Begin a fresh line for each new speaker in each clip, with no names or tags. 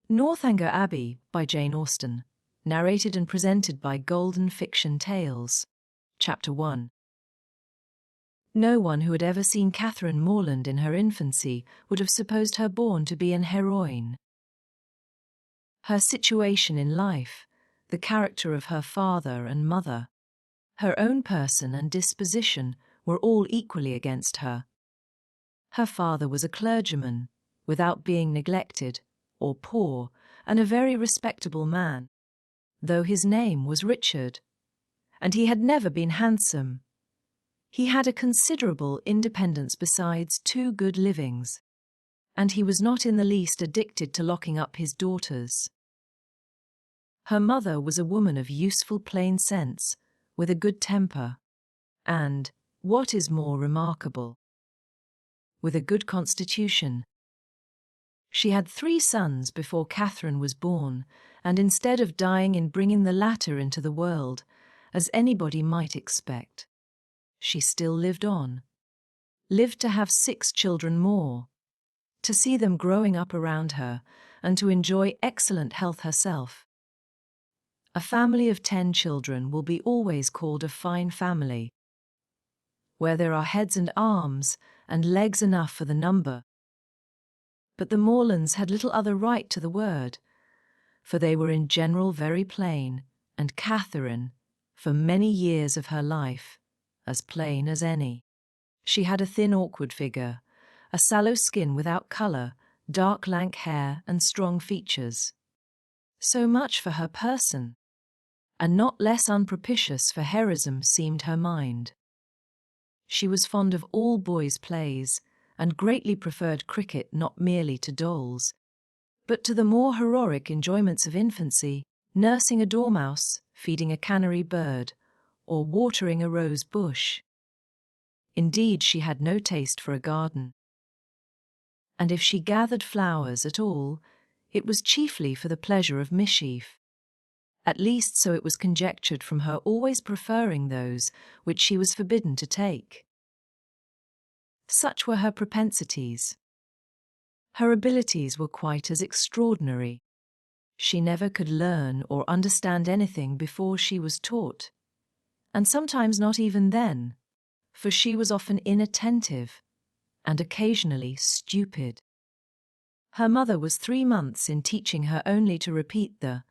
Northanger Abbey by Jane Austen, narrated and presented by Golden Fiction Tales. Chapter 1. No one who had ever seen Catherine Morland in her infancy would have supposed her born to be an heroine. Her situation in life, the character of her father and mother, her own person and disposition were all equally against her. Her father was a clergyman, without being neglected or poor, and a very respectable man, though his name was Richard, and he had never been handsome. He had a considerable independence besides 2 good livings, and he was not in the least addicted to locking up his daughters. Her mother was a woman of useful plain sense, with a good temper, and, what is more remarkable, with a good constitution. She had 3 sons before Catherine was born, and instead of dying in bringing the latter into the world, as anybody might expect, she still lived on, lived to have 6 children more, to see them growing up around her, and to enjoy excellent health herself. A family of 10 children will be always called a fine family, where there are heads and arms and legs enough for the number. But the Morlands had little other right to the word, for they were in general very plain, and Catherine, for many years of her life, as plain as any. She had a thin, awkward figure, a sallow skin without colour, dark lank hair and strong features. So much for her person, and not less unpropitious for heroism seemed her mind. She was fond of all boys' plays, and greatly preferred cricket not merely to dolls, but to the more heroic enjoyments of infancy, nursing a dormouse, feeding a canary bird, or watering a rose bush. Indeed, she had no taste for a garden, and if she gathered flowers at all, it was chiefly for the pleasure of mischief. At least so it was conjectured from her always preferring those which she was forbidden to take. Such were her propensities. Her abilities were quite as extraordinary. She never could learn or understand anything before she was taught, and sometimes not even then, for she was often inattentive and occasionally stupid. Her mother was 3 months in teaching her only to repeat the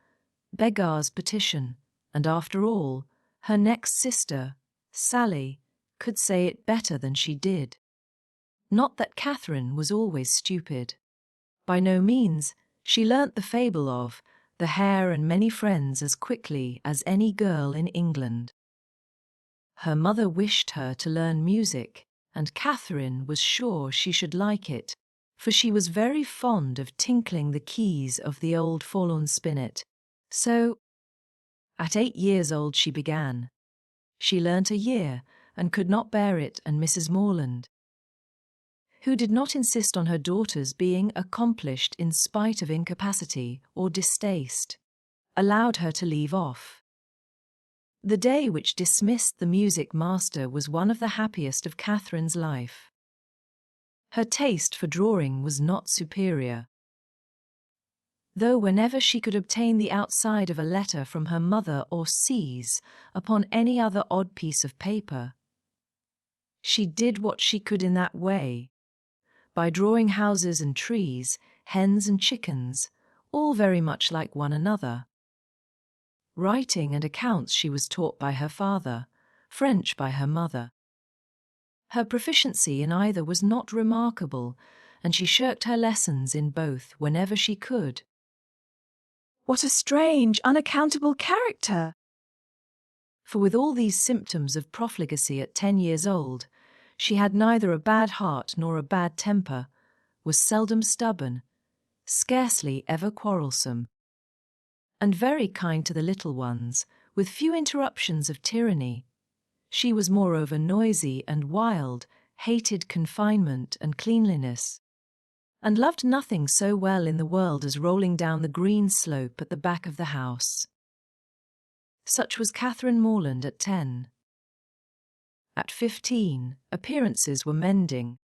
beggar's petition, and after all, her next sister, Sally, could say it better than she did. Not that Catherine was always stupid. By no means. She learnt the fable of the hare and many friends as quickly as any girl in England. Her mother wished her to learn music, and Catherine was sure she should like it, for she was very fond of tinkling the keys of the old forlorn spinet. So, at 8 years old she began. She learnt a year, and could not bear it, and Mrs. Morland, who did not insist on her daughters being accomplished in spite of incapacity or distaste, allowed her to leave off. The day which dismissed the music master was one of the happiest of Catherine's life. Her taste for drawing was not superior, though whenever she could obtain the outside of a letter from her mother or seize upon any other odd piece of paper, she did what she could in that way, by drawing houses and trees, hens and chickens, all very much like one another. Writing and accounts she was taught by her father, French by her mother. Her proficiency in either was not remarkable, and she shirked her lessons in both whenever she could.
What a strange, unaccountable character!
For with all these symptoms of profligacy at 10 years old, she had neither a bad heart nor a bad temper, was seldom stubborn, scarcely ever quarrelsome, and very kind to the little ones, with few interruptions of tyranny. She was moreover noisy and wild, hated confinement and cleanliness, and loved nothing so well in the world as rolling down the green slope at the back of the house. Such was Catherine Morland at 10. At 15, appearances were mending.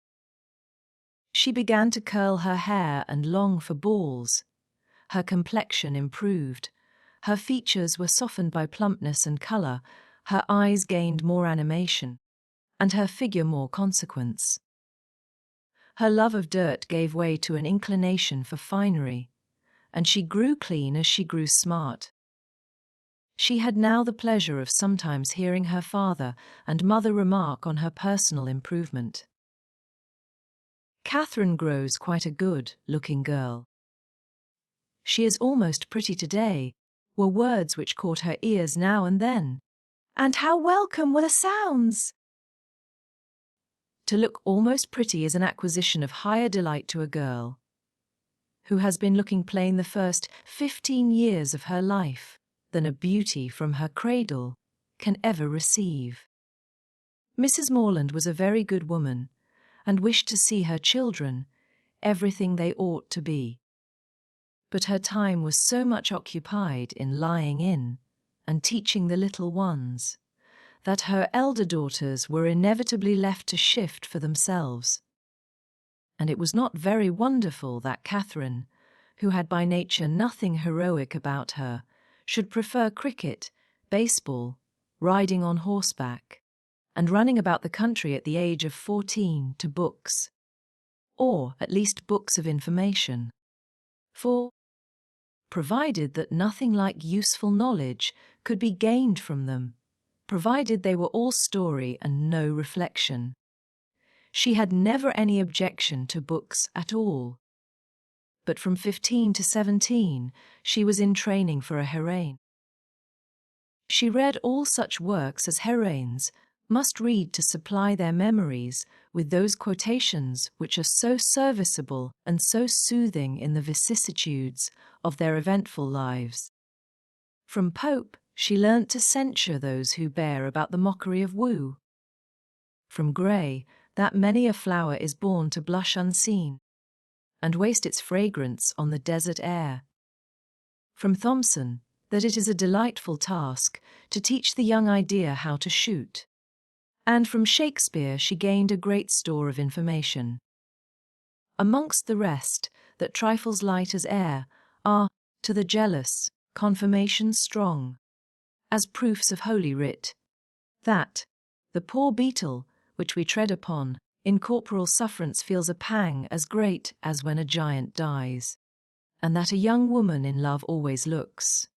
She began to curl her hair and long for balls. Her complexion improved. Her features were softened by plumpness and colour, her eyes gained more animation, and her figure more consequence. Her love of dirt gave way to an inclination for finery, and she grew clean as she grew smart. She had now the pleasure of sometimes hearing her father and mother remark on her personal improvement. Catherine grows quite a good-looking girl. She is almost pretty today, were words which caught her ears now and then.
And how welcome were the sounds!
To look almost pretty is an acquisition of higher delight to a girl who has been looking plain the first 15 years of her life than a beauty from her cradle can ever receive. Mrs. Morland was a very good woman, and wished to see her children everything they ought to be. But her time was so much occupied in lying in and teaching the little ones that her elder daughters were inevitably left to shift for themselves. And it was not very wonderful that Catherine, who had by nature nothing heroic about her, should prefer cricket, baseball, riding on horseback, and running about the country at the age of 14 to books, or at least books of information. For, provided that nothing like useful knowledge could be gained from them, provided they were all story and no reflection, she had never any objection to books at all. But from 15 to 17, she was in training for a heroine. She read all such works as heroines must read to supply their memories with those quotations which are so serviceable and so soothing in the vicissitudes of their eventful lives. From Pope, she learnt to censure those who bear about the mockery of woo. From Gray, that many a flower is born to blush unseen, and waste its fragrance on the desert air. From Thomson, that it is a delightful task to teach the young idea how to shoot. And from Shakespeare she gained a great store of information. Amongst the rest, that trifles light as air are, to the jealous, confirmations strong, as proofs of Holy Writ, that the poor beetle, which we tread upon, in corporal sufferance feels a pang as great as when a giant dies, and that a young woman in love always looks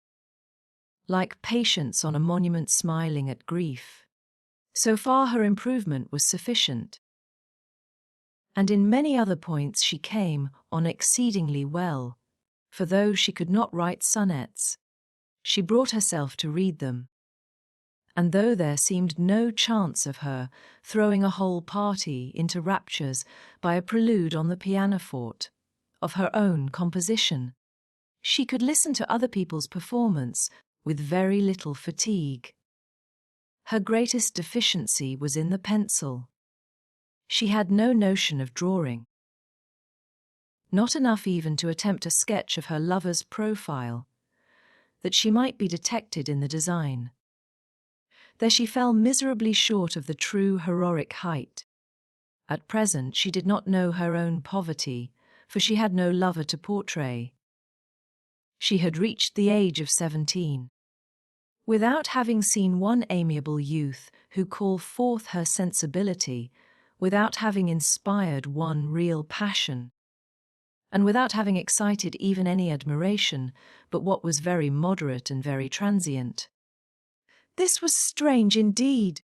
like Patience on a monument smiling at grief. So far her improvement was sufficient, and in many other points she came on exceedingly well, for though she could not write sonnets, she brought herself to read them, and though there seemed no chance of her throwing a whole party into raptures by a prelude on the pianoforte of her own composition, she could listen to other people's performance with very little fatigue. Her greatest deficiency was in the pencil. She had no notion of drawing. Not enough even to attempt a sketch of her lover's profile, that she might be detected in the design. There she fell miserably short of the true heroic height. At present she did not know her own poverty, for she had no lover to portray. She had reached the age of 17. Without having seen one amiable youth who called forth her sensibility, without having inspired one real passion, and without having excited even any admiration but what was very moderate and very transient.
This was strange indeed.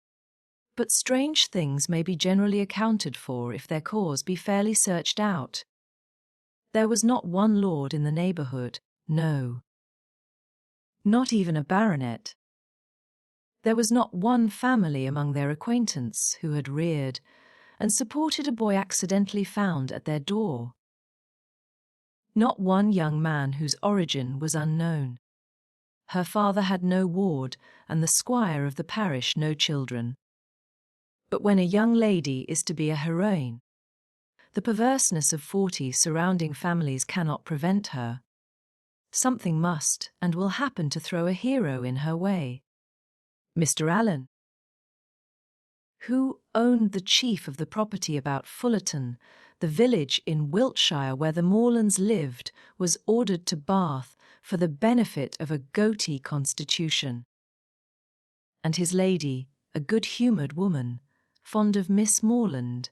But strange things may be generally accounted for if their cause be fairly searched out. There was not one lord in the neighbourhood, no, not even a baronet. There was not one family among their acquaintance who had reared and supported a boy accidentally found at their door. Not one young man whose origin was unknown. Her father had no ward, and the squire of the parish no children. But when a young lady is to be a heroine, the perverseness of 40 surrounding families cannot prevent her. Something must and will happen to throw a hero in her way. Mr. Allen, who owned the chief of the property about Fullerton, the village in Wiltshire where the Morlands lived was ordered to Bath for the benefit of a Gothic constitution. And his lady, a good-humoured woman, fond of Miss Morland,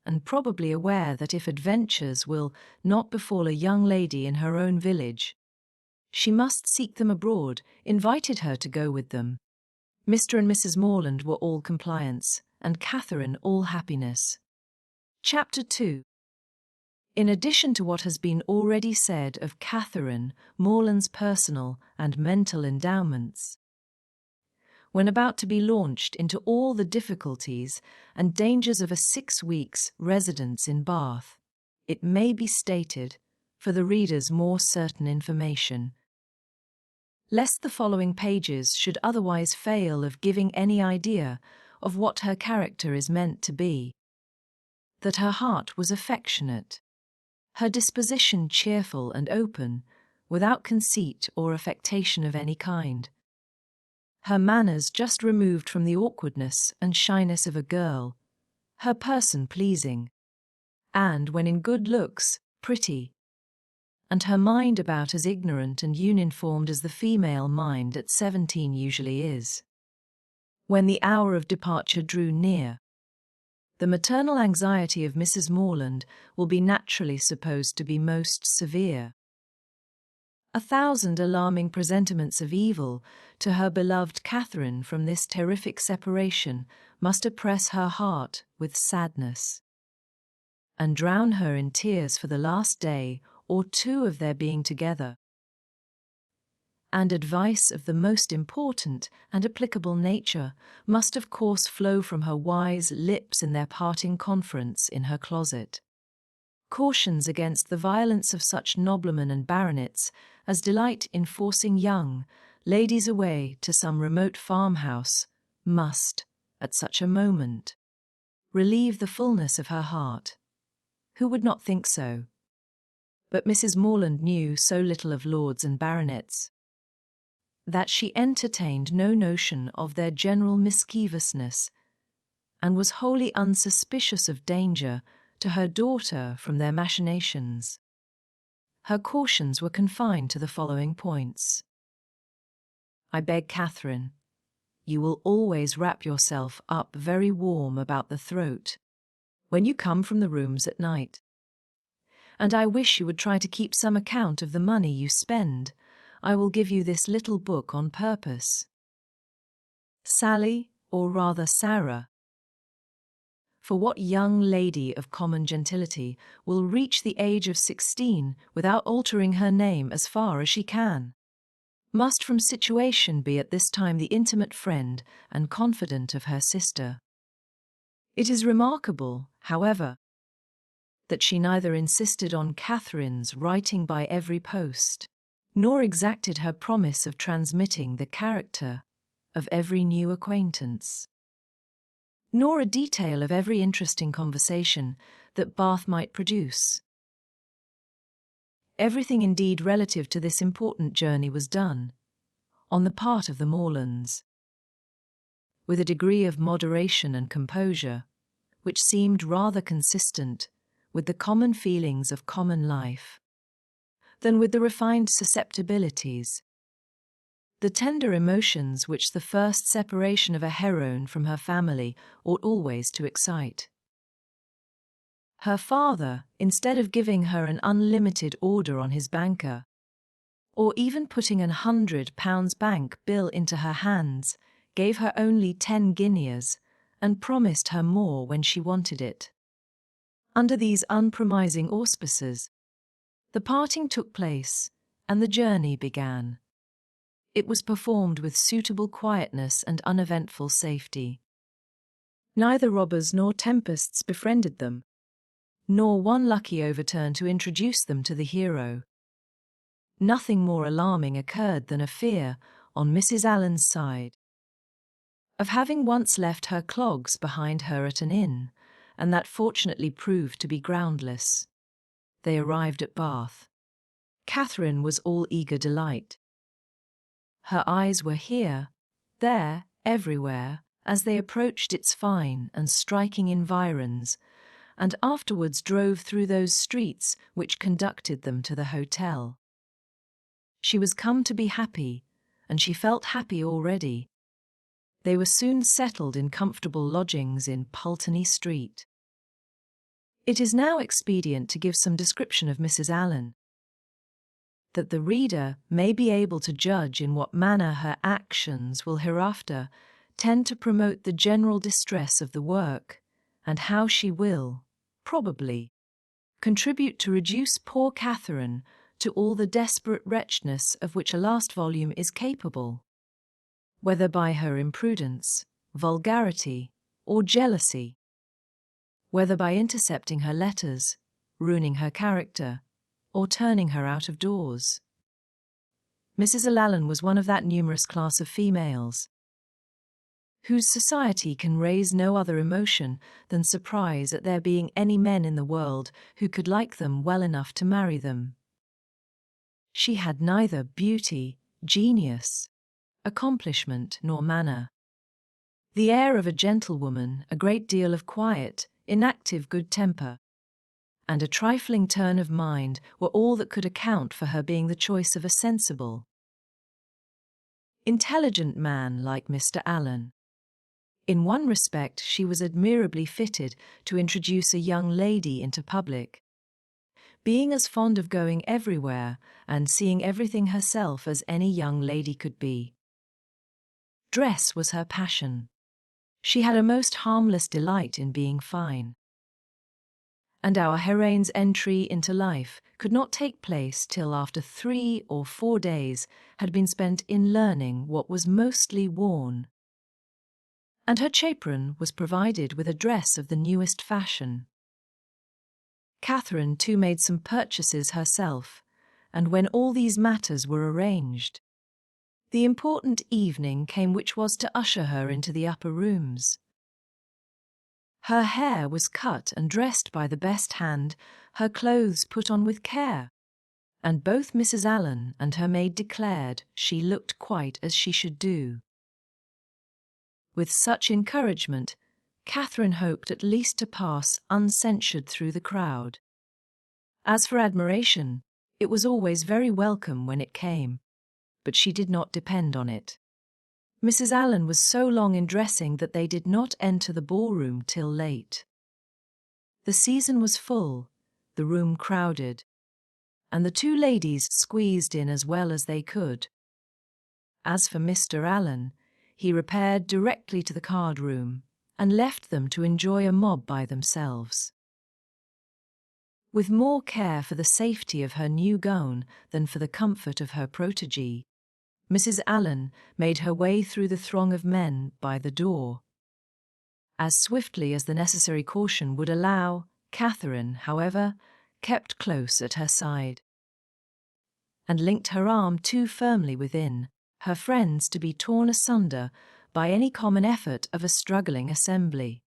and probably aware that if adventures will not befall a young lady in her own village, she must seek them abroad, invited her to go with them. Mr. and Mrs. Morland were all compliance, and Catherine all happiness. Chapter 2. In addition to what has been already said of Catherine Morland's personal and mental endowments, when about to be launched into all the difficulties and dangers of a 6 weeks' residence in Bath, it may be stated, for the reader's more certain information, lest the following pages should otherwise fail of giving any idea of what her character is meant to be, that her heart was affectionate, her disposition cheerful and open, without conceit or affectation of any kind, her manners just removed from the awkwardness and shyness of a girl, her person pleasing, and, when in good looks, pretty, and her mind about as ignorant and uninformed as the female mind at 17 usually is. When the hour of departure drew near, the maternal anxiety of Mrs. Morland will be naturally supposed to be most severe. 1,000 alarming presentiments of evil to her beloved Catherine from this terrific separation must oppress her heart with sadness, and drown her in tears for the last day or two of their being together. And advice of the most important and applicable nature must of course flow from her wise lips in their parting conference in her closet. Cautions against the violence of such noblemen and baronets as delight in forcing young ladies away to some remote farmhouse must, at such a moment, relieve the fullness of her heart. Who would not think so? But Mrs. Morland knew so little of lords and baronets that she entertained no notion of their general mischievousness, and was wholly unsuspicious of danger to her daughter from their machinations. Her cautions were confined to the following points. I beg, Catherine, you will always wrap yourself up very warm about the throat when you come from the rooms at night. And I wish you would try to keep some account of the money you spend. I will give you this little book on purpose. Sally, or rather Sarah. For what young lady of common gentility will reach the age of 16 without altering her name as far as she can? Must from situation be at this time the intimate friend and confidant of her sister. It is remarkable, however, that she neither insisted on Catherine's writing by every post, nor exacted her promise of transmitting the character of every new acquaintance, nor a detail of every interesting conversation that Bath might produce. Everything indeed relative to this important journey was done, on the part of the Morlands, with a degree of moderation and composure which seemed rather consistent with the common feelings of common life than with the refined susceptibilities, the tender emotions which the first separation of a heroine from her family ought always to excite. Her father, instead of giving her an unlimited order on his banker, or even putting £100 bank bill into her hands, gave her only 10 guineas, and promised her more when she wanted it. Under these unpromising auspices, the parting took place, and the journey began. It was performed with suitable quietness and uneventful safety. Neither robbers nor tempests befriended them, nor one lucky overturn to introduce them to the hero. Nothing more alarming occurred than a fear, on Mrs. Allen's side, of having once left her clogs behind her at an inn, and that fortunately proved to be groundless. They arrived at Bath. Catherine was all eager delight. Her eyes were here, there, everywhere, as they approached its fine and striking environs, and afterwards drove through those streets which conducted them to the hotel. She was come to be happy, and she felt happy already. They were soon settled in comfortable lodgings in Pulteney Street. It is now expedient to give some description of Mrs. Allen, that the reader may be able to judge in what manner her actions will hereafter tend to promote the general distress of the work, and how she will, probably, contribute to reduce poor Catherine to all the desperate wretchedness of which a last volume is capable, whether by her imprudence, vulgarity, or jealousy, whether by intercepting her letters, ruining her character, or turning her out of doors. Mrs. Allen was one of that numerous class of females whose society can raise no other emotion than surprise at there being any men in the world who could like them well enough to marry them. She had neither beauty, genius, accomplishment, nor manner. The air of a gentlewoman, a great deal of quiet, inactive good temper, and a trifling turn of mind were all that could account for her being the choice of a sensible, intelligent man like Mr. Allen. In one respect she was admirably fitted to introduce a young lady into public, being as fond of going everywhere and seeing everything herself as any young lady could be. Dress was her passion. She had a most harmless delight in being fine. And our heroine's entry into life could not take place till after 3 or 4 days had been spent in learning what was mostly worn. And her chaperon was provided with a dress of the newest fashion. Catherine too made some purchases herself, and when all these matters were arranged, the important evening came which was to usher her into the upper rooms. Her hair was cut and dressed by the best hand, her clothes put on with care, and both Mrs. Allen and her maid declared she looked quite as she should do. With such encouragement, Catherine hoped at least to pass uncensured through the crowd. As for admiration, it was always very welcome when it came, but she did not depend on it. Mrs. Allen was so long in dressing that they did not enter the ballroom till late. The season was full, the room crowded, and the two ladies squeezed in as well as they could. As for Mr. Allen, he repaired directly to the card-room and left them to enjoy a mob by themselves. With more care for the safety of her new gown than for the comfort of her protégée, Mrs. Allen made her way through the throng of men by the door. As swiftly as the necessary caution would allow, Catherine, however, kept close at her side, and linked her arm too firmly within her friends to be torn asunder by any common effort of a struggling assembly.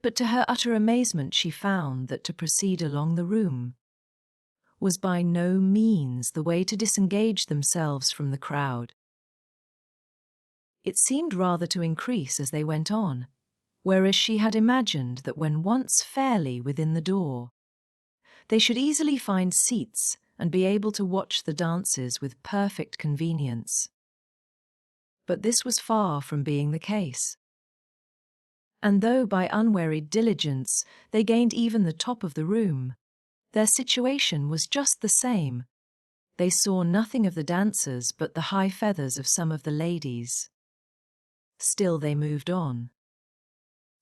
But to her utter amazement she found that to proceed along the room was by no means the way to disengage themselves from the crowd. It seemed rather to increase as they went on, whereas she had imagined that when once fairly within the door, they should easily find seats and be able to watch the dances with perfect convenience. But this was far from being the case. And though by unwearied diligence they gained even the top of the room, their situation was just the same. They saw nothing of the dancers but the high feathers of some of the ladies. Still they moved on.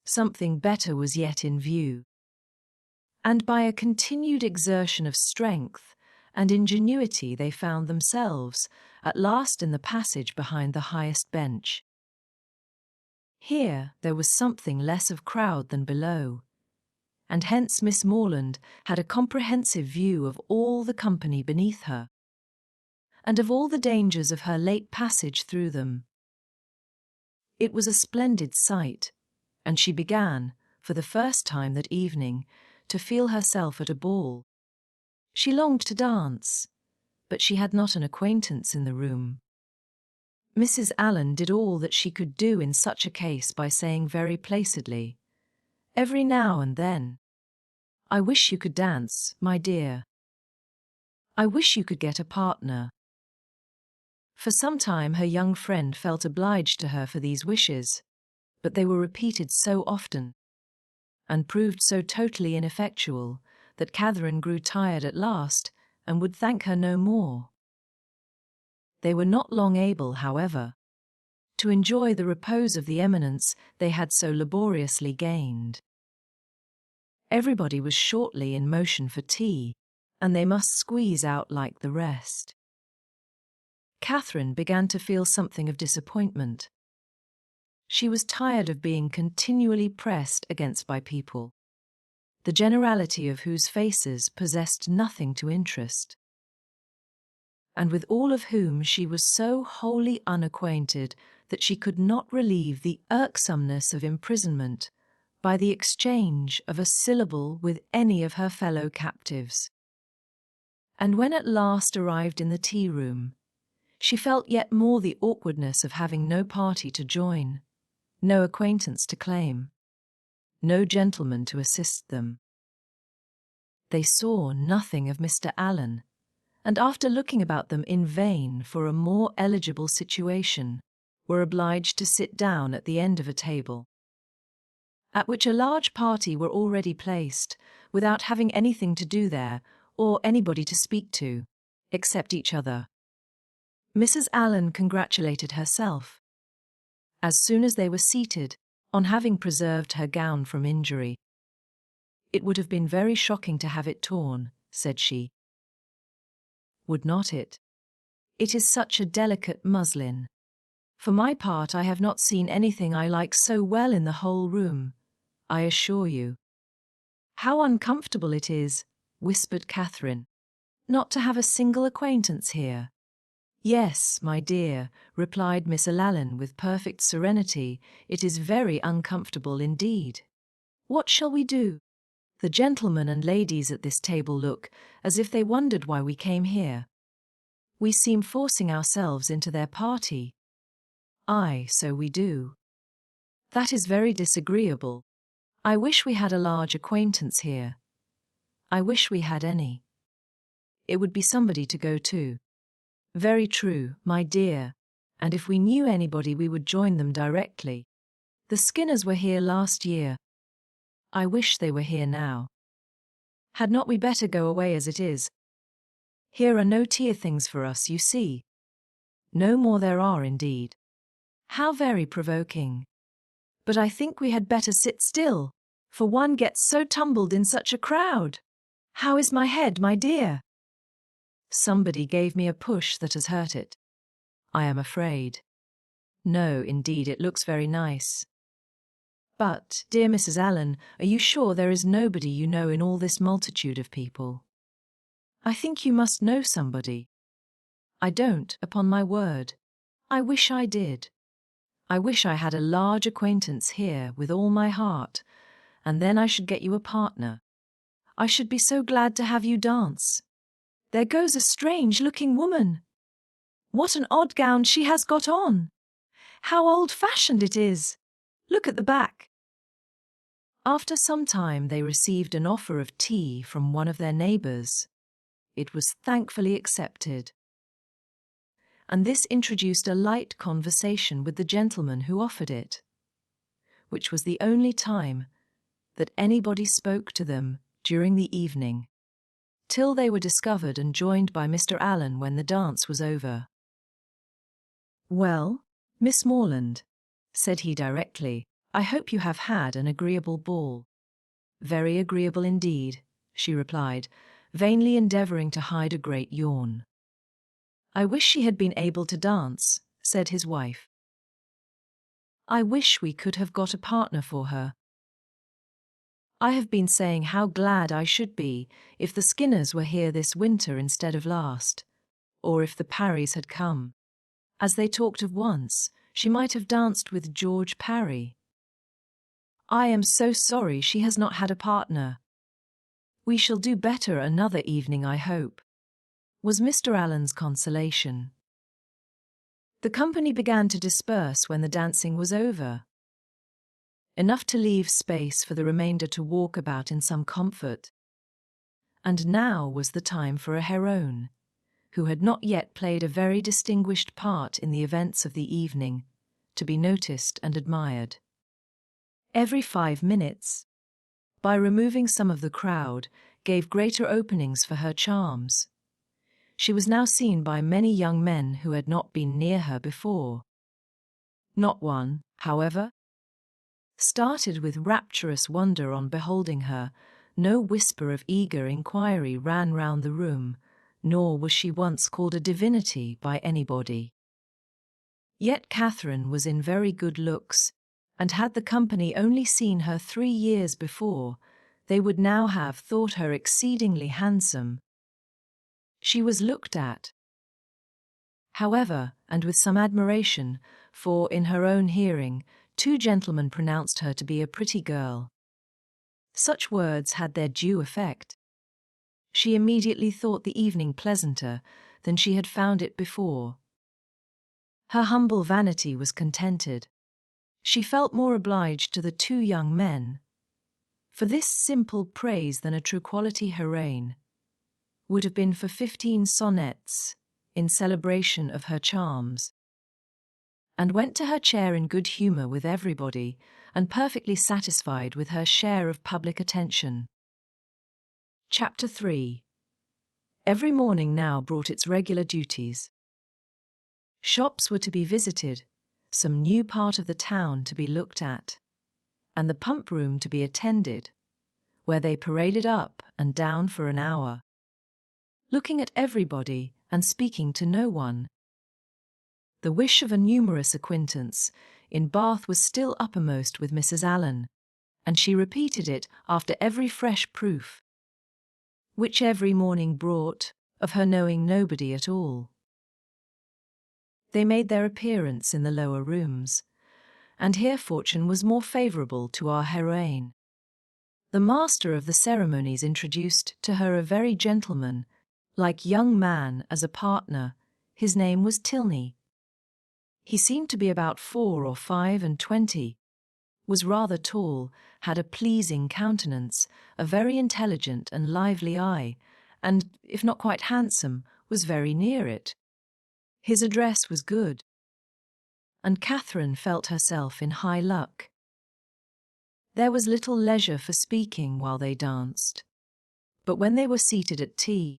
Something better was yet in view. And by a continued exertion of strength and ingenuity they found themselves at last in the passage behind the highest bench. Here there was something less of crowd than below, and hence Miss Morland had a comprehensive view of all the company beneath her, and of all the dangers of her late passage through them. It was a splendid sight, and she began, for the first time that evening, to feel herself at a ball. She longed to dance, but she had not an acquaintance in the room. Mrs. Allen did all that she could do in such a case by saying very placidly, every now and then. I wish you could dance, my dear. I wish you could get a partner. For some time her young friend felt obliged to her for these wishes, but they were repeated so often, and proved so totally ineffectual, that Catherine grew tired at last, and would thank her no more. They were not long able, however, to enjoy the repose of the eminence they had so laboriously gained. Everybody was shortly in motion for tea, and they must squeeze out like the rest. Catherine began to feel something of disappointment. She was tired of being continually pressed against by people, the generality of whose faces possessed nothing to interest, and with all of whom she was so wholly unacquainted that she could not relieve the irksomeness of imprisonment by the exchange of a syllable with any of her fellow captives. And when at last arrived in the tea-room, she felt yet more the awkwardness of having no party to join, no acquaintance to claim, no gentleman to assist them. They saw nothing of Mr. Allen, and after looking about them in vain for a more eligible situation, were obliged to sit down at the end of a table, at which a large party were already placed, without having anything to do there, or anybody to speak to, except each other. Mrs. Allen congratulated herself, as soon as they were seated, on having preserved her gown from injury. "It would have been very shocking to have it torn," said she. "Would not it? It is such a delicate muslin. For my part, I have not seen anything I like so well in the whole room, I assure you." "How uncomfortable it is," whispered Catherine, "not to have a single acquaintance here." "Yes, my dear," replied Miss Allen with perfect serenity, "it is very uncomfortable indeed. What shall we do? The gentlemen and ladies at this table look as if they wondered why we came here. We seem forcing ourselves into their party." "Aye, so we do. That is very disagreeable. I wish we had a large acquaintance here. I wish we had any. It would be somebody to go to." "Very true, my dear, and if we knew anybody we would join them directly. The Skinners were here last year. I wish they were here now. Had not we better go away as it is? Here are no tea things for us, you see." "No more there are, indeed." "How very provoking. But I think we had better sit still, for one gets so tumbled in such a crowd. How is my head, my dear?" "Somebody gave me a push that has hurt it, I am afraid." "No, indeed, it looks very nice. But, dear Mrs. Allen, are you sure there is nobody you know in all this multitude of people? I think you must know somebody." "I don't, upon my word. I wish I did. I wish I had a large acquaintance here with all my heart, and then I should get you a partner. I should be so glad to have you dance. There goes a strange-looking woman. What an odd gown she has got on! How old-fashioned it is! Look at the back." After some time they received an offer of tea from one of their neighbours. It was thankfully accepted, and this introduced a light conversation with the gentleman who offered it, which was the only time that anybody spoke to them during the evening, till they were discovered and joined by Mr. Allen when the dance was over. "Well, Miss Morland," said he directly, "I hope you have had an agreeable ball." "Very agreeable indeed," she replied, vainly endeavouring to hide a great yawn. "I wish she had been able to dance," said his wife. "I wish we could have got a partner for her. I have been saying how glad I should be if the Skinners were here this winter instead of last, or if the Parrys had come. As they talked of once, she might have danced with George Parry. I am so sorry she has not had a partner. We shall do better another evening, I hope," was Mr. Allen's consolation. The company began to disperse when the dancing was over. enough to leave space for the remainder to walk about in some comfort. And now was the time for a heroine, who had not yet played a very distinguished part in the events of the evening, to be noticed and admired. Every 5 minutes, by removing some of the crowd, gave greater openings for her charms. She was now seen by many young men who had not been near her before. Not one, however, started with rapturous wonder on beholding her. No whisper of eager inquiry ran round the room, nor was she once called a divinity by anybody. Yet Catherine was in very good looks, and had the company only seen her 3 years before, they would now have thought her exceedingly handsome. She was looked at, however, and with some admiration, for in her own hearing 2 gentlemen pronounced her to be a pretty girl. Such words had their due effect. She immediately thought the evening pleasanter than she had found it before. Her humble vanity was contented. She felt more obliged to the 2 young men for this simple praise than a true quality heroine would have been for 15 sonnets in celebration of her charms, and went to her chair in good humour with everybody, and perfectly satisfied with her share of public attention. Chapter 3. Every morning now brought its regular duties. Shops were to be visited, some new part of the town to be looked at, and the pump room to be attended, where they paraded up and down for an hour, looking at everybody and speaking to no one. The wish of a numerous acquaintance in Bath was still uppermost with Mrs. Allen, and she repeated it after every fresh proof, which every morning brought, of her knowing nobody at all. They made their appearance in the lower rooms, and here fortune was more favourable to our heroine. The master of the ceremonies introduced to her a very gentleman-like young man as a partner. His name was Tilney. He seemed to be about 4 or 25, was rather tall, had a pleasing countenance, a very intelligent and lively eye, and, if not quite handsome, was very near it. His address was good, and Catherine felt herself in high luck. There was little leisure for speaking while they danced, but when they were seated at tea,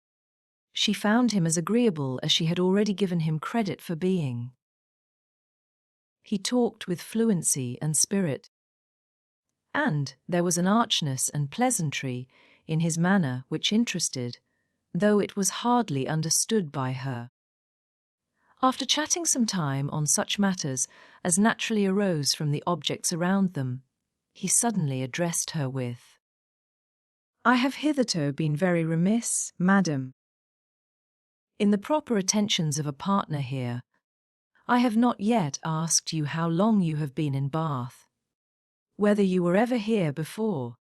she found him as agreeable as she had already given him credit for being. He talked with fluency and spirit, and there was an archness and pleasantry in his manner which interested, though it was hardly understood by her. After chatting some time on such matters as naturally arose from the objects around them, he suddenly addressed her with,
"I have hitherto been very remiss, madam,
in the proper attentions of a partner here. I have not yet asked you how long you have been in Bath, whether you were ever here before,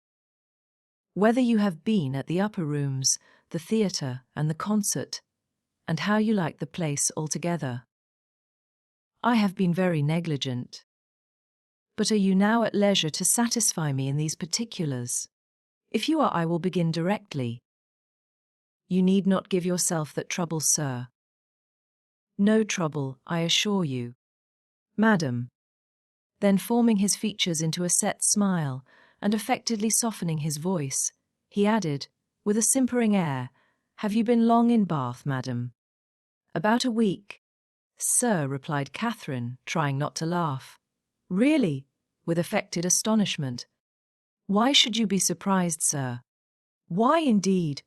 whether you have been at the upper rooms, the theatre, and the concert, and how you like the place altogether. I have been very negligent. But are you now at leisure to satisfy me in these particulars? If you are, I will begin directly. You need not give yourself that trouble, sir. No trouble, I assure you, madam." Then forming his features into a set smile, and affectedly softening his voice, he added, with a simpering air, "Have you been long in Bath, madam?" "About a week, sir," replied Catherine, trying not to laugh. "Really?" with affected astonishment. "Why should you be surprised, sir?" "Why, indeed?"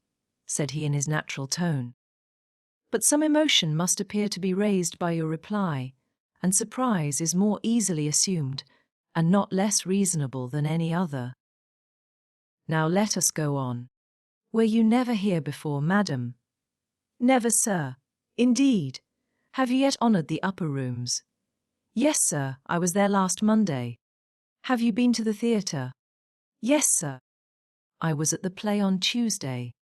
said he in his natural tone. "But some emotion must appear to be raised by your reply, and surprise is more easily assumed, and not less reasonable than any other. Now let us go on. Were you never here before, madam?" "Never, sir." "Indeed? Have you yet honoured the upper rooms?" "Yes, sir, I was there last Monday." "Have you been to the theatre?" "Yes, sir." "I was at the play on Tuesday."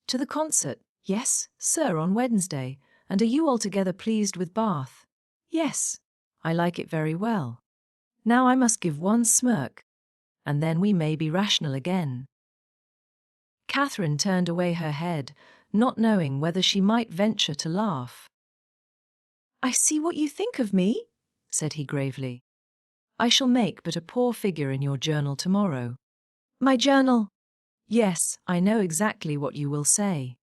"To the concert?" "Yes, sir, on Wednesday. And are you altogether pleased with Bath?" "Yes, I like it very well." "Now I must give one smirk. and then we may be rational again." Catherine turned away her head, not knowing whether she might venture to laugh.
"I see what you think of me,"
said he gravely. "I shall make but a poor figure in your journal tomorrow."
"My journal."
"Yes, I know exactly what you will say.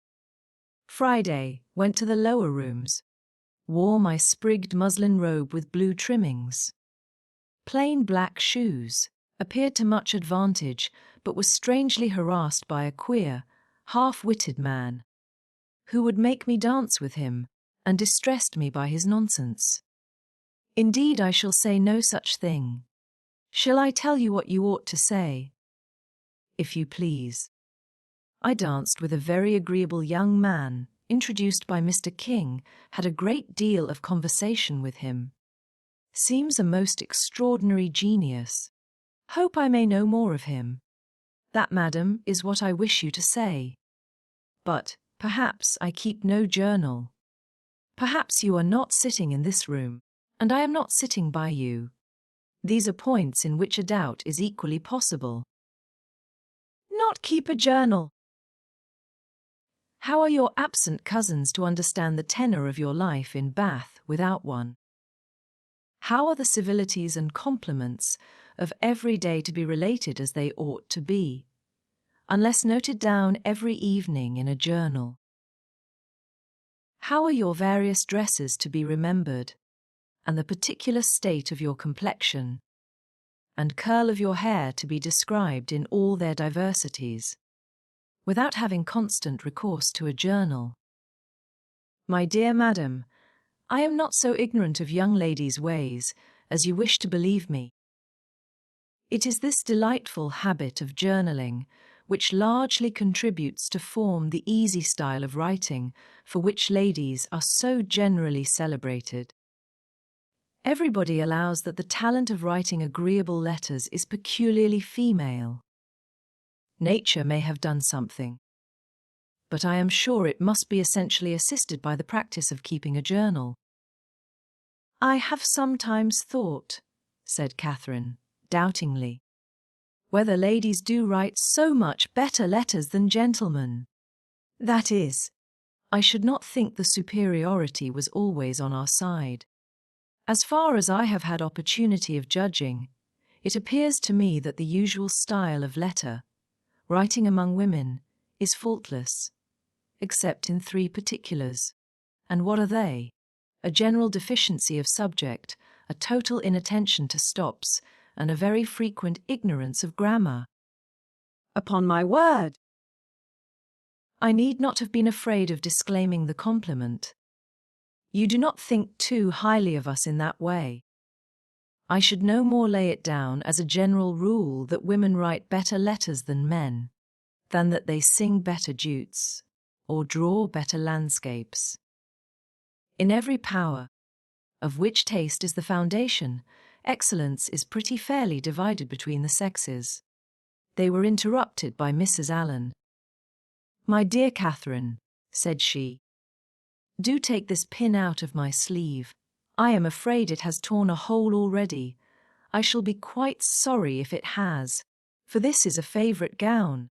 Friday, went to the lower rooms. Wore my sprigged muslin robe with blue trimmings. Plain black shoes. Appeared to much advantage, but was strangely harassed by a queer, half-witted man, who would make me dance with him, and distressed me by his nonsense. Indeed, I shall say no such thing. Shall I tell you what you ought to say?" "If you please." "I danced with a very agreeable young man, introduced by Mr. King, had a great deal of conversation with him. Seems a most extraordinary genius. Hope I may know more of him. That, madam, is what I wish you to say. But, perhaps I keep no journal. Perhaps you are not sitting in this room, and I am not sitting by you. These are points in which a doubt is equally possible."
"Not keep a journal."
"How are your absent cousins to understand the tenor of your life in Bath without one? How are the civilities and compliments of every day to be related as they ought to be, unless noted down every evening in a journal? How are your various dresses to be remembered, and the particular state of your complexion, and curl of your hair to be described in all their diversities, without having constant recourse to a journal? My dear madam, I am not so ignorant of young ladies' ways as you wish to believe me. It is this delightful habit of journaling which largely contributes to form the easy style of writing for which ladies are so generally celebrated. Everybody allows that the talent of writing agreeable letters is peculiarly female. Nature may have done something, but I am sure it must be essentially assisted by the practice of keeping a journal."
"I have sometimes thought,"
said Catherine, doubtingly, "whether ladies do write so much better letters than gentlemen. That is, I should not think the superiority was always on our side. As far as I have had opportunity of judging, it appears to me that the usual style of letter, writing among women, is faultless, except in 3 particulars. And what are they? A general deficiency of subject, a total inattention to stops, and a very frequent ignorance of grammar."
"Upon my word."
I need not have been afraid of disclaiming the compliment. You do not think too highly of us in that way. I should no more lay it down as a general rule that women write better letters than men, than that they sing better duets, or draw better landscapes. In every power, of which taste is the foundation, excellence is pretty fairly divided between the sexes. They were interrupted by Mrs. Allen. "My dear Catherine," said she, "do take this pin out of my sleeve. I am afraid it has torn a hole already. I shall be quite sorry if it has, for this is a favourite gown,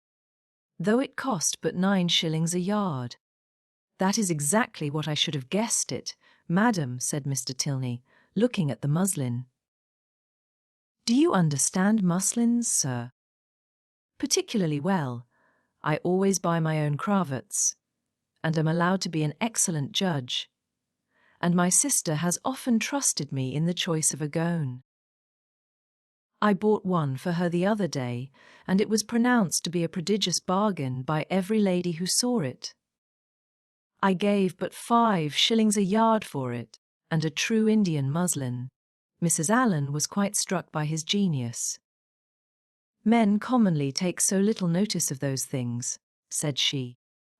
though it cost but 9 shillings a yard." "That is exactly what I should have guessed it, madam," said Mr. Tilney, looking at the muslin. "Do you understand muslins, sir?" "Particularly well. I always buy my own cravats, and am allowed to be an excellent judge, and my sister has often trusted me in the choice of a gown. I bought one for her the other day, and it was pronounced to be a prodigious bargain by every lady who saw it. I gave but 5 shillings a yard for it, and a true Indian muslin." Mrs. Allen was quite struck by his genius. "Men commonly take so little notice of those things," said she.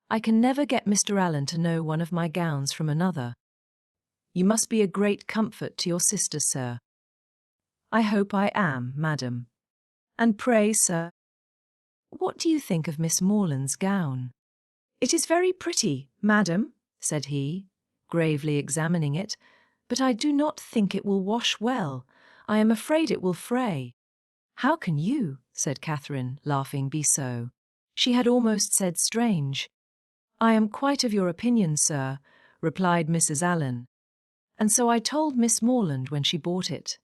"I can never get Mr. Allen to know one of my gowns from another. You must be a great comfort to your sister, sir." "I hope I am, madam." "And pray, sir, what do you think of Miss Morland's gown?"
"It is very pretty, madam,"
said he, gravely examining it, "but I do not think it will wash well. I am afraid it will fray." "How can you," said Catherine, laughing, "be so?" She had almost said strange. "I am quite of your opinion, sir," replied Mrs. Allen. "And so I told Miss Morland when she bought it.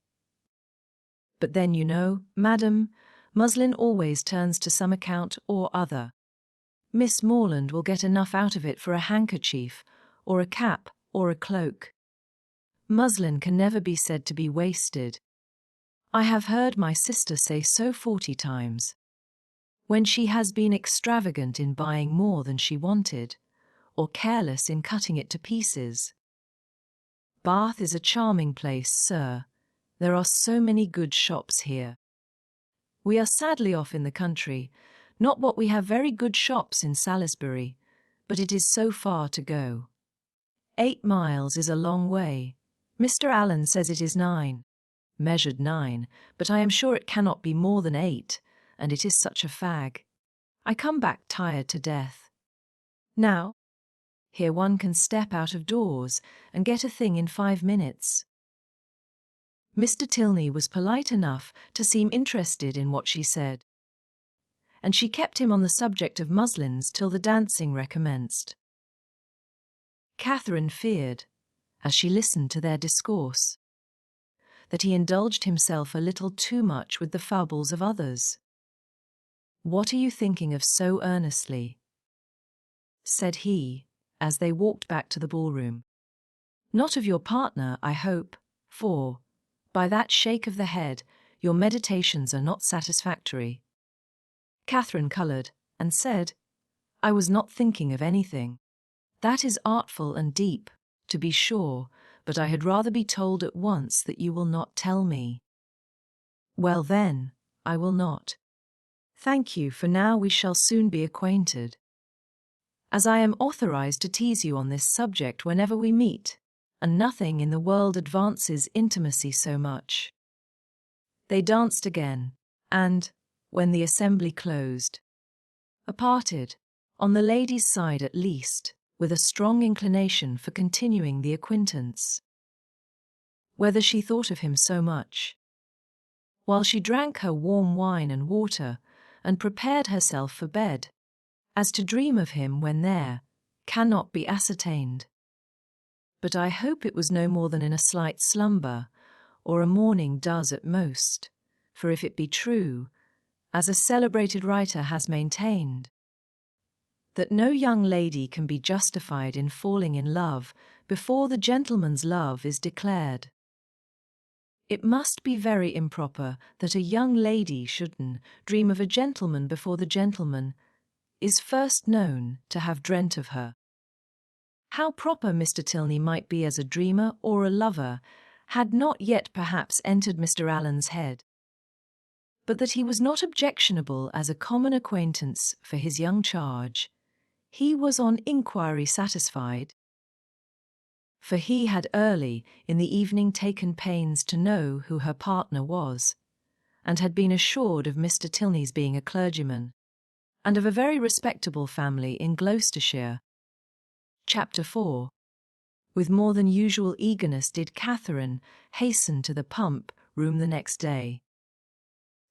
But then, you know, madam, muslin always turns to some account or other. Miss Morland will get enough out of it for a handkerchief, or a cap, or a cloak. Muslin can never be said to be wasted. I have heard my sister say so 40 times. When she has been extravagant in buying more than she wanted, or careless in cutting it to pieces. Bath is a charming place, sir. There are so many good shops here. We are sadly off in the country, not what we have very good shops in Salisbury, but it is so far to go. 8 miles is a long way. Mr. Allen says it is 9. Measured 9, but I am sure it cannot be more than 8, and it is such a fag. I come back tired to death. Now, here one can step out of doors and get a thing in 5 minutes. Mr. Tilney was polite enough to seem interested in what she said, and she kept him on the subject of muslins till the dancing recommenced. Catherine feared, as she listened to their discourse, that he indulged himself a little too much with the fables of others. "What are you thinking of so earnestly?" said he, as they walked back to the ballroom. "Not of your partner, I hope, for, by that shake of the head, your meditations are not satisfactory." Catherine coloured, and said, "I was not thinking of anything. That is artful and deep, to be sure, but I had rather be told at once that you will not tell me." "Well then, I will not. Thank you, for now we shall soon be acquainted, as I am authorized to tease you on this subject whenever we meet, and nothing in the world advances intimacy so much." They danced again, and, when the assembly closed, parted, on the lady's side at least, with a strong inclination for continuing the acquaintance. Whether she thought of him so much, while she drank her warm wine and water, and prepared herself for bed, as to dream of him when there, cannot be ascertained. But I hope it was no more than in a slight slumber, or a morning doze at most, for if it be true, as a celebrated writer has maintained, that no young lady can be justified in falling in love before the gentleman's love is declared, it must be very improper that a young lady shouldn't dream of a gentleman before the gentleman is first known to have dreamt of her. How proper Mr. Tilney might be as a dreamer or a lover had not yet perhaps entered Mr. Allen's head, but that he was not objectionable as a common acquaintance for his young charge, he was on inquiry satisfied, for he had early in the evening taken pains to know who her partner was, and had been assured of Mr. Tilney's being a clergyman, and of a very respectable family in Gloucestershire. Chapter 4. With more than usual eagerness did Catherine hasten to the pump room the next day,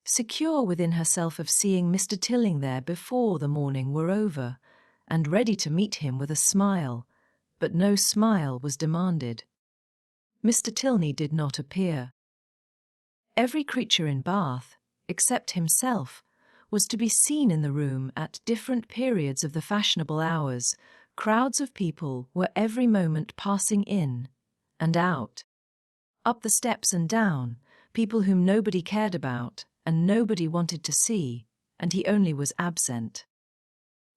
secure within herself of seeing Mr. Tilling there before the morning were over, and ready to meet him with a smile, but no smile was demanded. Mr. Tilney did not appear. Every creature in Bath, except himself, was to be seen in the room at different periods of the fashionable hours. Crowds of people were every moment passing in and out, up the steps and down, people whom nobody cared about and nobody wanted to see, and he only was absent.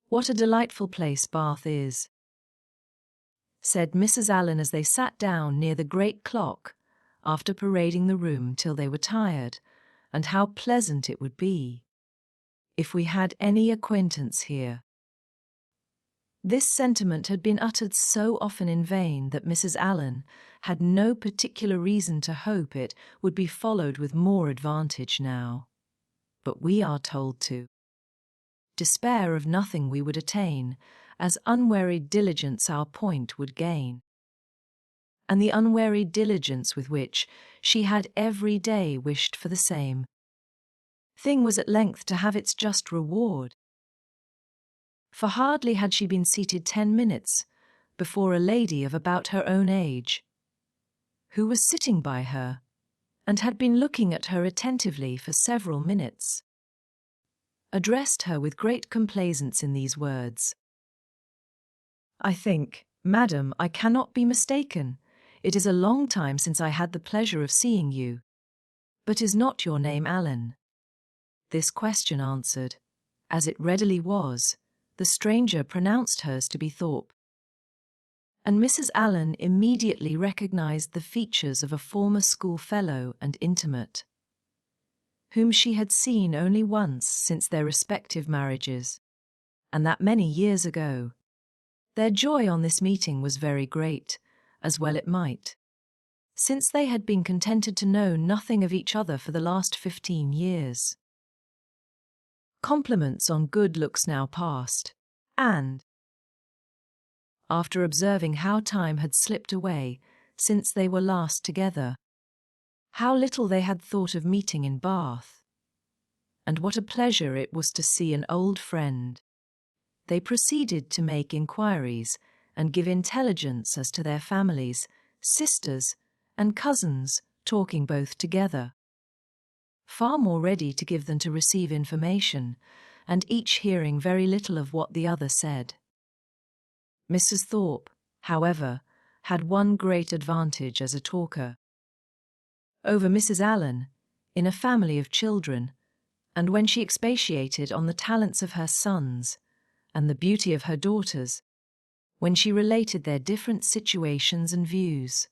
"What a delightful place Bath is," said Mrs. Allen as they sat down near the great clock after parading the room till they were tired, "and how pleasant it would be if we had any acquaintance here." This sentiment had been uttered so often in vain that Mrs. Allen had no particular reason to hope it would be followed with more advantage now. But we are told to despair of nothing we would attain, as unwearied diligence our point would gain. And the unwearied diligence with which she had every day wished for the same thing was at length to have its just reward. For hardly had she been seated 10 minutes before a lady of about her own age, who was sitting by her, and had been looking at her attentively for several minutes, addressed her with great complaisance in these words: "I think, madam, I cannot be mistaken. It is a long time since I had the pleasure of seeing you. But is not your name Allen?" This question answered, as it readily was, the stranger pronounced hers to be Thorpe. And Mrs. Allen immediately recognized the features of a former schoolfellow and intimate, whom she had seen only once since their respective marriages, and that many years ago. Their joy on this meeting was very great, as well it might, since they had been contented to know nothing of each other for the last 15 years. Compliments on good looks now passed, and, after observing how time had slipped away since they were last together, how little they had thought of meeting in Bath, and what a pleasure it was to see an old friend, they proceeded to make inquiries and give intelligence as to their families, sisters, and cousins, talking both together, far more ready to give than to receive information, and each hearing very little of what the other said. Mrs. Thorpe, however, had one great advantage as a talker over Mrs. Allen, in a family of children, and when she expatiated on the talents of her sons and the beauty of her daughters, when she related their different situations and views.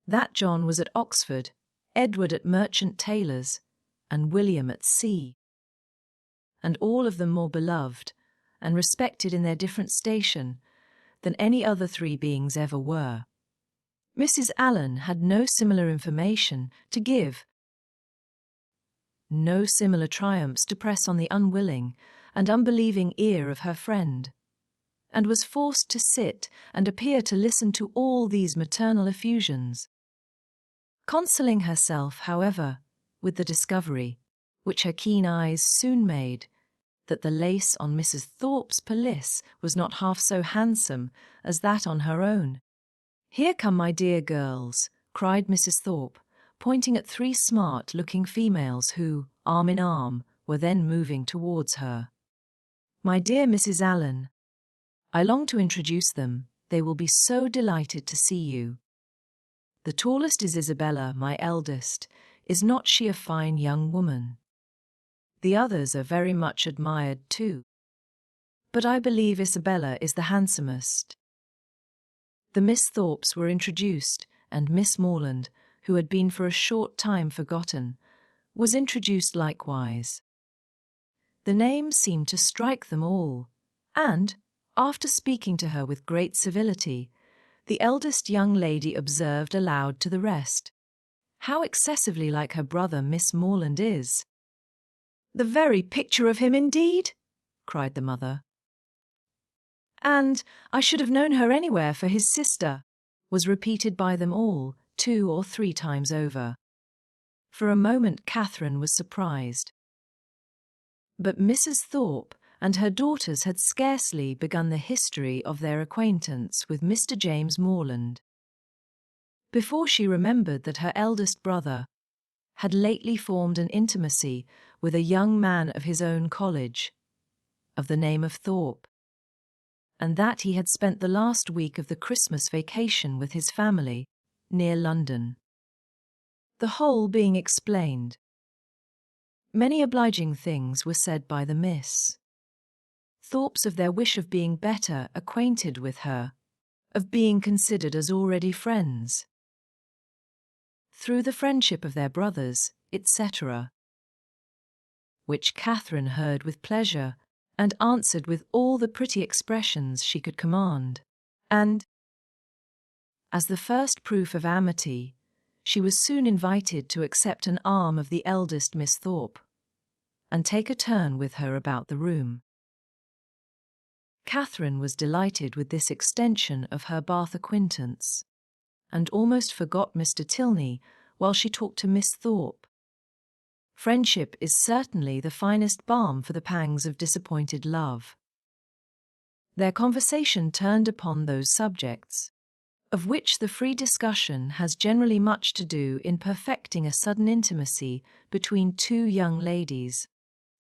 That John was at Oxford, Edward at Merchant Taylor's, and William at sea, and all of them more beloved and respected in their different station than any other 3 beings ever were. Mrs. Allen had no similar information to give, no similar triumphs to press on the unwilling and unbelieving ear of her friend, and was forced to sit and appear to listen to all these maternal effusions, consoling herself, however, with the discovery, which her keen eyes soon made, that the lace on Mrs. Thorpe's pelisse was not half so handsome as that on her own. "Here come my dear girls," cried Mrs. Thorpe, pointing at 3 smart-looking females who, arm in arm, were then moving towards her. "My dear Mrs. Allen, I long to introduce them. They will be so delighted to see you. The tallest is Isabella, my eldest. Is not she a fine young woman? The others are very much admired too, but I believe Isabella is the handsomest." The Miss Thorpes were introduced, and Miss Morland, who had been for a short time forgotten, was introduced likewise. The name seemed to strike them all, and, after speaking to her with great civility, the eldest young lady observed aloud to the rest, "How excessively like her brother Miss Morland is." "The very picture of him indeed," cried the mother. "And I should have known her anywhere for his sister," was repeated by them all 2 or 3 times over. For a moment Catherine was surprised. But Mrs. Thorpe and her daughters had scarcely begun the history of their acquaintance with Mr. James Morland, before she remembered that her eldest brother had lately formed an intimacy with a young man of his own college, of the name of Thorpe, and that he had spent the last week of the Christmas vacation with his family near London. The whole being explained, many obliging things were said by the Miss Thorpes of their wish of being better acquainted with her, of being considered as already friends, through the friendship of their brothers, etc., which Catherine heard with pleasure and answered with all the pretty expressions she could command. And, as the first proof of amity, she was soon invited to accept an arm of the eldest Miss Thorpe, and take a turn with her about the room. Catherine was delighted with this extension of her Bath acquaintance, and almost forgot Mr. Tilney while she talked to Miss Thorpe. Friendship is certainly the finest balm for the pangs of disappointed love. Their conversation turned upon those subjects, of which the free discussion has generally much to do in perfecting a sudden intimacy between two young ladies,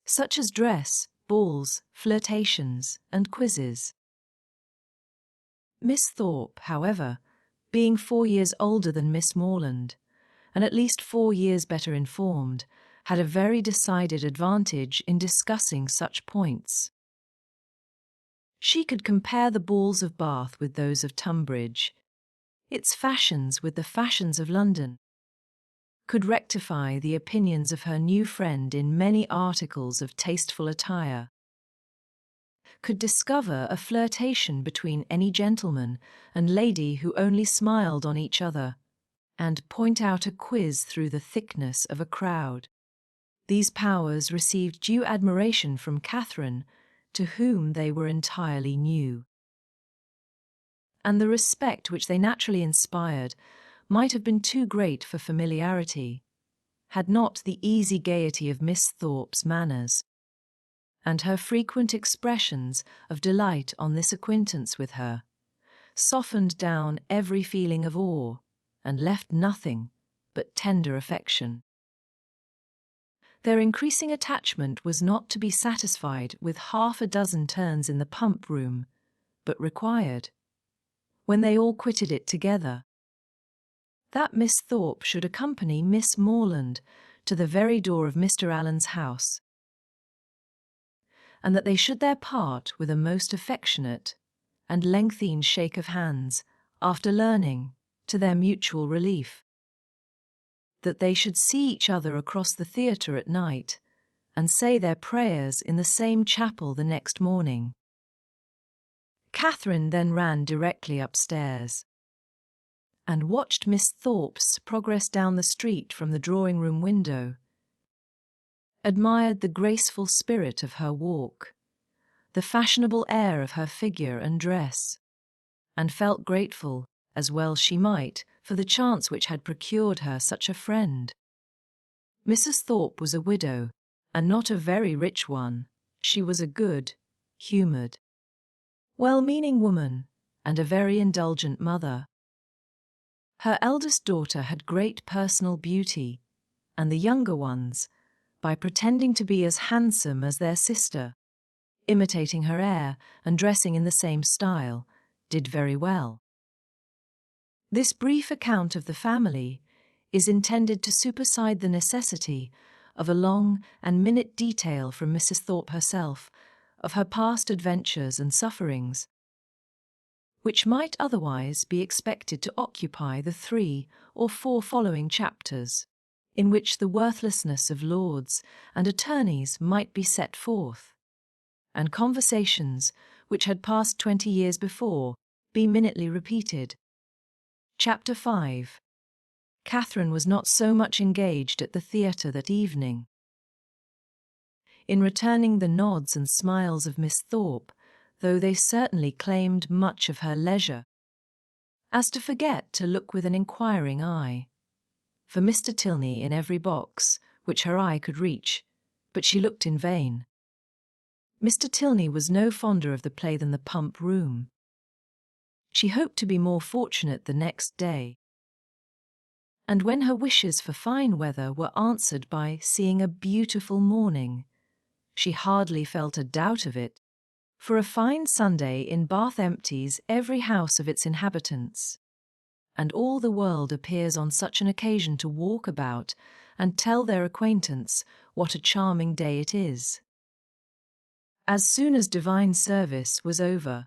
such as dress, balls, flirtations, and quizzes. Miss Thorpe, however, being 4 years older than Miss Morland, and at least 4 years better informed, had a very decided advantage in discussing such points. She could compare the balls of Bath with those of Tunbridge, its fashions with the fashions of London, could rectify the opinions of her new friend in many articles of tasteful attire, could discover a flirtation between any gentleman and lady who only smiled on each other, and point out a quiz through the thickness of a crowd. These powers received due admiration from Catherine, to whom they were entirely new. And the respect which they naturally inspired might have been too great for familiarity, had not the easy gaiety of Miss Thorpe's manners, and her frequent expressions of delight on this acquaintance with her, softened down every feeling of awe, and left nothing but tender affection. Their increasing attachment was not to be satisfied with half a dozen turns in the pump room, but required, when they all quitted it together, that Miss Thorpe should accompany Miss Morland to the very door of Mr. Allen's house, and that they should there part with a most affectionate and lengthened shake of hands, after learning, to their mutual relief, that they should see each other across the theatre at night, and say their prayers in the same chapel the next morning. Catherine then ran directly upstairs, and watched Miss Thorpe's progress down the street from the drawing-room window, admired the graceful spirit of her walk, the fashionable air of her figure and dress, and felt grateful, as well she might, for the chance which had procured her such a friend. Mrs. Thorpe was a widow, and not a very rich one. She was a good, humoured, well-meaning woman, and a very indulgent mother. Her eldest daughter had great personal beauty, and the younger ones, by pretending to be as handsome as their sister, imitating her air and dressing in the same style, did very well. This brief account of the family is intended to supersede the necessity of a long and minute detail from Mrs. Thorpe herself of her past adventures and sufferings, which might otherwise be expected to occupy the 3 or 4 following chapters, in which the worthlessness of lords and attorneys might be set forth, and conversations which had passed 20 years before be minutely repeated. Chapter 5. Catherine was not so much engaged at the theatre that evening in returning the nods and smiles of Miss Thorpe, though they certainly claimed much of her leisure, as to forget to look with an inquiring eye for Mr. Tilney in every box which her eye could reach, but she looked in vain. Mr. Tilney was no fonder of the play than the pump room. She hoped to be more fortunate the next day, and when her wishes for fine weather were answered by seeing a beautiful morning, she hardly felt a doubt of it, for a fine Sunday in Bath empties every house of its inhabitants, and all the world appears on such an occasion to walk about and tell their acquaintance what a charming day it is. As soon as divine service was over,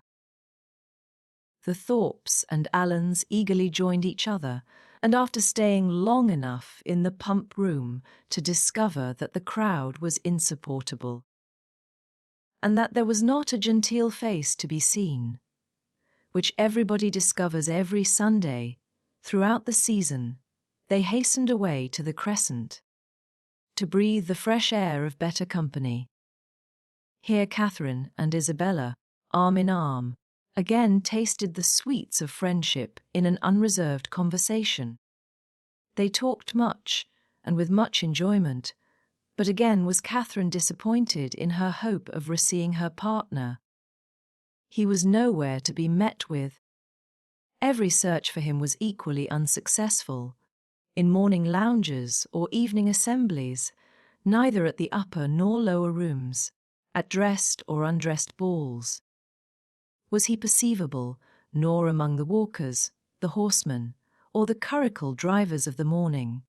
the Thorpes and Allens eagerly joined each other, and after staying long enough in the pump room to discover that the crowd was insupportable, and that there was not a genteel face to be seen, which everybody discovers every Sunday throughout the season, they hastened away to the Crescent to breathe the fresh air of better company. Here Catherine and Isabella, arm in arm, again tasted the sweets of friendship in an unreserved conversation. They talked much, and with much enjoyment, But again was Catherine disappointed in her hope of reseeing her partner. He was nowhere to be met with. Every search for him was equally unsuccessful. In morning lounges or evening assemblies, neither at the upper nor lower rooms, at dressed or undressed balls, was he perceivable, nor among the walkers, the horsemen, or the curricle drivers of the morning.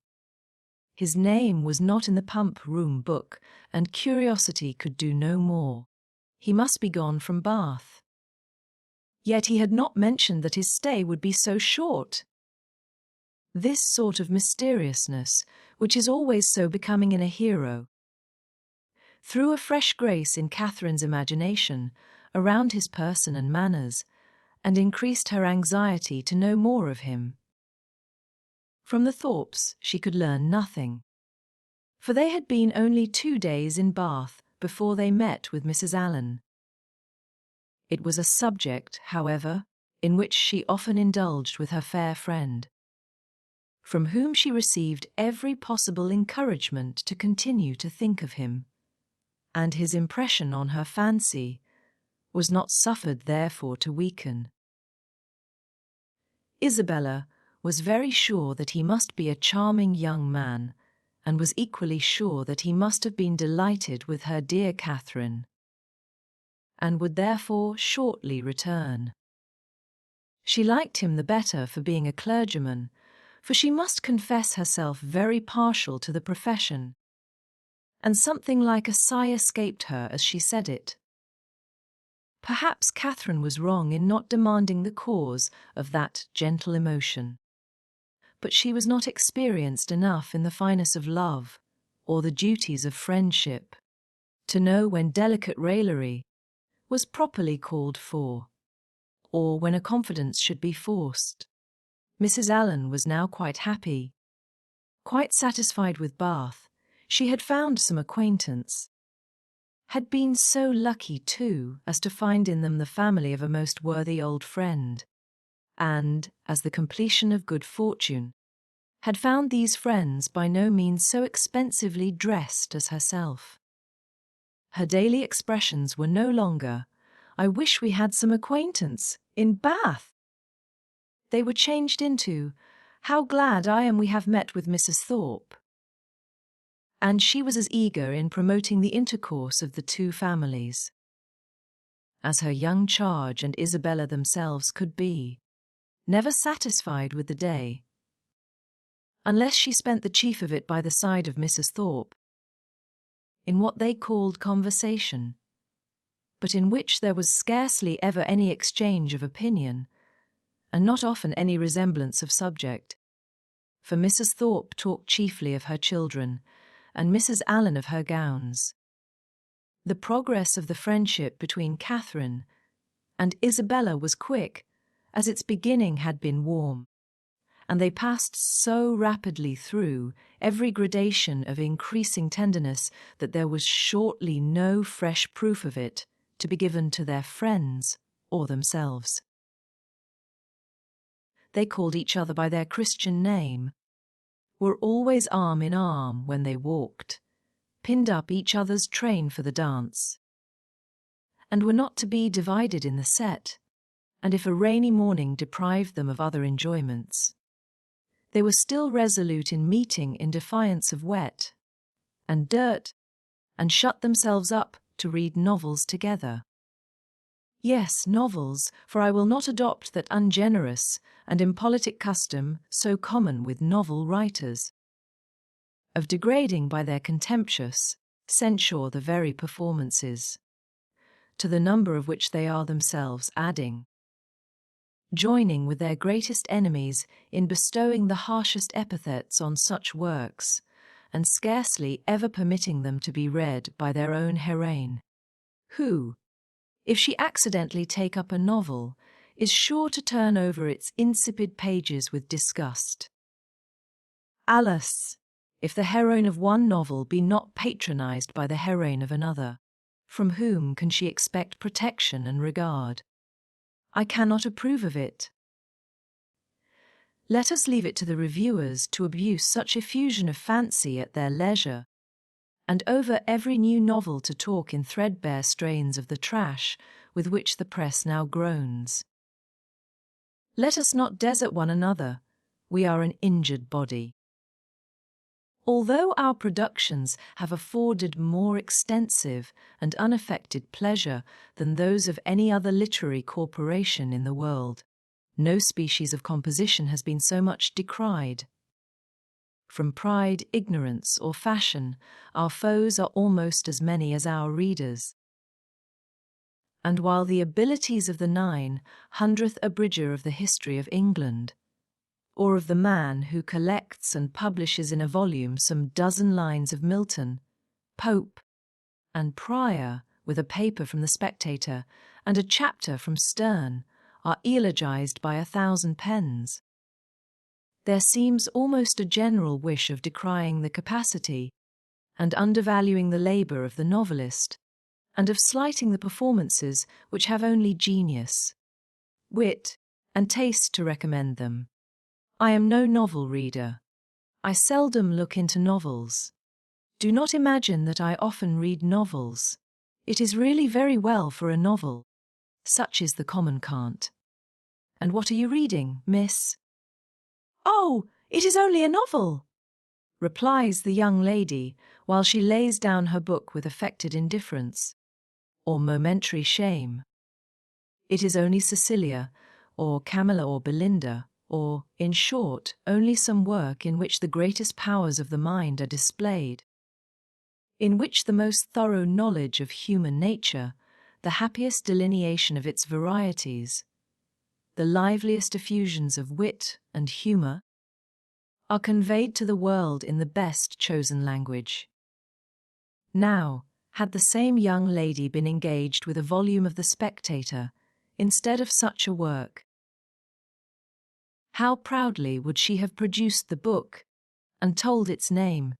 His name was not in the pump-room book, and curiosity could do no more. He must be gone from Bath. Yet he had not mentioned that his stay would be so short. This sort of mysteriousness, which is always so becoming in a hero, threw a fresh grace in Catherine's imagination around his person and manners, and increased her anxiety to know more of him. From the Thorpes she could learn nothing, for they had been only 2 days in Bath before they met with Mrs. Allen. It was a subject, however, in which she often indulged with her fair friend, from whom she received every possible encouragement to continue to think of him, and his impression on her fancy was not suffered therefore to weaken. Isabella was very sure that he must be a charming young man, and was equally sure that he must have been delighted with her dear Catherine, and would therefore shortly return. She liked him the better for being a clergyman, for she must confess herself very partial to the profession, and something like a sigh escaped her as she said it. Perhaps Catherine was wrong in not demanding the cause of that gentle emotion, but she was not experienced enough in the fineness of love or the duties of friendship to know when delicate raillery was properly called for, or when a confidence should be forced. Mrs. Allen was now quite happy, quite satisfied with Bath. She had found some acquaintance, had been so lucky, too, as to find in them the family of a most worthy old friend, and, as the completion of good fortune, had found these friends by no means so expensively dressed as herself. Her daily expressions were no longer, "I wish we had some acquaintance in Bath." They were changed into, "How glad I am we have met with Mrs. Thorpe." And she was as eager in promoting the intercourse of the two families as her young charge and Isabella themselves could be, never satisfied with the day, unless she spent the chief of it by the side of Mrs. Thorpe, in what they called conversation, but in which there was scarcely ever any exchange of opinion, and not often any resemblance of subject, for Mrs. Thorpe talked chiefly of her children, and Mrs. Allen of her gowns. The progress of the friendship between Catherine and Isabella was quick, as its beginning had been warm, and they passed so rapidly through every gradation of increasing tenderness that there was shortly no fresh proof of it to be given to their friends or themselves. They called each other by their Christian name, were always arm in arm when they walked, pinned up each other's train for the dance, and were not to be divided in the set, and if a rainy morning deprived them of other enjoyments, they were still resolute in meeting in defiance of wet and dirt, and shut themselves up to read novels together. Yes, novels, for I will not adopt that ungenerous and impolitic custom so common with novel writers, of degrading by their contemptuous censure the very performances, to the number of which they are themselves adding, joining with their greatest enemies in bestowing the harshest epithets on such works, and scarcely ever permitting them to be read by their own heroine, who, if she accidentally take up a novel, is sure to turn over its insipid pages with disgust. Alas, if the heroine of one novel be not patronized by the heroine of another, from whom can she expect protection and regard? I cannot approve of it. Let us leave it to the reviewers to abuse such effusion of fancy at their leisure, and over every new novel to talk in threadbare strains of the trash with which the press now groans. Let us not desert one another. We are an injured body. Although our productions have afforded more extensive and unaffected pleasure than those of any other literary corporation in the world, no species of composition has been so much decried. From pride, ignorance, or fashion, our foes are almost as many as our readers. And while the abilities of the 900th abridger of the history of England, or of the man who collects and publishes in a volume some dozen lines of Milton, Pope, and Prior, with a paper from the Spectator and a chapter from Sterne, are eulogized by 1,000 pens, there seems almost a general wish of decrying the capacity and undervaluing the labor of the novelist, and of slighting the performances which have only genius, wit, and taste to recommend them. I am no novel reader. I seldom look into novels. Do not imagine that I often read novels. It is really very well for a novel. Such is the common cant. And what are you reading, miss? Oh, it is only a novel, replies the young lady, while she lays down her book with affected indifference, or momentary shame. It is only Cecilia, or Camilla or Belinda, or, in short, only some work in which the greatest powers of the mind are displayed, in which the most thorough knowledge of human nature, the happiest delineation of its varieties, the liveliest effusions of wit and humour, are conveyed to the world in the best chosen language. Now, had the same young lady been engaged with a volume of The Spectator, instead of such a work, how proudly would she have produced the book, and told its name,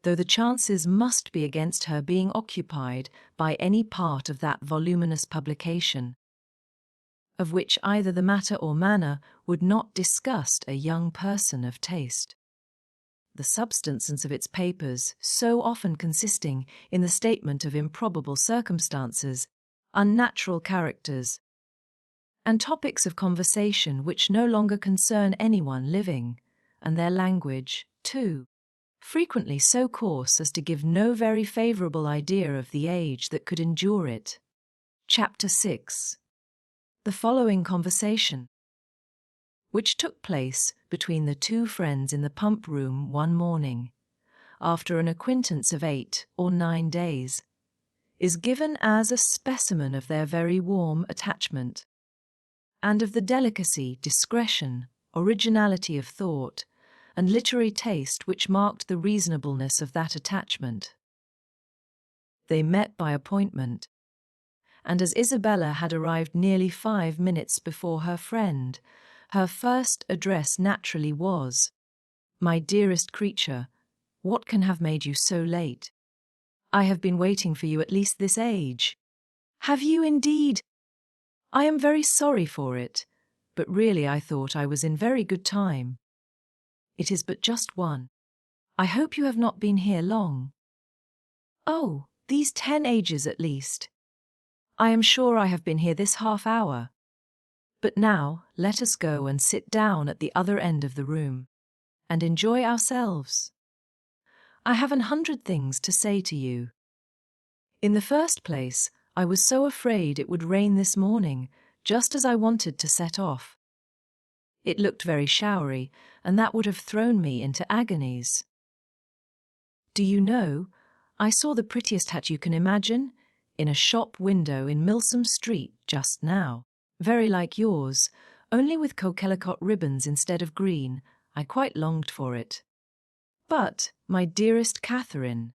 though the chances must be against her being occupied by any part of that voluminous publication, of which either the matter or manner would not disgust a young person of taste. The substance of its papers, so often consisting in the statement of improbable circumstances, unnatural characters, and topics of conversation which no longer concern anyone living, and their language, too, frequently so coarse as to give no very favourable idea of the age that could endure it. Chapter 6. The following conversation, which took place between the two friends in the pump room one morning, after an acquaintance of 8 or 9 days, is given as a specimen of their very warm attachment, and of the delicacy, discretion, originality of thought, and literary taste which marked the reasonableness of that attachment. They met by appointment, and as Isabella had arrived nearly 5 minutes before her friend, her first address naturally was, "My dearest creature, what can have made you so late? I have been waiting for you at least this age." "Have you indeed? I am very sorry for it, but really I thought I was in very good time. It is but just 1. I hope you have not been here long." "Oh, these 10 ages at least. I am sure I have been here this half hour. But now let us go and sit down at the other end of the room, and enjoy ourselves. I have 100 things to say to you. In the first place, I was so afraid it would rain this morning, just as I wanted to set off. It looked very showery, and that would have thrown me into agonies. Do you know, I saw the prettiest hat you can imagine in a shop window in Milsom Street just now, very like yours, only with coquelicot ribbons instead of green. I quite longed for it. But, my dearest Catherine,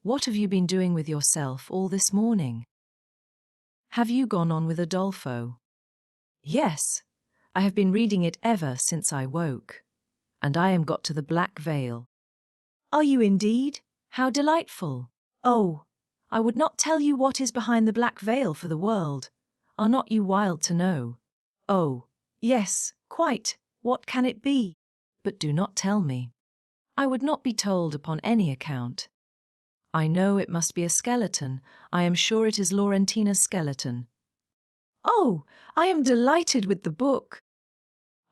what have you been doing with yourself all this morning? Have you gone on with Adolfo?" "Yes, I have been reading it ever since I woke, and I am got to the Black Veil." "Are you indeed? How delightful! Oh, I would not tell you what is behind the Black Veil for the world. Are not you wild to know?" "Oh, yes, quite. What can it be?" "But do not tell me. I would not be told upon any account." I know it must be a skeleton. I am sure it is Laurentina's skeleton.
Oh, I am delighted with the book.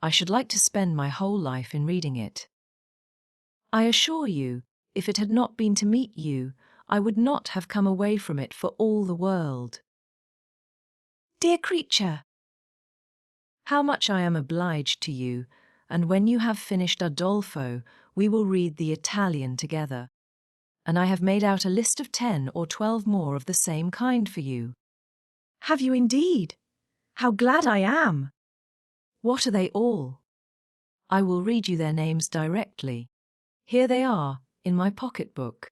I should like to spend my whole life in reading it. I assure you, if it had not been to meet you, I would not have come away from it for all the world.
Dear creature,
How much I am obliged to you, and when you have finished Adolfo, we will read the Italian together. And I have made out a list of 10 or 12 more of the same kind for you.
have you indeed? How glad I am!
What are they all? I will read you their names directly. Here they are, in my pocketbook.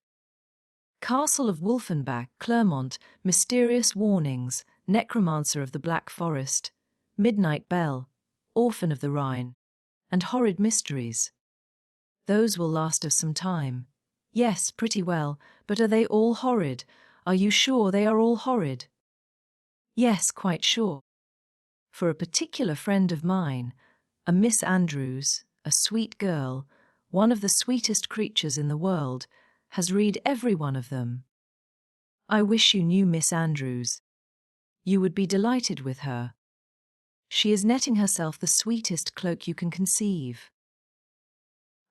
Castle of Wolfenbach, Clermont, Mysterious Warnings, Necromancer of the Black Forest, Midnight Bell, Orphan of the Rhine, and Horrid Mysteries. Those will last us some time. Yes, pretty well, but are they all horrid? Are you sure they are all horrid? Yes, quite sure. For a particular friend of mine, a Miss Andrews, a sweet girl, one of the sweetest creatures in the world, has read every one of them. I wish you knew Miss Andrews. You would be delighted with her. She is netting herself the sweetest cloak you can conceive.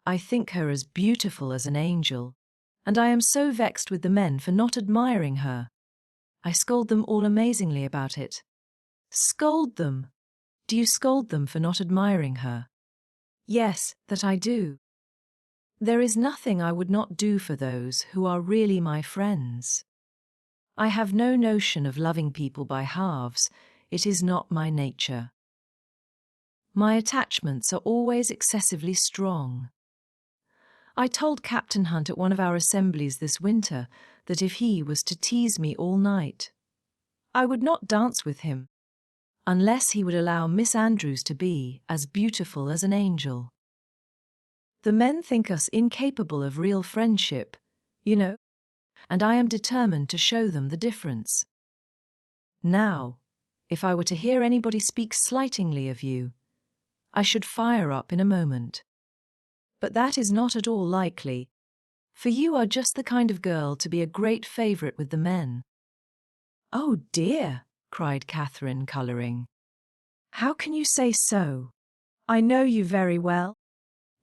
I think her as beautiful as an angel, and I am so vexed with the men for not admiring her. I scold them all amazingly about it. Scold them? Do you scold them for not admiring her? Yes, that I do. There is nothing I would not do for those who are really my friends. I have no notion of loving people by halves. It is not my nature. My attachments are always excessively strong. I told Captain Hunt at one of our assemblies this winter that if he was to tease me all night, I would not dance with him, unless he would allow Miss Andrews to be as beautiful as an angel. The men think us incapable of real friendship, you know, and I am determined to show them the difference. Now, if I were to hear anybody speak slightingly of you, I should fire up in a moment. But that is not at all likely, for you are just the kind of girl to be a great favourite with the men.
Oh dear,
cried Catherine, colouring.
How can you say so? I know you very well.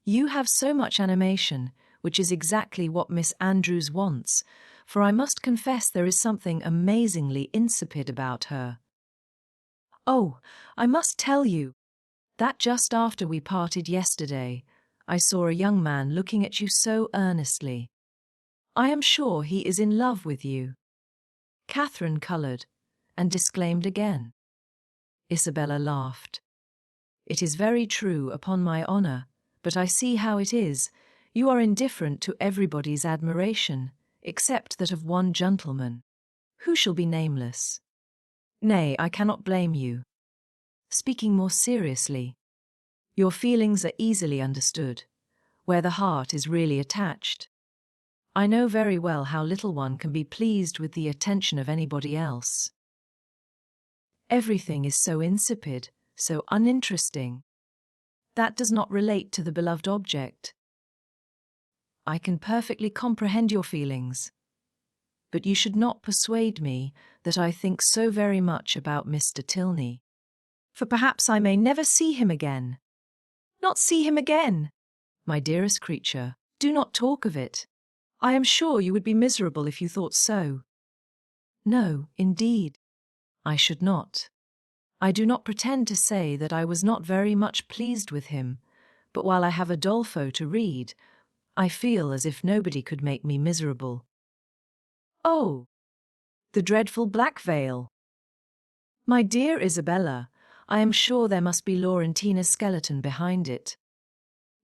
You have so much animation, which is exactly what Miss Andrews wants, for I must confess there is something amazingly insipid about her. Oh, I must tell you that just after we parted yesterday, I saw a young man looking at you so earnestly. I am sure he is in love with you. Catherine coloured and disclaimed again. Isabella laughed. It is very true, upon my honour, but I see how it is. You are indifferent to everybody's admiration, except that of one gentleman, who shall be nameless. Nay, I cannot blame you. Speaking more seriously, your feelings are easily understood, where the heart is really attached. I know very well how little one can be pleased with the attention of anybody else. Everything is so insipid, so uninteresting. That does not relate to the beloved object. I can perfectly comprehend your feelings, but you should not persuade me that I think so very much about Mr. Tilney,
For perhaps I may never see him again. Not see him again!
my dearest creature, do not talk of it.
I am sure you would be miserable if you thought so.
No, indeed, I should not. I do not pretend to say that I was not very much pleased with him, but while I have Adolfo to read, I feel as if nobody could make me miserable.
Oh, the dreadful black veil.
My dear Isabella, I am sure there must be Laurentina's skeleton behind it.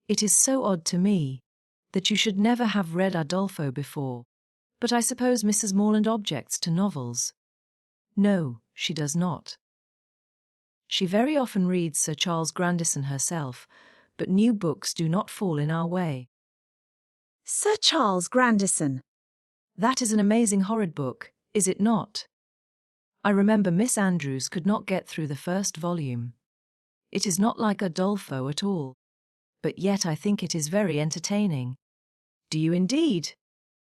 It is so odd to me that you should never have read Adolfo before, but I suppose Mrs. Morland objects to novels. No, she does not. She very often reads Sir Charles Grandison herself, but new books do not fall in our way.
Sir Charles Grandison.
That is an amazing horrid book, is it not? I remember Miss Andrews could not get through the first volume. It is not like Adolfo at all, but yet I think it is very entertaining.
Do you indeed?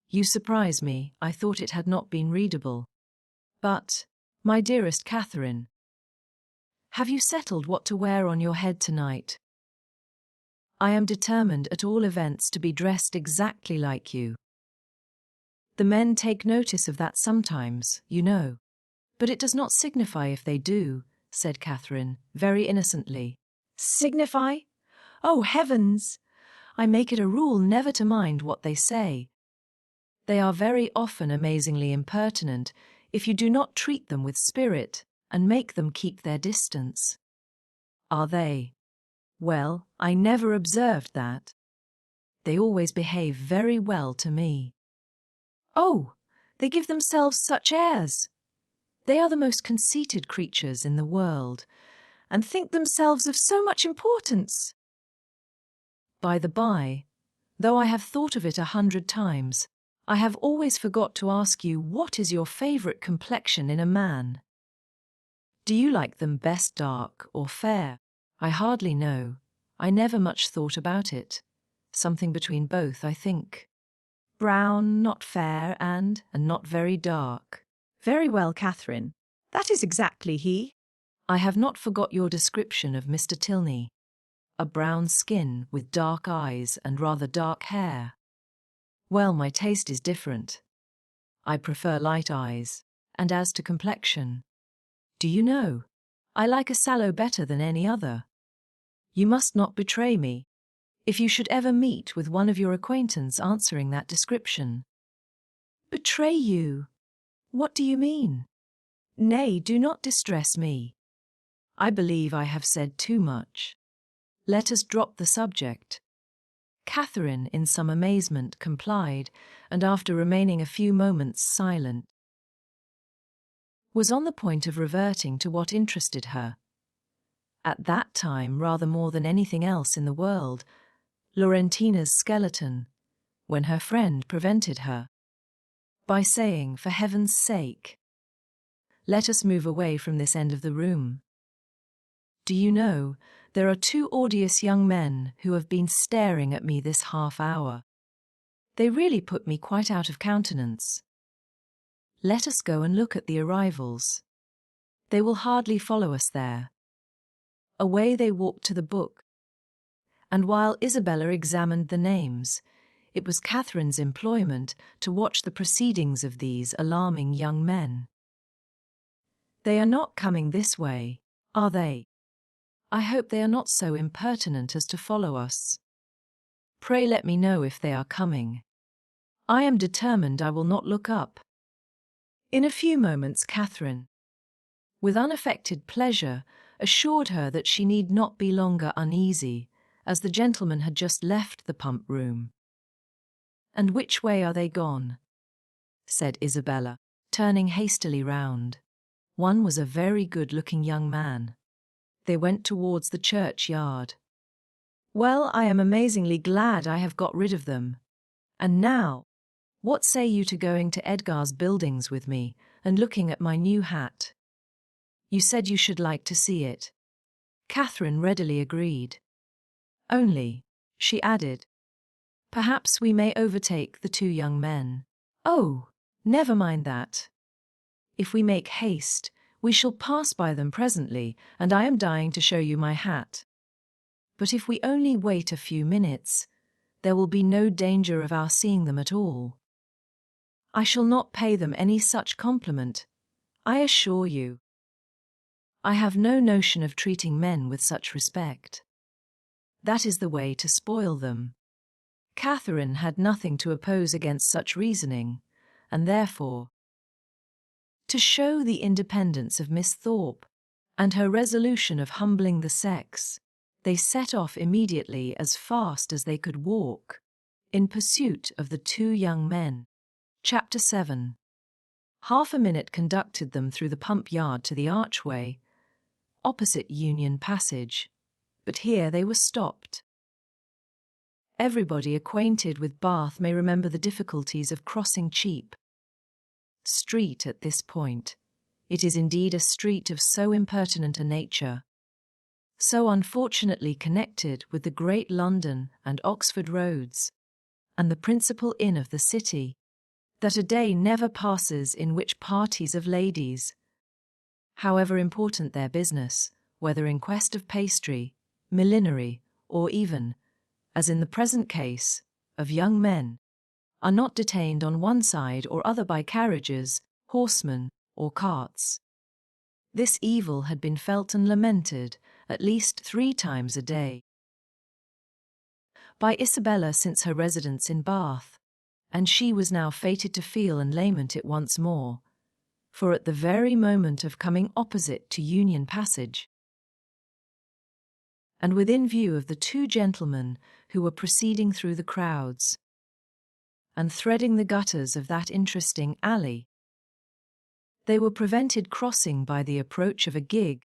You surprise me, I thought it had not been readable. But, my dearest Catherine, have you settled what to wear on your head tonight? I am determined at all events to be dressed exactly like you. The men take notice of that sometimes, you know. But it does not signify if they do, said Catherine, very innocently.
Signify? Oh, heavens!
I make it a rule never to mind what they say. They are very often amazingly impertinent if you do not treat them with spirit and make them keep their distance. Are they? Well, I never observed that. They always behave very well to me.
Oh, they give themselves such airs.
They are the most conceited creatures in the world,
and think themselves of so much importance.
By the by, though I have thought of it 100 times, I have always forgot to ask you what is your favourite complexion in a man. Do you like them best dark or fair? I hardly know. I never much thought about it. Something between both, I think.
Brown, not fair,
and not very dark.
Very well, Catherine. That is exactly he.
I have not forgot your description of Mr. Tilney. A brown skin with dark eyes and rather dark hair. Well, my taste is different. I prefer light eyes, and as to complexion, do you know, I like a sallow better than any other. You must not betray me, if you should ever meet with one of your acquaintance answering that description.
Betray you?
What do you mean?
Nay, do not distress me.
I believe I have said too much. Let us drop the subject. Catherine, in some amazement, complied, and after remaining a few moments silent, was on the point of reverting to what interested her. At that time, rather more than anything else in the world, Laurentina's skeleton, when her friend prevented her by saying, for heaven's sake, let us move away from this end of the room. Do you know, there are 2 odious young men who have been staring at me this half hour. They really put me quite out of countenance. Let us go and look at the arrivals. They will hardly follow us there. Away they walked to the book. And while Isabella examined the names, it was Catherine's employment to watch the proceedings of these alarming young men. They are not coming this way, are they? I hope they are not so impertinent as to follow us. Pray let me know if they are coming. I am determined I will not look up. In a few moments Catherine, with unaffected pleasure, assured her that she need not be longer uneasy, as the gentlemen had just left the pump room. And which way are they gone? Said Isabella, turning hastily round. One was a very good-looking young man. They went towards the churchyard. Well, I am amazingly glad I have got rid of them. And now, what say you to going to Edgar's buildings with me and looking at my new hat? You said you should like to see it. Catherine readily agreed. Only, she added, perhaps we may overtake the 2 young men. Oh, never mind that. If we make haste, we shall pass by them presently, and I am dying to show you my hat. But if we only wait a few minutes, there will be no danger of our seeing them at all. I shall not pay them any such compliment, I assure you. I have no notion of treating men with such respect. That is the way to spoil them. Catherine had nothing to oppose against such reasoning, and therefore, to show the independence of Miss Thorpe, and her resolution of humbling the sex, they set off immediately as fast as they could walk, in pursuit of the 2 young men. Chapter 7. Half a minute conducted them through the pump yard to the archway, opposite Union Passage, but here they were stopped. Everybody acquainted with Bath may remember the difficulties of crossing Cheap Street at this point. It is indeed a street of so impertinent a nature, so unfortunately connected with the great London and Oxford roads, and the principal inn of the city, that a day never passes in which parties of ladies, however important their business, whether in quest of pastry, millinery, or even, as in the present case, of young men, are not detained on one side or other by carriages, horsemen, or carts. This evil had been felt and lamented at least 3 times a day by Isabella since her residence in Bath, and she was now fated to feel and lament it once more, for at the very moment of coming opposite to Union Passage, and within view of the 2 gentlemen who were proceeding through the crowds, and threading the gutters of that interesting alley, they were prevented crossing by the approach of a gig,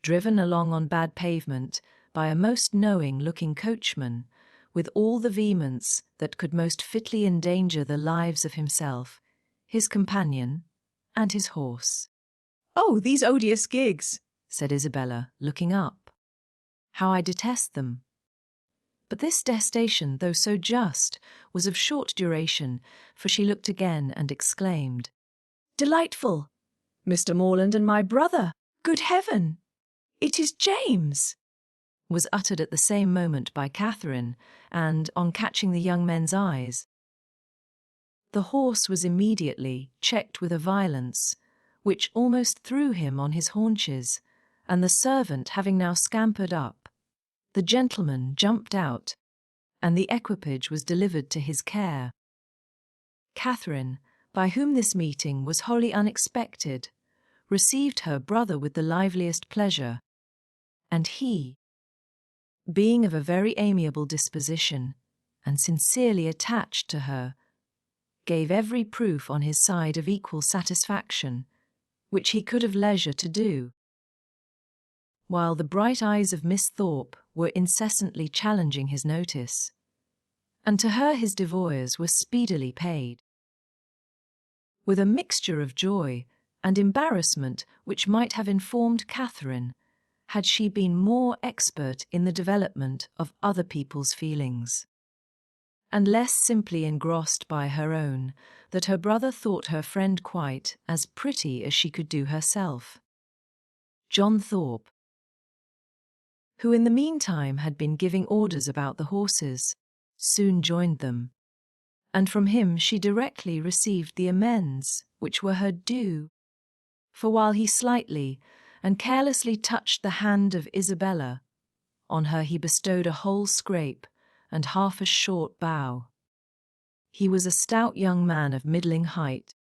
driven along on bad pavement by a most knowing-looking coachman, with all the vehemence that could most fitly endanger the lives of himself, his companion, and his horse.
"Oh, these odious gigs,"
said Isabella, looking up. "How I detest them!" But this detestation, though so just, was of short duration, for she looked again and exclaimed,
"Delightful! Mr. Morland and my brother! Good heaven! It is James!"
was uttered at the same moment by Catherine, and, on catching the young men's eyes, the horse was immediately checked with a violence which almost threw him on his haunches, and the servant having now scampered up, the gentleman jumped out, and the equipage was delivered to his care. Catherine, by whom this meeting was wholly unexpected, received her brother with the liveliest pleasure, and he, being of a very amiable disposition, and sincerely attached to her, gave every proof on his side of equal satisfaction, which he could have leisure to do, while the bright eyes of Miss Thorpe were incessantly challenging his notice, and to her his devoirs were speedily paid. With a mixture of joy and embarrassment which might have informed Catherine, had she been more expert in the development of other people's feelings, and less simply engrossed by her own, that her brother thought her friend quite as pretty as she could do herself. John Thorpe, who in the meantime had been giving orders about the horses, soon joined them, and from him she directly received the amends which were her due, for while he slightly and carelessly touched the hand of Isabella, on her he bestowed a whole scrape and half a short bow. He was a stout young man of middling height,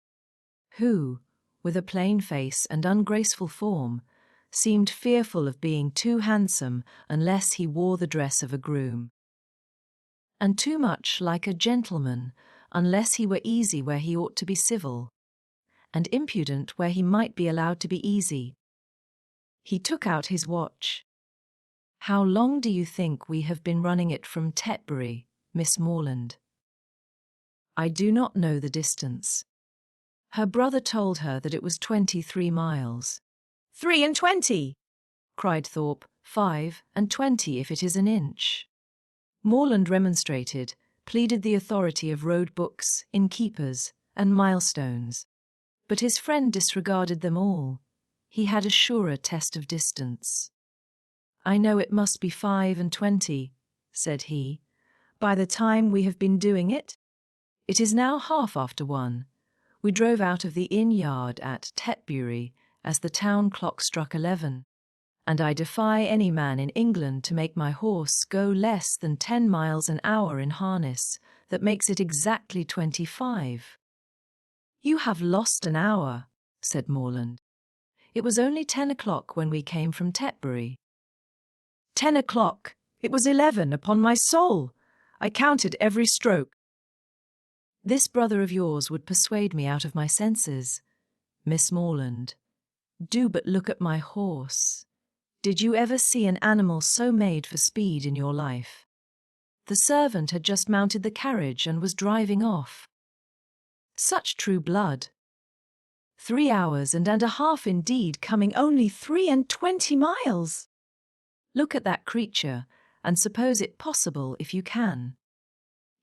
who, with a plain face and ungraceful form, seemed fearful of being too handsome unless he wore the dress of a groom, and too much like a gentleman unless he were easy where he ought to be civil, and impudent where he might be allowed to be easy. He took out his watch. "How long do you think we have been running it from Tetbury, Miss Morland?" "I do not know the distance." Her brother told her that it was 23 miles.
23!
cried Thorpe. 25 if it is an inch. Morland remonstrated, pleaded the authority of road books, innkeepers, and milestones, but his friend disregarded them all. He had a surer test of distance. "I know it must be 25, said he, "by the time we have been doing it. It is now 1:30. We drove out of the inn yard at Tetbury as the town clock struck 11, and I defy any man in England to make my horse go less than 10 miles an hour in harness that makes it exactly 25. "You have lost an hour," said Morland. "It was only 10 o'clock when we came from Tetbury."
10 o'clock! It was 11, upon my soul! I counted every stroke.
"This brother of yours would persuade me out of my senses. Miss Morland, do but look at my horse. Did you ever see an animal so made for speed in your life? The servant had just mounted the carriage and was driving off. Such true blood. 3 hours and a half indeed, coming only 23 miles. Look at that creature, and suppose it possible if you can.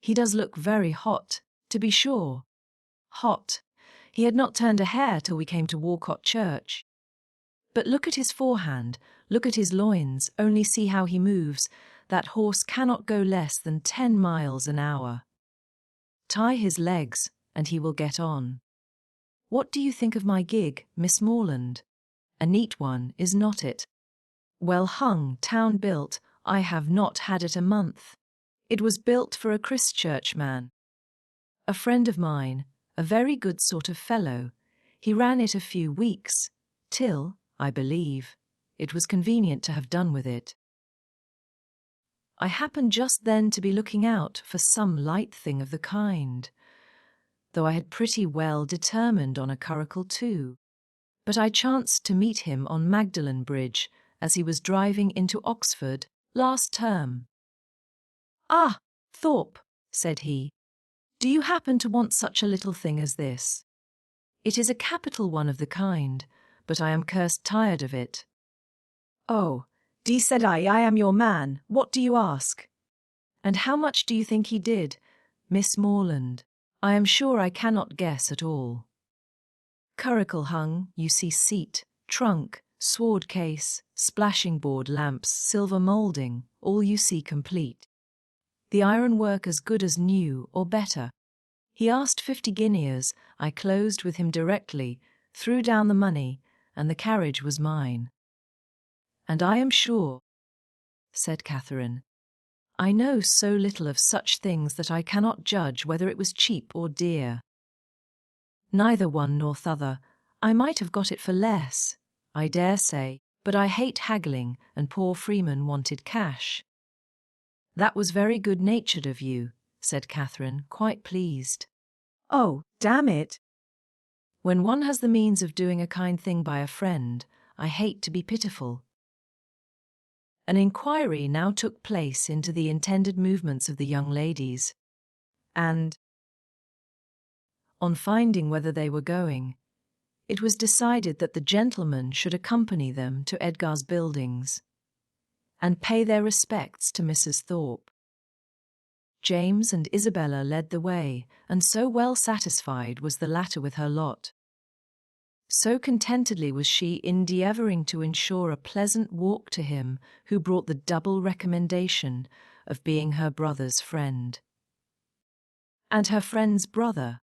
He does look very hot, to be sure, Hot. He had not turned a hair till we came to Walcot Church. But look at his forehand, look at his loins, only see how he moves. That horse cannot go less than 10 miles an hour. Tie his legs, and he will get on. What do you think of my gig, Miss Morland? A neat one, is not it? Well hung, town-built, I have not had it a month. It was built for a Christchurch man. A friend of mine, a very good sort of fellow, he ran it a few weeks, till, I believe, it was convenient to have done with it. I happened just then to be looking out for some light thing of the kind, though I had pretty well determined on a curricle too. But I chanced to meet him on Magdalen Bridge as he was driving into Oxford last term. "Ah, Thorpe," said he, "do you happen to want such a little thing as this? It is a capital one of the kind, but I am cursed tired of it."
"Oh, D, said I am your man. What do you ask?"
"And how much do you think he did, Miss Morland? I am sure I cannot guess at all." Curricle hung, you see seat, trunk, sword case, splashing board lamps, silver moulding, all you see complete. The ironwork as good as new or better. He asked 50 guineas, I closed with him directly, threw down the money, and the carriage was mine. "And I am sure," said Catherine, "I know so little of such things that I cannot judge whether it was cheap or dear. Neither one nor t'other. I might have got it for less, I dare say, but I hate haggling, and poor Freeman wanted cash." "That was very good-natured of you," said Catherine, quite pleased.
"Oh, damn it."
"When one has the means of doing a kind thing by a friend, I hate to be pitiful." An inquiry now took place into the intended movements of the young ladies, and, on finding whether they were going, it was decided that the gentlemen should accompany them to Edgar's buildings, and pay their respects to Mrs. Thorpe. James and Isabella led the way, and so well satisfied was the latter with her lot, so contentedly was she endeavouring to ensure a pleasant walk to him who brought the double recommendation of being her brother's friend, and her friend's brother.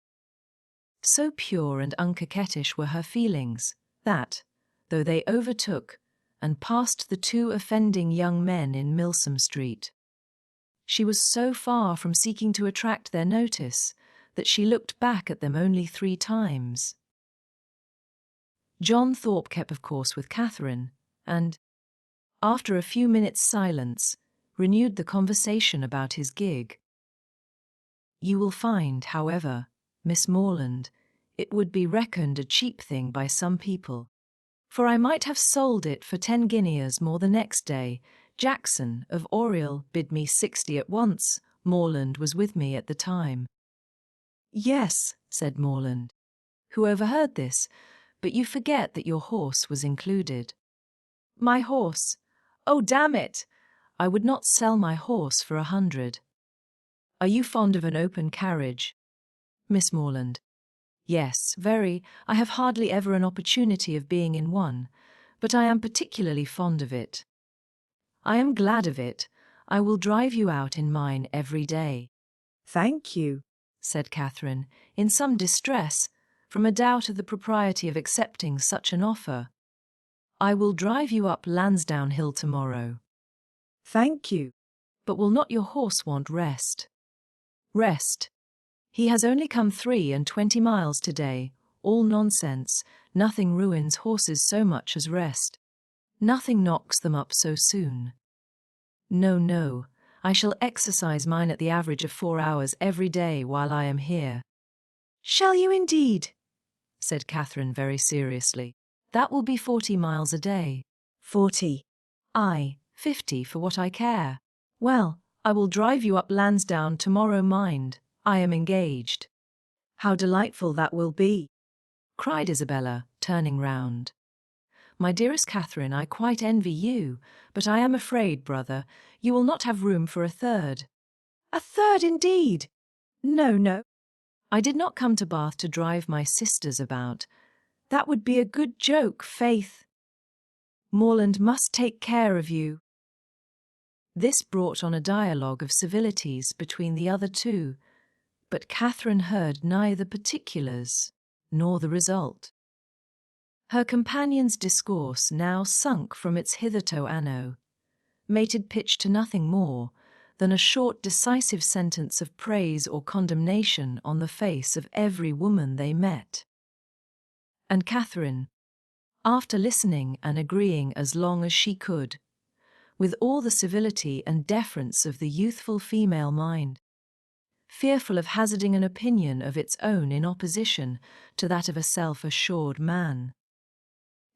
So pure and uncoquettish were her feelings that, though they overtook and passed the 2 offending young men in Milsom Street, she was so far from seeking to attract their notice that she looked back at them only 3 times. John Thorpe kept of course with Catherine, and, after a few minutes' silence, renewed the conversation about his gig. "You will find, however, Miss Morland, it would be reckoned a cheap thing by some people, for I might have sold it for 10 guineas more the next day. Jackson of Oriel bid me 60 at once. Morland was with me at the time." "Yes," said Morland, who overheard this, "but you forget that your horse was included." "My horse? Oh, damn it! I would not sell my horse for 100. Are you fond of an open carriage?" Miss Morland: "Yes, very. I have hardly ever an opportunity of being in one, but I am particularly fond of it." "I am glad of it. I will drive you out in mine every day."
"Thank you,"
said Catherine, in some distress, from a doubt of the propriety of accepting such an offer. "I will drive you up Lansdowne Hill tomorrow."
"Thank you."
"But will not your horse want rest?" "Rest? He has only come 23 miles today. All nonsense. Nothing ruins horses so much as rest. Nothing knocks them up so soon. No, no, I shall exercise mine at the average of 4 hours every day while I am here."
"Shall you indeed?"
said Catherine very seriously. "That will be 40 miles a day."
40.
"Aye, 50 for what I care." "Well, I will drive you up Lansdowne tomorrow, mind. I am engaged."
"How delightful that will be!"
cried Isabella, turning round. "My dearest Catherine, I quite envy you, but I am afraid, brother, you will not have room for a third."
"A third indeed! No, no.
I did not come to Bath to drive my sisters about.
That would be a good joke, Faith. Morland must take care of you.
This brought on a dialogue of civilities between the other two, but Catherine heard neither particulars nor the result. Her companion's discourse now sunk from its hitherto anno, mated pitch to nothing more than a short decisive sentence of praise or condemnation on the face of every woman they met. And Catherine, after listening and agreeing as long as she could, with all the civility and deference of the youthful female mind, fearful of hazarding an opinion of its own in opposition to that of a self-assured man,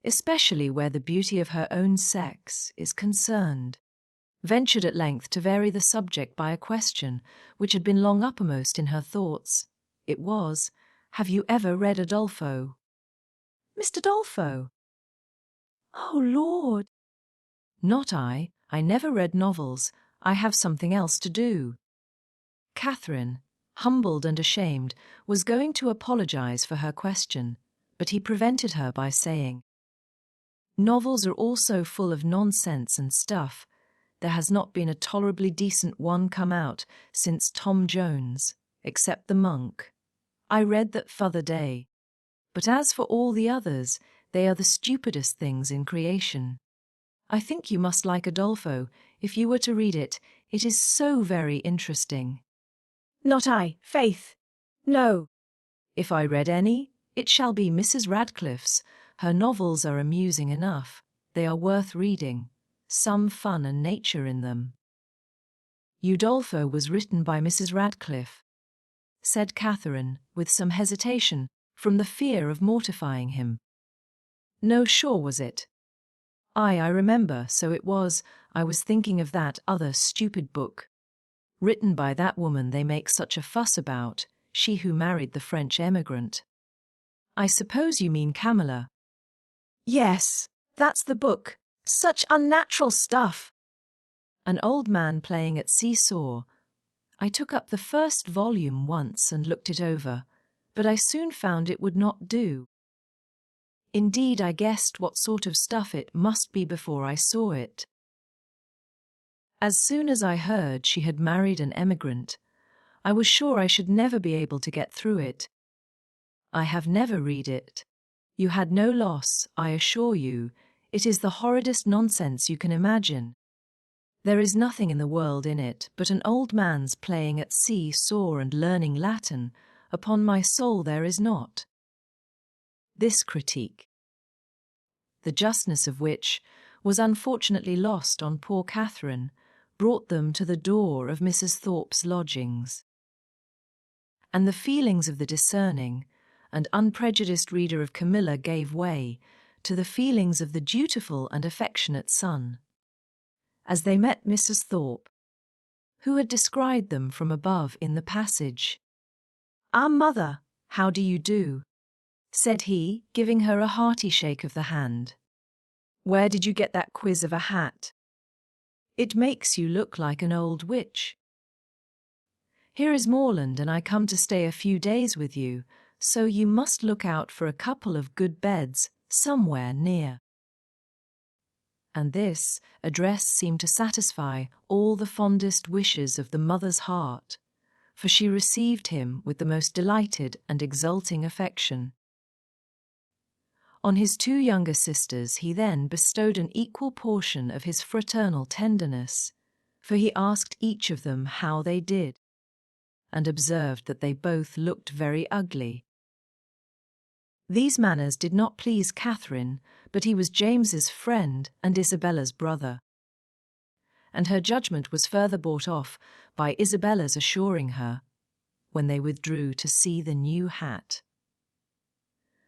especially where the beauty of her own sex is concerned, ventured at length to vary the subject by a question which had been long uppermost in her thoughts. It was, "Have you ever read Udolpho?"
"Mr. Dolpho?" "Oh, Lord!"
"Not I. I never read novels. I have something else to do." Catherine, humbled and ashamed, was going to apologize for her question, but he prevented her by saying, "Novels are also full of nonsense and stuff. There has not been a tolerably decent one come out since Tom Jones, except The Monk. I read that t'other day. But as for all the others, they are the stupidest things in creation. I think you must like Udolpho. If you were to read it, it is so very interesting."
"Not I, Faith. No."
"If I read any, it shall be Mrs. Radcliffe's. Her novels are amusing enough. They are worth reading. Some fun and nature in them." "Udolpho was written by Mrs. Radcliffe," said Catherine, with some hesitation, from the fear of mortifying him. "No, sure was it?" I remember, so it was. I was thinking of that other stupid book. Written by that woman they make such a fuss about, she who married the French emigrant. I suppose you mean Camilla."
"Yes, that's the book. Such unnatural stuff."
"An old man playing at seesaw. I took up the first volume once and looked it over, but I soon found it would not do. Indeed, I guessed what sort of stuff it must be before I saw it. As soon as I heard she had married an emigrant, I was sure I should never be able to get through it. I have never read it. You had no loss, I assure you. It is the horridest nonsense you can imagine. There is nothing in the world in it but an old man's playing at see-saw and learning Latin. Upon my soul there is not." This critique, the justness of which was unfortunately lost on poor Catherine, brought them to the door of Mrs. Thorpe's lodgings. And the feelings of the discerning and unprejudiced reader of Camilla gave way to the feelings of the dutiful and affectionate son, as they met Mrs. Thorpe, who had descried them from above in the passage. "Ah, mother, how do you do?" said he, giving her a hearty shake of the hand. "Where did you get that quiz of a hat? It makes you look like an old witch. Here is Morland, and I come to stay a few days with you, so you must look out for a couple of good beds somewhere near." And this address seemed to satisfy all the fondest wishes of the mother's heart, for she received him with the most delighted and exulting affection. On his two younger sisters he then bestowed an equal portion of his fraternal tenderness, for he asked each of them how they did, and observed that they both looked very ugly. These manners did not please Catherine, but he was James's friend and Isabella's brother. And her judgment was further brought off by Isabella's assuring her, when they withdrew to see the new hat,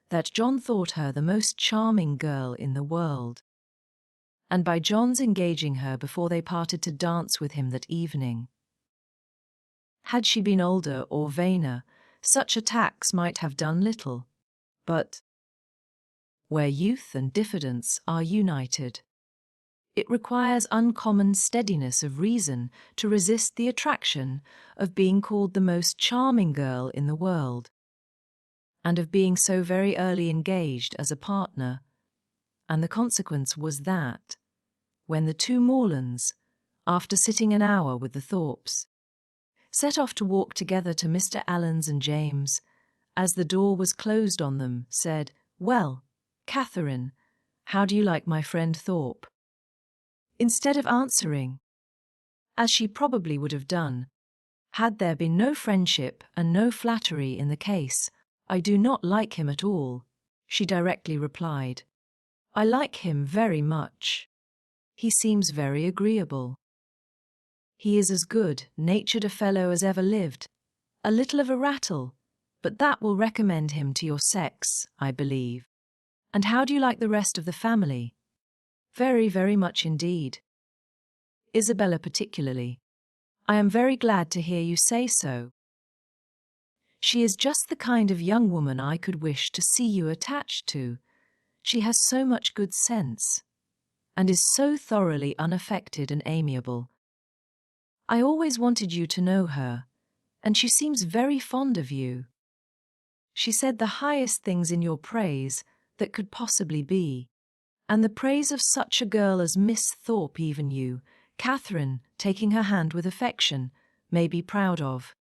that John thought her the most charming girl in the world, and by John's engaging her before they parted to dance with him that evening. Had she been older or vainer, such attacks might have done little, but where youth and diffidence are united, It requires uncommon steadiness of reason to resist the attraction of being called the most charming girl in the world, and of being so very early engaged as a partner. And the consequence was that, when the two Morlands, after sitting an hour with the Thorpes, set off to walk together to Mr. Allen's and James, as the door was closed on them, said, "Well, Catherine, how do you like my friend Thorpe?" Instead of answering, as she probably would have done, had there been no friendship and no flattery in the case, "I do not like him at all," she directly replied. "I like him very much. He seems very agreeable. He is as good-natured a fellow as ever lived, a little of a rattle, but that will recommend him to your sex, I believe. And how do you like the rest of the family?" "Very, very much indeed. Isabella particularly. I am very glad to hear you say so. She is just the kind of young woman I could wish to see you attached to. She has so much good sense, and is so thoroughly unaffected and amiable. I always wanted you to know her, and she seems very fond of you. She said the highest things in your praise that could possibly be, and the praise of such a girl as Miss Thorpe even you, Catherine, taking her hand with affection, may be proud of."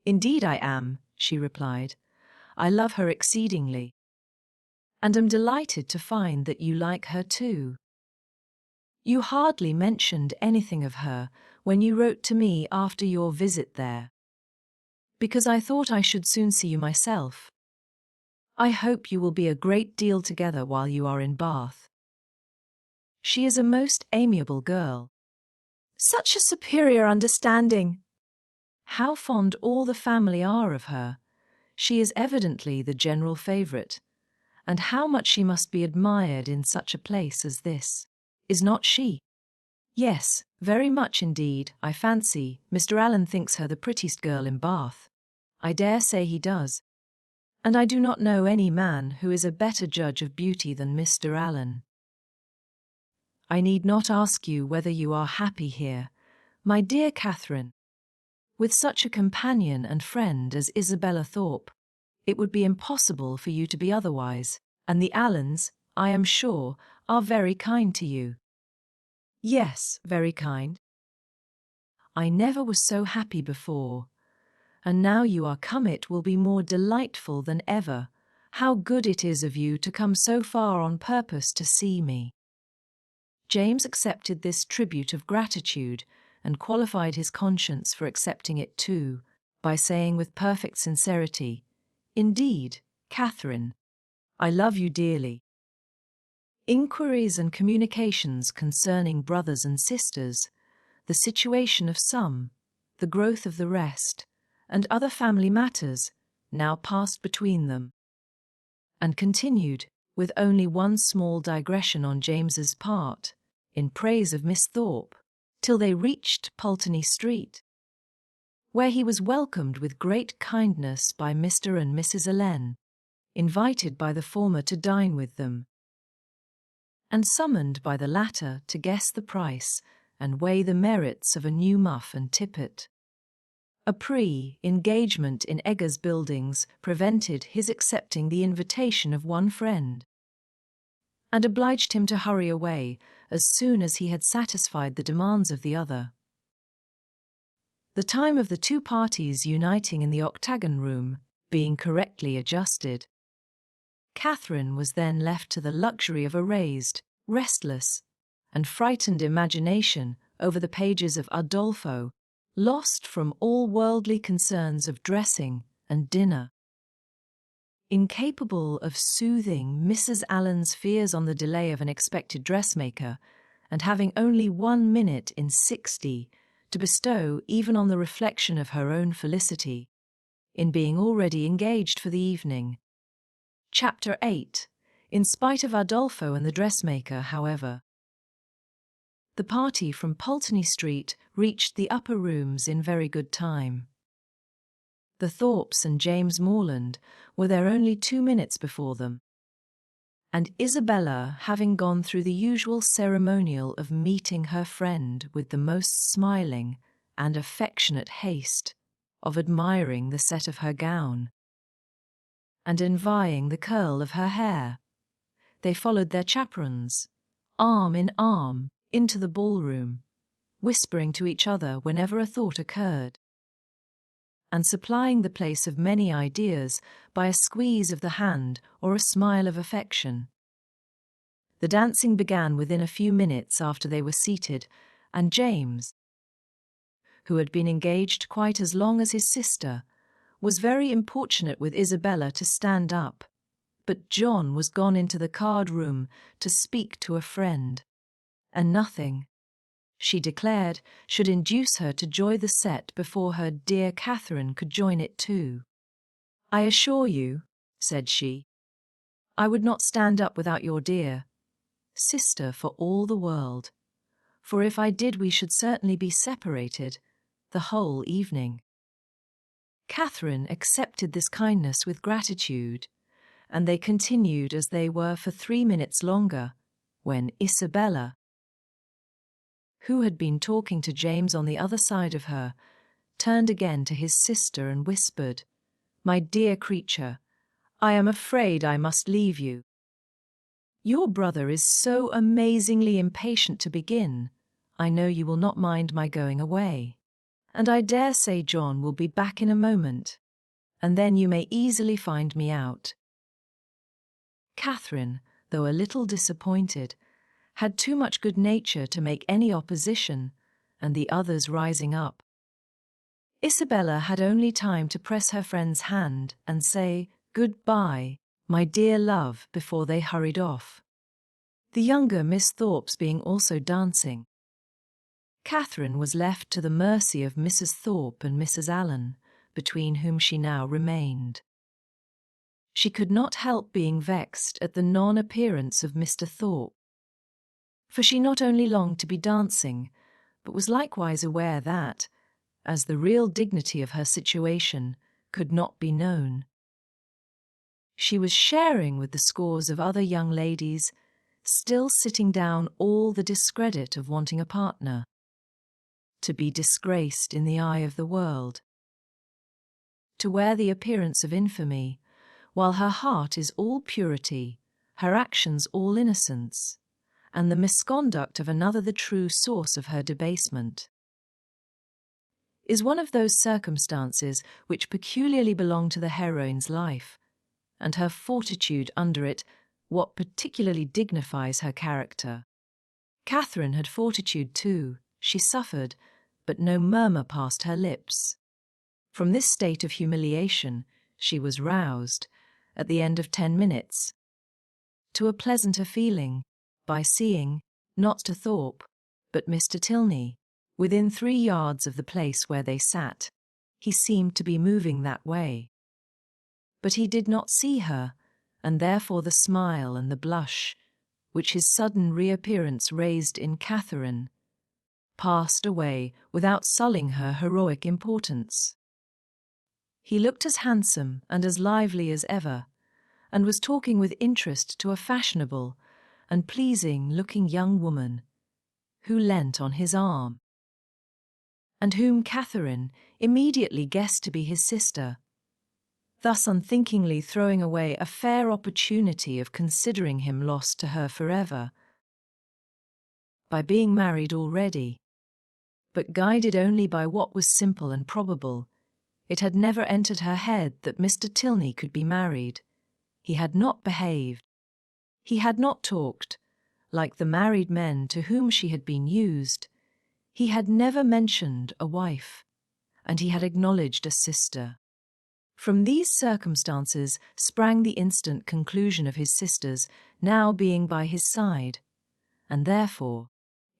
"Indeed I am," she replied. "I love her exceedingly, and am delighted to find that you like her too. You hardly mentioned anything of her when you wrote to me after your visit there, because I thought I should soon see you myself. I hope you will be a great deal together while you are in Bath. She is a most amiable girl."
Such a superior understanding.
"How fond all the family are of her. She is evidently the general favourite, and how much she must be admired in such a place as this. Is not she?" "Yes, very much indeed, I fancy. Mr. Allen thinks her the prettiest girl in Bath. I dare say he does. And I do not know any man who is a better judge of beauty than Mr. Allen. I need not ask you whether you are happy here, my dear Catherine. With such a companion and friend as Isabella Thorpe, it would be impossible for you to be otherwise, and the Allens, I am sure, are very kind to you." "Yes, very kind. I never was so happy before, and now you are come it will be more delightful than ever. How good it is of you to come so far on purpose to see me." James accepted this tribute of gratitude and qualified his conscience for accepting it too, by saying with perfect sincerity, "Indeed, Catherine, I love you dearly. Inquiries and communications concerning brothers and sisters, the situation of some, the growth of the rest, and other family matters, now passed between them," and continued, with only one small digression on James's part, in praise of Miss Thorpe, till they reached Pulteney Street, where he was welcomed with great kindness by Mr. and Mrs. Allen, invited by the former to dine with them, and summoned by the latter to guess the price and weigh the merits of a new muff and tippet. A pre-engagement in Eggers Buildings prevented his accepting the invitation of one friend, and obliged him to hurry away as soon as he had satisfied the demands of the other. The time of the two parties uniting in the octagon room being correctly adjusted, Catherine was then left to the luxury of a raised, restless, and frightened imagination over the pages of Udolpho, lost from all worldly concerns of dressing and dinner. Incapable of soothing Mrs. Allen's fears on the delay of an expected dressmaker, and having only 1 minute in 60 to bestow even on the reflection of her own felicity, in being already engaged for the evening. Chapter 8. In spite of Udolpho and the dressmaker, however, the party from Pulteney Street reached the upper rooms in very good time. The Thorpes and James Morland were there only 2 minutes before them, and Isabella, having gone through the usual ceremonial of meeting her friend with the most smiling and affectionate haste, of admiring the set of her gown, and envying the curl of her hair, they followed their chaperons, arm in arm, into the ballroom, whispering to each other whenever a thought occurred, and supplying the place of many ideas by a squeeze of the hand or a smile of affection. The dancing began within a few minutes after they were seated, and James, who had been engaged quite as long as his sister, was very importunate with Isabella to stand up, but John was gone into the card room to speak to a friend, and nothing, she declared, should induce her to join the set before her dear Catherine could join it too. "I assure you," said she, "I would not stand up without your dear sister for all the world, for if I did we should certainly be separated the whole evening." Catherine accepted this kindness with gratitude, and they continued as they were for 3 minutes longer, when Isabella, who had been talking to James on the other side of her, turned again to his sister and whispered, "My dear creature, I am afraid I must leave you. Your brother is so amazingly impatient to begin. I know you will not mind my going away, and I dare say John will be back in a moment, and then you may easily find me out." Catherine, though a little disappointed, had too much good nature to make any opposition, and the others rising up, Isabella had only time to press her friend's hand and say, "Good-bye, my dear love," before they hurried off, the younger Miss Thorpes being also dancing. Catherine was left to the mercy of Mrs. Thorpe and Mrs. Allen, between whom she now remained. She could not help being vexed at the non-appearance of Mr. Thorpe, for she not only longed to be dancing, but was likewise aware that, as the real dignity of her situation could not be known, she was sharing with the scores of other young ladies, still sitting down all the discredit of wanting a partner, to be disgraced in the eye of the world, to wear the appearance of infamy, while her heart is all purity, her actions all innocence, and the misconduct of another the true source of her debasement, is one of those circumstances which peculiarly belong to the heroine's life, and her fortitude under it what particularly dignifies her character. Catherine had fortitude too. She suffered, but no murmur passed her lips. From this state of humiliation she was roused, at the end of 10 minutes, to a pleasanter feeling, by seeing, not to Thorpe, but Mr. Tilney, within 3 yards of the place where they sat. He seemed to be moving that way, but he did not see her, and therefore the smile and the blush, which his sudden reappearance raised in Catherine, passed away without sullying her heroic importance. He looked as handsome and as lively as ever, and was talking with interest to a fashionable and pleasing-looking young woman, who leant on his arm, and whom Catherine immediately guessed to be his sister, thus unthinkingly throwing away a fair opportunity of considering him lost to her forever, by being married already. But guided only by what was simple and probable, it had never entered her head that Mr. Tilney could be married. He had not behaved. He had not talked, like the married men to whom she had been used. He had never mentioned a wife, and he had acknowledged a sister. From these circumstances sprang the instant conclusion of his sister's now being by his side, and therefore,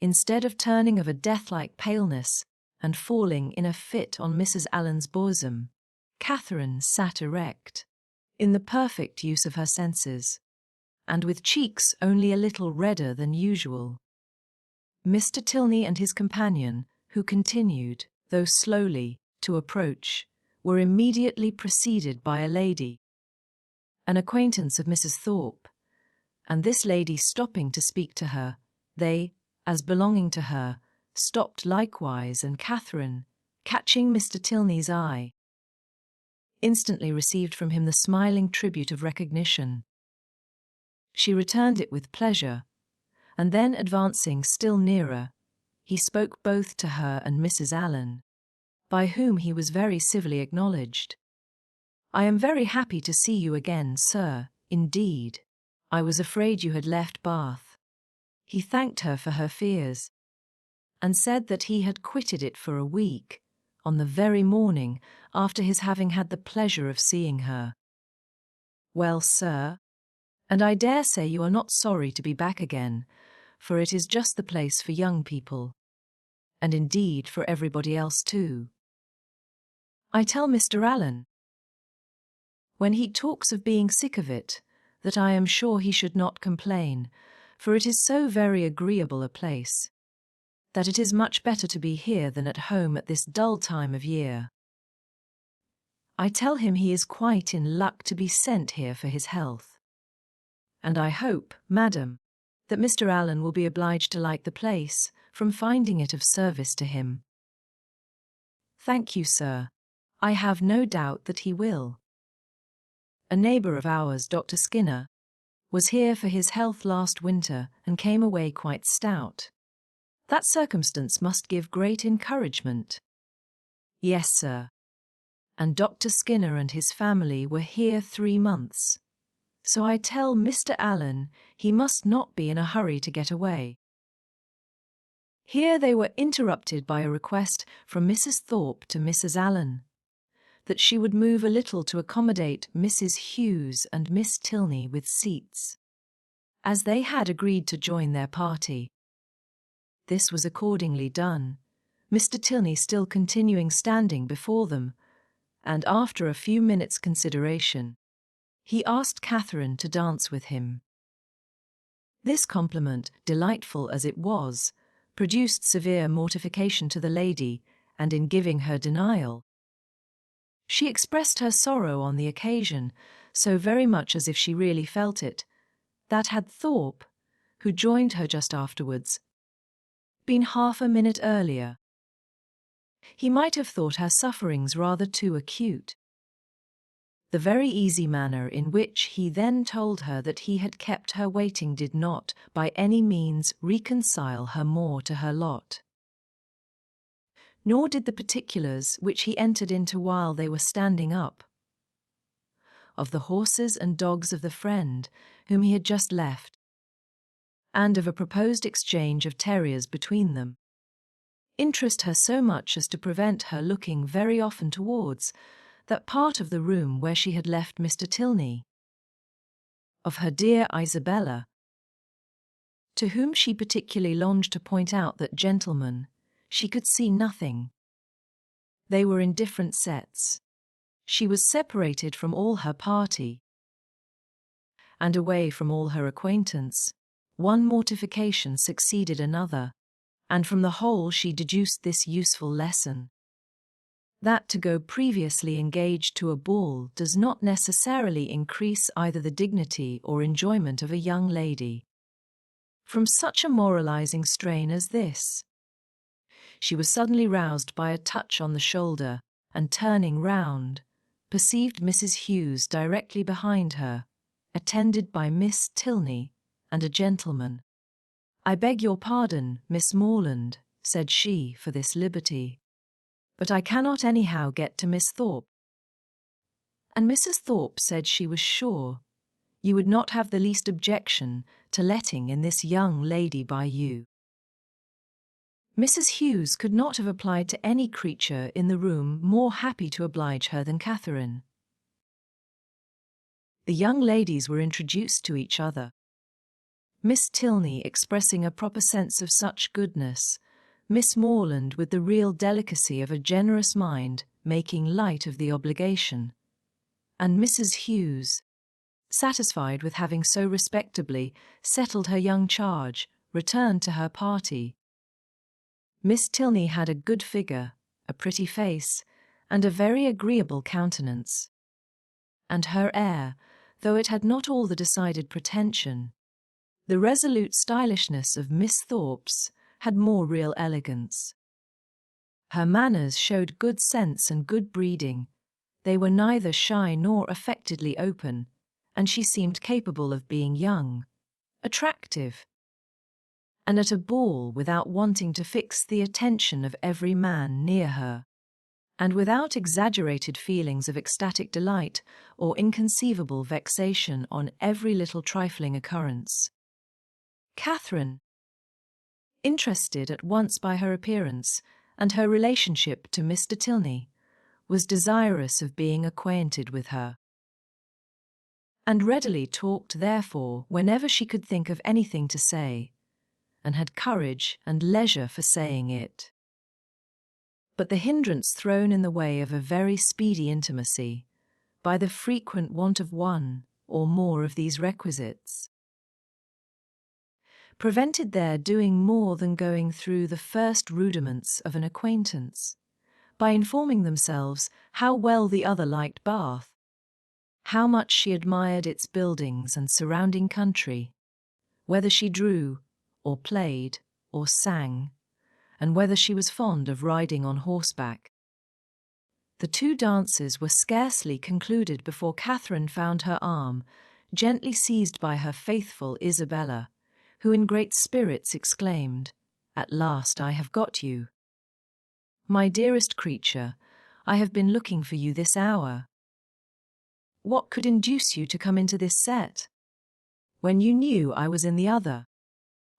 instead of turning of a death-like paleness and falling in a fit on Mrs. Allen's bosom, Catherine sat erect, in the perfect use of her senses, and with cheeks only a little redder than usual. Mr. Tilney and his companion, who continued, though slowly, to approach, were immediately preceded by a lady, an acquaintance of Mrs. Thorpe, and this lady stopping to speak to her, they, as belonging to her, stopped likewise, and Catherine, catching Mr. Tilney's eye, instantly received from him the smiling tribute of recognition. She returned it with pleasure, and then advancing still nearer, he spoke both to her and Mrs. Allen, by whom he was very civilly acknowledged. "I am very happy to see you again, sir, indeed. I was afraid you had left Bath." He thanked her for her fears, and said that he had quitted it for a week, on the very morning after his having had the pleasure of seeing her. "Well, sir, and I dare say you are not sorry to be back again, for it is just the place for young people, and indeed for everybody else too. I tell Mr. Allen, when he talks of being sick of it, that I am sure he should not complain, for it is so very agreeable a place, that it is much better to be here than at home at this dull time of year. I tell him he is quite in luck to be sent here for his health. And I hope, madam, that Mr. Allen will be obliged to like the place, from finding it of service to him." "Thank you, sir. I have no doubt that he will. A neighbour of ours, Dr. Skinner, was here for his health last winter and came away quite stout. That circumstance must give great encouragement." "Yes, sir. And Dr. Skinner and his family were here 3 months. So I tell Mr. Allen he must not be in a hurry to get away." Here they were interrupted by a request from Mrs. Thorpe to Mrs. Allen, that she would move a little to accommodate Mrs. Hughes and Miss Tilney with seats, as they had agreed to join their party. This was accordingly done, Mr. Tilney still continuing standing before them, and after a few minutes' consideration, he asked Catherine to dance with him. This compliment, delightful as it was, produced severe mortification to the lady, and in giving her denial, she expressed her sorrow on the occasion, so very much as if she really felt it, that had Thorpe, who joined her just afterwards, been half a minute earlier, he might have thought her sufferings rather too acute. The very easy manner in which he then told her that he had kept her waiting did not, by any means, reconcile her more to her lot. Nor did the particulars which he entered into while they were standing up, of the horses and dogs of the friend whom he had just left, and of a proposed exchange of terriers between them, interest her so much as to prevent her looking very often towards that part of the room where she had left Mr. Tilney. Of her dear Isabella, to whom she particularly longed to point out that gentleman, she could see nothing. They were in different sets. She was separated from all her party, and away from all her acquaintance. One mortification succeeded another, and from the whole she deduced this useful lesson: that to go previously engaged to a ball does not necessarily increase either the dignity or enjoyment of a young lady. From such a moralizing strain as this, she was suddenly roused by a touch on the shoulder, and turning round, perceived Mrs. Hughes directly behind her, attended by Miss Tilney and a gentleman. "I beg your pardon, Miss Morland," said she, "for this liberty, but I cannot anyhow get to Miss Thorpe." And Mrs. Thorpe said she was sure you would not have the least objection to letting in this young lady by you. Mrs. Hughes could not have applied to any creature in the room more happy to oblige her than Catherine. The young ladies were introduced to each other, Miss Tilney expressing a proper sense of such goodness, Miss Morland with the real delicacy of a generous mind making light of the obligation, and Mrs. Hughes, satisfied with having so respectably settled her young charge, returned to her party. Miss Tilney had a good figure, a pretty face, and a very agreeable countenance, and her air, though it had not all the decided pretension, The resolute stylishness of Miss Thorpe's had more real elegance. Her manners showed good sense and good breeding. They were neither shy nor affectedly open, and she seemed capable of being young, attractive, and at a ball without wanting to fix the attention of every man near her, and without exaggerated feelings of ecstatic delight or inconceivable vexation on every little trifling occurrence. Catherine, interested at once by her appearance and her relationship to Mr. Tilney, was desirous of being acquainted with her, and readily talked therefore whenever she could think of anything to say, and had courage and leisure for saying it. But the hindrance thrown in the way of a very speedy intimacy, by the frequent want of one or more of these requisites, prevented their doing more than going through the first rudiments of an acquaintance, by informing themselves how well the other liked Bath, how much she admired its buildings and surrounding country, whether she drew, or played, or sang, and whether she was fond of riding on horseback. The 2 dances were scarcely concluded before Catherine found her arm gently seized by her faithful Isabella, who in great spirits exclaimed, "At last I have got you. My dearest creature, I have been looking for you this hour. What could induce you to come into this set, when you knew I was in the other?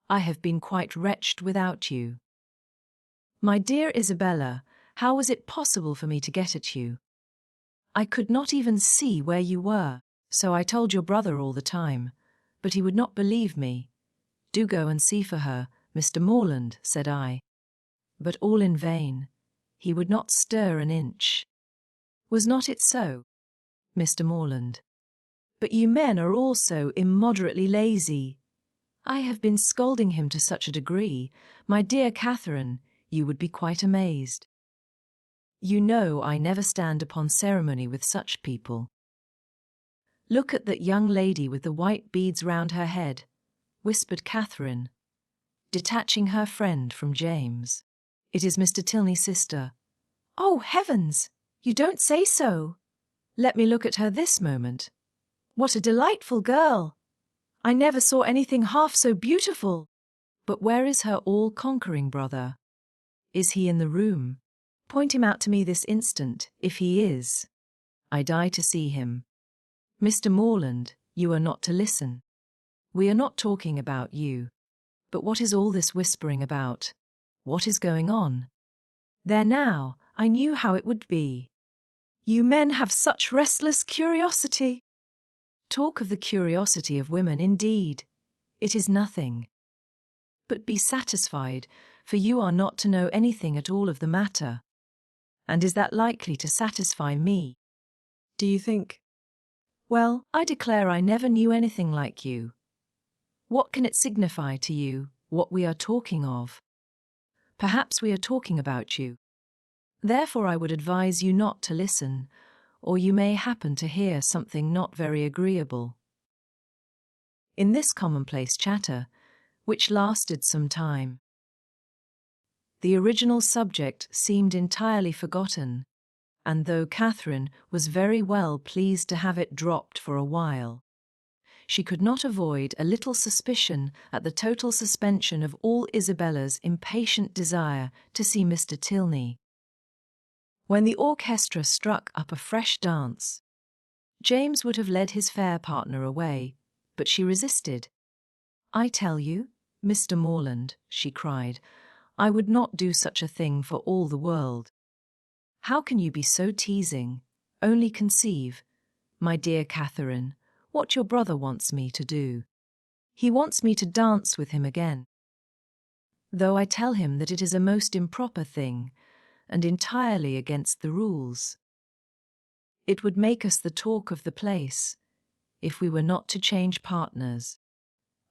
I have been quite wretched without you. My dear Isabella, how was it possible for me to get at you? I could not even see where you were, so I told your brother all the time, but he would not believe me. Do go and see for her, Mr. Morland, said I. But all in vain. He would not stir an inch. Was not it so, Mr. Morland? But you men are all so immoderately lazy. I have been scolding him to such a degree, my dear Catherine, you would be quite amazed. You know I never stand upon ceremony with such people. Look at that young lady with the white beads round her head, whispered Catherine, detaching her friend from James. It is Mr. Tilney's sister. Oh, heavens! You don't say so! Let me look at her this moment. What a delightful girl! I never saw anything half so beautiful. But where is her all-conquering brother? Is he in the room? Point him out to me this instant, if he is. I die to see him. Mr. Morland, you are not to listen. We are not talking about you. But what is all this whispering about? What is going on? There now, I knew how it would be. You men have such restless curiosity. Talk of the curiosity of women, indeed. It is nothing. But be satisfied, for you are not to know anything at all of the matter. And is that likely to satisfy me? Do you think? Well, I declare I never knew anything like you. What can it signify to you, what we are talking of? Perhaps we are talking about you. Therefore I would advise you not to listen, or you may happen to hear something not very agreeable. In this commonplace chatter, which lasted some time, the original subject seemed entirely forgotten, and though Catherine was very well pleased to have it dropped for a while, she could not avoid a little suspicion at the total suspension of all Isabella's impatient desire to see Mr. Tilney. When the orchestra struck up a fresh dance, James would have led his fair partner away, but she resisted. I tell you, Mr. Morland, she cried, I would not do such a thing for all the world. How can you be so teasing? Only conceive, my dear Catherine, what your brother wants me to do. He wants me to dance with him again. Though I tell him that it is a most improper thing, and entirely against the rules. It would make us the talk of the place, if we were not to change partners.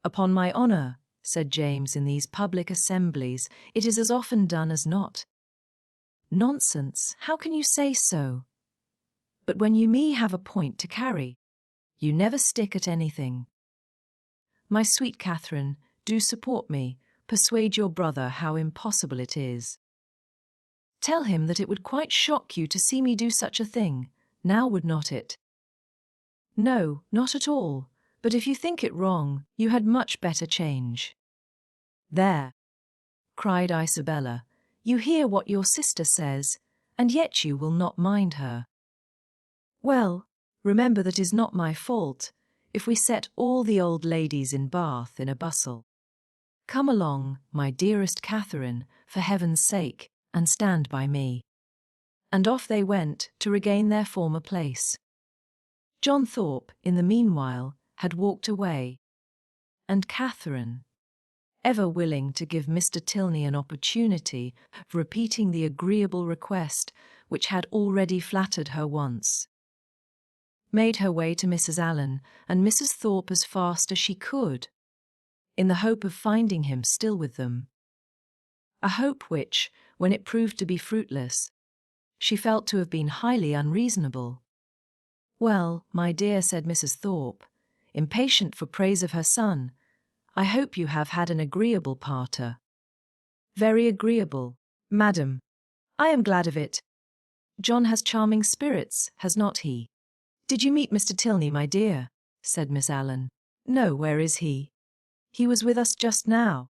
Upon my honour, said James, in these public assemblies, it is as often done as not. Nonsense, how can you say so? But when you me have a point to carry, you never stick at anything. My sweet Catherine, do support me, persuade your brother how impossible it is. Tell him that it would quite shock you to see me do such a thing, now would not it? No, not at all, but if you think it wrong, you had much better change. There, cried Isabella, you hear what your sister says, and yet you will not mind her. Well, remember that is not my fault, if we set all the old ladies in Bath in a bustle. Come along, my dearest Catherine, for heaven's sake, and stand by me. And off they went to regain their former place. John Thorpe, in the meanwhile, had walked away, and Catherine, ever willing to give Mr. Tilney an opportunity of repeating the agreeable request which had already flattered her once, made her way to Mrs. Allen and Mrs. Thorpe as fast as she could, in the hope of finding him still with them. A hope which, when it proved to be fruitless, she felt to have been highly unreasonable. Well, my dear, said Mrs. Thorpe, impatient for praise of her son, I hope you have had an agreeable parter. Very agreeable, madam. I am glad of it. John has charming spirits, has not he? Did you meet Mr. Tilney, my dear? Said Miss Allen. No, where is he? He was with us just now,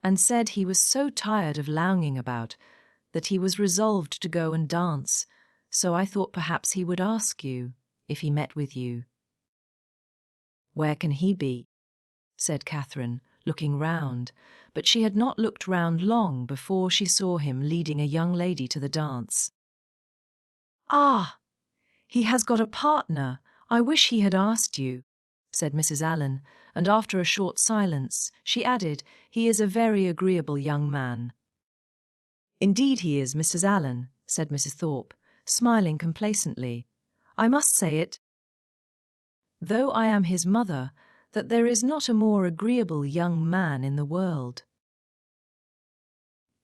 and said he was so tired of lounging about that he was resolved to go and dance, so I thought perhaps he would ask you, if he met with you. Where can he be? Said Catherine, looking round, but she had not looked round long before she saw him leading a young lady to the dance. Ah, he has got a partner. I wish he had asked you, said Mrs. Allen, and after a short silence, she added, he is a very agreeable young man. Indeed he is, Mrs. Allen, said Mrs. Thorpe, smiling complacently. I must say it, though I am his mother, that there is not a more agreeable young man in the world.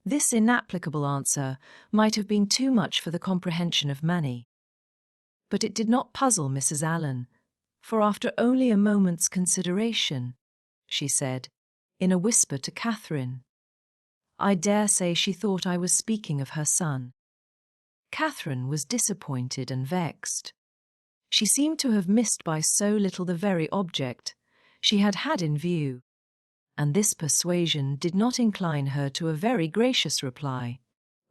This inapplicable answer might have been too much for the comprehension of many. But it did not puzzle Mrs. Allen, for after only a moment's consideration, she said, in a whisper to Catherine, I dare say she thought I was speaking of her son. Catherine was disappointed and vexed. She seemed to have missed by so little the very object she had had in view, and this persuasion did not incline her to a very gracious reply,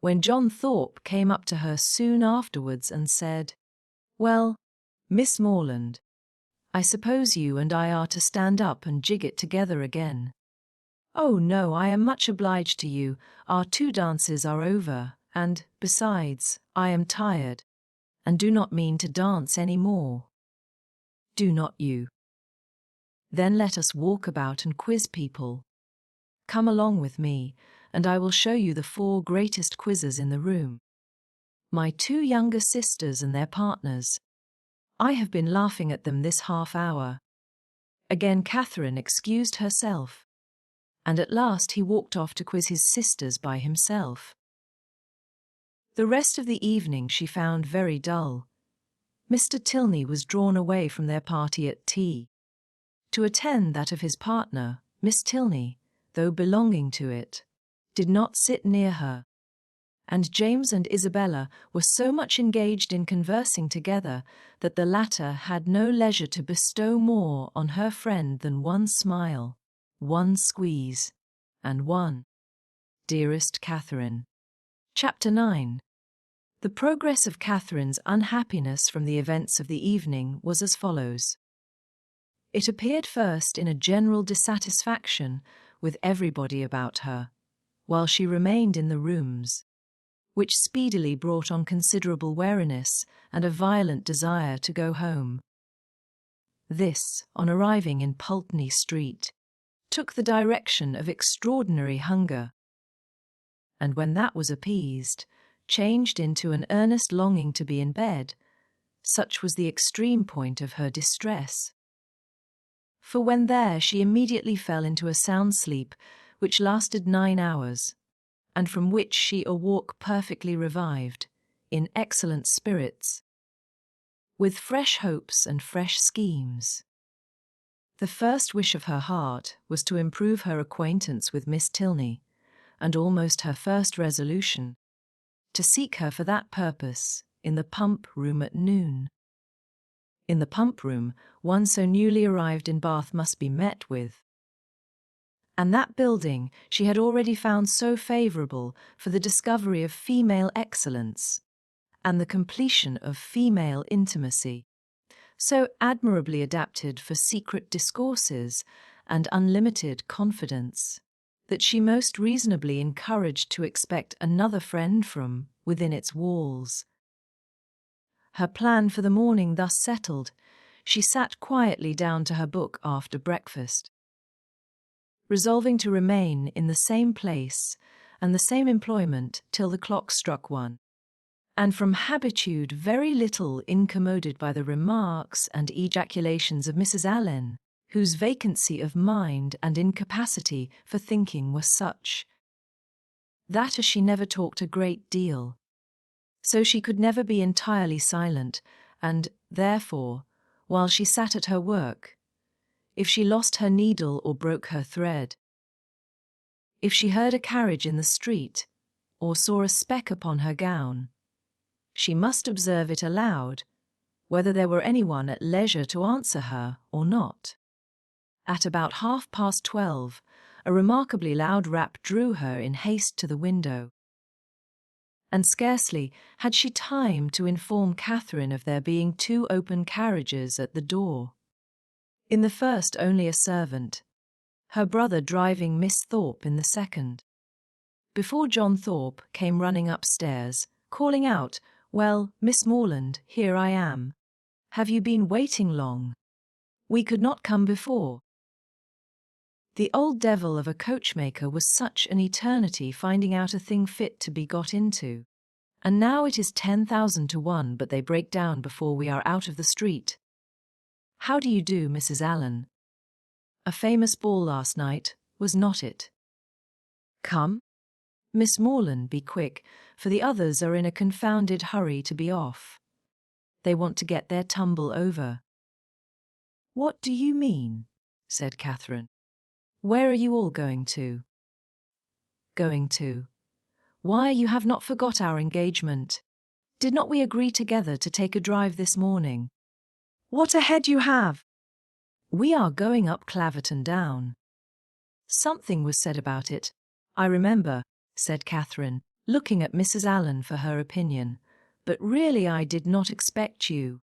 when John Thorpe came up to her soon afterwards and said, Well, Miss Morland, I suppose you and I are to stand up and jig it together again. Oh no, I am much obliged to you, our 2 dances are over, and, besides, I am tired, and do not mean to dance any more. Do not you? Then let us walk about and quiz people. Come along with me, and I will show you the 4 greatest quizzers in the room. My 2 younger sisters and their partners. I have been laughing at them this half-hour. Again Catherine excused herself, and at last he walked off to quiz his sisters by himself. The rest of the evening she found very dull. Mr. Tilney was drawn away from their party at tea, to attend that of his partner. Miss Tilney, though belonging to it, did not sit near her, and James and Isabella were so much engaged in conversing together that the latter had no leisure to bestow more on her friend than 1 smile, 1 squeeze, and 1 Dearest Catherine. Chapter 9. The progress of Catherine's unhappiness from the events of the evening was as follows. It appeared first in a general dissatisfaction with everybody about her, while she remained in the rooms, which speedily brought on considerable weariness and a violent desire to go home. This, on arriving in Pulteney Street, took the direction of extraordinary hunger, and when that was appeased, changed into an earnest longing to be in bed. Such was the extreme point of her distress. For when there she immediately fell into a sound sleep which lasted 9 hours, and from which she awoke perfectly revived, in excellent spirits, with fresh hopes and fresh schemes. The first wish of her heart was to improve her acquaintance with Miss Tilney, and almost her first resolution, to seek her for that purpose in the pump room at noon. In the pump room, one so newly arrived in Bath must be met with. And that building she had already found so favourable for the discovery of female excellence and the completion of female intimacy, so admirably adapted for secret discourses and unlimited confidence, that she most reasonably encouraged to expect another friend from within its walls. Her plan for the morning thus settled, she sat quietly down to her book after breakfast, resolving to remain in the same place and the same employment till the clock struck 1, and from habitude very little incommoded by the remarks and ejaculations of Mrs. Allen, whose vacancy of mind and incapacity for thinking were such that as she never talked a great deal, so she could never be entirely silent, and, therefore, while she sat at her work, if she lost her needle or broke her thread, if she heard a carriage in the street, or saw a speck upon her gown, she must observe it aloud, whether there were anyone at leisure to answer her or not. At about 12:30, a remarkably loud rap drew her in haste to the window, and scarcely had she time to inform Catherine of there being 2 open carriages at the door. In the first only a servant, her brother driving Miss Thorpe in the second, before John Thorpe came running upstairs, calling out, "Well, Miss Morland, here I am. Have you been waiting long? We could not come before." The old devil of a coachmaker was such an eternity finding out a thing fit to be got into, and now it is 10,000 to 1 but they break down before we are out of the street. How do you do, Mrs. Allen? A famous ball last night, was not it? Come? Miss Morland, be quick, for the others are in a confounded hurry to be off. They want to get their tumble over. What do you mean? Said Catherine. Where are you all going to? Going to? Why, you have not forgot our engagement. Did not we agree together to take a drive this morning? What a head you have! We are going up Claverton Down. Something was said about it, I remember, said Catherine, looking at Mrs. Allen for her opinion, but really I did not expect you.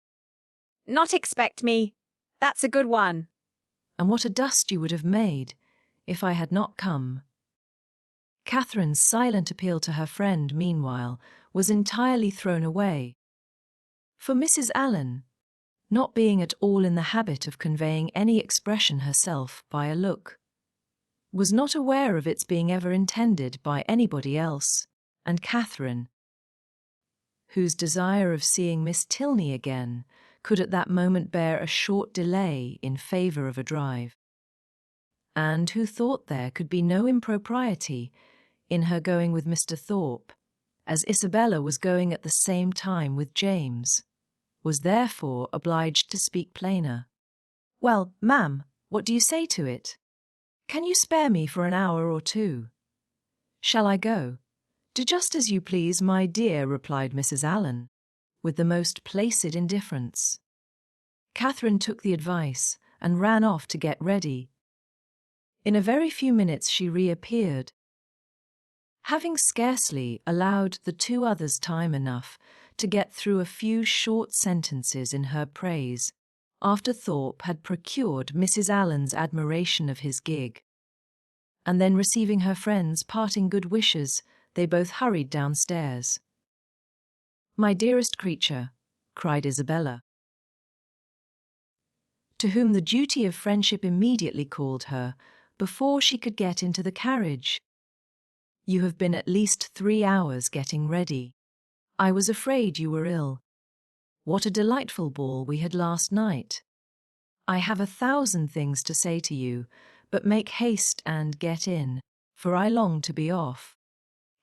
Not expect me. That's a good one.
And what a dust you would have made if I had not come. Catherine's silent appeal to her friend, meanwhile, was entirely thrown away. For Mrs. Allen, not being at all in the habit of conveying any expression herself by a look, was not aware of its being ever intended by anybody else, and Catherine, whose desire of seeing Miss Tilney again could at that moment bear a short delay in favour of a drive, and who thought there could be no impropriety in her going with Mr. Thorpe, as Isabella was going at the same time with James, was therefore obliged to speak plainer. Well, ma'am, what do you say to it? Can you spare me for an hour or 2? Shall I go? Do just as you please, my dear, replied Mrs. Allen, with the most placid indifference. Catherine took the advice and ran off to get ready. In a very few minutes she reappeared, having scarcely allowed the 2 others time enough to get through a few short sentences in her praise, after Thorpe had procured Mrs. Allen's admiration of his gig. And then receiving her friend's parting good wishes, they both hurried downstairs. My dearest creature, cried Isabella, to whom the duty of friendship immediately called her, before she could get into the carriage. You have been at least 3 hours getting ready. I was afraid you were ill. What a delightful ball we had last night. I have 1,000 things to say to you, but make haste and get in, for I long to be off.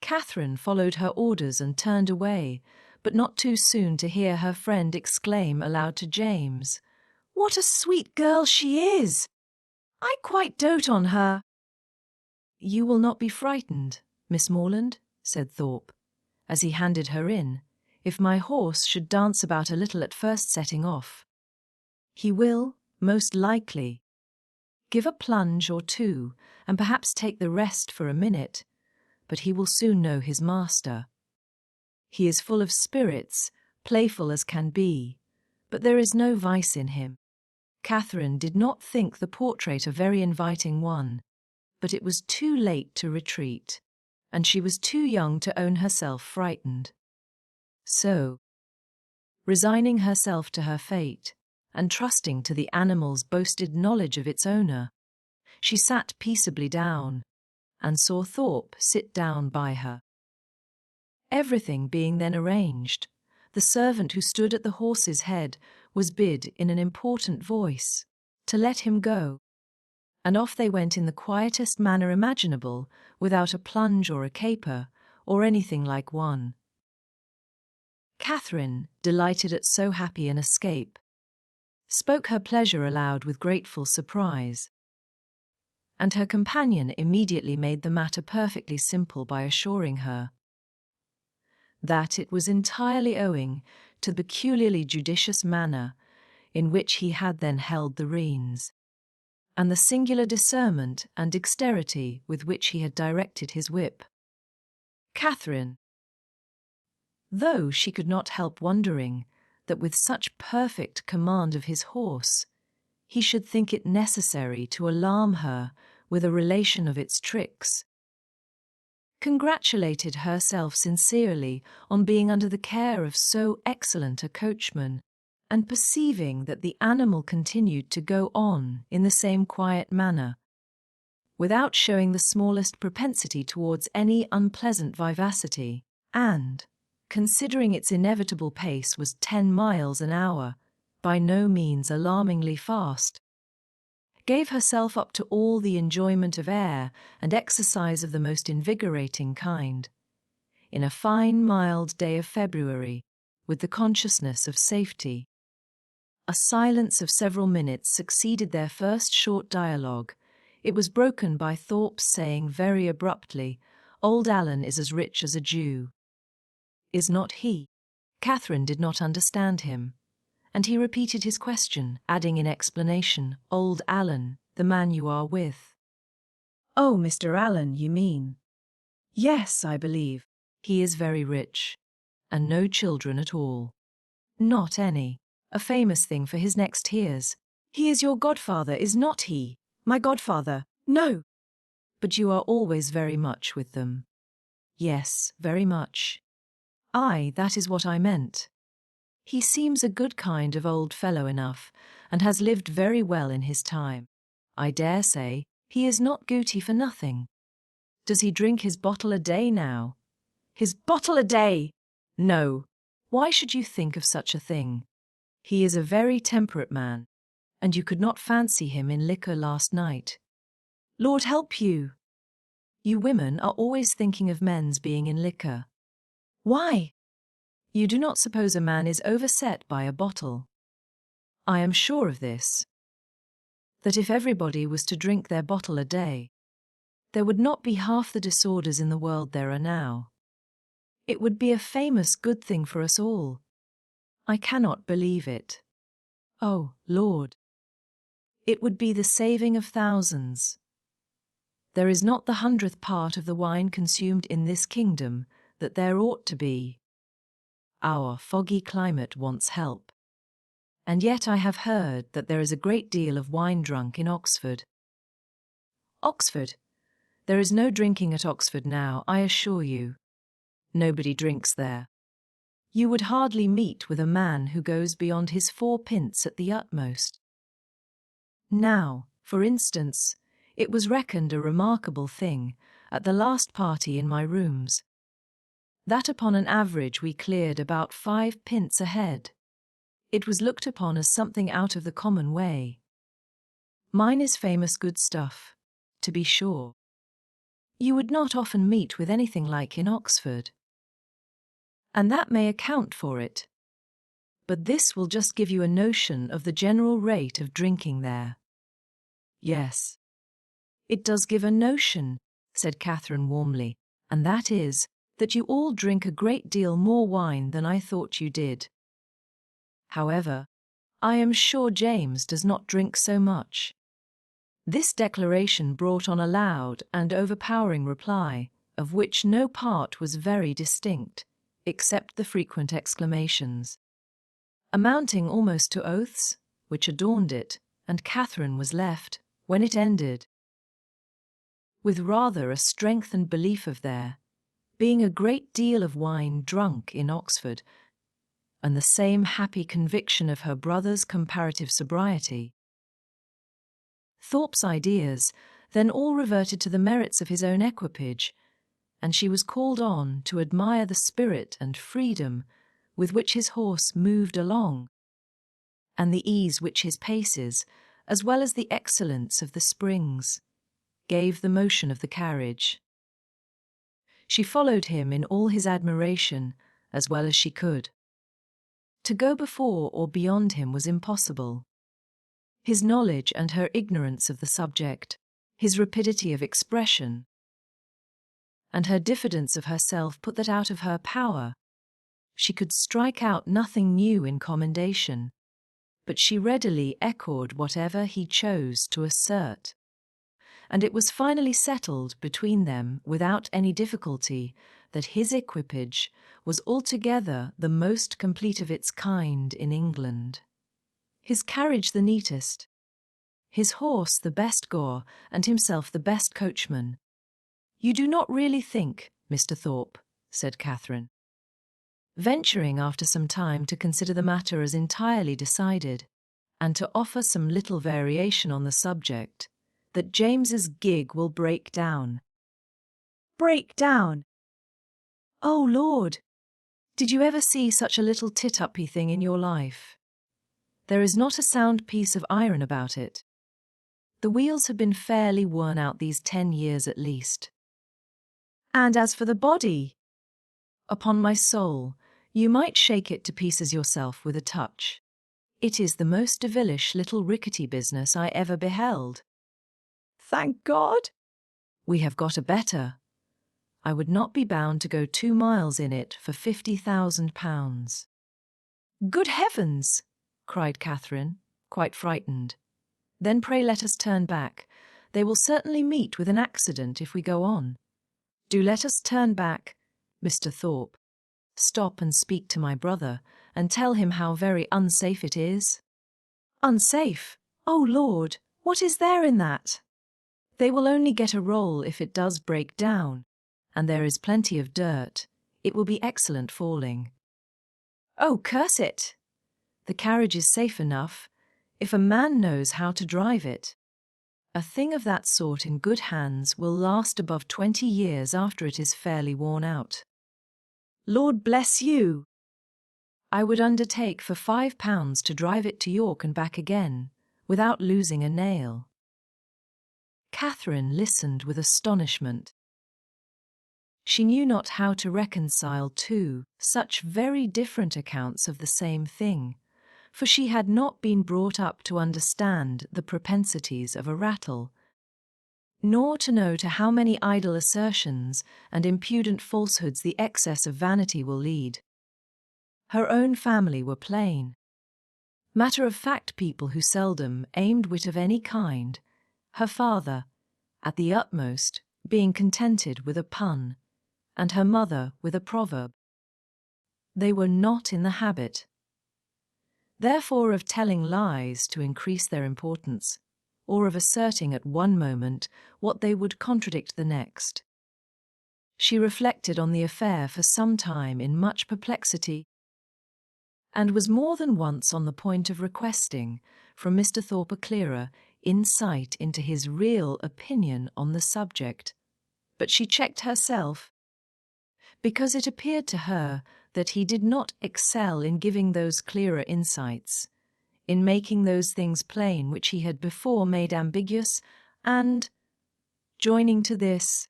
Catherine followed her orders and turned away, but not too soon to hear her friend exclaim aloud to James, What a sweet girl she is!
I quite dote on her.
You will not be frightened, Miss Morland, said Thorpe, as he handed her in, if my horse should dance about a little at first setting off. He will, most likely, give a plunge or two, and perhaps take the rest for a minute, but he will soon know his master. He is full of spirits, playful as can be, but there is no vice in him. Catherine did not think the portrait a very inviting one, but it was too late to retreat, and she was too young to own herself frightened. So, resigning herself to her fate, and trusting to the animal's boasted knowledge of its owner, she sat peaceably down, and saw Thorpe sit down by her. Everything being then arranged, the servant who stood at the horse's head was bid in an important voice to let him go, and off they went in the quietest manner imaginable, without a plunge or a caper, or anything like one. Catherine, delighted at so happy an escape, spoke her pleasure aloud with grateful surprise, and her companion immediately made the matter perfectly simple by assuring her that it was entirely owing to the peculiarly judicious manner in which he had then held the reins, and the singular discernment and dexterity with which he had directed his whip. Catherine, though she could not help wondering that with such perfect command of his horse, he should think it necessary to alarm her with a relation of its tricks, congratulated herself sincerely on being under the care of so excellent a coachman, and perceiving that the animal continued to go on in the same quiet manner, without showing the smallest propensity towards any unpleasant vivacity, and, considering its inevitable pace was 10 miles an hour, by no means alarmingly fast, gave herself up to all the enjoyment of air and exercise of the most invigorating kind, in a fine mild day of February, with the consciousness of safety. A silence of several minutes succeeded their first short dialogue. It was broken by Thorpe's saying very abruptly, "Old Alan is as rich as a Jew." "Is not he?" Catherine did not understand him, and he repeated his question, adding in explanation, "Old Alan, the man you are with."
Oh, Mr. Allen, you mean? Yes, I believe.
He is very rich, and no children at all. Not any. A famous thing for his next years.
He is your godfather, is not he? My godfather? No.
But you are always very much with them. Yes, very much. Aye, that is what I meant. He seems a good kind of old fellow enough, and has lived very well in his time. I dare say he is not gouty for nothing. Does he drink his bottle a day now?
His bottle a day?
No. Why should you think of such a thing? He is a very temperate man, and you could not fancy him in liquor last night.
Lord help you!
You women are always thinking of men's being in liquor.
Why?
You do not suppose a man is overset by a bottle? I am sure of this, that if everybody was to drink their bottle a day, there would not be half the disorders in the world there are now. It would be a famous good thing for us all. I cannot believe it. Oh, Lord! It would be the saving of thousands. There is not the 100th part of the wine consumed in this kingdom that there ought to be. Our foggy climate wants help. And yet I have heard that there is a great deal of wine drunk in Oxford. Oxford? There is no drinking at Oxford now, I assure you. Nobody drinks there. You would hardly meet with a man who goes beyond his 4 pints at the utmost. Now, for instance, it was reckoned a remarkable thing, at the last party in my rooms, that upon an average we cleared about 5 pints a head. It was looked upon as something out of the common way. Mine is famous good stuff, to be sure. You would not often meet with anything like in Oxford, and that may account for it. But this will just give you a notion of the general rate of drinking there. Yes. It does give a notion, said Catherine warmly, and that is, that you all drink a great deal more wine than I thought you did. However, I am sure James does not drink so much. This declaration brought on a loud and overpowering reply, of which no part was very distinct, except the frequent exclamations, amounting almost to oaths, which adorned it, and Catherine was left, when it ended, with rather a strengthened belief of there being a great deal of wine drunk in Oxford, and the same happy conviction of her brother's comparative sobriety. Thorpe's ideas then all reverted to the merits of his own equipage, and she was called on to admire the spirit and freedom with which his horse moved along, and the ease which his paces, as well as the excellence of the springs, gave the motion of the carriage. She followed him in all his admiration as well as she could. To go before or beyond him was impossible. His knowledge and her ignorance of the subject, his rapidity of expression, and her diffidence of herself put that out of her power. She could strike out nothing new in commendation, but she readily echoed whatever he chose to assert. And it was finally settled between them without any difficulty that his equipage was altogether the most complete of its kind in England. His carriage the neatest, his horse the best goer, and himself the best coachman. You do not really think, Mr. Thorpe, said Catherine, venturing after some time to consider the matter as entirely decided, and to offer some little variation on the subject, that James's gig will break down.
Break down?
Oh, Lord! Did you ever see such a little tit-uppy thing in your life? There is not a sound piece of iron about it. The wheels have been fairly worn out these 10 years at least.
And as for the body?
Upon my soul, you might shake it to pieces yourself with a touch. It is the most devilish little rickety business I ever beheld.
Thank God!
We have got a better. I would not be bound to go 2 miles in it for £50,000.
Good heavens!
Cried Catherine, quite frightened. Then pray let us turn back. They will certainly meet with an accident if we go on. Do let us turn back, Mr. Thorpe. Stop and speak to my brother, and tell him how very unsafe it is.
Unsafe? Oh, Lord, what is there in that?
They will only get a roll if it does break down, and there is plenty of dirt. It will be excellent falling.
Oh, curse it!
The carriage is safe enough, if a man knows how to drive it. A thing of that sort in good hands will last above 20 years after it is fairly worn out.
Lord bless you!
I would undertake for £5 to drive it to York and back again, without losing a nail. Catherine listened with astonishment. She knew not how to reconcile two such very different accounts of the same thing, for she had not been brought up to understand the propensities of a rattle, nor to know to how many idle assertions and impudent falsehoods the excess of vanity will lead. Her own family were plain, matter-of-fact people who seldom aimed wit of any kind, her father, at the utmost, being contented with a pun, and her mother with a proverb. They were not in the habit, therefore, of telling lies to increase their importance, or of asserting at one moment what they would contradict the next. She reflected on the affair for some time in much perplexity, and was more than once on the point of requesting from Mr. Thorpe a clearer insight into his real opinion on the subject. But she checked herself, because it appeared to her that he did not excel in giving those clearer insights, in making those things plain which he had before made ambiguous, and, joining to this,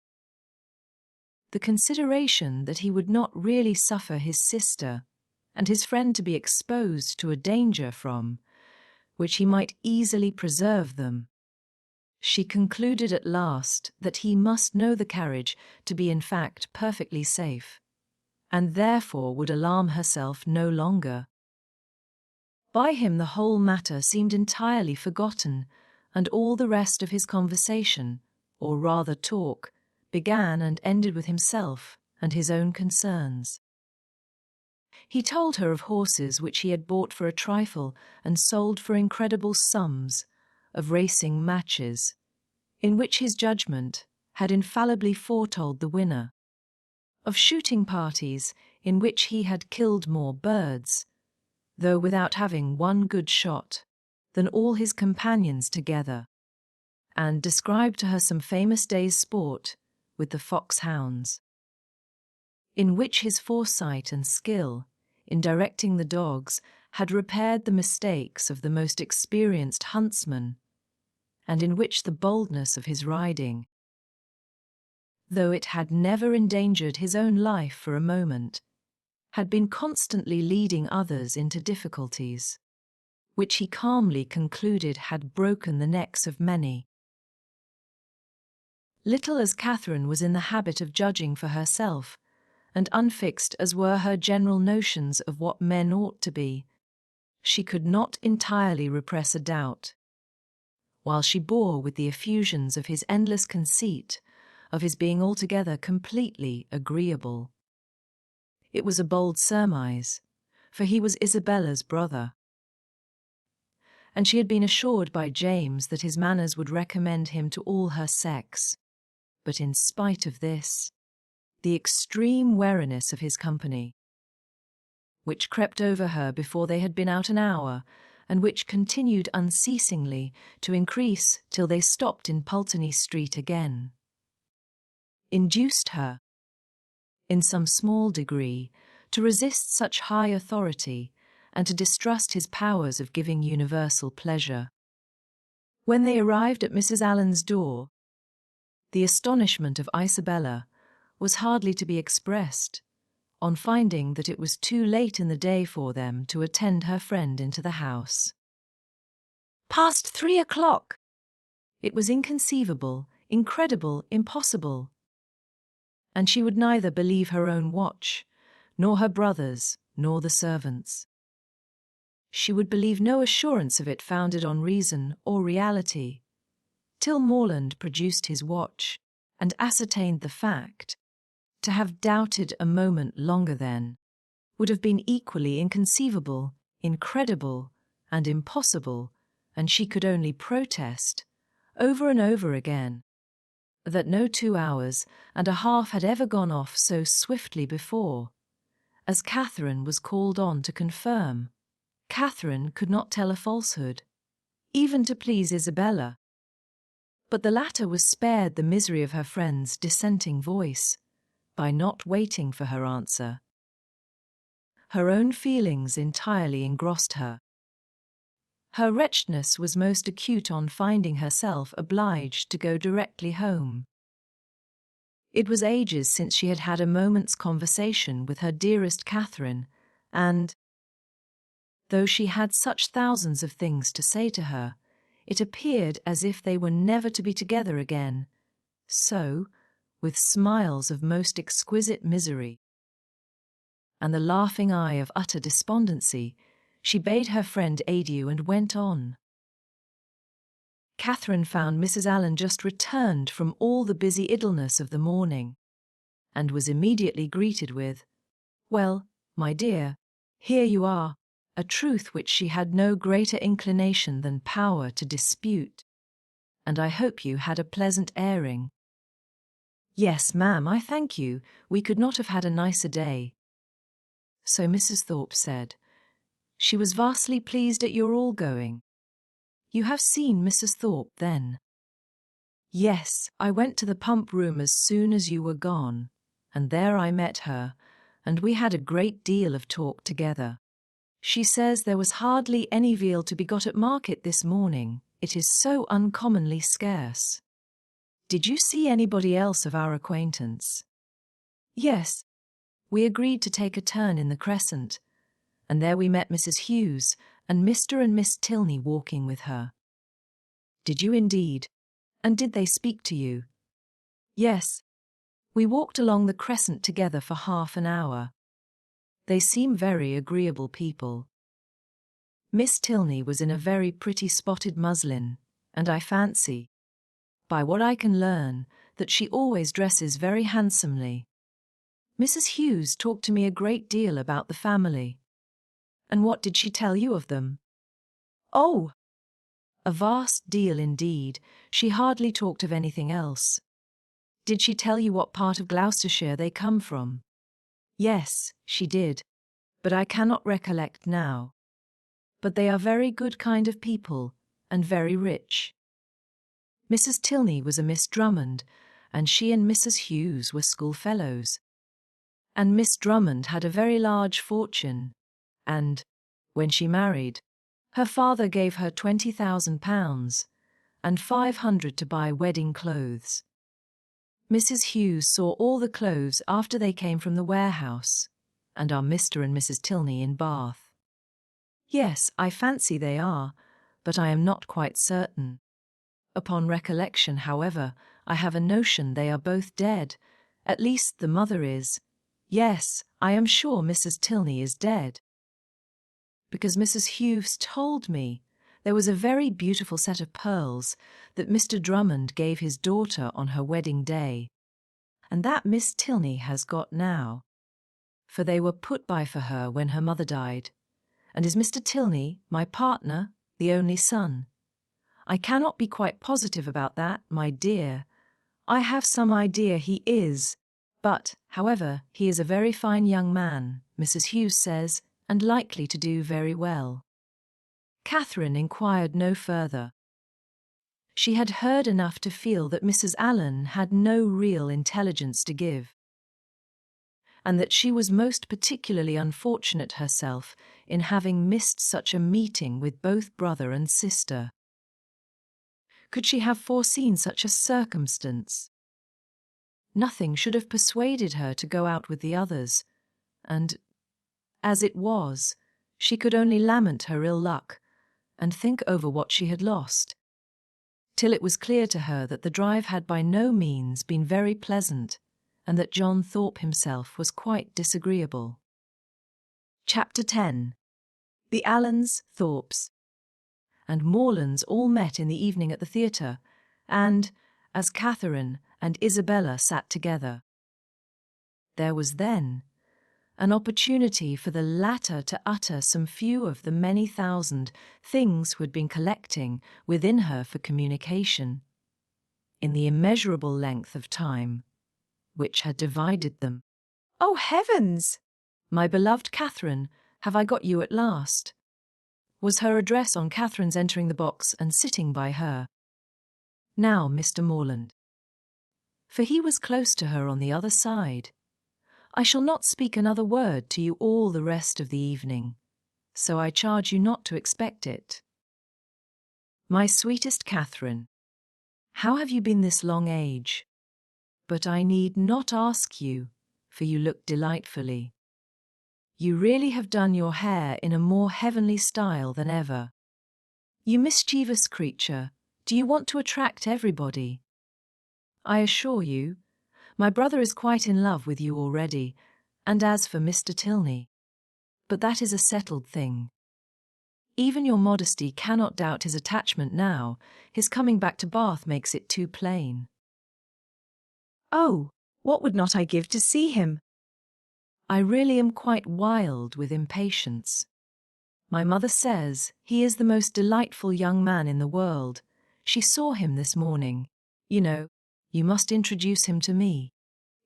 the consideration that he would not really suffer his sister and his friend to be exposed to a danger from which he might easily preserve them, She concluded at last that he must know the carriage to be in fact perfectly safe, and therefore would alarm herself no longer. By him the whole matter seemed entirely forgotten, and all the rest of his conversation, or rather talk, began and ended with himself and his own concerns. He told her of horses which he had bought for a trifle and sold for incredible sums, of racing matches, in which his judgment had infallibly foretold the winner, of shooting parties in which he had killed more birds, though without having one good shot, than all his companions together, and described to her some famous day's sport with the foxhounds, in which his foresight and skill in directing the dogs had repaired the mistakes of the most experienced huntsman, and in which the boldness of his riding, though it had never endangered his own life for a moment, had been constantly leading others into difficulties, which he calmly concluded had broken the necks of many. Little as Catherine was in the habit of judging for herself, and unfixed as were her general notions of what men ought to be, she could not entirely repress a doubt, while she bore with the effusions of his endless conceit, of his being altogether completely agreeable. It was a bold surmise, for he was Isabella's brother, and she had been assured by James that his manners would recommend him to all her sex. But in spite of this, the extreme wariness of his company, which crept over her before they had been out an hour, and which continued unceasingly to increase till they stopped in Pulteney Street again, induced her, in some small degree, to resist such high authority and to distrust his powers of giving universal pleasure. When they arrived at Mrs. Allen's door, the astonishment of Isabella was hardly to be expressed on finding that it was too late in the day for them to attend her friend into the house. Past 3 o'clock! It was inconceivable, incredible, impossible. And she would neither believe her own watch, nor her brother's, nor the servants'. She would believe no assurance of it founded on reason or reality, till Morland produced his watch and ascertained the fact. To have doubted a moment longer then would have been equally inconceivable, incredible, and impossible, and she could only protest, over and over again, that no 2 hours and a half had ever gone off so swiftly before, as Catherine was called on to confirm. Catherine could not tell a falsehood, even to please Isabella, but the latter was spared the misery of her friend's dissenting voice by not waiting for her answer. Her own feelings entirely engrossed her. Her wretchedness was most acute on finding herself obliged to go directly home. It was ages since she had had a moment's conversation with her dearest Catherine, and, though she had such thousands of things to say to her, it appeared as if they were never to be together again. So, with smiles of most exquisite misery, and the laughing eye of utter despondency, she bade her friend adieu and went on. Catherine found Mrs. Allen just returned from all the busy idleness of the morning, and was immediately greeted with, "Well, my dear, here you are," a truth which she had no greater inclination than power to dispute. "And I hope you had a pleasant airing." "Yes, ma'am, I thank you. We could not have had a nicer day." So Mrs. Thorpe said, "She was vastly pleased at your all going." "You have seen Mrs. Thorpe, then?" "Yes, I went to the pump room as soon as you were gone, and there I met her, and we had a great deal of talk together. She says there was hardly any veal to be got at market this morning. It is so uncommonly scarce." "Did you see anybody else of our acquaintance?" "Yes. We agreed to take a turn in the Crescent, and there we met Mrs. Hughes and Mr. and Miss Tilney walking with her." "Did you indeed? And did they speak to you? Yes. We walked along the Crescent together for half an hour. They seem very agreeable people. Miss Tilney was in a very pretty spotted muslin, and I fancy, by what I can learn, that she always dresses very handsomely. Mrs. Hughes talked to me a great deal about the family. And what did she tell you of them?
Oh,
A vast deal indeed. She hardly talked of anything else. Did she tell you what part of Gloucestershire they come from? Yes, she did, but I cannot recollect now. But they are very good kind of people, and very rich. Mrs. Tilney was a Miss Drummond, and she and Mrs. Hughes were schoolfellows. And Miss Drummond had a very large fortune, and, when she married, her father gave her £20,000, and 500 to buy wedding clothes. Mrs. Hughes saw all the clothes after they came from the warehouse, and are Mr. and Mrs. Tilney in Bath. Yes, I fancy they are, but I am not quite certain. Upon recollection, however, I have a notion they are both dead. At least the mother is. Yes, I am sure Mrs. Tilney is dead. Because Mrs. Hughes told me there was a very beautiful set of pearls that Mr. Drummond gave his daughter on her wedding day, and that Miss Tilney has got now, for they were put by for her when her mother died. And is Mr. Tilney, my partner, the only son? I cannot be quite positive about that, my dear. I have some idea he is, but, however, he is a very fine young man, Mrs. Hughes says, and likely to do very well. Catherine inquired no further. She had heard enough to feel that Mrs. Allen had no real intelligence to give, and that she was most particularly unfortunate herself in having missed such a meeting with both brother and sister. Could she have foreseen such a circumstance? Nothing should have persuaded her to go out with the others, and, as it was, she could only lament her ill luck and think over what she had lost, till it was clear to her that the drive had by no means been very pleasant, and that John Thorpe himself was quite disagreeable. Chapter 10. The Allens, Thorpes, and Morlands all met in the evening at the theatre, and, as Catherine and Isabella sat together, there was then an opportunity for the latter to utter some few of the many thousand things who had been collecting within her for communication, in the immeasurable length of time which had divided them.
oh heavens!
My beloved Catherine, have I got you at last? Was her address on Catherine's entering the box and sitting by her. Now, Mr. Morland. For he was close to her on the other side. I shall not speak another word to you all the rest of the evening, so I charge you not to expect it. My sweetest Catherine, how have you been this long age? But I need not ask you, for you look delightfully. You really have done your hair in a more heavenly style than ever. You mischievous creature, do you want to attract everybody? I assure you, my brother is quite in love with you already, and as for Mr. Tilney, but that is a settled thing. Even your modesty cannot doubt his attachment now. His coming back to Bath makes it too plain.
Oh, what would not I give to see him?
I really am quite wild with impatience. My mother says he is the most delightful young man in the world. She saw him this morning. You know, you must introduce him to me.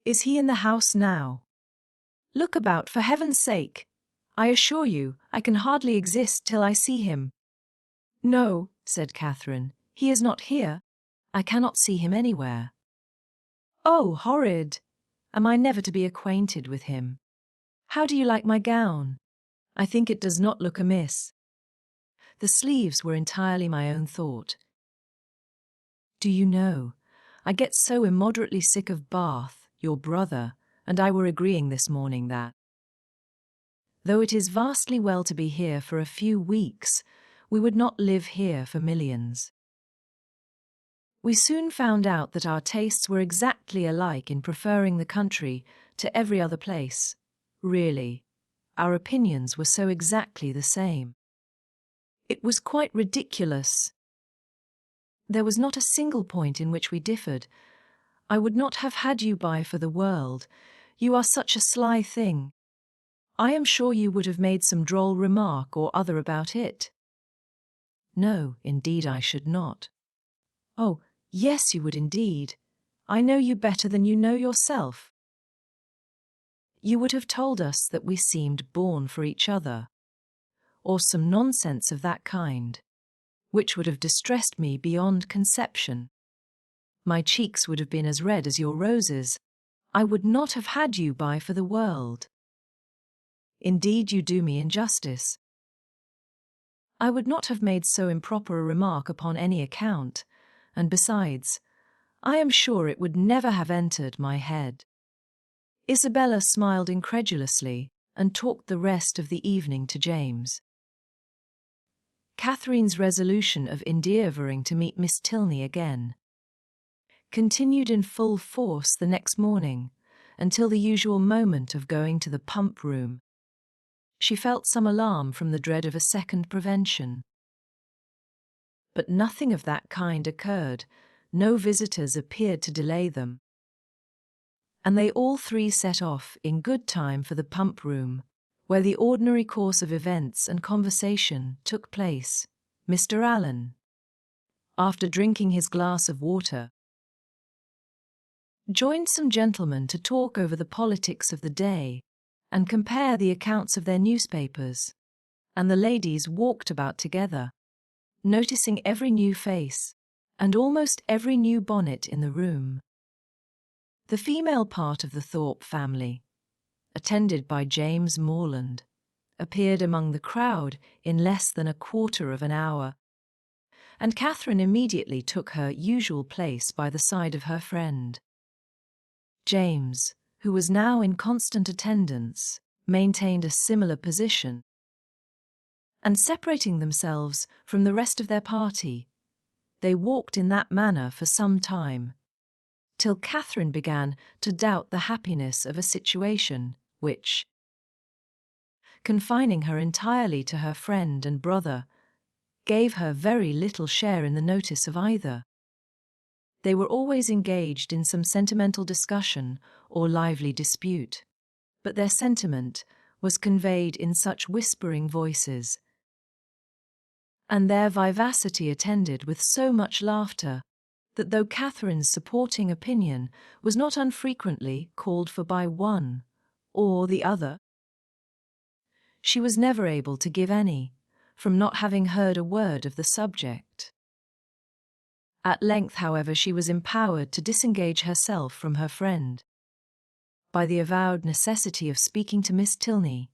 Is he in the house now? Look about, for heaven's sake. I assure you, I can hardly exist till I see him. No, said Catherine, he is not here. I cannot see him anywhere. Oh, horrid! Am I never to be acquainted with him? How do you like my gown? I think it does not look amiss. The sleeves were entirely my own thought. Do you know, I get so immoderately sick of Bath, your brother, and I were agreeing this morning that, though it is vastly well to be here for a few weeks, we would not live here for millions. We soon found out that our tastes were exactly alike in preferring the country to every other place. Really, our opinions were so exactly the same. It was quite ridiculous. There was not a single point in which we differed. I would not have had you by for the world. You are such a sly thing. I am sure you would have made some droll remark or other about it. No, indeed I should not. Oh, yes, you would indeed. I know you better than you know yourself. You would have told us that we seemed born for each other, or some nonsense of that kind, which would have distressed me beyond conception. My cheeks would have been as red as your roses. I would not have had you by for the world. Indeed, you do me injustice. I would not have made so improper a remark upon any account, and besides, I am sure it would never have entered my head. Isabella smiled incredulously and talked the rest of the evening to James. Catherine's resolution of endeavouring to meet Miss Tilney again continued in full force the next morning, until the usual moment of going to the pump room. She felt some alarm from the dread of a second prevention. But nothing of that kind occurred. No visitors appeared to delay them, and they all three set off in good time for the pump room, where the ordinary course of events and conversation took place. Mr. Allen, after drinking his glass of water, joined some gentlemen to talk over the politics of the day and compare the accounts of their newspapers, and the ladies walked about together, noticing every new face and almost every new bonnet in the room. The female part of the Thorpe family, attended by James Morland, appeared among the crowd in less than a quarter of an hour, and Catherine immediately took her usual place by the side of her friend. James, who was now in constant attendance, maintained a similar position, and separating themselves from the rest of their party, they walked in that manner for some time, till Catherine began to doubt the happiness of a situation which, confining her entirely to her friend and brother, gave her very little share in the notice of either. They were always engaged in some sentimental discussion or lively dispute, but their sentiment was conveyed in such whispering voices, and their vivacity attended with so much laughter, that though Catherine's supporting opinion was not unfrequently called for by one or the other, she was never able to give any, from not having heard a word of the subject. At length, however, she was empowered to disengage herself from her friend by the avowed necessity of speaking to Miss Tilney,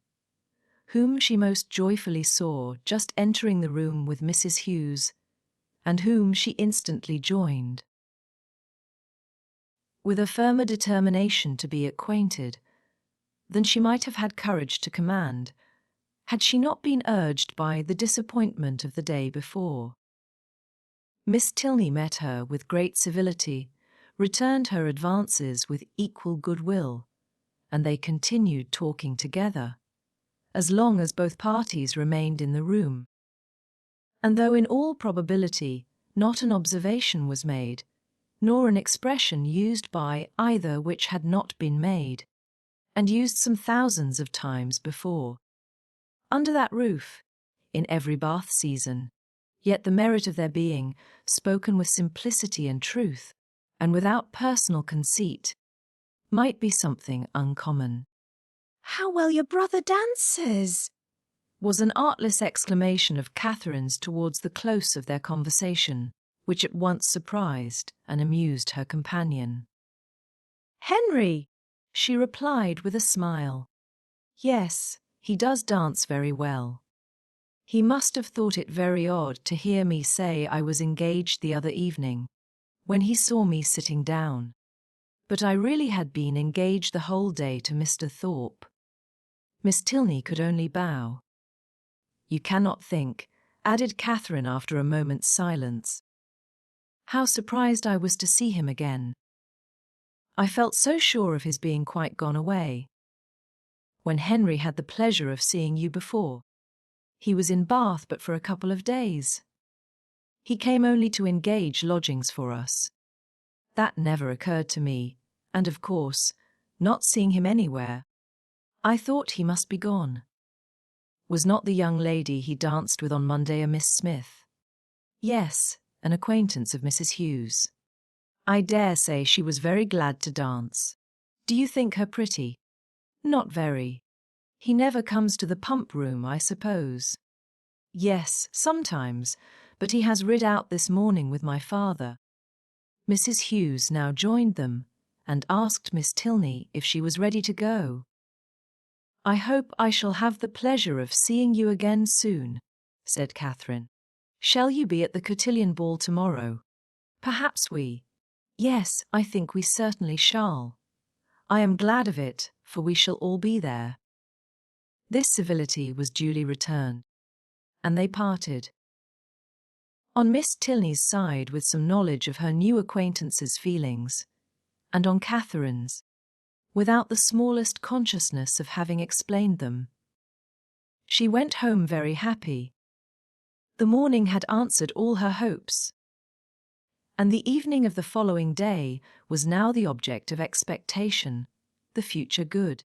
whom she most joyfully saw just entering the room with Mrs. Hughes, and whom she instantly joined. With a firmer determination to be acquainted than she might have had courage to command, had she not been urged by the disappointment of the day before. Miss Tilney met her with great civility, returned her advances with equal goodwill, and they continued talking together, as long as both parties remained in the room. And though in all probability not an observation was made, nor an expression used by either which had not been made, and used some thousands of times before, under that roof, in every Bath season, yet the merit of their being, spoken with simplicity and truth, and without personal conceit, might be something uncommon.
"How well your brother dances!"
was an artless exclamation of Catherine's towards the close of their conversation, which at once surprised and amused her companion.
"Henry,"
she replied with a smile. "Yes, he does dance very well. He must have thought it very odd to hear me say I was engaged the other evening, when he saw me sitting down. But I really had been engaged the whole day to Mr. Thorpe." Miss Tilney could only bow. "You cannot think," added Catherine after a moment's silence, How surprised I was to see him again. I felt so sure of his being quite gone away. When Henry had the pleasure of seeing you before. He was in Bath but for a couple of days. He came only to engage lodgings for us. That never occurred to me, and of course, not seeing him anywhere, I thought he must be gone. Was not the young lady he danced with on Monday a Miss Smith? Yes, an acquaintance of Mrs. Hughes. I dare say she was very glad to dance. Do you think her pretty? Not very. He never comes to the pump room, I suppose. Yes, sometimes, but he has rid out this morning with my father. Mrs. Hughes now joined them, and asked Miss Tilney if she was ready to go. I hope I shall have the pleasure of seeing you again soon, said Catherine. Shall you be at the cotillion ball tomorrow? Perhaps we. Yes, I think we certainly shall. I am glad of it, for we shall all be there. This civility was duly returned, and they parted. On Miss Tilney's side with some knowledge of her new acquaintance's feelings, and on Catherine's, without the smallest consciousness of having explained them. She went home very happy. The morning had answered all her hopes, and the evening of the following day was now the object of expectation, the future good.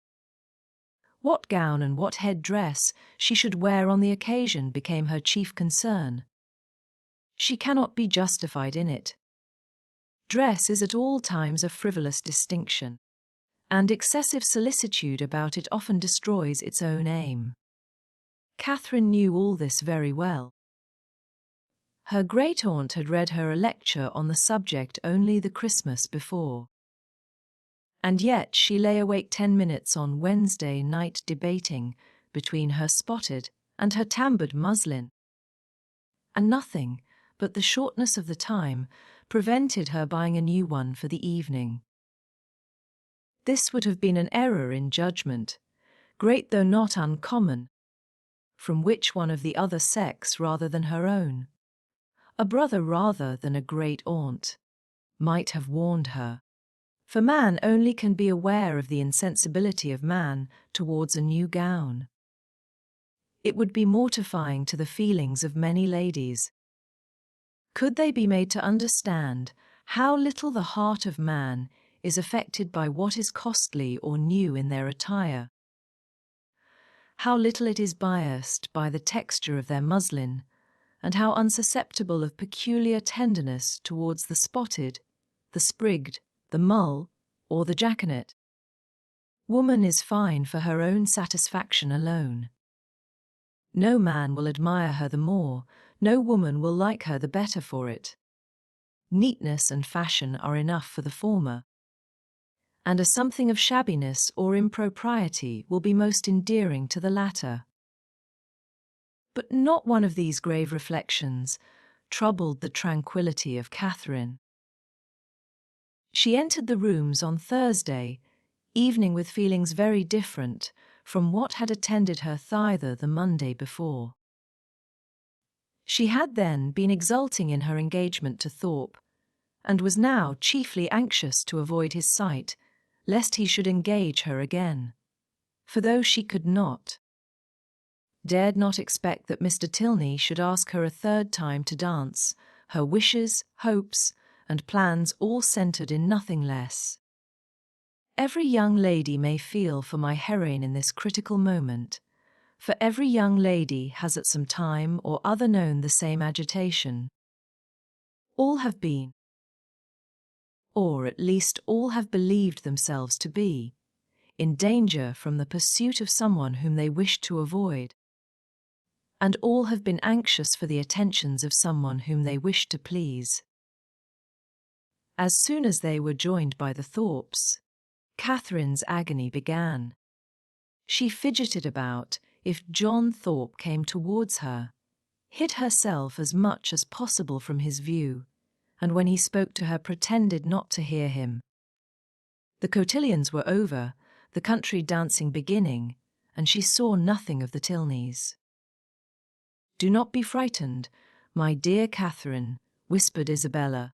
What gown and what head-dress she should wear on the occasion became her chief concern. She cannot be justified in it. Dress is at all times a frivolous distinction, and excessive solicitude about it often destroys its own aim. Catherine knew all this very well. Her great-aunt had read her a lecture on the subject only the Christmas before. And yet she lay awake 10 minutes on Wednesday night debating between her spotted and her tambored muslin. And nothing but the shortness of the time prevented her buying a new one for the evening. This would have been an error in judgment, great though not uncommon, from which one of the other sex rather than her own, a brother rather than a great-aunt, might have warned her. For man only can be aware of the insensibility of man towards a new gown. It would be mortifying to the feelings of many ladies. Could they be made to understand how little the heart of man is affected by what is costly or new in their attire? How little it is biased by the texture of their muslin, and how unsusceptible of peculiar tenderness towards the spotted, the sprigged, the mull, or the jaconet. Woman is fine for her own satisfaction alone. No man will admire her the more, no woman will like her the better for it. Neatness and fashion are enough for the former, and a something of shabbiness or impropriety will be most endearing to the latter. But not one of these grave reflections troubled the tranquillity of Catherine. She entered the rooms on Thursday evening with feelings very different from what had attended her thither the Monday before. She had then been exulting in her engagement to Thorpe, and was now chiefly anxious to avoid his sight, lest he should engage her again. For though she could not, dared not expect that Mr. Tilney should ask her a third time to dance, her wishes, hopes, and plans all centred in nothing less. Every young lady may feel for my heroine in this critical moment, for every young lady has at some time or other known the same agitation. All have been, or at least all have believed themselves to be, in danger from the pursuit of someone whom they wished to avoid, and all have been anxious for the attentions of someone whom they wished to please. As soon as they were joined by the Thorpes, Catherine's agony began. She fidgeted about if John Thorpe came towards her, hid herself as much as possible from his view, and when he spoke to her pretended not to hear him. The cotillions were over, the country dancing beginning, and she saw nothing of the Tilneys. "Do not be frightened, my dear Catherine," whispered Isabella,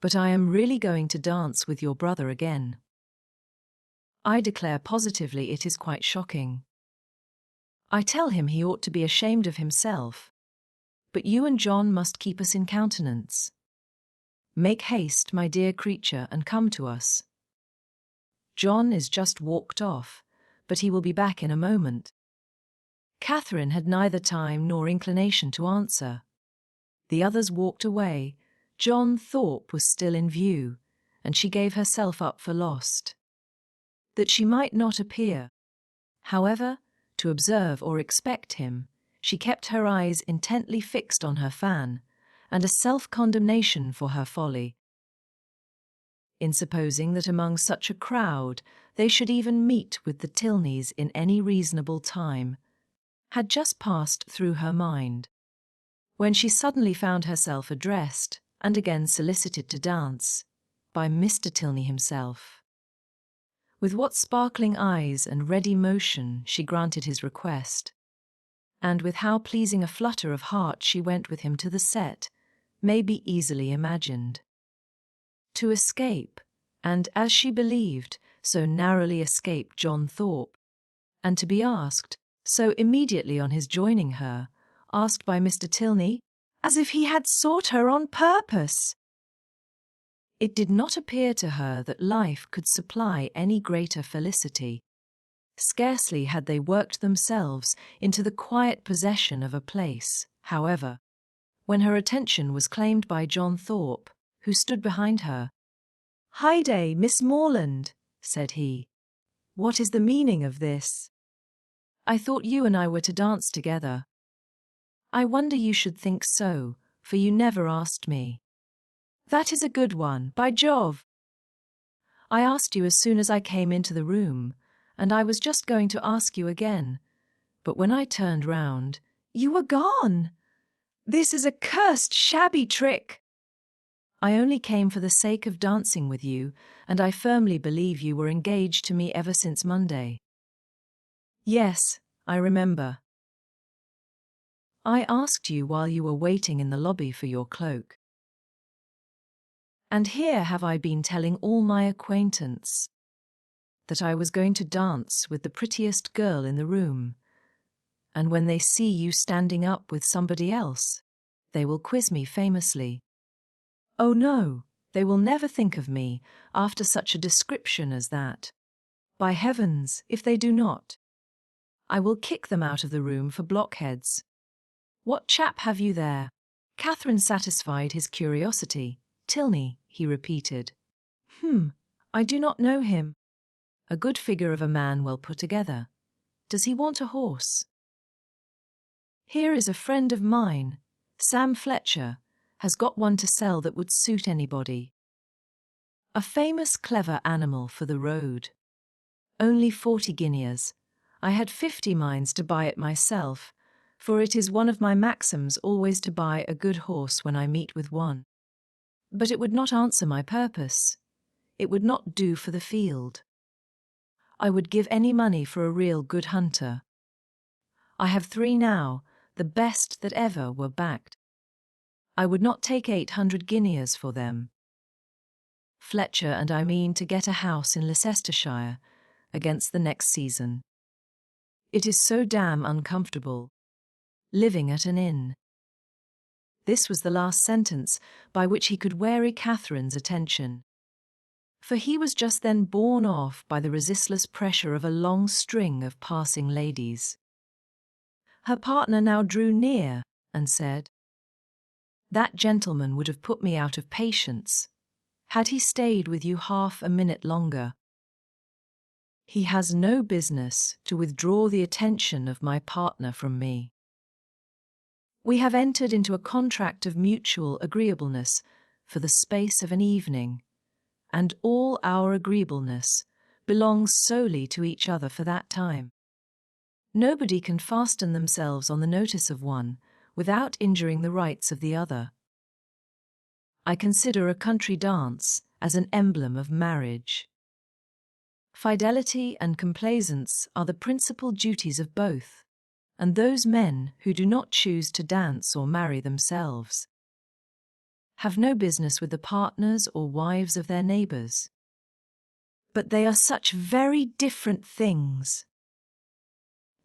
but I am really going to dance with your brother again. I declare positively it is quite shocking. I tell him he ought to be ashamed of himself, but you and John must keep us in countenance. Make haste, my dear creature, and come to us. John is just walked off, but he will be back in a moment. Catherine had neither time nor inclination to answer. The others walked away. John Thorpe was still in view, and she gave herself up for lost. That she might not appear, however, to observe or expect him, she kept her eyes intently fixed on her fan, and a self-condemnation for her folly in supposing that among such a crowd they should even meet with the Tilneys in any reasonable time, had just passed through her mind, when she suddenly found herself addressed, and again solicited to dance, by Mr. Tilney himself. With what sparkling eyes and ready motion she granted his request, and with how pleasing a flutter of heart she went with him to the set, may be easily imagined. To escape, and as she believed, so narrowly escape John Thorpe, and to be asked, so immediately on his joining her, asked by Mr. Tilney,
as if he had sought her on purpose.
It did not appear to her that life could supply any greater felicity. Scarcely had they worked themselves into the quiet possession of a place, however, when her attention was claimed by John Thorpe, who stood behind her.
"Heyday, Miss Morland," said he.
"What is the meaning of this? I thought you and I were to dance together. I wonder you should think so, for you never asked me."
"That is a good one, by Jove."
"I asked you as soon as I came into the room, and I was just going to ask you again, but when I turned round,
you were gone. This is a cursed shabby trick."
"I only came for the sake of dancing with you, and I firmly believe you were engaged to me ever since Monday." "Yes, I remember. I asked you while you were waiting in the lobby for your cloak. And here have I been telling all my acquaintance that I was going to dance with the prettiest girl in the room, and when they see you standing up with somebody else, they will quiz me famously. Oh no, they will never think of me after such a description as that. By heavens, if they do not, I will kick them out of the room for blockheads. What chap have you there?" Catherine satisfied his curiosity. "Tilney," he repeated.
I do not know him."
"A good figure of a man well put together. Does he want a horse?" "Here is a friend of mine, Sam Fletcher, has got one to sell that would suit anybody. A famous clever animal for the road. Only 40 guineas. I had 50 minds to buy it myself, for it is one of my maxims always to buy a good horse when I meet with one. But it would not answer my purpose. It would not do for the field. I would give any money for a real good hunter. I have 3 now, the best that ever were backed. I would not take 800 guineas for them. Fletcher and I mean to get a house in Leicestershire against the next season. It is so damn uncomfortable, living at an inn." This was the last sentence by which he could weary Catherine's attention, for he was just then borne off by the resistless pressure of a long string of passing ladies. Her partner now drew near and said, "That gentleman would have put me out of patience had he stayed with you half a minute longer. He has no business to withdraw the attention of my partner from me. We have entered into a contract of mutual agreeableness for the space of an evening, and all our agreeableness belongs solely to each other for that time. Nobody can fasten themselves on the notice of one without injuring the rights of the other. I consider a country dance as an emblem of marriage. Fidelity and complaisance are the principal duties of both, and those men who do not choose to dance or marry themselves have no business with the partners or wives of their neighbours. But they are such very different things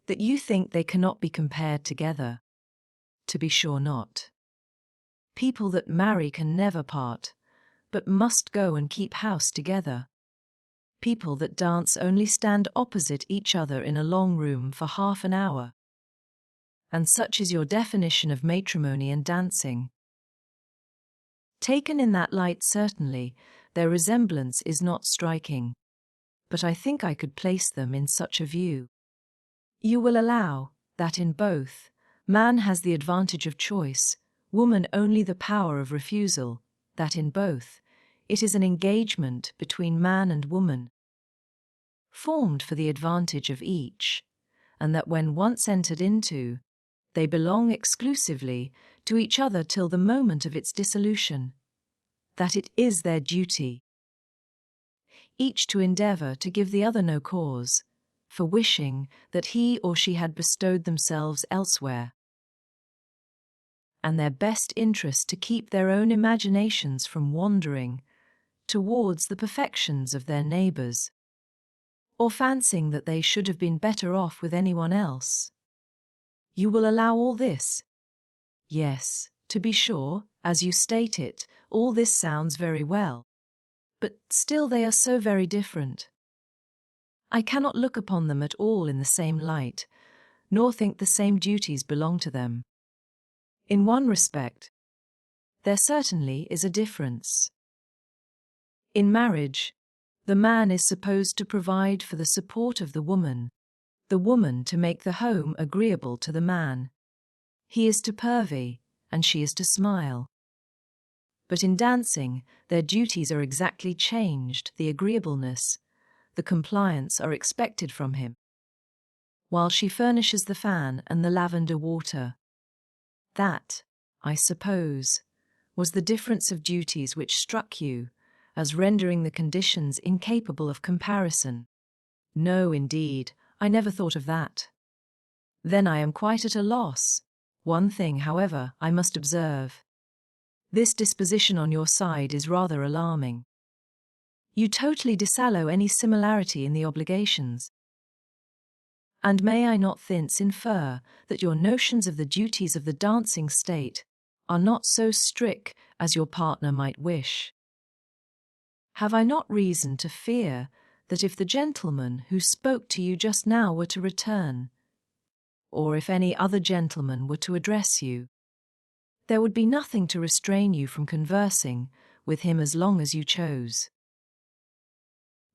that you think they cannot be compared together. To be sure not. People that marry can never part, but must go and keep house together. People that dance only stand opposite each other in a long room for half an hour. And such is your definition of matrimony and dancing. Taken in that light, certainly, their resemblance is not striking, but I think I could place them in such a view. You will allow that in both, man has the advantage of choice, woman only the power of refusal, that in both, it is an engagement between man and woman, formed for the advantage of each, and that when once entered into, they belong exclusively to each other till the moment of its dissolution, that it is their duty, each to endeavour to give the other no cause for wishing that he or she had bestowed themselves elsewhere, and their best interest to keep their own imaginations from wandering towards the perfections of their neighbours, or fancying that they should have been better off with anyone else. You will allow all this? Yes, to be sure, as you state it, all this sounds very well. But still they are so very different. I cannot look upon them at all in the same light, nor think the same duties belong to them. In one respect, there certainly is a difference. In marriage, the man is supposed to provide for the support of the woman to make the home agreeable to the man. He is to purvey, and she is to smile. But in dancing, their duties are exactly changed, the agreeableness, the compliance are expected from him, while she furnishes the fan and the lavender water. That, I suppose, was the difference of duties which struck you as rendering the conditions incapable of comparison. No, indeed, I never thought of that. Then I am quite at a loss. One thing, however, I must observe. This disposition on your side is rather alarming. You totally disallow any similarity in the obligations. And may I not thence infer that your notions of the duties of the dancing state are not so strict as your partner might wish? Have I not reason to fear that if the gentleman who spoke to you just now were to return, or if any other gentleman were to address you, there would be nothing to restrain you from conversing with him as long as you chose?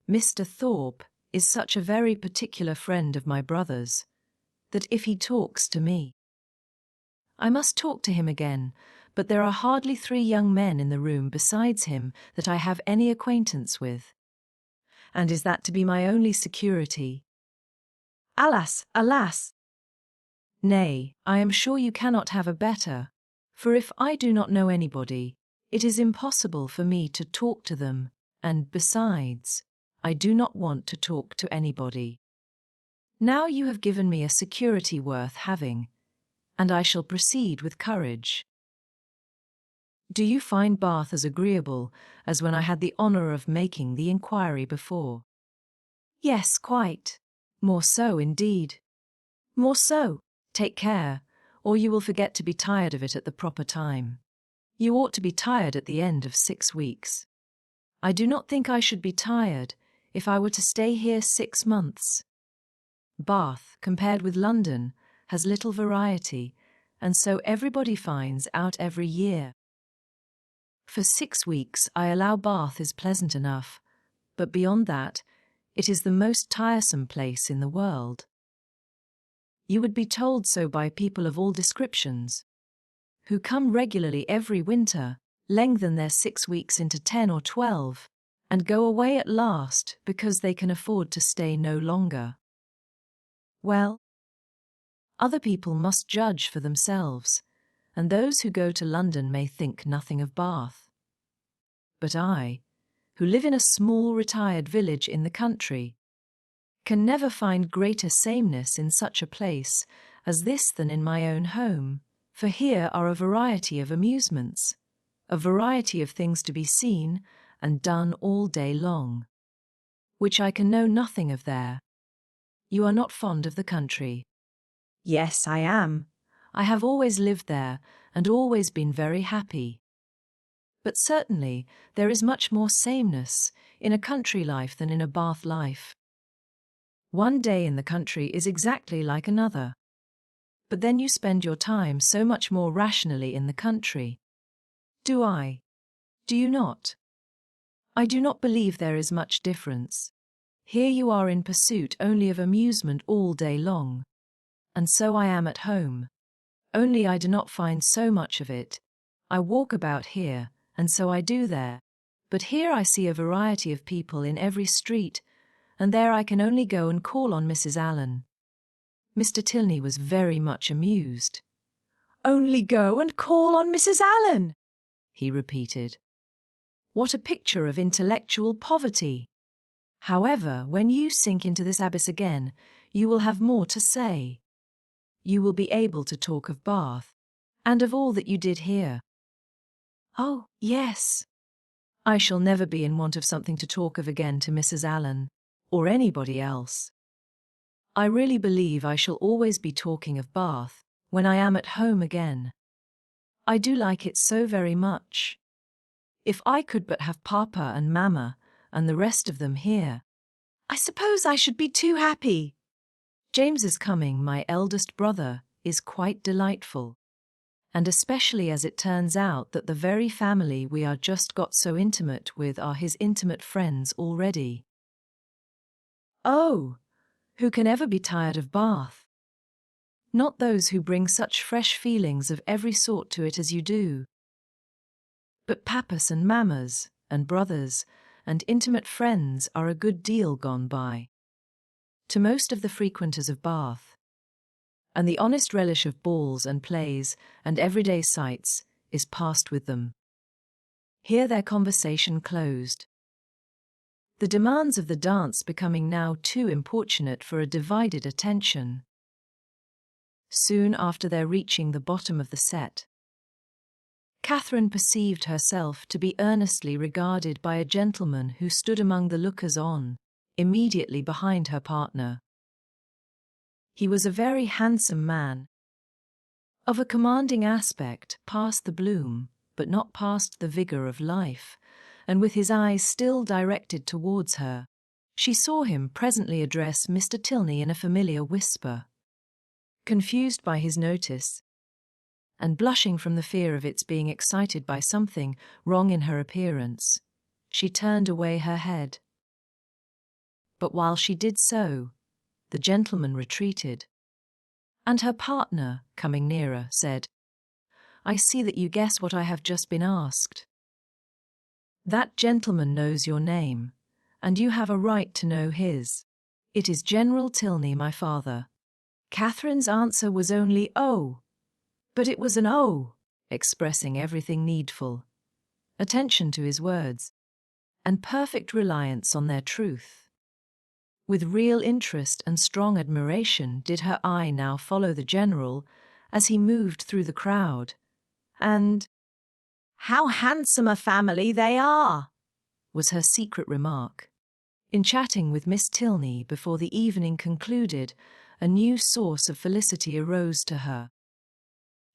Mr. Thorpe is such a very particular friend of my brother's, that if he talks to me, I must talk to him again, but there are hardly 3 young men in the room besides him that I have any acquaintance with. And is that to be my only security? Alas, alas! Nay, I am sure you cannot have a better, for if I do not know anybody, it is impossible for me to talk to them, and besides, I do not want to talk to anybody. Now you have given me a security worth having, and I shall proceed with courage. Do you find Bath as agreeable as when I had the honour of making the inquiry before? Yes, quite. More so, indeed. More so. Take care, or you will forget to be tired of it at the proper time. You ought to be tired at the end of 6 weeks. I do not think I should be tired if I were to stay here 6 months. Bath, compared with London, has little variety, and so everybody finds out every year. For 6 weeks I allow Bath is pleasant enough, but beyond that, it is the most tiresome place in the world. You would be told so by people of all descriptions, who come regularly every winter, lengthen their 6 weeks into 10 or 12, and go away at last because they can afford to stay no longer. Well, other people must judge for themselves, and those who go to London may think nothing of Bath. But I, who live in a small retired village in the country, can never find greater sameness in such a place as this than in my own home, for here are a variety of amusements, a variety of things to be seen and done all day long, which I can know nothing of there. You are not fond of the country.
Yes, I am.
I have always lived there and always been very happy. But certainly there is much more sameness in a country life than in a Bath life. One day in the country is exactly like another. But then you spend your time so much more rationally in the country. Do I? Do you not? I do not believe there is much difference. Here you are in pursuit only of amusement all day long. And so I am at home. Only I do not find so much of it. I walk about here, and so I do there. But here I see a variety of people in every street, and there I can only go and call on Mrs. Allen. Mr. Tilney was very much amused.
Only go and call on Mrs. Allen,
he repeated. What a picture of intellectual poverty! However, when you sink into this abyss again, you will have more to say. You will be able to talk of Bath, and of all that you did here.
Oh, yes.
I shall never be in want of something to talk of again to Mrs. Allen, or anybody else. I really believe I shall always be talking of Bath when I am at home again. I do like it so very much. If I could but have Papa and Mamma and the rest of them here,
I suppose I should be too happy.
James's coming, my eldest brother, is quite delightful. And especially as it turns out that the very family we are just got so intimate with are his intimate friends already.
Oh,
who can ever be tired of Bath? Not those who bring such fresh feelings of every sort to it as you do. But papas and mammas, and brothers, and intimate friends are a good deal gone by. To most of the frequenters of Bath. And the honest relish of balls and plays and everyday sights is past with them. Here their conversation closed. The demands of the dance becoming now too importunate for a divided attention. Soon after their reaching the bottom of the set, Catherine perceived herself to be earnestly regarded by a gentleman who stood among the lookers-on, immediately behind her partner. He was a very handsome man, of a commanding aspect, past the bloom, but not past the vigour of life, and with his eyes still directed towards her. She saw him presently address Mr. Tilney in a familiar whisper. Confused by his notice, and blushing from the fear of its being excited by something wrong in her appearance, she turned away her head. But while she did so, the gentleman retreated, and her partner, coming nearer, said, "I see that you guess what I have just been asked. That gentleman knows your name, and you have a right to know his. It is General Tilney, my father." Catherine's answer was only "Oh," but it was an "Oh," expressing everything needful, attention to his words, and perfect reliance on their truth. With real interest and strong admiration did her eye now follow the General as he moved through the crowd, and
"How handsome a family they are!"
was her secret remark. In chatting with Miss Tilney before the evening concluded, a new source of felicity arose to her.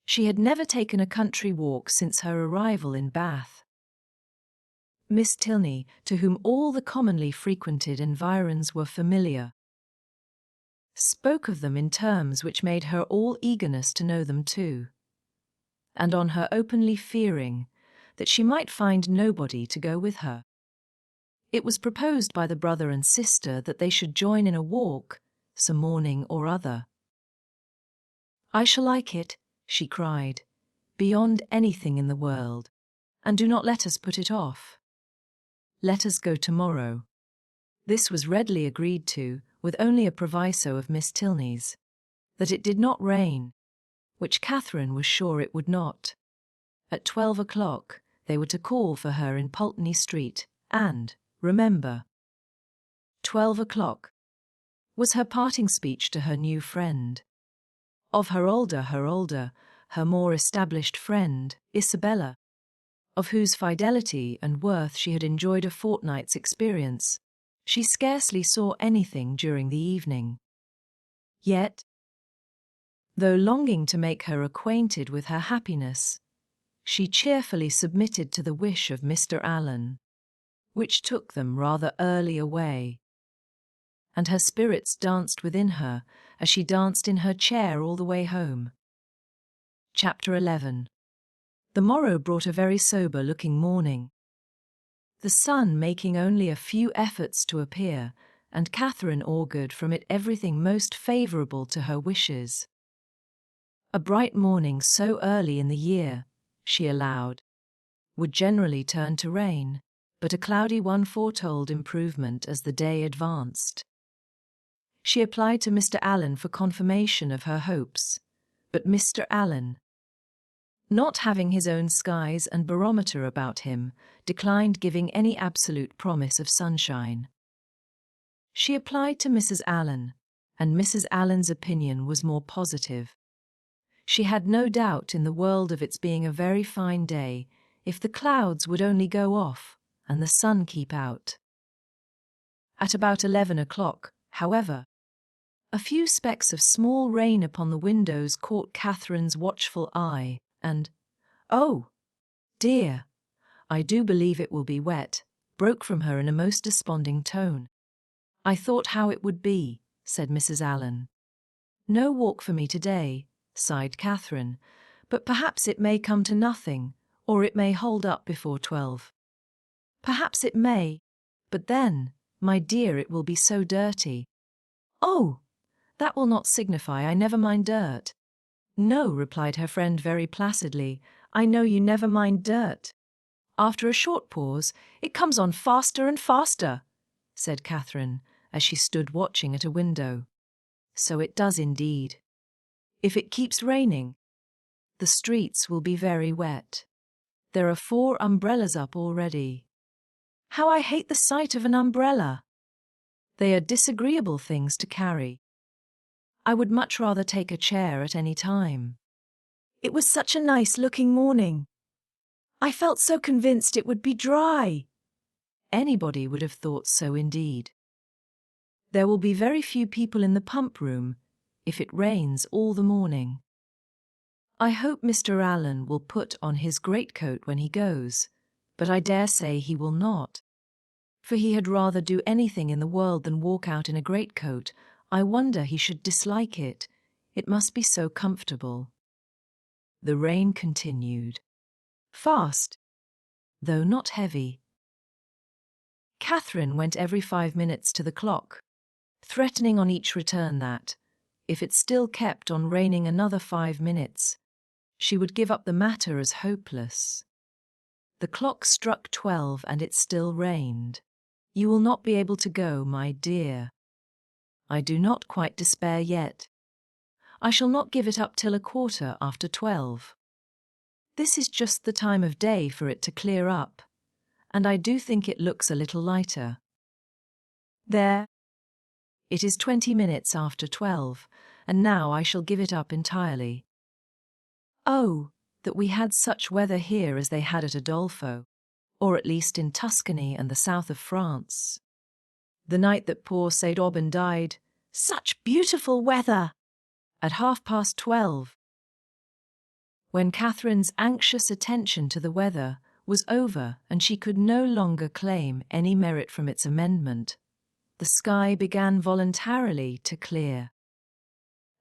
She had never taken a country walk since her arrival in Bath. Miss Tilney, to whom all the commonly frequented environs were familiar, spoke of them in terms which made her all eagerness to know them too, and on her openly fearing that she might find nobody to go with her, it was proposed by the brother and sister that they should join in a walk some morning or other. "I shall like it," she cried, "beyond anything in the world, and do not let us put it off. Let us go tomorrow." This was readily agreed to, with only a proviso of Miss Tilney's, that it did not rain, which Catherine was sure it would not. At 12 o'clock they were to call for her in Pulteney Street, and, remember, 12 o'clock was her parting speech to her new friend. Of her older, her more established friend, Isabella, of whose fidelity and worth she had enjoyed a fortnight's experience. She scarcely saw anything during the evening. Yet, though longing to make her acquainted with her happiness, she cheerfully submitted to the wish of Mr. Allen, which took them rather early away. And her spirits danced within her as she danced in her chair all the way home. Chapter 11. The morrow brought a very sober-looking morning, the sun making only a few efforts to appear, and Catherine augured from it everything most favourable to her wishes. A bright morning so early in the year, she allowed, would generally turn to rain, but a cloudy one foretold improvement as the day advanced. She applied to Mr. Allen for confirmation of her hopes, but Mr. Allen, not having his own skies and barometer about him, declined giving any absolute promise of sunshine. She applied to Mrs. Allen, and Mrs. Allen's opinion was more positive. She had no doubt in the world of its being a very fine day, if the clouds would only go off and the sun keep out. At about 11 o'clock, however, a few specks of small rain upon the windows caught Catherine's watchful eye, and, "Oh, dear, I do believe it will be wet," broke from her in a most desponding tone. "I thought how it would be," said Mrs. Allen. "No walk for me today," sighed Catherine, "but perhaps it may come to nothing, or it may hold up before 12. "Perhaps it may, but then, my dear, it will be so dirty." "Oh, that will not signify, I never mind dirt." "No," replied her friend very placidly, "I know you never mind dirt." After a short pause, "It comes on faster and faster," said Catherine, as she stood watching at a window. "So it does indeed. If it keeps raining, the streets will be very wet. There are 4 umbrellas up already. How I hate the sight of an umbrella! They are disagreeable things to carry. I would much rather take a chair at any time. It was such a nice-looking morning. I felt so convinced it would be dry." Anybody would have thought so indeed. "There will be very few people in the pump room if it rains all the morning. I hope Mr. Allen will put on his greatcoat when he goes, but I dare say he will not, for he had rather do anything in the world than walk out in a greatcoat. I wonder he should dislike it. It must be so comfortable." The rain continued, fast, though not heavy. Catherine went every 5 minutes to the clock, threatening on each return that, if it still kept on raining another 5 minutes, she would give up the matter as hopeless. The clock struck 12 and it still rained. "You will not be able to go, my dear." "I do not quite despair yet. I shall not give it up till 12:15. This is just the time of day for it to clear up, and I do think it looks a little lighter. There, it is 20 minutes after 12, and now I shall give it up entirely. Oh, that we had such weather here as they had at Adolfo, or at least in Tuscany and the south of France. The night that poor Saint Aubin died, such beautiful weather! At 12:30. When Catherine's anxious attention to the weather was over and she could no longer claim any merit from its amendment, the sky began voluntarily to clear.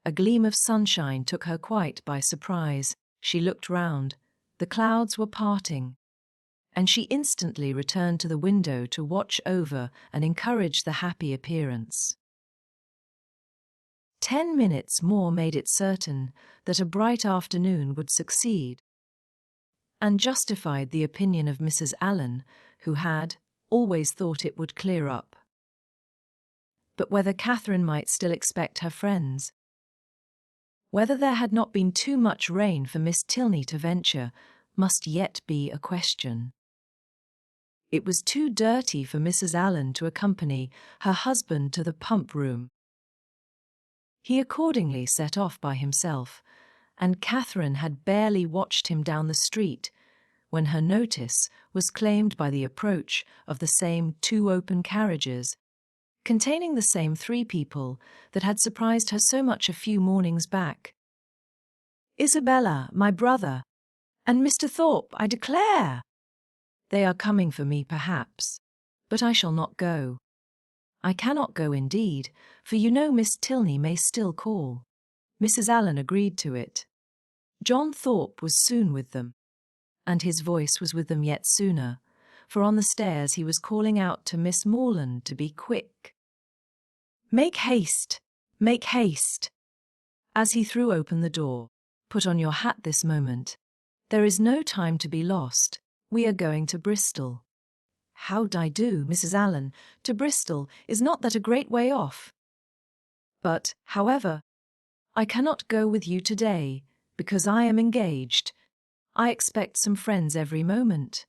A gleam of sunshine took her quite by surprise. She looked round. The clouds were parting, and she instantly returned to the window to watch over and encourage the happy appearance. 10 minutes more made it certain that a bright afternoon would succeed, and justified the opinion of Mrs. Allen, who had always thought it would clear up. But whether Catherine might still expect her friends, whether there had not been too much rain for Miss Tilney to venture, must yet be a question. It was too dirty for Mrs. Allen to accompany her husband to the pump room. He accordingly set off by himself, and Catherine had barely watched him down the street when her notice was claimed by the approach of the same 2 open carriages, containing the same 3 people that had surprised her so much a few mornings back.
Isabella, my brother, and Mr. Thorpe, I declare.
They are coming for me, perhaps, but I shall not go. I cannot go indeed, for you know Miss Tilney may still call. Mrs. Allen agreed to it. John Thorpe was soon with them, and his voice was with them yet sooner, for on the stairs he was calling out to Miss Morland to be quick.
Make haste, make haste.
As he threw open the door, put on your hat this moment. There is no time to be lost. We are going to Bristol.
How'd I do, Mrs. Allen? To Bristol, is not that a great way off?
But, however, I cannot go with you today, because I am engaged. I expect some friends every moment.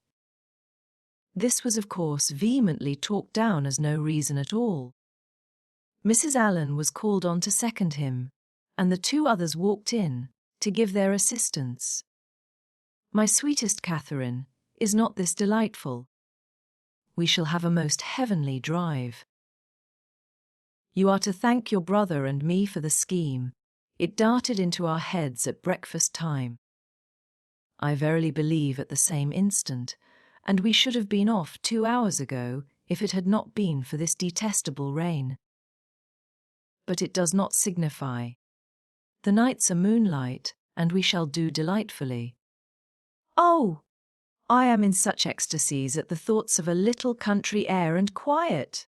This was of course vehemently talked down as no reason at all. Mrs. Allen was called on to second him, and the 2 others walked in to give their assistance. My sweetest Catherine, is not this delightful? We shall have a most heavenly drive. You are to thank your brother and me for the scheme. It darted into our heads at breakfast time, I verily believe at the same instant, and we should have been off 2 hours ago if it had not been for this detestable rain. But it does not signify. The nights are moonlight, and we shall do delightfully.
Oh, I am in such ecstasies at the thoughts of a little country air and quiet.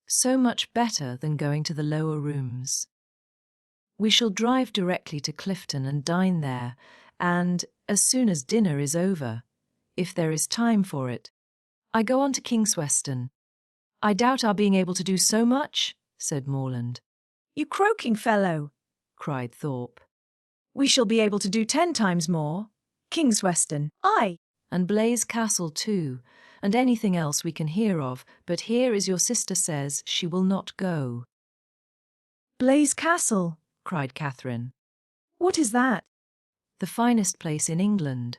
So much better than going to the lower rooms. We shall drive directly to Clifton and dine there, and, as soon as dinner is over, if there is time for it, I go on to Kingsweston.
I doubt our being able to do so much,
said Morland.
You croaking fellow,
cried Thorpe.
We shall be able to do 10 times more. Kingsweston, aye.
And Blaise Castle too, and anything else we can hear of, but here is your sister says she will not go.
Blaise Castle,
cried Catherine.
What is that?
The finest place in England,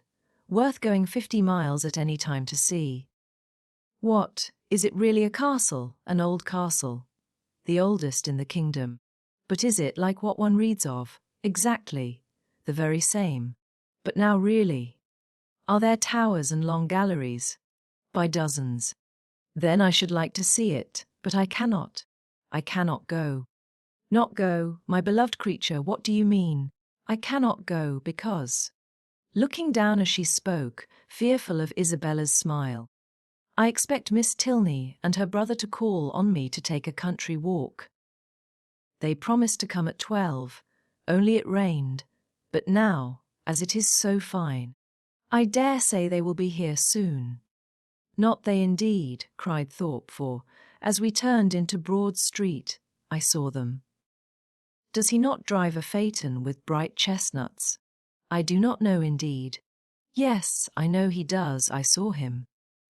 worth going 50 miles at any time to see. What, is it really a castle, an old castle? The oldest in the kingdom. But is it like what one reads of? Exactly, the very same. But now really, are there towers and long galleries? By dozens. Then I should like to see it, but I cannot. I cannot go. Not go, my beloved creature, what do you mean? I cannot go because... Looking down as she spoke, fearful of Isabella's smile, I expect Miss Tilney and her brother to call on me to take a country walk. They promised to come at 12, only it rained, but now, as it is so fine, I dare say they will be here soon. Not they indeed, cried Thorpe, for, as we turned into Broad Street, I saw them. Does he not drive a phaeton with bright chestnuts? I do not know indeed. Yes, I know he does, I saw him.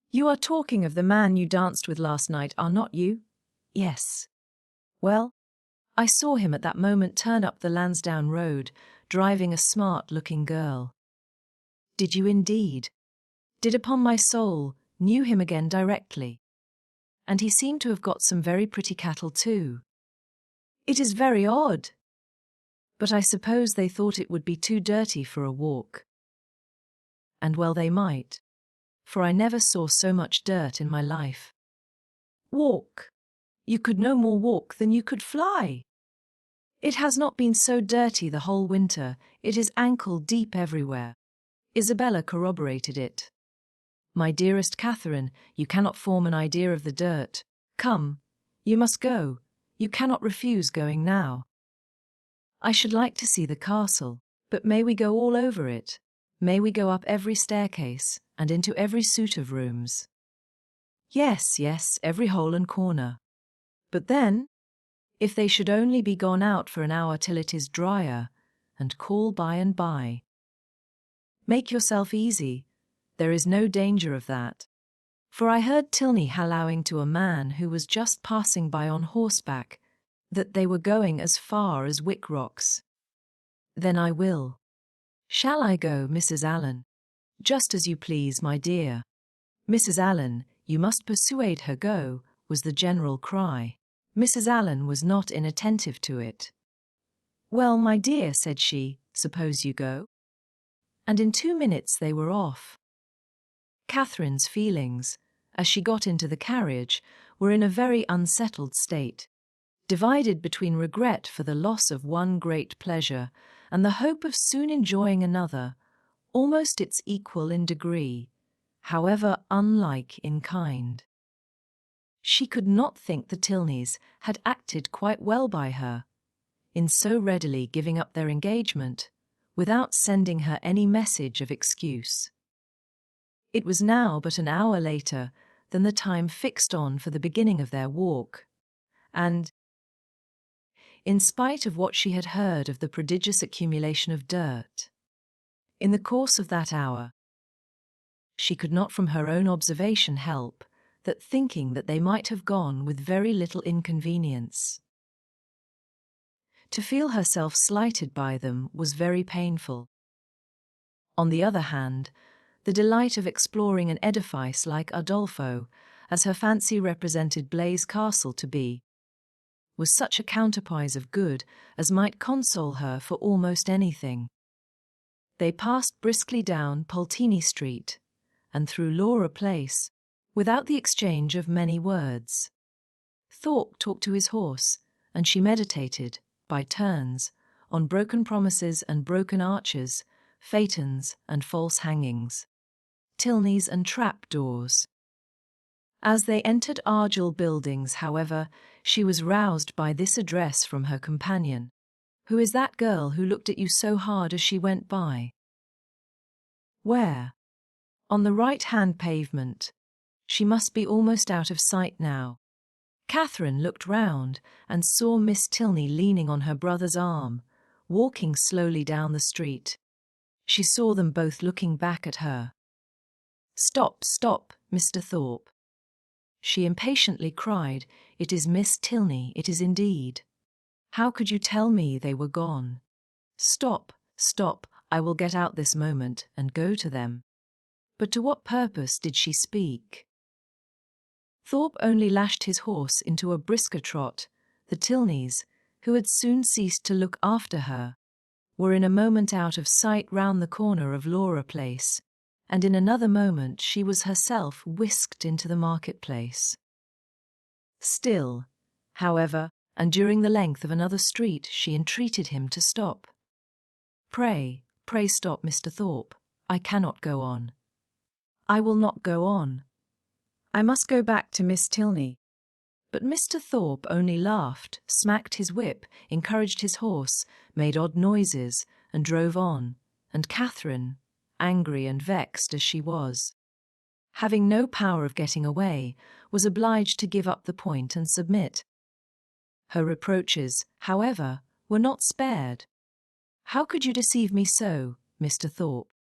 You are talking of the man you danced with last night, are not you?
Yes. Well, I saw him at that moment turn up the Lansdowne Road, driving a smart-looking girl. Did you indeed? Did upon my soul, knew him again directly. And he seemed to have got some very pretty cattle too.
It is very odd.
But I suppose they thought it would be too dirty for a walk. And well they might, for I never saw so much dirt in my life.
Walk? You could no more walk than you could fly.
It has not been so dirty the whole winter, it is ankle deep everywhere. Isabella corroborated it. My dearest Catherine, you cannot form an idea of the dirt. Come, you must go. You cannot refuse going now. I should like to see the castle, but may we go all over it? May we go up every staircase, and into every suite of rooms? Yes, yes, every hole and corner. But then, if they should only be gone out for an hour till it is drier, and call by and by. Make yourself easy, there is no danger of that. For I heard Tilney hallooing to a man who was just passing by on horseback, that they were going as far as Wick Rocks. Then I will. Shall I go, Mrs. Allen? Just as you please, my dear. Mrs. Allen, you must persuade her go, was the general cry. Mrs. Allen was not inattentive to it. Well, my dear, said she, suppose you go? And in 2 minutes they were off. Catherine's feelings, as she got into the carriage, were in a very unsettled state, divided between regret for the loss of one great pleasure and the hope of soon enjoying another, almost its equal in degree, however unlike in kind. She could not think the Tilneys had acted quite well by her, in so readily giving up their engagement, without sending her any message of excuse. It was now but an hour later than the time fixed on for the beginning of their walk, and, in spite of what she had heard of the prodigious accumulation of dirt, in the course of that hour, she could not from her own observation help that thinking that they might have gone with very little inconvenience. To feel herself slighted by them was very painful. On the other hand, the delight of exploring an edifice like Udolpho, as her fancy represented Blaise Castle to be, was such a counterpoise of good as might console her for almost anything. They passed briskly down Pulteney Street and through Laura Place, without the exchange of many words. Thorpe talked to his horse, and she meditated, by turns, on broken promises and broken arches, phaetons and false hangings, tilneys and trap-doors. As they entered Argyll Buildings, however, she was roused by this address from her companion. "Who is that girl who looked at you so hard as she went by?" "Where?" "On the right-hand pavement. She must be almost out of sight now." Catherine looked round and saw Miss Tilney leaning on her brother's arm, walking slowly down the street. She saw them both looking back at her. "Stop, stop, Mr. Thorpe," she impatiently cried. "It is Miss Tilney, it is indeed. How could you tell me they were gone? Stop, stop, I will get out this moment and go to them." But to what purpose did she speak? Thorpe only lashed his horse into a brisker trot. The Tilneys, who had soon ceased to look after her, were in a moment out of sight round the corner of Laura Place, and in another moment she was herself whisked into the market-place. Still, however, and during the length of another street, she entreated him to stop. Pray stop, Mr. Thorpe. I cannot go on." "I will not go on. I must go back to Miss Tilney." But Mr. Thorpe only laughed, smacked his whip, encouraged his horse, made odd noises, and drove on, and Catherine, angry and vexed as she was, having no power of getting away, was obliged to give up the point and submit. Her reproaches, however, were not spared. "How could you deceive me so, Mr. Thorpe?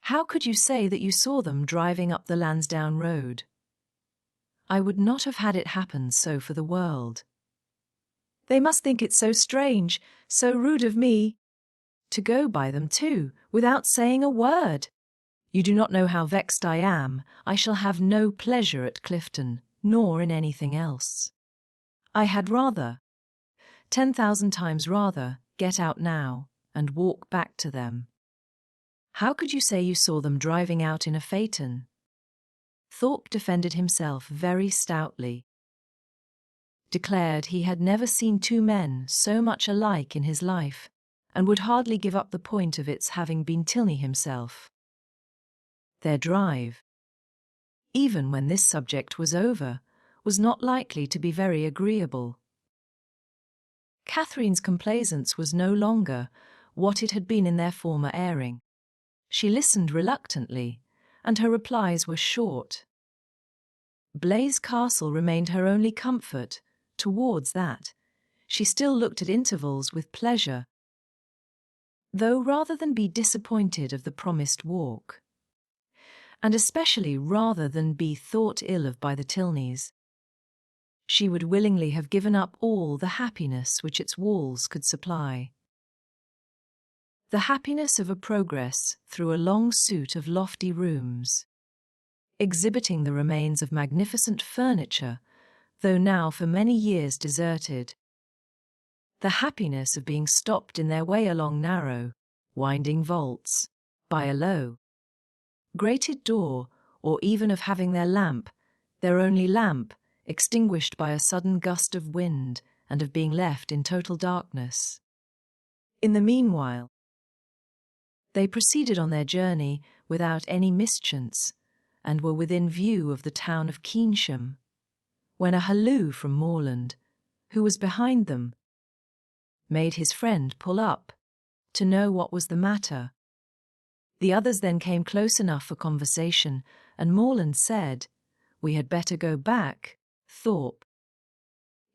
How could you say that you saw them driving up the Lansdowne Road? I would not have had it happen so for the world. They must think it so strange, so rude of me, to go by them too, without saying a word. You do not know how vexed I am. I shall have no pleasure at Clifton, nor in anything else. I had rather, 10,000 times rather, get out now and walk back to them." "How could you say you saw them driving out in a phaeton?" Thorpe defended himself very stoutly, declared he had never seen two men so much alike in his life, and would hardly give up the point of its having been Tilney himself. Their drive, even when this subject was over, was not likely to be very agreeable. Catherine's complaisance was no longer what it had been in their former airing. She listened reluctantly, and her replies were short. Blaise Castle remained her only comfort. Towards that, she still looked at intervals with pleasure, though rather than be disappointed of the promised walk, and especially rather than be thought ill of by the Tilneys, she would willingly have given up all the happiness which its walls could supply. The happiness of a progress through a long suite of lofty rooms, exhibiting the remains of magnificent furniture, though now for many years deserted. The happiness of being stopped in their way along narrow, winding vaults, by a low, grated door, or even of having their lamp, their only lamp, extinguished by a sudden gust of wind, and of being left in total darkness. In the meanwhile, they proceeded on their journey without any mischance, and were within view of the town of Keynsham, when a halloo from Morland, who was behind them, made his friend pull up, to know what was the matter. The others then came close enough for conversation, and Morland said, "We had better go back, Thorpe.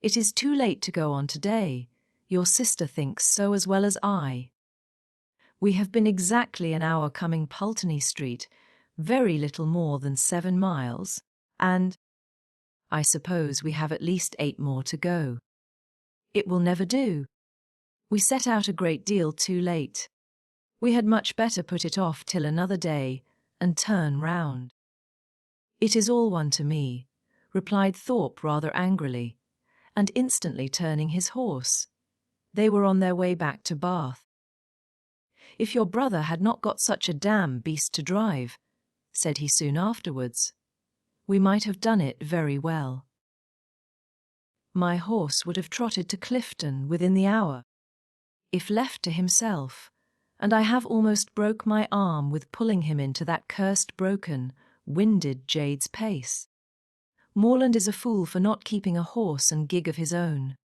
It is too late to go on today. Your sister thinks so as well as I. We have been exactly an hour coming Pulteney Street, very little more than 7 miles, and I suppose we have at least 8 more to go. It will never do. We set out a great deal too late. We had much better put it off till another day, and turn round." "It is all one to me," replied Thorpe rather angrily, and instantly turning his horse. They were on their way back to Bath. "If your brother had not got such a damn beast to drive," said he soon afterwards, "we might have done it very well. My horse would have trotted to Clifton within the hour, if left to himself, and I have almost broke my arm with pulling him into that cursed broken, winded jade's pace. Morland is a fool for not keeping a horse and gig of his own."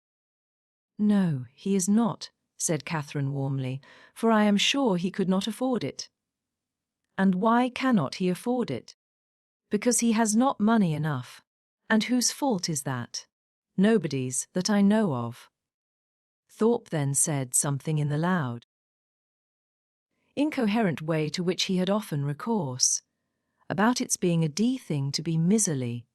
"No, he is not," said Catherine warmly, "for I am sure he could not afford it." "And why cannot he afford it?" "Because he has not money enough. And whose fault is that?" "Nobody's, that I know of." Thorpe then said something in the loud, incoherent way to which he had often recourse, about its being a d thing to be miserly,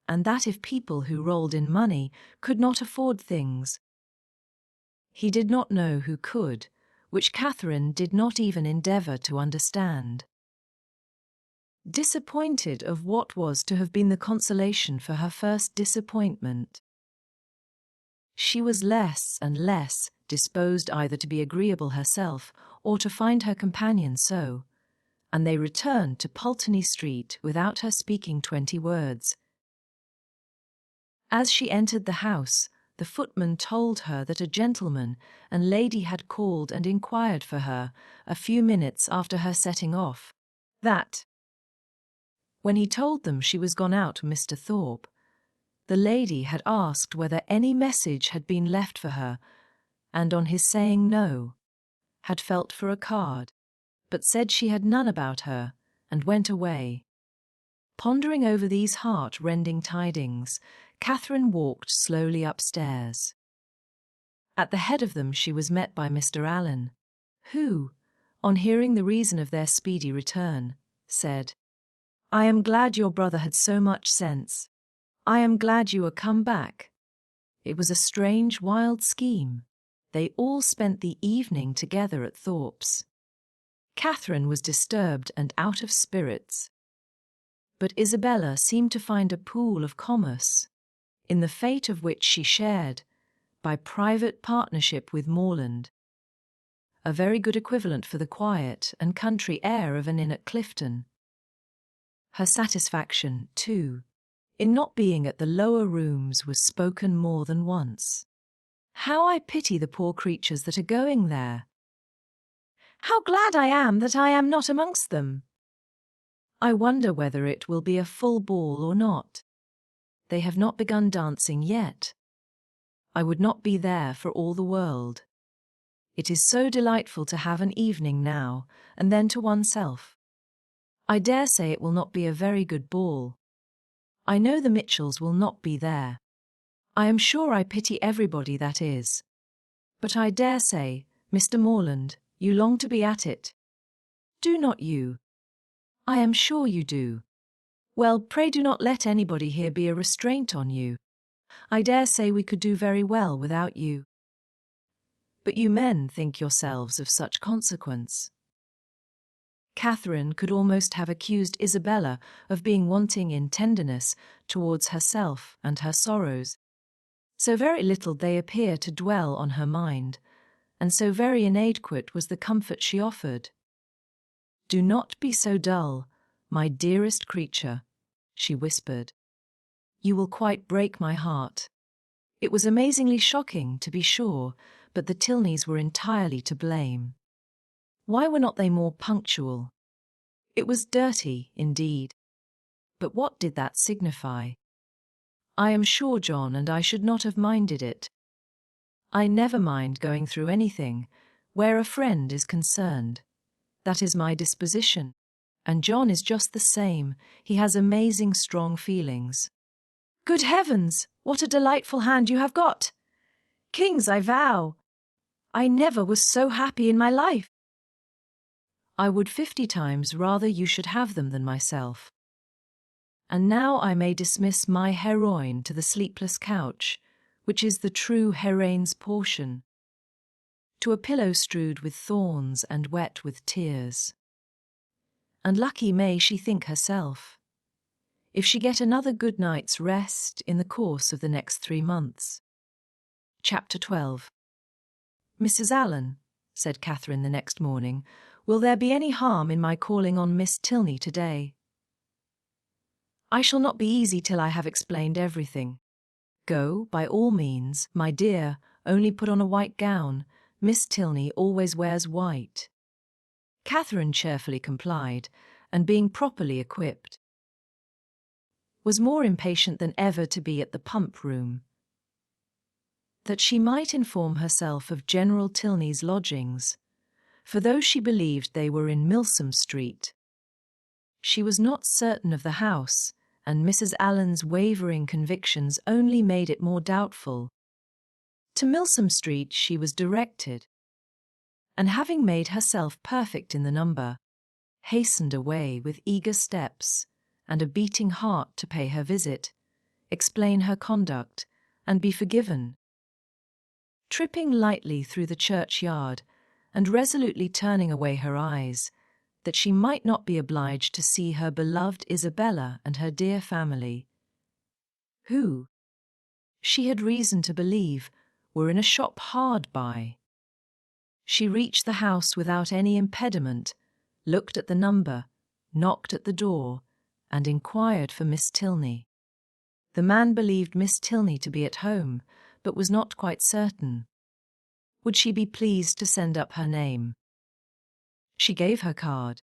and that if people who rolled in money could not afford things, he did not know who could, which Catherine did not even endeavour to understand. Disappointed of what was to have been the consolation for her first disappointment, she was less and less disposed either to be agreeable herself or to find her companion so, and they returned to Pulteney Street without her speaking 20 words. As she entered the house, the footman told her that a gentleman and lady had called and inquired for her a few minutes after her setting off, that, when he told them she was gone out with Mr. Thorpe, the lady had asked whether any message had been left for her, and on his saying no, had felt for a card, but said she had none about her, and went away. Pondering over these heart-rending tidings, Catherine walked slowly upstairs. At the head of them she was met by Mr. Allen, who, on hearing the reason of their speedy return, said, "I am glad your brother had so much sense. I am glad you are come back. It was a strange, wild scheme. They all spent the evening together at Thorpe's." Catherine was disturbed and out of spirits, but Isabella seemed to find a pool of commerce, in the fate of which she shared, by private partnership with Morland, a very good equivalent for the quiet and country air of an inn at Clifton. Her satisfaction, too, in not being at the lower rooms was spoken more than once. "How I pity the poor creatures that are going there. How glad I am that I am not amongst them. I wonder whether it will be a full ball or not. They have not begun dancing yet. I would not be there for all the world. It is so delightful to have an evening now, and then to oneself. I dare say it will not be a very good ball. I know the Mitchells will not be there. I am sure I pity everybody that is. But I dare say, Mr. Morland, you long to be at it. Do not you? I am sure you do. Well, pray do not let anybody here be a restraint on you. I dare say we could do very well without you." But you men think yourselves of such consequence. Catherine could almost have accused Isabella of being wanting in tenderness towards herself and her sorrows. So very little they appear to dwell on her mind, and so very inadequate was the comfort she offered. "Do not be so dull, my dearest creature," she whispered. "You will quite break my heart." It was amazingly shocking, to be sure, but the Tilneys were entirely to blame. Why were not they more punctual? It was dirty, indeed. But what did that signify? I am sure, John, and I should not have minded it. I never mind going through anything where a friend is concerned. That is my disposition. And John is just the same. He has amazing strong feelings.
Good heavens, what a delightful hand you have got! Kings, I vow! I never was so happy in my life.
I would 50 times rather you should have them than myself. And now I may dismiss my heroine to the sleepless couch, which is the true heroine's portion, to a pillow strewed with thorns and wet with tears. And lucky may she think herself, if she get another good night's rest in the course of the next 3 months. Chapter 12. "Mrs. Allen," said Catherine the next morning, "will there be any harm in my calling on Miss Tilney today?" "I shall not be easy till I have explained everything. Go, by all means, my dear, only put on a white gown. Miss Tilney always wears white." Catherine cheerfully complied, and being properly equipped, was more impatient than ever to be at the pump room, that she might inform herself of General Tilney's lodgings, for though she believed they were in Milsom Street, she was not certain of the house, and Mrs. Allen's wavering convictions only made it more doubtful. To Milsom Street she was directed, and having made herself perfect in the number, hastened away with eager steps and a beating heart to pay her visit, explain her conduct, and be forgiven. Tripping lightly through the churchyard, and resolutely turning away her eyes, that she might not be obliged to see her beloved Isabella and her dear family, who, she had reason to believe, were in a shop hard by. She reached the house without any impediment, looked at the number, knocked at the door, and inquired for Miss Tilney. The man believed Miss Tilney to be at home, but was not quite certain. Would she be pleased to send up her name? She gave her card.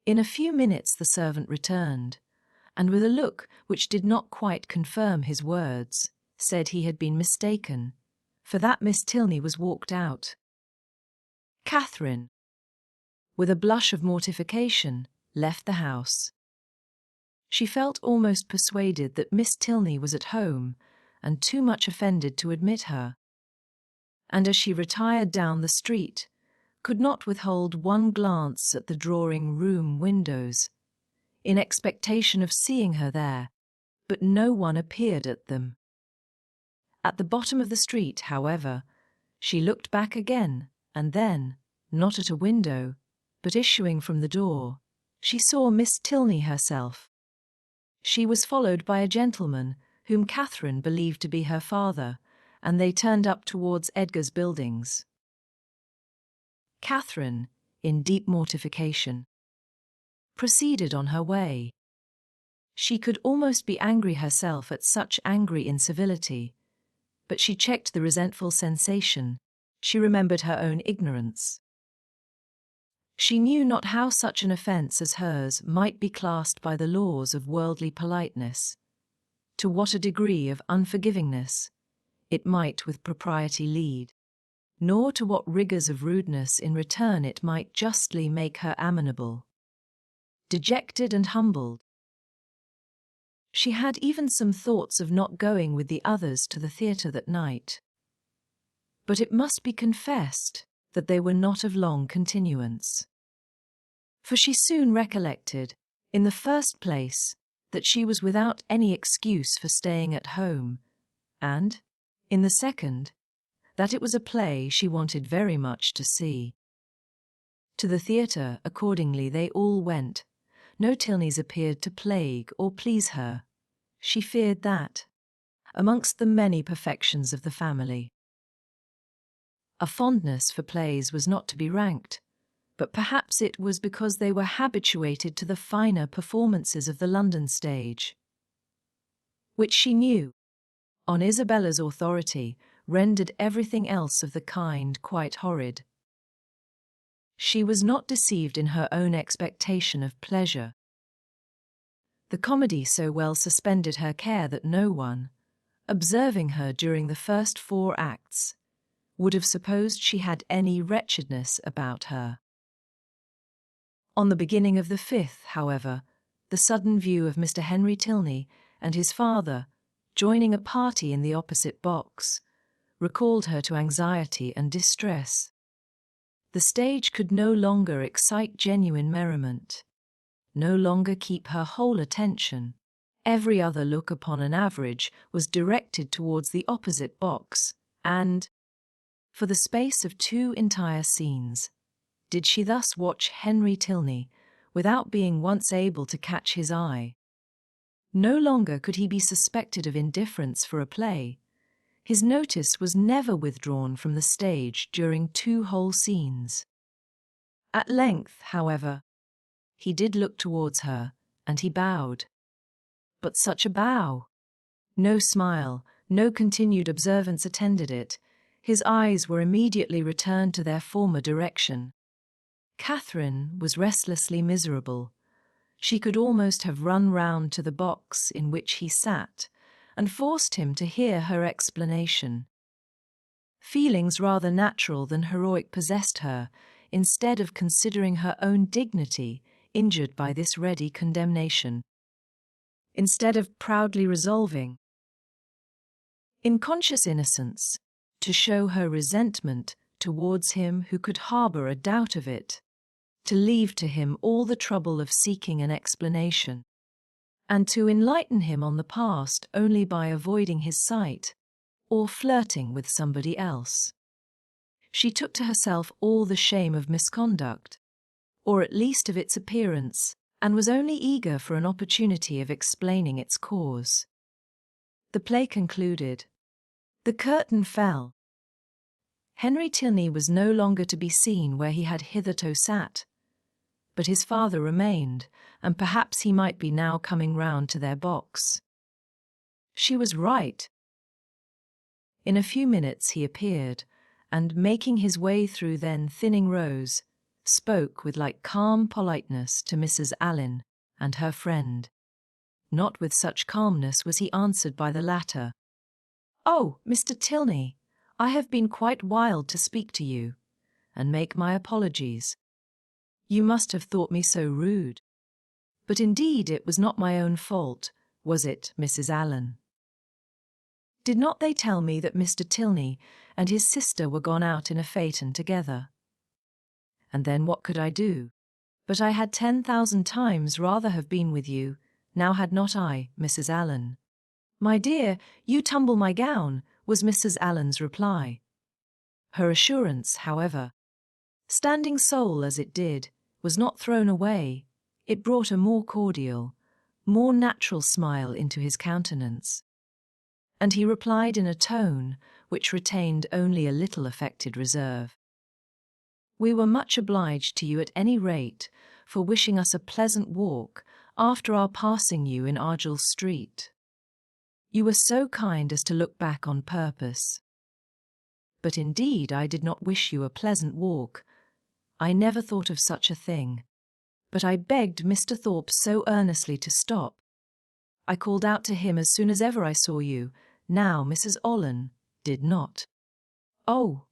In a few minutes the servant returned, and with a look which did not quite confirm his words, said he had been mistaken, for that Miss Tilney was walked out. Catherine, with a blush of mortification, left the house. She felt almost persuaded that Miss Tilney was at home, and too much offended to admit her, and as she retired down the street, could not withhold one glance at the drawing-room windows, in expectation of seeing her there, but no one appeared at them. At the bottom of the street, however, she looked back again, and then, not at a window, but issuing from the door, she saw Miss Tilney herself. She was followed by a gentleman whom Catherine believed to be her father, and they turned up towards Edgar's buildings. Catherine, in deep mortification, proceeded on her way. She could almost be angry herself at such angry incivility, but she checked the resentful sensation. She remembered her own ignorance. She knew not how such an offence as hers might be classed by the laws of worldly politeness, to what a degree of unforgivingness it might with propriety lead, nor to what rigours of rudeness in return it might justly make her amenable. Dejected and humbled, she had even some thoughts of not going with the others to the theatre that night. But it must be confessed that they were not of long continuance. For she soon recollected, in the first place, that she was without any excuse for staying at home, and, in the second, that it was a play she wanted very much to see. To the theatre, accordingly, they all went. No Tilneys appeared to plague or please her. She feared that, amongst the many perfections of the family, a fondness for plays was not to be ranked, but perhaps it was because they were habituated to the finer performances of the London stage, which she knew, on Isabella's authority, rendered everything else of the kind quite horrid. She was not deceived in her own expectation of pleasure. The comedy so well suspended her care that no one, observing her during the first 4 acts, would have supposed she had any wretchedness about her. On the beginning of the 5th, however, the sudden view of Mr. Henry Tilney and his father joining a party in the opposite box recalled her to anxiety and distress. The stage could no longer excite genuine merriment, no longer keep her whole attention. Every other look upon an average was directed towards the opposite box, and, for the space of 2 entire scenes, did she thus watch Henry Tilney without being once able to catch his eye. No longer could he be suspected of indifference for a play. His notice was never withdrawn from the stage during 2 whole scenes. At length, however, he did look towards her, and he bowed. But such a bow! No smile, no continued observance attended it. His eyes were immediately returned to their former direction. Catherine was restlessly miserable. She could almost have run round to the box in which he sat and forced him to hear her explanation. Feelings rather natural than heroic possessed her, instead of considering her own dignity injured by this ready condemnation. Instead of proudly resolving, in conscious innocence, to show her resentment towards him who could harbour a doubt of it, to leave to him all the trouble of seeking an explanation, and to enlighten him on the past only by avoiding his sight, or flirting with somebody else. She took to herself all the shame of misconduct, or at least of its appearance, and was only eager for an opportunity of explaining its cause. The play concluded. The curtain fell. Henry Tilney was no longer to be seen where he had hitherto sat, but his father remained, and perhaps he might be now coming round to their box. She was right. In a few minutes he appeared, and making his way through then thinning rows, spoke with like calm politeness to Mrs. Allen and her friend. Not with such calmness was he answered by the latter. "Oh, Mr. Tilney, I have been quite wild to speak to you, and make my apologies. You must have thought me so rude. But indeed it was not my own fault, was it, Mrs. Allen? Did not they tell me that Mr. Tilney and his sister were gone out in a phaeton together? And then what could I do? But I had 10,000 times rather have been with you, now had not I, Mrs. Allen." "My dear, you tumble my gown," was Mrs. Allen's reply. Her assurance, however, standing sole as it did, was not thrown away. It brought a more cordial, more natural smile into his countenance, and he replied in a tone which retained only a little affected reserve. "We were much obliged to you at any rate for wishing us a pleasant walk after our passing you in Argyll Street. You were so kind as to look back on purpose. But indeed I did not wish you a pleasant walk. I never thought of such a thing. But I begged Mr. Thorpe so earnestly to stop. I called out to him as soon as ever I saw you. Now Mrs. Allen did not." "Oh,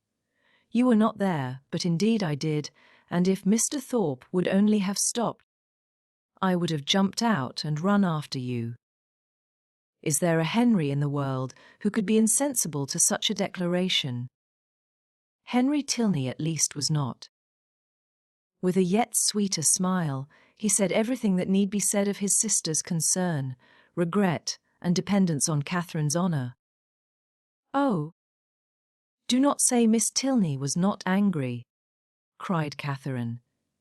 you were not there, but indeed I did, and if Mr. Thorpe would only have stopped, I would have jumped out and run after you. Is there a Henry in the world who could be insensible to such a declaration? Henry Tilney at least was not." With a yet sweeter smile, he said everything that need be said of his sister's concern, regret, and dependence on Catherine's honour. "Oh, "Do not say Miss Tilney was not angry," cried Catherine,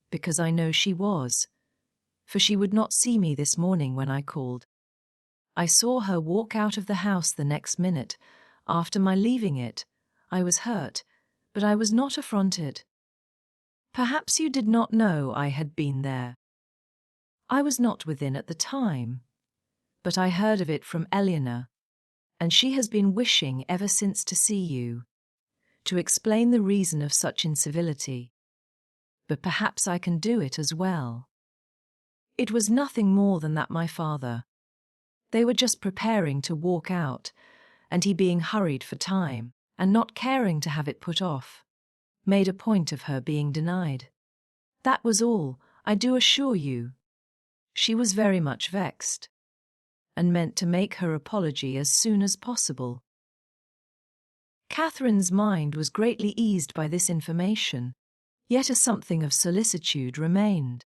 "because I know she was, for she would not see me this morning when I called. I saw her walk out of the house the next minute. After my leaving it, I was hurt, but I was not affronted. Perhaps you did not know I had been there. I was not within at the time, but I heard of it from Eleanor, and she has been wishing ever since to see you, to explain the reason of such incivility. But perhaps I can do it as well. It was nothing more than that my father. They were just preparing to walk out, and he being hurried for time, and not caring to have it put off, made a point of her being denied. That was all, I do assure you. She was very much vexed, and meant to make her apology as soon as possible." Catherine's mind was greatly eased by this information, yet a something of solicitude remained,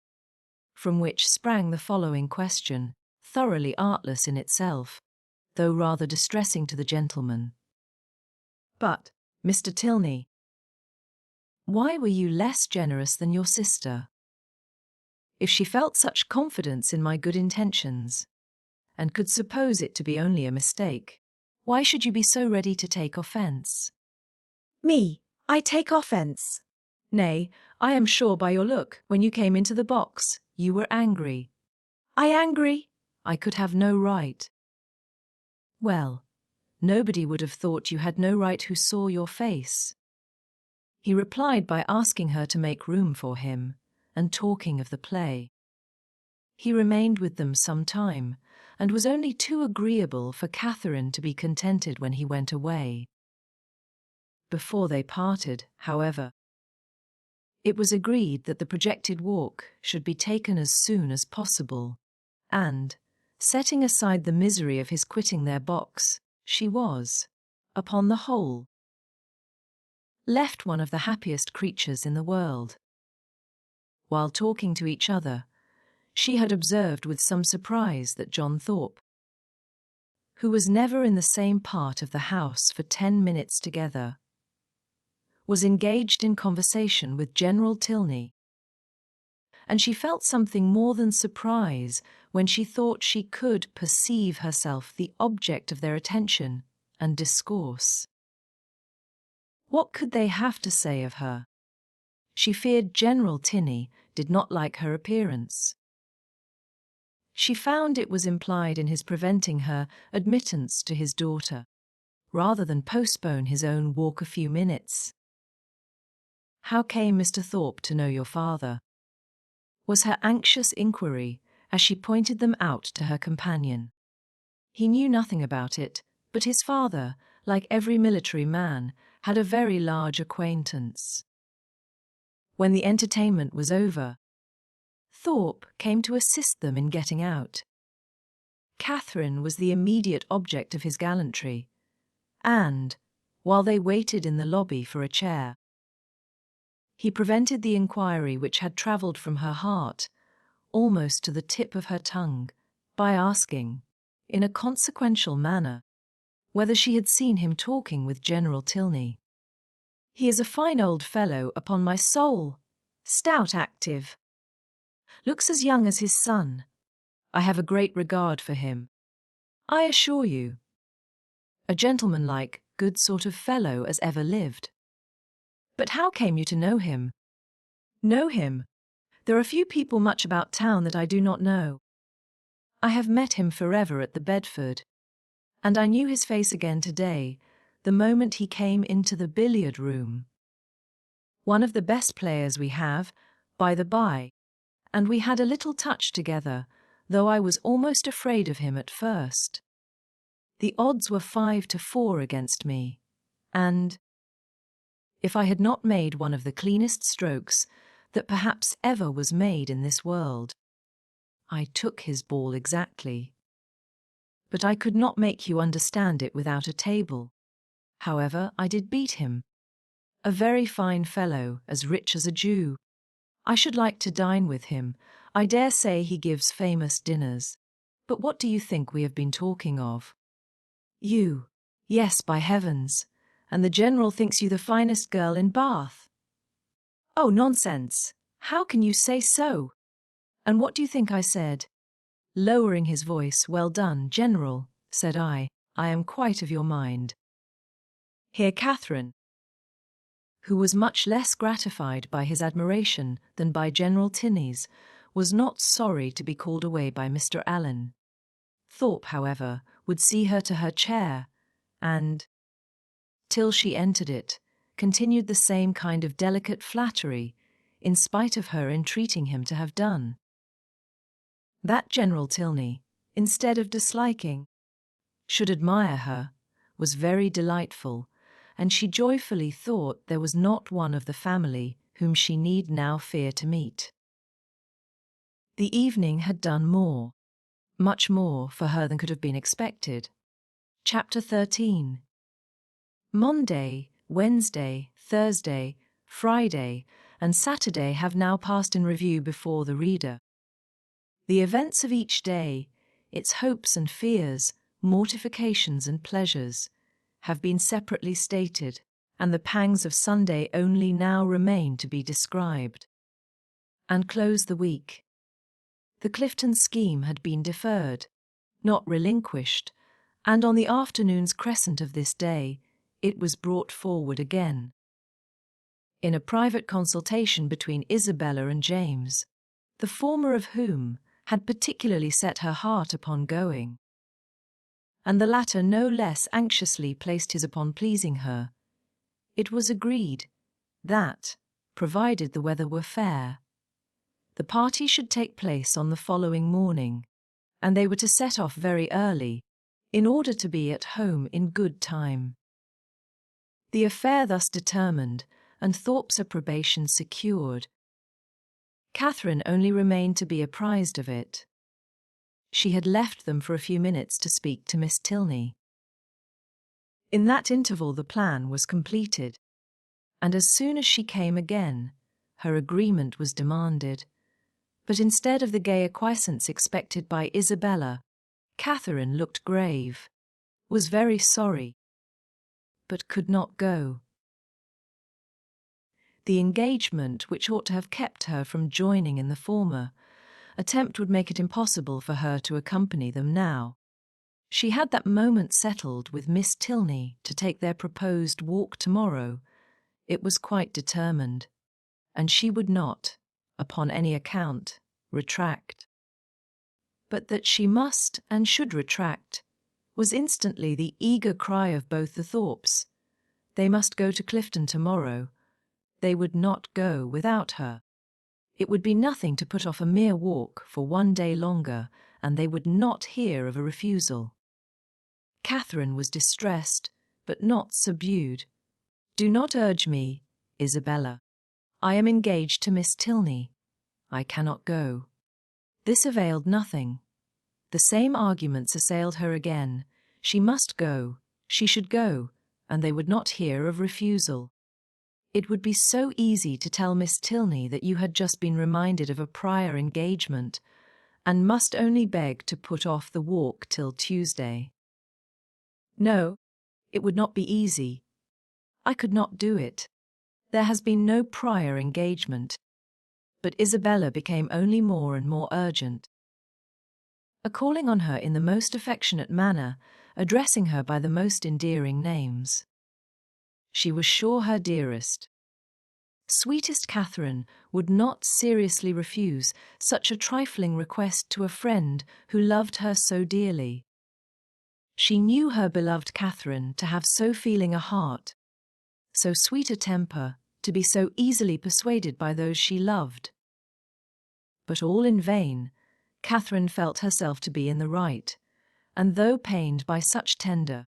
from which sprang the following question, thoroughly artless in itself, though rather distressing to the gentleman. "But, Mr. Tilney, why were you less generous than your sister? If she felt such confidence in my good intentions, and could suppose it to be only a mistake, why should you be so ready to take offence?"
Me, I take offence.
"Nay, I am sure by your look, when you came into the box, you were angry."
I angry?
"I could have no right." "Well, nobody would have thought you had no right who saw your face." He replied by asking her to make room for him, and talking of the play. He remained with them some time, and was only too agreeable for Catherine to be contented when he went away. Before they parted, however, it was agreed that the projected walk should be taken as soon as possible, and, setting aside the misery of his quitting their box, she was, upon the whole, left one of the happiest creatures in the world. While talking to each other, she had observed with some surprise that John Thorpe, who was never in the same part of the house for 10 minutes together, was engaged in conversation with General Tilney, and she felt something more than surprise when she thought she could perceive herself the object of their attention and discourse. What could they have to say of her? She feared General Tilney did not like her appearance. She found it was implied in his preventing her admittance to his daughter, rather than postpone his own walk a few minutes. "How came Mr. Thorpe to know your father?" was her anxious inquiry as she pointed them out to her companion. He knew nothing about it, but his father, like every military man, had a very large acquaintance. When the entertainment was over, Thorpe came to assist them in getting out. Catherine was the immediate object of his gallantry, and, while they waited in the lobby for a chair, he prevented the inquiry which had travelled from her heart, almost to the tip of her tongue, by asking, in a consequential manner, whether she had seen him talking with General Tilney. "He is a fine old fellow, upon my soul, stout, active, looks as young as his son. I have a great regard for him, I assure you. A gentlemanlike, good sort of fellow as ever lived. But how came you to know him?" "Know him? There are few people much about town that I do not know. I have met him forever at the Bedford, and I knew his face again today, the moment he came into the billiard room. One of the best players we have, by the by, and we had a little touch together, though I was almost afraid of him at first. The odds were 5-4 against me, and if I had not made one of the cleanest strokes that perhaps ever was made in this world, I took his ball exactly. But I could not make you understand it without a table. However, I did beat him. A very fine fellow, as rich as a Jew. I should like to dine with him. I dare say he gives famous dinners. But what do you think we have been talking of?" "You. Yes, by heavens.
and the General thinks you the finest girl in Bath." "Oh, nonsense! How can you say so? And what do you think I said?" Lowering his voice, "Well done, General," said I am quite of your mind." Here Catherine, who was much less gratified by his admiration than by General Tinney's, was not sorry to be called away by Mr. Allen. Thorpe, however, would see her to her chair, and, till she entered it, continued the same kind of delicate flattery, in spite of her entreating him to have done. That General Tilney, instead of disliking, should admire her, was very delightful, and she joyfully thought there was not one of the family whom she need now fear to meet. The evening had done more, much more for her than could have been expected. Chapter 13. Monday, Wednesday, Thursday, Friday, and Saturday have now passed in review before the reader. The events of each day, its hopes and fears, mortifications and pleasures, have been separately stated, and the pangs of Sunday only now remain to be described. And close the week. The Clifton scheme had been deferred, not relinquished, and on the afternoon's crescent of this day, it was brought forward again. In a private consultation between Isabella and James, the former of whom had particularly set her heart upon going, and the latter no less anxiously placed his upon pleasing her, it was agreed that, provided the weather were fair, the party should take place on the following morning, and they were to set off very early, in order to be at home in good time. The affair thus determined, and Thorpe's approbation secured, Catherine only remained to be apprised of it. She had left them for a few minutes to speak to Miss Tilney. In that interval the plan was completed, and as soon as she came again, her agreement was demanded. But instead of the gay acquiescence expected by Isabella, Catherine looked grave, was very sorry, but could not go. The engagement which ought to have kept her from joining in the former attempt would make it impossible for her to accompany them now. She had that moment settled with Miss Tilney to take their proposed walk tomorrow. It was quite determined, and she would not, upon any account, retract. But that she must and should retract was instantly the eager cry of both the Thorpes. They must go to Clifton tomorrow. They would not go without her. It would be nothing to put off a mere walk for one day longer, and they would not hear of a refusal. Catherine was distressed, but not subdued. "Do not urge me, Isabella. I am engaged to Miss Tilney. I cannot go." This availed nothing. The same arguments assailed her again. She must go, she should go, and they would not hear of refusal. It would be so easy to tell Miss Tilney that you had just been reminded of a prior engagement, and must only beg to put off the walk till Tuesday. No, it would not be easy. I could not do it. There has been no prior engagement. But Isabella became only more and more urgent, calling on her in the most affectionate manner, addressing her by the most endearing names. She was sure her dearest, sweetest Catherine would not seriously refuse such a trifling request to a friend who loved her so dearly. She knew her beloved Catherine to have so feeling a heart, so sweet a temper, to be so easily persuaded by those she loved. But all in vain. Catherine felt herself to be in the right, and though pained by such tender,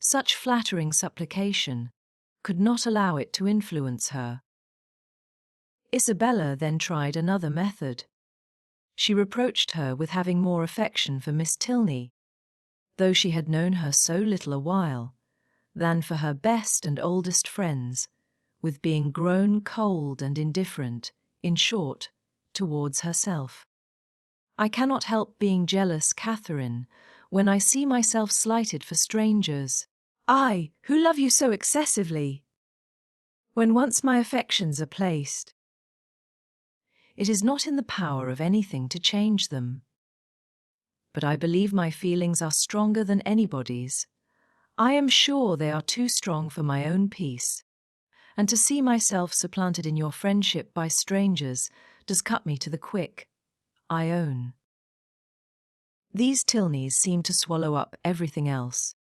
such flattering supplication, could not allow it to influence her. Isabella then tried another method. She reproached her with having more affection for Miss Tilney, though she had known her so little a while, than for her best and oldest friends, with being grown cold and indifferent, in short, towards herself. "I cannot help being jealous, Catherine, when I see myself slighted for strangers. I, who love you so excessively. When once my affections are placed,
it is not in the power of anything to change them. But I believe my feelings are stronger than anybody's. I am sure they are too strong for my own peace. And to see myself supplanted in your friendship by strangers does cut me to the quick, I own. These Tilneys seem to swallow up everything else.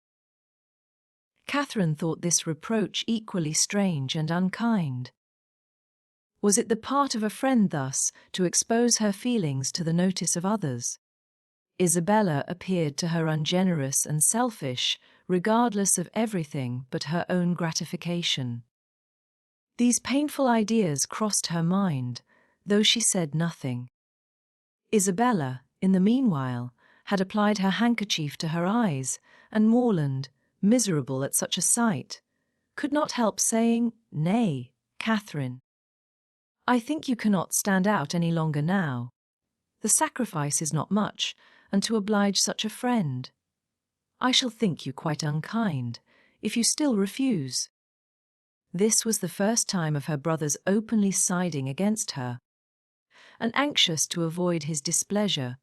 Catherine thought this reproach equally strange and unkind. Was it the part of a friend thus to expose her feelings to the notice of others? Isabella appeared to her ungenerous and selfish, regardless of everything but her own gratification. These painful ideas crossed her mind, though she said nothing. Isabella, in the meanwhile, had applied her handkerchief to her eyes, and Morland, miserable at such a sight, could not help saying, "Nay, Catherine, I think you cannot stand out any longer now. The sacrifice is not much, and to oblige such a friend. I shall think you quite unkind, if you still refuse." This was the first time of her brother's openly siding against her. And anxious to avoid his displeasure,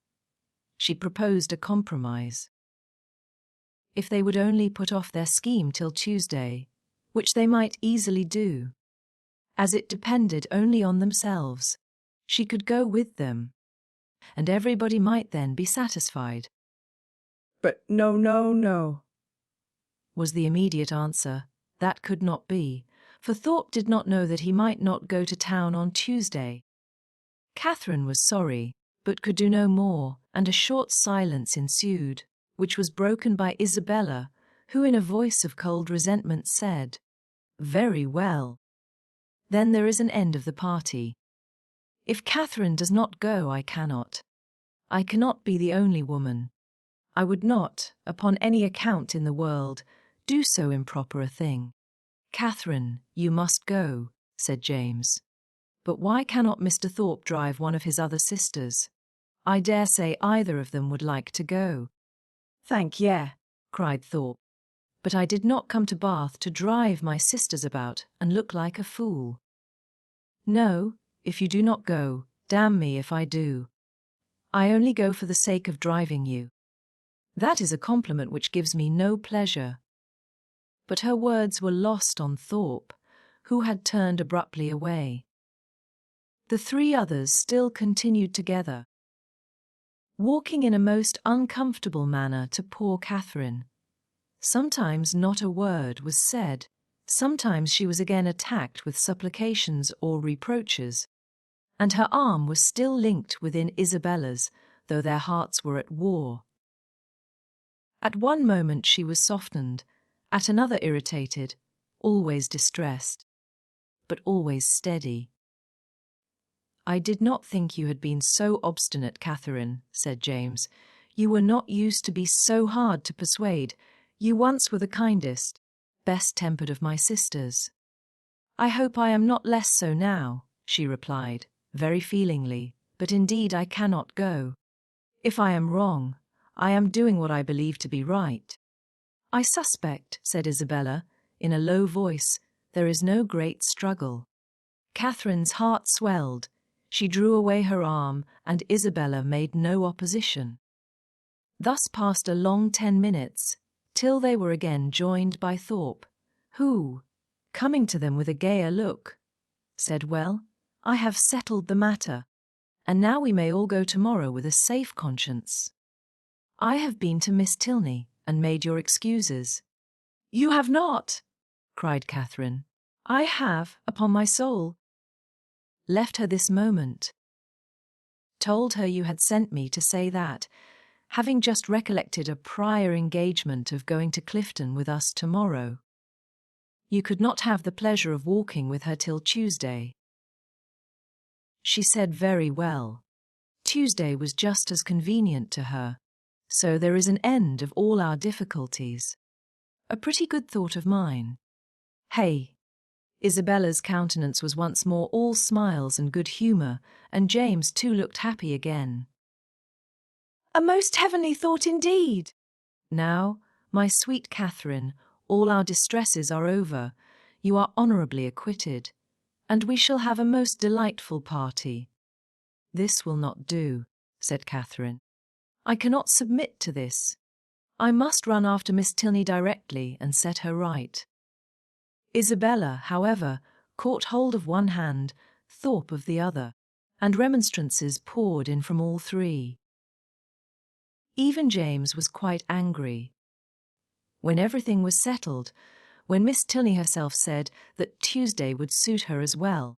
she proposed a compromise. If they would only put off their scheme till Tuesday, which they might easily do, as it depended only on themselves, she could go with them, and everybody might then be satisfied.
"But no, no, no,"
was the immediate answer. That could not be, for Thorpe did not know that he might not go to town on Tuesday. Catherine was sorry, but could do no more, and a short silence ensued, which was broken by Isabella, who in a voice of cold resentment said, "Very well. Then there is an end of the party. If Catherine does not go, I cannot. I cannot be the only woman. I would not, upon any account in the world, do so improper a thing." "Catherine, you must go," said James. "But why cannot Mr. Thorpe drive one of his other sisters? I dare say either of them would like to go."
"Thank ye,"
cried Thorpe. "But I did not come to Bath to drive my sisters about and look like a fool. No, if you do not go, damn me if I do. I only go for the sake of driving you. That is a compliment which gives me no pleasure." But her words were lost on Thorpe, who had turned abruptly away. The three others still continued together, walking in a most uncomfortable manner to poor Catherine. Sometimes not a word was said, sometimes she was again attacked with supplications or reproaches, and her arm was still linked within Isabella's, though their hearts were at war. At one moment she was softened, at another irritated, always distressed, but always steady. "I did not think you had been so obstinate, Catherine," said James. "You were not used to be so hard to persuade. You once were the kindest, best-tempered of my sisters." "I hope I am not less so now," she replied, very feelingly, "but indeed I cannot go. If I am wrong, I am doing what I believe to be right." "I suspect," said Isabella, in a low voice, "there is no great struggle." Catherine's heart swelled. She drew away her arm, and Isabella made no opposition. Thus passed a long 10 minutes, till they were again joined by Thorpe, who, coming to them with a gayer look, said, "Well, I have settled the matter, and now we may all go tomorrow with a safe conscience. I have been to Miss Tilney and made your excuses." "You have not," cried Catherine. "I have, upon my soul. Left her this moment. Told her you had sent me to say that, having just recollected a prior engagement of going to Clifton with us tomorrow, you could not have the pleasure of walking with her till Tuesday." She said, "Very well." Tuesday was just as convenient to her, so there is an end of all our difficulties. A pretty good thought of mine. Hey! Isabella's countenance was once more all smiles and good humour, and James too looked happy again.
"A most heavenly thought indeed."
"Now, my sweet Catherine,
All our distresses are over, you are honourably acquitted, and we shall have a most delightful party." "This will not do," said Catherine. "I cannot submit to this. I must run after Miss Tilney directly and set her right." Isabella, however, caught hold of one hand, Thorpe of the other, and remonstrances poured in from all three. Even James was quite angry. When everything was settled, when Miss Tilney herself said that Tuesday would suit her as well,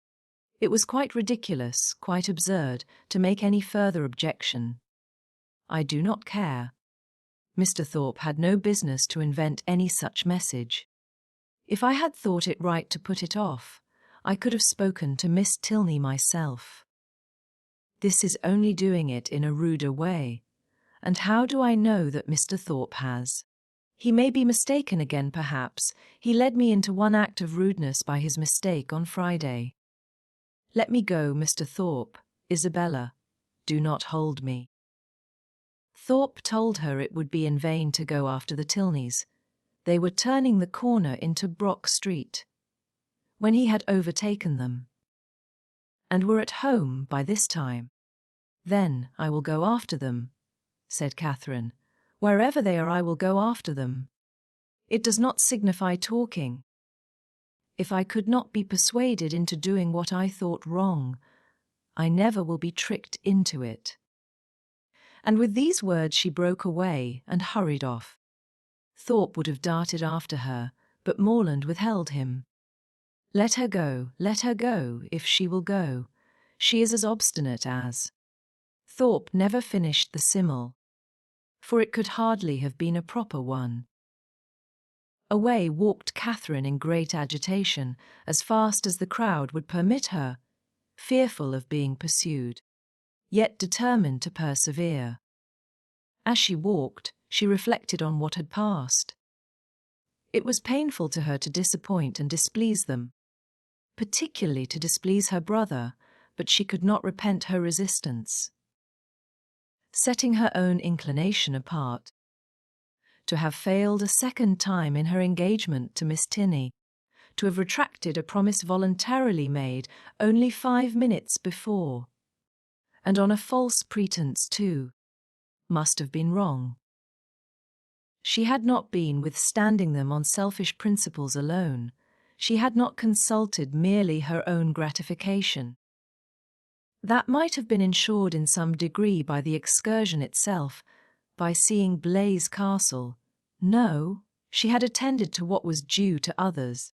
it was quite ridiculous, quite absurd, to make any further objection. "I do not care." Mr. Thorpe had no business to invent any such message. If I had thought it right to put it off, I could have spoken to Miss Tilney myself. This is only doing it in a ruder way, and how do I know that Mr. Thorpe has? He may be mistaken again, perhaps. He led me into one act of rudeness by his mistake on Friday. Let me go, Mr. Thorpe. Isabella, do not hold me. Thorpe told her it would be in vain to go after the Tilneys. They were turning the corner into Brock Street, when he had overtaken them, and were at home by this time. "Then I will go after them," said Catherine. "Wherever they are I will go after them. It does not signify talking. If I could not be persuaded into doing what I thought wrong, I never will be tricked into it." And with these words she broke away and hurried off. Thorpe would have darted after her, but Morland withheld him. Let her go, if she will go. She is as obstinate as... Thorpe never finished the simile, for it could hardly have been a proper one. Away walked Catherine in great agitation, as fast as the crowd would permit her, fearful of being pursued, yet determined to persevere. As she walked, she reflected on what had passed. It was painful to her to disappoint and displease them, particularly to displease her brother, but she could not repent her resistance. Setting her own inclination apart, to have failed a second time in her engagement to Miss Tilney, to have retracted a promise voluntarily made only 5 minutes before, and on a false pretence too, must have been wrong. She had not been withstanding them on selfish principles alone. She had not consulted merely her own gratification. That might have been ensured in some degree by the excursion itself, by seeing Blaise Castle. No, she had attended to what was due to others,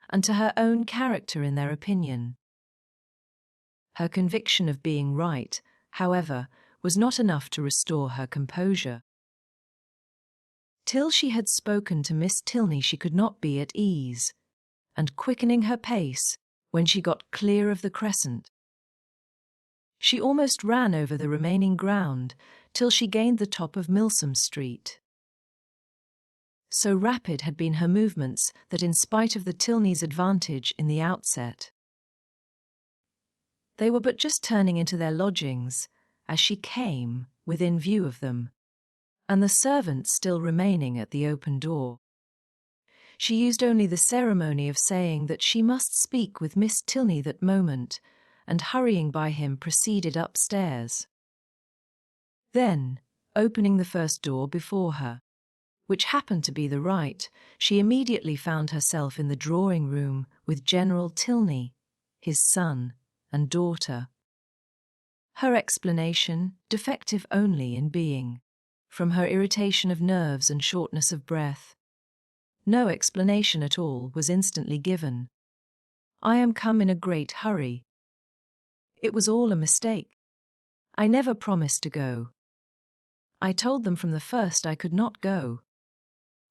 and to her own character in their opinion. Her conviction of being right, however, was not enough to restore her composure. Till she had spoken to Miss Tilney she could not be at ease, and quickening her pace, when she got clear of the crescent, she almost ran over the remaining ground till she gained the top of Milsom Street. So rapid had been her movements that in spite of the Tilneys' advantage in the outset, they were but just turning into their lodgings as she came within view of them, and the servant still remaining at the open door. She used only the ceremony of saying that she must speak with Miss Tilney that moment, and hurrying by him proceeded upstairs. Then, opening the first door before her, which happened to be the right, she immediately found herself in the drawing-room with General Tilney, his son and daughter. Her explanation, defective only in being, from her irritation of nerves and shortness of breath. No explanation at all was instantly given. "I am come in a great hurry. It was all a mistake. I never promised to go. I told them from the first I could not go.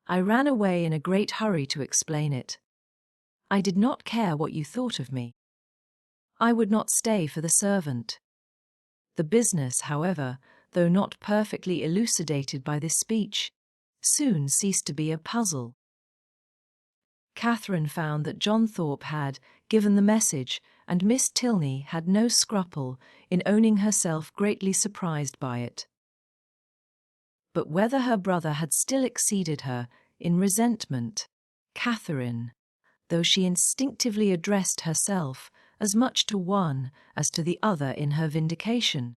I ran away in a great hurry to explain it. I did not care what you thought of me. I would not stay for the servant." The business, however, though not perfectly elucidated by this speech, soon ceased to be a puzzle. Catherine found that John Thorpe had given the message, and Miss Tilney had no scruple in owning herself greatly surprised by it. But whether her brother had still exceeded her
in resentment. Catherine, though she instinctively addressed herself as much to one as to the other in her vindication,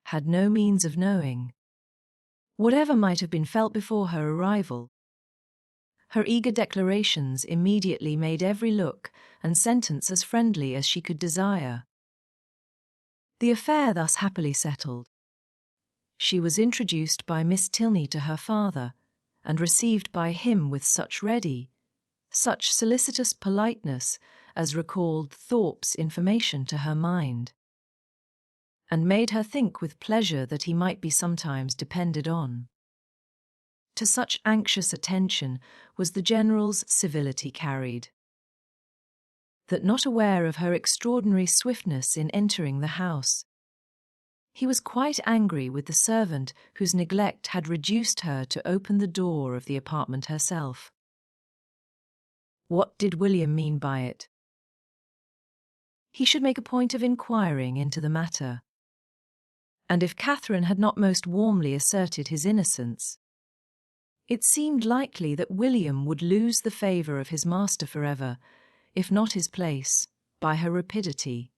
had no means of knowing whatever might have been felt before her arrival. Her eager declarations immediately made every look and sentence as friendly as she could desire. The affair thus happily settled, she was introduced by Miss Tilney to her father, and received by him with such ready, such solicitous politeness as recalled Thorpe's information to her mind, and made her think with pleasure that he might be sometimes depended on. To such anxious attention was the General's civility carried, that not aware of her extraordinary swiftness in entering the house, he was quite angry with the servant whose neglect had reduced her to open the door of the apartment herself. What did William mean by it? He should make a point of inquiring into the matter. And if Catherine had not most warmly asserted his innocence, it seemed likely that William would lose the favour of his master forever, if not his place, by her rapidity.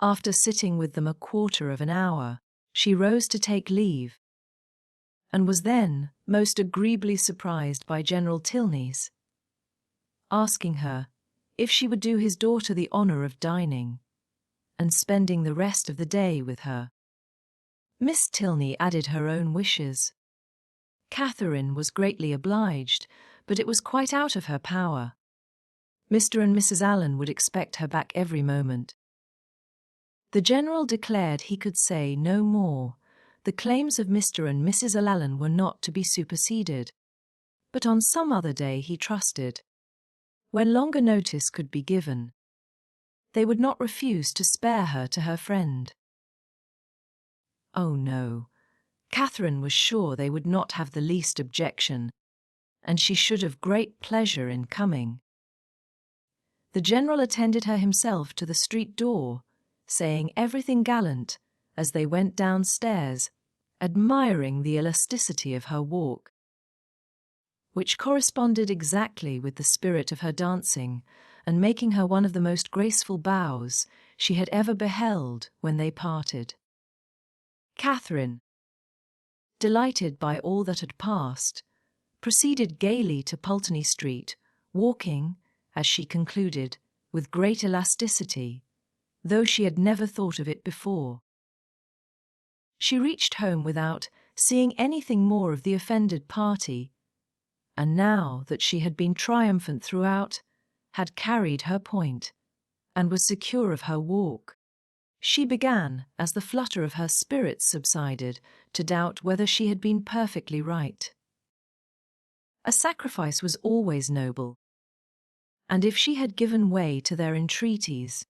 After sitting with them a quarter of an hour, she rose to take leave, and was then most agreeably surprised by General Tilney's asking her if she would do his daughter the honour of dining and spending the rest of the day with her. Miss Tilney added her own wishes. Catherine was greatly obliged, but it was quite out of her power. Mr. and Mrs. Allen would expect her back every moment. The General declared he could say no more. The claims of Mr. and Mrs. Allen were not to be superseded, but on some other day he trusted, when longer notice could be given, they would not refuse to spare her to her friend. Oh no, Catherine was sure they would not have the least objection, and she should have great pleasure in coming. The General attended her himself to the street door, saying everything gallant as they went downstairs, admiring the elasticity of her walk, which corresponded exactly with the spirit of her dancing, and making her one of the most graceful bows she had ever beheld when they parted. Catherine, delighted by all that had passed, proceeded gaily to Pulteney Street, walking, as she concluded, with great elasticity, though she had never thought of it before. She reached home without seeing anything more of the offended party, and now that she had been triumphant throughout, had carried her point, and was secure of her walk, she began, as the flutter of her spirits subsided, to doubt whether she had been perfectly right. A sacrifice was always noble, and if she had given way to their entreaties,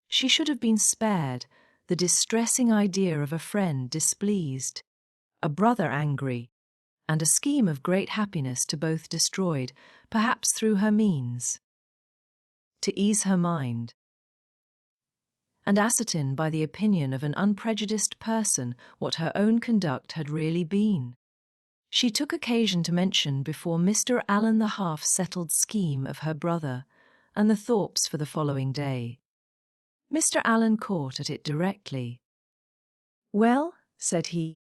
she should have been spared the distressing idea of a friend displeased, a brother angry, and a scheme of great happiness to both destroyed, perhaps through her means. To ease her mind, and ascertain by the opinion of an unprejudiced person what her own conduct had really been, she took occasion to mention before Mr. Allen the half-settled scheme of her brother and the Thorpes for the following day. Mr. Allen caught at it directly. "Well," said he,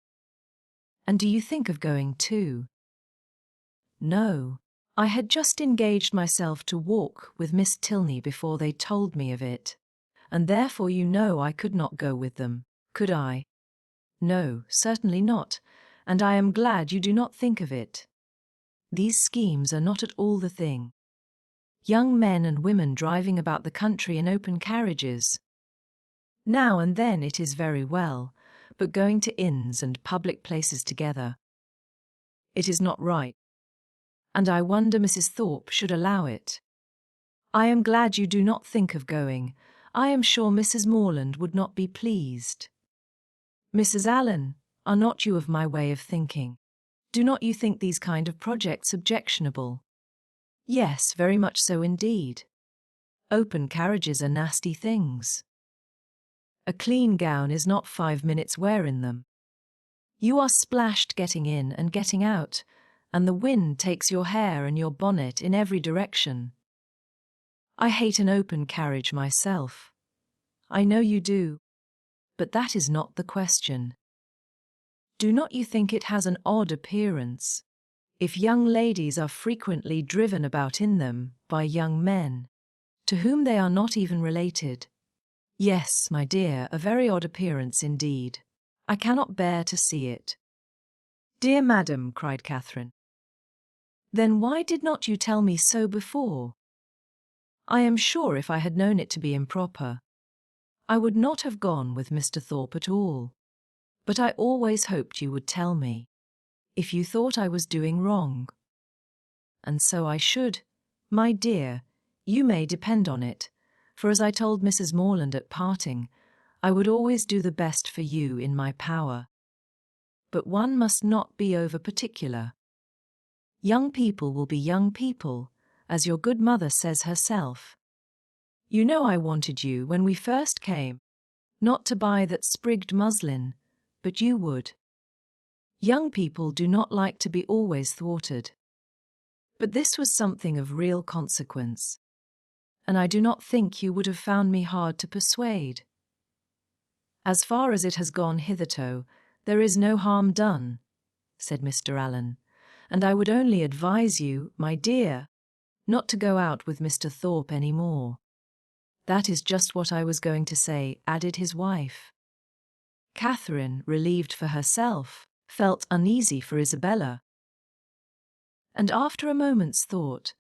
"and do you think of going too?" "No, I had just engaged myself to walk with Miss Tilney before they told me of it, and therefore you know I could not go with them, could I?" "No, certainly not, and I am glad you do not think of it. These schemes are not at all the thing. Young men and women driving about the country in open carriages. Now and then it is very well, but going to inns and public places together, it is not right, and I wonder Mrs. Thorpe should allow it. I am glad you do not think of going. I am sure Mrs. Morland would not be pleased. Mrs. Allen, are not you of my way of thinking? Do not you think these kind of projects objectionable?" "Yes, very much so indeed. Open carriages are nasty things. A clean gown is not 5 minutes' wear in them. You are splashed getting in and getting out, and the wind takes your hair and your bonnet in every direction. I hate an open carriage myself. I know you do. But that is not the question. Do not you think it has an odd appearance, if young ladies are frequently driven about in them by young men, to whom they are not even related? Yes, my dear, a very odd appearance indeed. I cannot bear to see it. Dear madam, cried Catherine. Then why did not you tell me so before? I am sure if I had known it to be improper, I would not have gone with Mr. Thorpe at all. But I always hoped you would tell me, if you thought I was doing wrong. And so I should, my dear, you may depend on it, for as I told Mrs. Morland at parting, I would always do the best for you in my power. But one must not be over-particular. Young people will be young people, as your good mother says herself. You know I wanted you, when we first came, not to buy that sprigged muslin, but you would. Young people do not like to be always thwarted. But this was something of real consequence, and I do not think you would have found me hard to persuade. As far as it has gone hitherto, there is no harm done, said Mr. Allen, and I would only advise you, my dear, not to go out with Mr. Thorpe any more. That is just what I was going to say, added his wife. Catherine, relieved for herself, felt uneasy for Isabella, and after a moment's thought,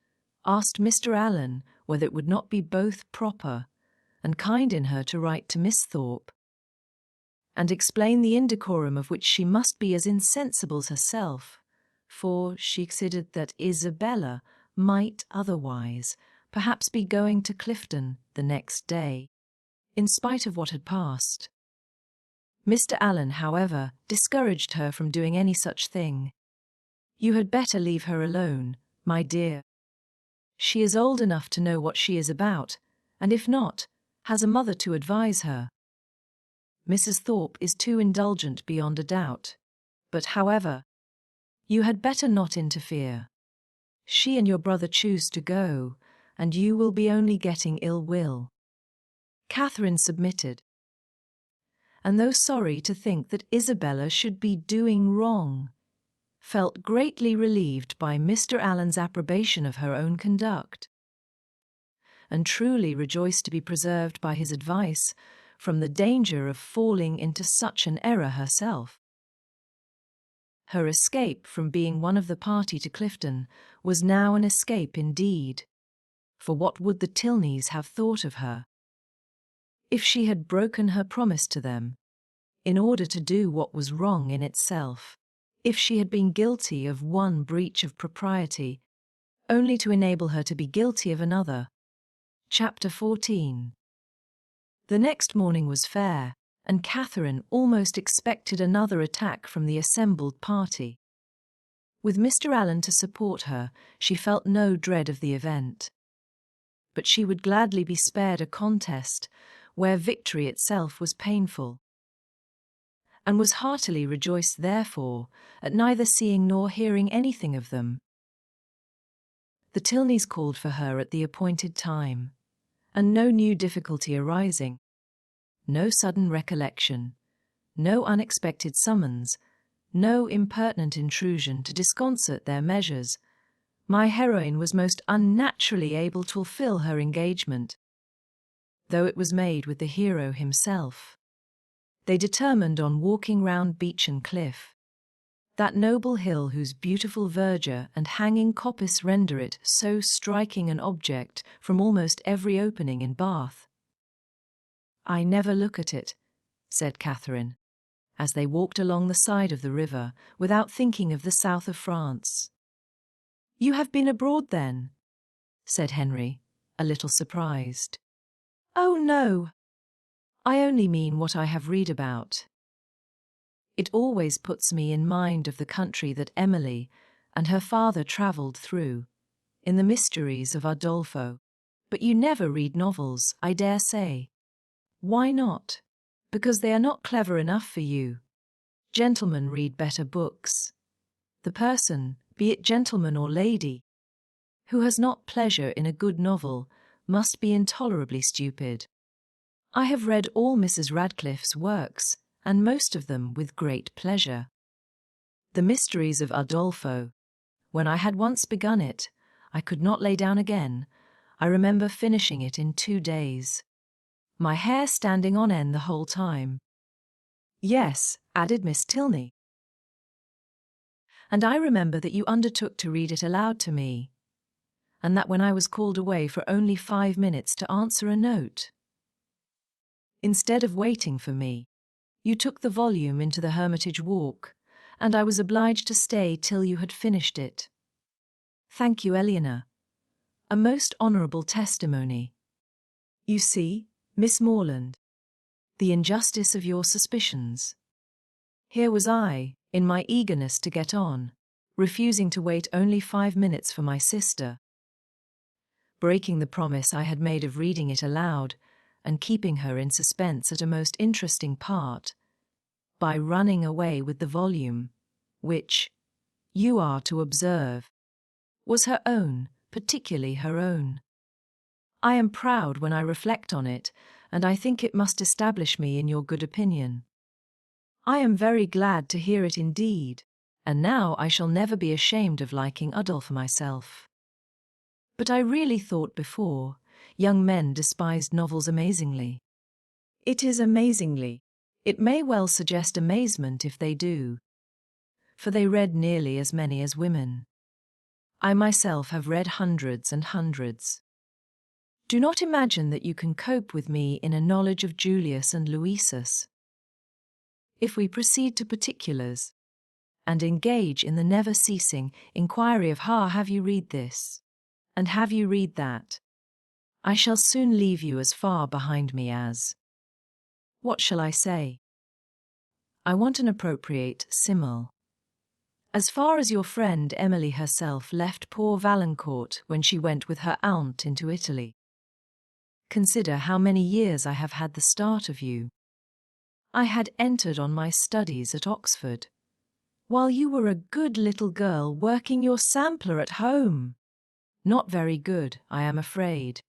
asked Mr. Allen whether it would not be both proper and kind in her to write to Miss Thorpe, and explain the indecorum of which she must be as insensible as herself, for she considered that Isabella might otherwise perhaps be going to Clifton the next day, in spite of what had passed. Mr. Allen, however, discouraged her from doing any such thing. You had better leave her alone, my dear. She is old enough to know what she is about, and if not, has a mother to advise her. Mrs. Thorpe is too indulgent beyond a doubt, but however, you had better not interfere. She and your brother choose to go, and you will be only getting ill will. Catherine submitted, and though sorry to think that Isabella should be doing wrong, felt greatly relieved by Mr. Allen's approbation of her own conduct, and truly rejoiced to be preserved by his advice from the danger of falling into such an error herself. Her escape from being one of the party to Clifton was now an escape indeed, for what would the Tilneys have thought of her? If she had broken her promise to them, in order to do what was wrong in itself, if she had been guilty of one breach of propriety, only to enable her to be guilty of another. Chapter 14. The next morning was fair, and Catherine almost expected another attack from the assembled party. With Mr. Allen to support her, she felt no dread of the event. But she would gladly be spared a contest where victory itself was painful, and was heartily rejoiced therefore at neither seeing nor hearing anything of them. The Tilneys called for her at the appointed time, and no new difficulty arising, no sudden recollection, no unexpected summons, no impertinent intrusion to disconcert their measures, my heroine was most unnaturally able to fulfil her engagement, though it was made with the hero himself. They determined on walking round Beechen Cliff, that noble hill whose beautiful verdure and hanging coppice render it so striking an object from almost every opening in Bath. I never look at it, said Catherine, as they walked along the side of the river without thinking of the south of France. You have been abroad then? Said Henry, a little surprised. Oh no, I only mean what I have read about. It always puts me in mind of the country that Emily and her father travelled through, in the mysteries of Ardolfo. But you never read novels, I dare say. Why not? Because they are not clever enough for you. Gentlemen read better books. The person,
be it gentleman or lady. Who has not pleasure in a good novel must be intolerably stupid. I have read all Mrs. Radcliffe's works, and most of them with great pleasure. The Mysteries of Udolpho. When I had once begun it, I could not lay down again. I remember finishing it in 2 days. My hair standing on end the whole time. Yes, added Miss Tilney. And I remember that you undertook to read it aloud to me, and that when I was called away for only 5 minutes to answer a note, instead of waiting for me, you took the volume into the Hermitage Walk, and I was obliged to stay till you had finished it. Thank you, Eleanor. A most honourable testimony. You see, Miss Morland, the injustice of your suspicions. Here was I, in my eagerness to get on, refusing to wait only 5 minutes for my sister, breaking the promise I had made of reading it aloud, and keeping her in suspense at a most interesting part, by running away with the volume, which, you are to observe, was her own, particularly her own. I am proud when I reflect on it, and I think it must establish me in your good opinion. I am very glad to hear it indeed, and now I shall never be ashamed of liking Udolpho myself. But I really thought before, young men despised novels amazingly. It is amazingly. It may well suggest amazement if they do, for they read nearly as many as women. I myself have read hundreds and hundreds. Do not imagine that you can cope with me in a knowledge of Julius and Louisus. If we proceed to particulars, and engage in the never-ceasing inquiry of have you read this, and have you read that, I shall soon leave you as far behind me as, what shall I say? I want an appropriate simile. As far as your friend Emily herself left poor Valancourt when she went with her aunt into Italy. Consider how many years I have had the start of you. I had entered on my studies at Oxford, while you were a good little girl working your sampler at home. Not very good, I am afraid.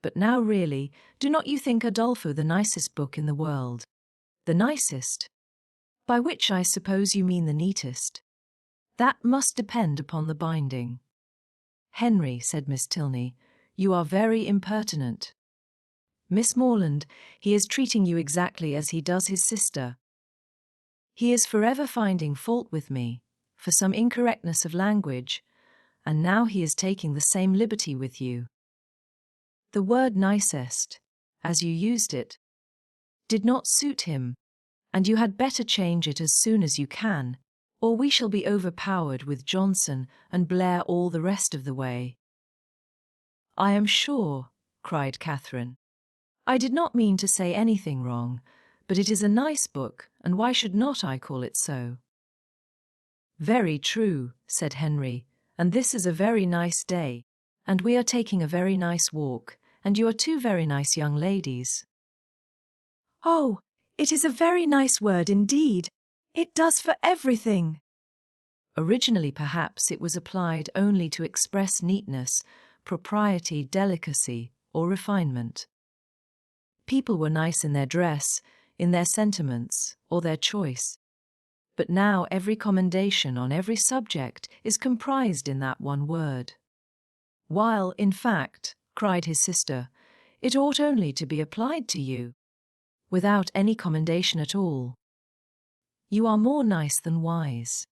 But now really, do not you think Udolpho the nicest book in the world? The nicest? By which I suppose you mean the neatest. That must depend upon the binding. Henry, said Miss Tilney, you are very impertinent. Miss Morland, he is treating you exactly as he does his sister. He is forever finding fault with me, for some incorrectness of language, and now he is taking the same liberty with you. The word nicest, as you used it, did not suit him, and you had better change it as soon as you can, or we shall be overpowered with Johnson and Blair all the rest of the way. I am sure, cried Catherine. I did not mean to say anything wrong, but it is a nice book, and why should not I call it so? Very true, said Henry, and this is a very nice day, and we are taking a very nice walk, and you are 2 very nice young ladies. Oh, it is a very nice word indeed. It does for everything. Originally, perhaps, it was applied only to express neatness, propriety, delicacy, or refinement. People were nice in their dress, in their sentiments, or their choice. But now every commendation on every subject is comprised in that one word. While, in fact, cried his sister, it ought only to be applied to you, without any commendation at all. You are more nice than wise.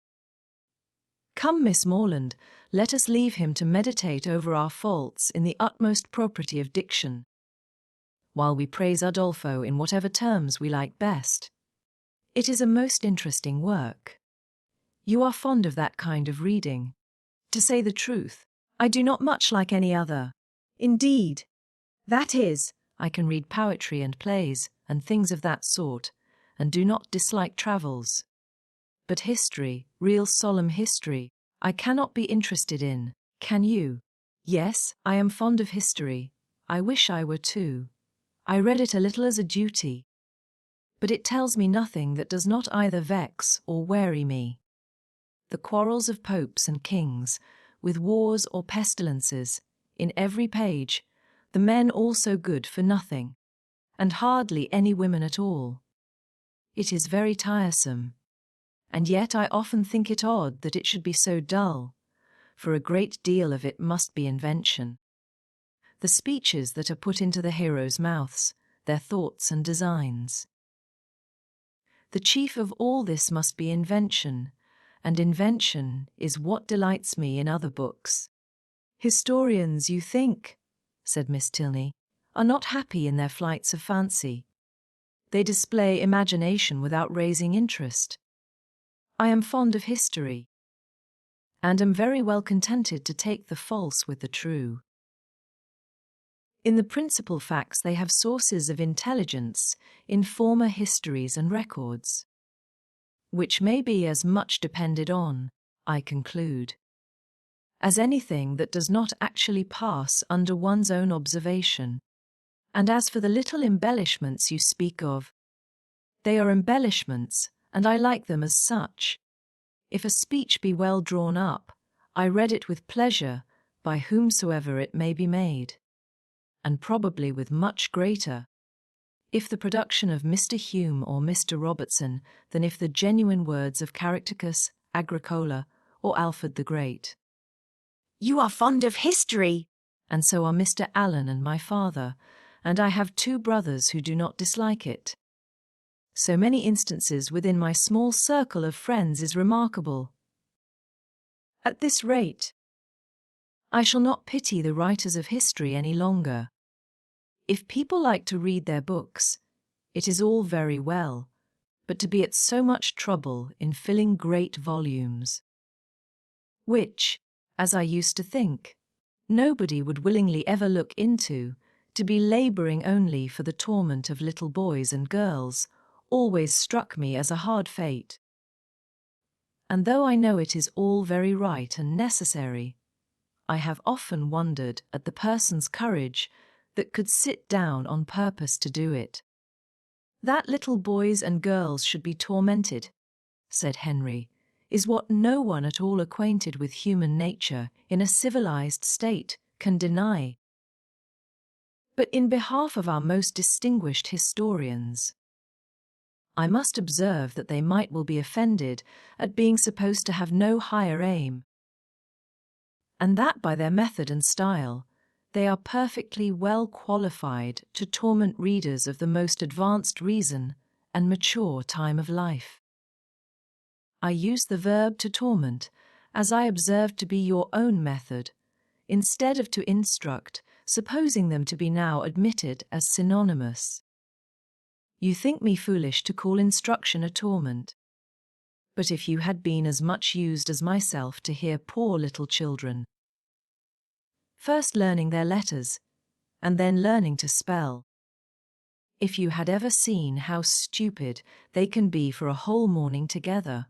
Come, Miss Morland, let us leave him to meditate over our faults in the utmost propriety of diction, while we praise Udolpho in whatever terms we like best. It is a most interesting work. You are fond of that kind of reading. To say the truth, I do not much like any other. Indeed. That is, I can read poetry and plays, and things of that sort, and do not dislike travels. But history, real solemn history, I cannot be interested in, can you? Yes, I am fond of history. I wish I were too. I read it a little as a duty. But it tells me nothing that does not either vex or weary me.
The quarrels of popes and kings, with wars or pestilences, in every page, the men also good for nothing, and hardly any women at all. It is very tiresome, and yet I often think it odd that it should be so dull, for a great deal of it must be invention. The speeches that are put into the heroes' mouths, their thoughts and designs. The chief of all this must be invention, and invention is what delights me in other books. Historians, you think, said Miss Tilney, are not happy in their flights of fancy. They display imagination without raising interest. I am fond of history, and am very well contented to take the false with the true. In the principal facts they have sources of intelligence in former histories and records, which may be as much depended on, I conclude, as anything that does not actually pass under one's own observation. And as for the little embellishments you speak of, they are embellishments, and I like them as such. If a speech be well drawn up, I read it with pleasure, by whomsoever it may be made, and probably with much greater, if the production of Mr. Hume or Mr. Robertson, than if the genuine words of Caractacus, Agricola, or Alfred the Great.
You are fond of history,
And so are Mr. Allen and my father, and I have 2 brothers who do not dislike it. So many instances within my small circle of friends is remarkable. At this rate, I shall not pity the writers of history any longer. If people like to read their books, it is all very well, but to be at so much trouble in filling great volumes, which, as I used to think, nobody would willingly ever look into, to be labouring only for the torment of little boys and girls, always struck me as a hard fate. And though I know it is all very right and necessary, I have often wondered at the person's courage that could sit down on purpose to do it. That little boys and girls should be tormented, said Henry, is what no one at all acquainted with human nature in a civilized state can deny. But in behalf of our most distinguished historians, I must observe that they might well be offended at being supposed to have no higher aim, and that by their method and style they are perfectly well qualified to torment readers of the most advanced reason and mature time of life. I use the verb to torment, as I observe to be your own method, instead of to instruct, supposing them to be now admitted as synonymous. You think me foolish to call instruction a torment. But if you had been as much used as myself to hear poor little children, first learning their letters, and then learning to spell, if you had ever seen how stupid they can be for a whole morning together,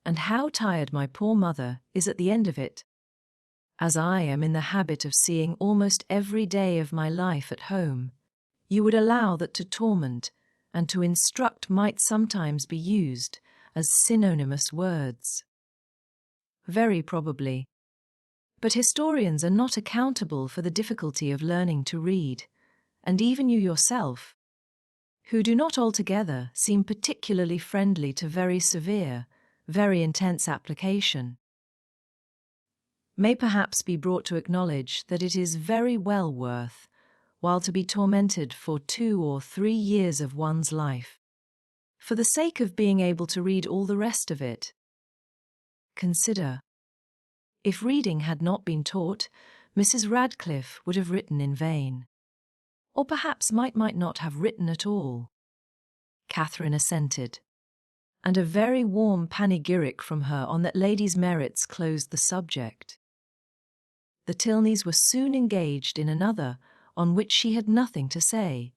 and how tired my poor mother is at the end of it, as I am in the habit of seeing almost every day of my life at home, you would allow that to torment and to instruct might sometimes be used as synonymous words. Very probably. But historians are not accountable for the difficulty of learning to read, and even you yourself, who do not altogether seem particularly friendly to very severe, very intense application, may perhaps be brought to acknowledge that it is very well worth while to be tormented for 2 or 3 years of one's life, for the sake of being able to read all the rest of it. Consider. If reading had not been taught, Mrs. Radcliffe would have written in vain, or perhaps might not have written at all. Catherine assented, and a very warm panegyric from her on that lady's merits closed the subject. The Tilneys were soon engaged in another on which she had nothing to say.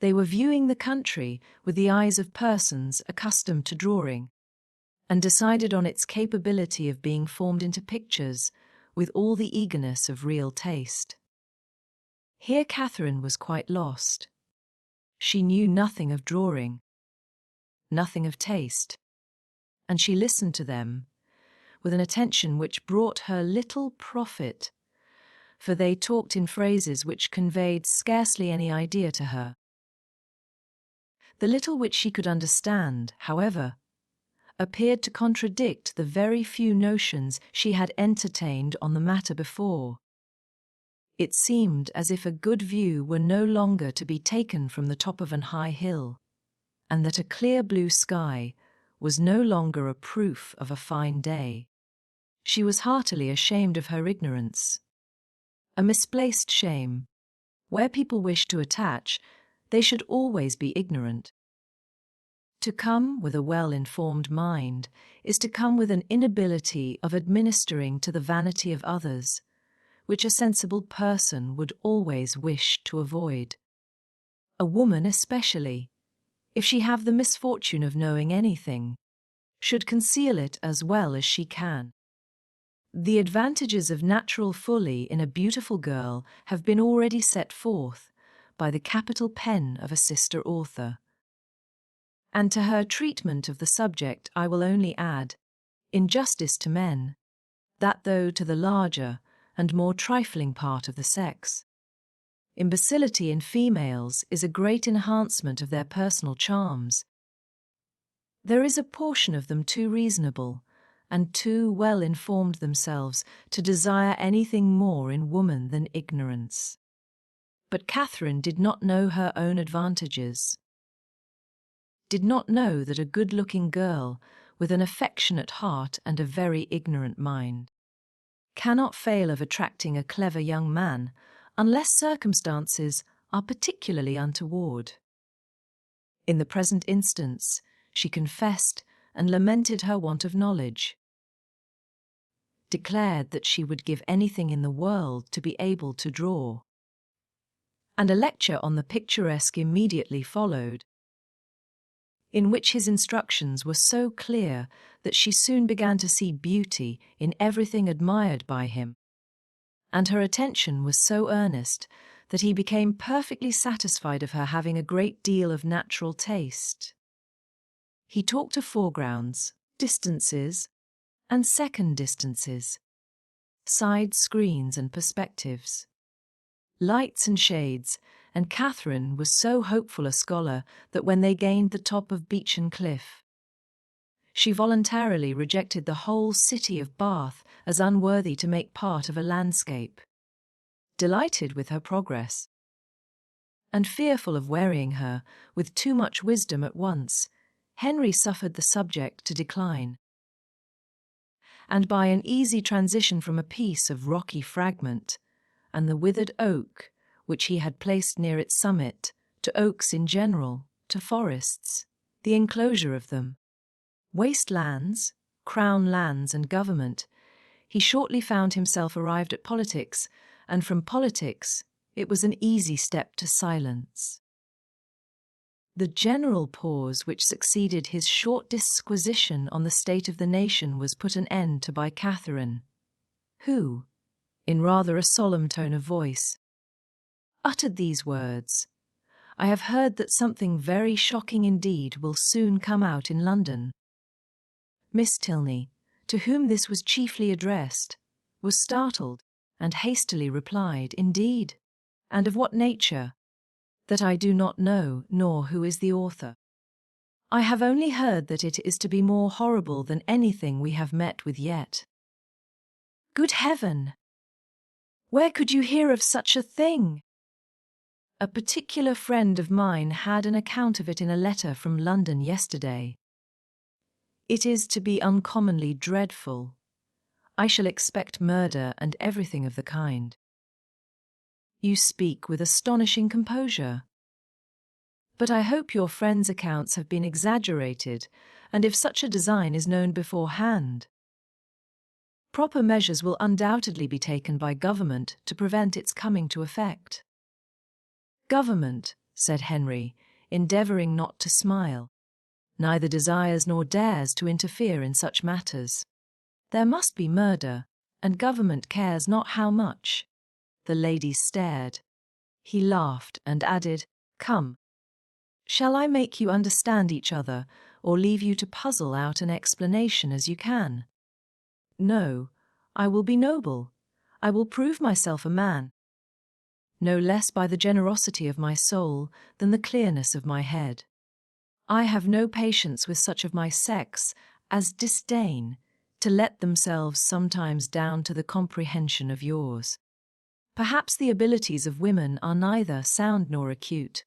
They were viewing the country with the eyes of persons accustomed to drawing, and decided on its capability of being formed into pictures with all the eagerness of real taste. Here Catherine was quite lost. She knew nothing of drawing, nothing of taste, and she listened to them with an attention which brought her little profit, for they talked in phrases which conveyed scarcely any idea to her. The little which she could understand, however, appeared to contradict the very few notions she had entertained on the matter before. It seemed as if a good view were no longer to be taken from the top of an high hill, and that a clear blue sky was no longer a proof of a fine day. She was heartily ashamed of her ignorance. A misplaced shame. Where people wish to attach, they should always be ignorant. To come with a well-informed mind is to come with an inability of administering to the vanity of others, which a sensible person would always wish to avoid. A woman especially, if she have the misfortune of knowing anything, should conceal it as well as she can. The advantages of natural folly in a beautiful girl have been already set forth by the capital pen of a sister author. And to her treatment of the subject I will only add, in justice to men, that though to the larger and more trifling part of the sex, imbecility in females is a great enhancement of their personal charms, there is a portion of them too reasonable and too well informed themselves to desire anything more in woman than ignorance. But Catherine did not know her own advantages, did not know that a good-looking girl with an affectionate heart and a very ignorant mind cannot fail of attracting a clever young man unless circumstances are particularly untoward. In the present instance, she confessed and lamented her want of knowledge, declared that she would give anything in the world to be able to draw. And a lecture on the picturesque immediately followed, in which his instructions were so clear that she soon began to see beauty in everything admired by him, and her attention was so earnest that he became perfectly satisfied of her having a great deal of natural taste. He talked of foregrounds, distances, and second distances, side screens and perspectives, lights and shades, and Catherine was so hopeful a scholar that when they gained the top of Beechen Cliff, she voluntarily rejected the whole city of Bath as unworthy to make part of a landscape. Delighted with her progress, and fearful of wearying her with too much wisdom at once, Henry suffered the subject to decline, and by an easy transition from a piece of rocky fragment and the withered oak which he had placed near its summit, to oaks in general, to forests, the enclosure of them, waste lands, crown lands and government, he shortly found himself arrived at politics, and from politics it was an easy step to silence. The general pause which succeeded his short disquisition on the state of the nation was put an end to by Catherine, who, in rather a solemn tone of voice, uttered these words: "I have heard that something very shocking indeed will soon come out in London." Miss Tilney, to whom this was chiefly addressed, was startled and hastily replied, "Indeed, and of what nature? That I do not know, nor who is the author. I have only heard that it is to be more horrible than anything we have met with yet." "Good heaven! Where could you hear of such a thing?" "A particular friend of mine had an account of it in a letter from London yesterday. It is to be uncommonly dreadful. I shall expect murder and everything of the kind." "You speak with astonishing composure. But I hope your friend's accounts have been exaggerated, and if such a design is known beforehand, proper measures will undoubtedly be taken by government to prevent its coming to effect." "Government," said Henry, endeavouring not to smile, "neither desires nor dares to interfere in such matters. There must be murder, and government cares not how much." The ladies stared. He laughed and added, "Come, shall I make you understand each other, or leave you to puzzle out an explanation as you can. No, I will be noble. I will prove myself a man, no less by the generosity of my soul than the clearness of my head. I have no patience with such of my sex as disdain to let themselves sometimes down to the comprehension of yours. Perhaps the abilities of women are neither sound nor acute,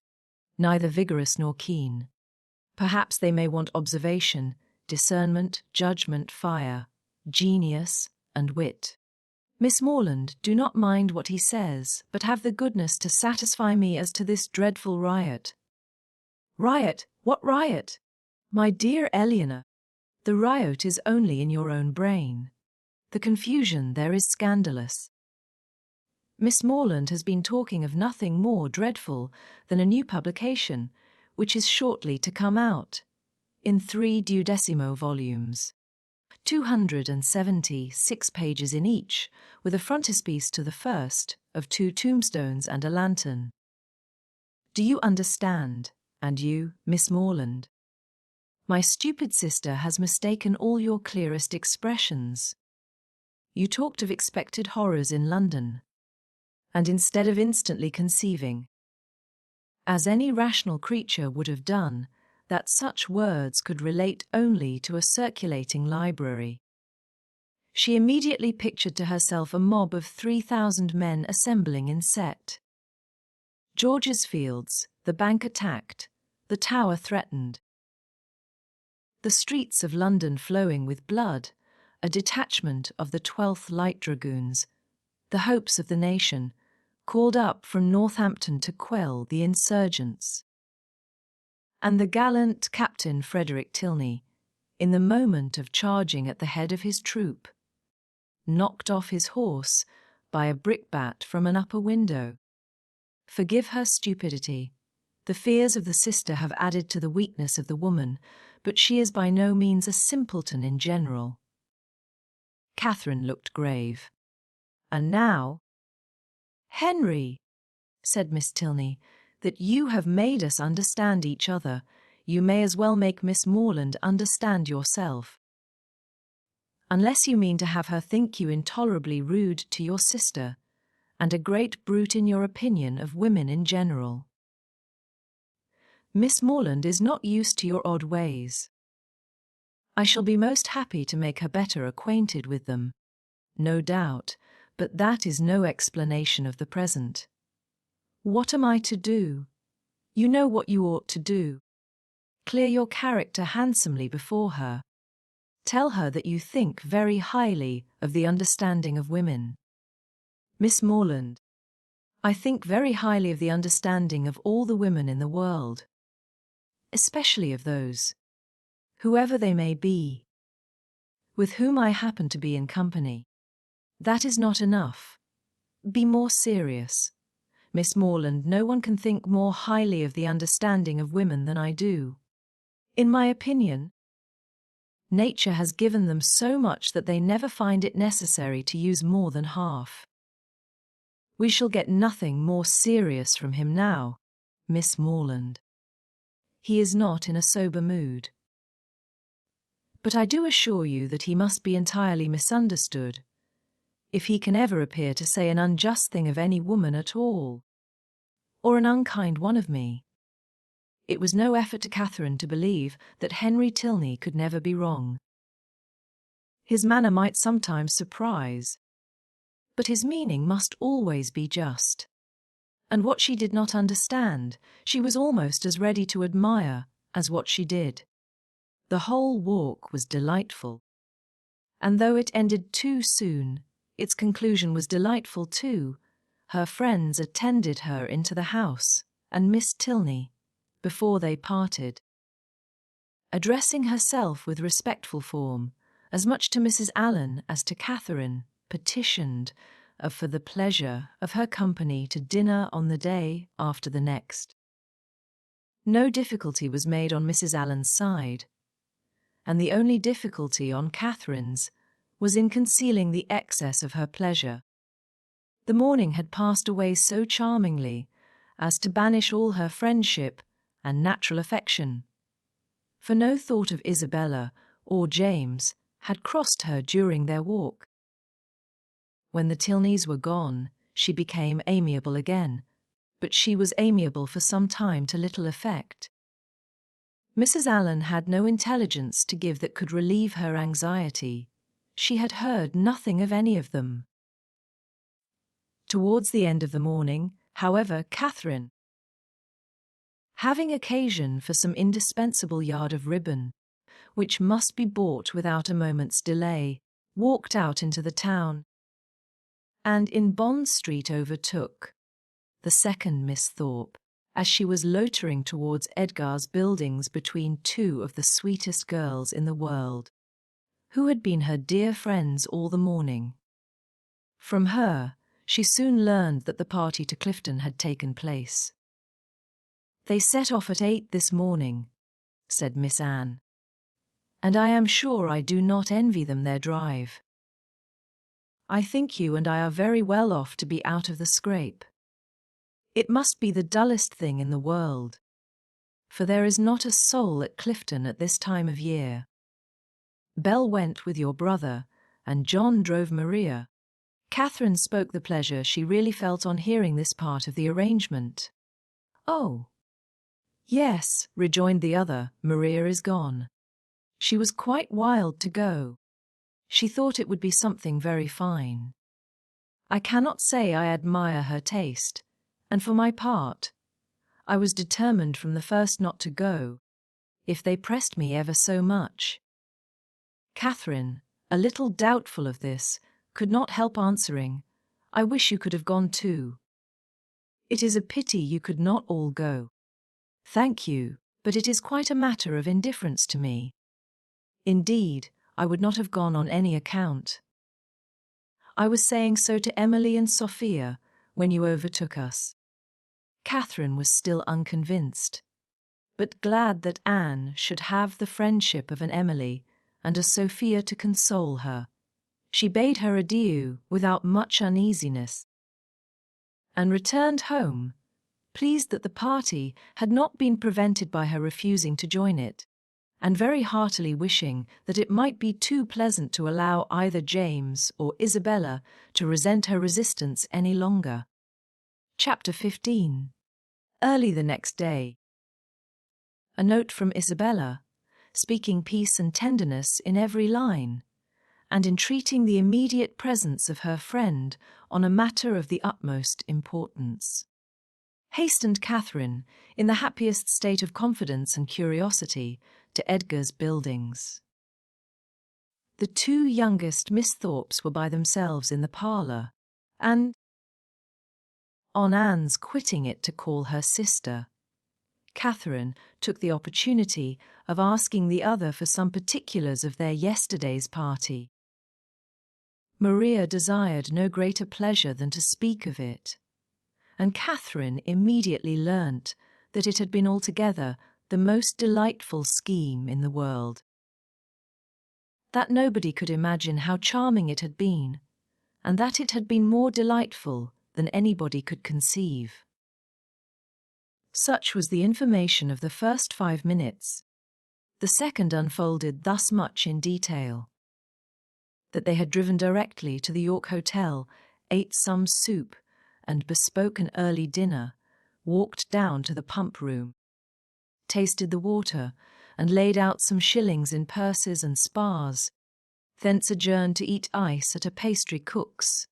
neither vigorous nor keen. Perhaps they may want observation, discernment, judgment, fire, genius, and wit. Miss Morland, do not mind what he says, but have the goodness to satisfy me as to this dreadful riot. Riot? What riot? My dear Eleanor, the riot is only in your own brain. The confusion there is scandalous. Miss Morland has been talking of nothing more dreadful than a new publication, which is shortly to come out, in 3 duodecimo volumes, 276 pages in each, with a frontispiece to the first, of 2 tombstones and a lantern. Do you understand? And you, Miss Morland? My stupid sister has mistaken all your clearest expressions. You talked of expected horrors in London, and instead of instantly conceiving, as any rational creature would have done, that such words could relate only to a circulating library, she immediately pictured to herself a mob of 3,000 men assembling in set. George's Fields, the Bank attacked, the Tower threatened, the streets of London flowing with blood, a detachment of the 12th Light Dragoons, the hopes of the nation, called up from Northampton to quell the insurgents. And the gallant Captain Frederick Tilney, in the moment of charging at the head of his troop, knocked off his horse by a brickbat from an upper window. Forgive her stupidity. The fears of the sister have added to the weakness of the woman, but she is by no means a simpleton in general. Catherine looked grave. And now, Henry, said Miss Tilney, that you have made us understand each other, you may as well make Miss Morland understand yourself. Unless you mean to have her think you intolerably rude to your sister, and a great brute in your opinion of women in general. Miss Morland is not used to your odd ways. I shall be most happy to make her better acquainted with them, no doubt, but that is no explanation of the present. What am I to do? You know what you ought to do. Clear your character handsomely before her. Tell her that you think very highly of the understanding of women. Miss Morland, I think very highly of the understanding of all the women in the world, especially of those, whoever they may be, with whom I happen to be in company. That is not enough. Be more serious. Miss Morland, no one can think more highly of the understanding of women than I do. In my opinion, nature has given them so much that they never find it necessary to use more than half. We shall get nothing more serious from him now, Miss Morland. He is not in a sober mood. But I do assure you that he must be entirely misunderstood, if he can ever appear to say an unjust thing of any woman at all, or an unkind one of me. It was no effort to Catherine to believe that Henry Tilney could never be wrong. His manner might sometimes surprise, but his meaning must always be just. And what she did not understand, she was almost as ready to admire as what she did. The whole walk was delightful, and though it ended too soon, its conclusion was delightful too. Her friends attended her into the house, and Miss Tilney, before they parted, addressing herself with respectful form, as much to Mrs. Allen as to Catherine, petitioned for the pleasure of her company to dinner on the day after the next. No difficulty was made on Mrs. Allen's side, and the only difficulty on Catherine's was in concealing the excess of her pleasure. The morning had passed away so charmingly as to banish all her friendship and natural affection.
for no thought of Isabella or James had crossed her during their walk. When the Tilneys were gone, she became amiable again, but she was amiable for some time to little effect. Mrs. Allen had no intelligence to give that could relieve her anxiety. She had heard nothing of any of them. Towards the end of the morning, however, Catherine, having occasion for some indispensable yard of ribbon, which must be bought without a moment's delay, walked out into the town, and in Bond Street overtook the second Miss Thorpe, as she was loitering towards Edgar's buildings between two of the sweetest girls in the world, who had been her dear friends all the morning. From her, she soon learned that the party to Clifton had taken place. "They set off at 8 this morning," said Miss Anne, "and I am sure I do not envy them their drive. I think you and I are very well off to be out of the scrape. It must be the dullest thing in the world, for there is not a soul at Clifton at this time of year. Belle went with your brother, and John drove Maria." Catherine spoke the pleasure she really felt on hearing this part of the arrangement. "Oh, yes," rejoined the other, "Maria is gone. She was quite wild to go. She thought it would be something very fine. I cannot say I admire her taste, and for my part, I was determined from the first not to go, if they pressed me ever so much." Catherine, a little doubtful of this, could not help answering, "I wish you could have gone too. It is a pity you could not all go. Thank you, but it is quite a matter of indifference to me. Indeed, I would not have gone on any account. I was saying so to Emily and Sophia when you overtook us." Catherine was still unconvinced, but glad that Anne should have the friendship of an Emily and a Sophia to console her. She bade her adieu without much uneasiness, and returned home, pleased that the party had not been prevented by her refusing to join it, and very heartily wishing that it might be too pleasant to allow either James or Isabella to resent her resistance any longer. Chapter 15. Early the next day. A note from Isabella, speaking peace and tenderness in every line, and entreating the immediate presence of her friend on a matter of the utmost importance, hastened Catherine, in the happiest state of confidence and curiosity, to Edgar's buildings. The two youngest Miss Thorpes were by themselves in the parlour, and, on Anne's quitting it to call her sister, Catherine took the opportunity of asking the other for some particulars of their yesterday's party. Maria desired no greater pleasure than to speak of it, and Catherine immediately learnt that it had been altogether the most delightful scheme in the world. That nobody could imagine how charming it had been, and that it had been more delightful than anybody could conceive. Such was the information of the first 5 minutes. The second unfolded thus much in detail: that they had driven directly to the York Hotel, ate some soup, and bespoke an early dinner, walked down to the pump room, tasted the water, and laid out some shillings in purses and spars, thence adjourned to eat ice at a pastry cook's,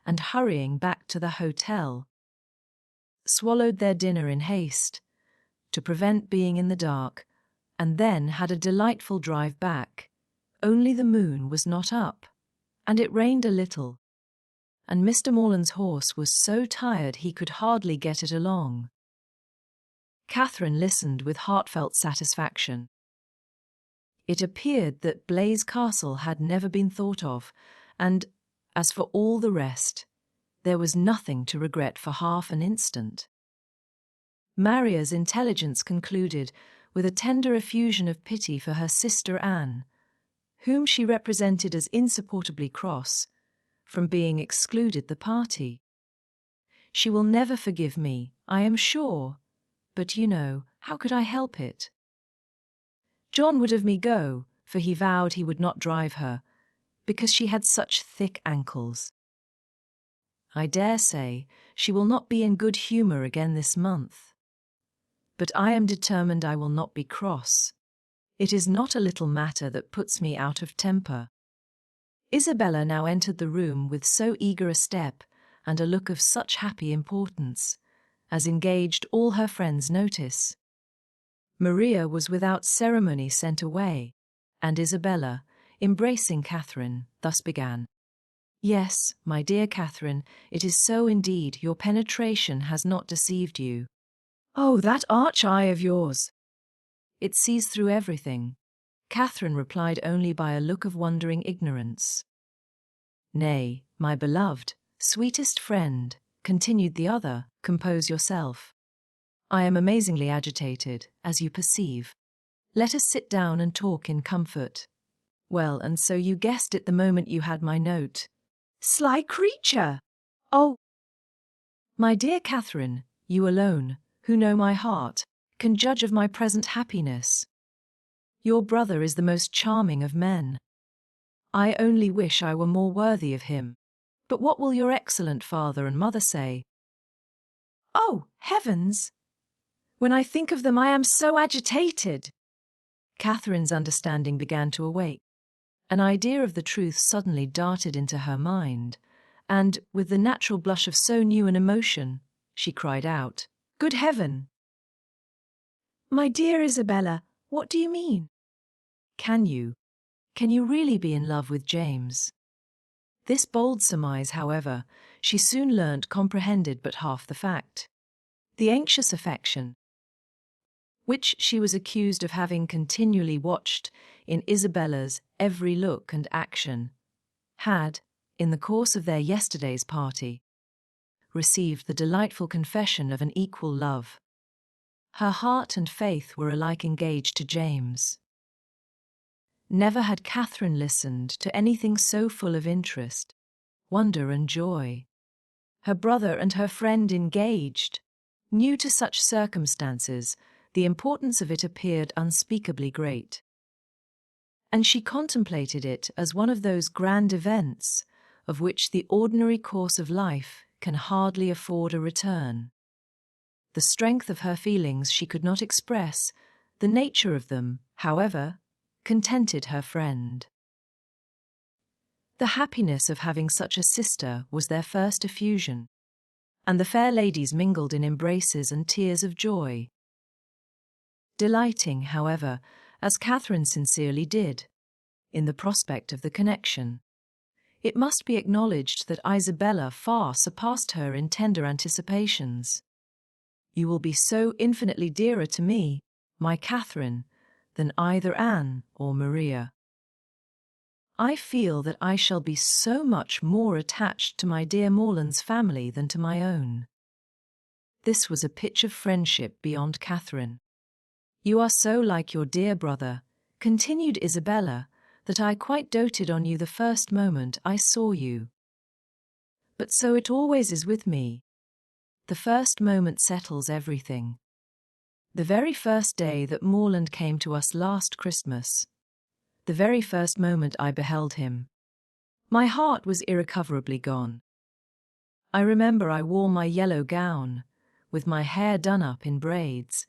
and hurrying back to the hotel, swallowed their dinner in haste, to prevent being in the dark, and then had a delightful drive back, only the moon was not up, and it rained a little, and Mr. Morland's horse was so tired he could hardly get it along. Catherine listened with heartfelt satisfaction. It appeared that Blaise Castle had never been thought of, and, as for all the rest, there was nothing to regret for half an instant. Maria's intelligence concluded with a tender effusion of pity for her sister Anne, whom she represented as insupportably cross from being excluded the party. "She will never forgive me, I am sure, but you know, how could I help it? John would have me go, for he vowed he would not drive her, because she had such thick ankles. I dare say she will not be in good humour again this month. But I am determined I will not be cross. It is not a little matter that puts me out of temper. Isabella now entered the room with so eager a step and a look of such happy importance, as engaged all her friends' notice. Maria was without ceremony sent away, and Isabella, embracing Catherine, thus began. Yes, my dear Catherine, it is so indeed. Your penetration has not deceived you. Oh, that arch eye of yours! It sees through everything. Catherine replied only by a look of wondering ignorance. Nay, my beloved, sweetest friend, continued the other, compose yourself. I am amazingly agitated, as you perceive. Let us sit down and talk in comfort. Well, and so you guessed it the moment you had my note. Sly creature! Oh! My dear Catherine, you alone, who know my heart, can judge of my present happiness. Your brother is the most charming of men. I only wish I were more worthy of him. But what will your excellent father and mother say? Oh, heavens! When I think of them I am so agitated. Catherine's understanding began to awake. An idea of the truth suddenly darted into her mind, and, with the natural blush of so new an emotion, she cried out, Good heaven! My dear Isabella, what do you mean? Can you really be in love with James? This bold surmise, however, she soon learnt comprehended but half the fact. The anxious affection, which she was accused of having continually watched in Isabella's every look and action, had, in the course of their yesterday's party, received the delightful confession of an equal love. Her heart and faith were alike engaged to James. Never had Catherine listened to anything so full of interest, wonder and joy. Her brother and her friend engaged. New to such circumstances, the importance of it appeared unspeakably great. And she contemplated it as one of those grand events of which the ordinary course of life can hardly afford a return. The strength of her feelings she could not express, the nature of them, however, contented her friend. The happiness of having such a sister was their first effusion, and the fair ladies mingled in embraces and tears of joy. Delighting, however, as Catherine sincerely did, in the prospect of the connection, it must be acknowledged that Isabella far surpassed her in tender anticipations. You will be so infinitely dearer to me, my Catherine, than either Anne or Maria. I feel that I shall be so much more attached to my dear Morland's family than to my own. This was a pitch of friendship beyond Catherine. You are so like your dear brother, continued Isabella, that I quite doted on you the first moment I saw you. But so it always is with me. The first moment settles everything. The very first day that Morland came to us last Christmas, the very first moment I beheld him, my heart was irrecoverably gone. I remember I wore my yellow gown, with my hair done up in braids,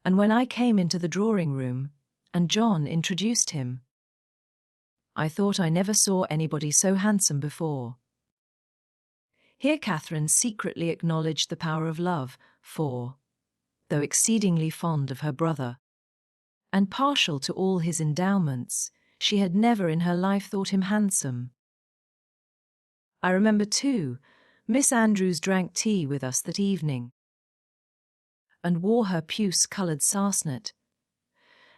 and when I came into the drawing-room, and John introduced him, I thought I never saw anybody so handsome before. Here Catherine secretly acknowledged the power of love, for, though exceedingly fond of her brother, and partial to all his endowments, she had never in her life thought him handsome. I remember, too, Miss Andrews drank tea with us that evening, and wore her puce-coloured sarcenet,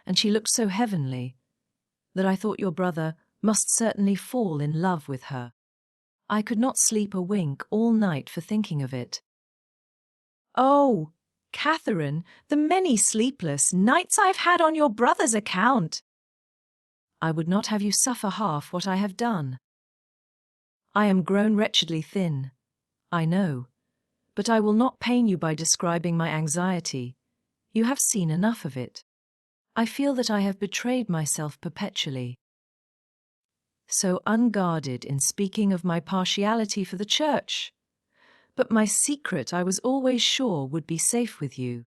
and she looked so heavenly, that I thought your brother must certainly fall in love with her. I could not sleep a wink all night for thinking of it. Oh, Catherine, the many sleepless nights I've had on your brother's account! I would not have you suffer half what I have done. I am grown wretchedly thin, I know, but I will not pain you by describing my anxiety. You have seen enough of it.
I feel that I have betrayed myself perpetually. So unguarded in speaking of my partiality for the church. But my secret I was always sure would be safe with you.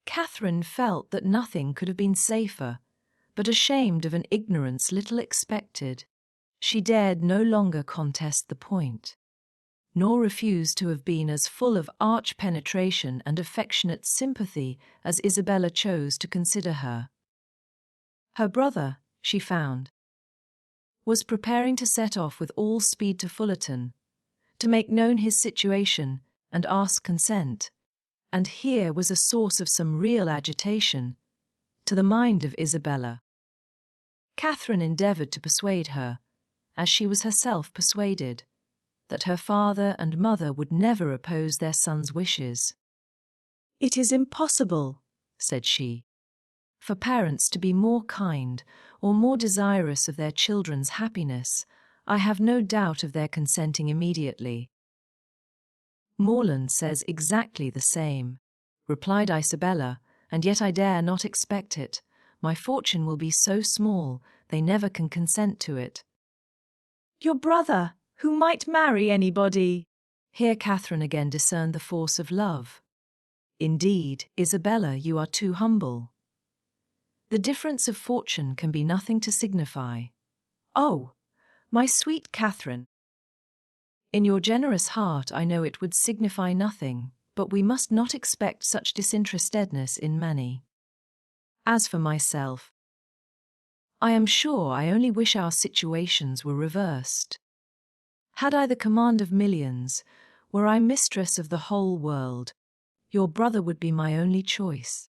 Catherine felt that nothing could have been safer, but ashamed of an ignorance little expected, she dared no longer contest the point, nor refuse to have been as full of arch penetration and affectionate sympathy as Isabella chose to consider her. Her brother, she found, was preparing to set off with all speed to Fullerton, to make known his situation and ask consent, and here was a source of some real agitation to the mind of Isabella. Catherine endeavoured to persuade her, as she was herself persuaded, that her father and mother would never oppose their son's wishes. "It is impossible," said she, "for parents to be more kind or more desirous of their children's happiness. I have no doubt of their consenting immediately." "Morland says exactly the same," replied Isabella, "and yet I dare not expect it. My fortune will be so small, they never can consent to it." "Your brother, who might marry anybody." Here Catherine again discerned the force of love. "Indeed, Isabella, you are too humble. The difference of fortune can be nothing to signify." "Oh, my sweet Catherine." "In your generous heart I know it would signify nothing, but we must not expect such disinterestedness in many. As for myself, I am sure I only wish our situations were reversed. Had I the command of millions, were I mistress of the whole world, your brother would be my only choice."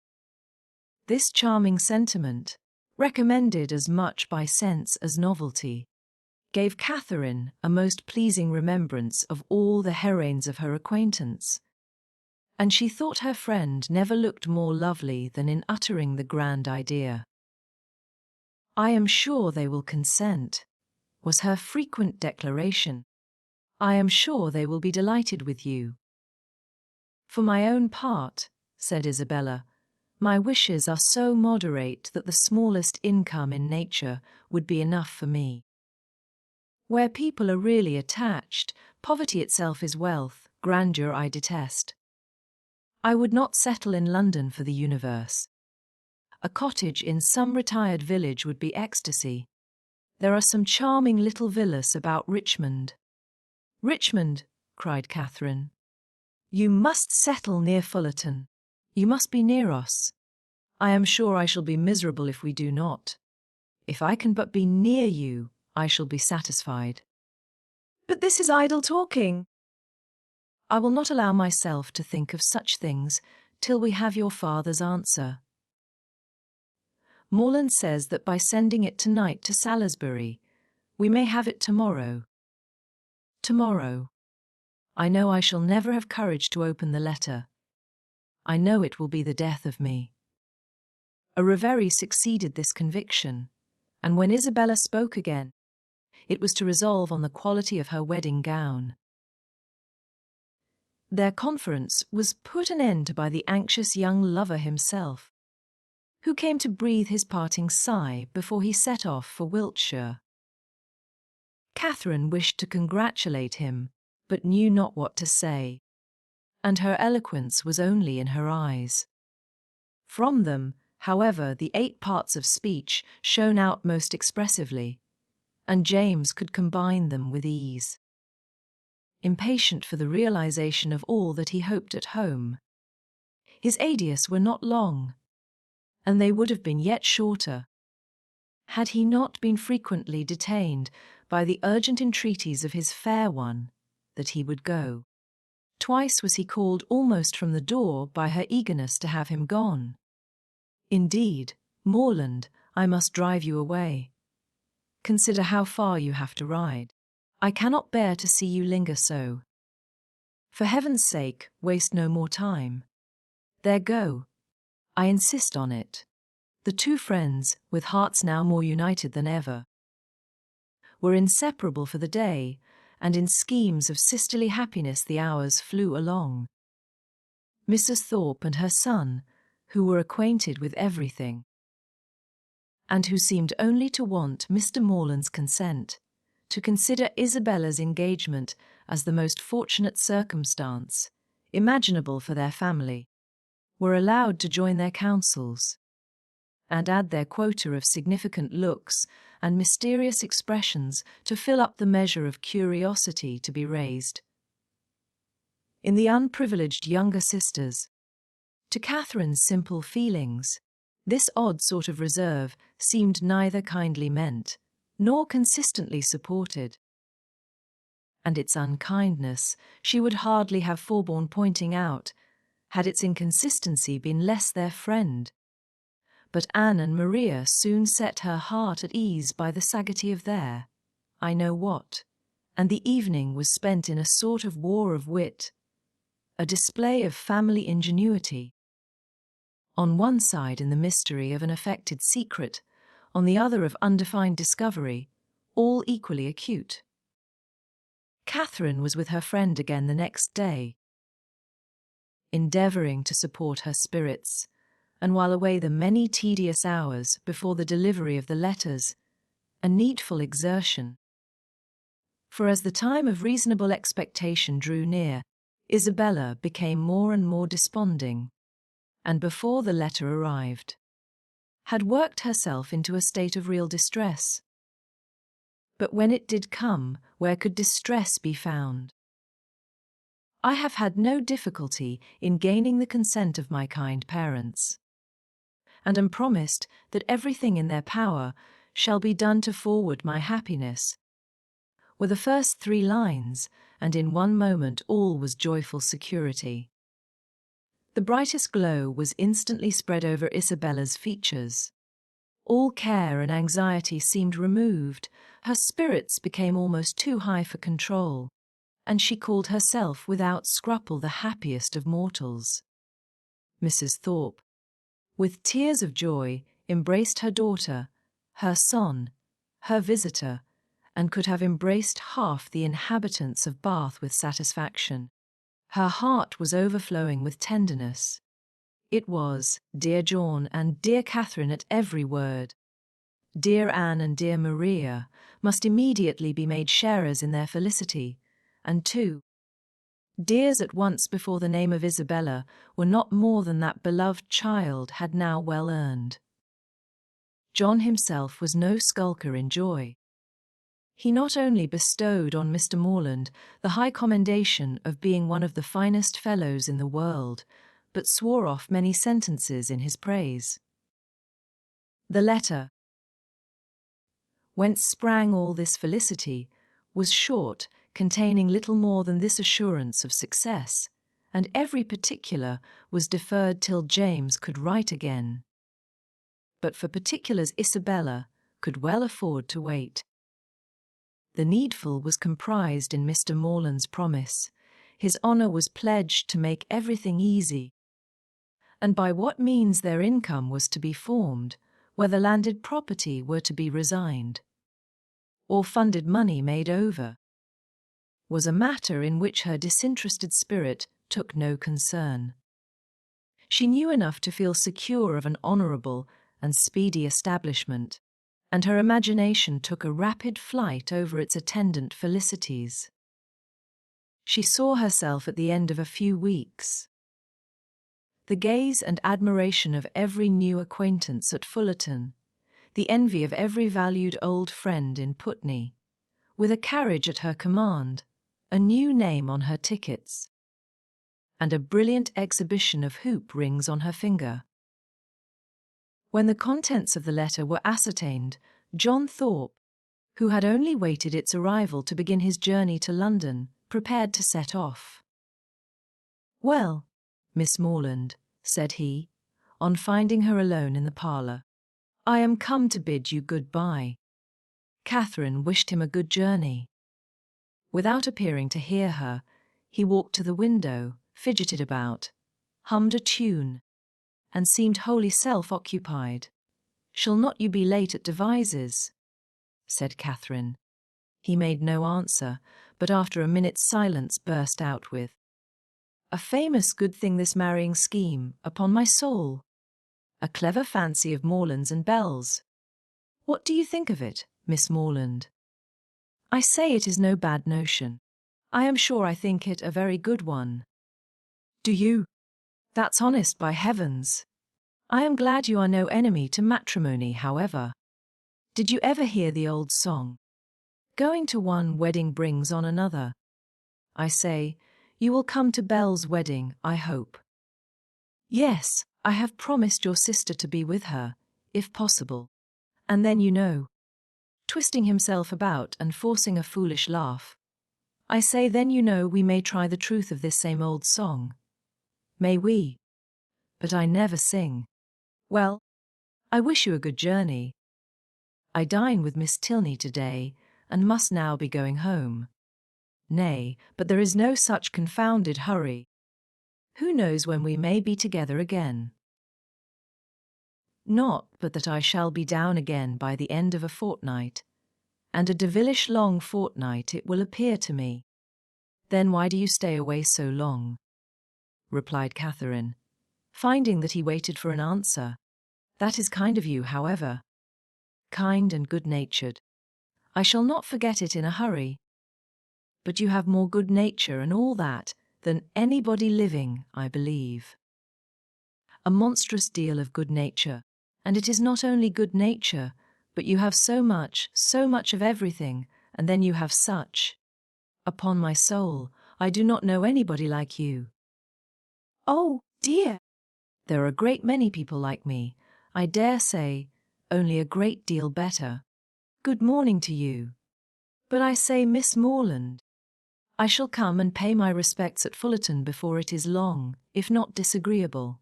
This charming sentiment, recommended as much by sense as novelty, gave Catherine a most pleasing remembrance of all the heroines of her acquaintance, and she thought her friend never looked more lovely than in uttering the grand idea. "I am sure they will consent," was her frequent declaration. "I am sure they will be delighted with you." "For my own part," said Isabella, "my wishes are so moderate that the smallest income in nature would be enough for me. Where people are really attached, poverty itself is wealth, grandeur I detest. I would not settle in London for the universe. A cottage in some retired village would be ecstasy. There are some charming little villas about Richmond." "Richmond," cried Catherine. "You must settle near Fullerton. You must be near us. I am sure I shall be miserable if we do not. If I can but be near you, I shall be satisfied." "But this is idle talking." "I will not allow myself to think of such things till we have your father's answer. Morland says that by sending it tonight to Salisbury, we may have it tomorrow. Tomorrow. I know I shall never have courage to open the letter. I know it will be the death of me." A reverie succeeded this conviction, and when Isabella spoke again, it was to resolve on the quality of her wedding gown. Their conference was put an end to by the anxious young lover himself, who came to breathe his parting sigh before he set off for Wiltshire. Catherine wished to congratulate him, but knew not what to say, and her eloquence was only in her eyes. From them, however, the 8 parts of speech shone out most expressively, and James could combine them with ease. Impatient for the realization of all that he hoped at home, his adieux were not long, and they would have been yet shorter, had he not been frequently detained by the urgent entreaties of his fair one that he would go. Twice was he called almost from the door by her eagerness to have him gone. "Indeed, Morland, I must drive you away. Consider how far you have to ride. I cannot bear to see you linger so. For heaven's sake, waste no more time. There go. I insist on it." The two friends, with hearts now more united than ever, were inseparable for the day, and in schemes of sisterly happiness the hours flew along. Mrs. Thorpe and her son, who were acquainted with everything, and who seemed only to want Mr. Morland's consent to consider Isabella's engagement as the most fortunate circumstance imaginable for their family, were allowed to join their councils and add their quota of significant looks and mysterious expressions to fill up the measure of curiosity to be raised in the unprivileged younger sisters. To Catherine's simple feelings, this odd sort of reserve seemed neither kindly meant nor consistently supported, and its unkindness she would hardly have forborne pointing out had its inconsistency been less their friend. But Anne and Maria soon set her heart at ease by the sagacity of their I know what, and the evening was spent in a sort of war of wit, a display of family ingenuity. On one side in the mystery of an affected secret, on the other of undefined discovery, all equally acute. Catherine was with her friend again the next day, endeavouring to support her spirits, and while away the many tedious hours before the delivery of the letters, a needful exertion. For as the time of reasonable expectation drew near, Isabella became more and more desponding, and before the letter arrived, had worked herself into a state of real distress. But when it did come, where could distress be found? I have had no difficulty in gaining the consent of my kind parents, and am promised that everything in their power shall be done to forward my happiness, were the first 3 lines, and in one moment all was joyful security. The brightest glow was instantly spread over Isabella's features. All care and anxiety seemed removed, her spirits became almost too high for control, and she called herself without scruple the happiest of mortals. Mrs. Thorpe, with tears of joy, embraced her daughter, her son, her visitor, and could have embraced half the inhabitants of Bath with satisfaction. Her heart was overflowing with tenderness. It was, dear John and dear Catherine at every word. Dear Anne and dear Maria must immediately be made sharers in their felicity, and 2 dears at once before the name of Isabella were not more than that beloved child had now well earned. John himself was no skulker in joy. He not only bestowed on Mr. Morland the high commendation of being one of the finest fellows in the world, but swore off many sentences in his praise. The letter, whence sprang all this felicity, was short, containing little more than this assurance of success, and every particular was deferred till James could write again. But for particulars Isabella could well afford to wait. The needful was comprised in Mr. Morland's promise. His honour was pledged to make everything easy, and by what means their income was to be formed, whether landed property were to be resigned, or funded money made over, was a matter in which her disinterested spirit took no concern. She knew enough to feel secure of an honourable and speedy establishment, and her imagination took a rapid flight over its attendant felicities. She saw herself at the end of a few weeks, the gaze and admiration of every new acquaintance at Fullerton, the envy of every valued old friend in Putney, with a carriage at her command, a new name on her tickets, and a brilliant exhibition of hoop rings on her finger. When the contents of the letter were ascertained, John Thorpe, who had only waited its arrival to begin his journey to London, prepared to set off. "Well, Miss Morland," said he, on finding her alone in the parlour, "I am come to bid you good-bye." Catherine wished him a good journey. Without appearing to hear her, he walked to the window, fidgeted about, hummed a tune, and seemed wholly self-occupied. "Shall not you be late at Devizes?" said Catherine. He made no answer, but after a minute's silence burst out with, "A famous good thing this marrying scheme, upon my soul.
A clever fancy of Morland's and Bell's. What do you think of it, Miss Morland? I say it is no bad notion. I am sure I think it a very good one. Do you? That's honest, by heavens. I am glad you are no enemy to matrimony, however. Did you ever hear the old song? Going to one wedding brings on another. I say, you will come to Bell's wedding, I hope. Yes, I have promised your sister to be with her, if possible. And then you know, twisting himself about and forcing a foolish laugh. I say, then you know, we may try the truth of this same old song. May we? But I never sing. Well, I wish you a good journey. I dine with Miss Tilney today, and must now be going home. Nay, but there is no such confounded hurry. Who knows when we may be together again? Not but that I shall be down again by the end of a fortnight, and a devilish long fortnight it will appear to me. Then why do you stay away so long? Replied Catherine, finding that he waited for an answer. That is kind of you, however. Kind and good-natured. I shall not forget it in a hurry. But you have more good nature and all that than anybody living, I believe. A monstrous deal of good nature, and it is not only good nature, but you have so much of everything, and then you have such. Upon my soul, I do not know anybody like you. Oh, dear! There are a great many people like me, I dare say, only a great deal better. Good morning to you. But I say, Miss Morland, I shall come and pay my respects at Fullerton before it is long, if not disagreeable.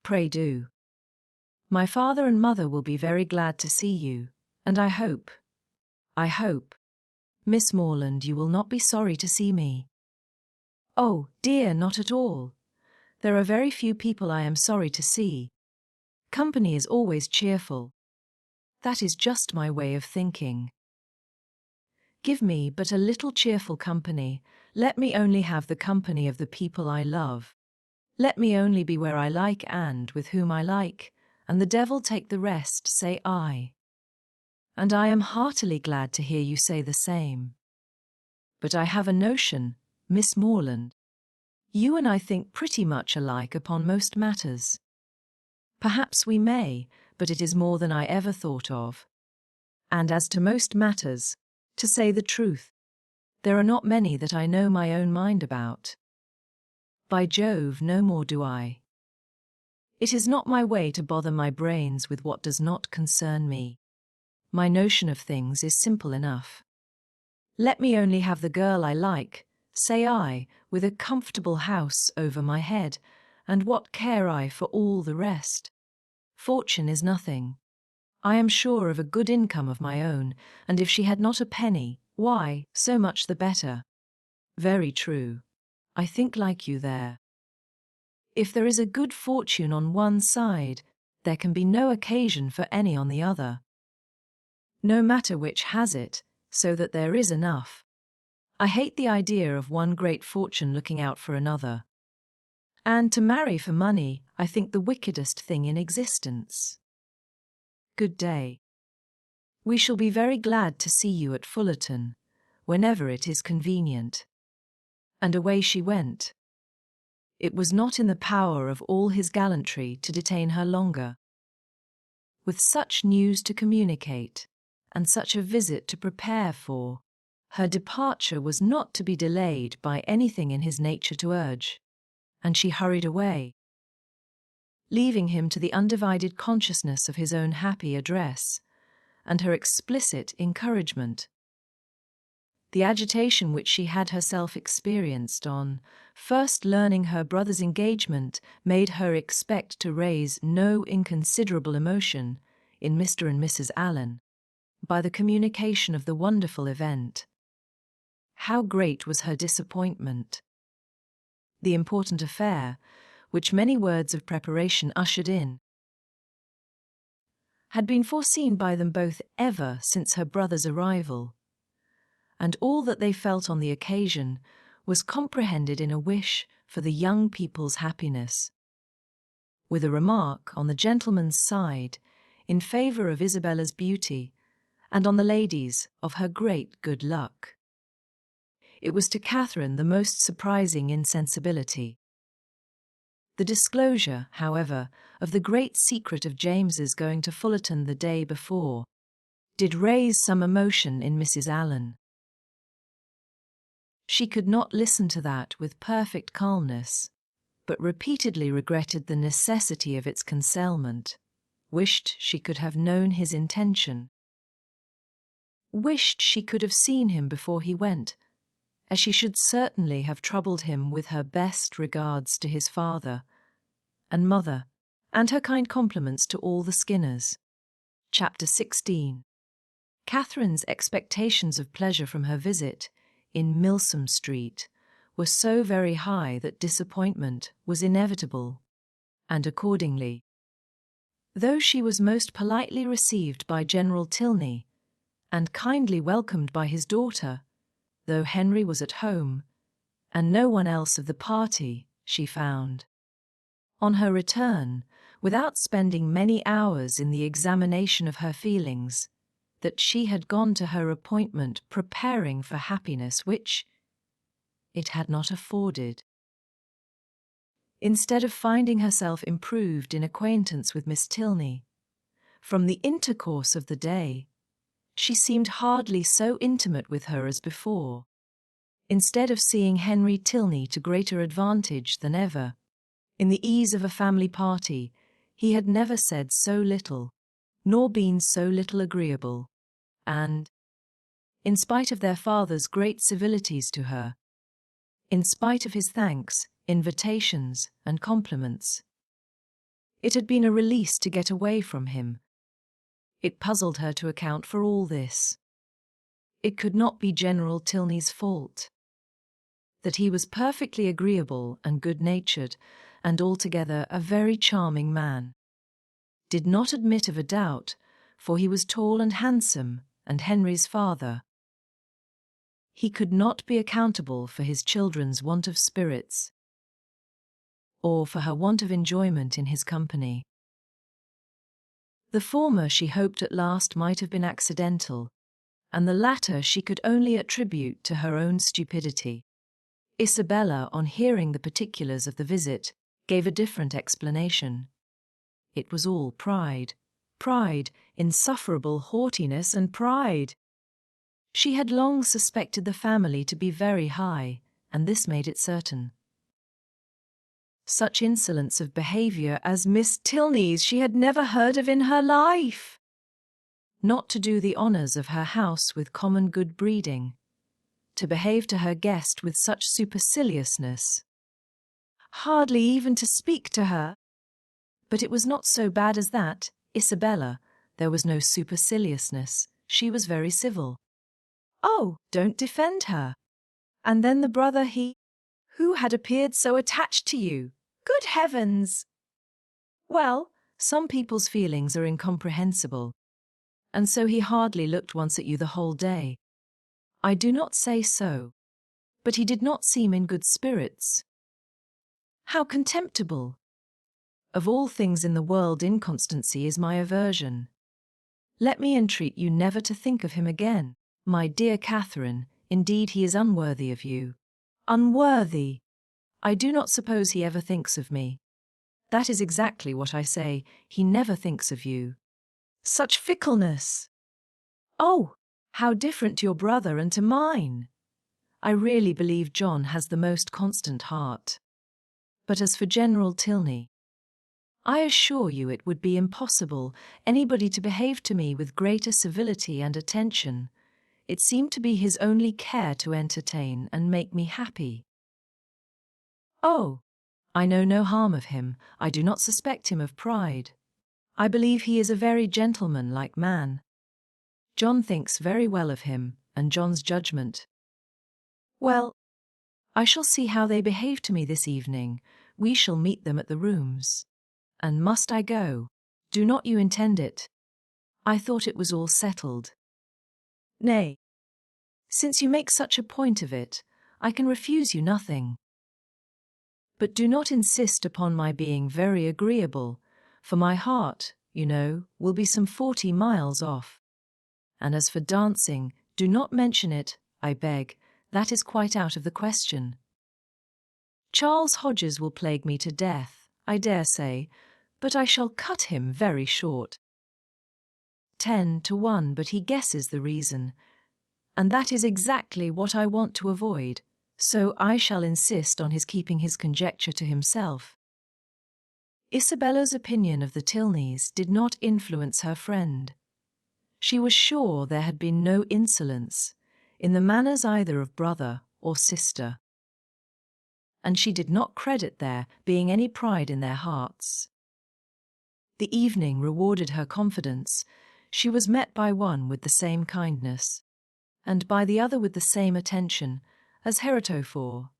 Pray do. My father and mother will be very glad to see you, and I hope, Miss Morland, you will not be sorry to see me. Oh, dear, not at all. There are very few people I am sorry to see. Company is always cheerful. That is just my way of thinking. Give me but a little cheerful company, let me only have the company of the people I love. Let me only be where I like and with whom I like, and the devil take the rest, say I. And I am heartily glad to hear you say the same. But I have a notion, Miss Morland. You and I think pretty much alike upon most matters. Perhaps we may, but it is more than I ever thought of. And as to most matters, to say the truth, there are not many that I know my own mind about. By Jove, no more do I. It is not my way to bother my brains with what does not concern me. My notion of things is simple enough. Let me only have the girl I like, say I, with a comfortable house over my head, and what care I for all the rest? Fortune is nothing. I am sure of a good income of my own, and if she had not a penny, why, so much the better. Very true. I think like you there. If there is a good fortune on one side, there can be no occasion for any on the other. No matter which has it, so that there is enough. I hate the idea of one great fortune looking out for another. And to marry for money, I think the wickedest thing in existence. Good day. We shall be very glad to see you at Fullerton, whenever it is convenient. And away she went. It was not in the power of all his gallantry to detain her longer. With such news to communicate, and such a visit to prepare for, her departure was not to be delayed by anything in his nature to urge, and she hurried away, leaving him to the undivided consciousness of his own happy address, and her explicit encouragement. The agitation which she had herself experienced on first learning her brother's engagement made her expect to raise no inconsiderable emotion in Mr. and Mrs. Allen by the communication of the wonderful event. How great was her disappointment! The important affair, which many words of preparation ushered in, had been foreseen by them both ever since her brother's arrival, and all that they felt on the occasion was comprehended in a wish for the young people's happiness.
with a remark on the gentleman's side in favour of Isabella's beauty and on the lady's of her great good luck. It was to Catherine the most surprising insensibility. The disclosure, however, of the great secret of James's going to Fullerton the day before did raise some emotion in Mrs. Allen. She could not listen to that with perfect calmness, but repeatedly regretted the necessity of its concealment, wished she could have known his intention, wished she could have seen him before he went, as she should certainly have troubled him with her best regards to his father and mother, and her kind compliments to all the Skinners. Chapter 16. Catherine's expectations of pleasure from her visit in Milsom Street were so very high that disappointment was inevitable, and accordingly, though she was most politely received by General Tilney, and kindly welcomed by his daughter, though Henry was at home, and no one else of the party, she found, on her return, without spending many hours in the examination of her feelings, that she had gone to her appointment preparing for happiness which it had not afforded. Instead of finding herself improved in acquaintance with Miss Tilney, from the intercourse of the day, she seemed hardly so intimate with her as before. Instead of seeing Henry Tilney to greater advantage than ever, in the ease of a family party, he had never said so little, nor been so little agreeable, and, in spite of their father's great civilities to her, in spite of his thanks, invitations, and compliments, it had been a release to get away from him. It puzzled her to account for all this. It could not be General Tilney's fault. That he was perfectly agreeable and good-natured, and altogether a very charming man, did not admit of a doubt, for he was tall and handsome, and Henry's father. He could not be accountable for his children's want of spirits, or for her want of enjoyment in his company. The former she hoped at last might have been accidental, and the latter she could only attribute to her own stupidity. Isabella, on hearing the particulars of the visit, gave a different explanation. It was all pride. Pride, insufferable haughtiness and pride. She had long suspected the family to be very high, and this made it certain. Such insolence of behaviour as Miss Tilney's she had never heard of in her life. Not to do the honours of her house with common good breeding, to behave to her guest with such superciliousness, hardly even to speak to her. But it was not so bad as that. Isabella, there was no superciliousness, she was very civil. Oh, don't defend her. And then the brother who had appeared so attached to you. Good heavens! Well, some people's feelings are incomprehensible, and so he hardly looked once at you the whole day. I do not say so, but he did not seem in good spirits. How contemptible! Of all things in the world, inconstancy is my aversion. Let me entreat you never to think of him again. My dear Catherine, indeed he is unworthy of you. Unworthy! I do not suppose he ever thinks of me. That is exactly what I say, he never thinks of you. Such fickleness! Oh, how different to your brother and to mine! I really believe John has the most constant heart. But as for General Tilney, I assure you it would be impossible anybody to behave to me with greater civility and attention. It seemed to be his only care to entertain and make me happy. Oh, I know no harm of him. I do not suspect him of pride. I believe he is a very gentlemanlike man. John thinks very well of him, and John's judgment. Well, I shall see how they behave to me this evening. We shall meet them at the rooms. And must I go? Do not you intend it? I thought it was all settled. Nay, since you make such a point of it, I can refuse you nothing.
But do not insist upon my being very agreeable, for my heart, you know, will be some 40 miles off. And as for dancing, do not mention it, I beg, that is quite out of the question. Charles Hodges will plague me to death, I dare say, but I shall cut him very short. 10 to 1, but he guesses the reason, and that is exactly what I want to avoid, so I shall insist on his keeping his conjecture to himself. Isabella's opinion of the Tilneys did not influence her friend. She was sure there had been no insolence in the manners either of brother or sister, and she did not credit there being any pride in their hearts. The evening rewarded her confidence. She was met by one with the same kindness, and by the other with the same attention, as heretofore.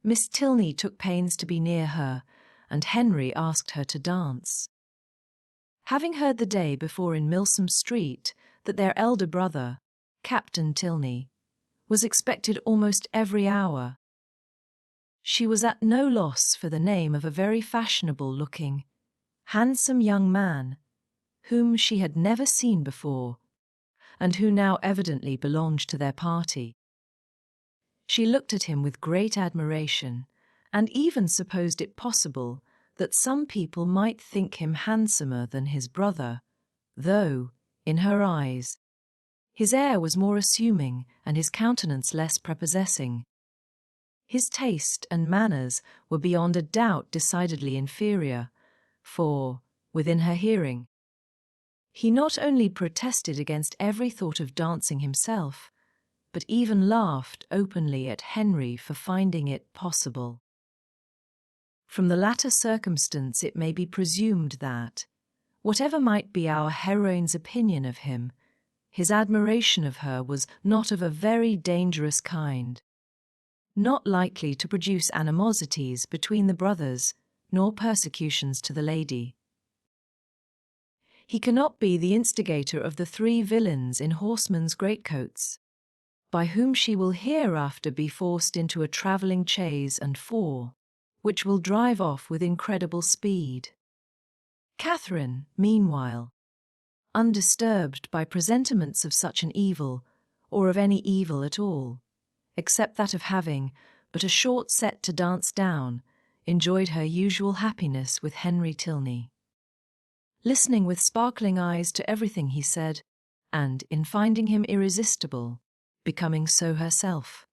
Miss Tilney took pains to be near her, and Henry asked her to dance. Having heard the day before in Milsom Street that their elder brother, Captain Tilney, was expected almost every hour, she was at no loss for the name of a very fashionable-looking, handsome young man, whom she had never seen before, and who now evidently belonged to their party. She looked at him with great admiration, and even supposed it possible that some people might think him handsomer than his brother, though, in her eyes, his air was more assuming and his countenance less prepossessing. His taste and manners were beyond a doubt decidedly inferior, for, within her hearing, he not only protested against every thought of dancing himself, but even laughed openly at Henry for finding it possible. From the latter circumstance it may be presumed that, whatever might be our heroine's opinion of him, his admiration of her was not of a very dangerous kind, not likely to produce animosities between the brothers, nor persecutions to the lady. He cannot be the instigator of the 3 villains in horsemen's greatcoats, by whom she will hereafter be forced into a travelling chaise and 4, which will drive off with incredible speed. Catherine, meanwhile, undisturbed by presentiments of such an evil, or of any evil at all, except that of having but a short set to dance down, enjoyed her usual happiness with Henry Tilney, listening with sparkling eyes to everything he said, and, in finding him irresistible, becoming so herself.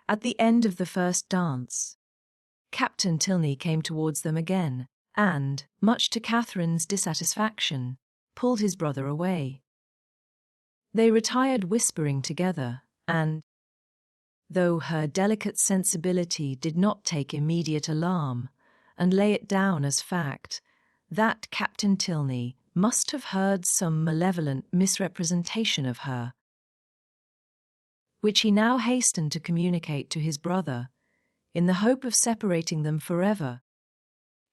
At the end of the first dance, Captain Tilney came towards them again, and, much to Catherine's dissatisfaction, pulled his brother away. They retired whispering together, and, though her delicate sensibility did not take immediate alarm, and lay it down as fact, that Captain Tilney must have heard some malevolent misrepresentation of her, which he now hastened to communicate to his brother, in the hope of separating them forever.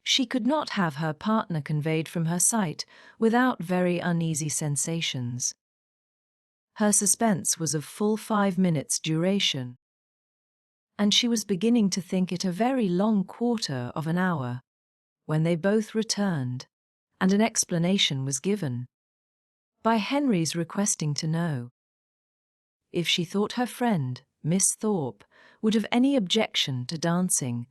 She could not have her partner conveyed from her sight without very uneasy sensations. Her suspense was of full 5 minutes' duration, and she was beginning to think it a very long quarter of an hour, when they both returned, and an explanation was given, by Henry's requesting to know if she thought her friend, Miss Thorpe, would have any objection to dancing,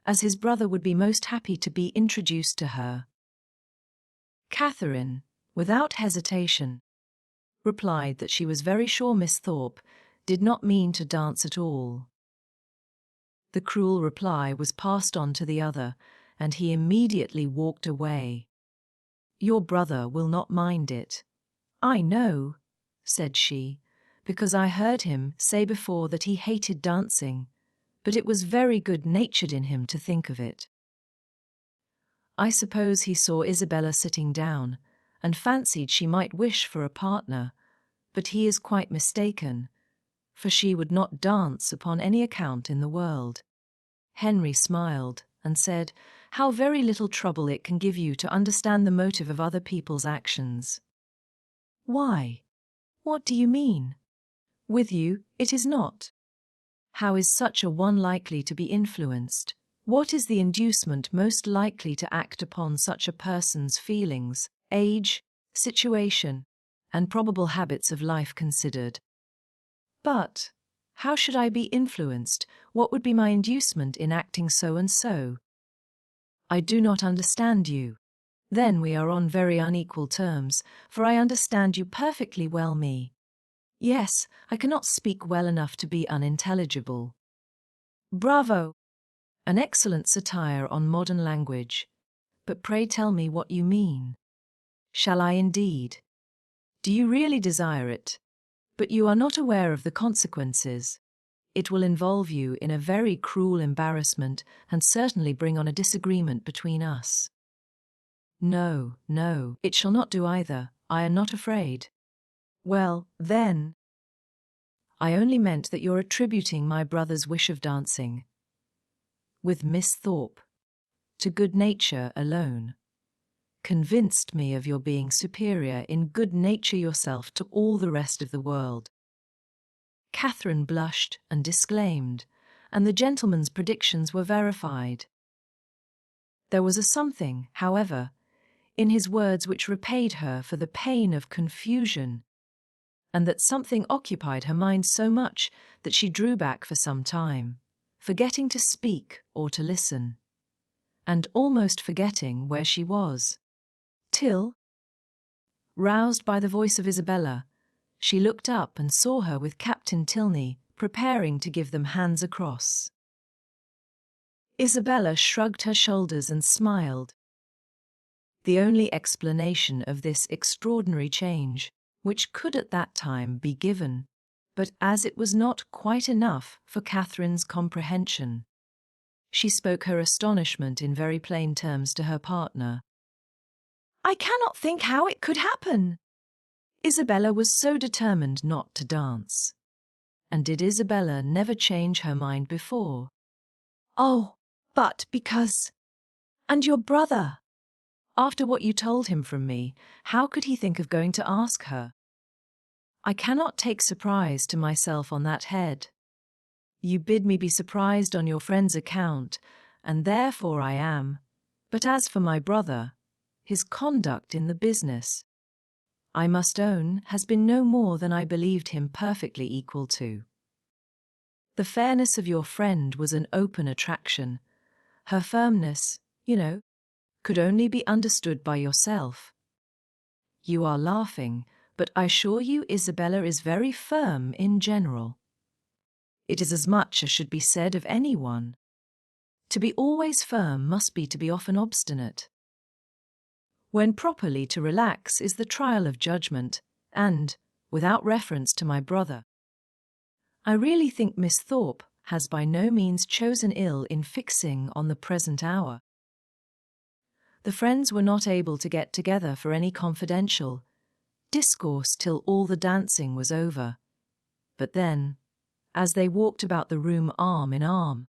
as his brother would be most happy to be introduced to her. Catherine, without hesitation, replied that she was very sure Miss Thorpe did not mean to dance at all. The cruel reply was passed on to the other, and he immediately walked away. "Your brother will not mind it, I know," said she, "because I heard him say before that he hated dancing, but it was very good-natured in him to think of it. I suppose he saw Isabella sitting down, and fancied she might wish for a partner, but he is quite mistaken, for she would not dance upon any account in the world." Henry smiled and said, "How very little trouble it can give you to understand the motive of other people's actions." "Why? What do you mean?" "With you, it is not. How is such a one likely to be influenced?
What is the inducement most likely to act upon such a person's feelings, age, situation, and probable habits of life considered? But how should I be influenced? What would be my inducement in acting so and so? I do not understand you. Then we are on very unequal terms, for I understand you perfectly well me. Yes, I cannot speak well enough to be unintelligible. Bravo! An excellent satire on modern language. But pray tell me what you mean. Shall I indeed? Do you really desire it? But you are not aware of the consequences. It will involve you in a very cruel embarrassment and certainly bring on a disagreement between us. No, no, it shall not do either. I am not afraid. Well, then, I only meant that you're attributing my brother's wish of dancing with Miss Thorpe to good nature alone. Convinced me of your being superior in good nature yourself to all the rest of the world. Catherine blushed and disclaimed, and the gentleman's predictions were verified. There was a something, however, in his words which repaid her for the pain of confusion, and that something occupied her mind so much that she drew back for some time, forgetting to speak or to listen, and almost forgetting where she was, till, roused by the voice of Isabella, she looked up and saw her with Captain Tilney preparing to give them hands across. Isabella shrugged her shoulders and smiled. The only explanation of this extraordinary change which could at that time be given, but as it was not quite enough for Catherine's comprehension, she spoke her astonishment in very plain terms to her partner. I cannot think how it could happen. Isabella was so determined not to dance. And did Isabella never change her mind before? Oh, but because... And your brother? After what you told him from me, how could he think of going to ask her? I cannot take surprise to myself on that head. You bid me be surprised on your friend's account, and therefore I am. But as for my brother, his conduct in the business, I must own, has been no more than I believed him perfectly equal to. The fairness of your friend was an open attraction. Her firmness, could only be understood by yourself. You are laughing, but I assure you Isabella is very firm in general. It is as much as should be said of anyone. To be always firm must be to be often obstinate. When properly to relax is the trial of judgment, and, without reference to my brother, I really think Miss Thorpe has by no means chosen ill in fixing on the present hour. The friends were not able to get together for any confidential discourse till all the dancing was over. But then, as they walked about the room arm in arm,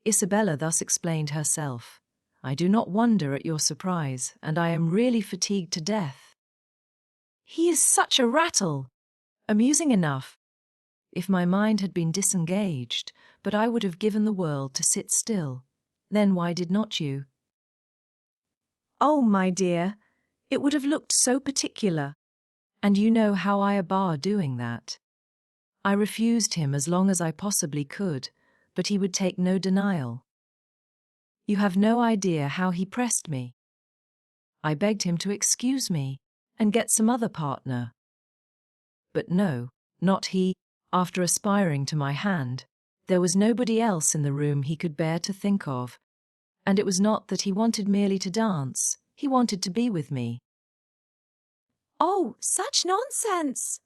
Isabella thus explained herself. I do not wonder at your surprise, and I am really fatigued to death. He is such a rattle! Amusing enough, if my mind had been disengaged, but I would have given the world to sit still. Then why did not you? Oh, my dear, it would have looked so particular. And you know how I abhor doing that. I refused him as long as I possibly could, but he would take no denial. You have no idea how he pressed me. I begged him to excuse me and get some other partner. But no, not he. After aspiring to my hand, there was nobody else in the room he could bear to think of. And it was not that he wanted merely to dance, he wanted to be with me. Oh, such nonsense!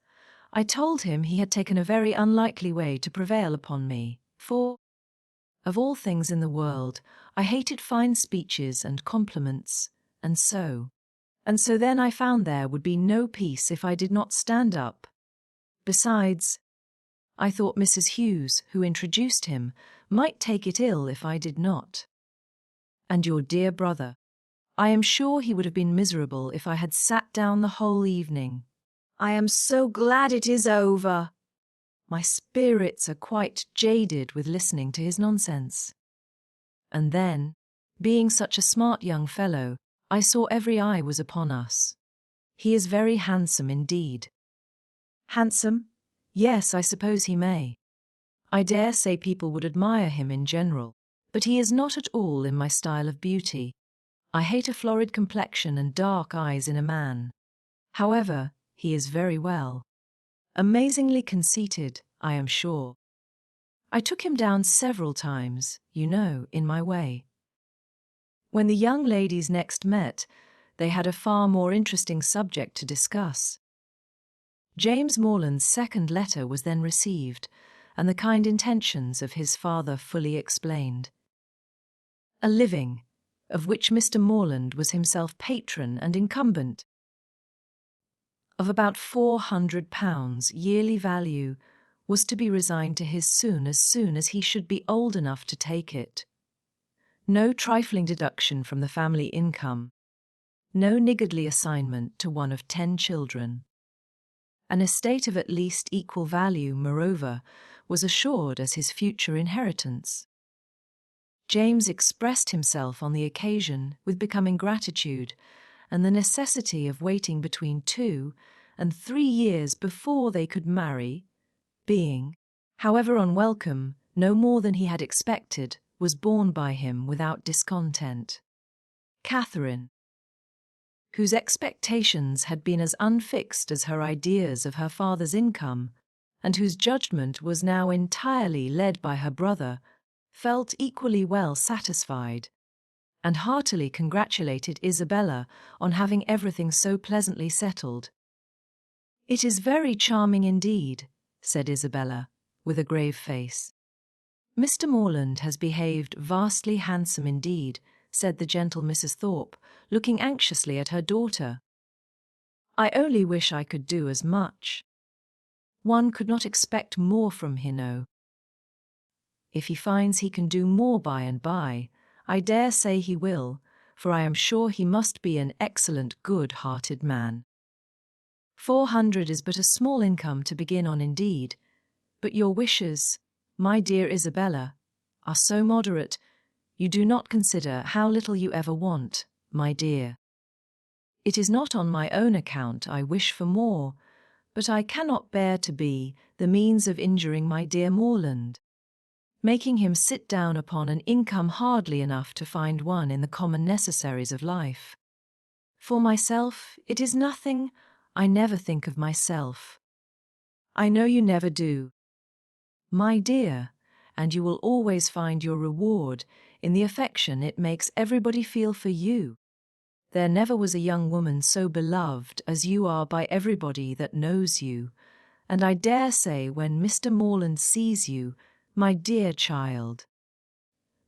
I told him he had taken a very unlikely way to prevail upon me, for, of all things in the world, I hated fine speeches and compliments, and so then I found there would be no peace if I did not stand up. Besides, I thought Mrs. Hughes, who introduced him, might take it ill if I did not. And your dear brother, I am sure he would have been miserable if I had sat down the whole evening. I am so glad it is over. My spirits are quite jaded with listening to his nonsense. And then, being such a smart young fellow, I saw every eye was upon us. He is very handsome indeed.
Handsome? Yes, I suppose he may. I dare say people would admire him in general,
But he is not at all in my style of beauty. I hate a florid complexion and dark eyes in a man. However, he is very well. Amazingly conceited, I am sure. I took him down several times, you know, in my way. When the young ladies next met, they had a far more interesting subject to discuss. James Morland's second letter was then received, and the kind intentions of his father fully explained. A living, of which Mr. Morland was himself patron and incumbent, of about £400 yearly value, was to be resigned to his as soon as he should be old enough to take it. No trifling deduction from the family income. No niggardly assignment to one of 10 children. An estate of at least equal value, moreover, was assured as his future inheritance. James expressed himself on the occasion with becoming gratitude and the necessity of waiting between 2 and 3 years before they could marry, being, however unwelcome, no more than he had expected, was borne by him without discontent. Catherine, whose expectations had been as unfixed as her ideas of her father's income, and whose judgment was now entirely led by her brother, felt equally well satisfied, and heartily congratulated Isabella on having everything so pleasantly settled. "It is very charming indeed," said Isabella, with a grave face. "Mr. Morland has behaved vastly handsome indeed," said the gentle Mrs. Thorpe, looking anxiously at her daughter. "I only wish I could do as much. One could not expect more from him, no. If he finds he can do more by and by, I dare say he will, for I am sure he must be an excellent good-hearted man. 400 is but a small income to begin on indeed, but your wishes, my dear Isabella, are so moderate, you do not consider how little you ever want, my dear. It is not on my own account I wish for more, but I cannot bear to be the means of injuring my dear Morland, making him sit down upon an income hardly enough to find one in the common necessaries of life. For myself, it is nothing. I never think of myself. I know you never do, my dear, and you will always find your reward in the affection it makes everybody feel for you. There never was a young woman so beloved as you are by everybody that knows you, and I dare say when Mr. Morland sees you, my dear child.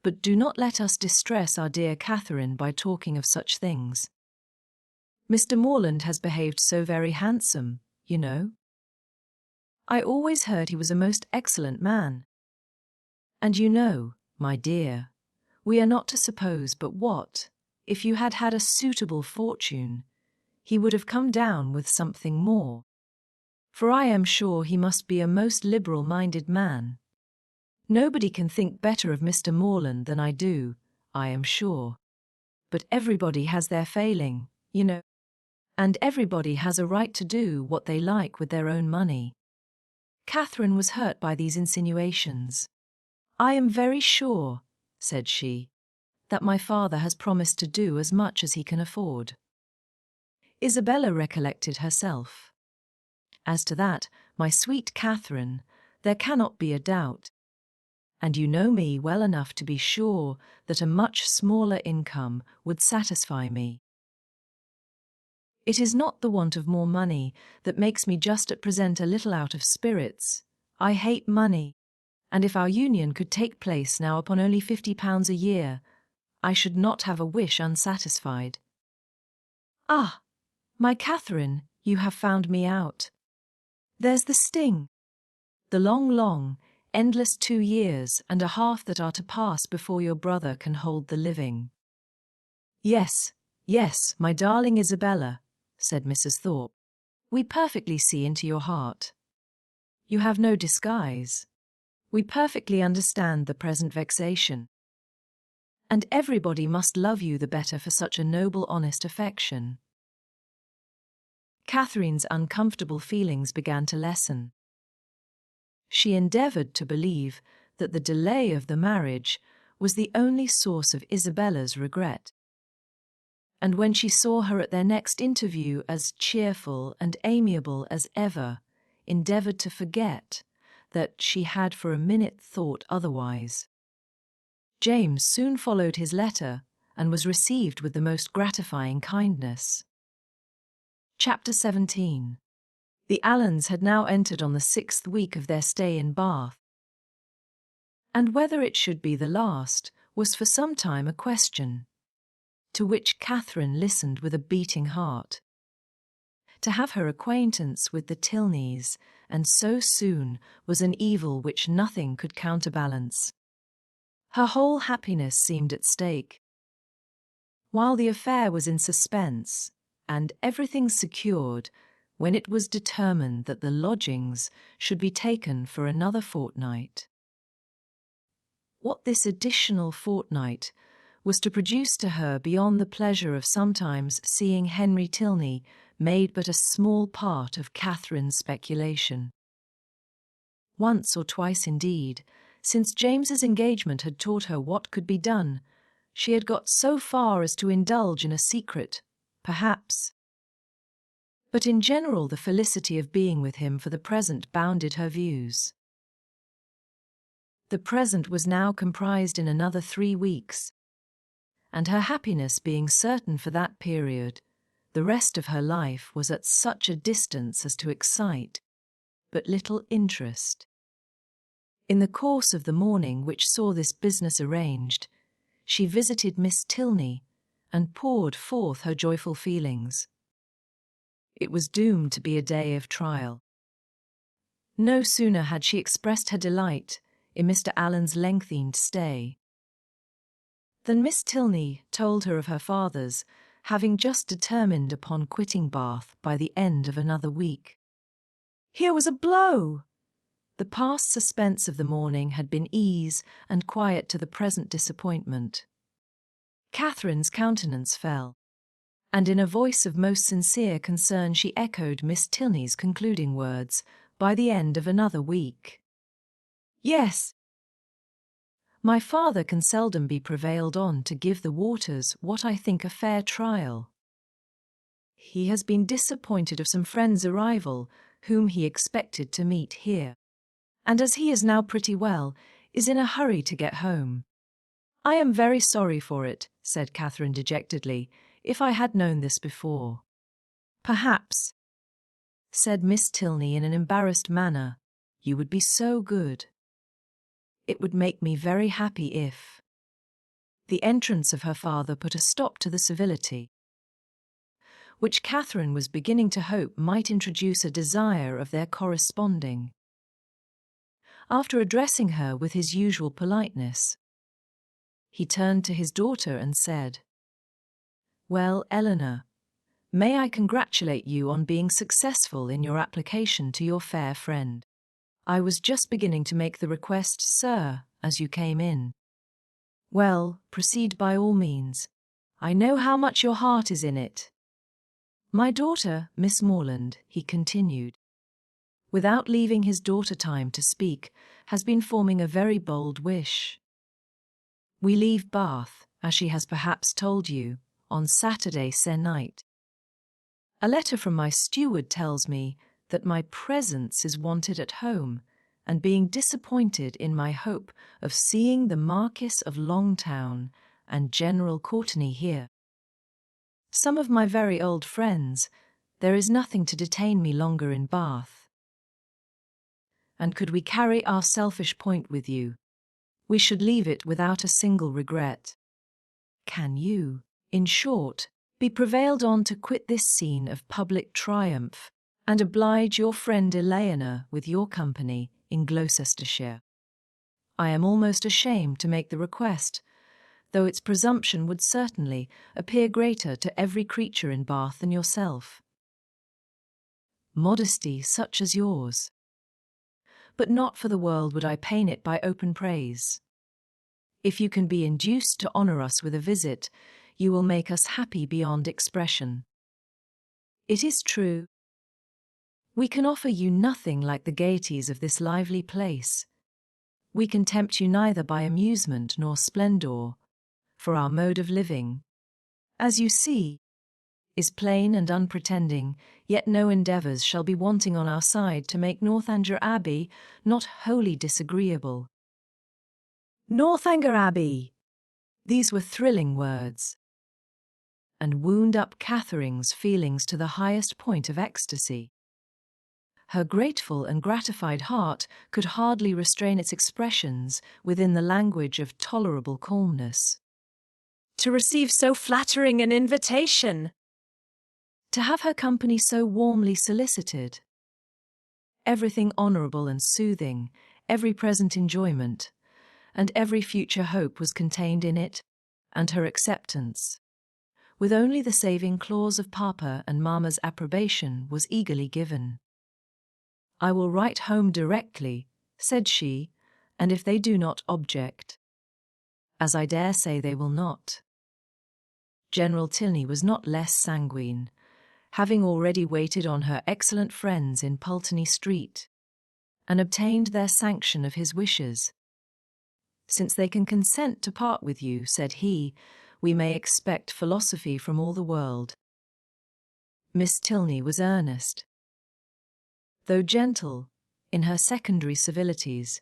But do not let us distress our dear Catherine by talking of such things. Mr. Morland has behaved so very handsome, you know. I always heard he was a most excellent man. And you know, my dear, we are not to suppose but what, if you had had a suitable fortune, he would have come down with something more. For I am sure he must be a most liberal-minded man. Nobody can think better of Mr. Morland than I do, I am sure. But everybody has their failing, you know. And everybody has a right to do what they like with their own money. Catherine was hurt by these insinuations. "I am very sure," said she, "that my father has promised to do as much as he can afford." Isabella recollected herself. "As to that, my sweet Catherine, there cannot be a doubt. And you know me well enough to be sure that a much smaller income would satisfy me. It is not the want of more money that makes me just at present a little out of spirits. I hate money, and if our union could take place now upon only £50 a year, I should not have a wish unsatisfied." "Ah, my Catherine, you have found me out. There's the sting. The long, endless 2 years and a half that are to pass before your brother can hold the living." "Yes, yes, my darling Isabella," said Mrs. Thorpe. "We perfectly see into your heart. You have no disguise. We perfectly understand the present vexation. and everybody must love you the better for such a noble, honest affection. Catherine's uncomfortable feelings began to lessen. She endeavoured to believe that the delay of the marriage was the only source of Isabella's regret. And when she saw her at their next interview as cheerful and amiable as ever, endeavoured to forget that she had for a minute thought otherwise. James soon followed his letter and was received with the most gratifying kindness. Chapter 17. The Allens had now entered on the 6th week of their stay in Bath, and whether it should be the last was for some time a question, to which Catherine listened with a beating heart. To have her acquaintance with the Tilneys, and so soon, was an evil which nothing could counterbalance. Her whole happiness seemed at stake. While the affair was in suspense, and everything secured, when it was determined that the lodgings should be taken for another fortnight. What this additional fortnight was to produce to her beyond the pleasure of sometimes seeing Henry Tilney made but a small part of Catherine's speculation. Once or twice indeed, since James's engagement had taught her what could be done, she had got so far as to indulge in a secret, perhaps. But in general the felicity of being with him for the present bounded her views. The present was now comprised in another 3 weeks, and her happiness being certain for that period, the rest of her life was at such a distance as to excite but little interest. In the course of the morning which saw this business arranged, she visited Miss Tilney and poured forth her joyful feelings. It was doomed to be a day of trial. No sooner had she expressed her delight in Mr. Allen's lengthened stay than Miss Tilney told her of her father's having just determined upon quitting Bath by the end of another week. Here was a blow! The past suspense of the morning had been ease and quiet to the present disappointment. Catherine's countenance fell, and in a voice of most sincere concern she echoed Miss Tilney's concluding words, by the end of another week. Yes, my father can seldom be prevailed on to give the waters what I think a fair trial. He has been disappointed of some friend's arrival, whom he expected to meet here, and as he is now pretty well, is in a hurry to get home. I am very sorry for it, said Catherine dejectedly, if I had known this before. Perhaps, said Miss Tilney in an embarrassed manner, you would be so good. It would make me very happy if... The entrance of her father put a stop to the civility, which Catherine was beginning to hope might introduce a desire of their corresponding. After addressing her with his usual politeness, he turned to his daughter and said, Well, Eleanor, may I congratulate you on being successful in your application to your fair friend. I was just beginning to make the request, sir, as you came in. Well, proceed by all means. I know how much your heart is in it. My daughter, Miss Morland, he continued, without leaving his daughter time to speak, has been forming a very bold wish. We leave Bath, as she has perhaps told you, on Saturday se'nnight. A letter from my steward tells me that my presence is wanted at home, and being disappointed in my hope of seeing the Marquis of Longtown and General Courtenay here, some of my very old friends, there is nothing to detain me longer in Bath. And could we carry our selfish point with you, we should leave it without a single regret. Can you, in short, be prevailed on to quit this scene of public triumph, and oblige your friend Eleanor with your company in Gloucestershire? I am almost ashamed to make the request, though its presumption would certainly appear greater to every creature in Bath than yourself. Modesty such as yours. But not for the world would I pain it by open praise. If you can be induced to honour us with a visit, you will make us happy beyond expression. It is true. We can offer you nothing like the gaieties of this lively place. We can tempt you neither by amusement nor splendour, for our mode of living, as you see, is plain and unpretending, yet no endeavours shall be wanting on our side to make Northanger Abbey not wholly disagreeable. Northanger Abbey! These were thrilling words, and wound up Catherine's feelings to the highest point of ecstasy. Her grateful and gratified heart could hardly restrain its expressions within the language of tolerable calmness. To receive so flattering an invitation! To have her company so warmly solicited! Everything honourable and soothing, every present enjoyment, and every future hope was contained in it, and her acceptance, with only the saving clause of Papa and Mamma's approbation, was eagerly given. "I will write home directly," said she, "and if they do not object, as I dare say they will not." General Tilney was not less sanguine, having already waited on her excellent friends in Pulteney Street, and obtained their sanction of his wishes. "Since they can consent to part with you," said he, "we may expect philosophy from all the world." Miss Tilney was earnest, though gentle, in her secondary civilities,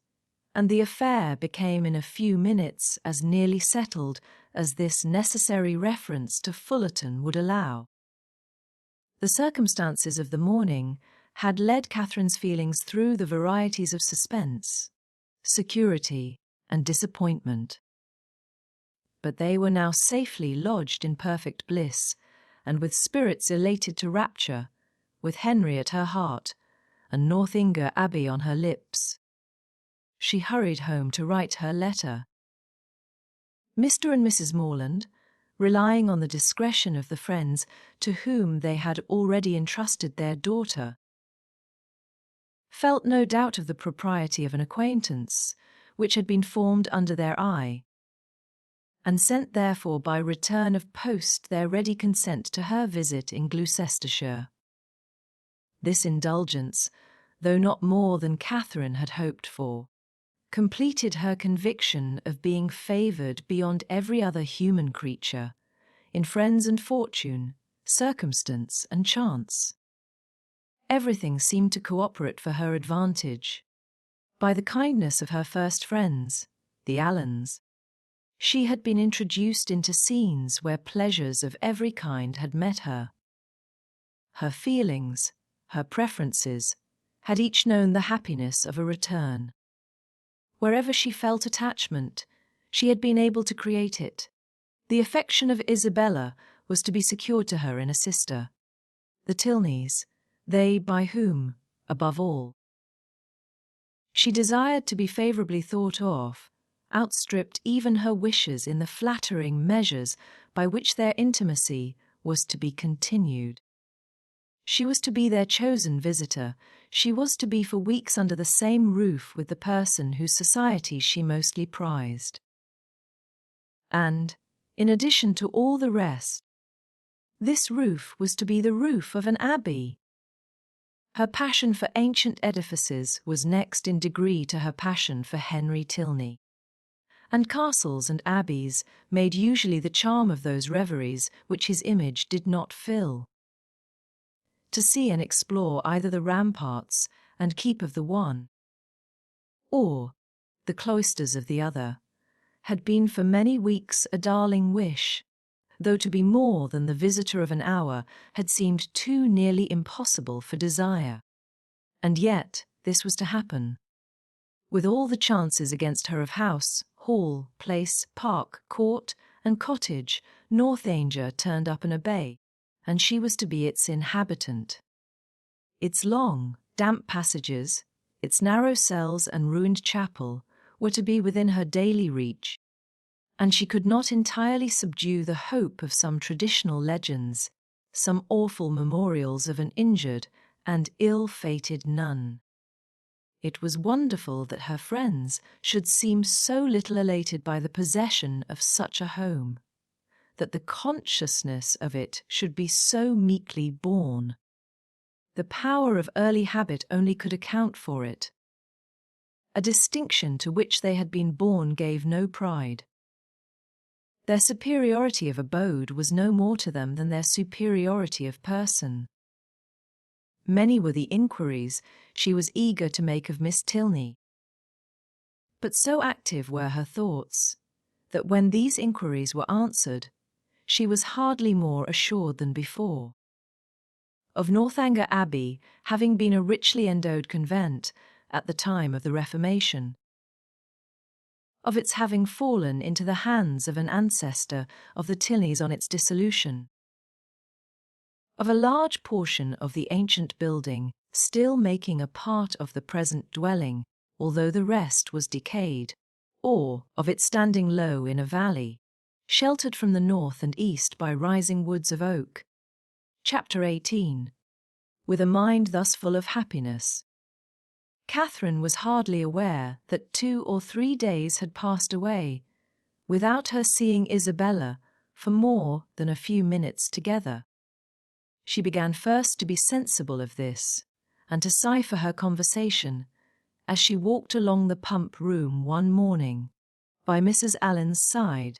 and the affair became in a few minutes as nearly settled as this necessary reference to Fullerton would allow. The circumstances of the morning had led Catherine's feelings through the varieties of suspense, security, and disappointment. But they were now safely lodged in perfect bliss, and with spirits elated to rapture, with Henry at her heart, and Northanger Abbey on her lips, she hurried home to write her letter. Mr. and Mrs. Morland, relying on the discretion of the friends to whom they had already entrusted their daughter, felt no doubt of the propriety of an acquaintance which had been formed under their eye, and sent therefore by return of post their ready consent to her visit in Gloucestershire. This indulgence, though not more than Catherine had hoped for, completed her conviction of being favoured beyond every other human creature, in friends and fortune, circumstance and chance. Everything seemed to cooperate for her advantage. By the kindness of her first friends, the Allens, she had been introduced into scenes where pleasures of every kind had met her. Her feelings, her preferences, had each known the happiness of a return. Wherever she felt attachment, she had been able to create it. The affection of Isabella was to be secured to her in a sister. The Tilneys, they by whom, above all, she desired to be favourably thought of, outstripped even her wishes in the flattering measures by which their intimacy was to be continued. She was to be their chosen visitor. She was to be for weeks under the same roof with the person whose society she mostly prized. And, in addition to all the rest, this roof was to be the roof of an abbey. Her passion for ancient edifices was next in degree to her passion for Henry Tilney. And castles and abbeys made usually the charm of those reveries which his image did not fill. To see and explore either the ramparts and keep of the one, or the cloisters of the other, had been for many weeks a darling wish, though to be more than the visitor of an hour had seemed too nearly impossible for desire. And yet this was to happen. With all the chances against her of house, hall, place, park, court, and cottage, Northanger turned up in a bay, and she was to be its inhabitant. Its long, damp passages, its narrow cells and ruined chapel were to be within her daily reach, and she could not entirely subdue the hope of some traditional legends, some awful memorials of an injured and ill-fated nun. It was wonderful that her friends should seem so little elated by the possession of such a home, that the consciousness of it should be so meekly borne. The power of early habit only could account for it. A distinction to which they had been born gave no pride. Their superiority of abode was no more to them than their superiority of person. Many were the inquiries she was eager to make of Miss Tilney. But so active were her thoughts, that when these inquiries were answered, she was hardly more assured than before. Of Northanger Abbey having been a richly endowed convent at the time of the Reformation. Of its having fallen into the hands of an ancestor of the Tilneys on its dissolution. Of a large portion of the ancient building still making a part of the present dwelling, although the rest was decayed, or of it standing low in a valley, sheltered from the north and east by rising woods of oak. Chapter 18. With a mind thus full of happiness, Catherine was hardly aware that 2 or 3 days had passed away without her seeing Isabella for more than a few minutes together. She began first to be sensible of this, and to sigh for her conversation, as she walked along the pump room one morning, by Mrs. Allen's side,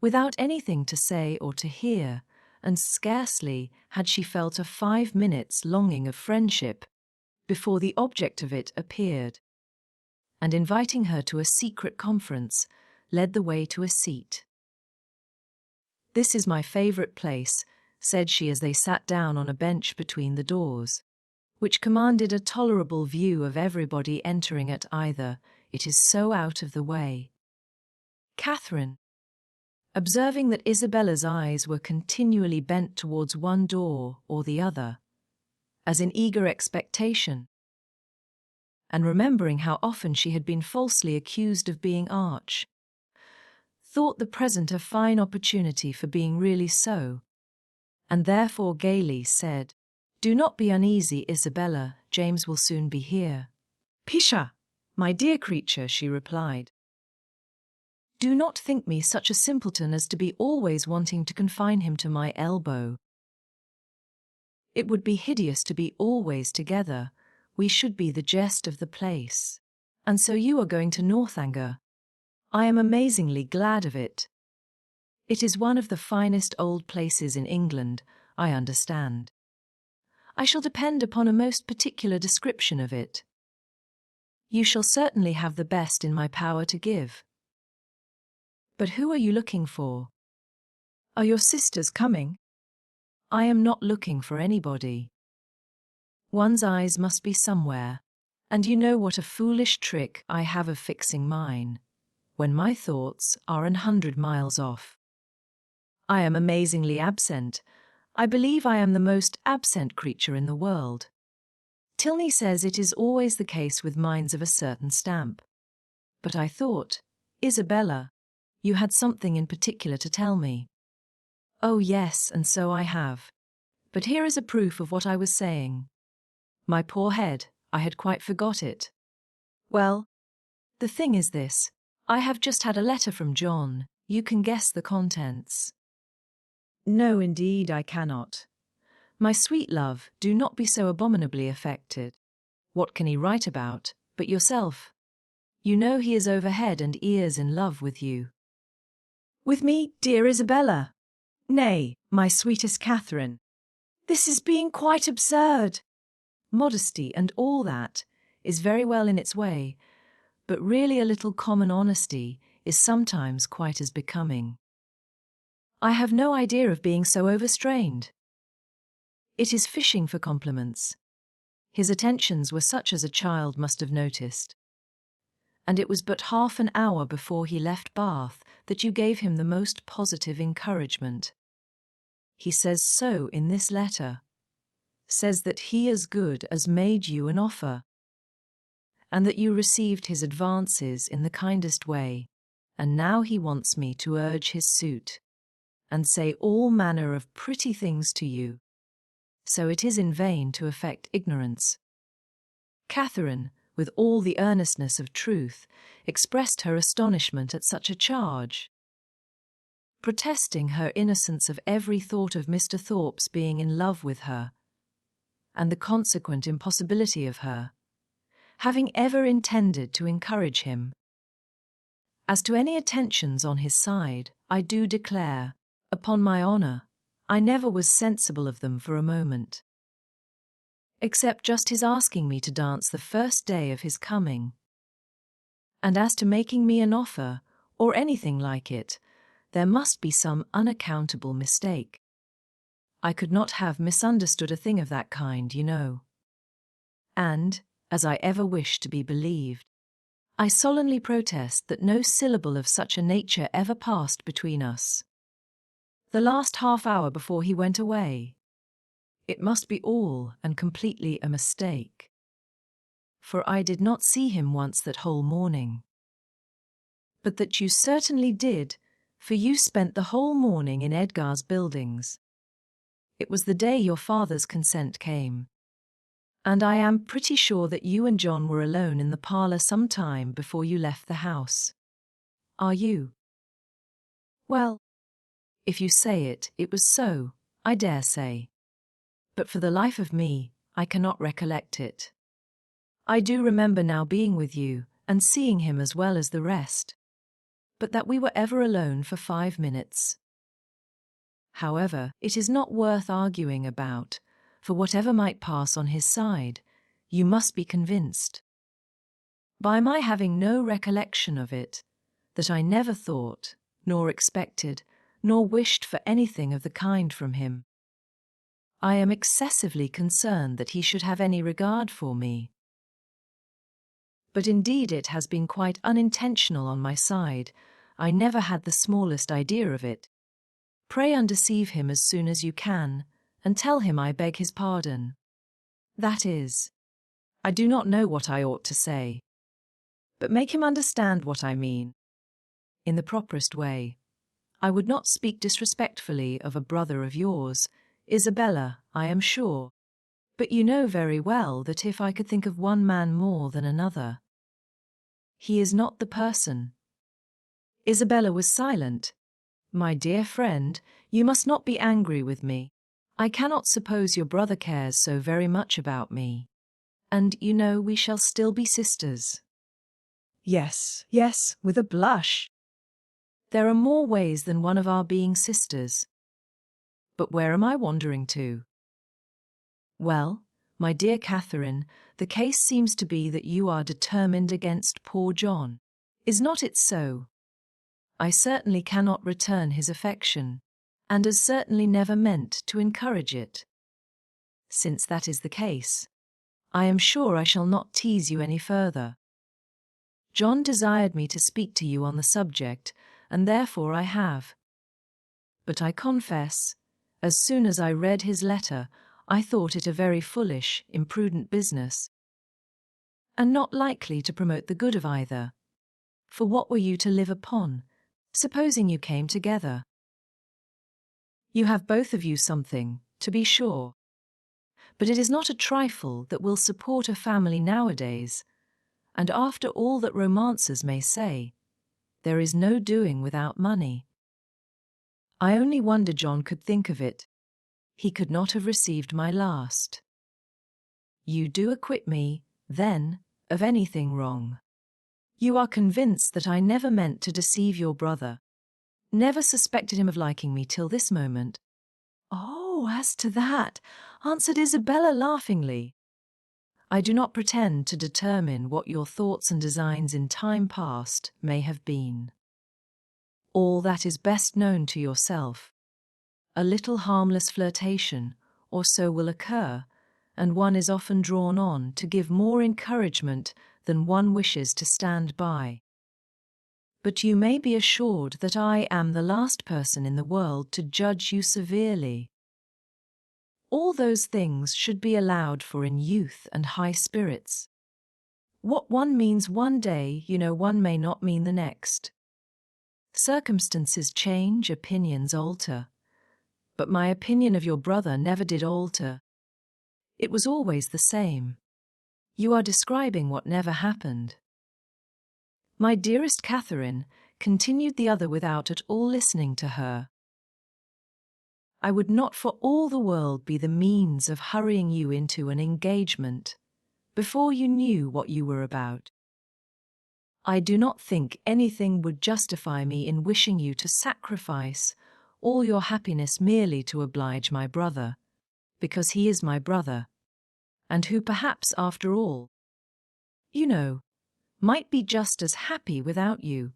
without anything to say or to hear, and scarcely had she felt a 5 minutes' longing of friendship, before the object of it appeared, and inviting her to a secret conference, led the way to a seat. "This is my favourite place," said she as they sat down on a bench between the doors, which commanded a tolerable view of everybody entering at either. "It is so out of the way." Catherine, observing that Isabella's eyes were continually bent towards one door or the other, as in eager expectation, and remembering how often she had been falsely accused of being arch, thought the present a fine opportunity for being really so, and therefore gaily said, "Do not be uneasy, Isabella, James will soon be here." "Pisha, my dear creature," she replied. "Do not think me such a simpleton as to be always wanting to confine him to my elbow. It would be hideous to be always together. We should be the jest of the place. And so you are going to Northanger. I am amazingly glad of it. It is one of the finest old places in England, I understand. I shall depend upon a most particular description of it. You shall certainly have the best in my power to give. But who are you looking for? Are your sisters coming? I am not looking for anybody. One's eyes must be somewhere, and you know what a foolish trick I have of fixing mine, when my thoughts are 100 miles off. I am amazingly absent. I believe I am the most absent creature in the world. Tilney says it is always the case with minds of a certain stamp. But I thought, Isabella, you had something in particular to tell me. Oh yes, and so I have. But here is a proof of what I was saying. My poor head, I had quite forgot it. Well, the thing is this. I have just had a letter from John. You can guess the contents. No, indeed, I cannot. My sweet love, do not be so abominably affected. What can he write about, but yourself? You know he is over head and ears in love with you. With me, dear Isabella? Nay, my sweetest Catherine. This is being quite absurd. Modesty and all that is very well in its way, but really a little common honesty is sometimes quite as becoming. I have no idea of being so overstrained. It is fishing for compliments. His attentions were such as a child must have noticed. And it was but half an hour before he left Bath that you gave him the most positive encouragement. He says so in this letter. Says that he as good as made you an offer, and that you received his advances in the kindest way, and now he wants me to urge his suit, and say all manner of pretty things to you. So it is in vain to affect ignorance. Catherine, with all the earnestness of truth, expressed her astonishment at such a charge, protesting her innocence of every thought of Mr. Thorpe's being in love with her, and the consequent impossibility of her having ever intended to encourage him. As to any attentions on his side, I do declare, upon my honour, I never was sensible of them for a moment, except just his asking me to dance the first day of his coming. And as to making me an offer, or anything like it, there must be some unaccountable mistake. I could not have misunderstood a thing of that kind, you know. And, as I ever wish to be believed, I solemnly protest that no syllable of such a nature ever passed between us. The last half hour before he went away, it must be all and completely a mistake, for I did not see him once that whole morning. But that you certainly did, for you spent the whole morning in Edgar's buildings. It was the day your father's consent came, and I am pretty sure that you and John were alone in the parlour some time before you left the house. Are you? Well, if you say it, it was so, I dare say. But for the life of me, I cannot recollect it. I do remember now being with you, and seeing him as well as the rest, but that we were ever alone for 5 minutes. However, it is not worth arguing about, for whatever might pass on his side, you must be convinced, by my having no recollection of it, that I never thought, nor expected, nor wished for anything of the kind from him. I am excessively concerned that he should have any regard for me. But indeed it has been quite unintentional on my side. I never had the smallest idea of it. Pray undeceive him as soon as you can, and tell him I beg his pardon. That is, I do not know what I ought to say, but make him understand what I mean, in the properest way. I would not speak disrespectfully of a brother of yours, Isabella, I am sure, but you know very well that if I could think of one man more than another, he is not the person. Isabella was silent. My dear friend, you must not be angry with me. I cannot suppose your brother cares so very much about me. And, you know, we shall still be sisters. Yes, yes, with a blush. There are more ways than one of our being sisters. But where am I wandering to? Well, my dear Catherine, the case seems to be that you are determined against poor John. Is not it so? I certainly cannot return his affection, and as certainly never meant to encourage it. Since that is the case, I am sure I shall not tease you any further. John desired me to speak to you on the subject, and therefore I have. But I confess, as soon as I read his letter, I thought it a very foolish, imprudent business, and not likely to promote the good of either. For what were you to live upon, supposing you came together? You have both of you something, to be sure, but it is not a trifle that will support a family nowadays, and after all that romancers may say, there is no doing without money. I only wonder John could think of it. He could not have received my last. You do acquit me, then, of anything wrong. You are convinced that I never meant to deceive your brother, never suspected him of liking me till this moment. Oh, as to that, answered Isabella laughingly, I do not pretend to determine what your thoughts and designs in time past may have been. All that is best known to yourself. A little harmless flirtation or so will occur, and one is often drawn on to give more encouragement than one wishes to stand by. But you may be assured that I am the last person in the world to judge you severely. All those things should be allowed for in youth and high spirits. What one means one day, you know, one may not mean the next. Circumstances change, opinions alter. But my opinion of your brother never did alter. It was always the same. You are describing what never happened. My dearest Catherine, continued the other without at all listening to her. I would not for all the world be the means of hurrying you into an engagement before you knew what you were about. I do not think anything would justify me in wishing you to sacrifice all your happiness merely to oblige my brother, because he is my brother, and who perhaps, after all, you know, might be just as happy without you,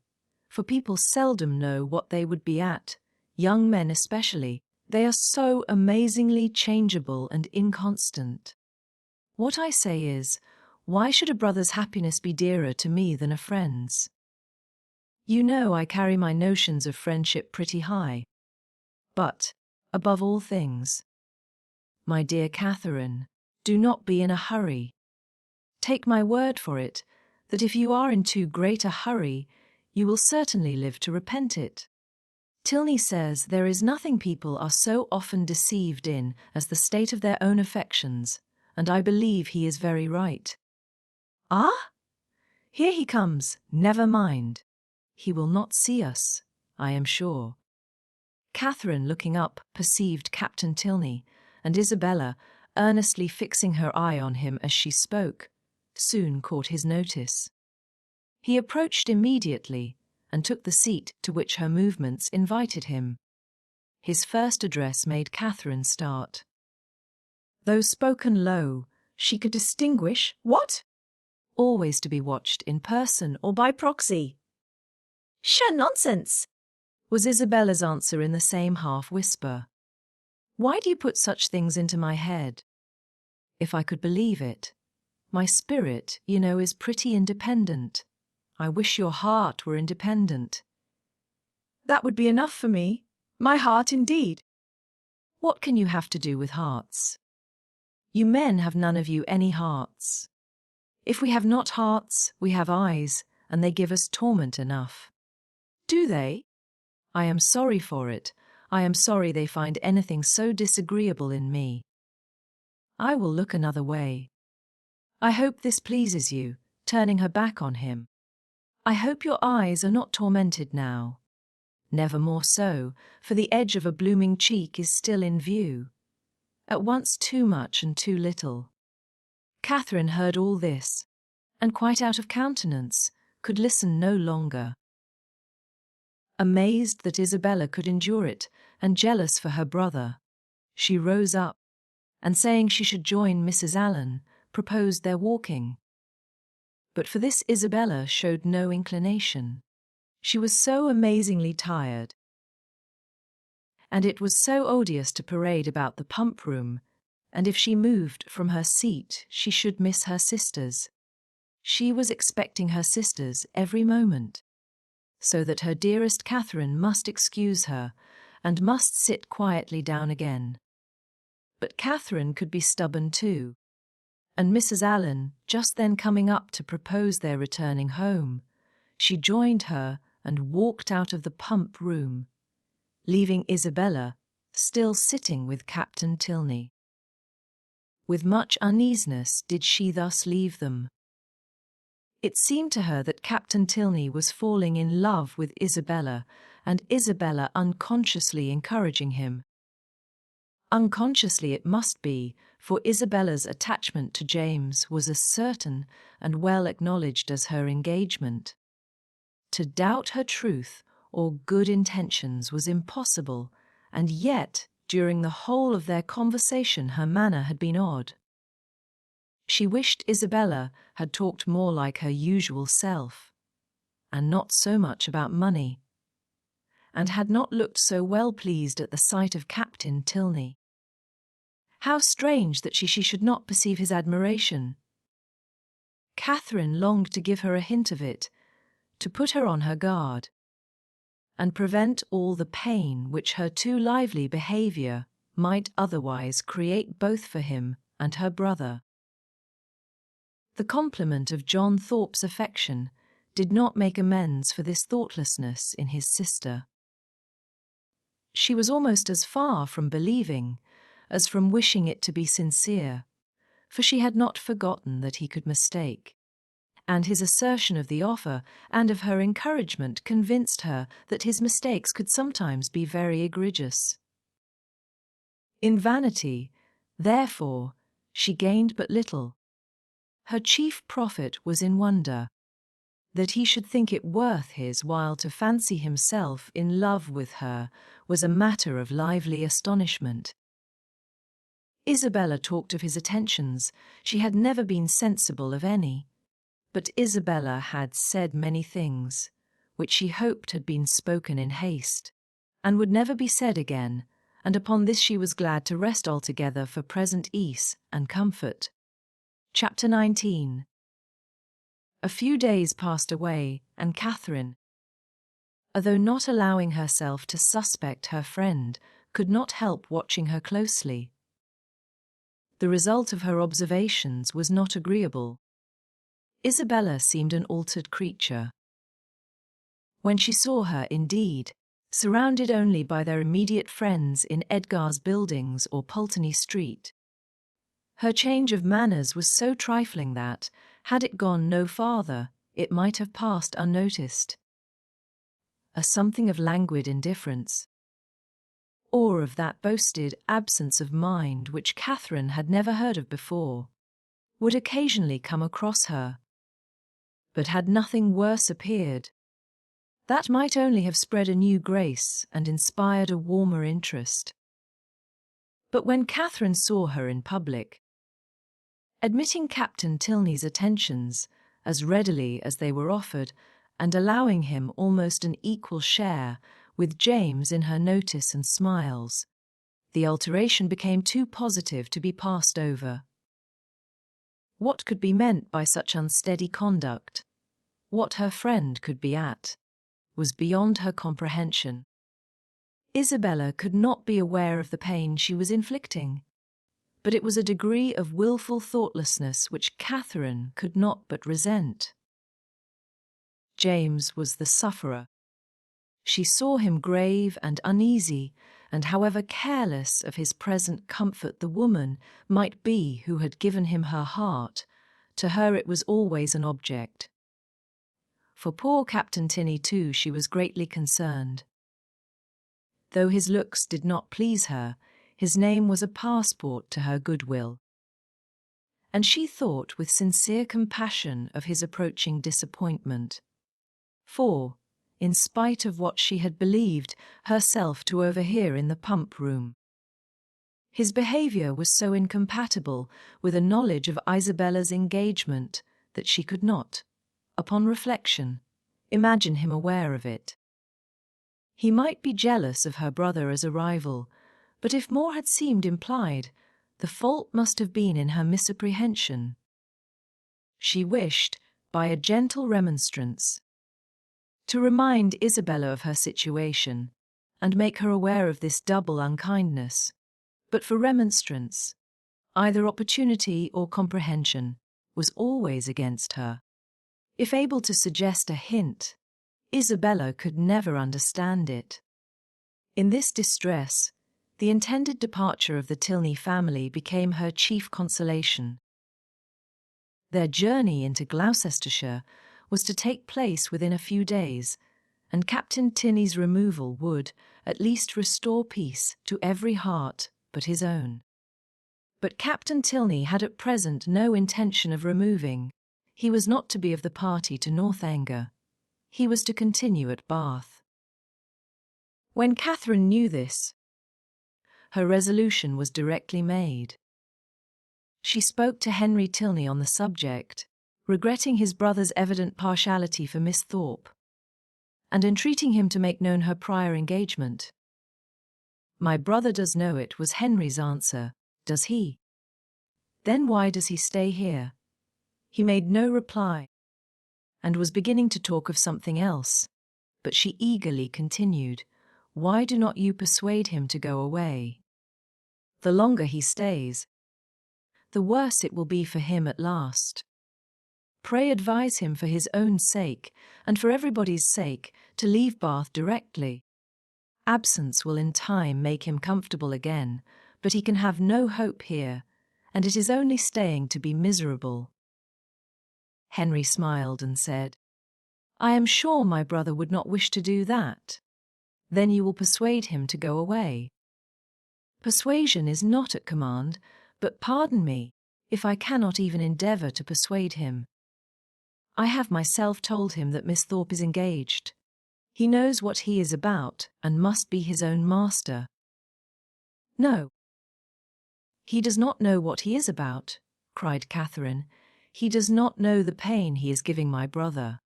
for people seldom know what they would be at, young men especially. They are so amazingly changeable and inconstant. What I say is, why should a brother's happiness be dearer to me than a friend's? You know I carry my notions of friendship pretty high. But, above all things, my dear Catherine, do not be in a hurry. Take my word for it, that if you are in too great a hurry, you will certainly live to repent it. Tilney says there is nothing people are so often deceived in as the state of their own affections, and I believe he is very right. Ah? Here he comes, never mind. He will not see us, I am sure. Catherine, looking up, perceived Captain Tilney, and Isabella, earnestly fixing her eye on him as she spoke, soon caught his notice. He approached immediately, and took the seat to which her movements invited him. His first address made Catherine start. Though spoken low, she could distinguish what? Always to be watched in person or by proxy. Sheer nonsense, was Isabella's answer in the same half-whisper. Why do you put such things into my head? If I could believe it. My spirit, you know, is pretty independent. I wish your heart were independent. That would be enough for me. My heart, indeed. What can you have to do with hearts? You men have none of you any hearts. If we have not hearts, we have eyes, and they give us torment enough. Do they? I am sorry for it. I am sorry they find anything so disagreeable in me. I will look another way. I hope this pleases you, turning her back on him. I hope your eyes are not tormented now. Never more so, for the edge of a blooming cheek is still in view. At once too much and too little. Catherine heard all this, and quite out of countenance, could listen no longer. Amazed that Isabella could endure it, and jealous for her brother, she rose up, and saying she should join Mrs. Allen, proposed their walking. But for this Isabella showed no inclination. She was so amazingly tired. And it was so odious to parade about the pump room, and if she moved from her seat, she should miss her sisters. She was expecting her sisters every moment, so that her dearest Catherine must excuse her, and must sit quietly down again. But Catherine could be stubborn too, and Mrs. Allen, just then coming up to propose their returning home, she joined her and walked out of the pump room, leaving Isabella still sitting with Captain Tilney. With much uneasiness did she thus leave them. It seemed to her that Captain Tilney was falling in love with Isabella, and Isabella unconsciously encouraging him. Unconsciously it must be, for Isabella's attachment to James was as certain and well acknowledged as her engagement. To doubt her truth or good intentions was impossible, and yet, during the whole of their conversation, her manner had been odd. She wished Isabella had talked more like her usual self, and not so much about money, and had not looked so well pleased at the sight of Captain Tilney. How strange that she should not perceive his admiration. Catherine longed to give her a hint of it, to put her on her guard, and prevent all the pain which her too lively behaviour might otherwise create both for him and her brother. The compliment of John Thorpe's affection did not make amends for this thoughtlessness in his sister. She was almost as far from believing as from wishing it to be sincere, for she had not forgotten that he could mistake. And his assertion of the offer and of her encouragement convinced her that his mistakes could sometimes be very egregious. In vanity, therefore, she gained but little. Her chief profit was in wonder. That he should think it worth his while to fancy himself in love with her was a matter of lively astonishment. Isabella talked of his attentions. She had never been sensible of any. But Isabella had said many things, which she hoped had been spoken in haste, and would never be said again, and upon this she was glad to rest altogether for present ease and comfort. Chapter 19. A few days passed away, and Catherine, although not allowing herself to suspect her friend, could not help watching her closely. The result of her observations was not agreeable. Isabella seemed an altered creature. When she saw her, indeed, surrounded only by their immediate friends in Edgar's Buildings or Pulteney Street, her change of manners was so trifling that, had it gone no farther, it might have passed unnoticed. A something of languid indifference, or of that boasted absence of mind which Catherine had never heard of before, would occasionally come across her. But had nothing worse appeared, that might only have spread a new grace and inspired a warmer interest. But when Catherine saw her in public, admitting Captain Tilney's attentions as readily as they were offered, and allowing him almost an equal share with James in her notice and smiles, the alteration became too positive to be passed over. What could be meant by such unsteady conduct, what her friend could be at, was beyond her comprehension. Isabella could not be aware of the pain she was inflicting, but it was a degree of wilful thoughtlessness which Catherine could not but resent. James was the sufferer. She saw him grave and uneasy, and however careless of his present comfort the woman might be who had given him her heart, to her it was always an object. For poor Captain Tilney too she was greatly concerned. Though his looks did not please her, his name was a passport to her goodwill. And she thought with sincere compassion of his approaching disappointment. For, in spite of what she had believed herself to overhear in the pump room, his behaviour was so incompatible with a knowledge of Isabella's engagement that she could not, upon reflection, imagine him aware of it. He might be jealous of her brother as a rival, but if more had seemed implied, the fault must have been in her misapprehension. She wished, by a gentle remonstrance, to remind Isabella of her situation, and make her aware of this double unkindness, but for remonstrance, either opportunity or comprehension was always against her. If able to suggest a hint, Isabella could never understand it. In this distress, the intended departure of the Tilney family became her chief consolation. Their journey into Gloucestershire was to take place within a few days, and Captain Tilney's removal would, at least, restore peace to every heart but his own. But Captain Tilney had at present no intention of removing. He was not to be of the party to Northanger. He was to continue at Bath. When Catherine knew this, her resolution was directly made. She spoke to Henry Tilney on the subject, regretting his brother's evident partiality for Miss Thorpe, and entreating him to make known her prior engagement. "My brother does know it," was Henry's answer. "Does he? Then why does he stay here?" He made no reply, and was beginning to talk of something else, but she eagerly continued, "Why do not you persuade him to go away? The longer he stays, the worse it will be for him at last. Pray advise him for his own sake, and for everybody's sake, to leave Bath directly. Absence will in time make him comfortable again, but he can have no hope here, and it is only staying to be miserable." Henry smiled and said, "I am sure my brother would not wish to do that. Then you will persuade him to go away." "Persuasion is not at command, but pardon me, if I cannot even endeavour to persuade him. I have myself told him that Miss Thorpe is engaged. He knows what he is about and must be his own master." "No. He does not know what he is about," cried Catherine. "He does not know the pain he is giving my brother.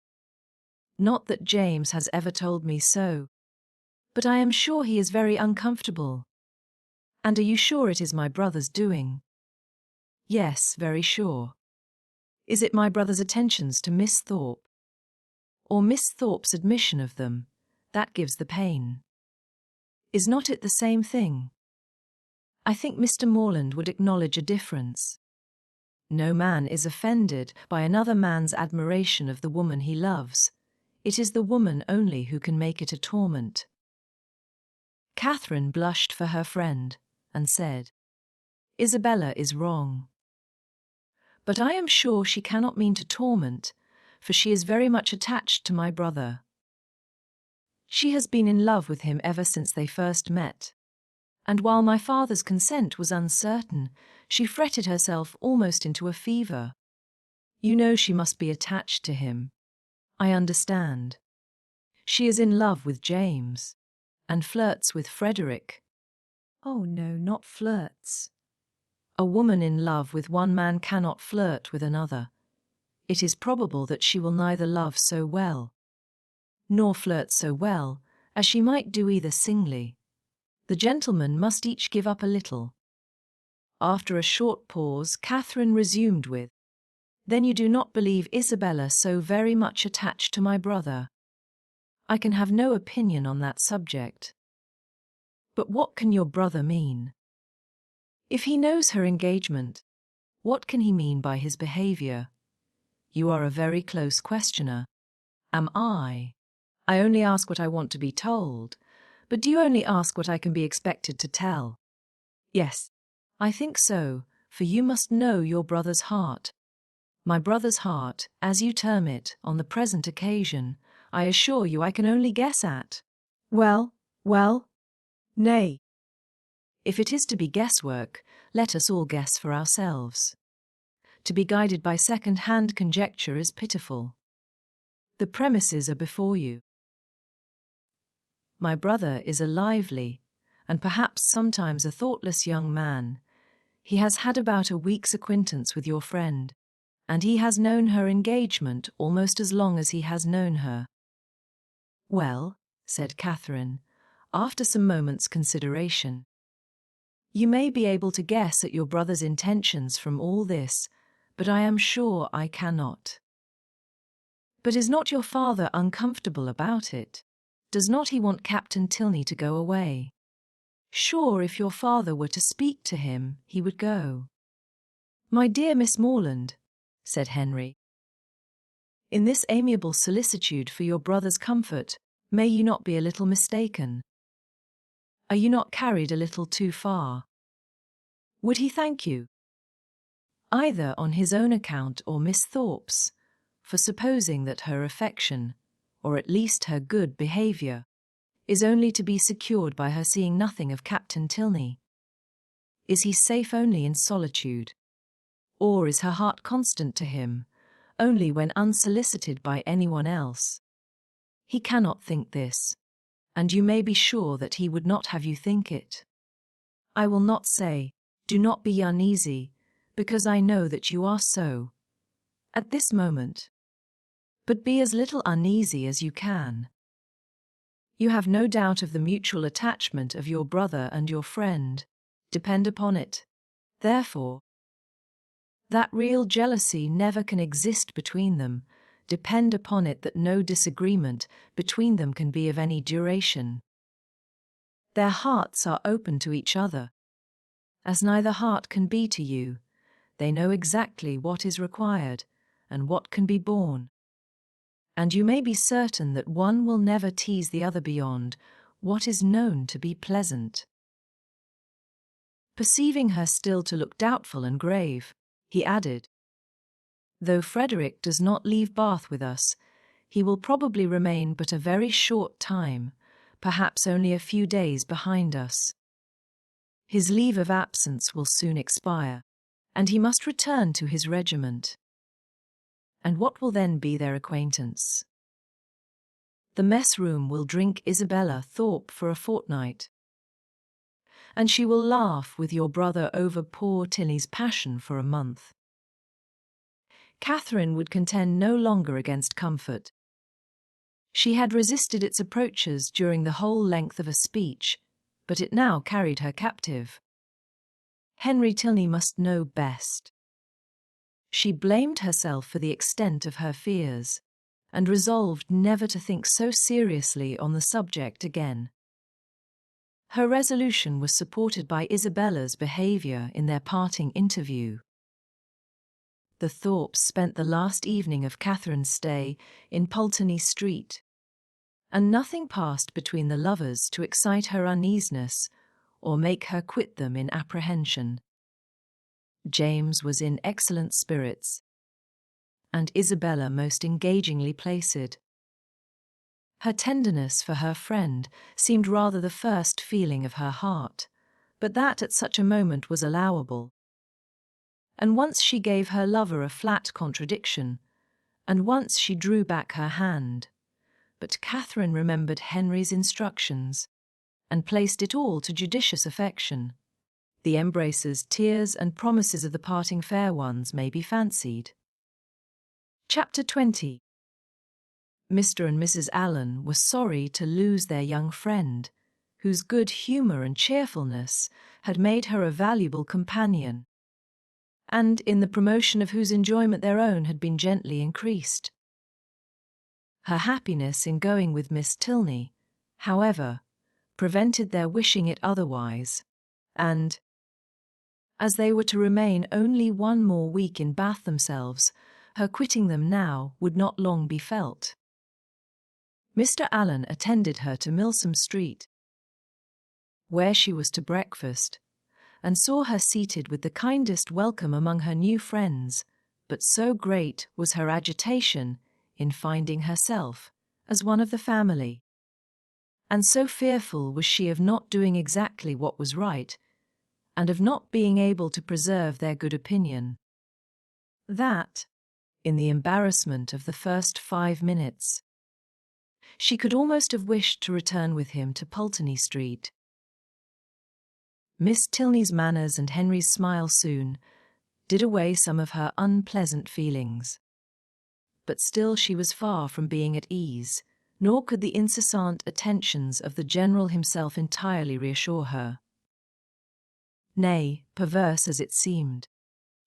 Not that James has ever told me so, but I am sure he is very uncomfortable." "And are you sure it is my brother's doing?" "Yes, very sure." "Is it my brother's attentions to Miss Thorpe? Or Miss Thorpe's admission of them? That gives the pain. Is not it the same thing? I think Mr. Morland would acknowledge a difference. No man is offended by another man's admiration of the woman he loves. It is the woman only who can make it a torment." Catherine blushed for her friend and said, "Isabella is wrong. But I am sure she cannot mean to torment, for she is very much attached to my brother. She has been in love with him ever since they first met, and while my father's consent was uncertain, she fretted herself almost into a fever. You know she must be attached to him. I understand. She is in love with James, and flirts with Frederick." "Oh no, not flirts." "A woman in love with one man cannot flirt with another. It is probable that she will neither love so well, nor flirt so well, as she might do either singly. The gentlemen must each give up a little." After a short pause, Catherine resumed with, "Then you do not believe Isabella so very much attached to my brother?" "I can have no opinion on that subject." "But what can your brother mean? If he knows her engagement, what can he mean by his behaviour? You are a very close questioner. Am I? I only ask what I want to be told. But do you only ask what I can be expected to tell?" "Yes, I think so, for you must know your brother's heart." "My brother's heart, as you term it, on the present occasion, I assure you I can only guess at." "Well, well, nay. If it is to be guesswork, let us all guess for ourselves. To be guided by second-hand conjecture is pitiful. The premises are before you. My brother is a lively, and perhaps sometimes a thoughtless young man. He has had about a week's acquaintance with your friend, and he has known her engagement almost as long as he has known her." "Well," said Catherine, after some moments' consideration, "you may be able to guess at your brother's intentions from all this, but I am sure I cannot." "But is not your father uncomfortable about it? Does not he want Captain Tilney to go away? Sure, if your father were to speak to him, he would go." "My dear Miss Morland," said Henry, "in this amiable solicitude for your brother's comfort, may you not be a little mistaken? Are you not carried a little too far? Would he thank you, either on his own account or Miss Thorpe's, for supposing that her affection, or at least her good behaviour, is only to be secured by her seeing nothing of Captain Tilney? Is he safe only in solitude? Or is her heart constant to him, only when unsolicited by anyone else? He cannot think this, and you may be sure that he would not have you think it. I will not say, do not be uneasy, because I know that you are so, at this moment. But be as little uneasy as you can. You have no doubt of the mutual attachment of your brother and your friend, depend upon it. Therefore, that real jealousy never can exist between them. Depend upon it that no disagreement between them can be of any duration. Their hearts are open to each other. As neither heart can be to you, they know exactly what is required and what can be borne. And you may be certain that one will never tease the other beyond what is known to be pleasant. Perceiving her still to look doubtful and grave, he added, "Though Frederick does not leave Bath with us, he will probably remain but a very short time, perhaps only a few days behind us. His leave of absence will soon expire, and he must return to his regiment. And what will then be their acquaintance? The mess room will drink Isabella Thorpe for a fortnight, and she will laugh with your brother over poor Tilly's passion for a month. Catherine would contend no longer against comfort. She had resisted its approaches during the whole length of a speech, but it now carried her captive. Henry Tilney must know best. She blamed herself for the extent of her fears, and resolved never to think so seriously on the subject again. Her resolution was supported by Isabella's behaviour in their parting interview. The Thorpes spent the last evening of Catherine's stay in Pulteney Street, and nothing passed between the lovers to excite her uneasiness or make her quit them in apprehension. James was in excellent spirits, and Isabella most engagingly placed. Her tenderness for her friend seemed rather the first feeling of her heart, but that at such a moment was allowable. And once she gave her lover a flat contradiction, and once she drew back her hand, but Catherine remembered Henry's instructions, and placed it all to judicious affection. The embraces, tears, and promises of the parting fair ones may be fancied. Chapter 20. Mr. and Mrs. Allen were sorry to lose their young friend, whose good humour and cheerfulness had made her a valuable companion, and in the promotion of whose enjoyment their own had been gently increased. Her happiness in going with Miss Tilney, however, prevented their wishing it otherwise, and, as they were to remain only one more week in Bath themselves, her quitting them now would not long be felt. Mr. Allen attended her to Milsom Street, where she was to breakfast, and saw her seated with the kindest welcome among her new friends, but so great was her agitation in finding herself as one of the family, and so fearful was she of not doing exactly what was right, and of not being able to preserve their good opinion, that, in the embarrassment of the first 5 minutes, she could almost have wished to return with him to Pulteney Street. Miss Tilney's manners and Henry's smile soon did away some of her unpleasant feelings. But still she was far from being at ease, nor could the incessant attentions of the General himself entirely reassure her. Nay, perverse as it seemed,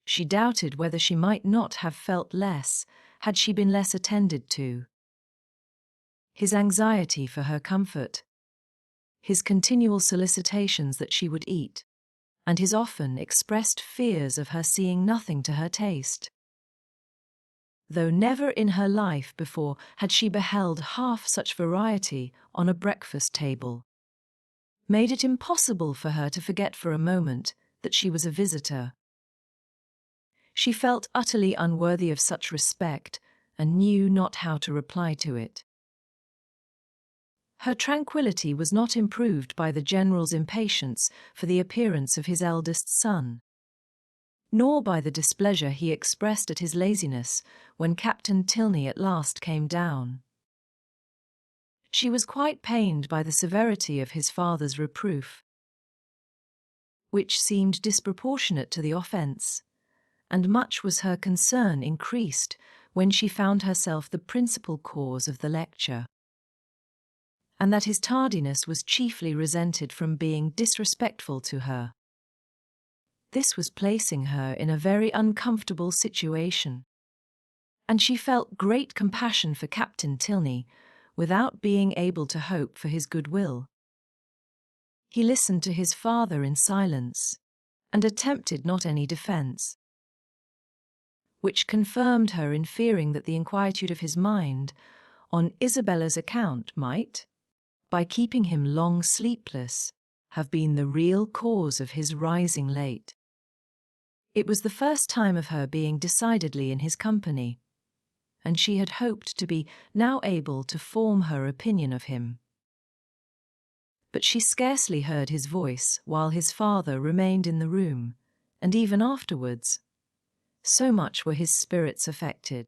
she doubted whether she might not have felt less had she been less attended to. His anxiety for her comfort, his continual solicitations that she would eat, and his often expressed fears of her seeing nothing to her taste, though never in her life before had she beheld half such variety on a breakfast table, made it impossible for her to forget for a moment that she was a visitor. She felt utterly unworthy of such respect, and knew not how to reply to it. Her tranquillity was not improved by the General's impatience for the appearance of his eldest son, nor by the displeasure he expressed at his laziness when Captain Tilney at last came down. She was quite pained by the severity of his father's reproof, which seemed disproportionate to the offence, and much was her concern increased when she found herself the principal cause of the lecture, and that his tardiness was chiefly resented from being disrespectful to her. This was placing her in a very uncomfortable situation, and she felt great compassion for Captain Tilney without being able to hope for his goodwill. He listened to his father in silence, and attempted not any defence, which confirmed her in fearing that the inquietude of his mind, on Isabella's account, might, by keeping him long sleepless, have been the real cause of his rising late. It was the first time of her being decidedly in his company, and she had hoped to be now able to form her opinion of him. But she scarcely heard his voice while his father remained in the room, and even afterwards. So much were his spirits affected.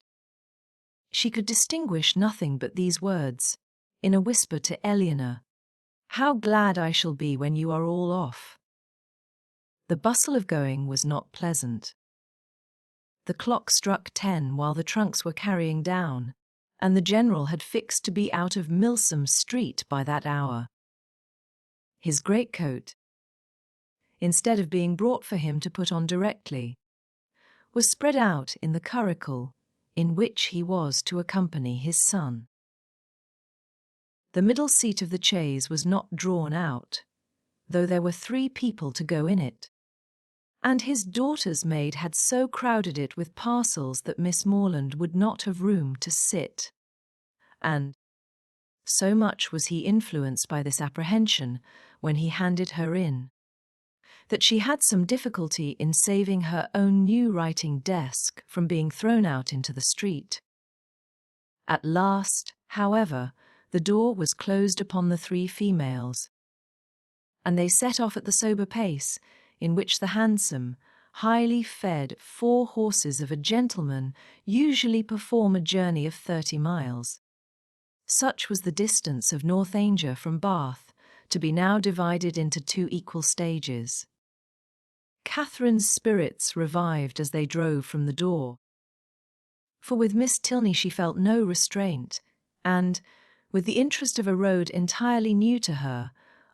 She could distinguish nothing but these words, in a whisper to Eleanor, "How glad I shall be when you are all off." The bustle of going was not pleasant. The clock struck 10 while the trunks were carrying down, and the General had fixed to be out of Milsom Street by that hour. His greatcoat, instead of being brought for him to put on directly, was spread out in the curricle in which he was to accompany his son. The middle seat of the chaise was not drawn out, though there were 3 people to go in it, and his daughter's maid had so crowded it with parcels that Miss Morland would not have room to sit. And so much was he influenced by this apprehension when he handed her in, that she had some difficulty in saving her own new writing desk from being thrown out into the street. At last, however, the door was closed upon the 3 females, and they set off at the sober pace in which the handsome, highly fed 4 horses of a gentleman usually perform a journey of 30 miles. Such was the distance of Northanger from Bath, to be now divided into 2 equal stages. Catherine's spirits revived as they drove from the door, for with Miss Tilney she felt no restraint, and, with the interest of a road entirely new to her,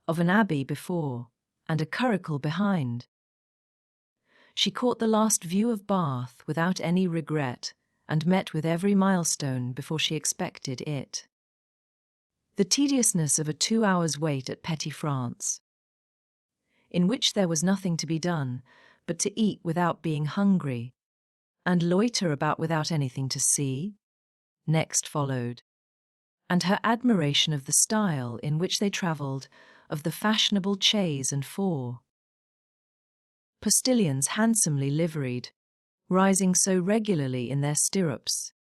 of an abbey before, and a curricle behind, she caught the last view of Bath without any regret, and met with every milestone before she expected it. The tediousness of a 2 hours' wait at Petty France, in which there was nothing to be done but to eat without being hungry, and loiter about without anything to see, next followed, and her admiration of the style in which they travelled, of the fashionable chaise and 4 postilions handsomely liveried, rising so regularly in their stirrups,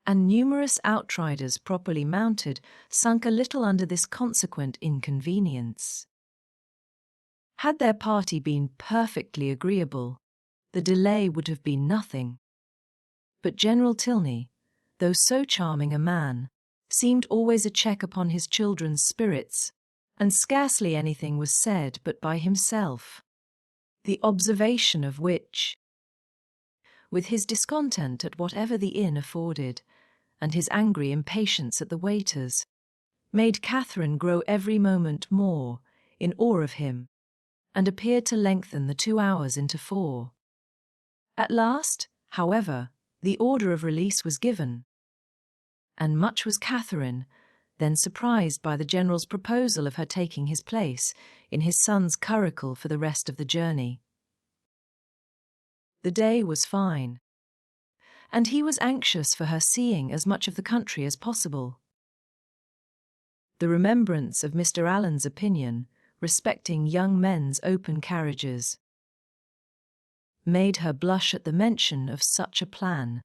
and numerous outriders properly mounted, sunk a little under this consequent inconvenience. Had their party been perfectly agreeable, the delay would have been nothing. But General Tilney, though so charming a man, seemed always a check upon his children's spirits, and scarcely anything was said but by himself, the observation of which, with his discontent at whatever the inn afforded, and his angry impatience at the waiters, made Catherine grow every moment more in awe of him, and appeared to lengthen the 2 hours into 4. At last, however, the order of release was given, and much was Catherine then surprised by the General's proposal of her taking his place in his son's curricle for the rest of the journey. The day was fine, and he was anxious for her seeing as much of the country as possible. The remembrance of Mr. Allen's opinion respecting young men's open carriages made her blush at the mention of such a plan,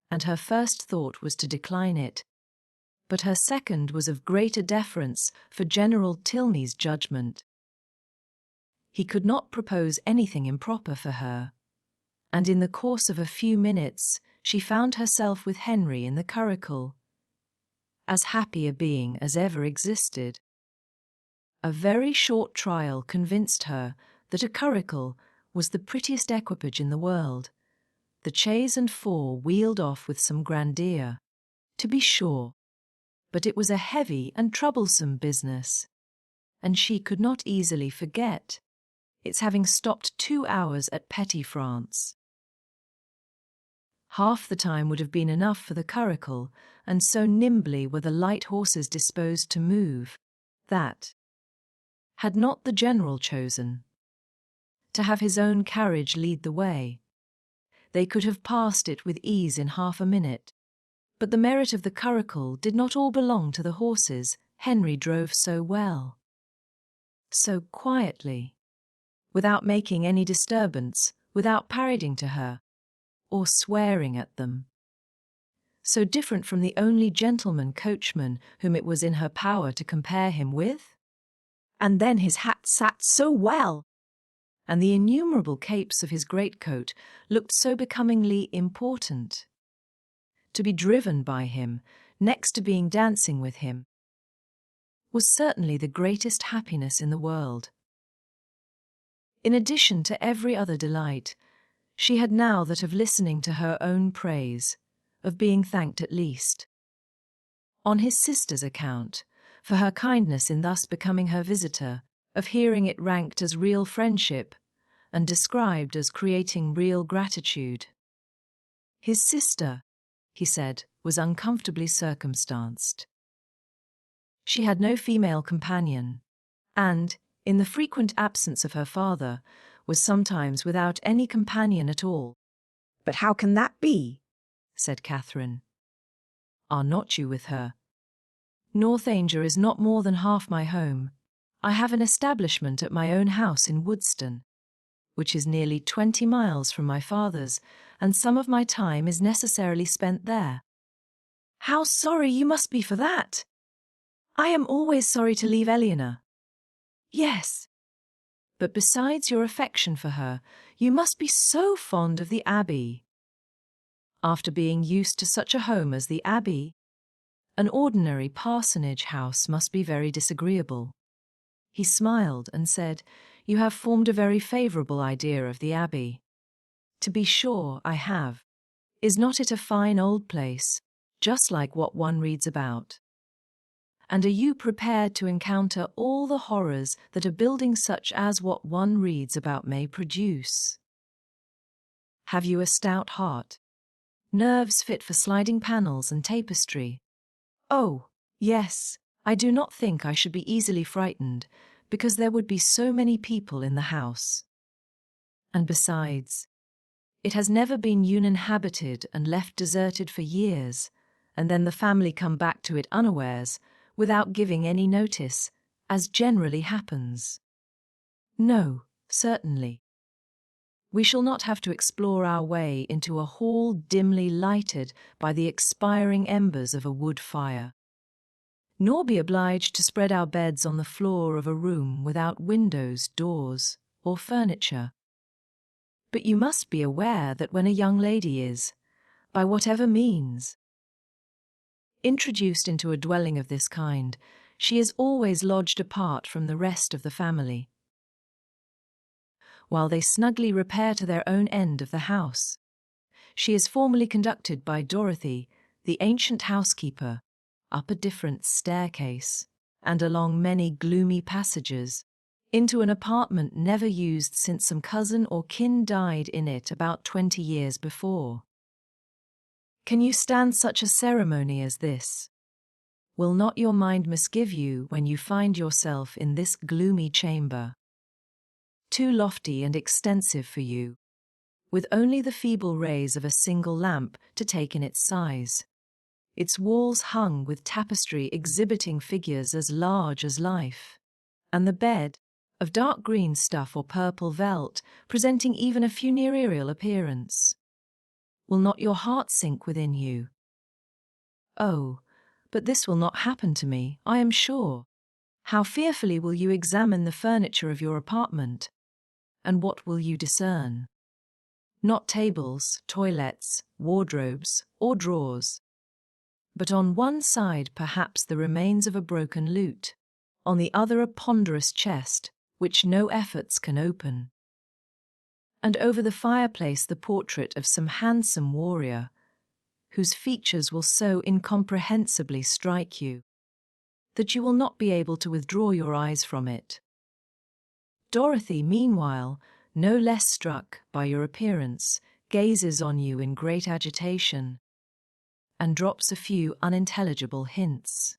and her first thought was to decline it, but her second was of greater deference for General Tilney's judgment. He could not propose anything improper for her, and in the course of a few minutes she found herself with Henry in the curricle, as happy a being as ever existed. A very short trial convinced her that a curricle was the prettiest equipage in the world. The chaise and 4 wheeled off with some grandeur, to be sure, but it was a heavy and troublesome business, and she could not easily forget its having stopped 2 hours at Petty France. Half the time would have been enough for the curricle, and so nimbly were the light horses disposed to move, that, had not the General chosen to have his own carriage lead the way, they could have passed it with ease in half a minute. But the merit of the curricle did not all belong to the horses Henry drove so well. so quietly, without making any disturbance, without parodying to her, or swearing at them. So different from the only gentleman coachman whom it was in her power to compare him with? And then his hat sat so well, and the innumerable capes of his greatcoat looked so becomingly important. To be driven by him, next to being dancing with him, was certainly the greatest happiness in the world. In addition to every other delight, she had now that of listening to her own praise, of being thanked at least, on his sister's account, for her kindness in thus becoming her visitor, of hearing it ranked as real friendship, and described as creating real gratitude. His sister, he said, was uncomfortably circumstanced. She had no female companion, and, in the frequent absence of her father, was sometimes without any companion at all.
"But how can that be?"
said Catherine. "Are not you with her? Northanger is not more than half my home. I have an establishment at my own house in Woodston, which is nearly 20 miles from my father's, and some of my time is necessarily spent there."
"How sorry you must be for that! I am always sorry to leave Eleanor."
"Yes, but besides your affection for her, you must be so fond of the Abbey. After being used to such a home as the Abbey, an ordinary parsonage house must be very disagreeable." He smiled and said, "You have formed a very favourable idea of the Abbey." "To be sure, I have. Is not it a fine old place, just like what one reads about? And are you prepared to encounter all the horrors that a building such as what one reads about may produce? Have you a stout heart? Nerves fit for sliding panels and tapestry? Oh, yes, I do not think I should be easily frightened, because there would be so many people in the house. And besides, it has never been uninhabited and left deserted for years, and then the family come back to it unawares, without giving any notice, as generally happens. No, certainly. We shall not have to explore our way into a hall dimly lighted by the expiring embers of a wood fire, nor be obliged to spread our beds on the floor of a room without windows, doors, or furniture. But you must be aware that when a young lady is, by whatever means, introduced into a dwelling of this kind, she is always lodged apart from the rest of the family, while they snugly repair to their own end of the house. She is formally conducted by Dorothy, the ancient housekeeper, up a different staircase, and along many gloomy passages, into an apartment never used since some cousin or kin died in it about 20 years before. Can you stand such a ceremony as this? Will not your mind misgive you when you find yourself in this gloomy chamber, too lofty and extensive for you, with only the feeble rays of a single lamp to take in its size, its walls hung with tapestry exhibiting figures as large as life, and the bed, of dark green stuff or purple veldt, presenting even a funereal appearance? Will not your heart sink within you? Oh, but this will not happen to me, I am sure. How fearfully will you examine the furniture of your apartment, and what will you discern? Not tables, toilettes, wardrobes, or drawers, but on one side perhaps the remains of a broken lute, on the other a ponderous chest, which no efforts can open. And over the fireplace the portrait of some handsome warrior, whose features will so incomprehensibly strike you, that you will not be able to withdraw your eyes from it. Dorothy, meanwhile, no less struck by your appearance, gazes on you in great agitation, and drops a few unintelligible hints.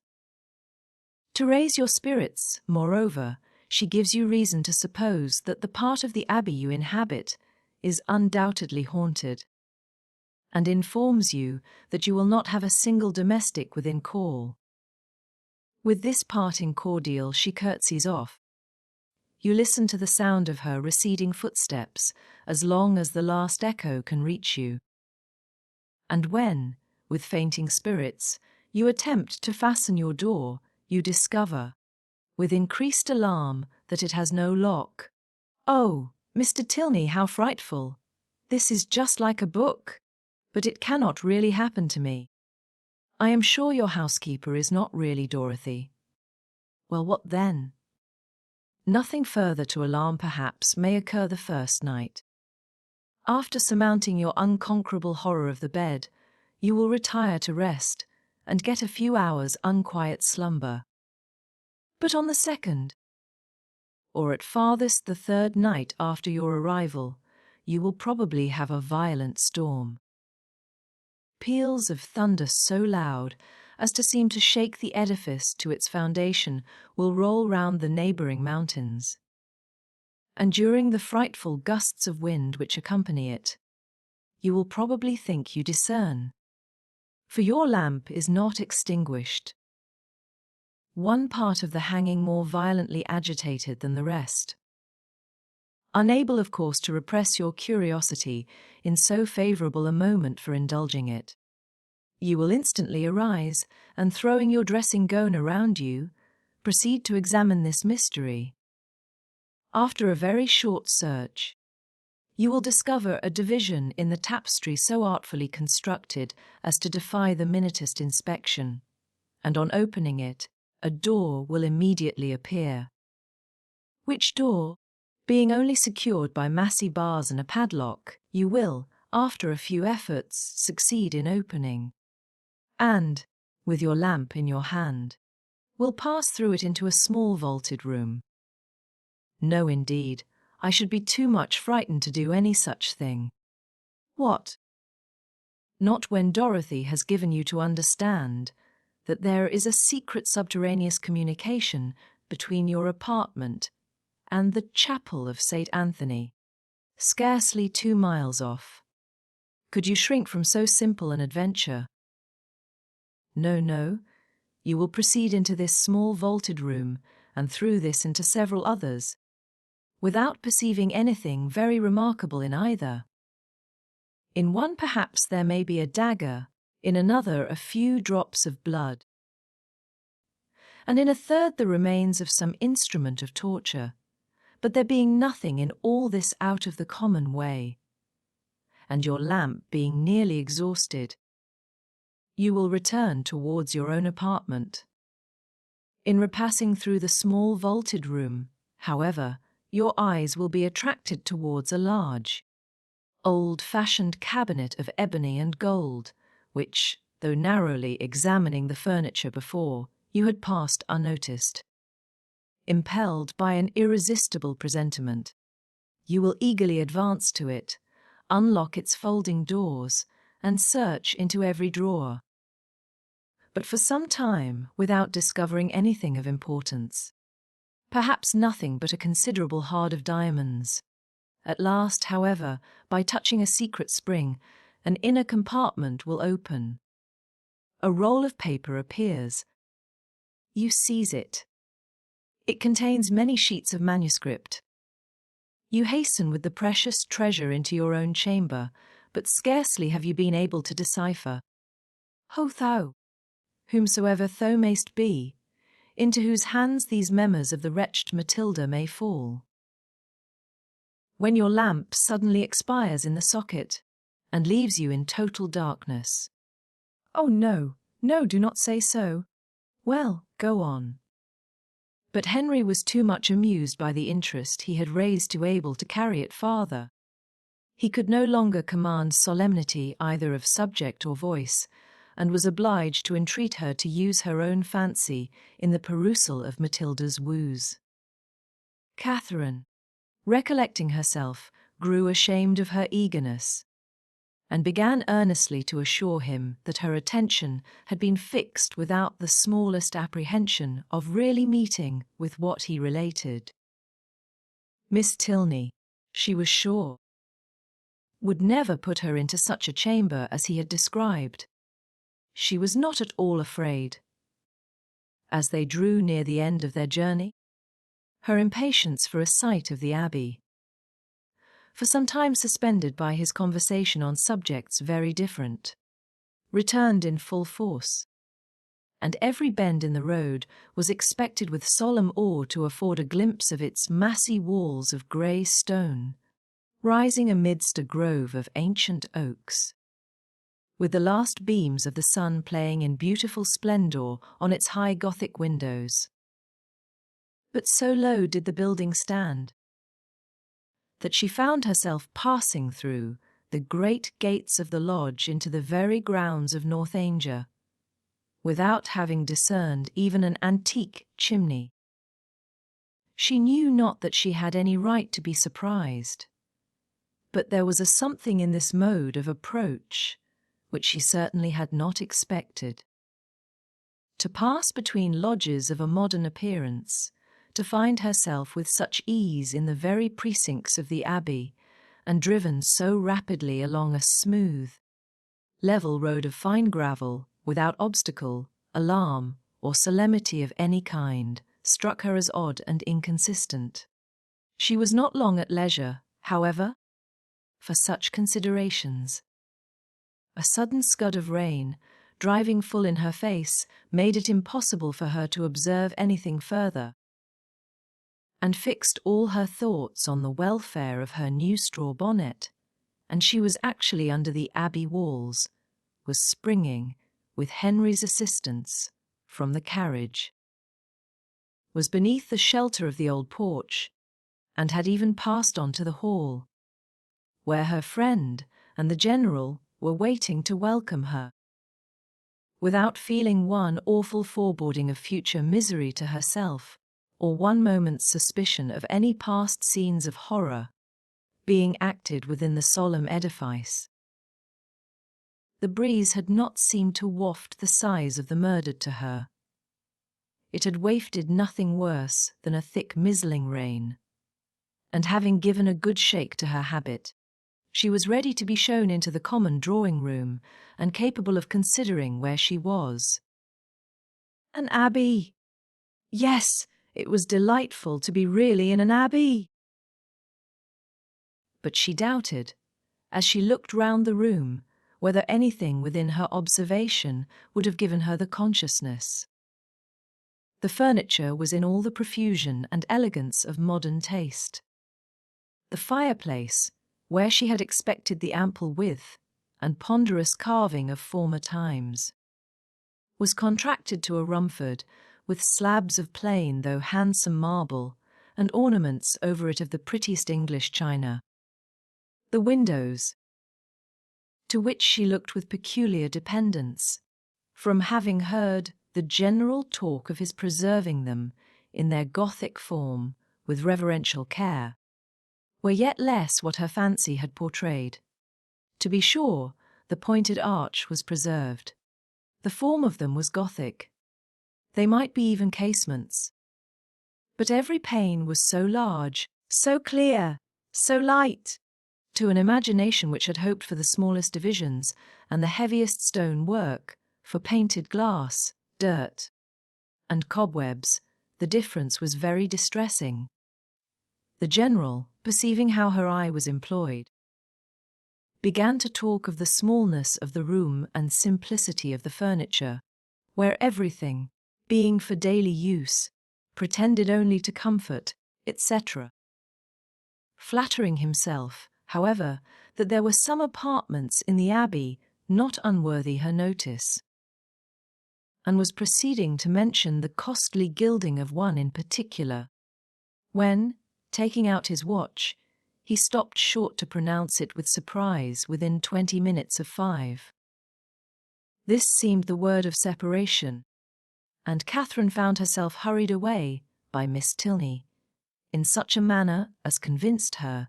To raise your spirits, moreover, she gives you reason to suppose that the part of the Abbey you inhabit is undoubtedly haunted, and informs you that you will not have a single domestic within call. With this parting cordial she curtsies off, You listen to the sound of her receding footsteps as long as the last echo can reach you. And when, with fainting spirits, you attempt to fasten your door, you discover, with increased alarm, that it has no lock. Oh, Mr. Tilney, how frightful! This is just like a book. But it cannot really happen to me. I am sure your housekeeper is not really Dorothy. Well, what then? Nothing further to alarm perhaps may occur the first night. After surmounting your unconquerable horror of the bed, you will retire to rest and get a few hours' unquiet slumber. But on the second, or at farthest the third night after your arrival, you will probably have a violent storm. Peals of thunder so loud as to seem to shake the edifice to its foundation will roll round the neighbouring mountains. And during the frightful gusts of wind which accompany it, you will probably think you discern. For your lamp is not extinguished. One part of the hanging more violently agitated than the rest. Unable, of course, to repress your curiosity in so favourable a moment for indulging it, you will instantly arise, and throwing your dressing gown around you, proceed to examine this mystery. After a very short search, you will discover a division in the tapestry so artfully constructed as to defy the minutest inspection, and on opening it, a door will immediately appear. Which door, being only secured by massy bars and a padlock, you will, after a few efforts, succeed in opening. And, with your lamp in your hand, will pass through it into a small vaulted room. No, indeed, I should be too much frightened to do any such thing. What? Not when Dorothy has given you to understand that there is a secret subterraneous communication between your apartment and the chapel of St. Anthony, scarcely 2 miles off. Could you shrink from so simple an adventure? No, you will proceed into this small vaulted room, and through this into several others, without perceiving anything very remarkable in either. In one perhaps there may be a dagger, in another a few drops of blood, and in a third the remains of some instrument of torture, but there being nothing in all this out of the common way, and your lamp being nearly exhausted, you will return towards your own apartment. In repassing through the small vaulted room, however, your eyes will be attracted towards a large, old-fashioned cabinet of ebony and gold, which, though narrowly examining the furniture before, you had passed unnoticed. Impelled by an irresistible presentiment, you will eagerly advance to it, unlock its folding doors, and search into every drawer. But for some time, without discovering anything of importance, perhaps nothing but a considerable hoard of diamonds. At last, however, by touching a secret spring, an inner compartment will open. A roll of paper appears. You seize it. It contains many sheets of manuscript. You hasten with the precious treasure into your own chamber, but scarcely have you been able to decipher. Ho thou, whomsoever thou mayst be, into whose hands these members of the wretched Matilda may fall. When your lamp suddenly expires in the socket, and leaves you in total darkness. Oh no, do not say so. Well, go on. But Henry was too much amused by the interest he had raised to able to carry it farther. He could no longer command solemnity either of subject or voice, and was obliged to entreat her to use her own fancy in the perusal of Matilda's woos. Catherine, recollecting herself, grew ashamed of her eagerness, and began earnestly to assure him that her attention had been fixed without the smallest apprehension of really meeting with what he related. Miss Tilney, she was sure, would never put her into such a chamber as he had described. She was not at all afraid. As they drew near the end of their journey, her impatience for a sight of the Abbey. For some time suspended by his conversation on subjects very different, returned in full force, and every bend in the road was expected with solemn awe to afford a glimpse of its massy walls of grey stone, rising amidst a grove of ancient oaks, with the last beams of the sun playing in beautiful splendour on its high Gothic windows. But so low did the building stand, that she found herself passing through the great gates of the lodge into the very grounds of Northanger, without having discerned even an antique chimney. She knew not that she had any right to be surprised, but there was a something in this mode of approach which she certainly had not expected. To pass between lodges of a modern appearance, to find herself with such ease in the very precincts of the Abbey, and driven so rapidly along a smooth, level road of fine gravel, without obstacle, alarm, or solemnity of any kind, struck her as odd and inconsistent. She was not long at leisure, however, for such considerations. A sudden scud of rain, driving full in her face, made it impossible for her to observe anything further, and fixed all her thoughts on the welfare of her new straw bonnet, and she was actually under the Abbey walls, was springing, with Henry's assistance, from the carriage, was beneath the shelter of the old porch, and had even passed on to the hall, where her friend and the general were waiting to welcome her, without feeling one awful foreboding of future misery to herself, or one moment's suspicion of any past scenes of horror being acted within the solemn edifice. The breeze had not seemed to waft the sighs of the murdered to her. It had wafted nothing worse than a thick mizzling rain, and having given a good shake to her habit, she was ready to be shown into the common drawing-room and capable of considering where she was. An abbey! Yes, it was delightful to be really in an abbey. But she doubted, as she looked round the room, whether anything within her observation would have given her the consciousness. The furniture was in all the profusion and elegance of modern taste. The fireplace, where she had expected the ample width and ponderous carving of former times, was contracted to a Rumford, with slabs of plain though handsome marble, and ornaments over it of the prettiest English china. The windows, to which she looked with peculiar dependence, from having heard the general talk of his preserving them in their Gothic form with reverential care, were yet less what her fancy had portrayed. To be sure, the pointed arch was preserved. The form of them was Gothic. They might be even casements. But every pane was so large, so clear, so light, to an imagination which had hoped for the smallest divisions and the heaviest stone work, for painted glass, dirt, and cobwebs, the difference was very distressing. The general, perceiving how her eye was employed, began to talk of the smallness of the room and simplicity of the furniture, where everything, being for daily use, pretended only to comfort, etc. Flattering himself, however, that there were some apartments in the Abbey not unworthy her notice, and was proceeding to mention the costly gilding of one in particular, when, taking out his watch, he stopped short to pronounce it with surprise within 20 minutes of 5. This seemed the word of separation, and Catherine found herself hurried away by Miss Tilney, in such a manner as convinced her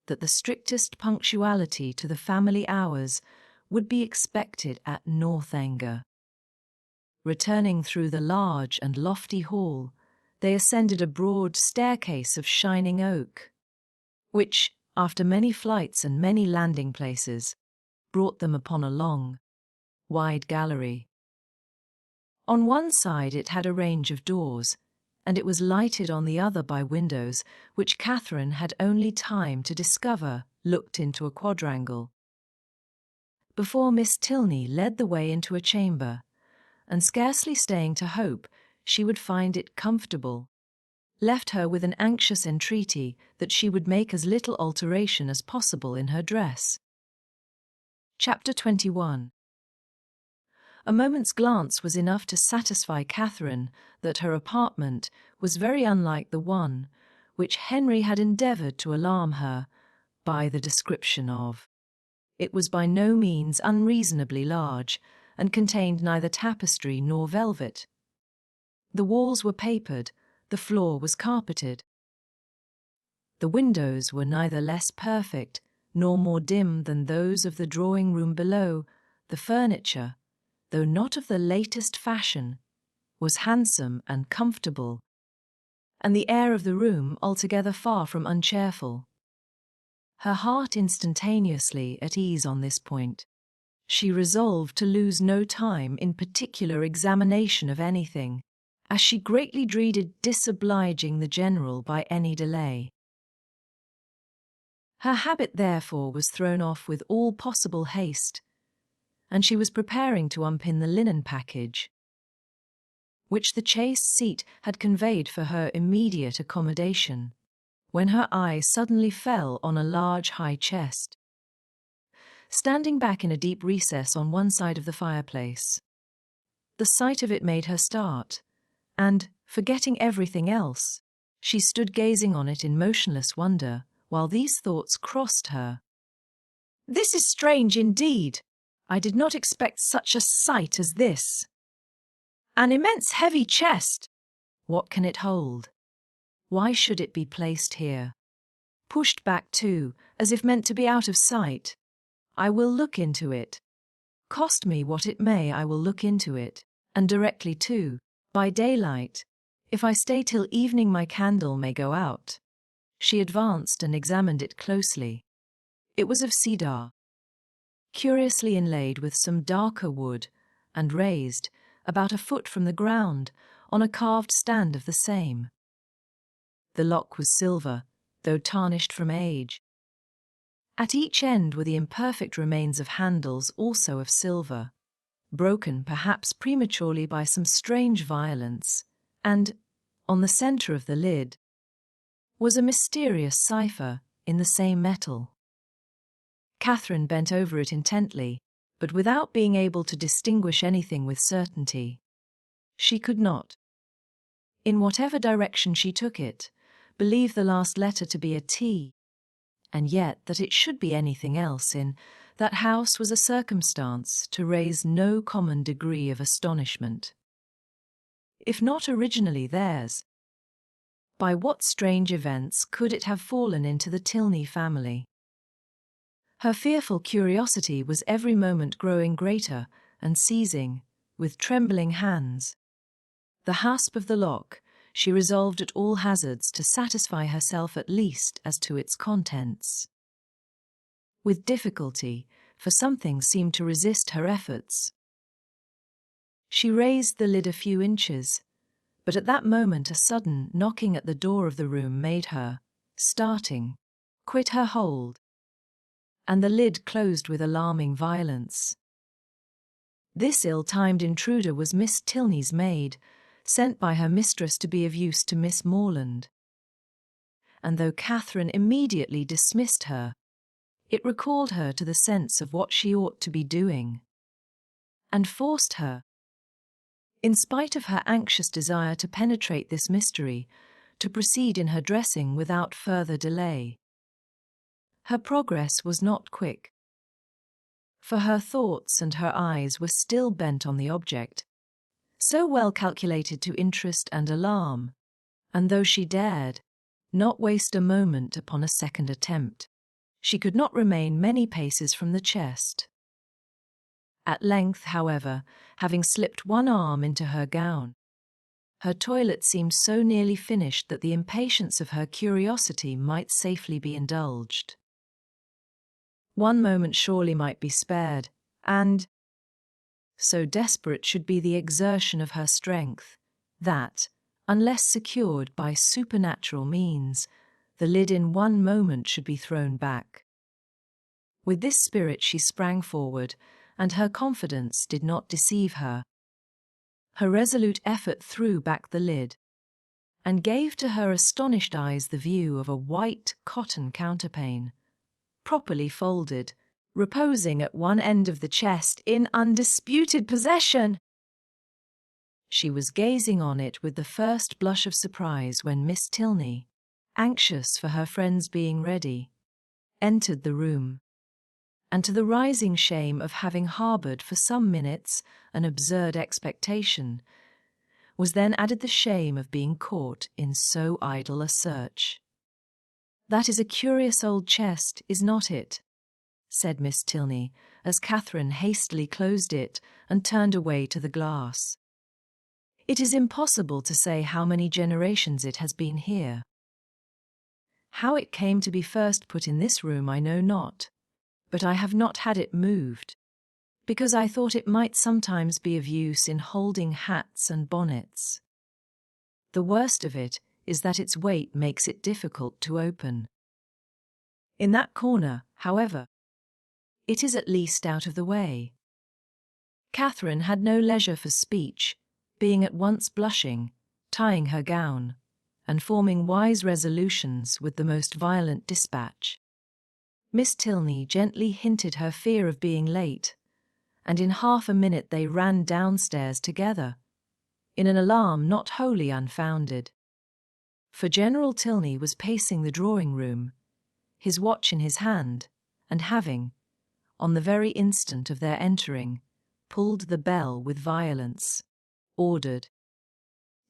that the strictest punctuality to the family hours would be expected at Northanger. Returning through the large and lofty hall, they ascended a broad staircase of shining oak, which, after many flights and many landing places, brought them upon a long, wide gallery. On one side it had a range of doors, and it was lighted on the other by windows which Catherine had only time to discover looked into a quadrangle. Before Miss Tilney led the way into a chamber, and scarcely staying to hope she would find it comfortable, left her with an anxious entreaty that she would make as little alteration as possible in her dress. Chapter 21. A moment's glance was enough to satisfy Catherine that her apartment was very unlike the one which Henry had endeavoured to alarm her by the description of. It was by no means unreasonably large, and contained neither tapestry nor velvet. The walls were papered, the floor was carpeted. The windows were neither less perfect nor more dim than those of the drawing-room below. The furniture, though not of the latest fashion, was handsome and comfortable, and the air of the room altogether far from uncheerful. Her heart instantaneously at ease on this point, she resolved to lose no time in particular examination of anything, as she greatly dreaded disobliging the general by any delay. Her habit therefore was thrown off with all possible haste, and she was preparing to unpin the linen package, which the chaise seat had conveyed for her immediate accommodation, when her eye suddenly fell on a large high chest, standing back in a deep recess on one side of the fireplace. The sight of it made her start, and, forgetting everything else, she stood gazing on it in motionless wonder, while these thoughts crossed her. "This is strange indeed. I did not expect such a sight as this. An immense heavy chest. What can it hold? Why should it be placed here? Pushed back too, as if meant to be out of sight. I will look into it. Cost me what it may, I will look into it, and directly too, by daylight. If I stay till evening my candle may go out." She advanced and examined it closely. It was of cedar, curiously inlaid with some darker wood, and raised, about a foot from the ground, on a carved stand of the same. The lock was silver, though tarnished from age. At each end were the imperfect remains of handles also of silver, broken perhaps prematurely by some strange violence, and, on the centre of the lid, was a mysterious cipher in the same metal. Catherine bent over it intently, but without being able to distinguish anything with certainty. She could not, in whatever direction she took it, believe the last letter to be a T, and yet that it should be anything else in that house was a circumstance to raise no common degree of astonishment. If not originally theirs, by what strange events could it have fallen into the Tilney family? Her fearful curiosity was every moment growing greater, and seizing, with trembling hands, the hasp of the lock, she resolved at all hazards to satisfy herself at least as to its contents. With difficulty, for something seemed to resist her efforts, she raised the lid a few inches, but at that moment a sudden knocking at the door of the room made her, starting, quit her hold, and the lid closed with alarming violence. This ill-timed intruder was Miss Tilney's maid, sent by her mistress to be of use to Miss Morland. And though Catherine immediately dismissed her, it recalled her to the sense of what she ought to be doing, and forced her, in spite of her anxious desire to penetrate this mystery, to proceed in her dressing without further delay. Her progress was not quick, for her thoughts and her eyes were still bent on the object, so well calculated to interest and alarm, and though she dared not waste a moment upon a second attempt, she could not remain many paces from the chest. At length, however, having slipped one arm into her gown, her toilet seemed so nearly finished that the impatience of her curiosity might safely be indulged. One moment surely might be spared, and, so desperate should be the exertion of her strength, that, Unless secured by supernatural means, the lid in one moment should be thrown back. With this spirit she sprang forward, and her confidence did not deceive her. Her resolute effort threw back the lid, and gave to her astonished eyes the view of a white cotton counterpane, properly folded, reposing at one end of the chest in undisputed possession. She was gazing on it with the first blush of surprise when Miss Tilney, anxious for her friend's being ready, entered the room, and to the rising shame of having harboured for some minutes an absurd expectation, was then added the shame of being caught in so idle a search. "That is a curious old chest, is not it?" said Miss Tilney, as Catherine hastily closed it and turned away to the glass. "It is impossible to say how many generations it has been here. How it came to be first put in this room I know not, but I have not had it moved, because I thought it might sometimes be of use in holding hats and bonnets. The worst of it is that its weight makes it difficult to open. In that corner, however, it is at least out of the way." Catherine had no leisure for speech, being at once blushing, tying her gown, and forming wise resolutions with the most violent dispatch. Miss Tilney gently hinted her fear of being late, and in half a minute they ran downstairs together, in an alarm not wholly unfounded. For General Tilney was pacing the drawing-room, his watch in his hand, and having, on the very instant of their entering, pulled the bell with violence, ordered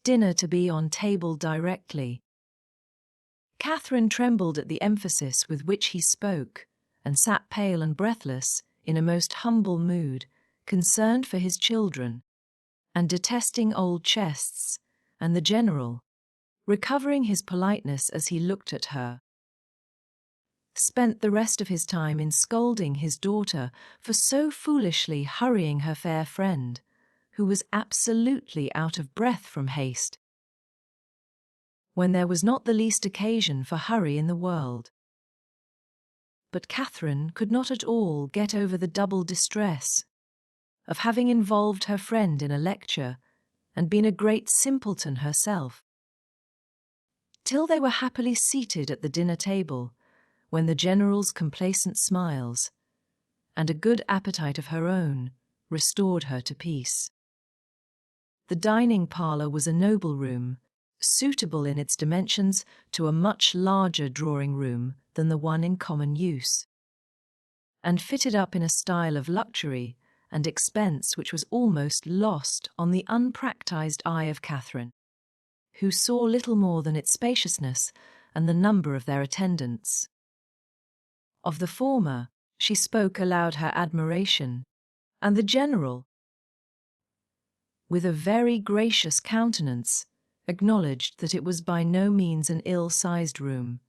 dinner to be on table directly. Catherine trembled at the emphasis with which he spoke, and sat pale and breathless, in a most humble mood, concerned for his children, and detesting old chests, and the General, recovering his politeness as he looked at her, spent the rest of his time in scolding his daughter for so foolishly hurrying her fair friend, who was absolutely out of breath from haste, when there was not the least occasion for hurry in the world. But Catherine could not at all get over the double distress of having involved her friend in a lecture and been a great simpleton herself, till they were happily seated at the dinner table, when the General's complacent smiles, and a good appetite of her own, restored her to peace. The dining parlour was a noble room, suitable in its dimensions to a much larger drawing-room than the one in common use, and fitted up in a style of luxury and expense which was almost lost on the unpractised eye of Catherine, who saw little more than its spaciousness and the number of their attendants. Of the former, she spoke aloud her admiration, and the General, with a very gracious countenance, acknowledged that it was by no means an ill-sized room,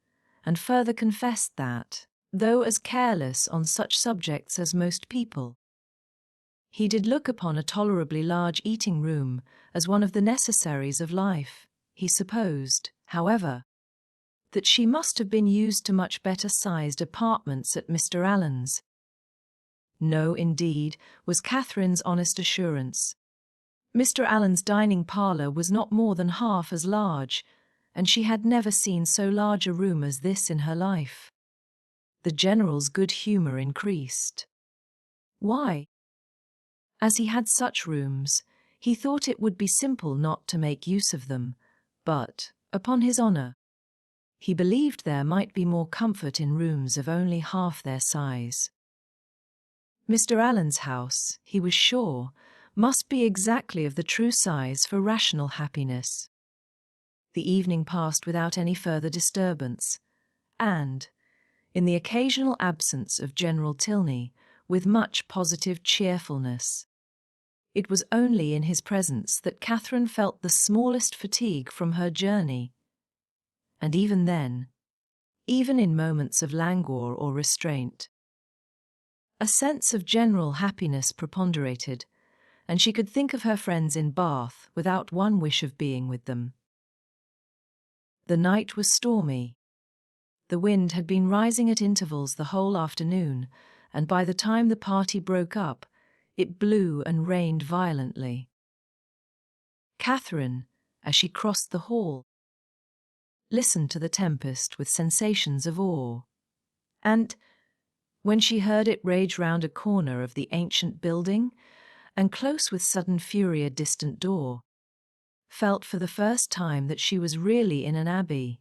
and further confessed that, though as careless on such subjects as most people, he did look upon a tolerably large eating-room as one of the necessaries of life. He supposed, however, that she must have been used to much better-sized apartments at Mr. Allen's. No, indeed, was Catherine's honest assurance. Mr. Allen's dining parlour was not more than half as large, and she had never seen so large a room as this in her life. The General's good humour increased. Why? As he had such rooms, he thought it would be simple not to make use of them, but, upon his honour, he believed there might be more comfort in rooms of only half their size. Mr. Allen's house, he was sure, must be exactly of the true size for rational happiness. The evening passed without any further disturbance, and, in the occasional absence of General Tilney, with much positive cheerfulness. It was only in his presence that Catherine felt the smallest fatigue from her journey, and even then, even in moments of languor or restraint, a sense of general happiness preponderated, and she could think of her friends in Bath without one wish of being with them. The night was stormy. The wind had been rising at intervals the whole afternoon, and by the time the party broke up, it blew and rained violently. Catherine, as she crossed the hall, listened to the tempest with sensations of awe, and, when she heard it rage round a corner of the ancient building, and close with sudden fury a distant door, felt for the first time that she was really in an abbey.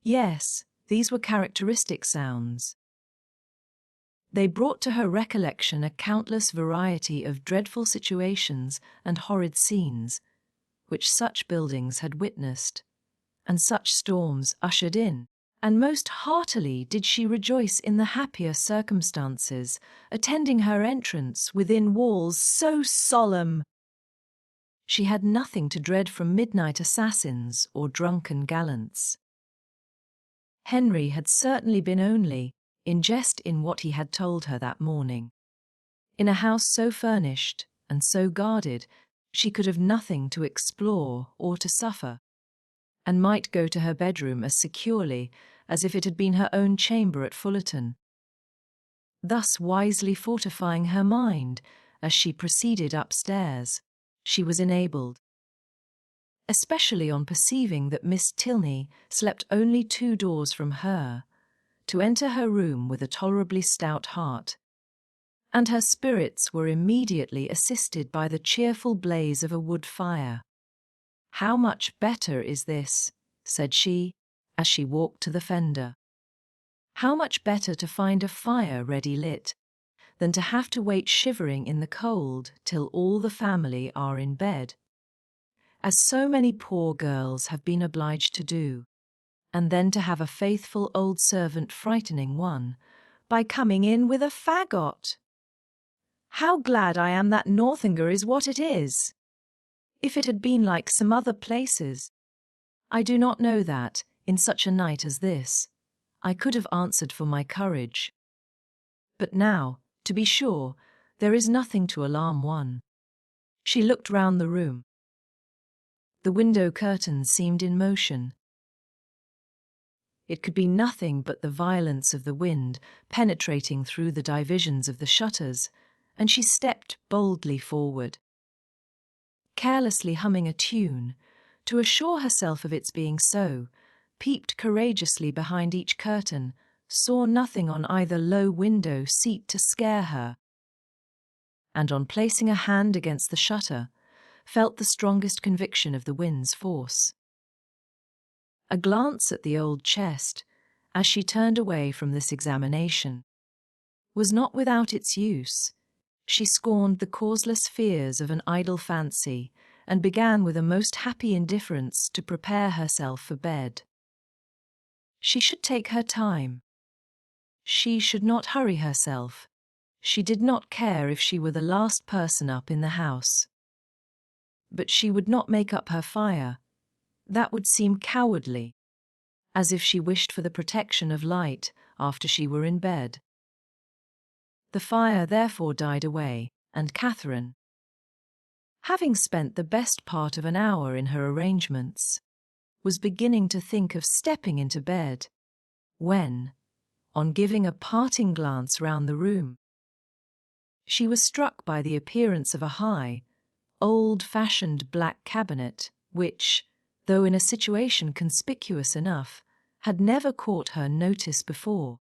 Yes, these were characteristic sounds. They brought to her recollection a countless variety of dreadful situations and horrid scenes, which such buildings had witnessed, and such storms ushered in, and most heartily did she rejoice in the happier circumstances attending her entrance within walls so solemn. She had nothing to dread from midnight assassins or drunken gallants. Henry had certainly been only in jest in what he had told her that morning. In a house so furnished and so guarded, she could have nothing to explore or to suffer, and might go to her bedroom as securely as if it had been her own chamber at Fullerton, thus wisely fortifying her mind as she proceeded upstairs. She was enabled, especially on perceiving that Miss Tilney slept only 2 doors from her, to enter her room with a tolerably stout heart, and her spirits were immediately assisted by the cheerful blaze of a wood fire. "How much better is this," said she, as she walked to the fender. "How much better to find a fire ready lit, than to have to wait shivering in the cold till all the family are in bed, as so many poor girls have been obliged to do, and then to have a faithful old servant frightening one by coming in with a faggot. How glad I am that Northanger is what it is! If it had been like some other places, I do not know that, in such a night as this, I could have answered for my courage. But now, to be sure, there is nothing to alarm one." She looked round the room. The window curtains seemed in motion. It could be nothing but the violence of the wind penetrating through the divisions of the shutters, and she stepped boldly forward, carelessly humming a tune, to assure herself of its being so, peeped courageously behind each curtain, saw nothing on either low window seat to scare her, and on placing a hand against the shutter, felt the strongest conviction of the wind's force. A glance at the old chest, as she turned away from this examination, was not without its use. She scorned the causeless fears of an idle fancy, and began with a most happy indifference to prepare herself for bed. She should take her time. She should not hurry herself. She did not care if she were the last person up in the house. But she would not make up her fire. That would seem cowardly, as if she wished for the protection of light after she were in bed. The fire therefore died away, and Catherine, having spent the best part of an hour in her arrangements, was beginning to think of stepping into bed, when, on giving a parting glance round the room, she was struck by the appearance of a high, old-fashioned black cabinet, which, though in a situation conspicuous enough, had never caught her notice before.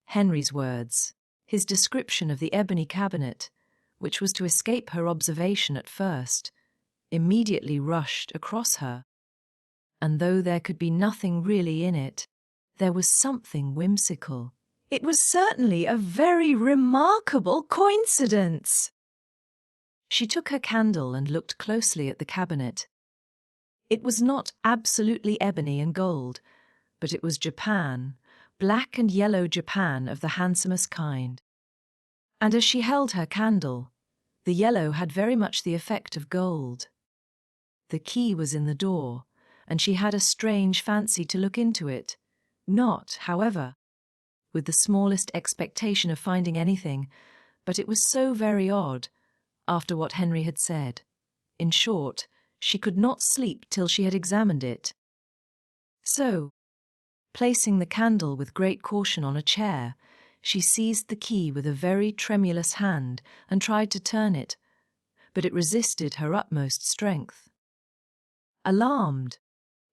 Henry's words, his description of the ebony cabinet, which was to escape her observation at first, immediately rushed across her, and though there could be nothing really in it, there was something whimsical. It was certainly a very remarkable coincidence. She took her candle and looked closely at the cabinet. It was not absolutely ebony and gold, but it was Japan, black and yellow Japan of the handsomest kind. And as she held her candle, the yellow had very much the effect of gold. The key was in the door, and she had a strange fancy to look into it, not, however, with the smallest expectation of finding anything, but it was so very odd, after what Henry had said. In short, she could not sleep till she had examined it.
So, placing the candle with great caution on a chair, she seized the key with a very tremulous hand and tried to turn it, but it resisted her utmost strength. Alarmed,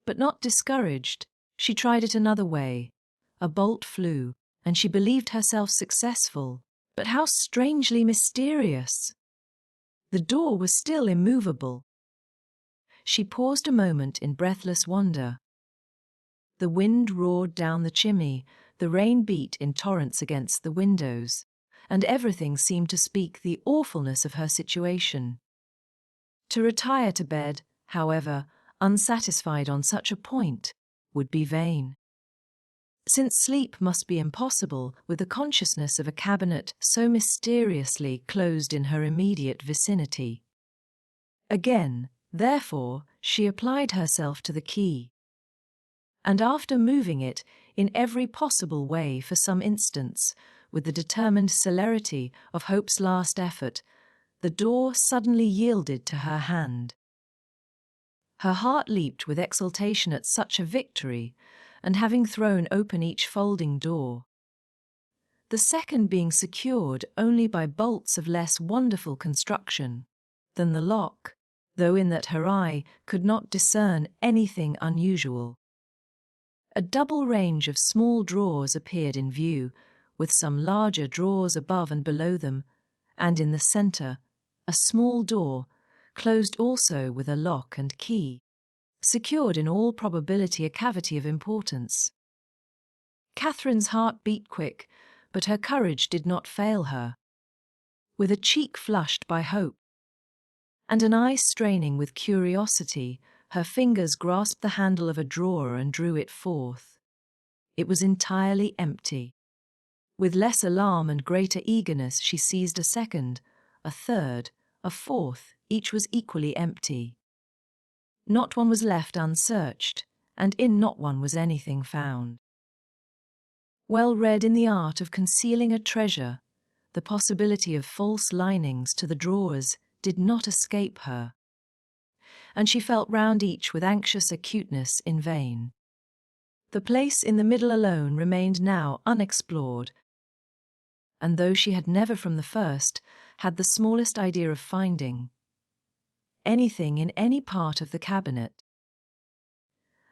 but not discouraged, she tried it another way. A bolt flew, and she believed herself successful. But how strangely mysterious! The door was still immovable. She paused a moment in breathless wonder. The wind roared down the chimney, the rain beat in torrents against the windows, and everything seemed to speak the awfulness of her situation. To retire to bed, however, unsatisfied on such a point, would be vain. Since sleep must be impossible with the consciousness of a cabinet so mysteriously closed in her immediate vicinity. Again, therefore, she applied herself to the key. And after moving it in every possible way for some instants, with the determined celerity of hope's last effort, the door suddenly yielded to her hand. Her heart leaped with exultation at such a victory, and having thrown open each folding door, the second being secured only by bolts of less wonderful construction than the lock, though in that her eye could not discern anything unusual. A double range of small drawers appeared in view, with some larger drawers above and below them, and in the centre, a small door, closed also with a lock and key, secured in all probability a cavity of importance. Catherine's heart beat quick, but her courage did not fail her. With a cheek flushed by hope, and an eye straining with curiosity, her fingers grasped the handle of a drawer and drew it forth. It was entirely empty. With less alarm and greater eagerness she seized a second, a third, a fourth, each was equally empty. Not one was left unsearched, and in not one was anything found. Well read in the art of concealing a treasure, the possibility of false linings to the drawers did not escape her, and she felt round each with anxious acuteness in vain. The place in the middle alone remained now unexplored, and though she had never from the first had the smallest idea of finding anything in any part of the cabinet,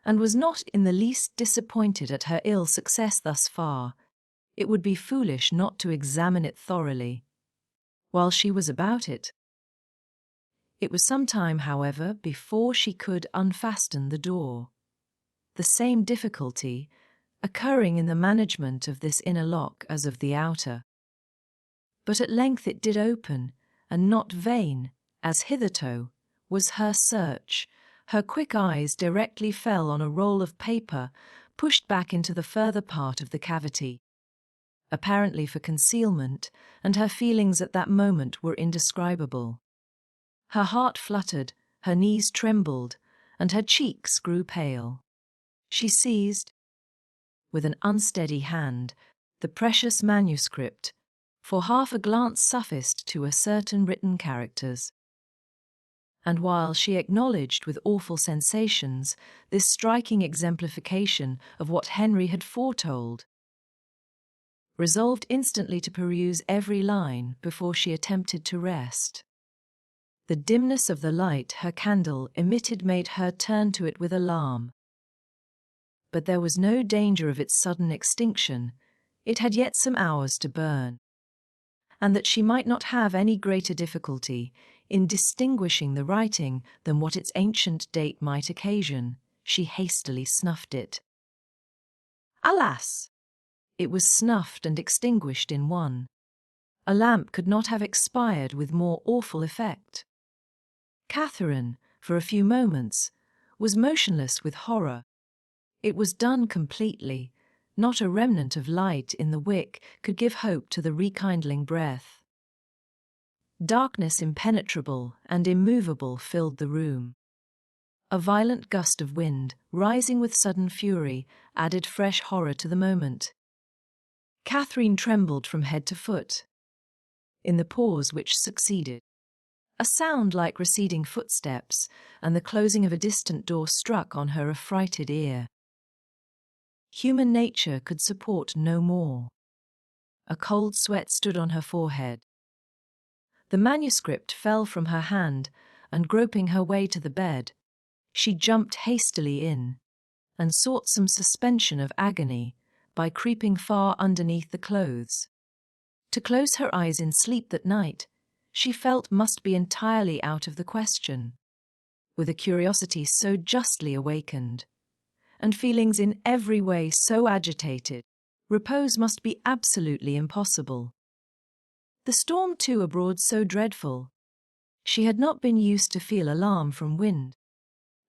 and was not in the least disappointed at her ill success thus far, it would be foolish not to examine it thoroughly. While she was about it, it was some time, however, before she could unfasten the door, the same difficulty occurring in the management of this inner lock as of the outer. But at length it did open, and not vain, as hitherto, was her search. Her quick eyes directly fell on a roll of paper pushed back into the further part of the cavity, apparently for concealment, and her feelings at that moment were indescribable. Her heart fluttered, her knees trembled, and her cheeks grew pale. She seized, with an unsteady hand, the precious manuscript, for half a glance sufficed to ascertain written characters. And while she acknowledged with awful sensations this striking exemplification of what Henry had foretold, resolved instantly to peruse every line before she attempted to rest. The dimness of the light her candle emitted made her turn to it with alarm. But there was no danger of its sudden extinction. It had yet some hours to burn, and that she might not have any greater difficulty in distinguishing the writing than what its ancient date might occasion, she hastily snuffed it. Alas! It was snuffed and extinguished in one. A lamp could not have expired with more awful effect. Catherine, for a few moments, was motionless with horror. It was done completely. Not a remnant of light in the wick could give hope to the rekindling breath. Darkness impenetrable and immovable filled the room. A violent gust of wind, rising with sudden fury, added fresh horror to the moment. Catherine trembled from head to foot. In the pause which succeeded, a sound like receding footsteps and the closing of a distant door struck on her affrighted ear.
Human nature could support no more. A cold sweat stood on her forehead. The manuscript fell from her hand, and groping her way to the bed, she jumped hastily in, and sought some suspension of agony by creeping far underneath the clothes. To close her eyes in sleep that night, she felt must be entirely out of the question. With a curiosity so justly awakened, and feelings in every way so agitated, repose must be absolutely impossible. The storm too abroad so dreadful. She had not been used to feel alarm from wind,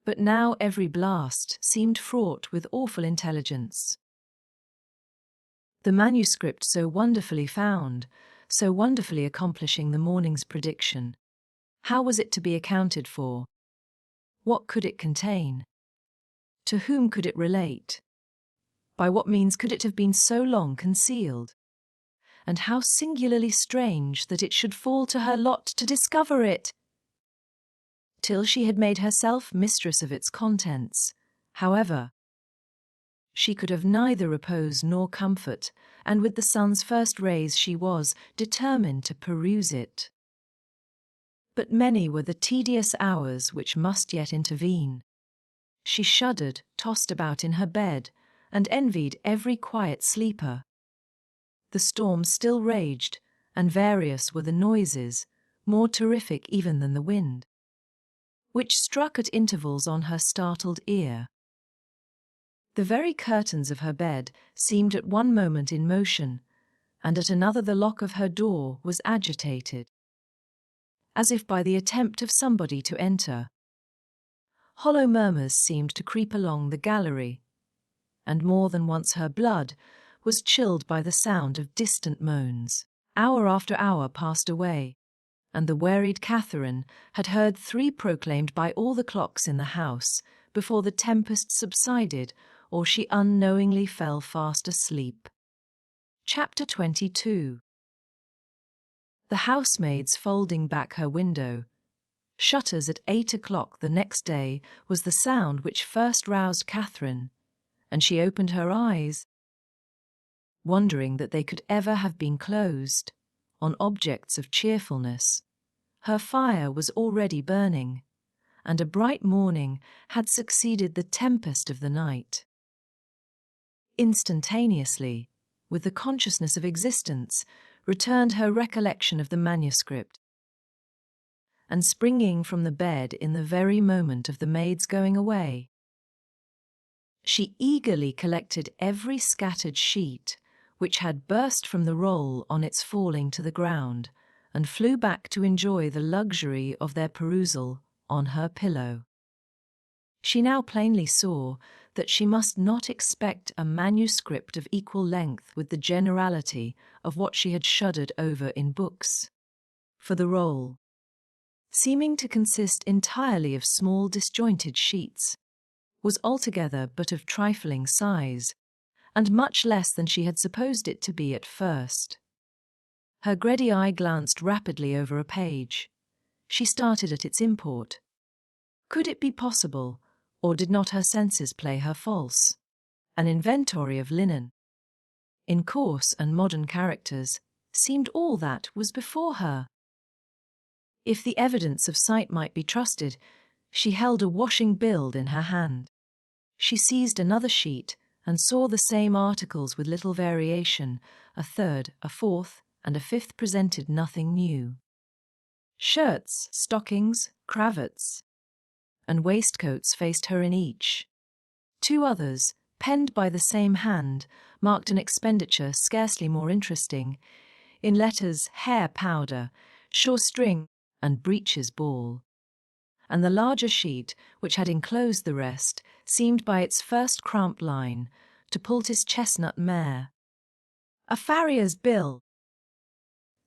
but now every blast seemed fraught with awful intelligence. The manuscript so wonderfully found, so wonderfully accomplishing the morning's prediction. How was it to be accounted for? What could it contain? To whom could it relate? By what means could it have been so long concealed? And how singularly strange that it should fall to her lot to discover it! Till she had made herself mistress of its contents, however, she could have neither repose nor comfort, and with the sun's first rays she was determined to peruse it. But many were the tedious hours which must yet intervene. She shuddered, tossed about in her bed, and envied every quiet sleeper. The storm still raged, and various were the noises, more terrific even than the wind, which struck at intervals on her startled ear. The very curtains of her bed seemed at one moment in motion, and at another the lock of her door was agitated, as if by the attempt of somebody to enter. Hollow murmurs seemed to creep along the gallery, and more than once her blood was chilled by the sound of distant moans. Hour after hour passed away, and the wearied Catherine had heard 3 proclaimed by all the clocks in the house before the tempest subsided, or she unknowingly fell fast asleep. Chapter 22. The housemaids folding back her window, shutters at 8 o'clock the next day, was the sound which first roused Catherine, and she opened her eyes, wondering that they could ever have been closed, on objects of cheerfulness. Her fire was already burning, and a bright morning had succeeded the tempest of the night. Instantaneously, with the consciousness of existence, returned her recollection of the manuscript, and springing from the bed in the very moment of the maid's going away, she eagerly collected every scattered sheet which had burst from the roll on its falling to the ground, and flew back to enjoy the luxury of their perusal on her pillow. She now plainly saw that she must not expect a manuscript of equal length with the generality of what she had shuddered over in books. For the roll, seeming to consist entirely of small disjointed sheets, was altogether but of trifling size, and much less than she had supposed it to be at first. Her greedy eye glanced rapidly over a page. She started at its import. Could it be possible, or did not her senses play her false? An inventory of linen, in coarse and modern characters, seemed all that was before her. If the evidence of sight might be trusted, she held a washing bill in her hand. She seized another sheet and saw the same articles with little variation. A third, a fourth, and a fifth presented nothing new. Shirts, stockings, cravats, and waistcoats faced her in each. 2 others, penned by the same hand, marked an expenditure scarcely more interesting, in letters hair powder, shawstring, and breeches ball. And the larger sheet, which had enclosed the rest, seemed by its first cramped line to Poultice chestnut mare. A farrier's bill.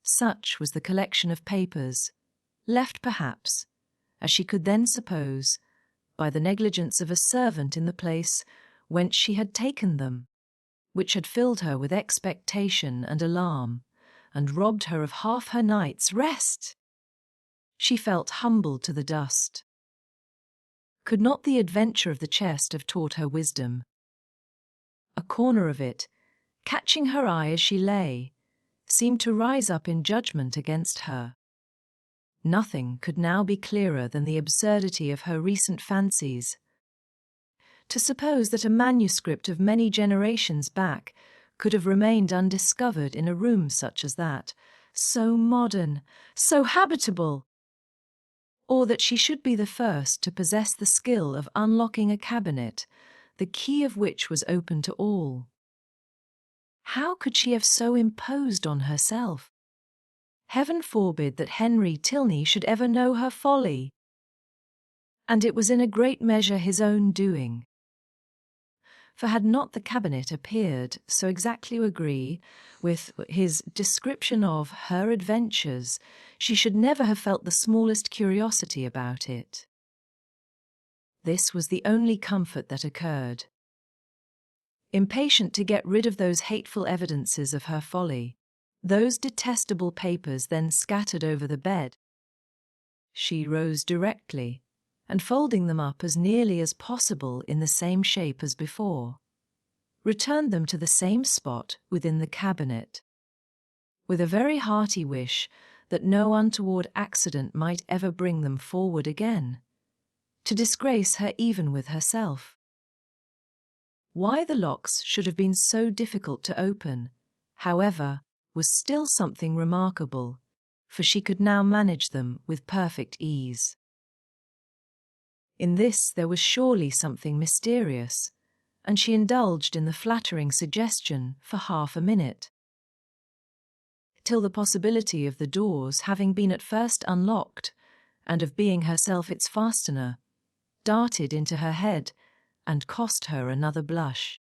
Such was the collection of papers, left perhaps, as she could then suppose, by the negligence of a servant in the place whence she had taken them, which had filled her with expectation and alarm, and robbed her of half her night's rest. She felt humbled to the dust. Could not the adventure of the chest have taught her wisdom?
A corner of it, catching her eye as she lay, seemed to rise up in judgment against her. Nothing could now be clearer than the absurdity of her recent fancies. To suppose that a manuscript of many generations back could have remained undiscovered in a room such as that, so modern, so habitable, or that she should be the first to possess the skill of unlocking a cabinet, the key of which was open to all. How could she have so imposed on herself? Heaven forbid that Henry Tilney should ever know her folly. And it was in a great measure his own doing. For had not the cabinet appeared so exactly to agree with his description of her adventures, she should never have felt the smallest curiosity about it. This was the only comfort that occurred. Impatient to get rid of those hateful evidences of her folly, those detestable papers then scattered over the bed, she rose directly, and folding them up as nearly as possible in the same shape as before, returned them to the same spot within the cabinet, with a very hearty wish that no untoward accident might ever bring them forward again, to disgrace her even with herself. Why the locks should have been so difficult to open, however, was still something remarkable, for she could now manage them with perfect ease. In this there was surely something mysterious, and she indulged in the flattering suggestion for half a minute, till the possibility of the doors having been at first unlocked, and of being herself its fastener, darted into her head and cost her another blush.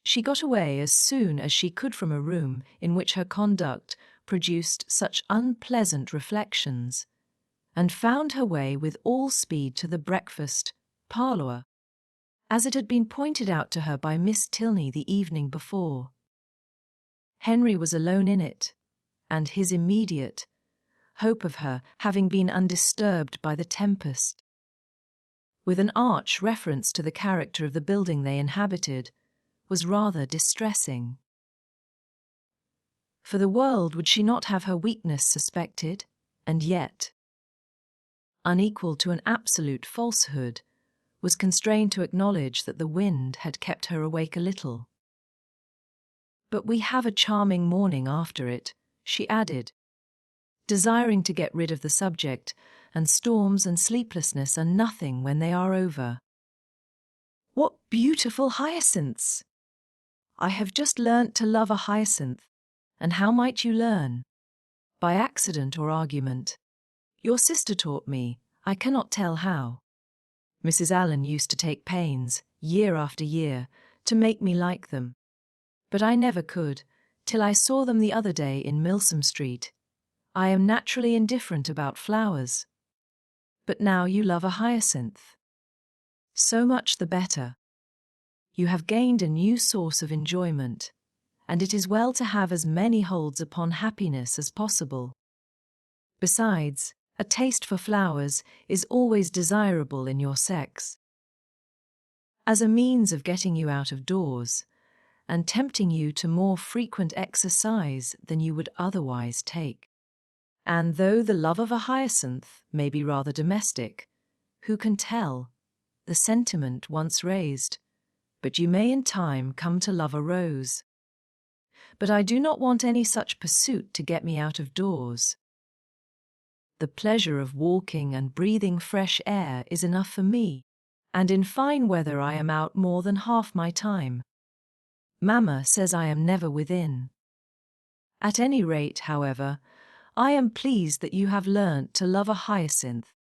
She got away as soon as she could from a room in which her conduct produced such unpleasant reflections, and found her way with all speed to the breakfast parlour, as it had been pointed out to her by Miss Tilney the evening before. Henry was alone in it, and his immediate hope of her having been undisturbed by the tempest, with an arch reference to the character of the building they inhabited, was rather distressing. For the world would she not have her weakness suspected, and yet, unequal to an absolute falsehood, was constrained to acknowledge that the wind had kept her awake a little. But we have a charming morning after it, she added, desiring to get rid of the subject, and storms and sleeplessness are nothing when they are over. What beautiful hyacinths! I have just learnt to love a hyacinth, and how might you learn? By accident or argument. Your sister taught me, I cannot tell how. Mrs. Allen used to take pains, year after year, to make me like them. But I never could, till I saw them the other day in Milsom Street. I am naturally indifferent about flowers. But now you love a hyacinth. So much the better. You have gained a new source of enjoyment, and it is well to have as many holds upon happiness as possible. Besides, a taste for flowers is always desirable in your sex, as a means of getting you out of doors, and tempting you to more frequent exercise than you would otherwise take. And though the love of a hyacinth may be rather domestic, who can tell, the sentiment once raised, but you may in time come to love a rose. But I do not want any such pursuit to get me out of doors. The pleasure of walking and breathing fresh air is enough for me, and in fine weather I am out more than half my time. Mamma says I am never within. At any rate, however, I am pleased that you have learnt to love a hyacinth.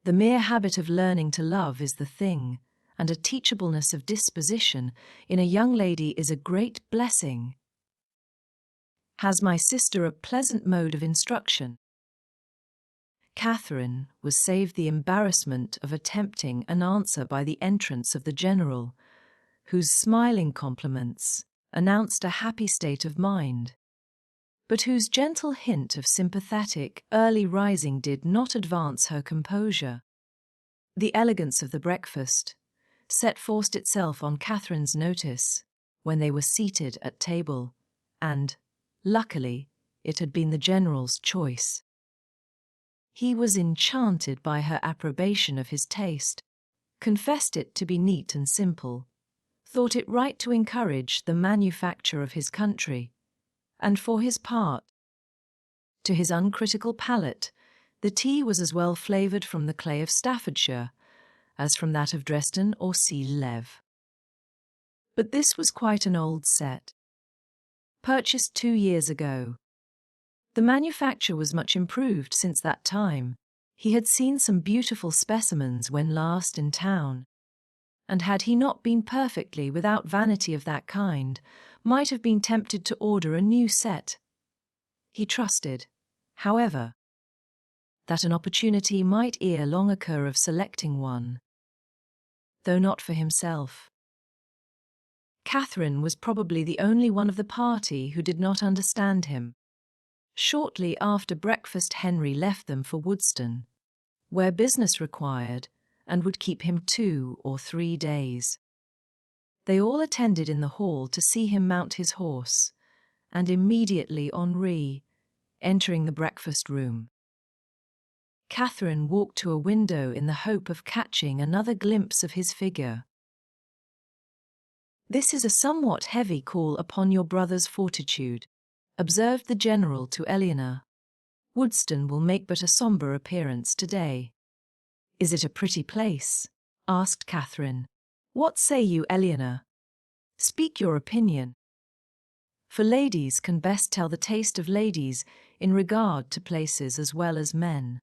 The mere habit of learning to love is the thing, and a teachableness of disposition in a young lady is a great blessing. Has my sister a pleasant mode of instruction? Catherine was saved the embarrassment of attempting an answer by the entrance of the General, whose smiling compliments announced a happy state of mind, but whose gentle hint of sympathetic early rising did not advance her composure. The elegance of the breakfast,
set forced itself on Catherine's notice when they were seated at table, and, luckily, it had been the General's choice. He was enchanted by her approbation of his taste, confessed it to be neat and simple, thought it right to encourage the manufacture of his country, and for his part, to his uncritical palate, the tea was as well flavoured from the clay of Staffordshire as from that of Dresden or Sea-Lev. But this was quite an old set, purchased 2 years ago. The manufacture was much improved since that time. He had seen some beautiful specimens when last in town, and had he not been perfectly without vanity of that kind, might have been tempted to order a new set. He trusted, however, that an opportunity might ere long occur of selecting one, though not for himself. Catherine was probably the only one of the party who did not understand him. Shortly after breakfast, Henry left them for Woodston, where business required and would keep him 2 or 3 days. They all attended in the hall to see him mount his horse, and immediately Henri, entering the breakfast room, Catherine walked to a window in the hope of catching another glimpse of his figure. "This is a somewhat heavy call upon your brother's fortitude," observed the General to Eleanor. "Woodston will make but a sombre appearance today." "Is it a pretty place?" asked Catherine. "What say you, Eleanor? Speak your opinion. For ladies can best tell the taste of ladies in regard to places as well as men.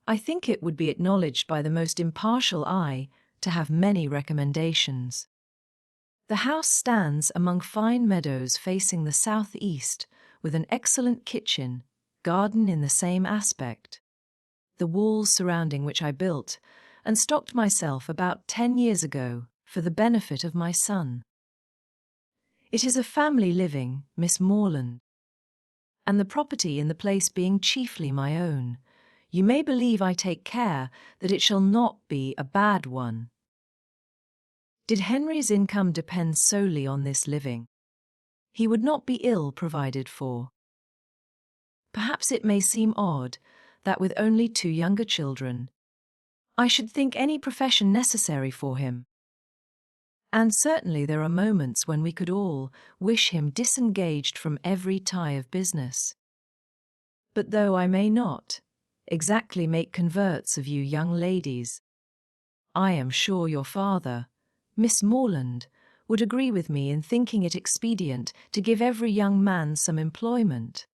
I think it would be acknowledged by the most impartial eye to have many recommendations. The house stands among fine meadows facing the south-east, with an excellent kitchen, garden in the same aspect, the walls surrounding which I built and stocked myself about 10 years ago for the benefit of my son. It is a family living, Miss Morland, and the property in the place being chiefly my own, you may believe I take care that it shall not be a bad one. Did Henry's income depend solely on this living, he would not be ill provided for. Perhaps it may seem odd that with only 2 younger children, I should think any profession necessary for him. And certainly there are moments when we could all wish him disengaged from every tie of business. But though I may not exactly make converts of you young ladies, I am sure your father, Miss Morland, would agree with me in thinking it expedient to give every young man some employment.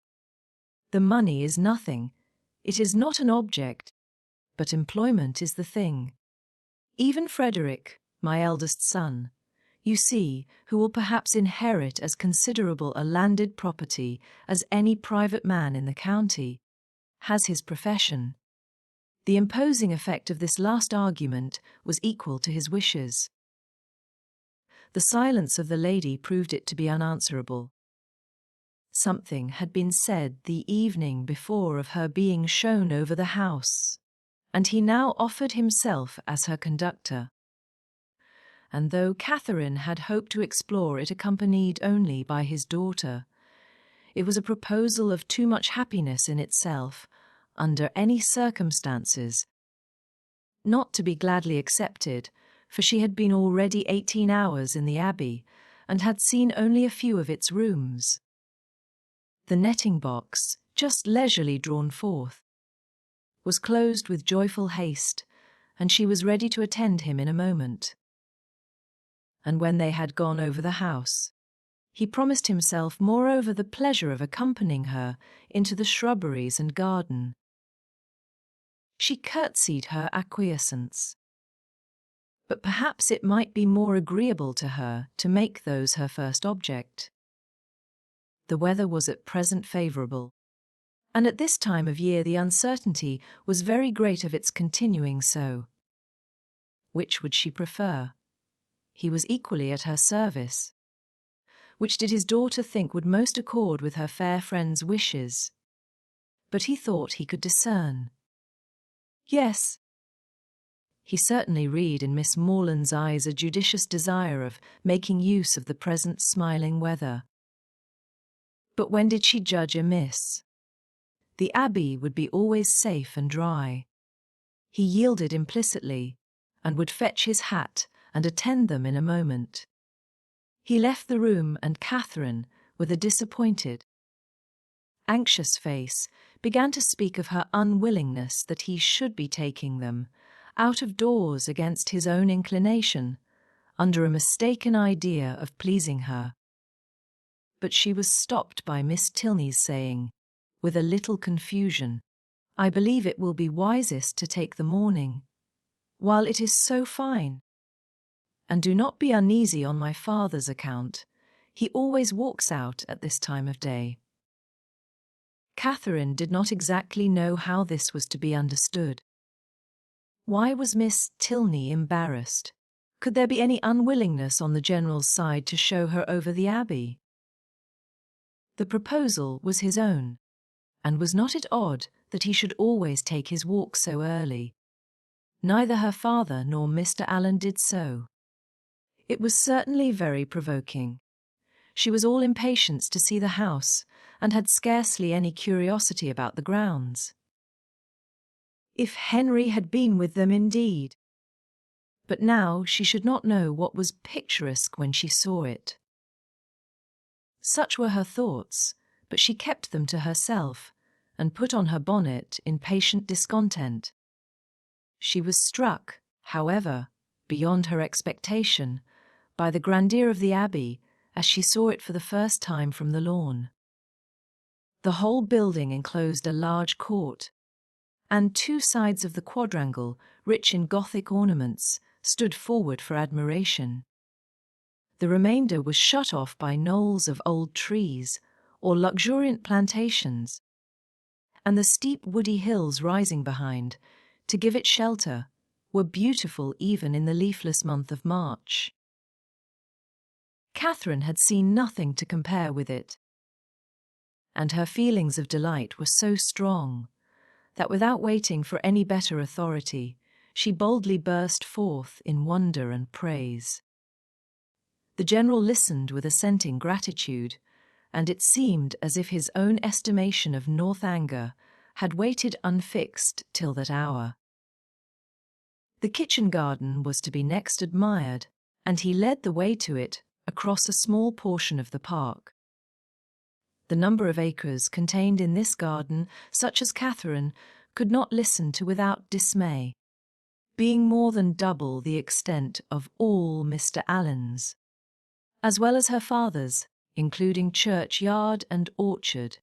The money is nothing, it is not an object, but employment is the thing. Even Frederick, my eldest son, you see, who will perhaps inherit as considerable a landed property as any private man in the county, has his profession. The imposing effect of this last argument was equal to his wishes. The silence of the lady proved it to be unanswerable. Something had been said the evening before of her being shown over the house, and he now offered himself as her conductor. And though Catherine had hoped to explore it accompanied only by his daughter, it was a proposal of too much happiness in itself, under any circumstances, not to be gladly accepted, for she had been already 18 hours in the Abbey, and had seen only a few of its rooms. The netting box, just leisurely drawn forth, was closed with joyful haste, and she was ready to attend him in a moment. And when they had gone over the house, he promised himself moreover the pleasure of accompanying her into the shrubberies and garden. She curtsied her acquiescence. But perhaps it might be more agreeable to her to make those her first object. The weather was at present favourable, and at this time of year the uncertainty was very great of its continuing so. Which would she prefer? He was equally at her service. Which did his daughter think would most accord with her fair friend's wishes? But he thought he could discern. Yes, He certainly read in Miss Morland's eyes a judicious desire of making use of the present smiling weather. But when did she judge amiss? The Abbey would be always safe and dry. He yielded implicitly, and would fetch his hat and attend them in a moment. He left the room, and Catherine, with a disappointed, anxious face, began to speak of her unwillingness that he should be taking them out of doors against his own inclination, under a mistaken idea of pleasing her. But she was stopped by Miss Tilney's saying, with a little confusion, "I believe it will be wisest to take the morning, while it is so fine. And do not be uneasy on my father's account. He always walks out at this time of day." Catherine did not exactly know how this was to be understood. Why was Miss Tilney embarrassed? Could there be any unwillingness on the General's side to show her over the Abbey? The proposal was his own, and was not it odd that he should always take his walk so early? Neither her father nor Mr. Allen did so. It was certainly very provoking. She was all impatience to see the house, and had scarcely any curiosity about the grounds. If Henry had been with them indeed! But now she should not know what was picturesque when she saw it. Such were her thoughts, but she kept them to herself, and put on her bonnet in patient discontent. She was struck, however, beyond her expectation, by the grandeur of the Abbey as she saw it for the first time from the lawn. The whole building enclosed a large court, and two sides of the quadrangle, rich in Gothic ornaments, stood forward for admiration. The remainder was shut off by knolls of old trees or luxuriant plantations, and the steep woody hills rising behind, to give it shelter, were beautiful even in the leafless month of March. Catherine had seen nothing to compare with it, and her feelings of delight were so strong that without waiting for any better authority, she boldly burst forth in wonder and praise. The General listened with assenting gratitude, and it seemed as if his own estimation of Northanger had waited unfixed till that hour. The kitchen garden was to be next admired, and he led the way to it across a small portion of the park. The number of acres contained in this garden, such as Catherine could not listen to without dismay, being more than double the extent of all Mr. Allen's, as well as her father's, including churchyard and orchard.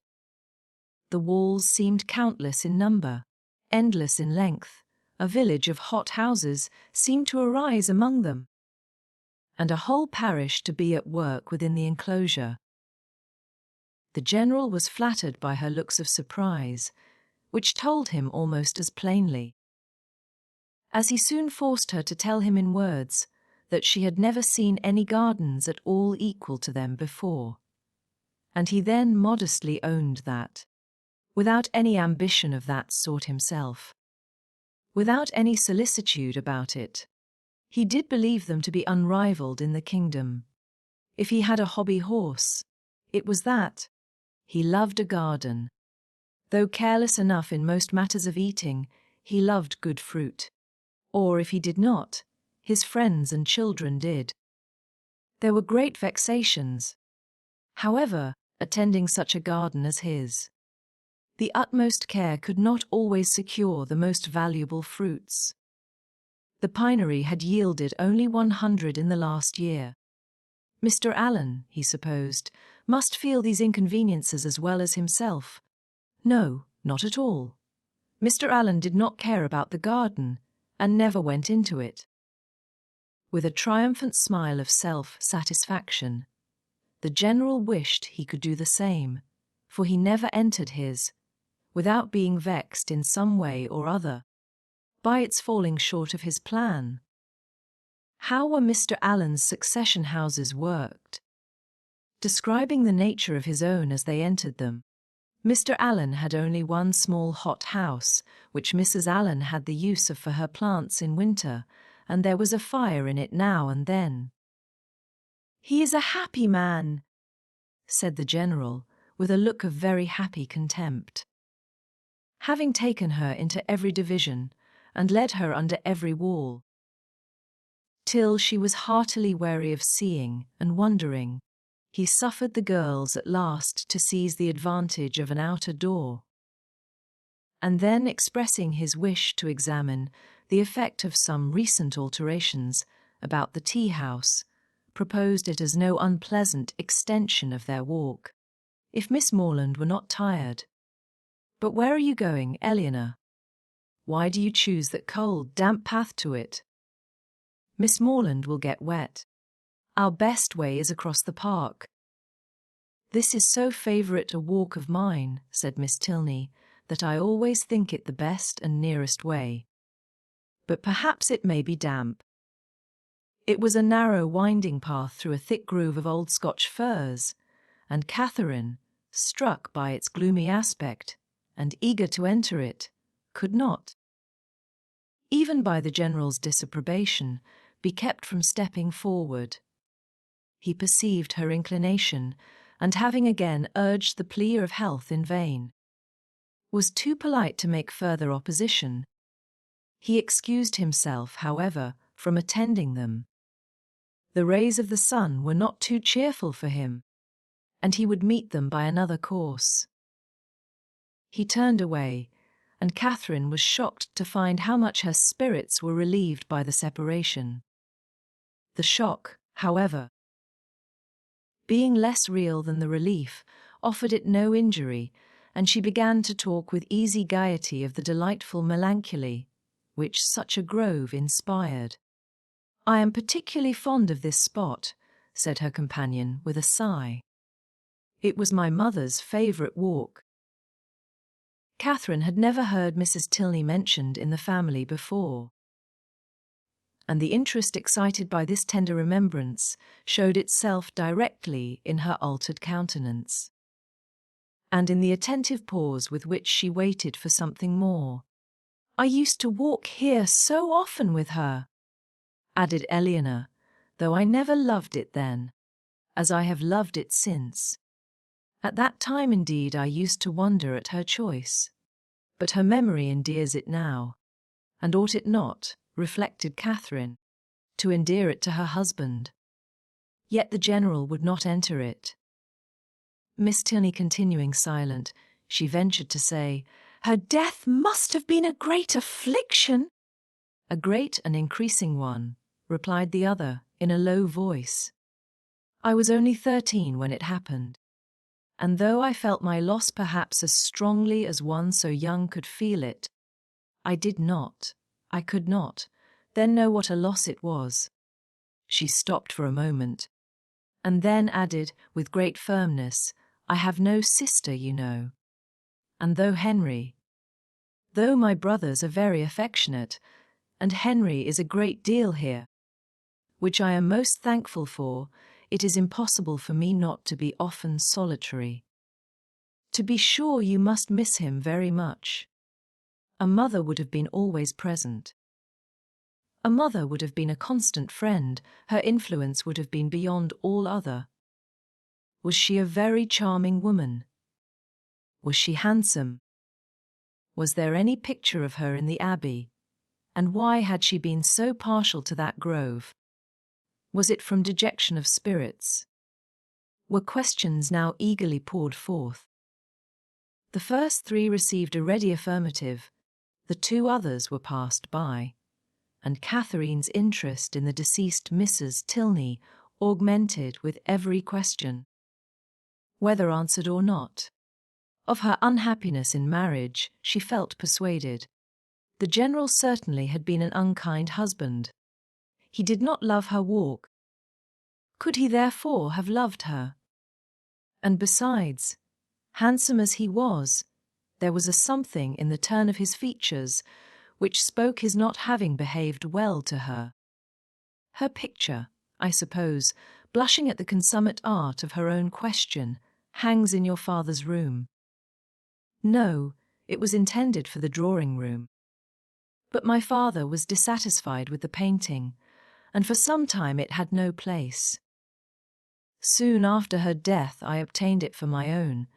The walls seemed countless in number, endless in length. A village of hot houses seemed to arise among them, and a whole parish to be at work within the enclosure. The General was flattered by her looks of surprise, which told him almost as plainly, as he soon forced her to tell him in words, that she had never seen any gardens at all equal to them before, and he then modestly owned that, without any ambition of that sort himself, without any solicitude about it, he did believe them to be unrivalled in the kingdom. If he had a hobby horse, it was that. He loved a garden. Though careless enough in most matters of eating, he loved good fruit. Or if he did not, his friends and children did. There were great vexations, however, attending such a garden as his. The utmost care could not always secure the most valuable fruits. The pinery had yielded only 100 in the last year. Mr. Allen, he supposed, must feel these inconveniences as well as himself. No, not at all. Mr. Allen did not care about the garden, and never went into it. With a triumphant smile of self-satisfaction, the General wished he could do the same, for he never entered his, without being vexed in some way or other by its falling short of his plan. How were Mr. Allen's succession houses worked? Describing the nature of his own as they entered them, Mr. Allen had only one small hot house, which Mrs. Allen had the use of for her plants in winter, and there was a fire in it now and then.
"He is a happy man," said the General, with a look of very happy contempt.
Having taken her into every division, and led her under every wall, till she was heartily weary of seeing and wondering, he suffered the girls at last to seize the advantage of an outer door, and then, expressing his wish to examine the effect of some recent alterations about the tea-house, proposed it as no unpleasant extension of their walk, if Miss Morland were not tired. "But where are you going, Eleanor? Why do you choose that cold, damp path to it? Miss Morland will get wet. Our best way is across the park." "This is so favourite a walk of mine," said Miss Tilney, "that I always think it the best and nearest way. But perhaps it may be damp." It was a narrow, winding path through a thick grove of old Scotch firs, and Catherine, struck by its gloomy aspect, and eager to enter it, could not, even by the General's disapprobation, be kept from stepping forward. He perceived her inclination, and having again urged the plea of health in vain, was too polite to make further opposition. He excused himself, however, from attending them. The rays of the sun were not too cheerful for him, and he would meet them by another course. He turned away, and Catherine was shocked to find how much her spirits were relieved by the separation. The shock, however, being less real than the relief, offered it no injury, and she began to talk with easy gaiety of the delightful melancholy which such a grove inspired. "I am particularly fond of this spot," said her companion with a sigh. "It was my mother's favourite walk." Catherine had never heard Mrs. Tilney mentioned in the family before, and the interest excited by this tender remembrance showed itself directly in her altered countenance, and in the attentive pause with which she waited for something more. "I used to walk here so often with her," added Eleanor, "though I never loved it then, as I have loved it since. At that time, indeed, I used to wonder at her choice. But her memory endears it now, and ought it not, reflected Catherine, to endear it to her husband? Yet the General would not enter it." Miss Tilney continuing silent, she ventured to say, "Her death must have been a great affliction." "A great and increasing one," replied the other in a low voice. "I was only 13 when it happened, and though I felt my loss perhaps as strongly as one so young could feel it, I could not, then know what a loss it was." She stopped for a moment, and then added with great firmness, "I have no sister, you know. And though my brothers are very affectionate, and Henry is a great deal here, which I am most thankful for, it is impossible for me not to be often solitary. To be sure you must miss him very much. A mother would have been always present. A mother would have been a constant friend, her influence would have been beyond all other. Was she a very charming woman? Was she handsome? Was there any picture of her in the Abbey? And why had she been so partial to that grove? Was it from dejection of spirits? Were questions now eagerly poured forth. The first 3 received a ready affirmative, the 2 others were passed by, and Catherine's interest in the deceased Mrs. Tilney augmented with every question, whether answered or not. Of her unhappiness in marriage she felt persuaded. The General certainly had been an unkind husband. He did not love her walk. Could he therefore have loved her? And besides, handsome as he was, there was a something in the turn of his features which spoke his not having behaved well to her. Her picture, I suppose, blushing at the consummate art of her own question, hangs in your father's room. No, it was intended for the drawing room. But my father was dissatisfied with the painting, and for some time it had no place. Soon after her death I obtained it for my own,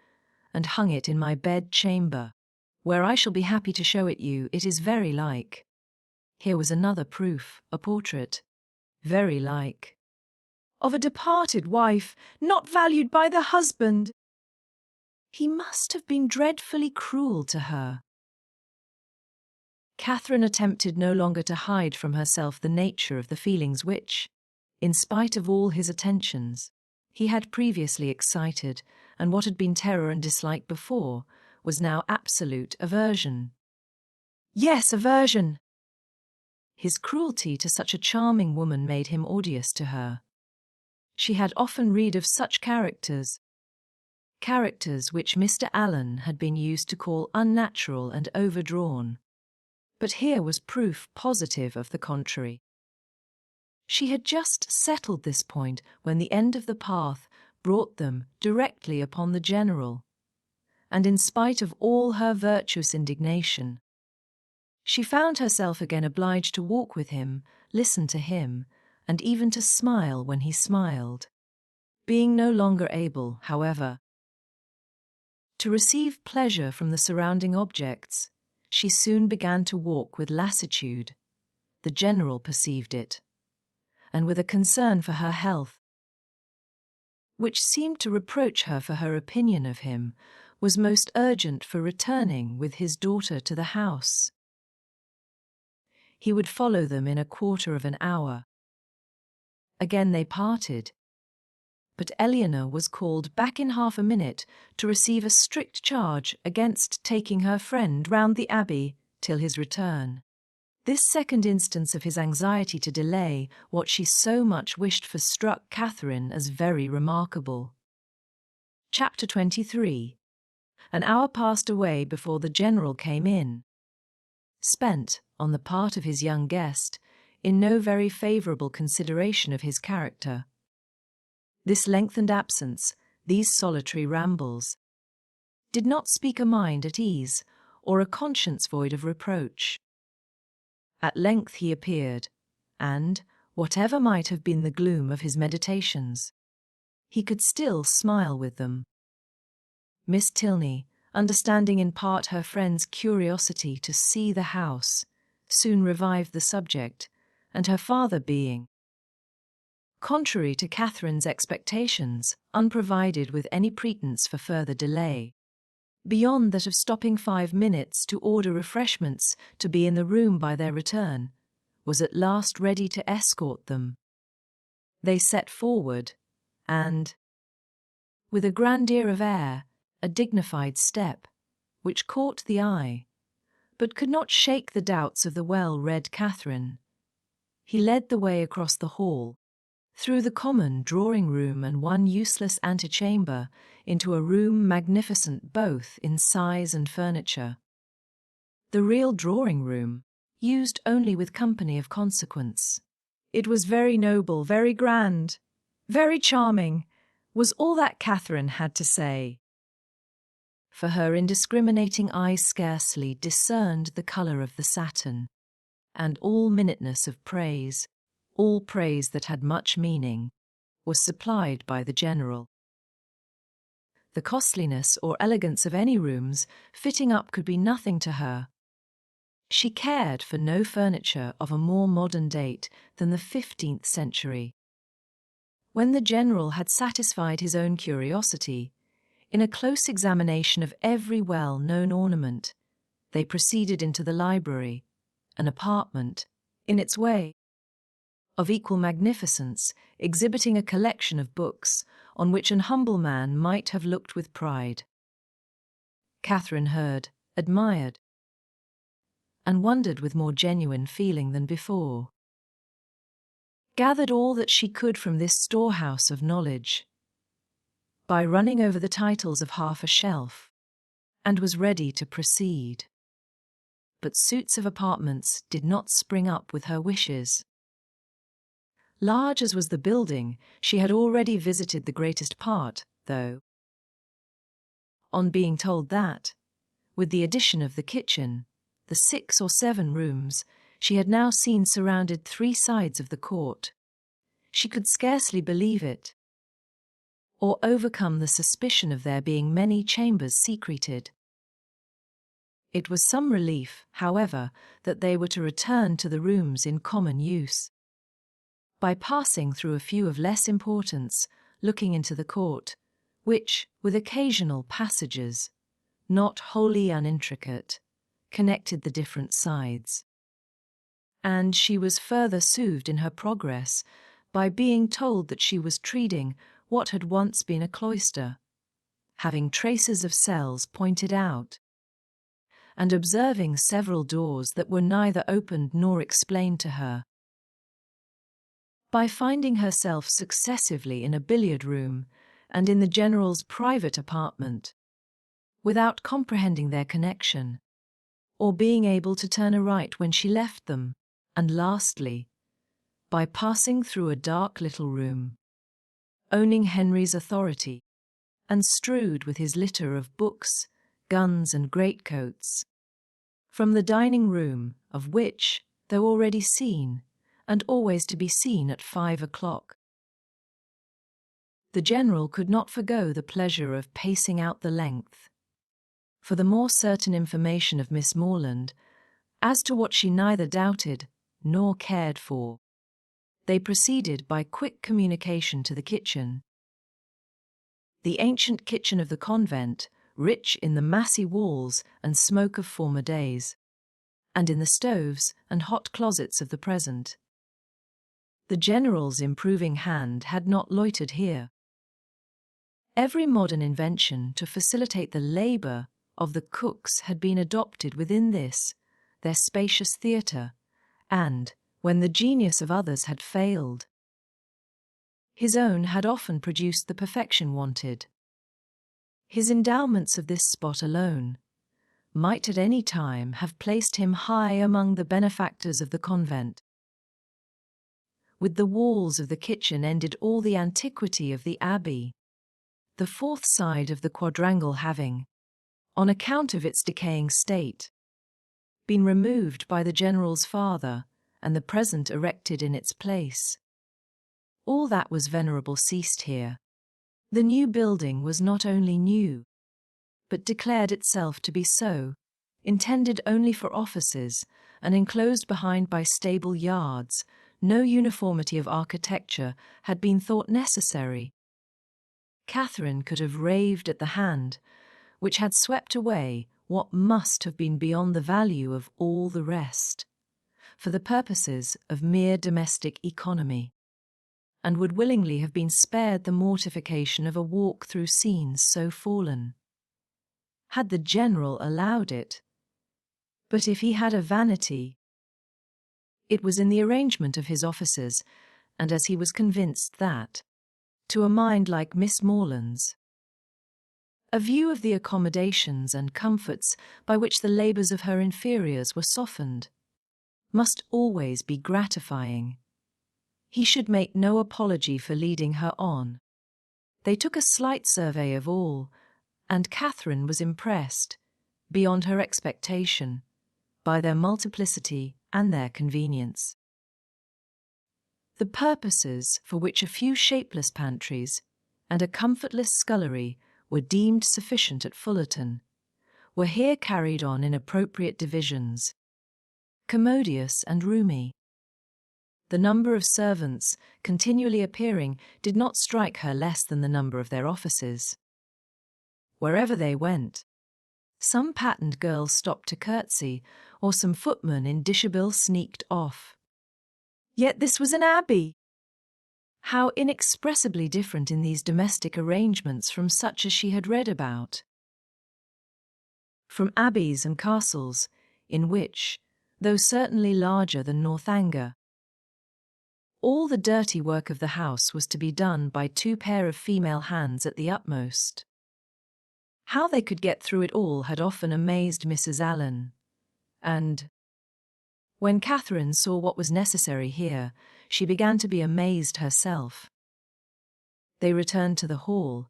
and hung it in my bed chamber, where I shall be happy to show it you. It is very like. Here was another proof, a portrait. Very like.
Of a departed wife, not valued by the husband.
He must have been dreadfully cruel to her. Catherine attempted no longer to hide from herself the nature of the feelings which, in spite of all his attentions, he had previously excited, and what had been terror and dislike before was now absolute aversion.
Yes, aversion.
His cruelty to such a charming woman made him odious to her. She had often read of such characters which Mr. Allen had been used to call unnatural and overdrawn. But here was proof positive of the contrary. She had just settled this point when the end of the path brought them directly upon the general, and in spite of all her virtuous indignation, she found herself again obliged to walk with him, listen to him, and even to smile when he smiled. Being no longer able, however, to receive pleasure from the surrounding objects, she soon began to walk with lassitude. The general perceived it, and with a concern for her health, which seemed to reproach her for her opinion of him, was most urgent for returning with his daughter to the house. He would follow them in a quarter of an hour. Again they parted, but Eleanor was called back in half a minute to receive a strict charge against taking her friend round the Abbey till his return. This second instance of his anxiety to delay what she so much wished for struck Catherine as very remarkable. Chapter 23. An hour passed away before the general came in, spent, on the part of his young guest, in no very favourable consideration of his character. This lengthened absence, these solitary rambles, did not speak a mind at ease, or a conscience void of reproach. At length he appeared, and, whatever might have been the gloom of his meditations, he could still smile with them. Miss Tilney, understanding in part her friend's curiosity to see the house, soon revived the subject, and her father being, contrary to Catherine's expectations, unprovided with any pretence for further delay, beyond that of stopping 5 minutes to order refreshments to be in the room by their return, was at last ready to escort them. They set forward, and, with a grandeur of air, a dignified step, which caught the eye, but could not shake the doubts of the well-read Catherine, he led the way across the hall, through the common drawing-room and one useless antechamber, into a room magnificent both in size and furniture. The real drawing-room, used only with company of consequence.
It was very noble, very grand, very charming, was all that Catherine had to say.
For her indiscriminating eyes scarcely discerned the colour of the satin, and all minuteness of praise, all praise that had much meaning, was supplied by the general. The costliness or elegance of any rooms fitting up could be nothing to her. She cared for no furniture of a more modern date than the 15th century. When the general had satisfied his own curiosity, in a close examination of every well-known ornament, they proceeded into the library, an apartment, in its way, of equal magnificence, exhibiting a collection of books on which an humble man might have looked with pride. Catherine heard, admired, and wondered with more genuine feeling than before. Gathered all that she could from this storehouse of knowledge, by running over the titles of half a shelf, and was ready to proceed. But suits of apartments did not spring up with her wishes. Large as was the building, she had already visited the greatest part, though, on being told that, With the addition of the kitchen, the 6 or 7 rooms she had now seen surrounded 3 sides of the court. She could scarcely believe it, or overcome the suspicion of there being many chambers secreted. It was some relief, however, that they were to return to the rooms in common use. By passing through a few of less importance, looking into the court, which, with occasional passages, not wholly unintricate, connected the different sides. And she was further soothed in her progress by being told that she was treading what had once been a cloister, having traces of cells pointed out, and observing several doors that were neither opened nor explained to her. By finding herself successively in a billiard room and in the general's private apartment, without comprehending their connection, or being able to turn aright when she left them, and lastly, by passing through a dark little room, owning Henry's authority, and strewed with his litter of books, guns and greatcoats, from the dining room of which, though already seen, and always to be seen at 5 o'clock, the general could not forgo the pleasure of pacing out the length. For the more certain information of Miss Morland, as to what she neither doubted nor cared for, they proceeded by quick communication to the kitchen. The ancient kitchen of the convent, rich in the massy walls and smoke of former days, and in the stoves and hot closets of the present. The general's improving hand had not loitered here. Every modern invention to facilitate the labour of the cooks had been adopted within this, their spacious theatre, and, when the genius of others had failed, his own had often produced the perfection wanted. His endowments of this spot alone might at any time have placed him high among the benefactors of the convent. With the walls of the kitchen ended all the antiquity of the abbey, the 4th side of the quadrangle having, on account of its decaying state, been removed by the general's father and the present erected in its place. All that was venerable ceased here. The new building was not only new, but declared itself to be so, intended only for offices, and enclosed behind by stable yards. No uniformity of architecture had been thought necessary. Catherine could have raved at the hand, which had swept away what must have been beyond the value of all the rest, for the purposes of mere domestic economy, and would willingly have been spared the mortification of a walk through scenes so fallen, had the general allowed it. But if he had a vanity, it was in the arrangement of his offices, and as he was convinced that, to a mind like Miss Morland's, a view of the accommodations and comforts by which the labours of her inferiors were softened must always be gratifying, he should make no apology for leading her on. They took a slight survey of all, and Catherine was impressed, beyond her expectation, by their multiplicity and their convenience. The purposes for which a few shapeless pantries and a comfortless scullery were deemed sufficient at Fullerton were here carried on in appropriate divisions, commodious and roomy. The number of servants continually appearing did not strike her less than the number of their offices. Wherever they went, some patterned girl stopped to curtsy, or some footman in dishabille sneaked off. Yet this was an abbey! How inexpressibly different in these domestic arrangements from such as she had read about. From abbeys and castles, in which, though certainly larger than Northanger, all the dirty work of the house was to be done by 2 pair of female hands at the utmost. How they could get through it all had often amazed Mrs. Allen, and, when Catherine saw what was necessary here, she began to be amazed herself. They returned to the hall,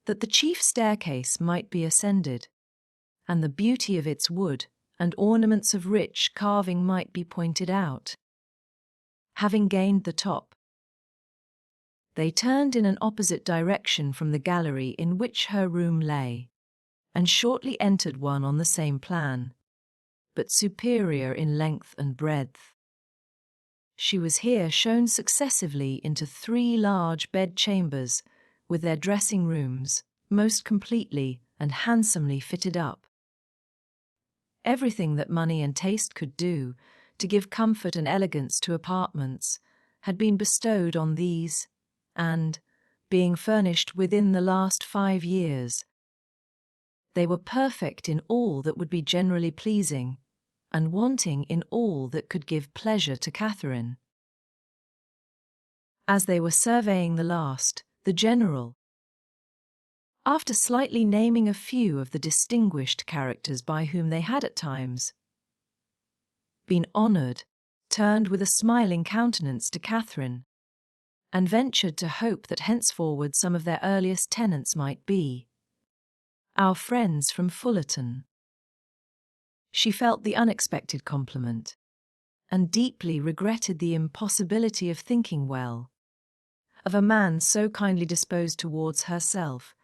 that the chief staircase might be ascended, and the beauty of its wood and ornaments of rich carving might be pointed out. Having gained the top, they turned in an opposite direction from the gallery in which her room lay, and shortly entered one on the same plan, but superior in length and breadth. She was here shown successively into 3 large bed-chambers, with their dressing rooms, most completely and handsomely fitted up. Everything that money and taste could do to give comfort and elegance to apartments had been bestowed on these, and, being furnished within the last 5 years, they were perfect in all that would be generally pleasing, and wanting in all that could give pleasure to Catherine. As they were surveying the last, the General, after slightly naming a few of the distinguished characters by whom they had at times been honoured, turned with a smiling countenance to Catherine, and ventured to hope that henceforward some of their earliest tenants might be our friends from Fullerton. She felt the unexpected compliment, and deeply regretted the impossibility of thinking well of a man so kindly disposed towards herself,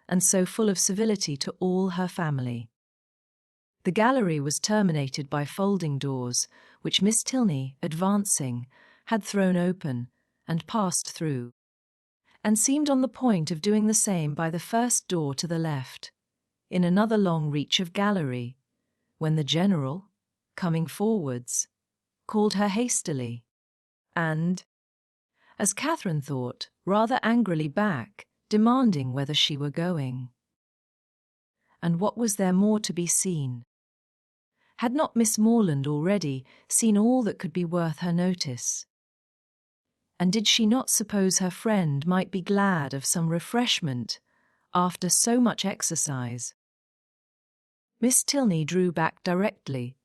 and so full of civility to all her family. The gallery was terminated by folding doors, which Miss Tilney, advancing, had thrown open and passed through, and seemed on the point of doing the same by the first door to the left, in another long reach of gallery, when the General, coming forwards, called her hastily, and, as Catherine thought, rather angrily back, demanding whether she were going. And what was there more to be seen? Had not Miss Morland already seen all that could be worth her notice? And did she not suppose her friend might be glad of some refreshment after so much exercise? Miss Tilney drew back directly,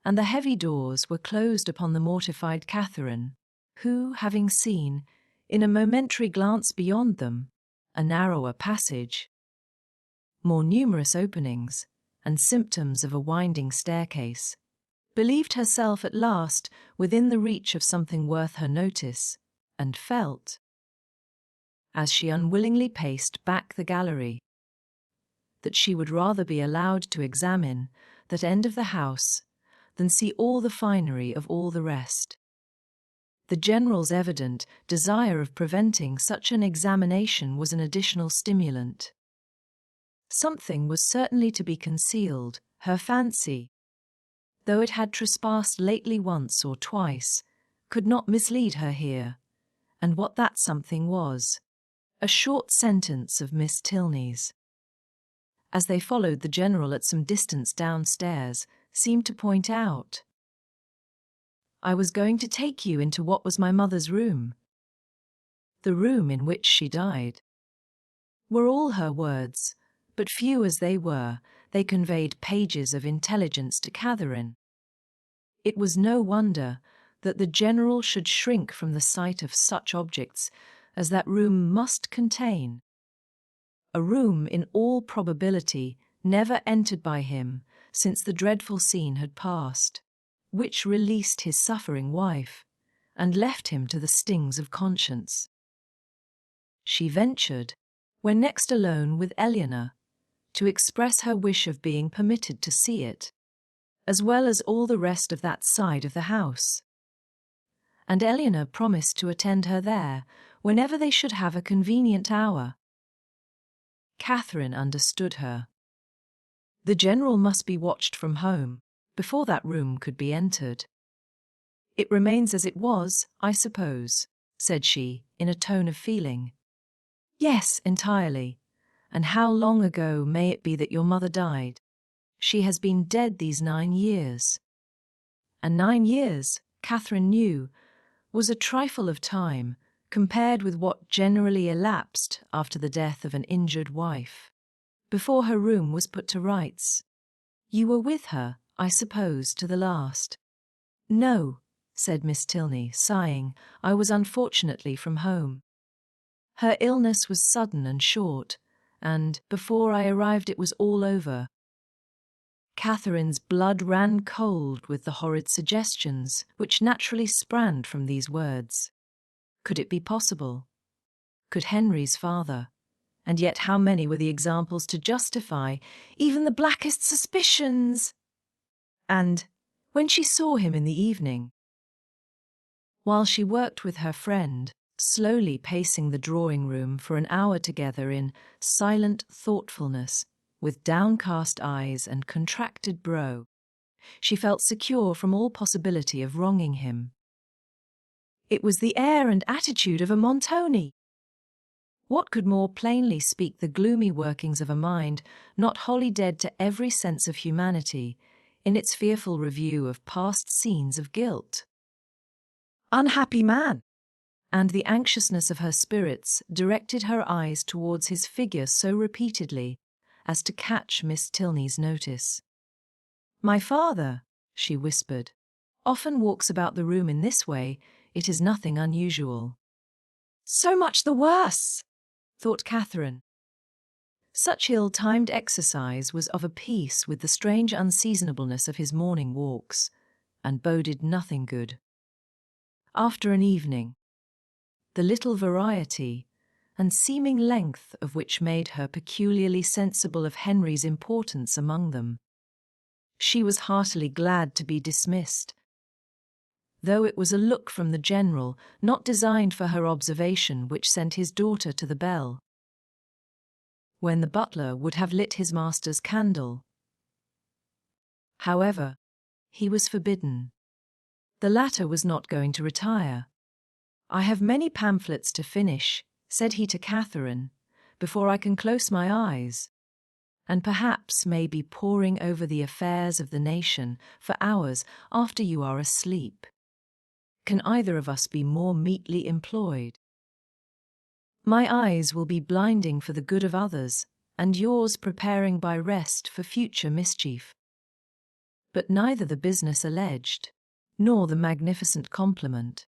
and the heavy doors were closed upon the mortified Catherine, who, having seen, in a momentary glance beyond them, a narrower passage, more numerous openings, and symptoms of a winding staircase, believed herself at last within the reach of something worth her notice, and felt, as she unwillingly paced back the gallery, that she would rather be allowed to examine that end of the house than see all the finery of all the rest. The General's evident desire of preventing such an examination was an additional stimulant. Something was certainly to be concealed, her fancy, though it had trespassed lately once or twice, could not mislead her here, and what that something was, a short sentence of Miss Tilney's, as they followed the General at some distance downstairs, seemed to point out. I was going to take you into what was my mother's room, the room in which she died, were all her words, but few as they were, they conveyed pages of intelligence to Catherine. It was no wonder that the General should shrink from the sight of such objects as that room must contain, a room in all probability never entered by him since the dreadful scene had passed, which released his suffering wife, and left him to the stings of conscience. She ventured, when next alone with Eleanor, to express her wish of being permitted to see it, as well as all the rest of that side of the house. And Eleanor promised to attend her there whenever they should have a convenient hour. Catherine understood her. The General must be watched from home before that room could be entered. It remains as it was, I suppose, said she, in a tone of feeling. Yes, entirely. And how long ago may it be that your mother died? She has been dead these 9 years. And 9 years, Catherine knew, was a trifle of time compared with what generally elapsed after the death of an injured wife, before her room was put to rights. You were with her, I suppose, to the last. No, said Miss Tilney, sighing, I was unfortunately from home. Her illness was sudden and short, and, before I arrived, it was all over. Catherine's blood ran cold with the horrid suggestions which naturally sprang from these words. Could it be possible? Could Henry's father? And yet how many were the examples to justify even the blackest suspicions? And when she saw him in the evening, while she worked with her friend, slowly pacing the drawing room for an hour together in silent thoughtfulness, with downcast eyes and contracted brow, she felt secure from all possibility of wronging him. It was the air and attitude of a Montoni. What could more plainly speak the gloomy workings of a mind not wholly dead to every sense of humanity in its fearful review of past scenes of guilt? Unhappy man! And the anxiousness of her spirits directed her eyes towards his figure so repeatedly as to catch Miss Tilney's notice. "My father," she whispered, "often walks about the room in this way. It is nothing unusual." "So much the worse," thought Catherine. Such ill-timed exercise was of a piece with the strange unseasonableness of his morning walks, and boded nothing good. After an evening, the little variety and seeming length of which made her peculiarly sensible of Henry's importance among them, she was heartily glad to be dismissed, though it was a look from the general, not designed for her observation, which sent his daughter to the bell, when the butler would have lit his master's candle. However, he was forbidden. The latter was not going to retire. "I have many pamphlets to finish," said he to Catherine, "before I can close my eyes, and perhaps may be poring over the affairs of the nation for hours after you are asleep. Can either of us be more meetly employed? My eyes will be blinding for the good of others, and yours preparing by rest for future mischief." But neither the business alleged, nor the magnificent compliment,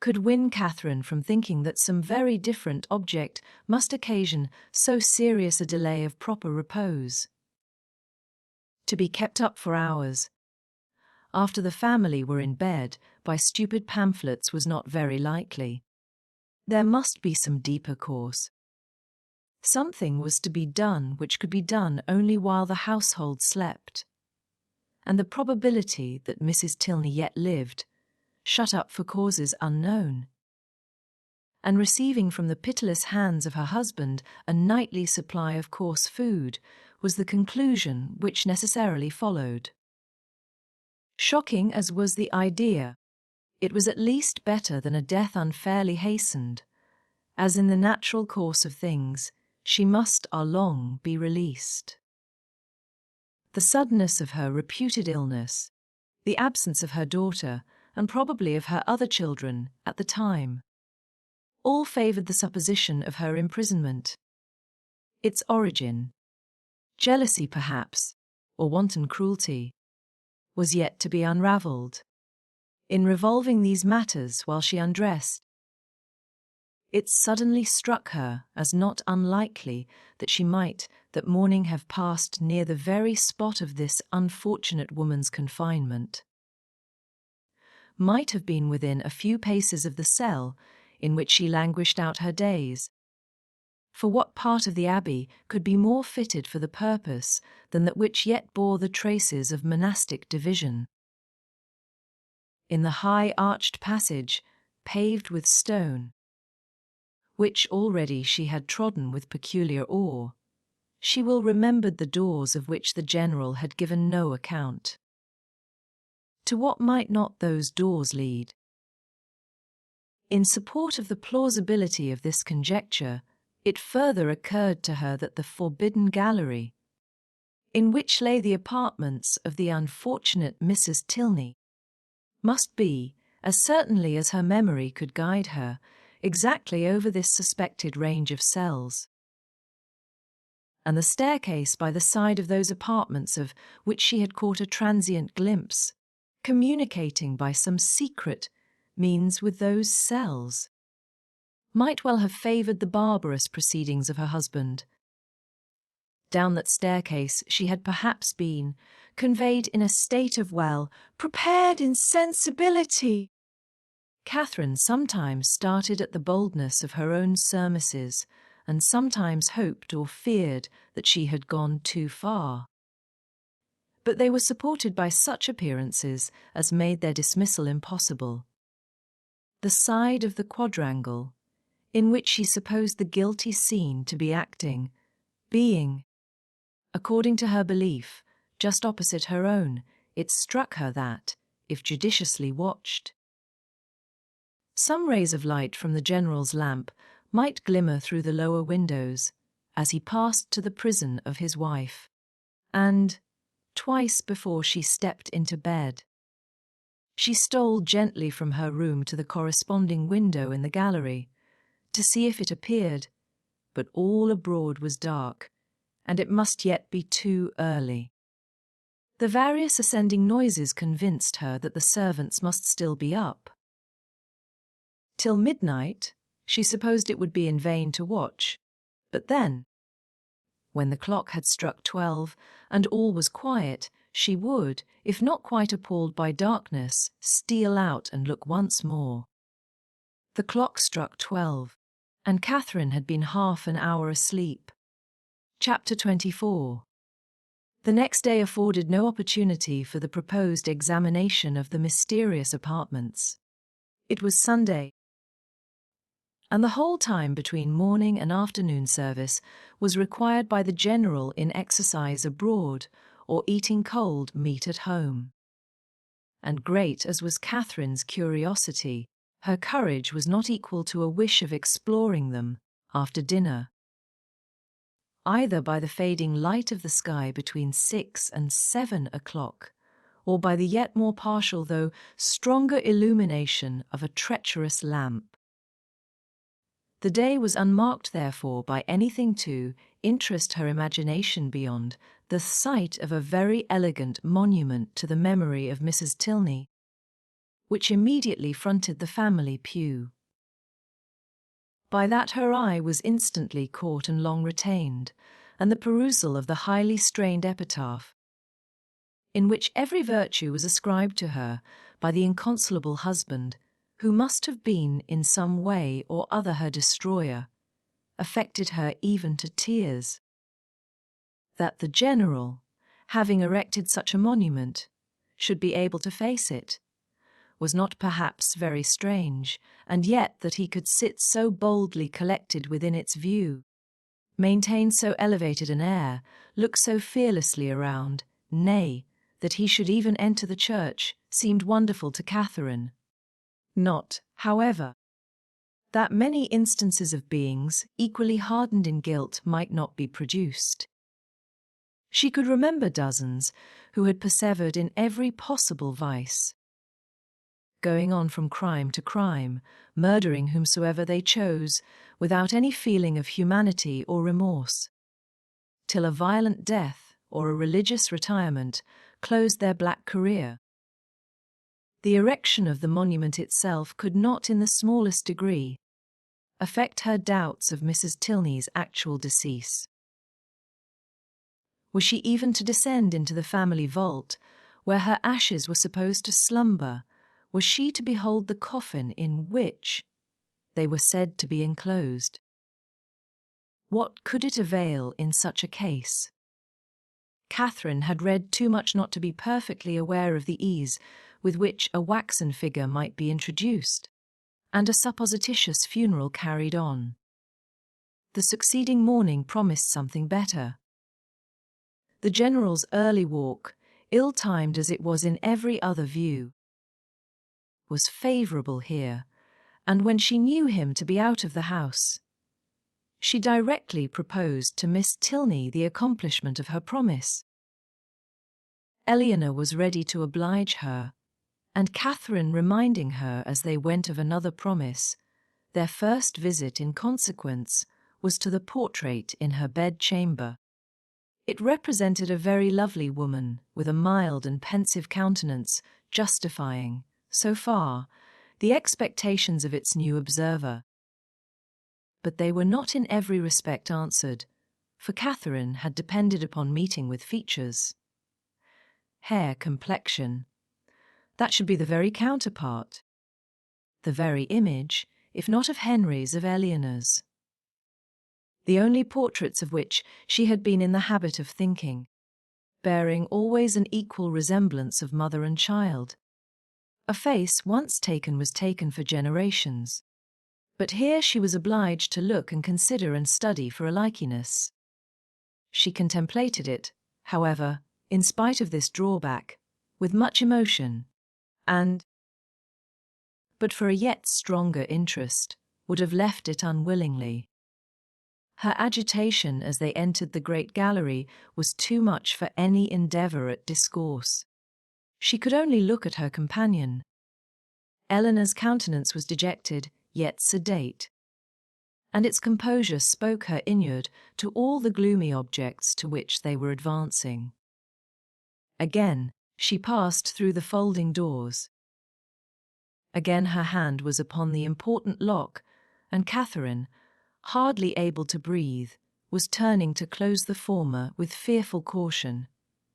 could win Catherine from thinking that some very different object must occasion so serious a delay of proper repose. To be kept up for hours, after the family were in bed, by stupid pamphlets was not very likely. There must be some deeper course. Something was to be done which could be done only while the household slept, and the probability that Mrs. Tilney yet lived, shut up for causes unknown, and receiving from the pitiless hands of her husband a nightly supply of coarse food, was the conclusion which necessarily followed. Shocking as was the idea, it was at least better than a death unfairly hastened, as in the natural course of things she must ere long be released. The suddenness of her reputed illness, the absence of her daughter, and probably of her other children at the time, all favoured the supposition of her imprisonment. Its origin, jealousy perhaps, or wanton cruelty, was yet to be unravelled. In revolving these matters while she undressed, it suddenly struck her as not unlikely that she might that morning have passed near the very spot of this unfortunate woman's confinement, might have been within a few paces of the cell in which she languished out her days. For what part of the abbey could be more fitted for the purpose than that which yet bore the traces of monastic division? In the high arched passage, paved with stone, which already she had trodden with peculiar awe, she well remembered the doors of which the general had given no account. To what might not those doors lead? In support of the plausibility of this conjecture, it further occurred to her that the forbidden gallery, in which lay the apartments of the unfortunate Mrs. Tilney, must be, as certainly as her memory could guide her, exactly over this suspected range of cells. And the staircase by the side of those apartments of which she had caught a transient glimpse, communicating by some secret means with those cells, might well have favoured the barbarous proceedings of her husband. Down that staircase she had perhaps been, conveyed in a state of prepared insensibility. Catherine sometimes started at the boldness of her own surmises, and sometimes hoped or feared that she had gone too far. But they were supported by such appearances as made their dismissal impossible. The side of the quadrangle, in which she supposed the guilty scene to be acting, being, according to her belief, just opposite her own, it struck her that, if judiciously watched, some rays of light from the general's lamp might glimmer through the lower windows as he passed to the prison of his wife, and, twice before she stepped into bed, she stole gently from her room to the corresponding window in the gallery, to see if it appeared, but all abroad was dark, and it must yet be too early. The various ascending noises convinced her that the servants must still be up. Till midnight, she supposed it would be in vain to watch, but then, when the clock had struck 12 and all was quiet, she would, if not quite appalled by darkness, steal out and look once more. The clock struck 12, and Catherine had been half an hour asleep. Chapter 24. The next day afforded no opportunity for the proposed examination of the mysterious apartments. It was Sunday, and the whole time between morning and afternoon service was required by the general in exercise abroad or eating cold meat at home. And great as was Catherine's curiosity, her courage was not equal to a wish of exploring them after dinner, either by the fading light of the sky between 6 and 7 o'clock, or by the yet more partial though stronger illumination of a treacherous lamp. The day was unmarked, therefore, by anything to interest her imagination beyond the sight of a very elegant monument to the memory of Mrs. Tilney, which immediately fronted the family pew. By that her eye was instantly caught and long retained, and the perusal of the highly strained epitaph, in which every virtue was ascribed to her by the inconsolable husband, who must have been in some way or other her destroyer, affected her even to tears. That the general, having erected such a monument, should be able to face it, was not perhaps very strange, and yet that he could sit so boldly collected within its view, maintain so elevated an air, look so fearlessly around, nay, that he should even enter the church, seemed wonderful to Catherine. Not, however, that many instances of beings equally hardened in guilt might not be produced. She could remember dozens who had persevered in every possible vice, going on from crime to crime, murdering whomsoever they chose, without any feeling of humanity or remorse, till a violent death or a religious retirement closed their black career. The erection of the monument itself could not in the smallest degree affect her doubts of Mrs. Tilney's actual decease. Was she even to descend into the family vault, where her ashes were supposed to slumber? Was she to behold the coffin in which they were said to be enclosed? What could it avail in such a case? Catherine had read too much not to be perfectly aware of the ease with which a waxen figure might be introduced, and a supposititious funeral carried on. The succeeding morning promised something better. The general's early walk, ill-timed as it was in every other view, was favourable here, and when she knew him to be out of the house, she directly proposed to Miss Tilney the accomplishment of her promise. Eleanor was ready to oblige her, and Catherine reminding her as they went of another promise, their first visit in consequence was to the portrait in her bed-chamber. It represented a very lovely woman with a mild and pensive countenance, justifying, so far, the expectations of its new observer. But they were not in every respect answered, for Catherine had depended upon meeting with features. Hair, complexion. That should be the very counterpart. The very image, if not of Henry's, of Eleanor's. The only portraits of which she had been in the habit of thinking, bearing always an equal resemblance of mother and child. A face once taken was taken for generations. But here she was obliged to look and consider and study for a likeness. She contemplated it, however, in spite of this drawback, with much emotion, and, but for a yet stronger interest, would have left it unwillingly. Her agitation as they entered the great gallery was too much for any endeavour at discourse. She could only look at her companion. Eleanor's countenance was dejected, yet sedate, and its composure spoke her inured to all the gloomy objects to which they were advancing. Again she passed through the folding doors. Again her hand was upon the important lock, and Catherine, hardly able to breathe, was turning to close the former with fearful caution,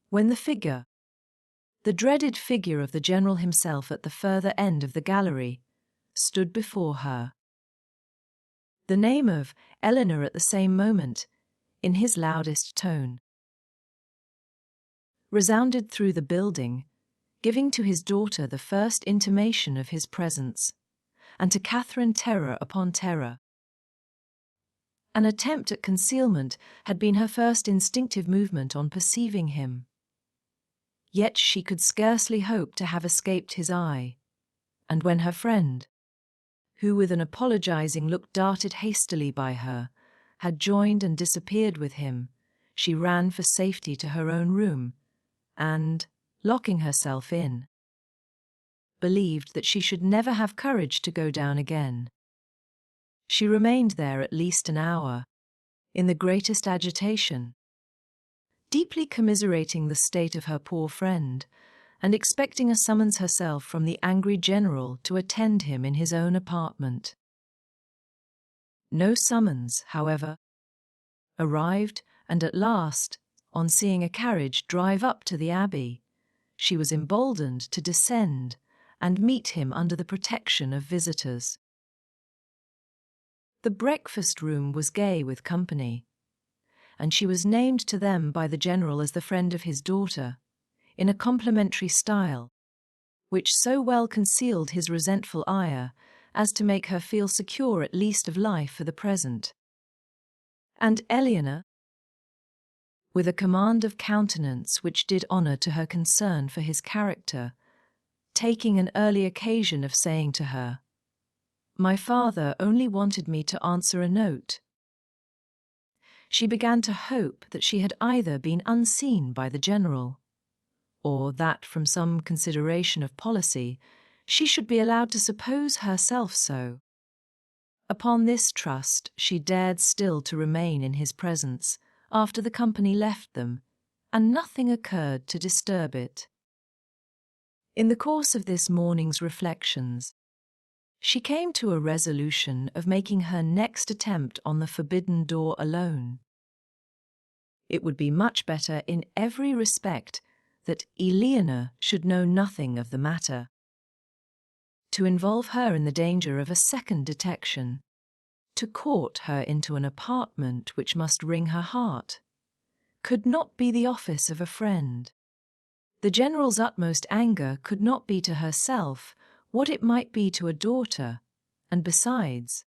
when the dreaded figure of the general himself at the further end of the gallery, stood before her. The name of Eleanor at the same moment, in his loudest tone, resounded through the building, giving to his daughter the first intimation of his presence, and to Catherine terror upon terror. An attempt at concealment had been her first instinctive movement on perceiving him. Yet she could scarcely hope to have escaped his eye, and when her friend, who with an apologizing look darted hastily by her, had joined and disappeared with him, she ran for safety to her own room, and, locking herself in, believed that she should never have courage to go down again. She remained there at least an hour, in the greatest agitation, deeply commiserating the state of her poor friend, and expecting a summons herself from the angry general to attend him in his own apartment. No summons, however, arrived, and at last, on seeing a carriage drive up to the Abbey, she was emboldened to descend and meet him under the protection of visitors. The breakfast-room was gay with company, and she was named to them by the general as the friend of his daughter, in a complimentary style, which so well concealed his resentful ire as to make her feel secure at least of life for the present. And Eleanor, with a command of countenance which did honour to her concern for his character, taking an early occasion of saying to her, "My father only wanted me to answer a note," she began to hope that she had either been unseen by the general, or that from some consideration of policy she should be allowed to suppose herself so. Upon this trust she dared still to remain in his presence after the company left them, and nothing occurred to disturb it. In the course of this morning's reflections, she came to a resolution of making her next attempt on the forbidden door alone. It would be much better in every respect that Eleanor should know nothing of the matter. To involve her in the danger of a second detection, to court her into an apartment which must wring her heart, could not be the office of a friend. The general's utmost anger could not be to herself what it might be to a daughter, and besides,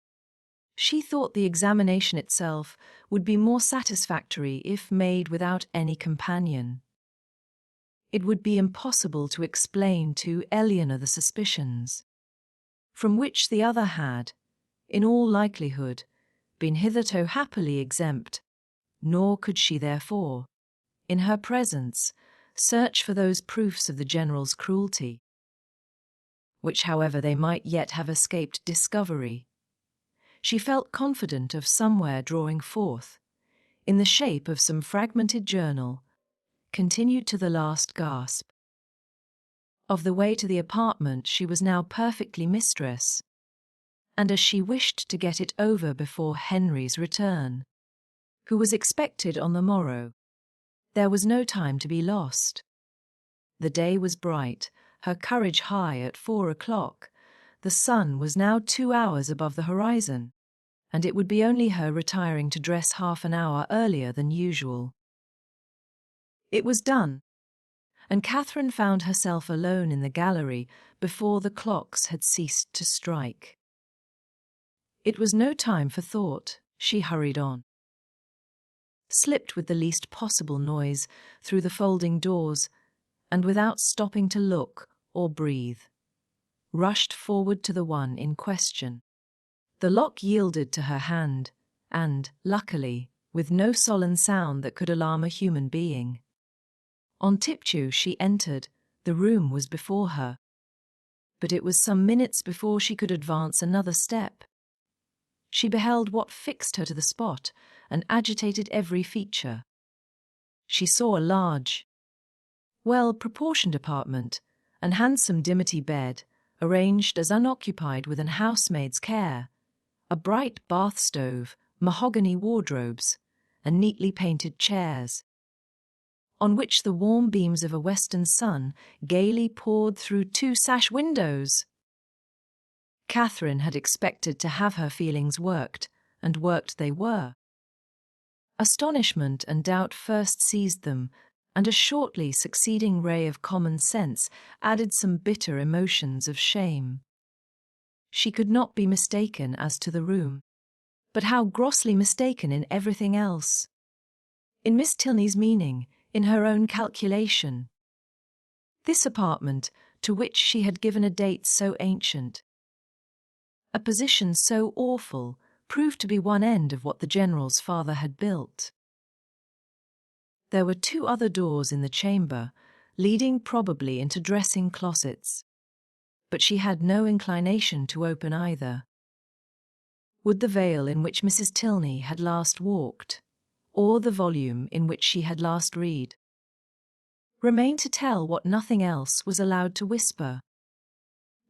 she thought the examination itself would be more satisfactory if made without any companion. It would be impossible to explain to Eleanor the suspicions, from which the other had, in all likelihood, been hitherto happily exempt, nor could she therefore, in her presence, search for those proofs of the general's cruelty, which however they might yet have escaped discovery. She felt confident of somewhere drawing forth, in the shape of some fragmented journal, continued to the last gasp. Of the way to the apartment she was now perfectly mistress, and as she wished to get it over before Henry's return, who was expected on the morrow. There was no time to be lost. The day was bright, her courage high at 4 o'clock. The sun was now 2 hours above the horizon, and it would be only her retiring to dress half an hour earlier than usual. It was done, and Catherine found herself alone in the gallery before the clocks had ceased to strike. It was no time for thought. She hurried on, slipped with the least possible noise through the folding doors, and without stopping to look or breathe, rushed forward to the one in question. The lock yielded to her hand, and, luckily, with no sullen sound that could alarm a human being. On tiptoe she entered. The room was before her. But it was some minutes before she could advance another step. She beheld what fixed her to the spot and agitated every feature. She saw a large, well-proportioned apartment, an handsome dimity bed, arranged as unoccupied with an housemaid's care, a bright bath stove, mahogany wardrobes, and neatly painted chairs, on which the warm beams of a western sun gaily poured through 2 sash windows. Catherine had expected to have her feelings worked, and worked they were. Astonishment and doubt first seized them, and a shortly succeeding ray of common sense added some bitter emotions of shame. She could not be mistaken as to the room, but how grossly mistaken in everything else. In Miss Tilney's meaning, in her own calculation. This apartment, to which she had given a date so ancient, a position so awful, proved to be one end of what the General's father had built. There were 2 other doors in the chamber, leading probably into dressing closets, but she had no inclination to open either. Would the veil in which Mrs. Tilney had last walked, or the volume in which she had last read, remain to tell what nothing else was allowed to whisper?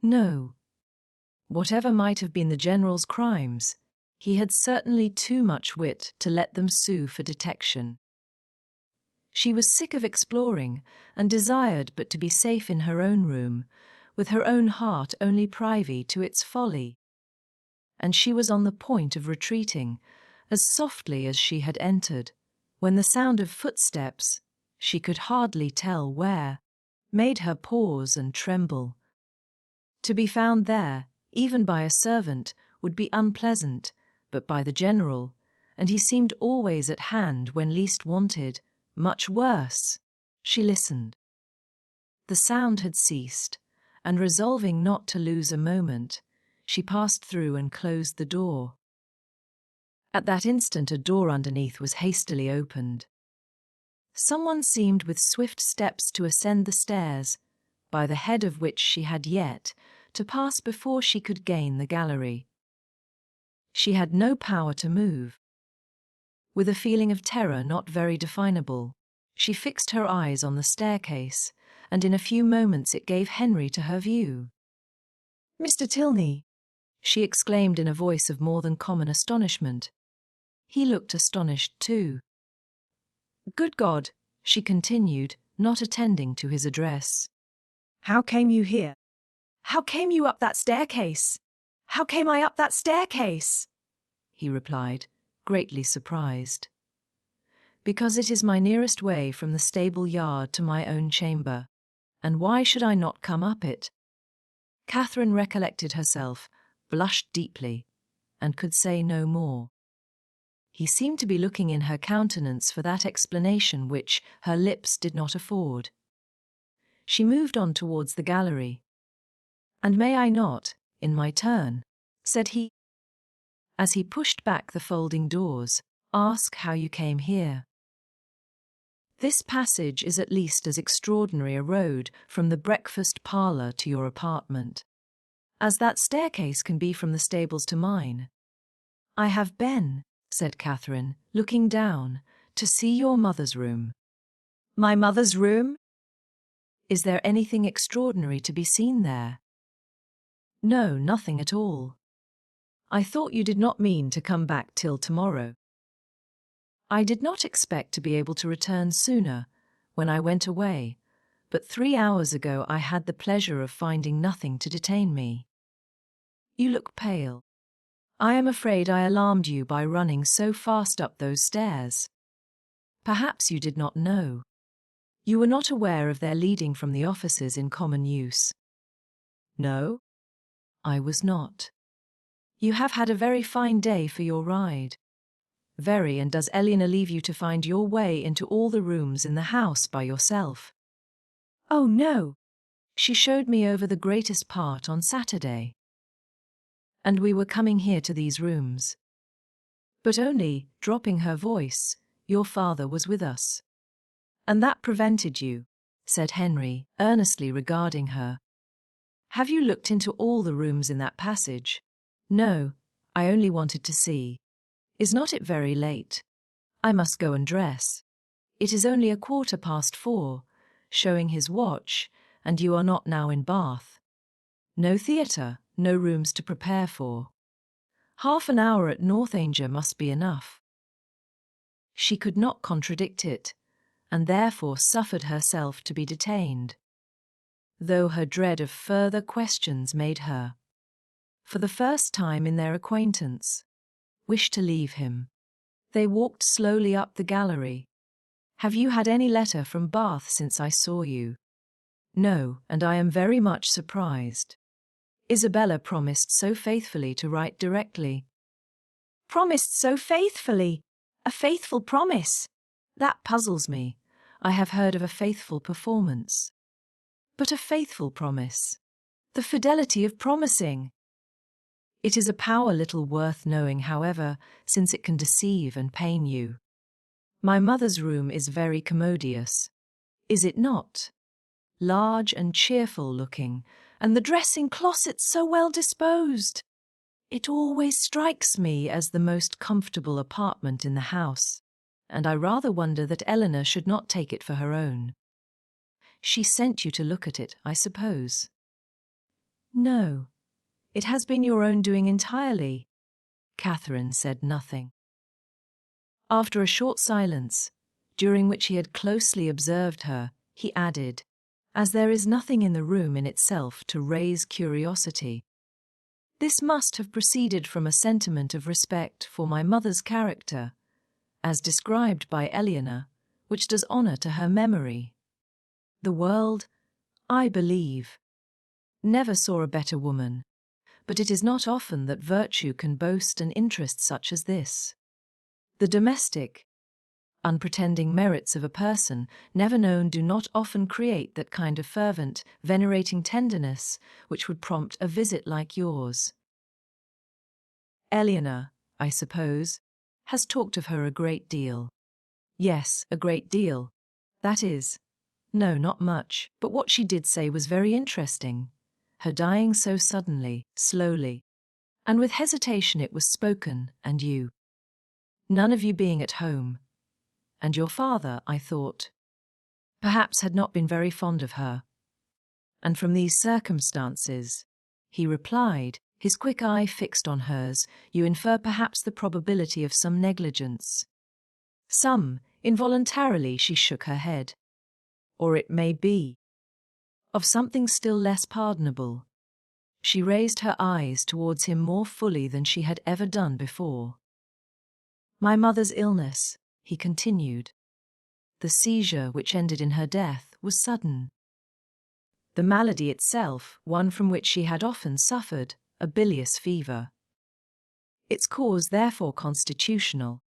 No. Whatever might have been the General's crimes, he had certainly too much wit to let them sue for detection. She was sick of exploring, and desired but to be safe in her own room, with her own heart only privy to its folly. And she was on the point of retreating, as softly as she had entered, when the sound of footsteps, she could hardly tell where, made her pause and tremble. To be found there, even by a servant, would be unpleasant, but by the General, and he seemed always at hand when least wanted, much worse. She listened. The sound had ceased, and resolving not to lose a moment, she passed through and closed the door. At that instant a door underneath was hastily opened. Someone seemed with swift steps to ascend the stairs, by the head of which she had yet to pass before she could gain the gallery. She had no power to move. With a feeling of terror not very definable, she fixed her eyes on the staircase, and in a few moments it gave Henry to her view. "Mr. Tilney!" she exclaimed in a voice of more than common astonishment. He looked astonished too. "Good God!" she continued, not attending to his address. "How came you here? How came you up that staircase? How came I up that staircase?" he replied, greatly surprised. "Because it is my nearest way from the stable yard to my own chamber, and why should I not come up it?" Catherine recollected herself, blushed deeply, and could say no more. He seemed to be looking in her countenance for that explanation which her lips did not afford. She moved on towards the gallery. "And may I not, in my turn," said he, as he pushed back the folding doors, "ask how you came here? This passage is at least as extraordinary a road from the breakfast parlour to your apartment as that staircase can be from the stables to mine." "I have been," said Catherine, looking down, "to see your mother's room." "My mother's room? Is there anything extraordinary to be seen there?" "No, nothing at all. I thought you did not mean to come back till tomorrow." I did not expect to be able to return sooner when I went away, but 3 hours ago I had the pleasure of finding nothing to detain me. You look pale. I am afraid I alarmed you by running so fast up those stairs. Perhaps you did not know. You were not aware of their leading from the offices in common use. No? I was not. You have had a very fine day for your ride. Very, and does Eleanor leave you to find your way into all the rooms in the house by yourself? Oh no. She showed me over the greatest part on Saturday. And we were coming here to these rooms. But only, dropping her voice, your father was with us. And that prevented you, said Henry, earnestly regarding her. Have you looked into all the rooms in that passage? No, I only wanted to see. Is not it very late? I must go and dress. It is only 4:15, showing his watch, and you are not now in Bath. No theatre, no rooms to prepare for. Half an hour at Northanger must be enough. She could not contradict it, and therefore suffered herself to be detained, though her dread of further questions made her, for the first time in their acquaintance, wish to leave him. They walked slowly up the gallery. Have you had any letter from Bath since I saw you? No, and I am very much surprised. Isabella promised so faithfully to write directly. Promised so faithfully? A faithful promise? That puzzles me. I have heard of a faithful performance. But a faithful promise. The fidelity of promising. It is a power little worth knowing, however, since it can deceive and pain you. My mother's room is very commodious. Is it not? Large and cheerful looking, and the dressing closet so well disposed. It always strikes me as the most comfortable apartment in the house, and I rather wonder that Eleanor should not take it for her own. She sent you to look at it, I suppose? No, it has been your own doing entirely. Catherine said nothing. After a short silence, during which he had closely observed her, he added, as there is nothing in the room in itself to raise curiosity. This must have proceeded from a sentiment of respect for my mother's character, as described by Eleanor, which does honour to her memory. The world, I believe, never saw a better woman, but it is not often that virtue can boast an interest such as this. The domestic, unpretending merits of a person never known do not often create that kind of fervent, venerating tenderness which would prompt a visit like yours. Eleanor, I suppose, has talked of her a great deal. Yes, a great deal. That is, no, not much, but what she did say was very interesting. Her dying so suddenly, slowly, and with hesitation it was spoken, and you. None of you being at home. And your father, I thought, perhaps had not been very fond of her. And from these circumstances, he replied, his quick eye fixed on hers, you infer perhaps the probability of some negligence. Some, involuntarily she shook her head. Or it may be, of something still less pardonable. She raised her eyes towards him more fully than she had ever done before. My mother's illness, he continued. The seizure which ended in her death was sudden. The malady itself, one from which she had often suffered, a bilious fever. Its cause therefore constitutional.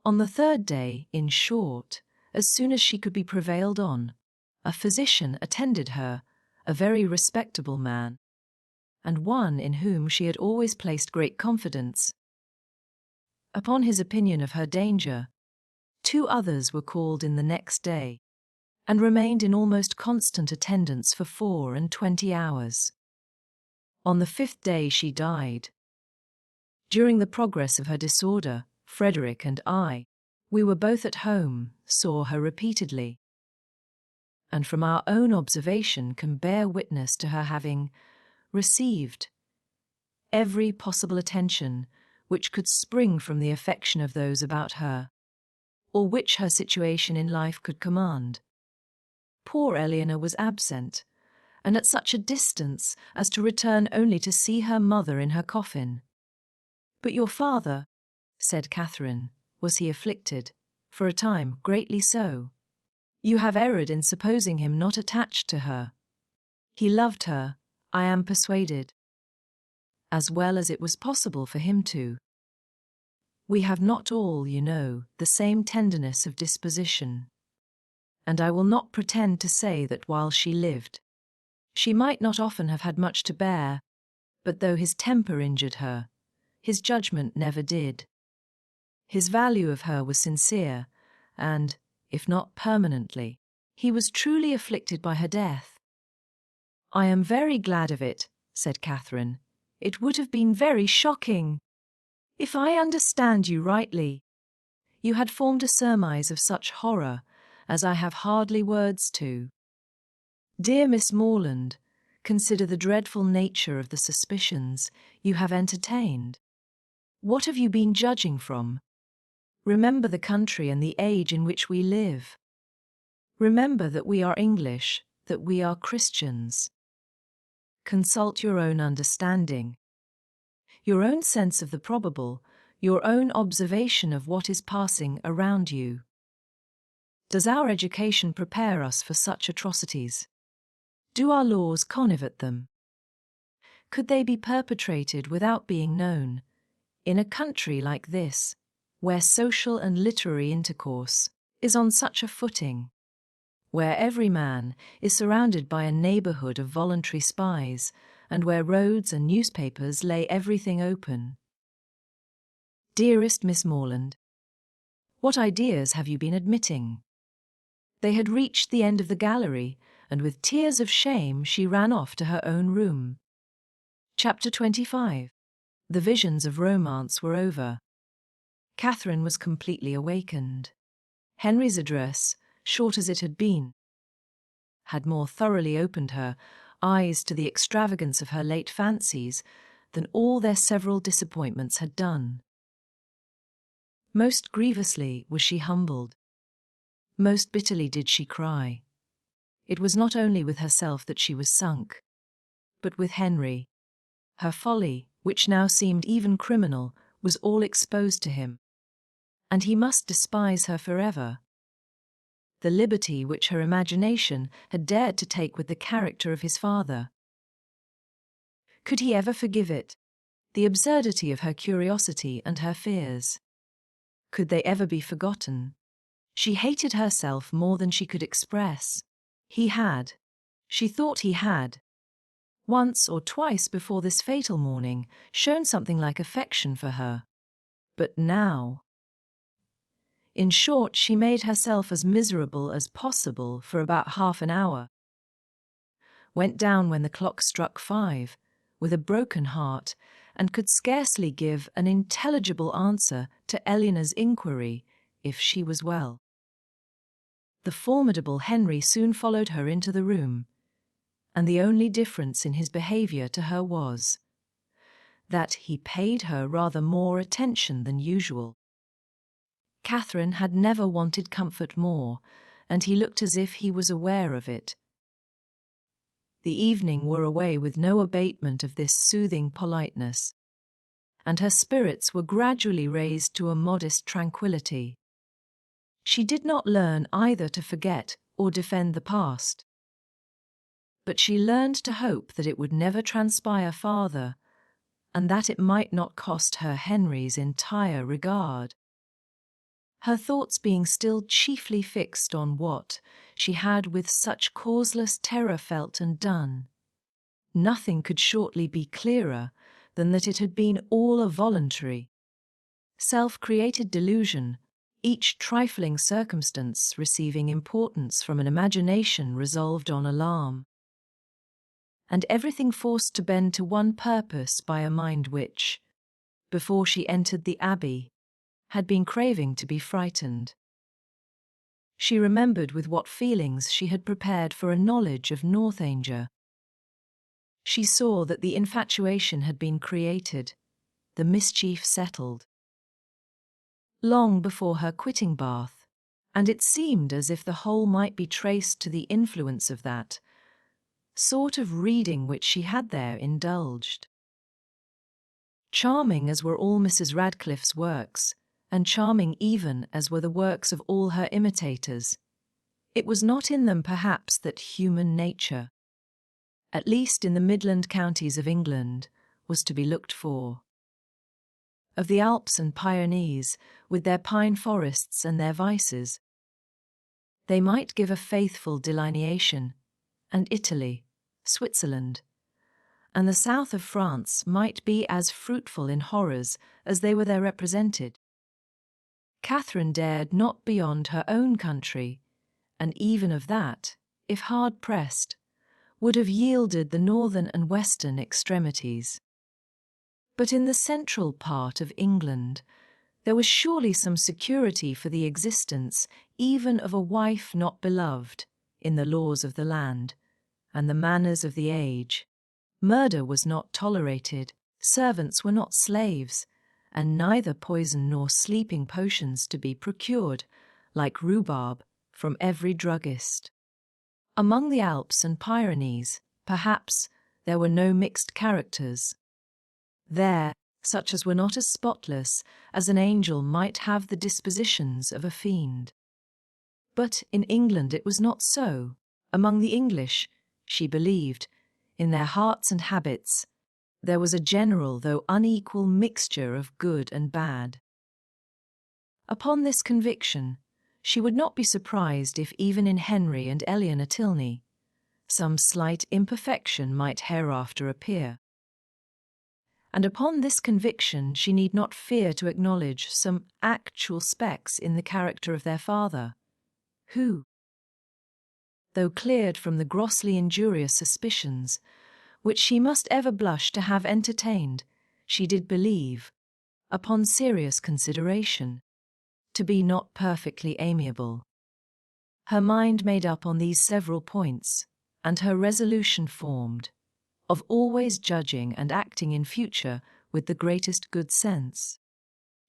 On the third day, in short, as soon as she could be prevailed on, a physician attended her, a very respectable man, and one in whom she had always placed great confidence. Upon his opinion of her danger, 2 others were called in the next day, and remained in almost constant attendance for 24 hours. On the 5th day she died. During the progress of her disorder, Frederick and I, we were both at home, saw her repeatedly, and from our own observation can bear witness to her having received every possible attention which could spring from the affection of those about her. or which her situation in life could command. Poor Eleanor was absent, and at such a distance as to return only to see her mother in her coffin. "But your father," said Catherine, "was he afflicted? For a time, greatly so. You have erred in supposing him not attached to her. He loved her, I am persuaded, as well as it was possible for him to. We have not all, you know, the same tenderness of disposition. And I will not pretend to say that while she lived, she might not often have had much to bear, but though his temper injured her, his judgment never did. His value of her was sincere, and, if not permanently, he was truly afflicted by her death." "I am very glad of it," said Catherine. "It would have been very shocking. If I understand you rightly, you had formed a surmise of such horror as I have hardly words to. Dear Miss Morland, consider the dreadful nature of the suspicions you have entertained. What have you been judging from? Remember the country and the age in which we live. Remember that we are English, that we are Christians. Consult your own understanding, your own sense of the probable, your own observation of what is passing around you. Does our education prepare us for such atrocities? Do our laws connive them? Could they be perpetrated without being known, in a country like this, where social and literary intercourse is on such a footing, where every man is surrounded by a neighbourhood of voluntary spies, and where roads and newspapers lay everything open? Dearest Miss Morland, what ideas have you been admitting?" They had reached the end of the gallery, and with tears of shame she ran off to her own room. Chapter 25. The visions of romance were over. Catherine was completely awakened. Henry's address, short as it had been, had more thoroughly opened her eyes to the extravagance of her late fancies than all their several disappointments had done. Most grievously was she humbled. Most bitterly did she cry. It was not only with herself that she was sunk, but with Henry. Her folly, which now seemed even criminal, was all exposed to him, and he must despise her forever. The liberty which her imagination had dared to take with the character of his father, could he ever forgive it? The absurdity of her curiosity and her fears, could they ever be forgotten? She hated herself more than she could express. He had, she thought he had, once or twice before this fatal morning, shown something like affection for her. But now... In short, she made herself as miserable as possible for about half an hour. Went down when the clock struck 5, with a broken heart, and could scarcely give an intelligible answer to Eleanor's inquiry if she was well. The formidable Henry soon followed her into the room, and the only difference in his behaviour to her was that he paid her rather more attention than usual. Catherine had never wanted comfort more, and he looked as if he was aware of it. The evening wore away with no abatement of this soothing politeness, and her spirits were gradually raised to a modest tranquillity. She did not learn either to forget or defend the past, but she learned to hope that it would never transpire farther, and that it might not cost her Henry's entire regard. Her thoughts being still chiefly fixed on what she had with such causeless terror felt and done, nothing could shortly be clearer than that it had been all a voluntary, self-created delusion, each trifling circumstance receiving importance from an imagination resolved on alarm, and everything forced to bend to one purpose by a mind which, before she entered the Abbey, had been craving to be frightened. She remembered with what feelings she had prepared for a knowledge of Northanger. She saw that the infatuation had been created, the mischief settled. Long before her quitting Bath, and it seemed as if the whole might be traced to the influence of that sort of reading which she had there indulged. Charming as were all Mrs. Radcliffe's works, and charming even as were the works of all her imitators, it was not in them perhaps that human nature, at least in the Midland counties of England, was to be looked for. Of the Alps and Pyrenees, with their pine forests and their vices, they might give a faithful delineation, and Italy, Switzerland, and the south of France might be as fruitful in horrors as they were there represented. Catherine dared not beyond her own country, and even of that, if hard pressed, would have yielded the northern and western extremities. But in the central part of England, there was surely some security for the existence even of a wife not beloved in the laws of the land and the manners of the age. Murder was not tolerated, servants were not slaves, and neither poison nor sleeping potions to be procured, like rhubarb, from every druggist. Among the Alps and Pyrenees, perhaps, there were no mixed characters. There, such as were not as spotless as an angel might have the dispositions of a fiend. But in England it was not so. Among the English, she believed, in their hearts and habits, there was a general though unequal mixture of good and bad. Upon this conviction, she would not be surprised if even in Henry and Eleanor Tilney some slight imperfection might hereafter appear. And upon this conviction she need not fear to acknowledge some actual specks in the character of their father, who, though cleared from the grossly injurious suspicions which she must ever blush to have entertained, she did believe, upon serious consideration, to be not perfectly amiable. Her mind made up on these several points, and her resolution formed, of always judging and acting in future with the greatest good sense.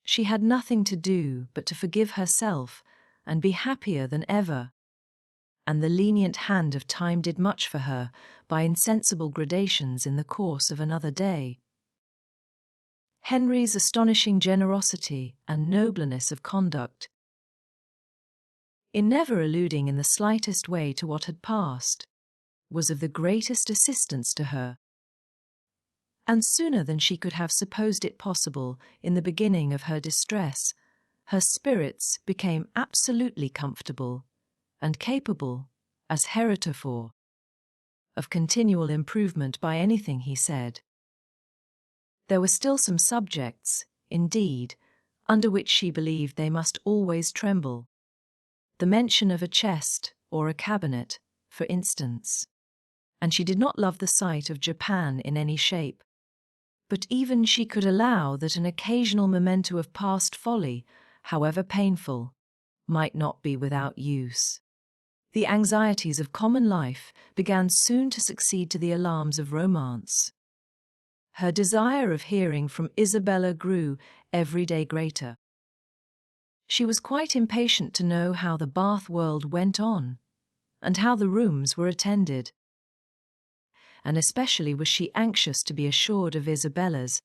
She had nothing to do but to forgive herself and be happier than ever, and the lenient hand of time did much for her by insensible gradations in the course of another day. Henry's astonishing generosity and nobleness of conduct, in never alluding in the slightest way to what had passed, was of the greatest assistance to her. And sooner than she could have supposed it possible in the beginning of her distress, her spirits became absolutely comfortable and capable, as heretofore, of continual improvement by anything he said. There were still some subjects, indeed, under which she believed they must always tremble. The mention of a chest or a cabinet, for instance. And she did not love the sight of Japan in any shape. But even she could allow that an occasional memento of past folly, however painful, might not be without use. The anxieties of common life began soon to succeed to the alarms of romance. Her desire of hearing from Isabella grew every day greater. She was quite impatient to know how the Bath world went on, and how the rooms were attended. And especially was she anxious to be assured of Isabella's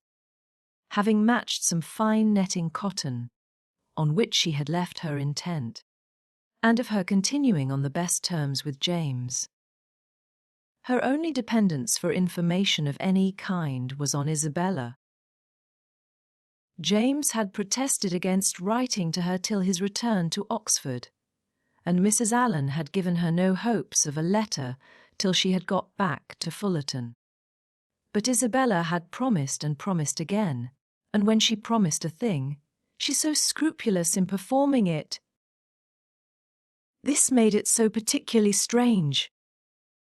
having matched some fine netting cotton, on which she had left her intent, and of her continuing on the best terms with James. Her only dependence for information of any kind was on Isabella. James had protested against writing to her till his return to Oxford, and Mrs. Allen had given her no hopes of a letter till she had got back to Fullerton. But Isabella had promised and promised again, and when she promised a thing, she so scrupulous in performing it. This made it so particularly strange.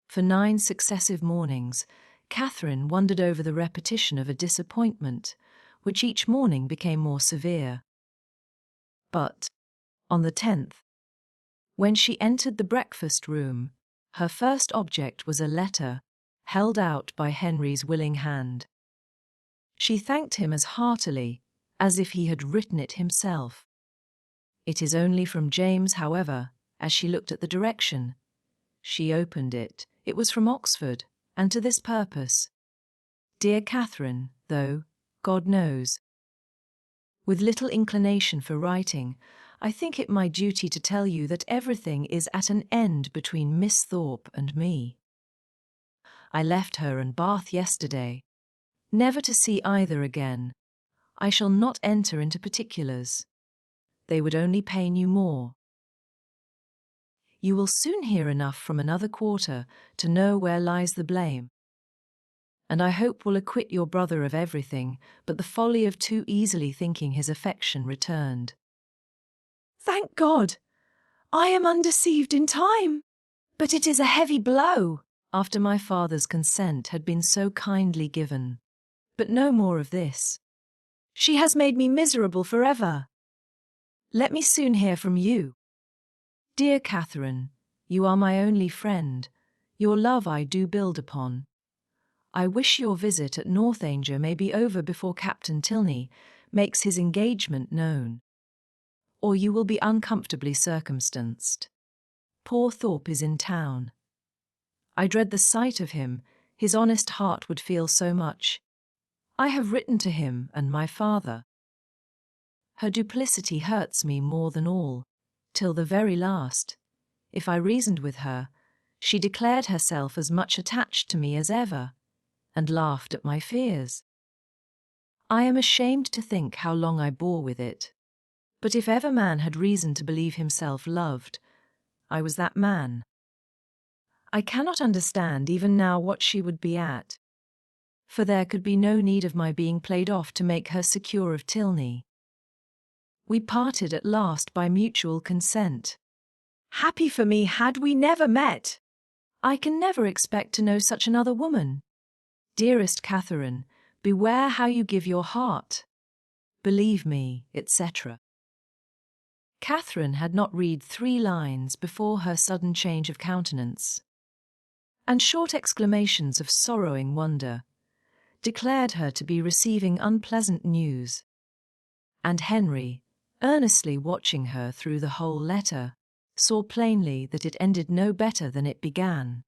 For 9 successive mornings, Catherine wondered over the repetition of a disappointment, which each morning became more severe. But, on the 10th, when she entered the breakfast room, her first object was a letter, held out by Henry's willing hand. She thanked him as heartily as if he had written it himself. It is only from James, however, as she looked at the direction. She opened it. It was from Oxford, and to this purpose. Dear Catherine, though, God knows, with little inclination for writing, I think it my duty to tell you that everything is at an end between Miss Thorpe and me. I left her and Bath yesterday, never to see either again. I shall not enter into particulars. They would only pain you more. You will soon hear enough from another quarter to know where lies the blame, and I hope will acquit your brother of everything but the folly of too easily thinking his affection returned.
Thank God! I am undeceived in time. But it is a heavy blow.
After my father's consent had been so kindly given. But no more of this.
She has made me miserable forever. Let me soon hear from you.
Dear Catherine, you are my only friend. Your love I do build upon. I wish your visit at Northanger may be over before Captain Tilney makes his engagement known, or you will be uncomfortably circumstanced. Poor Thorpe is in town. I dread the sight of him. His honest heart would feel so much. I have written to him and my father. Her duplicity hurts me more than all, till the very last. If I reasoned with her, she declared herself as much attached to me as ever, and laughed at my fears. I am ashamed to think how long I bore with it. But if ever man had reason to believe himself loved, I was that man. I cannot understand even now what she would be at, for there could be no need of my being played off to make her secure of Tilney. We parted at last by mutual consent.
Happy for me had we never met.
I can never expect to know such another woman. Dearest Catherine, beware how you give your heart. Believe me, etc. Catherine had not read 3 lines before her sudden change of countenance, and short exclamations of sorrowing wonder declared her to be receiving unpleasant news. And Henry, earnestly watching her through the whole letter, saw plainly that it ended no better than it began.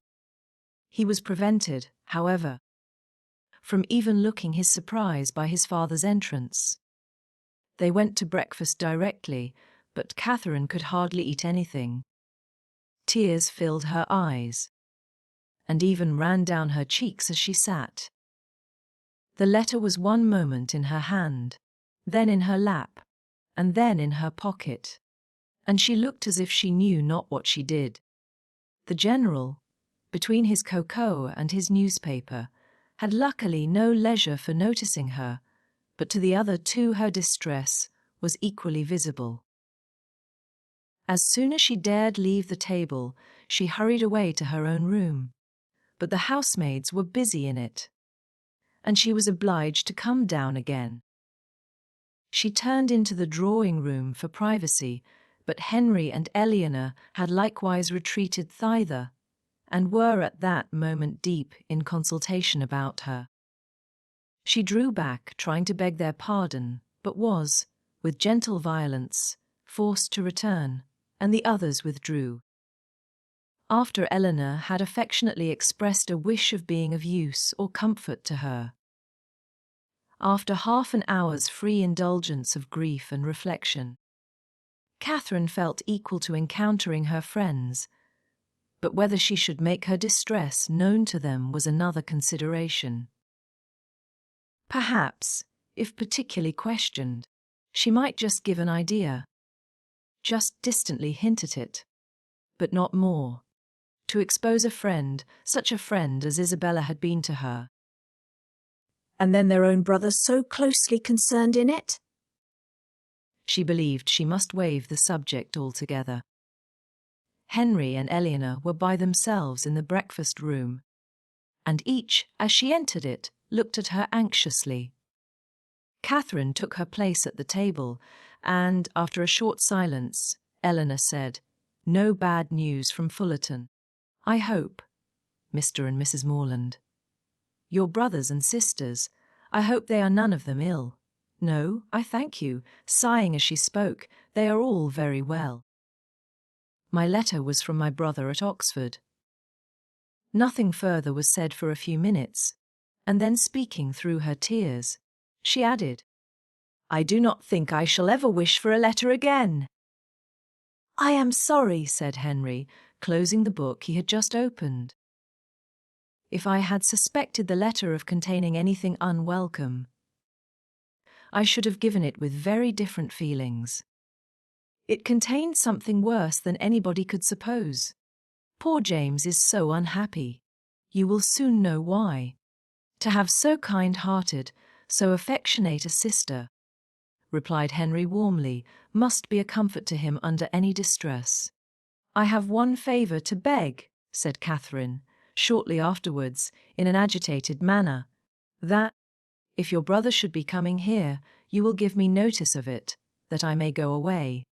He was prevented, however, from even looking his surprise by his father's entrance. They went to breakfast directly, but Catherine could hardly eat anything. Tears filled her eyes, and even ran down her cheeks as she sat. The letter was one moment in her hand, then in her lap, and then in her pocket, and she looked as if she knew not what she did. The General, between his cocoa and his newspaper, had luckily no leisure for noticing her, but to the other two her distress was equally visible. As soon as she dared leave the table, she hurried away to her own room, but the housemaids were busy in it, and she was obliged to come down again. She turned into the drawing-room for privacy, but Henry and Eleanor had likewise retreated thither, and were at that moment deep in consultation about her. She drew back, trying to beg their pardon, but was, with gentle violence, forced to return, and the others withdrew. After Eleanor had affectionately expressed a wish of being of use or comfort to her. After half an hour's free indulgence of grief and reflection, Catherine felt equal to encountering her friends, but whether she should make her distress known to them was another consideration. Perhaps, if particularly questioned, she might just give an idea, just distantly hint at it, but not more, to expose a friend, such a friend as Isabella had been to her.
And then their own brother so closely concerned in it?
She believed she must waive the subject altogether. Henry and Eleanor were by themselves in the breakfast-room, and each, as she entered it, looked at her anxiously. Catherine took her place at the table, and, after a short silence, Eleanor said, "No bad news from Fullerton, I hope, Mr. and Mrs. Morland. Your brothers and sisters, I hope they are none of them ill.
No, I thank you, sighing as she spoke. They are all very well. My letter was from my brother at Oxford. Nothing further was said for a few minutes, and then speaking through her tears, she added, I do not think I shall ever wish for a letter again. I am sorry, said Henry, closing the book he had just opened. If I had suspected the letter of containing anything unwelcome, I should have given it with very different feelings. It contained something worse than anybody could suppose. Poor James is so unhappy. You will soon know why. To have so kind-hearted, so affectionate a sister, replied Henry warmly, must be a comfort to him under any distress. I have one favour to beg, said Catherine, shortly afterwards, in an agitated manner, that, if your brother should be coming here, you will give me notice of it, that I may go away.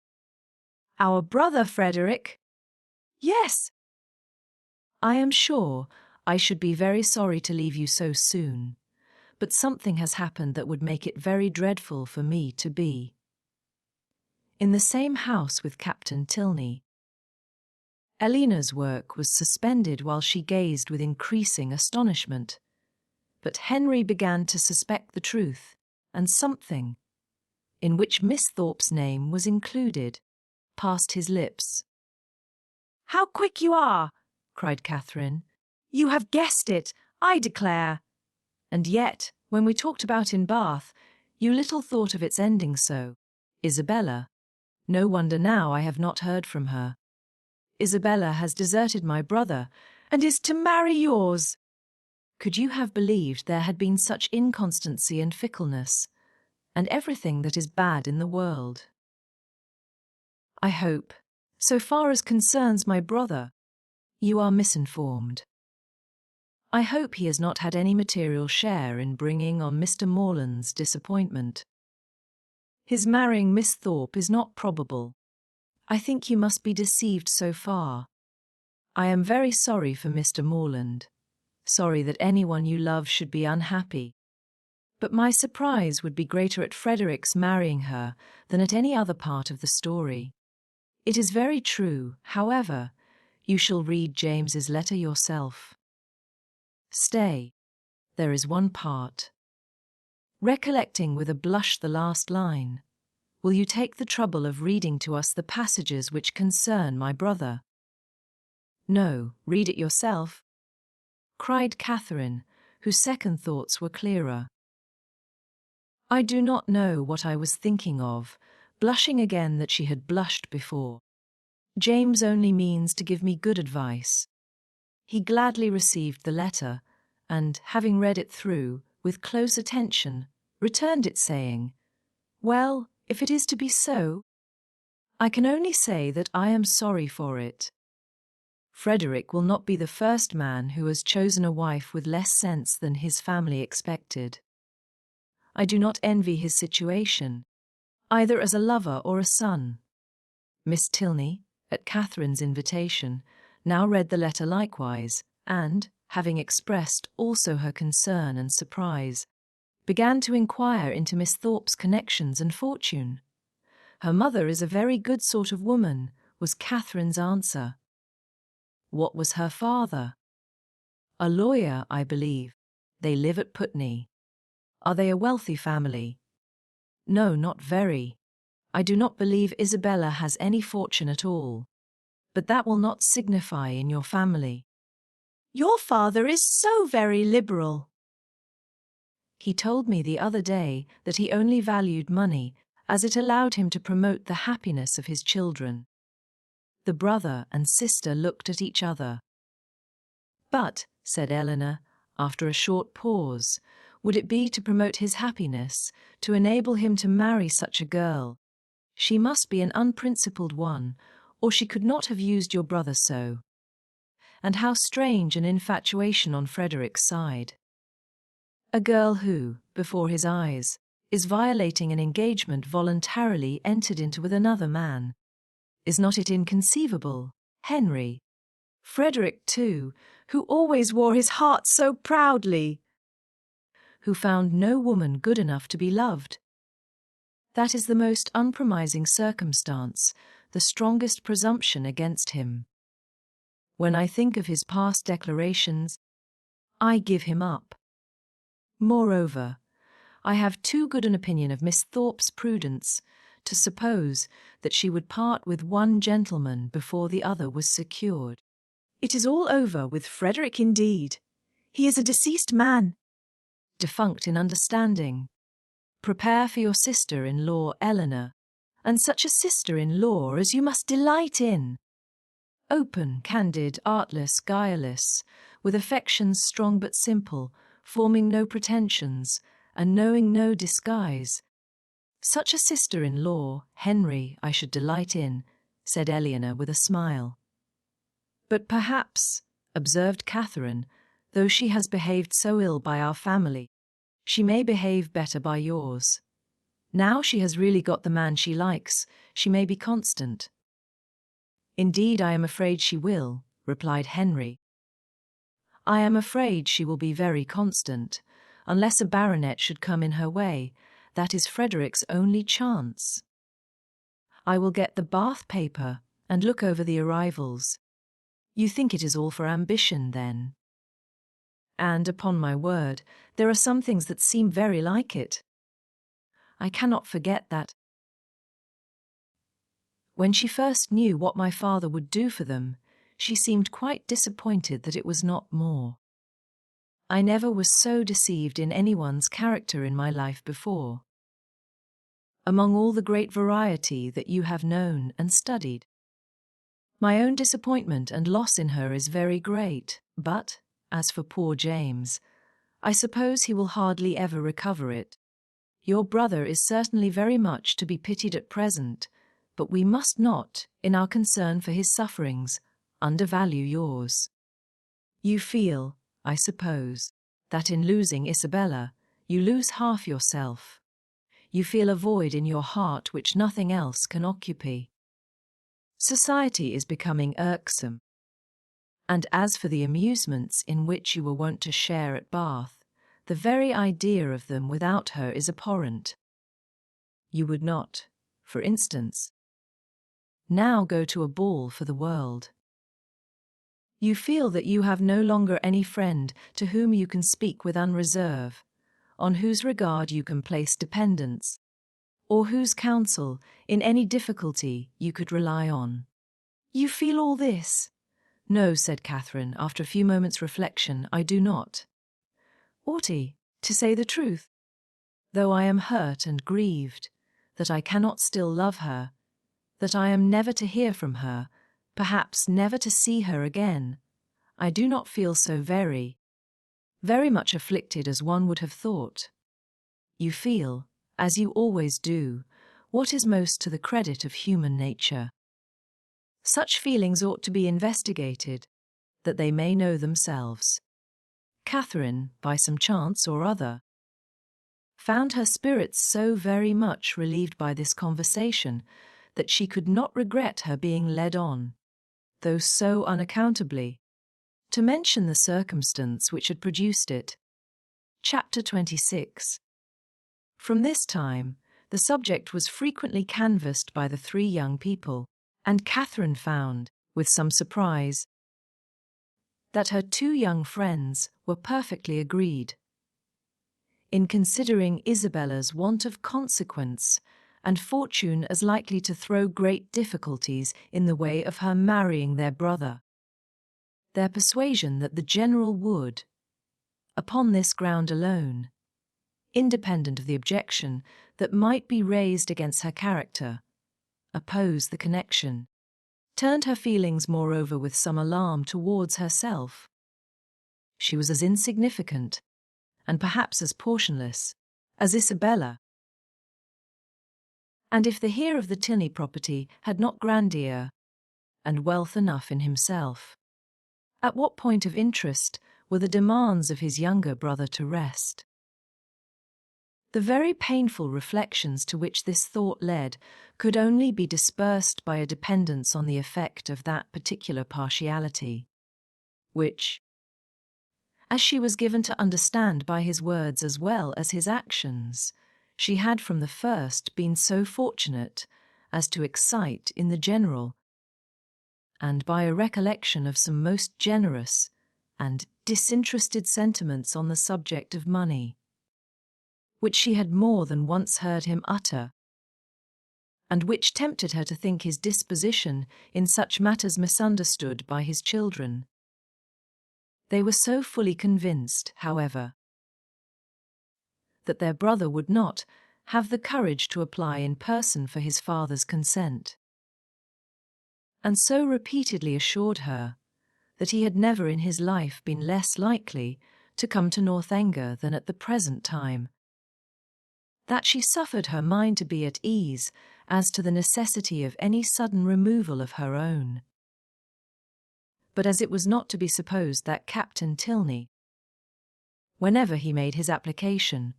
Our brother Frederick? Yes. I am sure I should be very sorry to leave you so soon, but something has happened that would make it very dreadful for me to be in the same house with Captain Tilney. Elena's work was suspended while she gazed with increasing astonishment, but Henry began to suspect the truth, and something, in which Miss Thorpe's name was included, passed his lips. How quick you are! Cried Catherine. You have guessed it, I declare. And yet, when we talked about in Bath, you little thought of its ending so. Isabella. No wonder now I have not heard from her. Isabella has deserted my brother, and is to marry yours. Could you have believed there had been such inconstancy and fickleness, and everything that is bad in the world? I hope, so far as concerns my brother, you are misinformed. I hope he has not had any material share in bringing on Mr. Morland's disappointment. His marrying Miss Thorpe is not probable. I think you must be deceived so far. I am very sorry for Mr. Morland, sorry that anyone you love should be unhappy. But my surprise would be greater at Frederick's marrying her than at any other part of the story. It is very true, however, you shall read James's letter yourself. Stay, there is one part. Recollecting with a blush the last line, will you take the trouble of reading to us the passages which concern my brother? No, read it yourself, cried Catherine, whose second thoughts were clearer. I do not know what I was thinking of, blushing again that she had blushed before. James only means to give me good advice. He gladly received the letter, and, having read it through, with close attention, returned it saying, Well, if it is to be so, I can only say that I am sorry for it. Frederick will not be the first man who has chosen a wife with less sense than his family expected. I do not envy his situation, either as a lover or a son. Miss Tilney, at Catherine's invitation, now read the letter likewise, and, having expressed also her concern and surprise, began to inquire into Miss Thorpe's connections and fortune. Her mother is a very good sort of woman, was Catherine's answer. What was her father? A lawyer, I believe. They live at Putney. Are they a wealthy family? No, not very. I do not believe Isabella has any fortune at all. But that will not signify in your family. Your father is so very liberal. He told me the other day that he only valued money as it allowed him to promote the happiness of his children. The brother and sister looked at each other. But, said Eleanor, after a short pause, would it be to promote his happiness, to enable him to marry such a girl? She must be an unprincipled one, or she could not have used your brother so. And how strange an infatuation on Frederick's side. A girl who, before his eyes, is violating an engagement voluntarily entered into with another man. Is not it inconceivable, Henry? Frederick, too, who always wore his heart so proudly, who found no woman good enough to be loved,
That is the most unpromising circumstance, the strongest presumption against him. When I think of his past declarations, I give him up. Moreover, I have too good an opinion of Miss Thorpe's prudence to suppose that she would part with one gentleman before the other was secured.
It is all over with Frederick indeed. He is a deceased man.
Defunct in understanding. Prepare for your sister-in-law, Eleanor, and such a sister-in-law as you must delight in. Open, candid, artless, guileless, with affections strong but simple, forming no pretensions, and knowing no disguise. Such a sister-in-law, Henry, I should delight in, said Eleanor with a smile. But perhaps, observed Catherine, though she has behaved so ill by our family, she may behave better by yours. Now she has really got the man she likes, she may be constant. Indeed, I am afraid she will, replied Henry. I am afraid she will be very constant, unless a baronet should come in her way. That is Frederick's only chance. I will get the Bath paper and look over the arrivals. You think it is all for ambition, then? And, upon my word, there are some things that seem very like it. I cannot forget that when she first knew what my father would do for them, she seemed quite disappointed that it was not more. I never was so deceived in anyone's character in my life before. Among all the great variety that you have known and studied, my own disappointment and loss in her is very great, but, as for poor James, I suppose he will hardly ever recover it. Your brother is certainly very much to be pitied at present, but we must not, in our concern for his sufferings, undervalue yours. You feel, I suppose, that in losing Isabella, you lose half yourself. You feel a void in your heart which nothing else can occupy. Society is becoming irksome. And as for the amusements in which you were wont to share at Bath, the very idea of them without her is abhorrent. You would not, for instance, now go to a ball for the world. You feel that you have no longer any friend to whom you can speak with unreserve, on whose regard you can place dependence, or whose counsel, in any difficulty, you could rely on. You feel all this? No, said Catherine, after a few moments' reflection, I do not. Ought he, to say the truth? Though I am hurt and grieved, that I cannot still love her, that I am never to hear from her, perhaps never to see her again, I do not feel so very much afflicted as one would have thought. You feel, as you always do, what is most to the credit of human nature. Such feelings ought to be investigated, that they may know themselves. Catherine, by some chance or other, found her spirits so very much relieved by this conversation that she could not regret her being led on, though so unaccountably, to mention the circumstance which had produced it. Chapter 26. From this time, the subject was frequently canvassed by the three young people, and Catherine found, with some surprise, that her two young friends were perfectly agreed in considering Isabella's want of consequence and fortune as likely to throw great difficulties in the way of her marrying their brother. Their persuasion that the general would, upon this ground alone, independent of the objection that might be raised against her character, oppose the connection, turned her feelings moreover with some alarm towards herself. She was as insignificant, and perhaps as portionless, as Isabella. And if the heir of the Tilney property had not grandeur and wealth enough in himself, at what point of interest were the demands of his younger brother to rest? The very painful reflections to which this thought led could only be dispersed by a dependence on the effect of that particular partiality, which, as she was given to understand by his words as well as his actions, She had from the first been so fortunate as to excite in the general, and by a recollection of some most generous and disinterested sentiments on the subject of money, which she had more than once heard him utter, and which tempted her to think his disposition in such matters misunderstood by his children. They were so fully convinced, however, that their brother would not have the courage to apply in person for his father's consent, and so repeatedly assured her that he had never in his life been less likely to come to Northanger than at the present time, that she suffered her mind to be at ease as to the necessity of any sudden removal of her own. But as it was not to be supposed that Captain Tilney, whenever he made his application,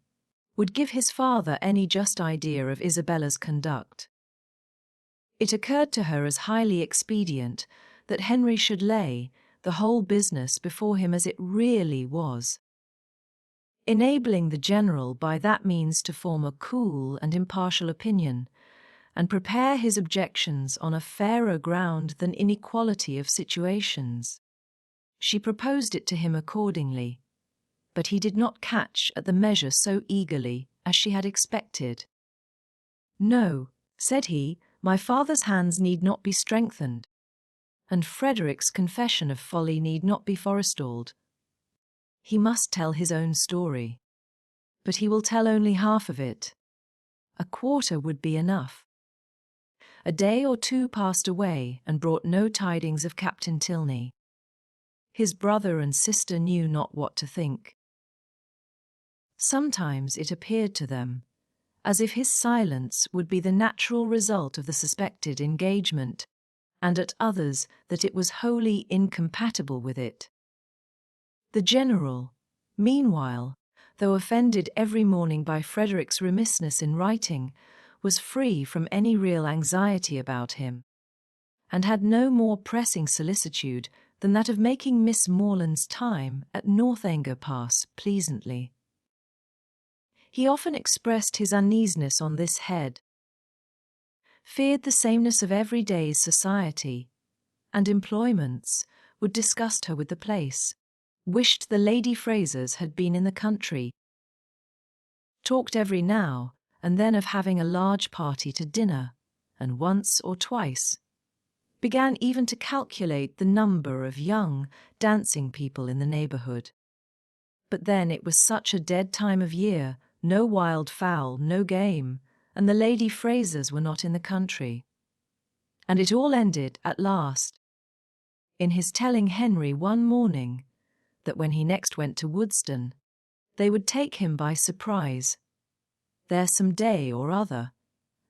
would give his father any just idea of Isabella's conduct, it occurred to her as highly expedient that Henry should lay the whole business before him as it really was, enabling the general by that means to form a cool and impartial opinion, and prepare his objections on a fairer ground than inequality of situations. She proposed it to him accordingly, but he did not catch at the measure so eagerly as she had expected. "No," said he, "my father's hands need not be strengthened, and Frederick's confession of folly need not be forestalled. He must tell his own story, but he will tell only half of it. A quarter would be enough." A day or two passed away and brought no tidings of Captain Tilney. His brother and sister knew not what to think. Sometimes it appeared to them as if his silence would be the natural result of the suspected engagement, and at others that it was wholly incompatible with it. The general, meanwhile, though offended every morning by Frederick's remissness in writing, was free from any real anxiety about him, and had no more pressing solicitude than that of making Miss Morland's time at Northanger pass pleasantly. He often expressed his uneasiness on this head, feared the sameness of every day's society and employments would disgust her with the place, wished the Lady Frasers had been in the country, talked every now and then of having a large party to dinner, and once or twice began even to calculate the number of young, dancing people in the neighbourhood. But then it was such a dead time of year, no wild fowl, no game, and the Lady Frasers were not in the country. And it all ended, at last, in his telling Henry one morning that when he next went to Woodston, they would take him by surprise, there some day or other,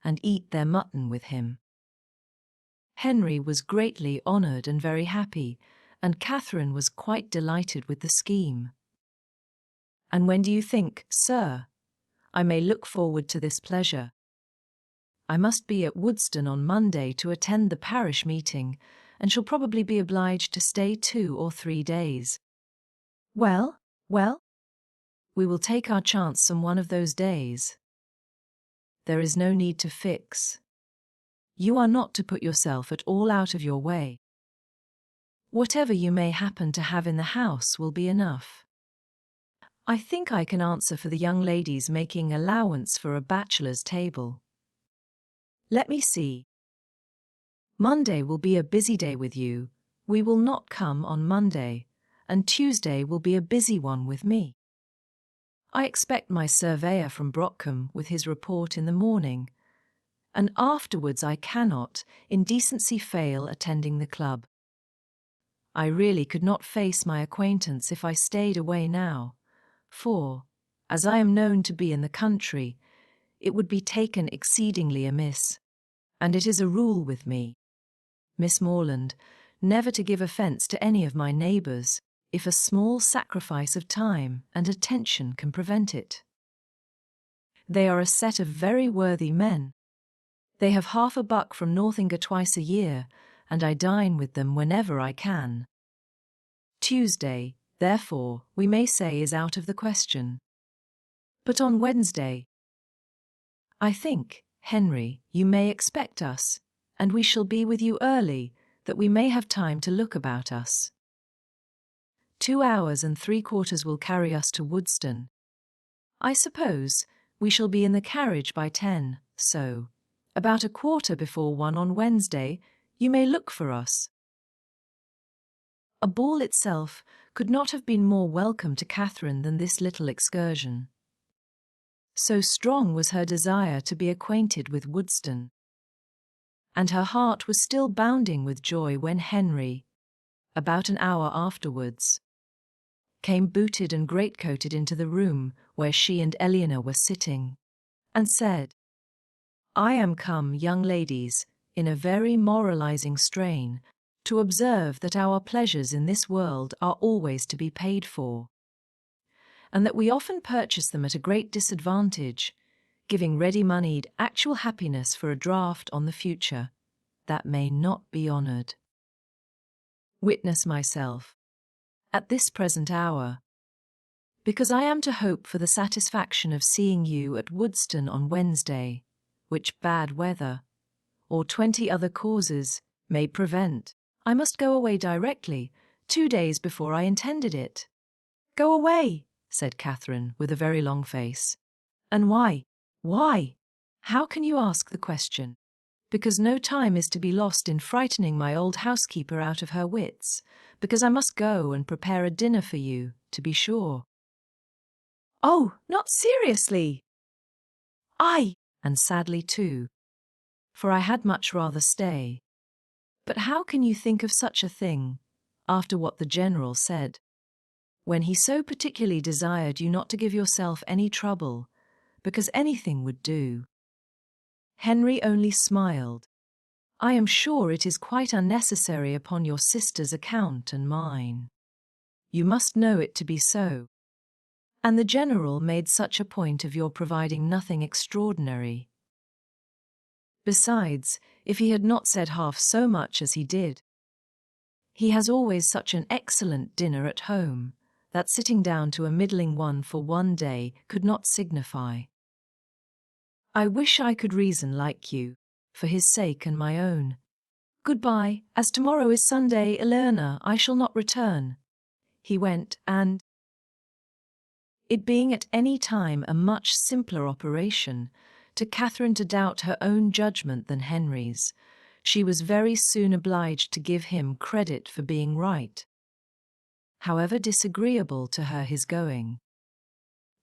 and eat their mutton with him. Henry was greatly honoured and very happy, and Catherine was quite delighted with the scheme. "And when do you think, sir, I may look forward to this pleasure?" "I must be at Woodston on Monday to attend the parish meeting, and shall probably be obliged to stay 2 or 3 days." "Well, well, we will take our chance some one of those days. There is no need to fix. You are not to put yourself at all out of your way. Whatever you may happen to have in the house will be enough. I think I can answer for the young ladies making allowance for a bachelor's table. Let me see. Monday will be a busy day with you. We will not come on Monday, and Tuesday will be a busy one with me. I expect my surveyor from Brockham with his report in the morning, and afterwards I cannot, in decency, fail attending the club. I really could not face my acquaintance if I stayed away now, for, as I am known to be in the country, it would be taken exceedingly amiss, and it is a rule with me, Miss Morland, never to give offence to any of my neighbours, if a small sacrifice of time and attention can prevent it. They are a set of very worthy men. They have half a buck from Northanger twice a year, and I dine with them whenever I can. Tuesday, therefore, we may say is out of the question. But on Wednesday,
I think, Henry, you may expect us, and we shall be with you early, that we may have time to look about us. 2 hours and 3/4 will carry us to Woodston. I suppose we shall be in the carriage by 10, so, about 1:15 on Wednesday, you may look for us. A ball itself could not have been more welcome to Catherine than this little excursion. So strong was her desire to be acquainted with Woodston. And her heart was still bounding with joy when Henry, about an hour afterwards, came booted and greatcoated into the room where she and Eleanor were sitting, and said, "I am come, young ladies, in a very moralizing strain, to observe that our pleasures in this world are always to be paid for, and that we often purchase them at a great disadvantage, giving ready-moneyed actual happiness for a draft on the future that may not be honoured. Witness myself, at this present hour, because I am to hope for the satisfaction of seeing you at Woodston on Wednesday, which bad weather, or 20 other causes, may prevent. I must go away directly, 2 days before I intended it." "Go away," said Catherine, with a very long face. "And why? Why? How can you ask the question?" "Because no time is to be lost in frightening my old housekeeper out of her wits, because I must go and prepare a dinner for you, to be sure." "Oh, not seriously!" And sadly too, for I had much rather stay. But how can you think of such a thing, after what the General said, when he so particularly desired you not to give yourself any trouble, because anything would do?" Henry only smiled. "I am sure it is quite unnecessary upon your sister's account and mine. You must know it to be so. And the General made such a point of your providing nothing extraordinary. Besides, if he had not said half so much as he did, he has always such an excellent dinner at home, that sitting down to a middling one for 1 day could not signify. I wish I could reason like you, for his sake and my own. Goodbye, as tomorrow is Sunday, Eleanor, I shall not return." He went, and, it being at any time a much simpler operation to Catherine to doubt her own judgment than Henry's, she was very soon obliged to give him credit for being right, however disagreeable to her his going.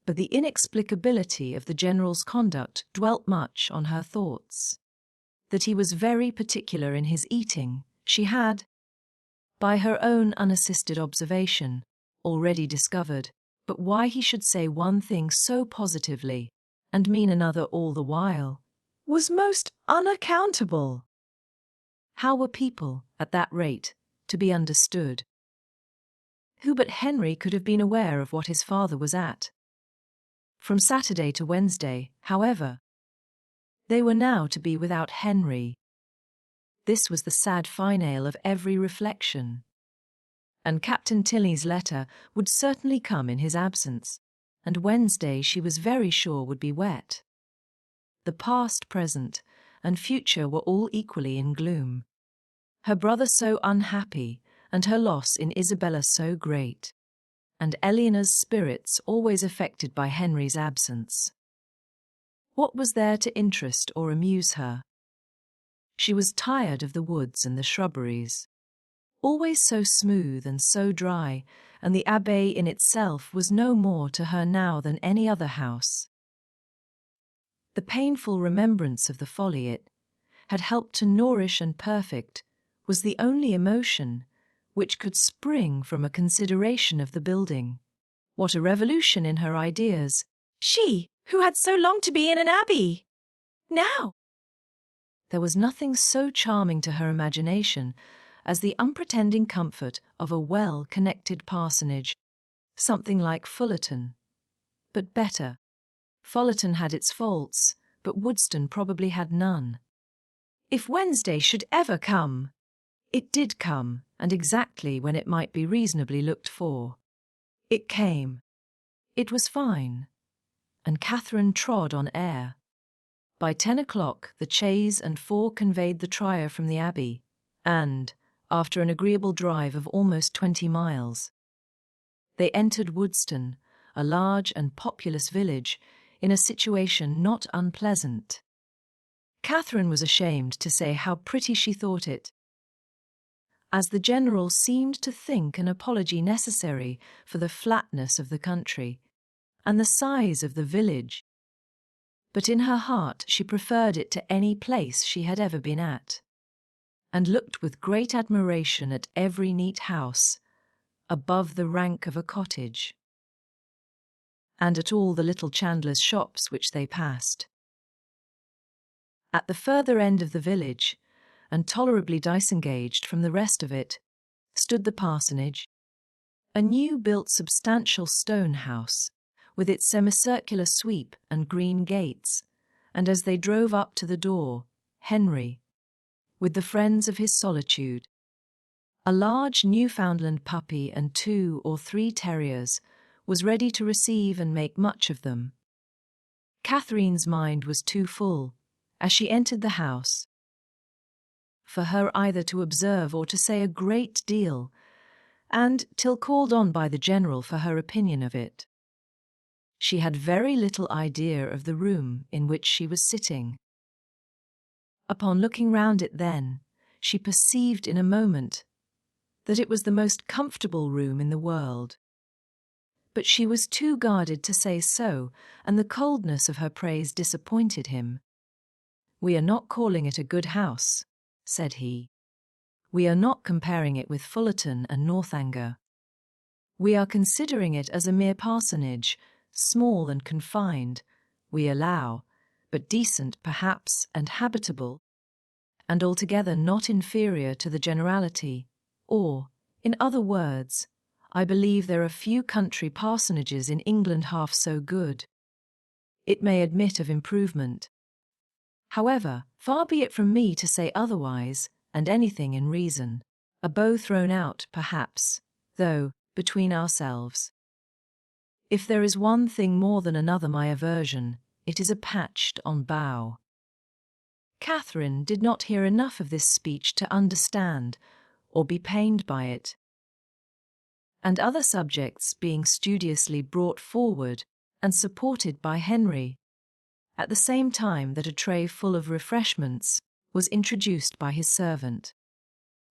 But the inexplicability of the General's conduct dwelt much on her thoughts. That he was very particular in his eating, she had, by her own unassisted observation, already discovered, but why he should say one thing so positively, and mean another all the while, was most unaccountable. How were people, at that rate, to be understood? Who but Henry could have been aware of what his father was at? From Saturday to Wednesday, however, they were now to be without Henry. This was the sad finale of every reflection. And Captain Tilney's letter would certainly come in his absence, and Wednesday she was very sure would be wet. The past, present, and future were all equally in gloom. Her brother so unhappy, and her loss in Isabella so great, and Eleanor's spirits always affected by Henry's absence. What was there to interest or amuse her? She was tired of the woods and the shrubberies, always so smooth and so dry, and the Abbey in itself was no more to her now than any other house. The painful remembrance of the folly it had helped to nourish and perfect was the only emotion which could spring from a consideration of the building. What a revolution in her ideas! She, who had so longed to be in an abbey! Now! There was nothing so charming to her imagination as the unpretending comfort of a well-connected parsonage, something like Fullerton, but better. Fullerton had its faults, but Woodston probably had none. If Wednesday should ever come, it did come, and exactly when it might be reasonably looked for. It came. It was fine, and Catherine trod on air.
By 10 o'clock, the chaise and four conveyed the trier from the abbey, and, after an agreeable drive of almost 20 miles, they entered Woodston, a large and populous village, in a situation not unpleasant. Catherine was ashamed to say how pretty she thought it, as the general seemed to think an apology necessary for the flatness of the country and the size of the village. But in her heart she preferred it to any place she had ever been at, and looked with great admiration at every neat house, above the rank of a cottage, and at all the little chandlers' shops which they passed. At the further end of the village, and tolerably disengaged from the rest of it, stood the parsonage, a new-built substantial stone house, with its semicircular sweep and green gates, and as they drove up to the door, Henry, with the friends of his solitude, a large Newfoundland puppy and 2 or 3 terriers, was ready to receive and make much of them. Catherine's mind was too full, as she entered the house, for her either to observe or to say a great deal, and, till called on by the general for her opinion of it, she had very little idea of the room in which she was sitting. Upon looking round it then, she perceived in a moment that it was the most comfortable room in the world. But she was too guarded to say so, and the coldness of her praise disappointed him. "We are not calling it a good house," said he. "We are not comparing it with Fullerton and Northanger. We are considering it as a mere parsonage, small and confined, we allow, but decent perhaps and habitable, and altogether not inferior to the generality, or, in other words, I believe there are few country parsonages in England half so good. It may admit of improvement. However, far be it from me to say otherwise, and anything in reason, a bow thrown out, perhaps, though, between ourselves, if there is one thing more than another my aversion, it is a patched-on bow." Catherine did not hear enough of this speech to understand or be pained by it, and other subjects being studiously brought forward and supported by Henry, at the same time that a tray full of refreshments was introduced by his servant,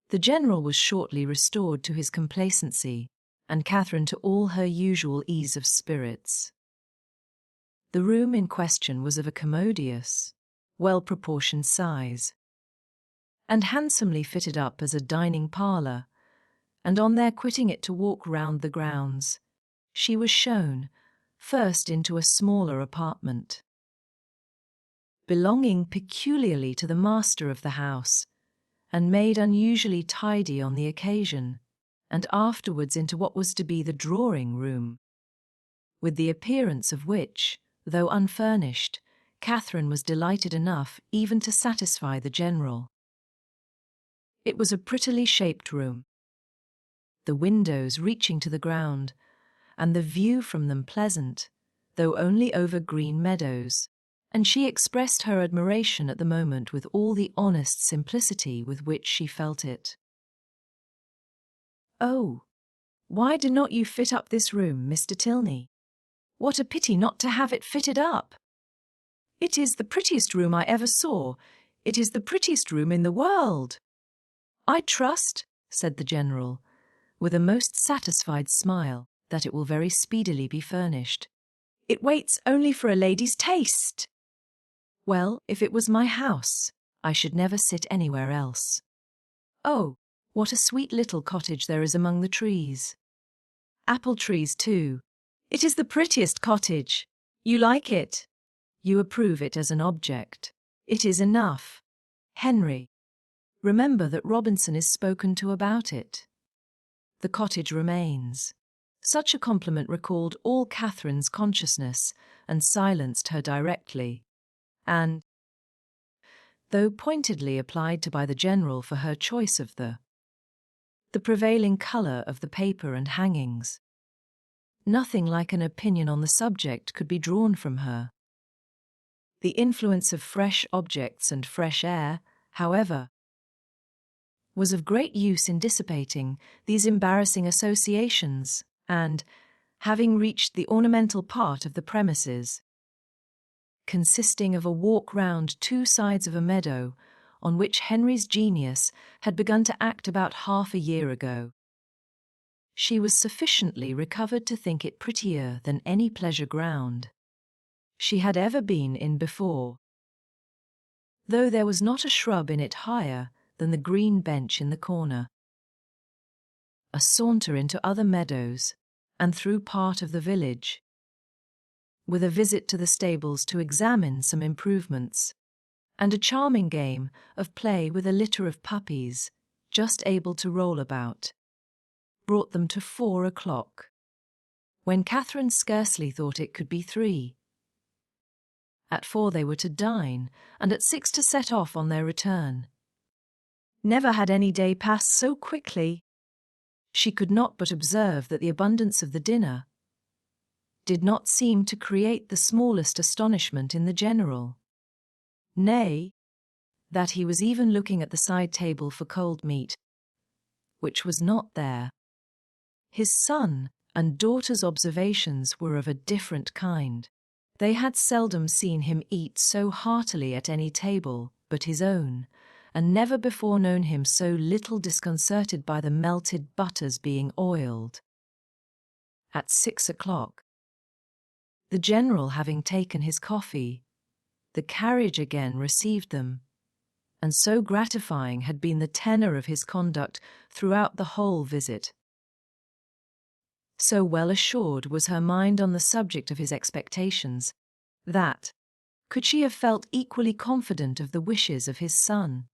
the general was shortly restored to his complacency, and Catherine to all her usual ease of spirits. The room in question was of a commodious, well-proportioned size, and handsomely fitted up as a dining parlour, and on their quitting it to walk round the grounds, she was shown, first into a smaller apartment, belonging peculiarly to the master of the house, and made unusually tidy on the occasion, and afterwards into what was to be the drawing-room, with the appearance of which, though unfurnished, Catherine was delighted enough even to satisfy the general. It was a prettily shaped room, the windows reaching to the ground, and the view from them pleasant, though only over green meadows, and she expressed her admiration at the moment with all the honest simplicity with which she felt it. "Oh, why do not you fit up this room, Mr. Tilney? What a pity not to have it fitted up! It is the prettiest room I ever saw. It is the prettiest room in the world." "I trust," said the general, with a most satisfied smile, "that it will very speedily be furnished. It waits only for a lady's taste." "Well, if it was my house, I should never sit anywhere else. Oh, what a sweet little cottage there is among the trees. Apple trees, too. It is the prettiest cottage. You like it. You approve it as an object. It is enough. Henry, remember that Robinson is spoken to about it. The cottage remains." Such a compliment recalled all Catherine's consciousness and silenced her directly, and, though pointedly applied to by the general for her choice of the prevailing colour of the paper and hangings, nothing like an opinion on the subject could be drawn from her. The influence of fresh objects and fresh air, however, was of great use in dissipating these embarrassing associations, and, having reached the ornamental part of the premises, consisting of a walk round two sides of a meadow on which Henry's genius had begun to act about half a year ago, she was sufficiently recovered to think it prettier than any pleasure ground she had ever been in before, though there was not a shrub in it higher than the green bench in the corner. A saunter into other meadows and through part of the village, with a visit to the stables to examine some improvements, and a charming game of play with a litter of puppies, just able to roll about, brought them to 4 o'clock, when Catherine scarcely thought it could be 3. At 4 they were to dine, and at 6 to set off on their return. Never had any day passed so quickly. She could not but observe that the abundance of the dinner did not seem to create the smallest astonishment in the general. Nay, that he was even looking at the side table for cold meat, which was not there. His son and daughter's observations were of a different kind. They had seldom seen him eat so heartily at any table but his own, and never before known him so little disconcerted by the melted butters being oiled. At 6 o'clock, the general having taken his coffee, the carriage again received them, and so gratifying had been the tenor of his conduct throughout the whole visit, so well assured was her mind on the subject of his expectations, that, could she have felt equally confident of the wishes of his son,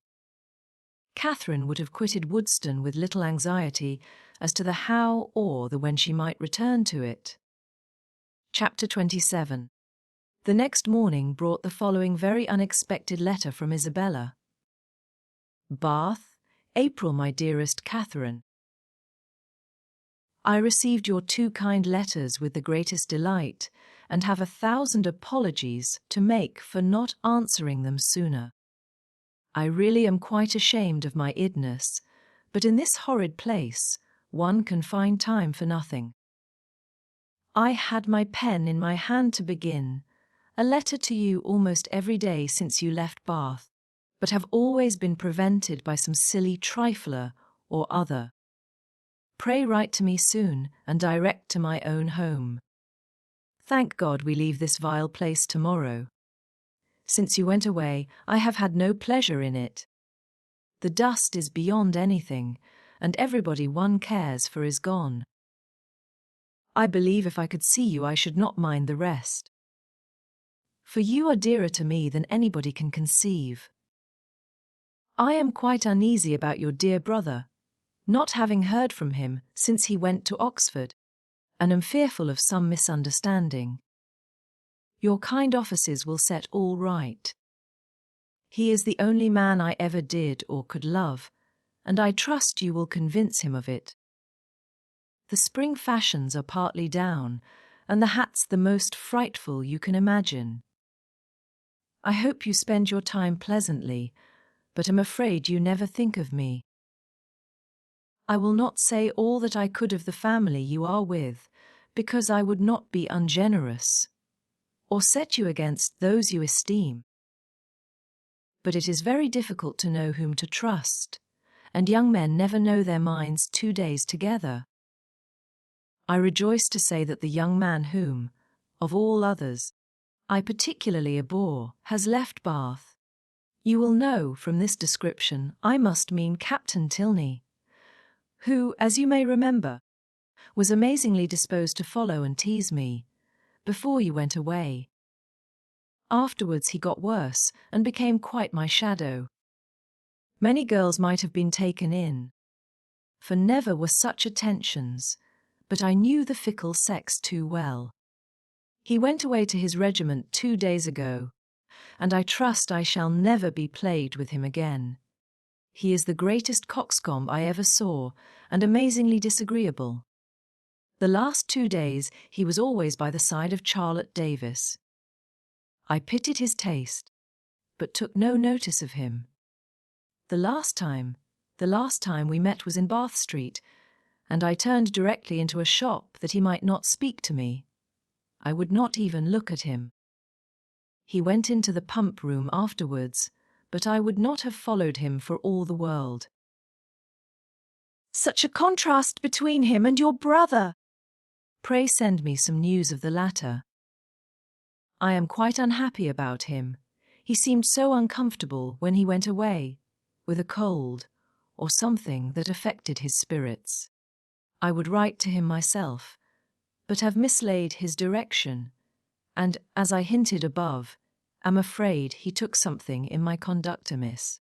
Catherine would have quitted Woodston with little anxiety as to the how or the when she might return to it. Chapter 27. The next morning brought the following very unexpected letter from Isabella. Bath, April, my dearest Catherine. I received your 2 kind letters with the greatest delight, and have 1,000 apologies to make for not answering them sooner. I really am quite ashamed of my idness, but in this horrid place one can find time for nothing. I had my pen in my hand to begin a letter to you almost every day since you left Bath, but have always been prevented by some silly trifler or other. Pray write to me soon and direct to my own home. Thank God we leave this vile place tomorrow. Since you went away, I have had no pleasure in it. The dust is beyond anything, and everybody one cares for is gone. I believe if I could see you I should not mind the rest. For you are dearer to me than anybody can conceive. I am quite uneasy about your dear brother, not having heard from him since he went to Oxford, and am fearful of some misunderstanding. Your kind offices will set all right. He is the only man I ever did or could love, and I trust you will convince him of it. The spring fashions are partly down, and the hats the most frightful you can imagine. I hope you spend your time pleasantly, but am afraid you never think of me. I will not say all that I could of the family you are with, because I would not be ungenerous, or set you against those you esteem. But it is very difficult to know whom to trust, and young men never know their minds 2 days together. I rejoice to say that the young man whom, of all others, I particularly abhor, has left Bath. You will know from this description I must mean Captain Tilney, who, as you may remember, was amazingly disposed to follow and tease me, before you went away. Afterwards he got worse, and became quite my shadow. Many girls might have been taken in, for never were such attentions, but I knew the fickle sex too well. He went away to his regiment 2 days ago, and I trust I shall never be plagued with him again. He is the greatest coxcomb I ever saw, and amazingly disagreeable. The last 2 days he was always by the side of Charlotte Davis. I pitied his taste, but took no notice of him. The last time we met was in Bath Street, and I turned directly into a shop that he might not speak to me. I would not even look at him. He went into the pump room afterwards, but I would not have followed him for all the world.
Such a contrast between him and your brother.
Pray send me some news of the latter. I am quite unhappy about him. He seemed so uncomfortable when he went away, with a cold, or something that affected his spirits. I would write to him myself, but have mislaid his direction, and, as I hinted above, am afraid he took something in my conduct amiss.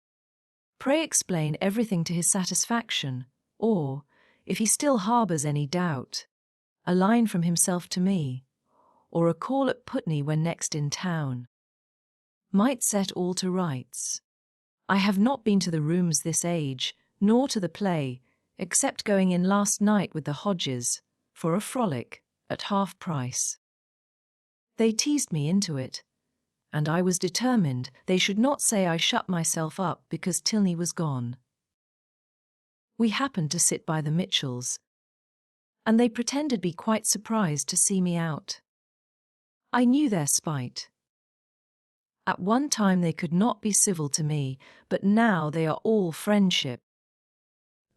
Pray explain everything to his satisfaction, or, if he still harbours any doubt, a line from himself to me, or a call at Putney when next in town, might set all to rights. I have not been to the rooms this age, nor to the play, except going in last night with the Hodges, for a frolic, at half price. They teased me into it, and I was determined they should not say I shut myself up because Tilney was gone. We happened to sit by the Mitchells, and they pretended to be quite surprised to see me out. I knew their spite. At one time they could not be civil to me, but now they are all friendship.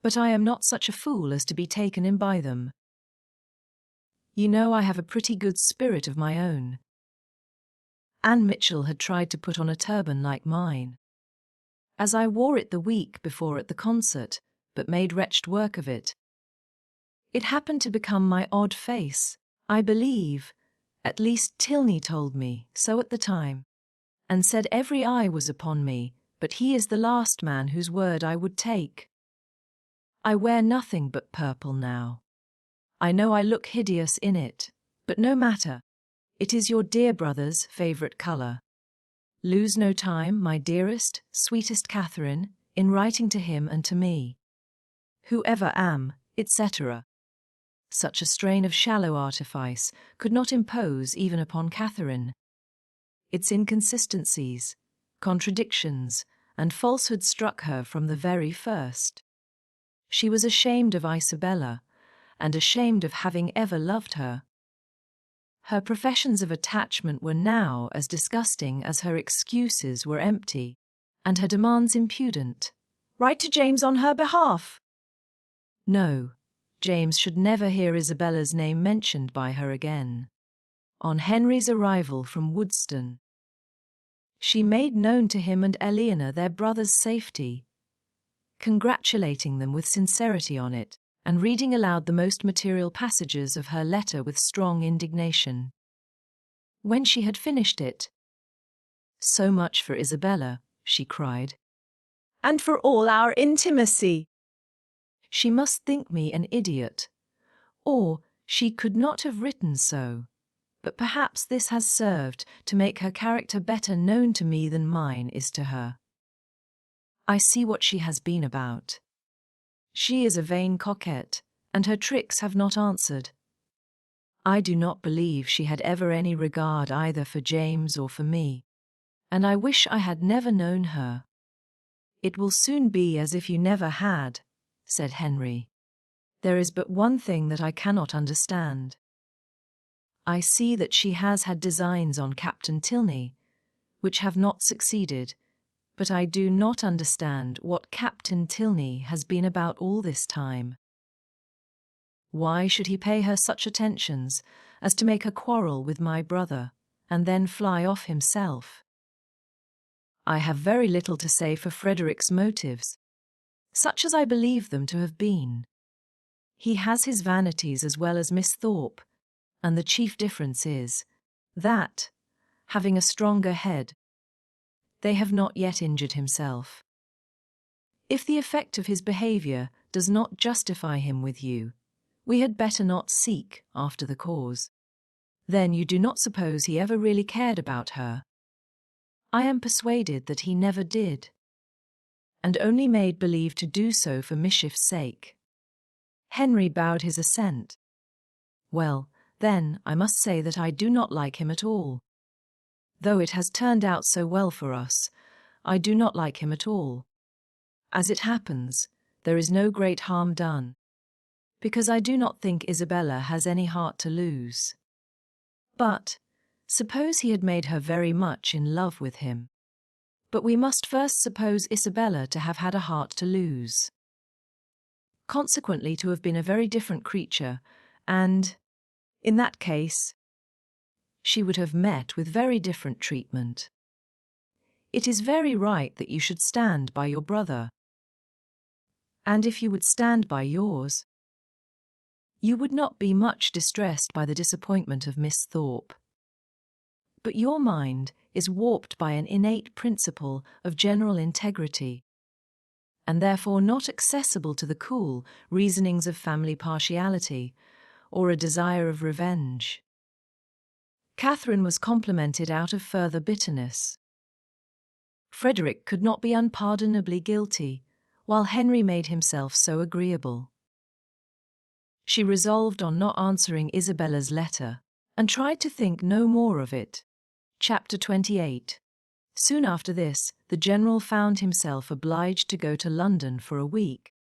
But I am not such a fool as to be taken in by them. You know I have a pretty good spirit of my own. Anne Mitchell had tried to put on a turban like mine. As I wore it the week before at the concert, but made wretched work of it. It happened to become my odd face, I believe, at least Tilney told me so at the time, and said every eye was upon me, but he is the last man whose word I would take. I wear nothing but purple now. I know I look hideous in it, but no matter. It is your dear brother's favourite colour. Lose no time, my dearest, sweetest Catherine, in writing to him and to me. Whoever am, etc. Such a strain of shallow artifice could not impose even upon Catherine. Its inconsistencies, contradictions, and falsehood struck her from the very first. She was ashamed of Isabella, and ashamed of having ever loved her. Her professions of attachment were now as disgusting as her excuses were empty, and her demands impudent.
Write to James on her behalf.
No, James should never hear Isabella's name mentioned by her again. On Henry's arrival from Woodston, she made known to him and Eleanor their brother's safety, congratulating them with sincerity on it, and reading aloud the most material passages of her letter with strong indignation. When she had finished it, "So much for Isabella," she cried.
"And for all our intimacy."
She must think me an idiot, or she could not have written so, but perhaps this has served to make her character better known to me than mine is to her. I see what she has been about. She is a vain coquette, and her tricks have not answered. I do not believe she had ever any regard either for James or for me, and I wish I had never known her. It will soon be as if you never had, said Henry. There is but one thing that I cannot understand. I see that she has had designs on Captain Tilney, which have not succeeded, but I do not understand what Captain Tilney has been about all this time. Why should he pay her such attentions as to make her quarrel with my brother, and then fly off himself? I have very little to say for Frederick's motives, such as I believe them to have been. He has his vanities as well as Miss Thorpe, and the chief difference is that, having a stronger head, they have not yet injured himself. If the effect of his behaviour does not justify him with you, we had better not seek after the cause. Then you do not suppose he ever really cared about her? I am persuaded that he never did, and only made believe to do so for mischief's sake. Henry bowed his assent. Well, then, I must say that I do not like him at all.
though it has turned out so well for us, I do not like him at all. As it happens, there is no great harm done, because I do not think Isabella has any heart to lose. But suppose he had made her very much in love with him. But we must first suppose Isabella to have had a heart to lose, consequently to have been a very different creature, and, in that case, she would have met with very different treatment. It is very right that you should stand by your brother. And if you would stand by yours, you would not be much distressed by the disappointment of Miss Thorpe. But your mind is warped by an innate principle of general integrity, and therefore not accessible to the cool reasonings of family partiality or a desire of revenge. Catherine was complimented out of further bitterness. Frederick could not be unpardonably guilty, while Henry made himself so agreeable. She resolved on not answering Isabella's letter, and tried to think no more of it. Chapter 28. Soon after this, the General found himself obliged to go to London for a week,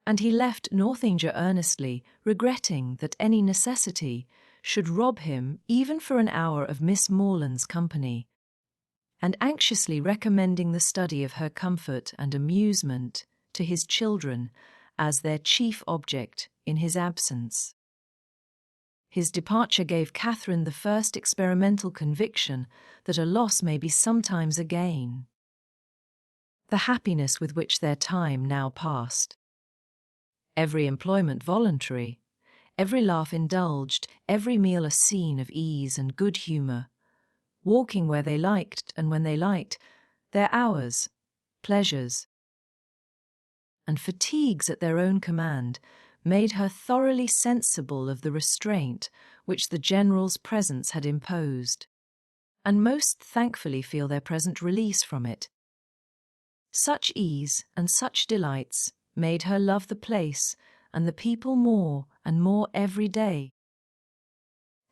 and he left Northanger earnestly, regretting that any necessity should rob him even for an hour of Miss Morland's company, and anxiously recommending the study of her comfort and amusement to his children as their chief object in his absence. His departure gave Catherine the first experimental conviction that a loss may be sometimes a gain. The happiness with which their time now passed, every employment voluntary, every laugh indulged, every meal a scene of ease and good humour, walking where they liked and when they liked, their hours, pleasures, and fatigues at their own command, made her thoroughly sensible of the restraint which the General's presence had imposed, and most thankfully feel their present release from it. Such ease and such delights made her love the place and the people more and more every day.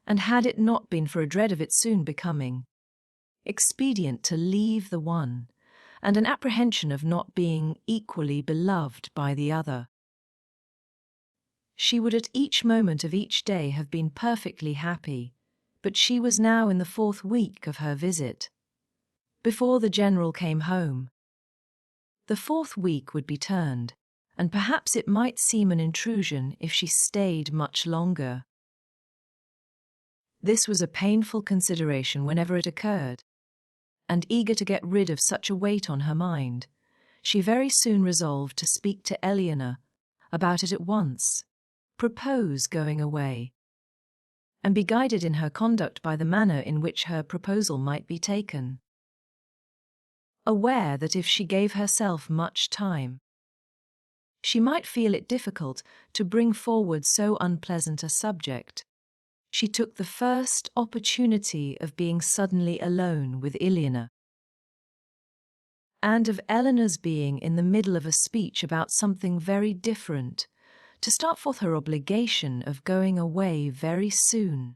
And had it not been for a dread of its soon becoming expedient to leave the one, and an apprehension of not being equally beloved by the other, she would at each moment of each day have been perfectly happy, but she was now in the 4th week of her visit, before the General came home. The 4th week would be turned, and perhaps it might seem an intrusion if she stayed much longer. This was a painful consideration whenever it occurred, and eager to get rid of such a weight on her mind, she very soon resolved to speak to Eleanor about it at once, propose going away, and be guided in her conduct by the manner in which her proposal might be taken. Aware that if she gave herself much time, she might feel it difficult to bring forward so unpleasant a subject, she took the first opportunity of being suddenly alone with Eleanor, and of Eleanor's being in the middle of a speech about something very different, to start forth her obligation of going away very soon.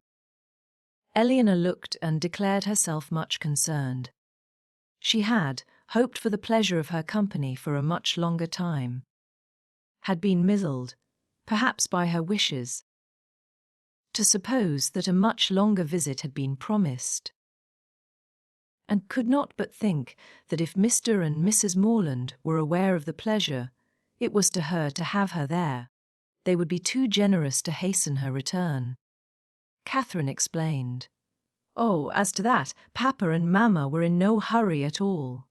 Eleanor looked and declared herself much concerned. She had hoped for the pleasure of her company for a much longer time, had been misled, perhaps by her wishes, to suppose that a much longer visit had been promised, and could not but think that if Mr. and Mrs. Morland were aware of the pleasure it was to her to have her there, they would be too generous to hasten her return. Catherine explained. Oh, as to that, Papa and Mamma were in no hurry at all.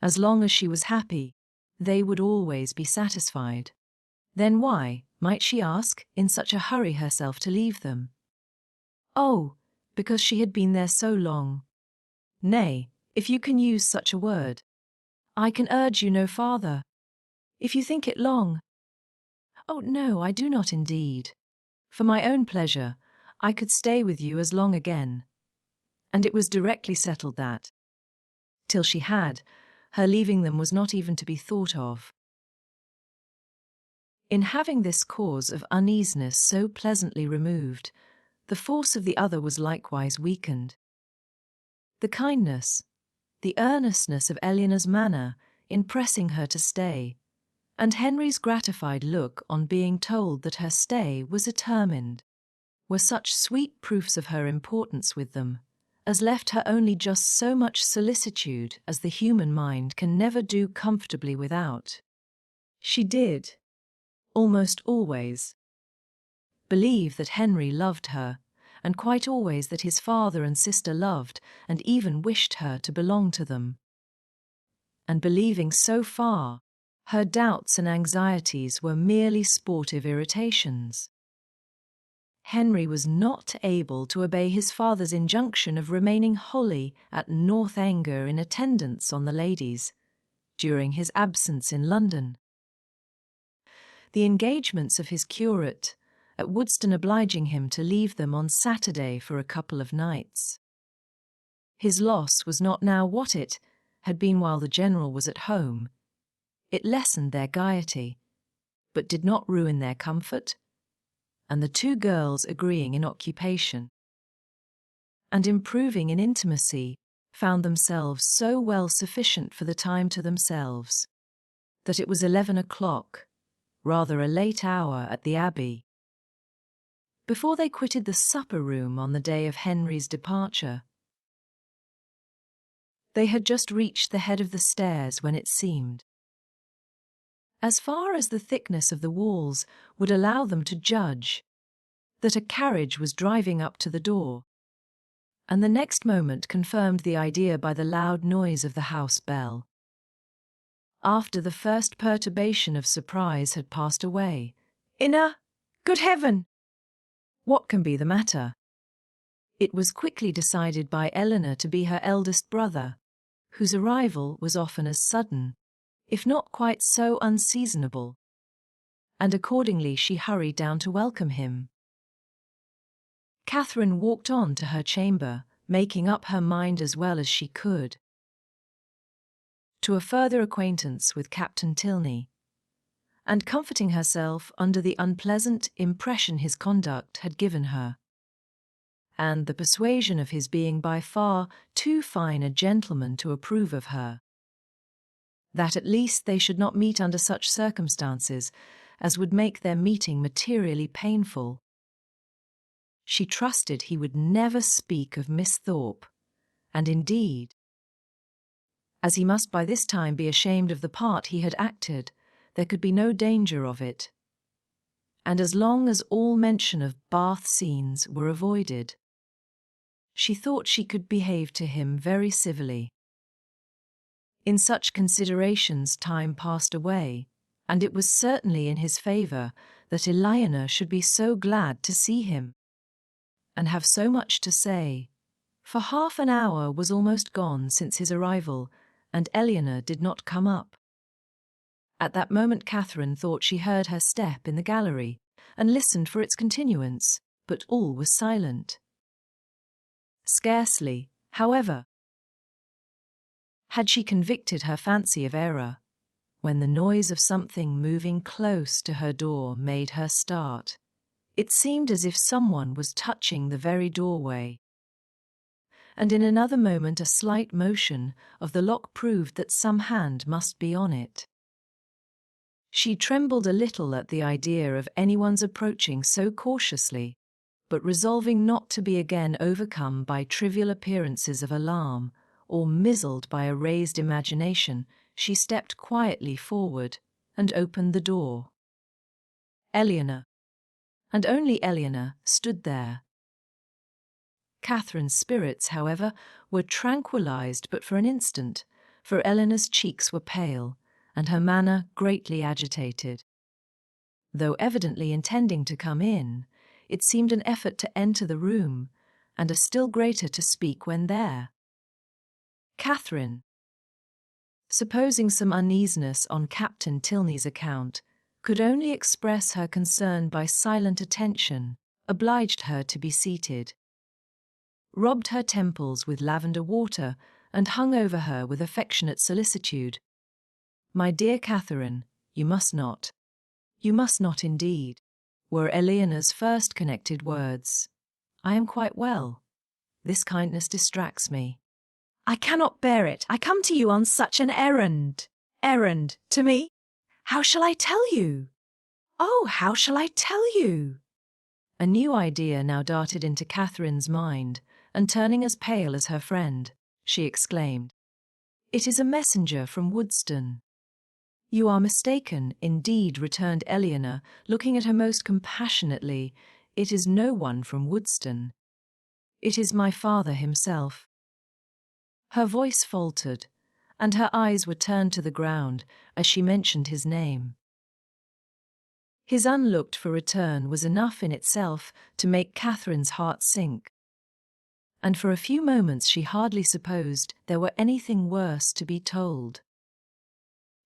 As long as she was happy, they would always be satisfied. Then why, might she ask, in such a hurry herself to leave them? Oh, because she had been there so long. Nay, if you can use such a word, I can urge you no farther. If you think it long. Oh, no, I do not indeed. For my own pleasure, I could stay with you as long again. And it was directly settled that, till she had, her leaving them was not even to be thought of. In having this cause of uneasiness so pleasantly removed, the force of the other was likewise weakened.
The kindness, the earnestness of Eleanor's manner in pressing her to stay, and Henry's gratified look on being told that her stay was determined, were such sweet proofs of her importance with them, as left her only just so much solicitude as the human mind can never do comfortably without. She did, almost always, believe that Henry loved her, and quite always that his father and sister loved and even wished her to belong to them. And believing so far, her doubts and anxieties were merely sportive irritations. Henry was not able to obey his father's injunction of remaining wholly at Northanger in attendance on the ladies during his absence in London. The engagements of his curate at Woodstone obliging him to leave them on Saturday for a couple of nights. His loss was not now what it had been while the General was at home. It lessened their gaiety, but did not ruin their comfort, and the two girls agreeing in occupation and improving in intimacy found themselves so well sufficient for the time to themselves that it was 11 o'clock, rather a late hour at the Abbey, before they quitted the supper-room on the day of Henry's departure. They had just reached the head of the stairs when it seemed, as far as the thickness of the walls would allow them to judge, that a carriage was driving up to the door, and the next moment confirmed the idea by the loud noise of the house bell. After the first perturbation of surprise had passed away, Good heaven! What can be the matter? It was quickly decided by Eleanor to be her eldest brother, whose arrival was often as sudden, if not quite so unseasonable, and accordingly she hurried down to welcome him. Catherine walked on to her chamber, making up her mind as well as she could to a further acquaintance with Captain Tilney, and comforting herself under the unpleasant impression his conduct had given her, and the persuasion of his being by far too fine a gentleman to approve of her, that at least they should not meet under such circumstances as would make their meeting materially painful. She trusted he would never speak of Miss Thorpe, and indeed, as he must by this time be ashamed of the part he had acted, there could be no danger of it, and as long as all mention of Bath scenes were avoided, she thought she could behave to him very civilly. In such considerations time passed away, and it was certainly in his favour that Eleanor should be so glad to see him, and have so much to say, for half an hour was almost gone since his arrival, and Eleanor did not come up. At that moment Catherine thought she heard her step in the gallery, and listened for its continuance, but all was silent. Scarcely, however, had she convicted her fancy of error, when the noise of something moving close to her door made her start. It seemed as if someone was touching the very doorway, and in another moment a slight motion of the lock proved that some hand must be on it. She trembled a little at the idea of anyone's approaching so cautiously, but resolving not to be again overcome by trivial appearances of alarm or mizzled by a raised imagination, she stepped quietly forward and opened the door. Eleanor, and only Eleanor, stood there. Catherine's spirits, however, were tranquilized but for an instant, for Eleanor's cheeks were pale, and her manner greatly agitated. Though evidently intending to come in, it seemed an effort to enter the room, and a still greater to speak when there. Catherine, supposing some uneasiness on Captain Tilney's account, could only express her concern by silent attention, obliged her to be seated, rubbed her temples with lavender water, and hung over her with affectionate solicitude. "My dear Catherine, you must not indeed," were Eleanor's first connected words. "I am quite well. This kindness distracts me.
I cannot bear it. I come to you on such an errand. Errand? To me? How shall I tell you? Oh, how shall I tell you?
A new idea now darted into Catherine's mind, and turning as pale as her friend, she exclaimed, "It is a messenger from Woodston." "You are mistaken, indeed," returned Eleanor, looking at her most compassionately. "It is no one from Woodston. It is my father himself." Her voice faltered, and her eyes were turned to the ground as she mentioned his name. His unlooked-for return was enough in itself to make Catherine's heart sink, and for a few moments she hardly supposed there were anything worse to be told.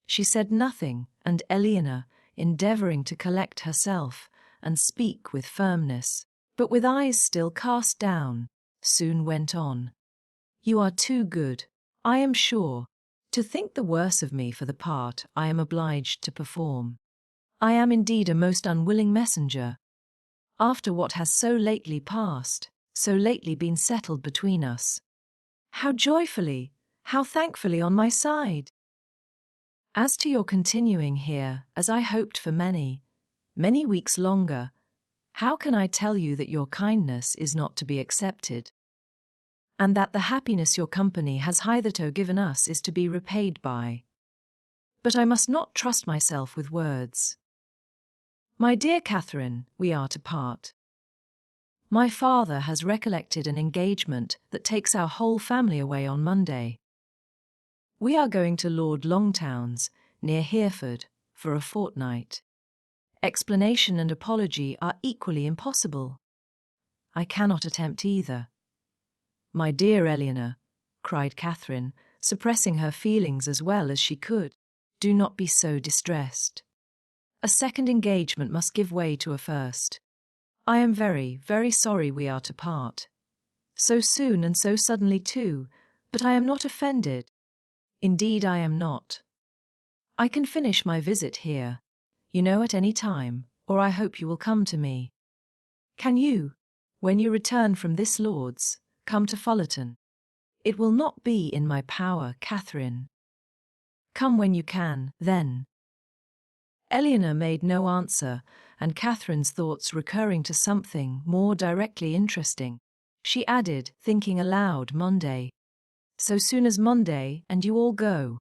She said nothing, and Eleanor, endeavouring to collect herself and speak with firmness, but with eyes still cast down, soon went on. "You are too good, I am sure, to think the worse of me for the part I am obliged to perform. I am indeed a most unwilling messenger. After what has so lately passed, so lately been settled between us. How joyfully, how thankfully on my side! As to your continuing here, as I hoped for many, many weeks longer, how can I tell you that your kindness is not to be accepted, and that the happiness your company has hitherto given us is to be repaid by? But I must not trust myself with words. My dear Catherine, we are to part. My father has recollected an engagement that takes our whole family away on Monday. We are going to Lord Longtown's, near Hereford, for a fortnight. Explanation and apology are equally impossible. I cannot attempt either." "My dear Eleanor," cried Catherine, suppressing her feelings as well as she could, "do not be so distressed. A second engagement must give way to a first. I am very, very sorry we are to part. So soon and so suddenly too, but I am not offended. Indeed I am not. I can finish my visit here, you know, at any time, or I hope you will come to me. Can you, when you return from this Lord's, come to Fullerton? It will not be in my power, Catherine. Come when you can, then." Eleanor made no answer, and Catherine's thoughts recurring to something more directly interesting, she added, thinking aloud, "Monday. So soon as Monday, and you all go?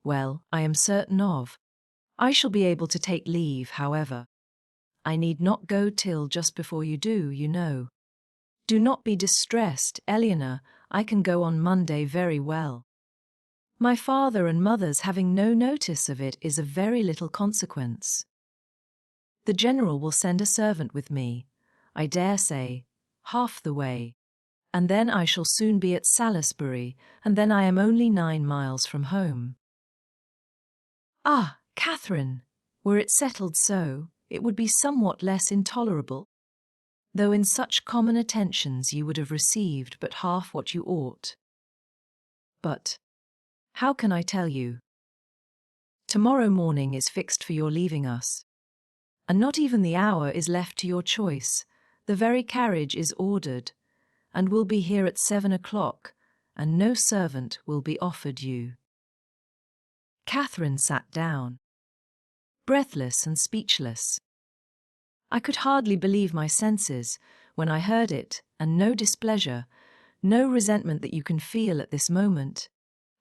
Well, I am certain of. I shall be able to take leave, however. I need not go till just before you do, you know. Do not be distressed, Eleanor, I can go on Monday very well. My father and mother's having no notice of it is of very little consequence. The General will send a servant with me, I dare say, half the way, and then I shall soon be at Salisbury, and then I am only 9 miles from home." "Ah, Catherine, were it settled so, it would be somewhat less intolerable, though in such common attentions you would have received but half what you ought. But how can I tell you? Tomorrow morning is fixed for your leaving us, and not even the hour is left to your choice. The very carriage is ordered, and will be here at 7 o'clock, and no servant will be offered you." Catherine sat down, breathless and speechless. I could hardly believe my senses when I heard it, and no displeasure, no resentment that you can feel at this moment,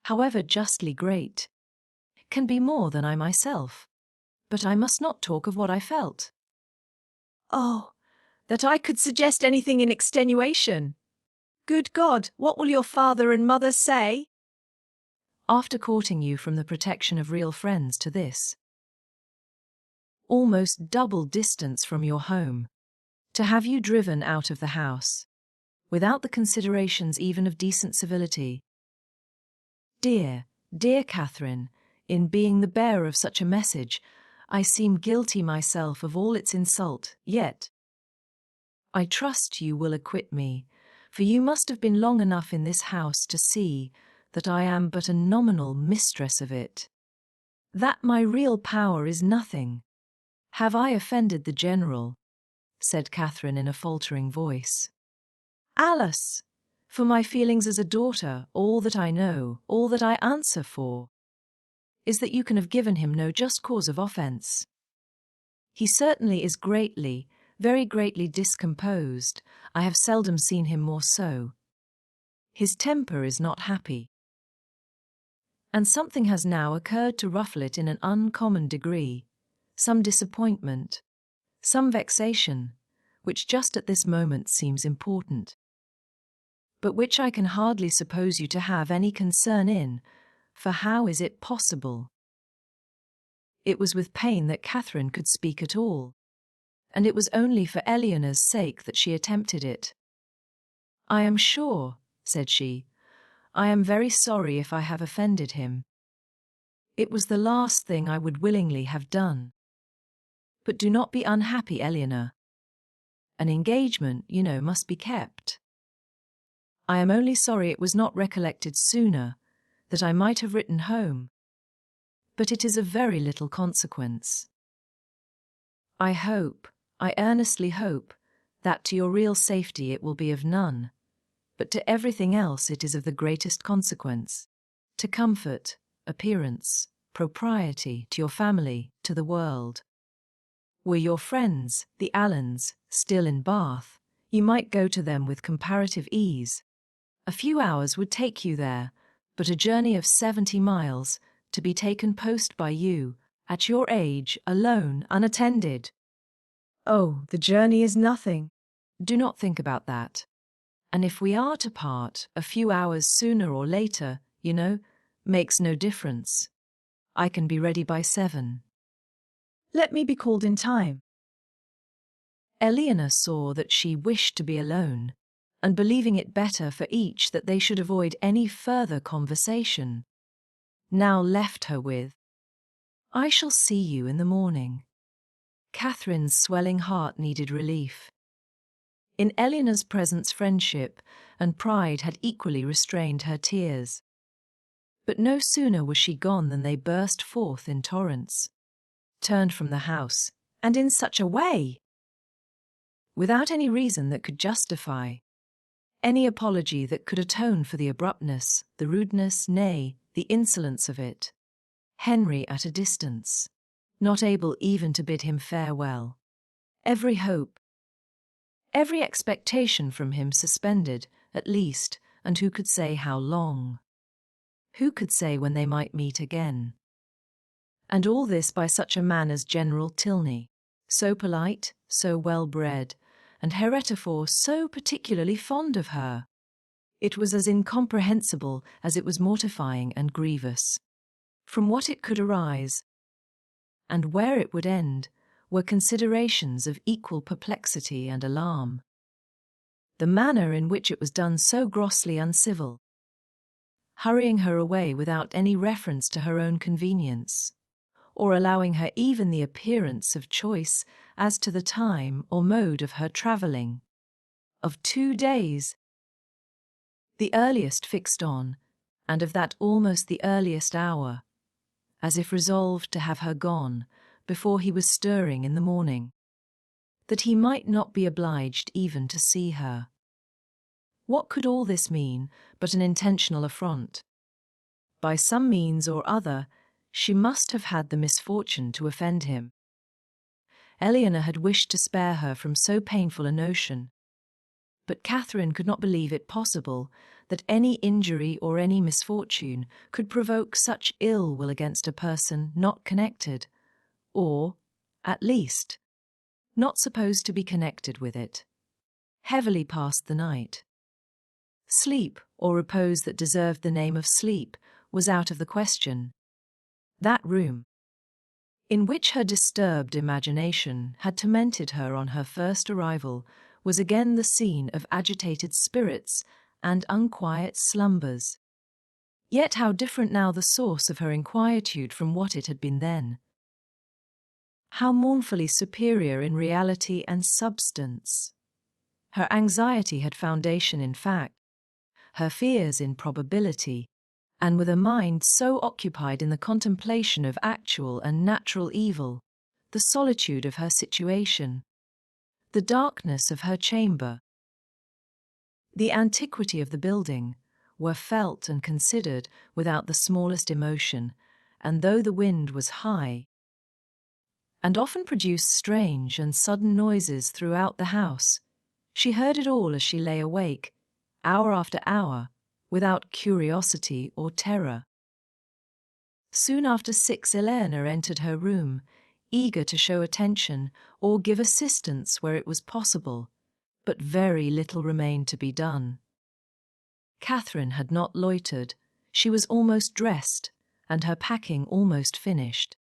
however justly great, can be more than I myself. But I must not talk of what I felt.
Oh, that I could suggest anything in extenuation! Good God, what will your father and mother say?
After courting you from the protection of real friends to this, almost double distance from your home, to have you driven out of the house, without the considerations even of decent civility. Dear, dear Catherine, in being the bearer of such a message, I seem guilty myself of all its insult, yet I trust you will acquit me, for you must have been long enough in this house to see that I am but a nominal mistress of it, that my real power is nothing. Have I offended the General? Said Catherine in a faltering voice.
Alice, For my feelings as a daughter, all that I know, all that I answer for, is that you can have given him no just cause of offence. He certainly is greatly, very greatly discomposed. I have seldom seen him more so. His temper is not happy. And something has now occurred to ruffle it in an uncommon degree, some disappointment, some vexation, which just at this moment seems important, but which I can hardly suppose you to have any concern in, for how is it possible? It was with pain that Catherine could speak at all, and it was only for Eleanor's sake that she attempted it. "I am sure," said she, "I am very sorry if I have offended him. It was the last thing I would willingly have done. But do not be unhappy, Eleanor. An engagement, you know, must be kept. I am only sorry it was not recollected sooner, that I might have written home. But it is of very little consequence. I hope, I earnestly hope, that to your real safety it will be of none, but to everything else it is of the greatest consequence. To comfort, appearance, propriety, to your family, to the world. Were your friends, the Allens, still in Bath, you might go to them with comparative ease. A few hours would take you there, but a journey of 70 miles, to be taken post by you, at your age, alone, unattended. Oh, the journey is nothing. Do not think about that. And if we are to part, a few hours sooner or later, you know, makes no difference. I can be ready by 7. Let me be called in time." Eleanor saw that she wished to be alone, and believing it better for each that they should avoid any further conversation, now left her with, "I shall see you in the morning." Catherine's swelling heart needed relief. In Eleanor's presence friendship and pride had equally restrained her tears. But no sooner was she gone than they burst forth in torrents, turned from the house, and in such a way! Without any reason that could justify, any apology that could atone for the abruptness, the rudeness, nay, the insolence of it. Henry at a distance, not able even to bid him farewell. Every hope, every expectation from him suspended, at least, and who could say how long? Who could say when they might meet again? And all this by such a man as General Tilney, so polite, so well-bred, and heretofore so particularly fond of her. It was as incomprehensible as it was mortifying and grievous. From what it could arise, and where it would end, were considerations of equal perplexity and alarm. The manner in which it was done so grossly uncivil, hurrying her away without any reference to her own convenience, or allowing her even the appearance of choice as to the time or mode of her travelling. Of 2 days, the earliest fixed on, and of that almost the earliest hour, as if resolved to have her gone before he was stirring in the morning, that he might not be obliged even to see her. What could all this mean but an intentional affront? By some means or other, she must have had the misfortune to offend him. Eleanor had wished to spare her from so painful a notion, but Catherine could not believe it possible that any injury or any misfortune could provoke such ill will against a person not connected, or, at least, not supposed to be connected with it. Heavily passed the night. Sleep, or repose that deserved the name of sleep, was out of the question. That room, in which her disturbed imagination had tormented her on her first arrival, was again the scene of agitated spirits and unquiet slumbers. Yet how different now the source of her inquietude from what it had been then. How mournfully superior in reality and substance. Her anxiety had foundation in fact, her fears in probability, and with a mind so occupied in the contemplation of actual and natural evil, the solitude of her situation, the darkness of her chamber,
The antiquity of the building were felt and considered without the smallest emotion, and though the wind was high, and often produced strange and sudden noises throughout the house, she heard it all as she lay awake, hour after hour, without curiosity or terror. Soon after 6, Eleanor entered her room, eager to show attention or give assistance where it was possible, but very little remained to be done. Catherine had not loitered. She was almost dressed, and her packing almost finished.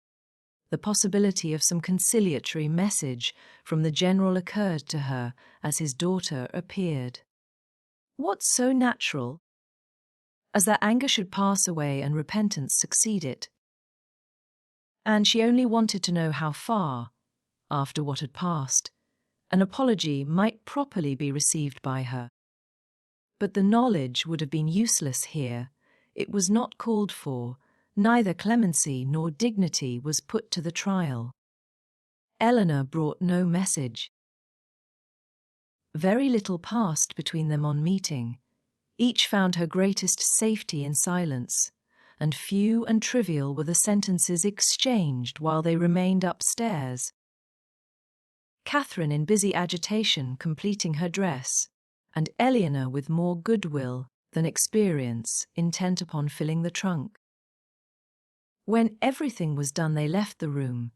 The possibility of some conciliatory message from the General occurred to her as his daughter appeared. What so natural as that anger should pass away and repentance succeed it? And she only wanted to know how far, after what had passed, an apology might properly be received by her. But the knowledge would have been useless here. It was not called for. Neither clemency nor dignity was put to the trial. Eleanor brought no message. Very little passed between them on meeting. Each found her greatest safety in silence, and few and trivial were the sentences exchanged while they remained upstairs. Catherine in busy agitation completing her dress, and Eleanor with more goodwill than experience intent upon filling the trunk. When everything was done they left the room,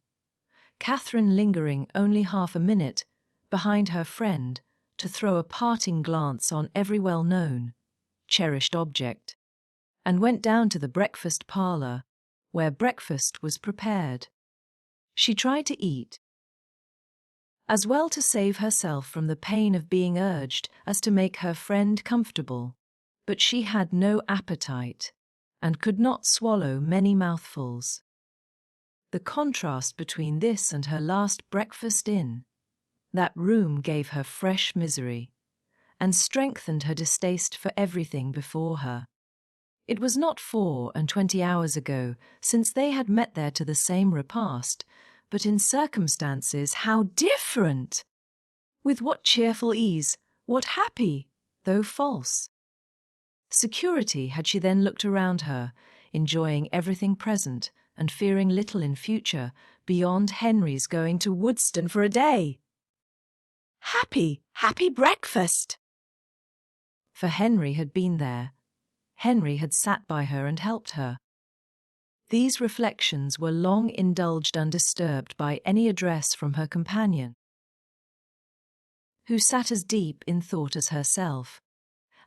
Catherine lingering only half a minute behind her friend to throw a parting glance on every well-known, cherished object, and went down to the breakfast parlour, where breakfast was prepared. She tried to eat, as well to save herself from the pain of being urged as to make her friend comfortable, but she had no appetite, and could not swallow many mouthfuls. The contrast between this and her last breakfast in that room gave her fresh misery, and strengthened her distaste for everything before her. It was not 24 hours ago since they had met there to the same repast, but in circumstances how different! With what cheerful ease, what happy, though false, security had she then looked around her, enjoying everything present and fearing little in future beyond Henry's going to Woodston for a day. Happy, happy breakfast! For Henry had been there. Henry had sat by her and helped her. These reflections were long indulged undisturbed by any address from her companion, who sat as deep in thought as herself,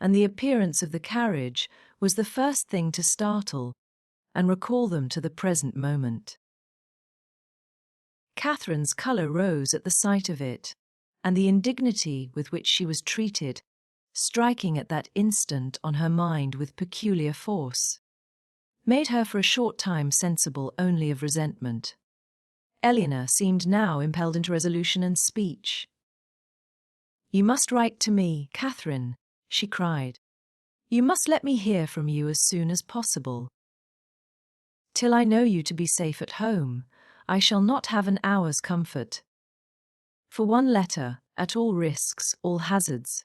and the appearance of the carriage was the first thing to startle and recall them to the present moment. Catherine's colour rose at the sight of it, and the indignity with which she was treated, striking at that instant on her mind with peculiar force, made her for a short time sensible only of resentment. Eleanor seemed now impelled into resolution and speech. "You must write to me, Catherine," she cried. "You must let me hear from you as soon as possible. Till I know you to be safe at home, I shall not have an hour's comfort. For one letter, at all risks, all hazards,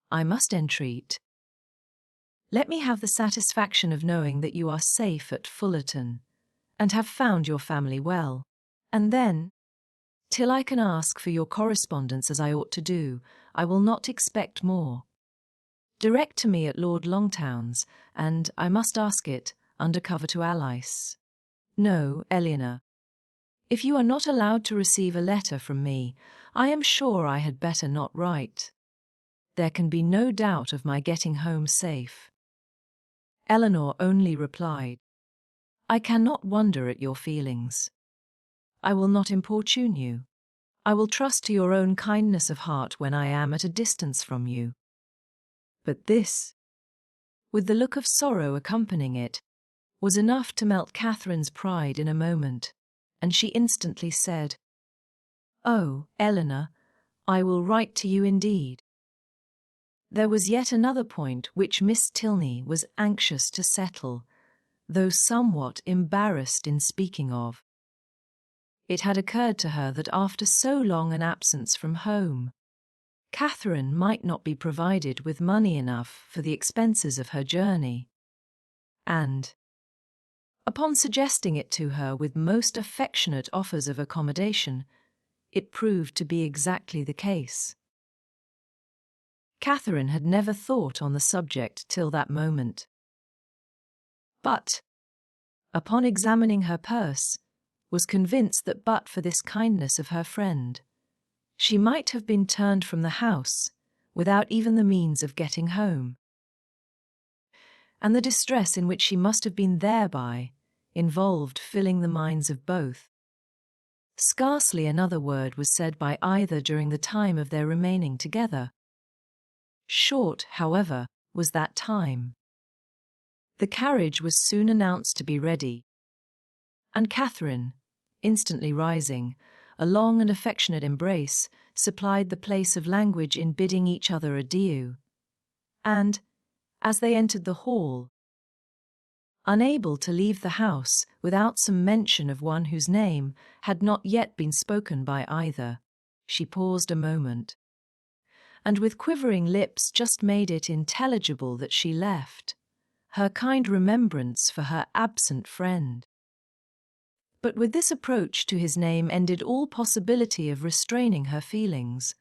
I must entreat. Let me have the satisfaction of knowing that you are safe at Fullerton, and have found your family well, and then, till I can ask for your correspondence as I ought to do, I will not expect more. Direct to me at Lord Longtown's, and I must ask it, under cover to Alice. No, Eleanor. If you are not allowed to receive a letter from me, I am sure I had better not write. There can be no doubt of my getting home safe." Eleanor only replied, "I cannot wonder at your feelings. I will not importune you. I will trust to your own kindness of heart when I am at a distance from you." But this, with the look of sorrow accompanying it, was enough to melt Catherine's pride in a moment, and she instantly said, "Oh, Eleanor, I will write to you indeed." There was yet another point which Miss Tilney was anxious to settle, though somewhat embarrassed in speaking of. It had occurred to her that after so long an absence from home, Catherine might not be provided with money enough for the expenses of her journey. And, upon suggesting it to her with most affectionate offers of accommodation, it proved to be exactly the case. Catherine had never thought on the subject till that moment. But, upon examining her purse, was convinced that but for this kindness of her friend, she might have been turned from the house without even the means of getting home. And the distress in which she must have been thereby involved filling the minds of both. Scarcely another word was said by either during the time of their remaining together. Short, however, was that time. The carriage was soon announced to be ready, and Catherine, instantly rising, a long and affectionate embrace supplied the place of language in bidding each other adieu. And, as they entered the hall, unable to leave the house without some mention of one whose name had not yet been spoken by either, she paused a moment, and with quivering lips just made it intelligible that she left her kind remembrance for her absent friend. But with this approach to his name ended all possibility of restraining her feelings.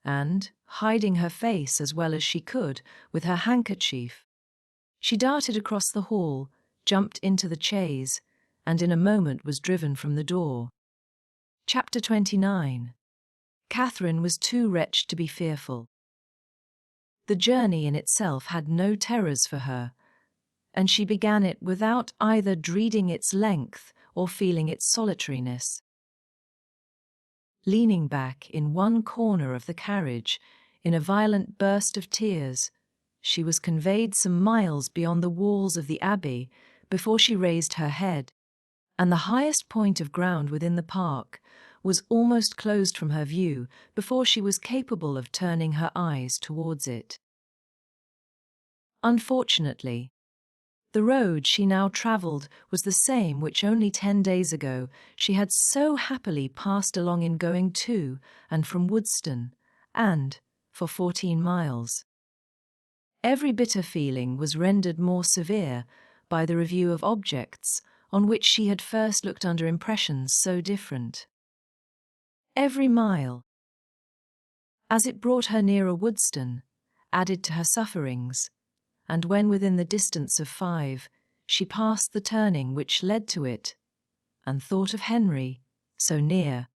And, hiding her face as well as she could with her handkerchief, she darted across the hall, jumped into the chaise, and in a moment was driven from the door. Chapter 29. Catherine was too wretched to be fearful. The journey in itself had no terrors for her, and she began it without either dreading its length or feeling its solitariness. Leaning back in one corner of the carriage, in a violent burst of tears, she was conveyed some miles beyond the walls of the Abbey before she raised her head, and the highest point of ground within the park was almost closed from her view before she was capable of turning her eyes towards it. Unfortunately, the road she now travelled was the same which only 10 days ago she had so happily passed along in going to and from Woodston, and for 14 miles. Every bitter feeling was rendered more severe by the review of objects on which she had first looked under impressions so different. Every mile, as it brought her nearer Woodston, added to her sufferings, and when within the distance of 5, she passed the turning which led to it, and thought of Henry, so near.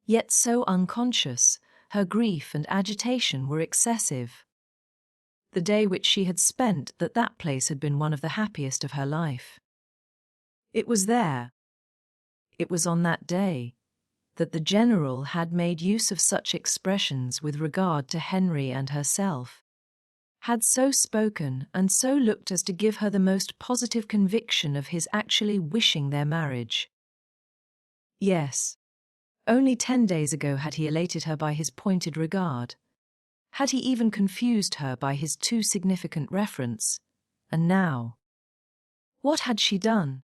Yet so unconscious, her grief and agitation were excessive. The day which she had spent at that place had been one of the happiest of her life. It was there, it was on that day, that the General had made use of such expressions with regard to Henry and herself, had so spoken and so looked as to give her the most positive conviction of his actually wishing their marriage. Yes, only 10 days ago had he elated her by his pointed regard. Had he even confused her by his too significant reference? And now, what had she done,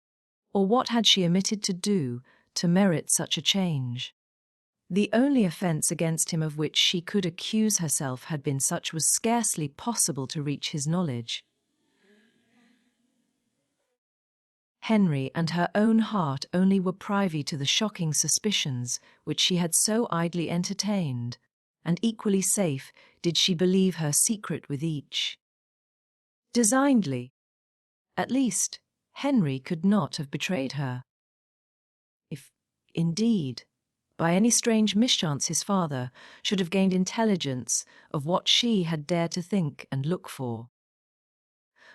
or what had she omitted to do, to merit such a change? The only offence against him of which she could accuse herself had been such was scarcely possible to reach his knowledge. Henry and her own heart only were privy to the shocking suspicions which she had so idly entertained, and equally safe did she believe her secret with each. Designedly, at least, Henry could not have betrayed her. If, indeed, by any strange mischance his father should have gained intelligence of what she had dared to think and look for.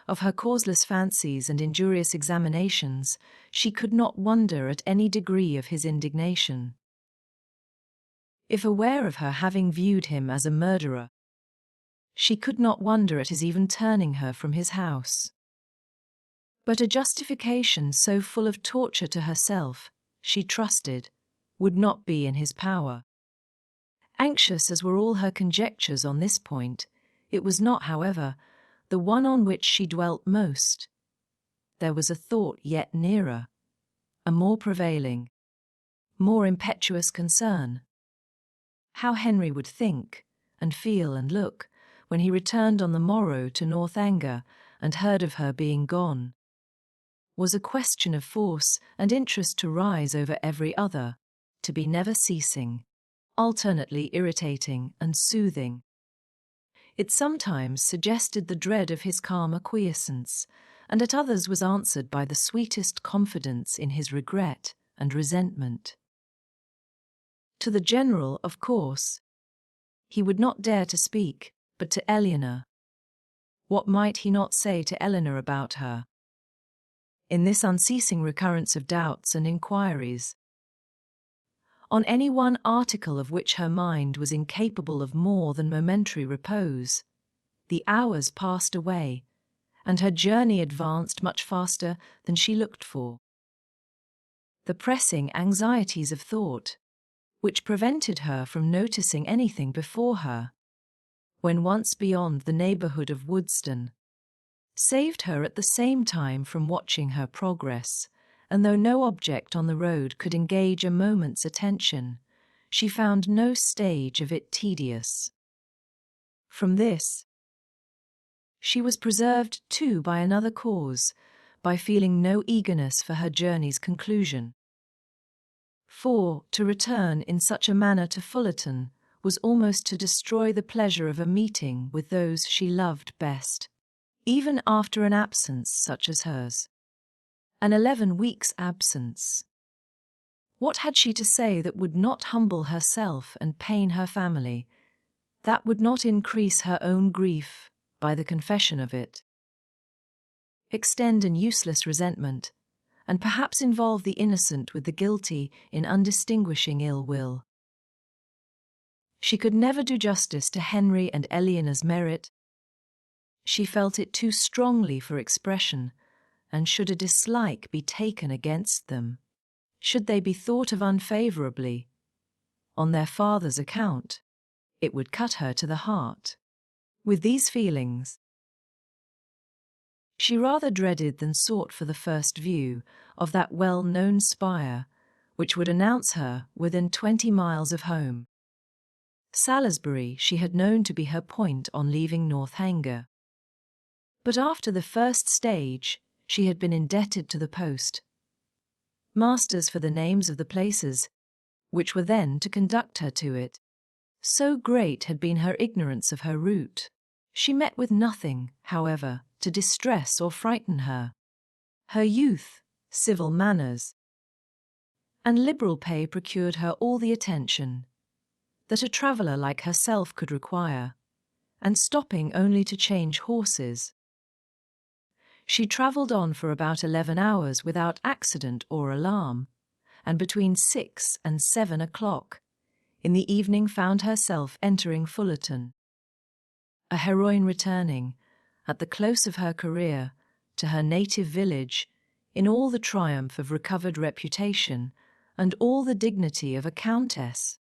Of her causeless fancies and injurious examinations, she could not wonder at any degree of his indignation. If aware of her having viewed him as a murderer, she could not wonder at his even turning her from his house. But a justification so full of torture to herself, she trusted, would not be in his power. Anxious as were all her conjectures on this point, it was not, however, the one on which she dwelt most. There was a thought yet nearer, a more prevailing, more impetuous concern. How Henry would think, and feel and look, when he returned on the morrow to Northanger and heard of her being gone, was a question of force and interest to rise over every other, to be never ceasing, alternately irritating and soothing. It sometimes suggested the dread of his calm acquiescence, and at others was answered by the sweetest confidence in his regret and resentment. To the general, of course, he would not dare to speak, but to Eleanor. What might he not say to Eleanor about her? In this unceasing recurrence of doubts and inquiries, on any one article of which her mind was incapable of more than momentary repose, the hours passed away, and her journey advanced much faster than she looked for. The pressing anxieties of thought, which prevented her from noticing anything before her, when once beyond the neighbourhood of Woodston, saved her at the same time from watching her progress, and though no object on the road could engage a moment's attention, she found no stage of it tedious. From this, she was preserved too by another cause, by feeling no eagerness for her journey's conclusion. For, to return in such a manner to Fullerton was almost to destroy the pleasure of a meeting with those she loved best, even after an absence such as hers. An 11 weeks' absence. What had she to say that would not humble herself and pain her family, that would not increase her own grief by the confession of it, extend an useless resentment, and perhaps involve the innocent with the guilty in undistinguishing ill will? She could never do justice to Henry and Eleanor's merit. She felt it too strongly for expression, and should a dislike be taken against them, should they be thought of unfavourably, on their father's account, it would cut her to the heart. With these feelings, she rather dreaded than sought for the first view of that well-known spire which would announce her within 20 miles of home. Salisbury she had known to be her point on leaving Northanger. But after the first stage, she had been indebted to the post masters for the names of the places which were then to conduct her to it. So great had been her ignorance of her route. She met with nothing, however, to distress or frighten her. Her youth, civil manners, and liberal pay procured her all the attention that a traveller like herself could require, and stopping only to change horses. She travelled on for about 11 hours without accident or alarm, and between 6 and 7 o'clock in the evening found herself entering Fullerton. A heroine returning, at the close of her career, to her native village, in all the triumph of recovered reputation and all the dignity of a countess,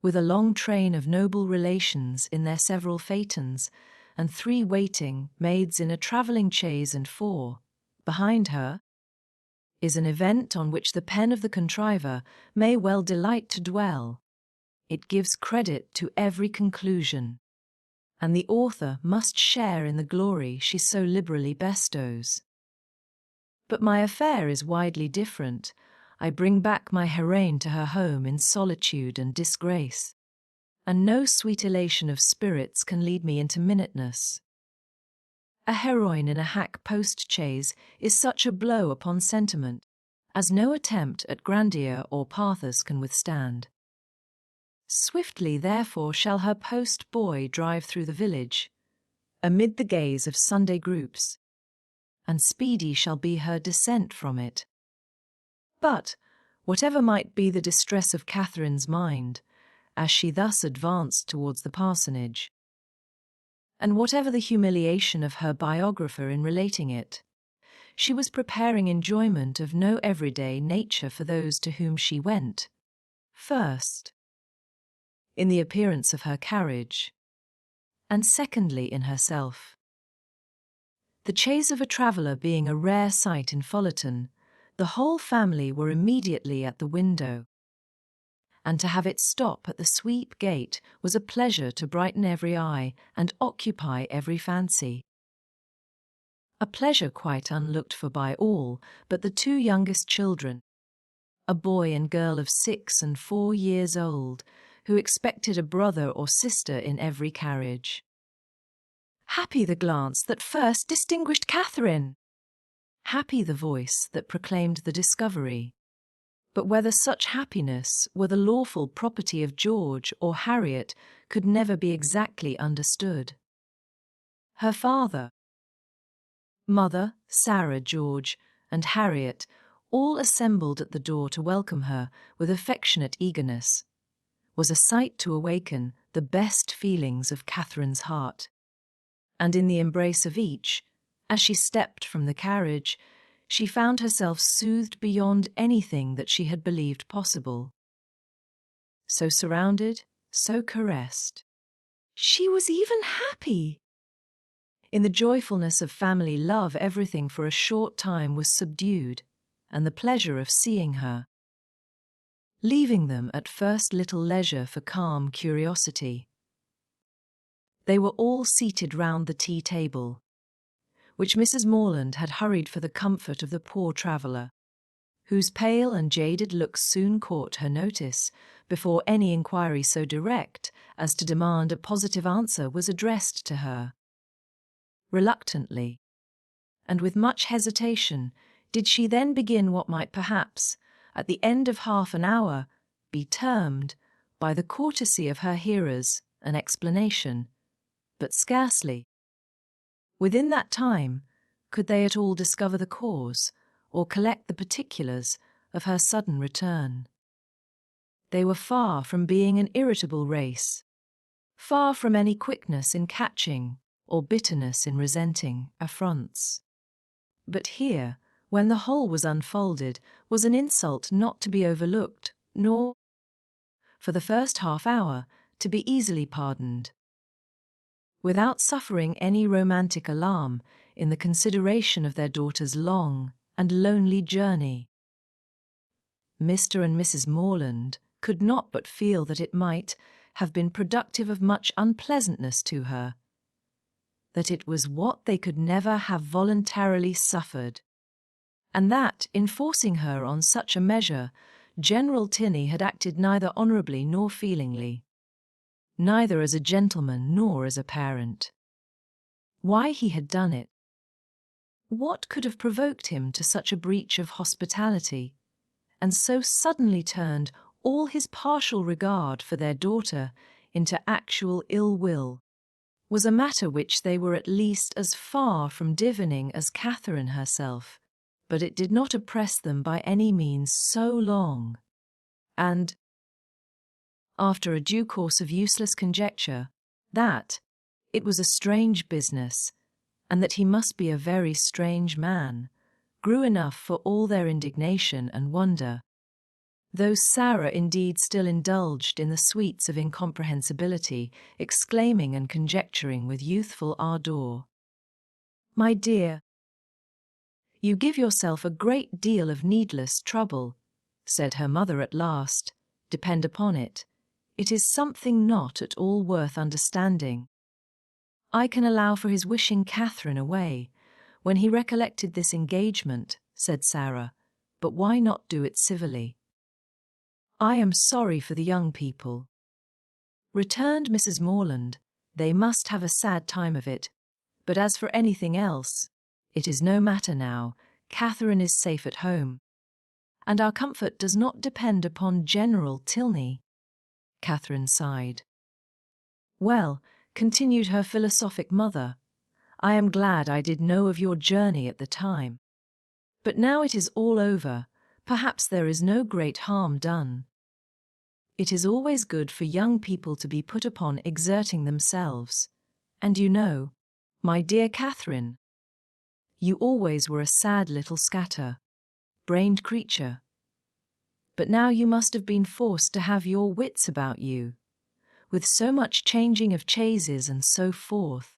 with a long train of noble relations in their several phaetons, and 3 waiting maids in a travelling chaise and 4 behind her, is an event on which the pen of the contriver may well delight to dwell. It gives credit to every conclusion, and the author must share in the glory she so liberally bestows. But my affair is widely different. I bring back my heroine to her home in solitude and disgrace, and no sweet elation of spirits can lead me into minuteness. A heroine in a hack post-chaise is such a blow upon sentiment as no attempt at grandeur or pathos can withstand. Swiftly, therefore, shall her post-boy drive through the village, amid the gaze of Sunday groups, and speedy shall be her descent from it. But, whatever might be the distress of Catherine's mind, as she thus advanced towards the parsonage, and whatever the humiliation of her biographer in relating it, she was preparing enjoyment of no everyday nature for those to whom she went. First, in the appearance of her carriage, and secondly in herself. The chaise of a traveller being a rare sight in Fullerton, the whole family were immediately at the window, and to have it stop at the sweep gate was a pleasure to brighten every eye and occupy every fancy. A pleasure quite unlooked for by all but the two youngest children, a boy and girl of 6 and 4 years old, who expected a brother or sister in every carriage. Happy the glance that first distinguished Catherine! Happy the voice that proclaimed the discovery. But whether such happiness were the lawful property of George or Harriet could never be exactly understood. Her father, mother, Sarah, George, and Harriet all assembled at the door to welcome her with affectionate eagerness, was a sight to awaken the best feelings of Catherine's heart. And in the embrace of each, as she stepped from the carriage, she found herself soothed beyond anything that she had believed possible. So surrounded, so caressed. She was even happy. In the joyfulness of family love, everything for a short time was subdued, and the pleasure of seeing her, leaving them at first little leisure for calm curiosity. They were all seated round the tea table, which Mrs. Morland had hurried for the comfort of the poor traveller, whose pale and jaded looks soon caught her notice before any inquiry so direct as to demand a positive answer was addressed to her. Reluctantly, and with much hesitation, did she then begin what might perhaps, at the end of half an hour, be termed, by the courtesy of her hearers, an explanation, but scarcely. Within that time, could they at all discover the cause, or collect the particulars, of her sudden return? They were far from being an irritable race, far from any quickness in catching, or bitterness in resenting, affronts. But here, when the whole was unfolded, was an insult not to be overlooked, nor, for the first half hour, to be easily pardoned. Without suffering any romantic alarm in the consideration of their daughter's long and lonely journey, Mr. and Mrs. Morland could not but feel that it might have been productive of much unpleasantness to her, that it was what they could never have voluntarily suffered, and that, in forcing her on such a measure, General Tinney had acted neither honourably nor feelingly, neither as a gentleman nor as a parent. Why he had done it? What could have provoked him to such a breach of hospitality, and so suddenly turned all his partial regard for their daughter into actual ill will, was a matter which they were at least as far from divining as Catherine herself, but it did not oppress them by any means so long, and, after a due course of useless conjecture, that it was a strange business, and that he must be a very strange man, grew enough for all their indignation and wonder, though Sarah indeed still indulged in the sweets of incomprehensibility, exclaiming and conjecturing with youthful ardour, "My dear, you give yourself a great deal of needless trouble," said her mother at last. "Depend upon it, it is something not at all worth understanding. I can allow for his wishing Catherine away, when he recollected this engagement," said Sarah, "but why not do it civilly?" "I am sorry for the young people," returned Mrs. Morland. "They must have a sad time of it, but as for anything else, it is no matter now. Catherine is safe at home, and our comfort does not depend upon General Tilney." Catherine sighed. "Well," continued her philosophic mother, "I am glad I did know of your journey at the time. But now it is all over, perhaps there is no great harm done. It is always good for young people to be put upon exerting themselves, and you know, my dear Catherine, you always were a sad little scatter-brained creature. But now you must have been forced to have your wits about you, with so much changing of chaises and so forth.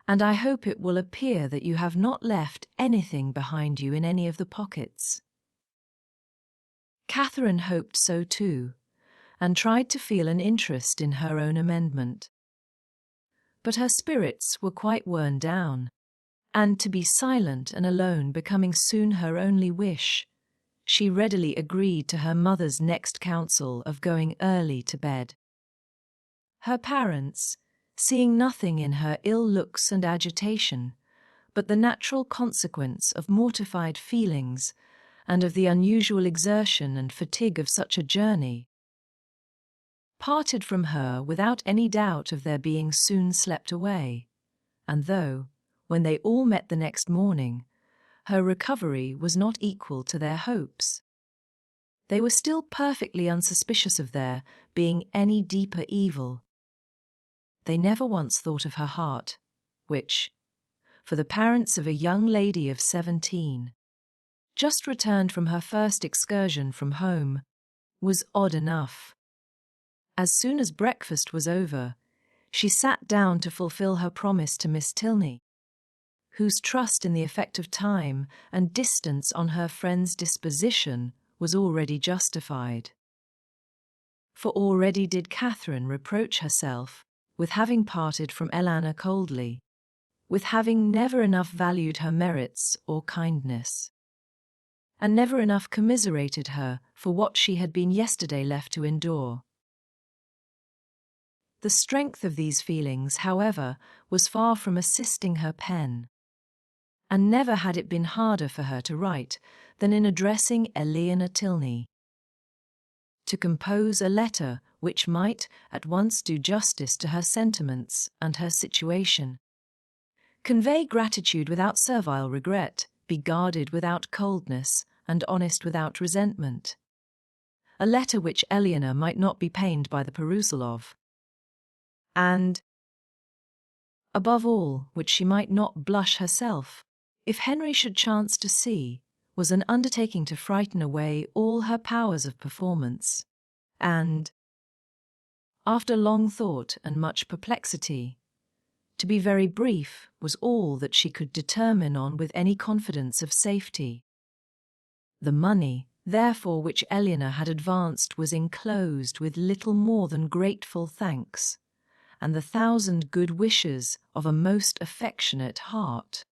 And I hope it will appear that you have not left anything behind you in any of the pockets." Catherine hoped so too, and tried to feel an interest in her own amendment. But her spirits were quite worn down, and to be silent and alone becoming soon her only wish, she readily agreed to her mother's next counsel of going early to bed. Her parents, seeing nothing in her ill looks and agitation, but the natural consequence of mortified feelings and of the unusual exertion and fatigue of such a journey, parted from her without any doubt of their being soon slept away, and though, when they all met the next morning, her recovery was not equal to their hopes, they were still perfectly unsuspicious of there being any deeper evil. They never once thought of her heart, which, for the parents of a young lady of 17, just returned from her first excursion from home, was odd enough. As soon as breakfast was over, she sat down to fulfill her promise to Miss Tilney, whose trust in the effect of time and distance on her friend's disposition was already justified. For already did Catherine reproach herself with having parted from Elana coldly, with having never enough valued her merits or kindness, and never enough commiserated her for what she had been yesterday left to endure. The strength of these feelings, however, was far from assisting her pen, and never had it been harder for her to write than in addressing Eleanor Tilney. To compose a letter which might at once do justice to her sentiments and her situation, convey gratitude without servile regret, be guarded without coldness, and honest without resentment. A letter which Eleanor might not be pained by the perusal of, and, above all, which she might not blush herself, if Henry should chance to see, was an undertaking to frighten away all her powers of performance, and, after long thought and much perplexity, to be very brief was all that she could determine on with any confidence of safety. The money, therefore, which Eleanor had advanced was enclosed with little more than grateful thanks, and the 1,000 good wishes of a most affectionate heart.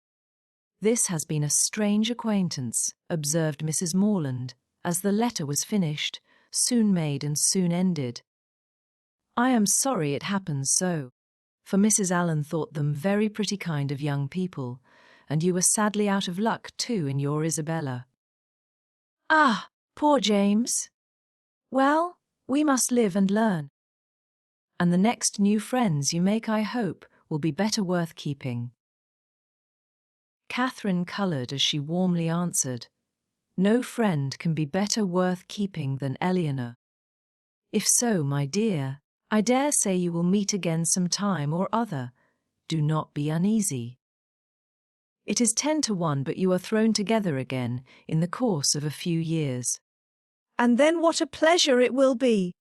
"This has been a strange acquaintance," observed Mrs. Morland, as the letter was finished, soon made and soon ended. "I am sorry it happens so, for Mrs. Allen thought them very pretty kind of young people, and you were sadly out of luck too in your Isabella." "Ah, poor James! Well, we must live and learn. And the next new friends you make, I hope, will be better worth keeping." Catherine coloured as she warmly answered, "No friend can be better worth keeping than Eleanor. If so, my dear, I dare say you will meet again some time or other. Do not be uneasy. It is 10 to 1, but you are thrown together again in the course of a few years.
And then what a pleasure it will be!"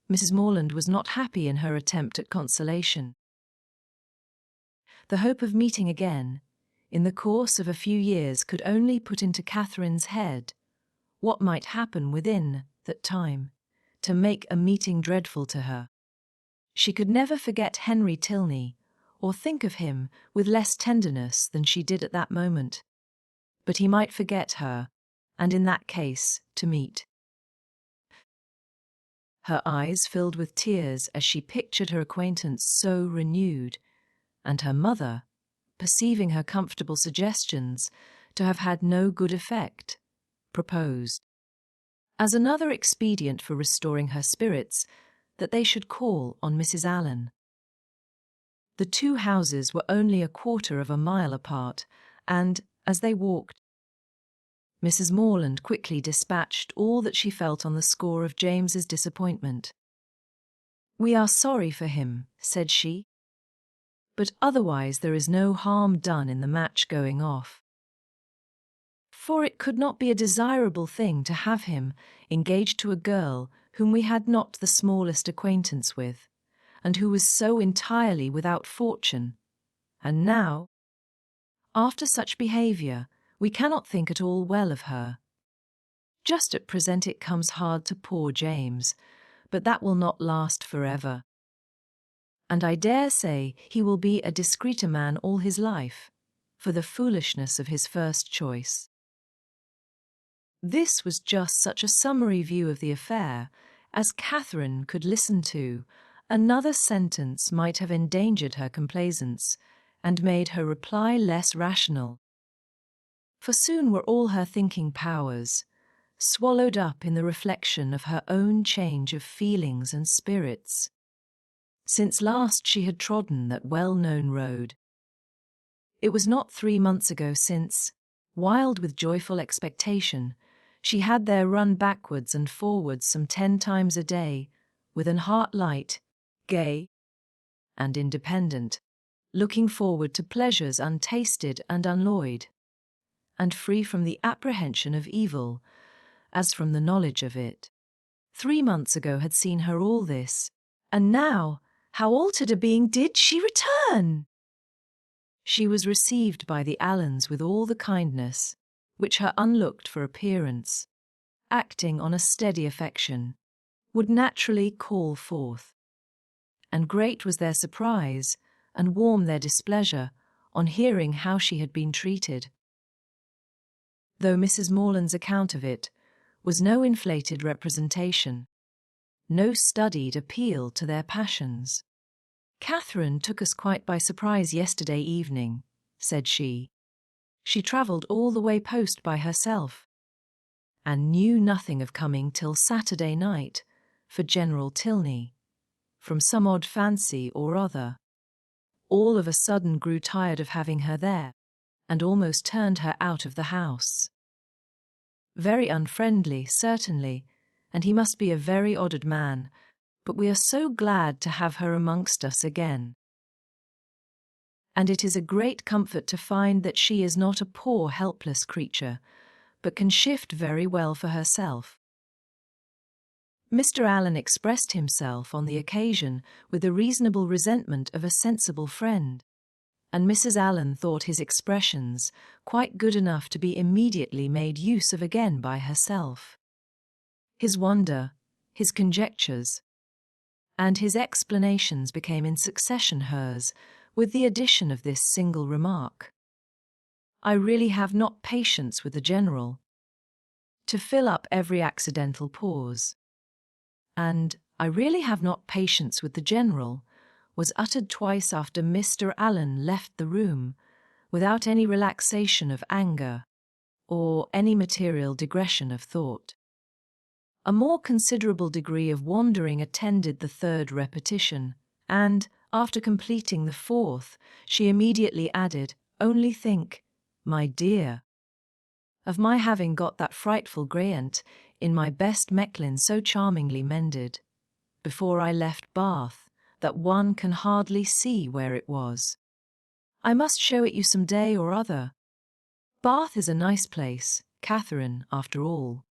Mrs. Morland was not happy in her attempt at consolation. The hope of meeting again, in the course of a few years, could only put into Catherine's head what might happen within that time, to make a meeting dreadful to her. She could never forget Henry Tilney, or think of him with less tenderness than she did at that moment. But he might forget her, and in that case, to meet. Her eyes filled with tears as she pictured her acquaintance so renewed, and her mother, perceiving her comfortable suggestions to have had no good effect, proposed, as another expedient for restoring her spirits, that they should call on Mrs. Allen. The two houses were only a quarter of a mile apart, and, as they walked, Mrs. Morland quickly dispatched all that she felt on the score of James's disappointment. "We are sorry for him," said she, "but otherwise there is no harm done in the match going off. For it could not be a desirable thing to have him engaged to a girl whom we had not the smallest acquaintance with, and who was so entirely without fortune. And now, after such behaviour, we cannot think at all well of her. Just at present it comes hard to poor James, but that will not last forever. And I dare say he will be a discreeter man all his life, for the foolishness of his first choice. This was just such a summary view of the affair as Catherine could listen to. Another sentence might have endangered her complaisance and made her reply less rational. For soon were all her thinking powers swallowed up in the reflection of her own change of feelings and spirits, since last she had trodden that well-known road. It was not 3 months ago since, wild with joyful expectation, she had there run backwards and forwards some 10 times a day, with an heart light, gay, and independent, looking forward to pleasures untasted and unalloyed, and free from the apprehension of evil, as from the knowledge of it. 3 months ago had seen her all this, and now, how altered a being did she return! She was received by the Allens with all the kindness which her unlooked-for appearance, acting on a steady affection, would naturally call forth. And great was their surprise, and warm their displeasure, on hearing how she had been treated. Though Mrs. Morland's account of it was no inflated representation, no studied appeal to their passions. "Catherine took us quite by surprise yesterday evening," said she. "She travelled all the way post by herself, and knew nothing of coming till Saturday night for General Tilney, from some odd fancy or other. All of a sudden grew tired of having her there, and almost turned her out of the house. Very unfriendly, certainly, and he must be a very odd man, but we are so glad to have her amongst us again. And it is a great comfort to find that she is not a poor helpless creature, but can shift very well for herself." Mr. Allen expressed himself on the occasion with the reasonable resentment of a sensible friend, and Mrs. Allen thought his expressions quite good enough to be immediately made use of again by herself. His wonder, his conjectures, and his explanations became in succession hers, with the addition of this single remark: "I really have not patience with the General," to fill up every accidental pause. And "I really have not patience with the General" was uttered twice after Mr. Allen left the room, without any relaxation of anger, or any material digression of thought. A more considerable degree of wandering attended the third repetition, and, after completing the fourth, she immediately added, "Only think, my dear, of my having got that frightful greyant in my best Mechlin so charmingly mended, before I left Bath, that one can hardly see where it was. I must show it you some day or other. Bath is a nice place, Catherine, after all.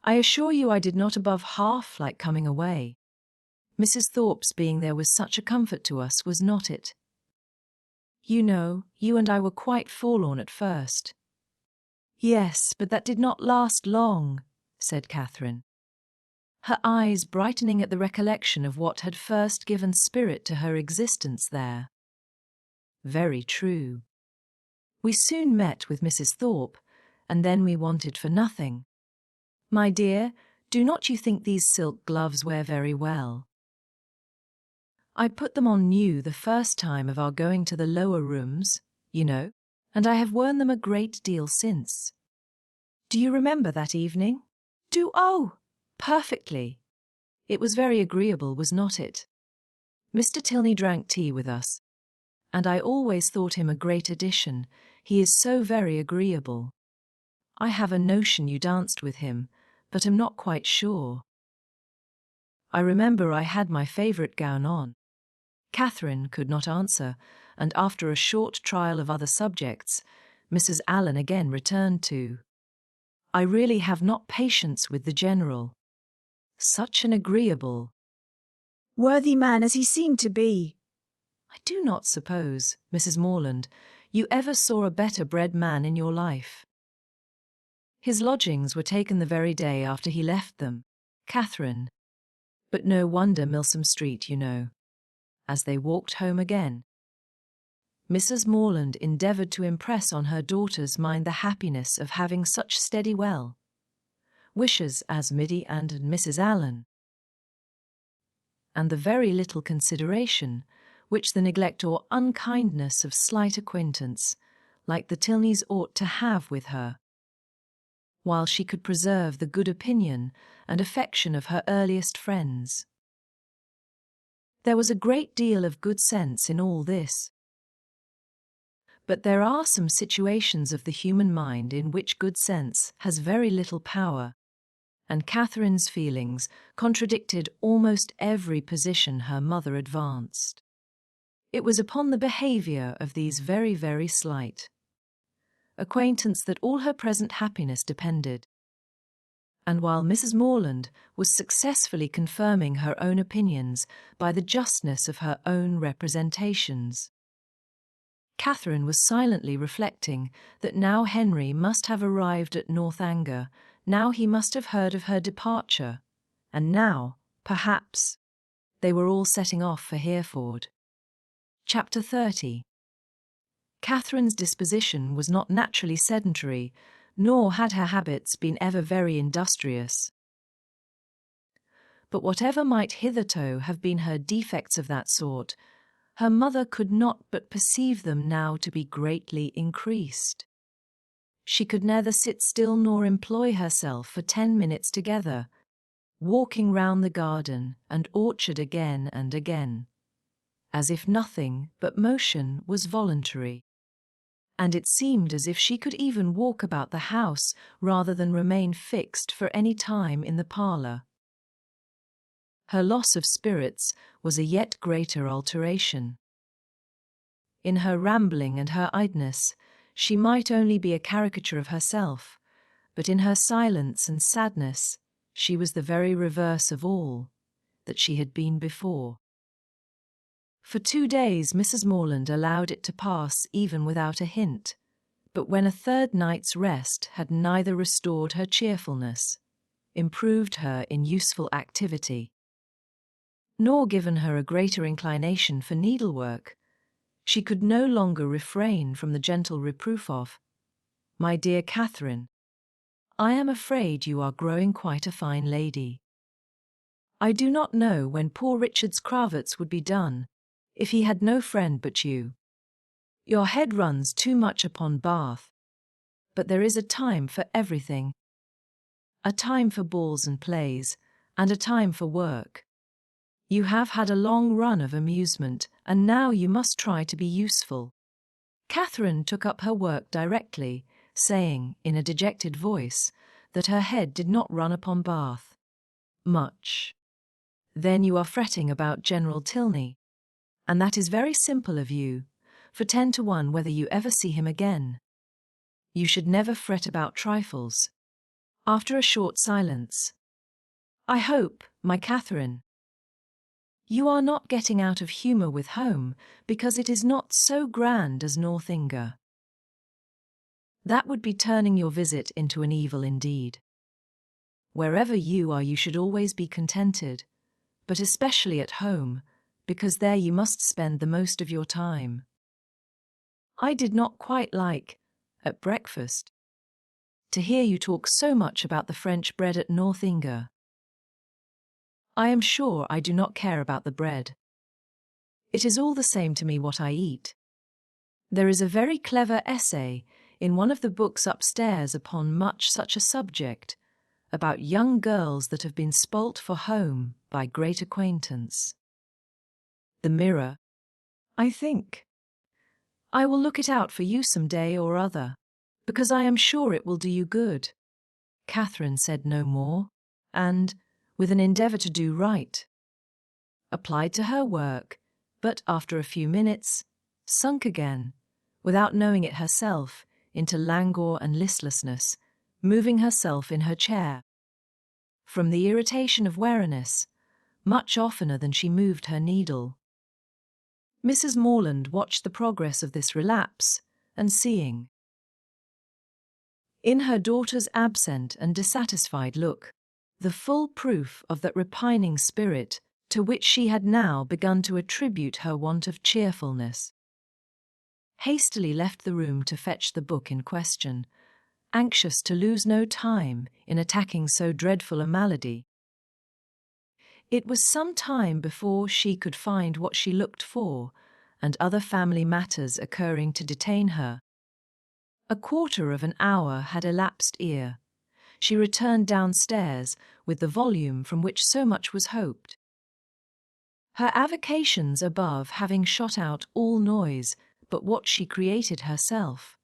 I assure you I did not above half like coming away. Mrs. Thorpe's being there was such a comfort to us, was not it? You know, you and I were quite forlorn at first." "Yes, but that did not last long," said Catherine, her eyes brightening at the recollection of what had first given spirit to her existence there. "Very true. We soon met with Mrs. Thorpe, and then we wanted for nothing. My dear, do not you think these silk gloves wear very well? I put them on new the first time of our going to the lower rooms, you know, and I have worn them a great deal since. Do you remember that evening? Oh, perfectly. It was very agreeable, was not it? Mr. Tilney drank tea with us, and I always thought him a great addition. He is so very agreeable. I have a notion you danced with him, but am not quite sure. I remember I had my favourite gown on." Catherine could not answer, and after a short trial of other subjects, Mrs. Allen again returned to, "I really have not patience with the General. Such an agreeable,
Worthy man as he seemed to be.
I do not suppose, Mrs. Morland, you ever saw a better bred man in your life. His lodgings were taken the very day after he left them, Catherine. But no wonder Milsom Street, you know. As they walked home again, Mrs. Morland endeavoured to impress on her daughter's mind the happiness of having such steady wishes as Middy and Mrs. Allen, and the very little consideration which the neglect or unkindness of slight acquaintance, like the Tilneys, ought to have with her, while she could preserve the good opinion and affection of her earliest friends. There was a great deal of good sense in all this. But there are some situations of the human mind in which good sense has very little power, and Catherine's feelings contradicted almost every position her mother advanced. It was upon the behaviour of these very slight acquaintance that all her present happiness depended. And while Mrs. Morland was successfully confirming her own opinions by the justness of her own representations, Catherine was silently reflecting that now Henry must have arrived at Northanger, now he must have heard of her departure, and now, perhaps, they were all setting off for Hereford. Chapter 30. Catherine's disposition was not naturally sedentary, nor had her habits been ever very industrious. But whatever might hitherto have been her defects of that sort, her mother could not but perceive them now to be greatly increased. She could neither sit still nor employ herself for 10 minutes together, walking round the garden and orchard again and again, as if nothing but motion was voluntary. And it seemed as if she could even walk about the house rather than remain fixed for any time in the parlour. Her loss of spirits was a yet greater alteration. In her rambling and her idleness, she might only be a caricature of herself, but in her silence and sadness, she was the very reverse of all that she had been before. For 2 days Mrs. Morland allowed it to pass even without a hint, but when a third night's rest had neither restored her cheerfulness, improved her in useful activity, nor given her a greater inclination for needlework, she could no longer refrain from the gentle reproof of, "My dear Catherine, I am afraid you are growing quite a fine lady. I do not know when poor Richard's cravats would be done, if he had no friend but you. Your head runs too much upon Bath, but there is a time for everything, a time for balls and plays, and a time for work. You have had a long run of amusement, and now you must try to be useful." Catherine took up her work directly, saying, in a dejected voice, that her head did not run upon Bath much. "Then you are fretting about General Tilney, and that is very simple of you, for 10 to 1 whether you ever see him again. You should never fret about trifles." After a short silence, "I hope, my Catherine, you are not getting out of humour with home because it is not so grand as Northanger. That would be turning your visit into an evil indeed. Wherever you are you should always be contented, but especially at home, because there you must spend the most of your time. I did not quite like, at breakfast, to hear you talk so much about the French bread at Northanger. I am sure I do not care about the bread. It is all the same to me what I eat. There is a very clever essay in one of the books upstairs upon much such a subject, about young girls that have been spoilt for home by great acquaintance. The Mirror, I think. I will look it out for you some day or other, because I am sure it will do you good." Catherine said no more, and, with an endeavour to do right, applied to her work, but after a few minutes, sunk again, without knowing it herself, into languor and listlessness, moving herself in her chair, from the irritation of weariness, much oftener than she moved her needle. Mrs. Morland watched the progress of this relapse, and seeing
in her daughter's absent and dissatisfied look, the full proof of that repining spirit to which she had now begun to attribute her want of cheerfulness. Hastily left the room to fetch the book in question, anxious to lose no time in attacking so dreadful a malady. It was some time before she could find what she looked for, and other family matters occurring to detain her. A quarter of an hour had elapsed ere she returned downstairs with the volume from which so much was hoped. Her avocations above having shot out all noise but what she created herself,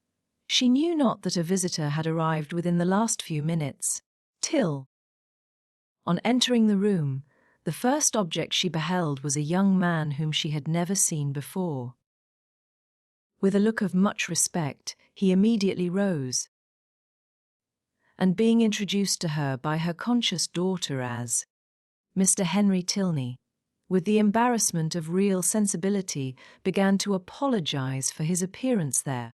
she knew not that a visitor had arrived within the last few minutes, till, on entering the room, the first object she beheld was a young man whom she had never seen before. With a look of much respect, he immediately rose, and being introduced to her by her conscious daughter as Mr. Henry Tilney, with the embarrassment of real sensibility, began to apologize for his appearance there,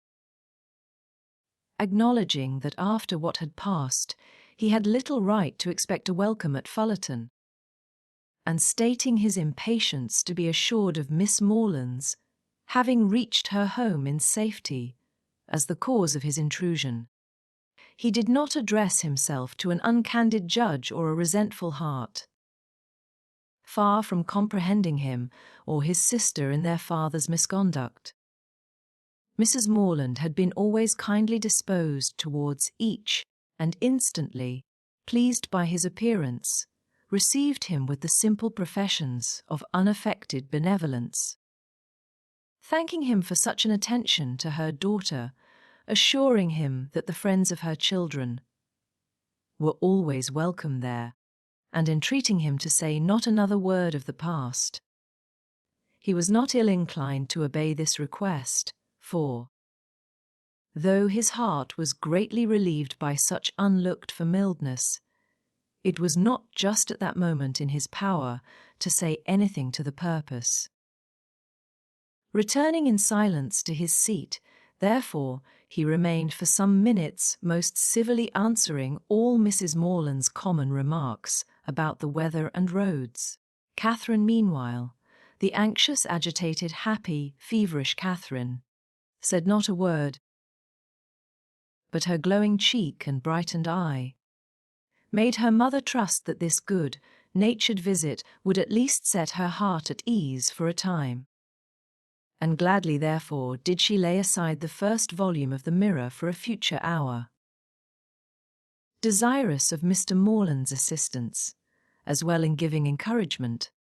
acknowledging that after what had passed, he had little right to expect a welcome at Fullerton, and stating his impatience to be assured of Miss Morland's having reached her home in safety as the cause of his intrusion. He did not address himself to an uncandid judge or a resentful heart. Far from comprehending him or his sister in their father's misconduct, Mrs. Morland had been always kindly disposed towards each, and instantly, pleased by his appearance, received him with the simple professions of unaffected benevolence. Thanking him for such an attention to her daughter, assuring him that the friends of her children were always welcome there, and entreating him to say not another word of the past. He was not ill-inclined to obey this request, for, though his heart was greatly relieved by such unlooked-for mildness, it was not just at that moment in his power to say anything to the purpose. Returning in silence to his seat, therefore, he remained for some minutes most civilly answering all Mrs. Morland's common remarks about the weather and roads. Catherine, meanwhile, the anxious, agitated, happy, feverish Catherine, said not a word, but her glowing cheek and brightened eye made her mother trust that this good-natured visit would at least set her heart at ease for a time. And gladly, therefore, did she lay aside the first volume of the Mirror for a future hour. Desirous of Mr. Morland's assistance, as well in giving encouragement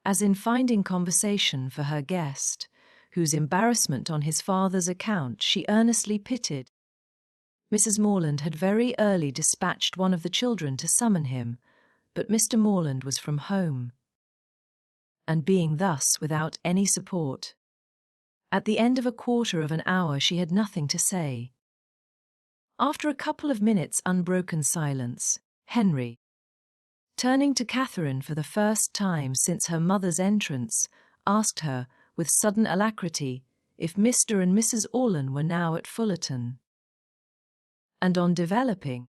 as in finding conversation for her guest, whose embarrassment on his father's account she earnestly pitied, Mrs. Morland had very early dispatched one of the children to summon him, but Mr. Morland was from home, and being thus without any support, at the end of a quarter of an hour she had nothing to say. After a couple of minutes' unbroken silence, Henry, turning to Catherine for the first time since her mother's entrance, asked her, with sudden alacrity, if Mr. and Mrs. Orlan were now at Fullerton. And on developing,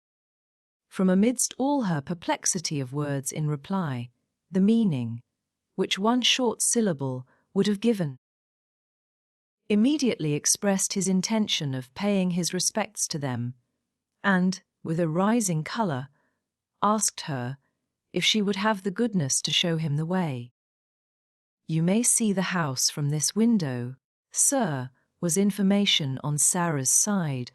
from amidst all her perplexity of words in reply, the meaning which one short syllable would have given, immediately expressed his intention of paying his respects to them, and, with a rising colour, asked her if she would have the goodness to show him the way. "You may see the house from this window, sir," was information on Sarah's side,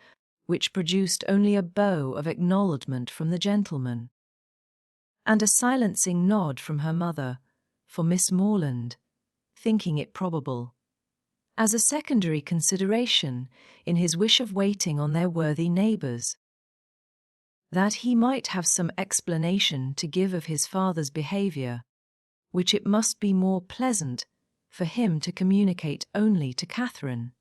which produced only a bow of acknowledgment from the gentleman, and a silencing nod from her mother, for Miss Morland, thinking it probable, as a secondary consideration in his wish of waiting on their worthy neighbours, that he might have some explanation to give of his father's behaviour, which it must be more pleasant for him to communicate only to Catherine,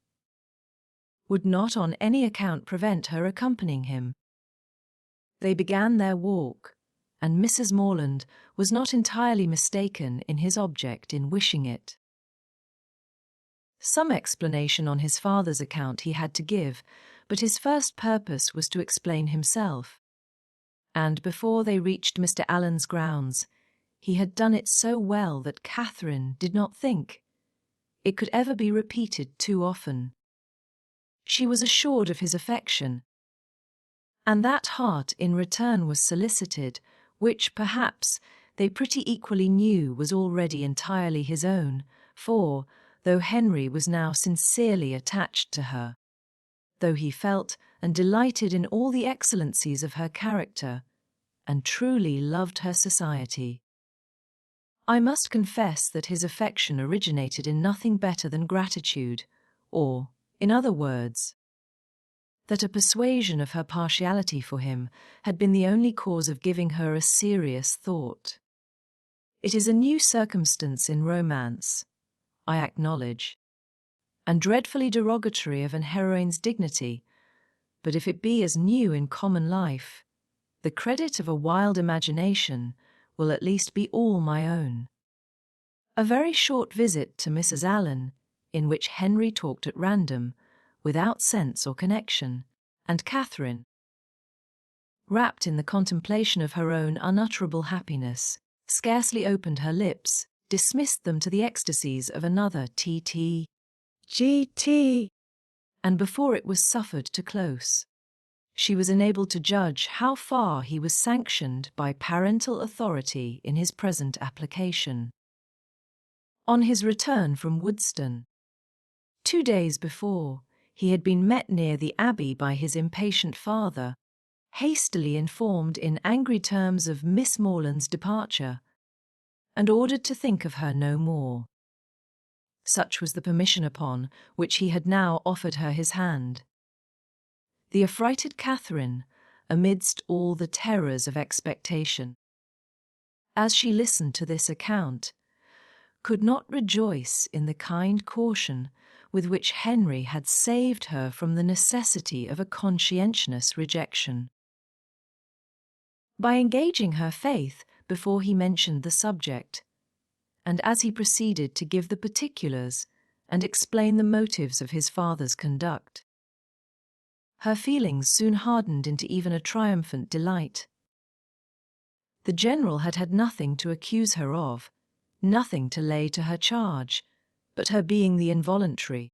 would not on any account prevent her accompanying him. They began their walk, and Mrs. Morland was not entirely mistaken in his object in wishing it. Some explanation on his father's account he had to give,
but his first purpose was to explain himself. And before they reached Mr. Allen's grounds, he had done it so well that Catherine did not think it could ever be repeated too often. She was assured of his affection, and that heart in return was solicited, which perhaps they pretty equally knew was already entirely his own, for, though Henry was now sincerely attached to her, though he felt and delighted in all the excellencies of her character, and truly loved her society, I must confess that his affection originated in nothing better than gratitude, or, in other words, that a persuasion of her partiality for him had been the only cause of giving her a serious thought. It is a new circumstance in romance, I acknowledge, and dreadfully derogatory of an heroine's dignity, but if it be as new in common life, the credit of a wild imagination will at least be all my own. A very short visit to Mrs. Allen, in which Henry talked at random, without sense or connection, and Catherine, wrapped in the contemplation of her own unutterable happiness, scarcely opened her lips, dismissed them to the ecstasies of another GT, and before it was suffered to close, she was enabled to judge how far he was sanctioned by parental authority in his present application. On his return from Woodston, 2 days before, he had been met near the Abbey by his impatient father, hastily informed in angry terms of Miss Morland's departure, and ordered to think of her no more. Such was the permission upon which he had now offered her his hand. The affrighted Catherine, amidst all the terrors of expectation, as she listened to this account, could not rejoice in the kind caution with which Henry had saved her from the necessity of a conscientious rejection. By engaging her faith before he mentioned the subject, and as he proceeded to give the particulars and explain the motives of his father's conduct, her feelings soon hardened into even a triumphant delight. The general had had nothing to accuse her of, nothing to lay to her charge, but her being the involuntary,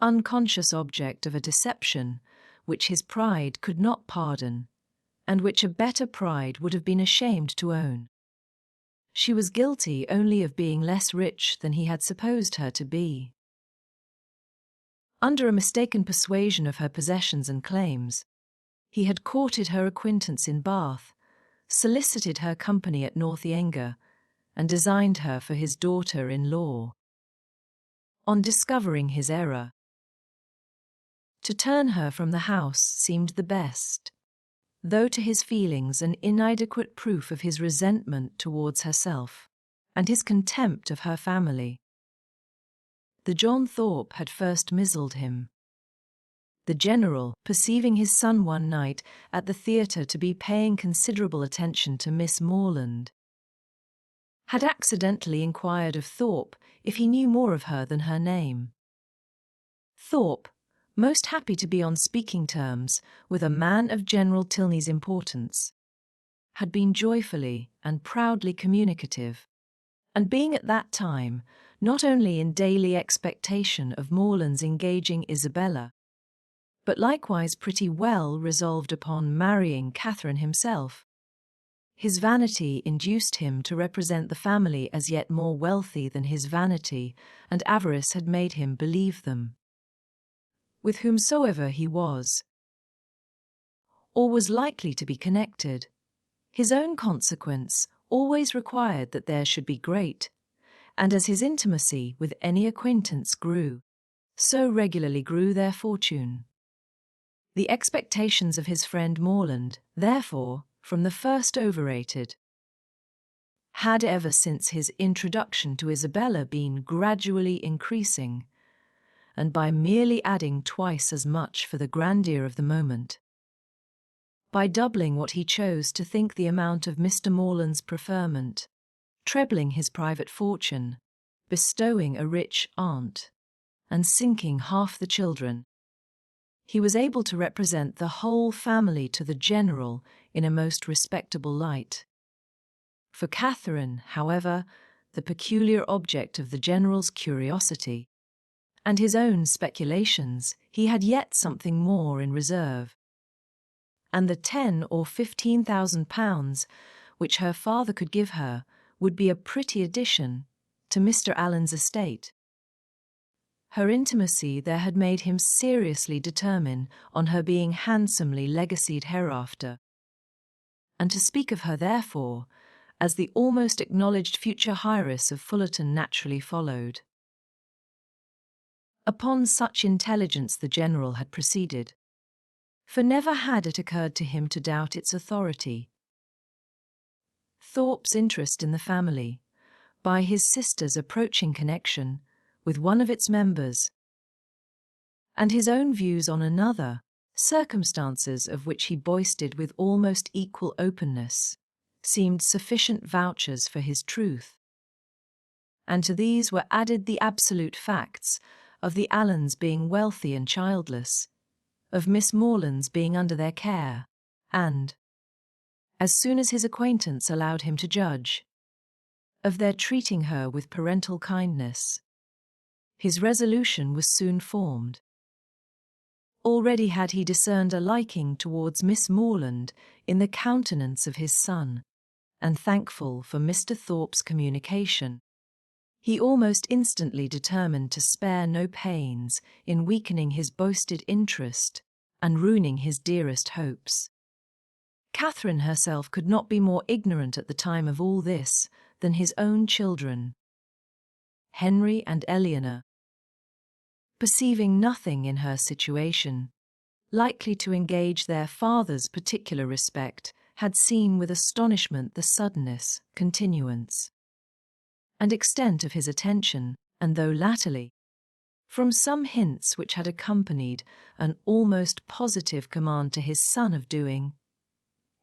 unconscious object of a deception which his pride could not pardon, and which a better pride would have been ashamed to own. She was guilty only of being less rich than he had supposed her to be. Under a mistaken persuasion of her possessions and claims, he had courted her acquaintance in Bath, solicited her company at Northanger, and designed her for his daughter-in-law. On discovering his error, to turn her from the house seemed the best, though to his feelings an inadequate proof of his resentment towards herself, and his contempt of her family. The John Thorpe had first mizzled him. The general, perceiving his son one night at the theatre to be paying considerable attention to Miss Morland, had accidentally inquired of Thorpe if he knew more of her than her name. Thorpe, most happy to be on speaking terms with a man of General Tilney's importance, had been joyfully and proudly communicative, and being at that time not only in daily expectation of Morland's engaging Isabella, but likewise pretty well resolved upon marrying Catherine himself, his vanity induced him to represent the family as yet more wealthy than his vanity and avarice had made him believe them. With whomsoever he was, or was likely to be connected, his own consequence always required that there should be great, and as his intimacy with any acquaintance grew, so regularly grew their fortune. The expectations of his friend Morland, therefore, from the first overrated, had ever since his introduction to Isabella been gradually increasing, and by merely adding twice as much for the grandeur of the moment, by doubling what he chose to think the amount of Mr. Morland's preferment, trebling his private fortune, bestowing a rich aunt, and sinking half the children, He was able to represent the whole family to the general in a most respectable light. For Catherine, however, the peculiar object of the general's curiosity and his own speculations, he had yet something more in reserve. And the £10,000 or £15,000 which her father could give her would be a pretty addition to Mr. Allen's estate. Her intimacy there had made him seriously determine on her being handsomely legacied hereafter, and to speak of her, therefore, as the almost acknowledged future heiress of Fullerton naturally followed. Upon such intelligence the general had proceeded, for never had it occurred to him to doubt its authority. Thorpe's interest in the family, by his sister's approaching connection with one of its members, and his own views on another, circumstances of which he boasted with almost equal openness, seemed sufficient vouchers for his truth. And to these were added the absolute facts of the Allens being wealthy and childless, of Miss Morland's being under their care, and, as soon as his acquaintance allowed him to judge, of their treating her with parental kindness. His resolution was soon formed. Already had he discerned a liking towards Miss Morland in the countenance of his son, and thankful for Mr. Thorpe's communication, he almost instantly determined to spare no pains in weakening his boasted interest and ruining his dearest hopes. Catherine herself could not be more ignorant at the time of all this than his own children, Henry and Eleanor, perceiving nothing in her situation likely to engage their father's particular respect, had seen with astonishment the suddenness, continuance, and extent of his attention, and though latterly, from some hints which had accompanied an almost positive command to his son of doing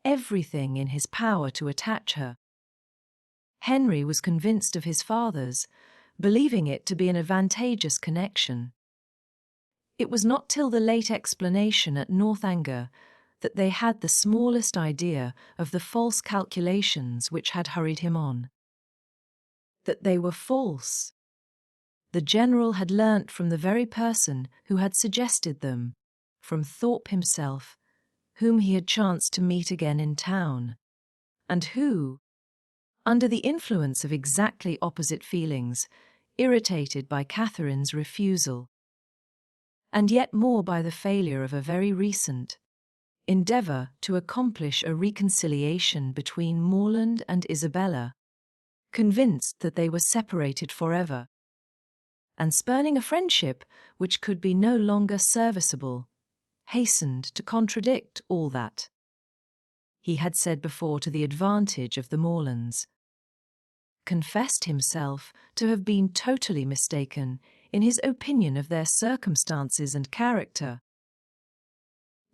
everything in his power to attach her, Henry was convinced of his father's, believing it to be an advantageous connection. It was not till the late explanation at Northanger that they had the smallest idea of the false calculations which had hurried him on. That they were false, the general had learnt from the very person who had suggested them, from Thorpe himself, whom he had chanced to meet again in town, and who, under the influence of exactly opposite feelings, irritated by Catherine's refusal, and yet more by the failure of a very recent endeavour to accomplish a reconciliation between Morland and Isabella, convinced that they were separated forever, and spurning a friendship which could be no longer serviceable, hastened to contradict all that he had said before to the advantage of the Morlands, confessed himself to have been totally mistaken in his opinion of their circumstances and character,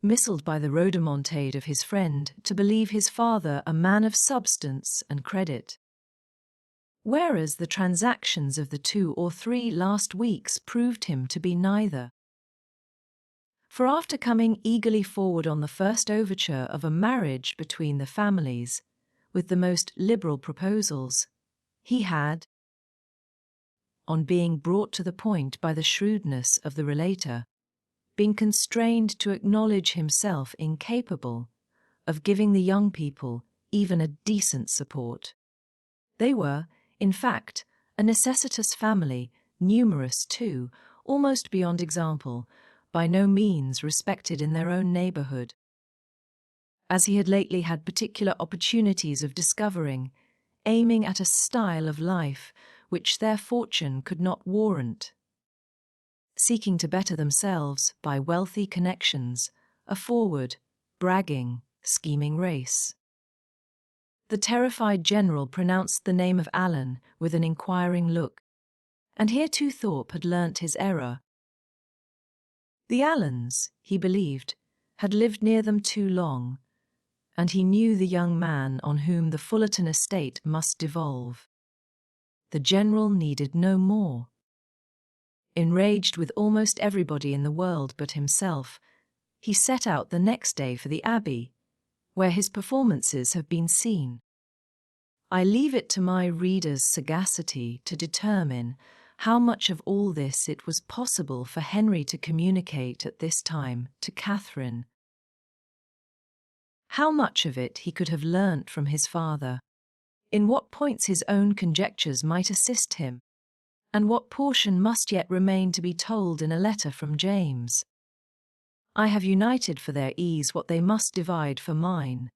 misled by the rhodomontade of his friend to believe his father a man of substance and credit, whereas the transactions of the 2 or 3 last weeks proved him to be neither. For after coming eagerly forward on the first overture of a marriage between the families, with the most liberal proposals, he had, on being brought to the point by the shrewdness of the relator, been constrained to acknowledge himself incapable of giving the young people even a decent support. They were, in fact, a necessitous family, numerous too, almost beyond example, by no means respected in their own neighbourhood, as he had lately had particular opportunities of discovering, aiming at a style of life which their fortune could not warrant, seeking to better themselves by wealthy connections, a forward, bragging, scheming race. The terrified general pronounced the name of Allen with an inquiring look, and here too Thorpe had learnt his error. The Allens, he believed, had lived near them too long, and he knew the young man on whom the Fullerton estate must devolve. The general needed no more. Enraged with almost everybody in the world but himself, he set out the next day for the Abbey, where his performances have been seen. I leave it to my reader's sagacity to determine how much of all this it was possible for Henry to communicate at this time to Catherine. How much of it he could have learnt from his father, in what points his own conjectures might assist him, and what portion must yet remain to be told in a letter from James. I have united for their ease what they must divide for mine.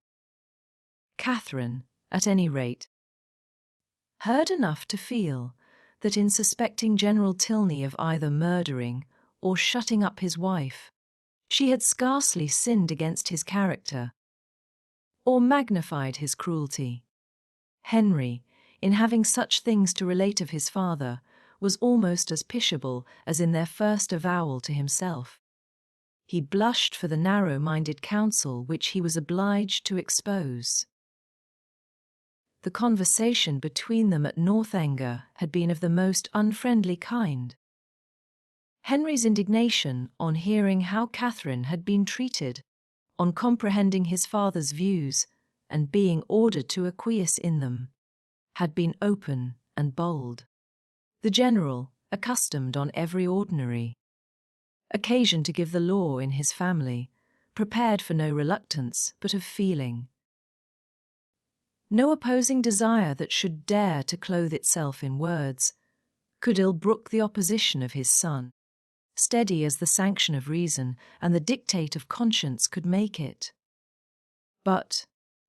Catherine, at any rate, heard enough to feel that in suspecting General Tilney of either murdering or shutting up his wife, she had scarcely sinned against his character, or magnified his cruelty. Henry, in having such things to relate of his father, was almost as pitiable as in their first avowal to himself. He blushed for the narrow-minded counsel which he was obliged to expose. The conversation between them at Northanger had been of the most unfriendly kind. Henry's indignation on hearing how Catherine had been treated, on comprehending his father's views, and being ordered to acquiesce in them, had been open and bold. The general, accustomed on every ordinary occasion to give the law in his family, prepared for no reluctance but of feeling. No opposing desire that should dare to clothe itself in words could ill brook the opposition of his son, steady as the sanction of reason and the dictate of conscience could make it. But,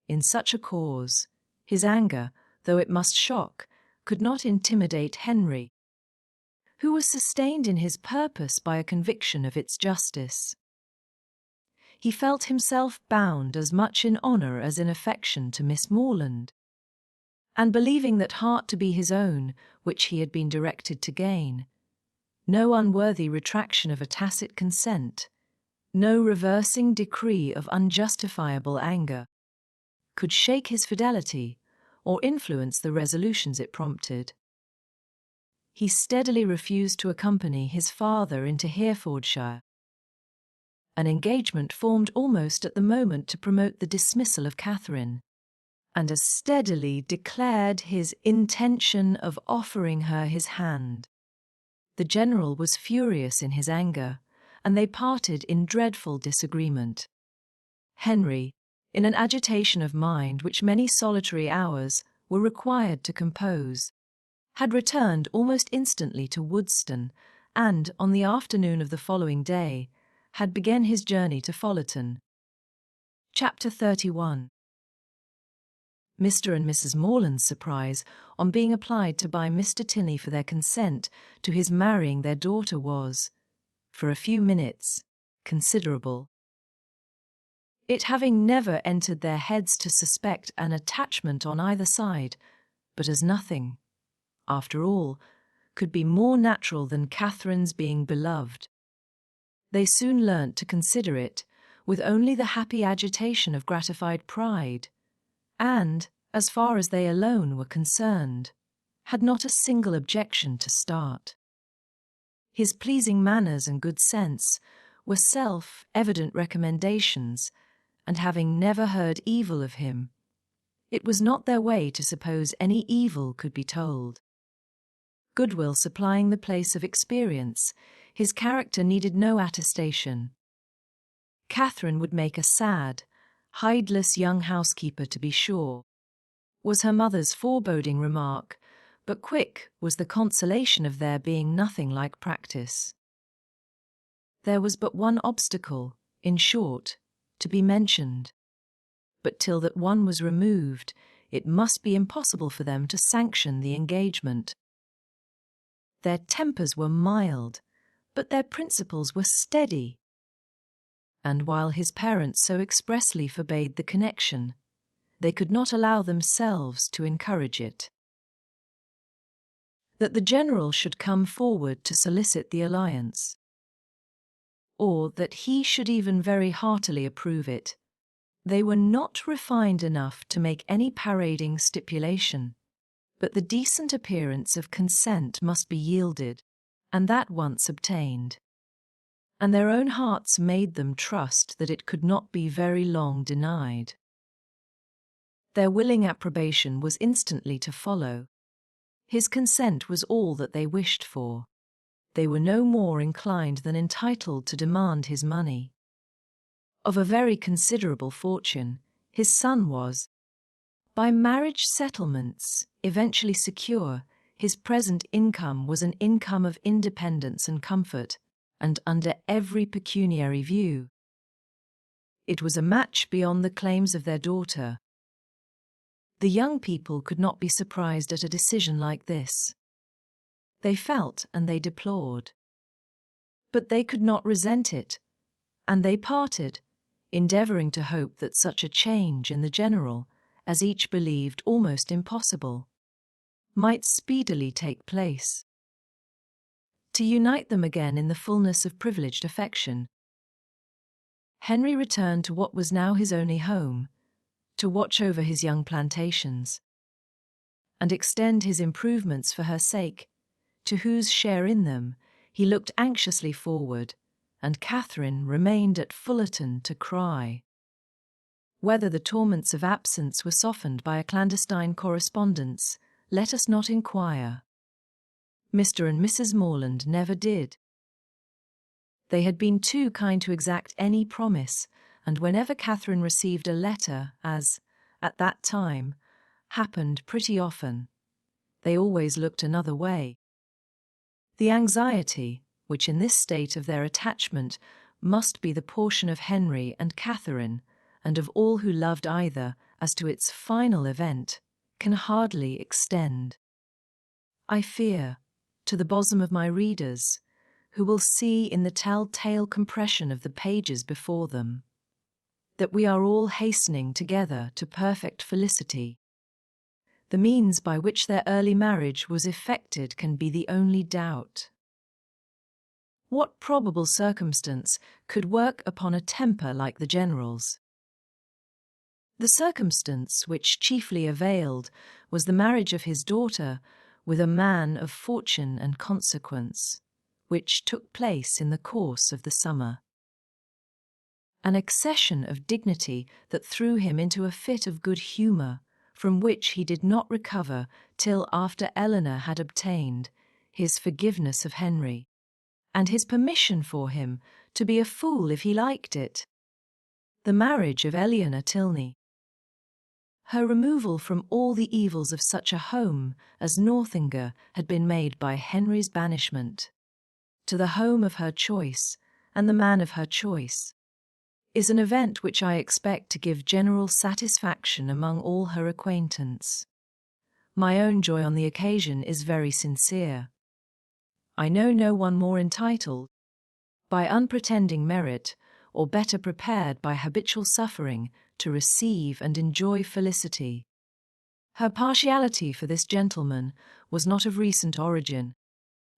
in such a cause, his anger, though it must shock, could not intimidate Henry, who was sustained in his purpose by a conviction of its justice. He felt himself bound as much in honour as in affection to Miss Morland, and believing that heart to be his own which he had been directed to gain, no unworthy retraction of a tacit consent, no reversing decree of unjustifiable anger, could shake his fidelity or influence the resolutions it prompted. He steadily refused to accompany his father into Herefordshire, an engagement formed almost at the moment to promote the dismissal of Catherine, and as steadily declared his intention of offering her his hand. The general was furious in his anger, and they parted in dreadful disagreement. Henry, in an agitation of mind which many solitary hours were required to compose, had returned almost instantly to Woodston, and, on the afternoon of the following day, had begun his journey to Follerton. Chapter 31. Mr. and Mrs. Morland's surprise on being applied to by Mr. Tilney for their consent to his marrying their daughter was, for a few minutes, considerable. It having never entered their heads to suspect an attachment on either side, but as nothing, after all, could be more natural than Catherine's being beloved, they soon learnt to consider it with only the happy agitation of gratified pride, and, as far as they alone were concerned, had not a single objection to start. His pleasing manners and good sense were self-evident recommendations, and having never heard evil of him, it was not their way to suppose any evil could be told. Goodwill supplying the place of experience, his character needed no attestation. Catherine would make a sad, hideless young housekeeper, to be sure, was her mother's foreboding remark, but quick was the consolation of there being nothing like practice. There was but one obstacle, in short, to be mentioned, but till that one was removed, it must be impossible for them to sanction the engagement. Their tempers were mild, but their principles were steady, and while his parents so expressly forbade the connection, they could not allow themselves to encourage it. That the general should come forward to solicit the alliance, or that he should even very heartily approve it, they were not refined enough to make any parading stipulation, but the decent appearance of consent must be yielded, and that once obtained, and their own hearts made them trust that it could not be very long denied. Their willing approbation was instantly to follow. His consent was all that they wished for. They were no more inclined than entitled to demand his money. Of a very considerable fortune, his son was, by marriage settlements, eventually secure. His present income was an income of independence and comfort, and under every pecuniary view, it was a match beyond the claims of their daughter. The young people could not be surprised at a decision like this. They felt and they deplored. But they could not resent it, and they parted, endeavouring to hope that such a change in the general, as each believed almost impossible, might speedily take place. To unite them again in the fullness of privileged affection, Henry returned to what was now his only home, to watch over his young plantations, and extend his improvements for her sake, to whose share in them he looked anxiously forward, and Catherine remained at Fullerton to cry. Whether the torments of absence were softened by a clandestine correspondence, let us not inquire. Mr. and Mrs. Morland never did. They had been too kind to exact any promise, and whenever Catherine received a letter, as, at that time, happened pretty often, they always looked another way. The anxiety, which in this state of their attachment must be the portion of Henry and Catherine, and of all who loved either, as to its final event, can hardly extend, I fear, to the bosom of my readers, who will see in the tell-tale compression of the pages before them, that we are all hastening together to perfect felicity. The means by which their early marriage was effected can be the only doubt. What probable circumstance could work upon a temper like the General's? The circumstance which chiefly availed was the marriage of his daughter with a man of fortune and consequence, which took place in the course of the summer. An accession of dignity that threw him into a fit of good humour, from which he did not recover till after Eleanor had obtained his forgiveness of Henry, and his permission for him to be a fool if he liked it. The marriage of Eleanor Tilney. Her removal from all the evils of such a home as Northanger had been made by Henry's banishment, to the home of her choice and the man of her choice, is an event which I expect to give general satisfaction among all her acquaintance. My own joy on the occasion is very sincere. I know no one more entitled, by unpretending merit, or better prepared by habitual suffering, to receive and enjoy felicity. Her partiality for this gentleman was not of recent origin,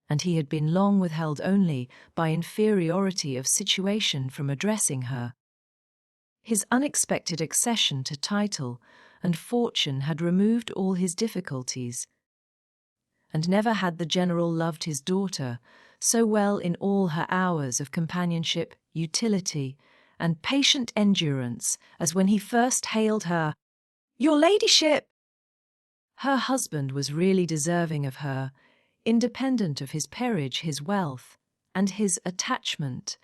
and he had been long withheld only by inferiority of situation from addressing her. His unexpected accession to title and fortune had removed all his difficulties, and never had the General loved his daughter so well in all her hours of companionship, utility, and patient endurance as when he first hailed her, "Your ladyship!" Her husband was really deserving of her, independent of his peerage, his wealth, and his attachment,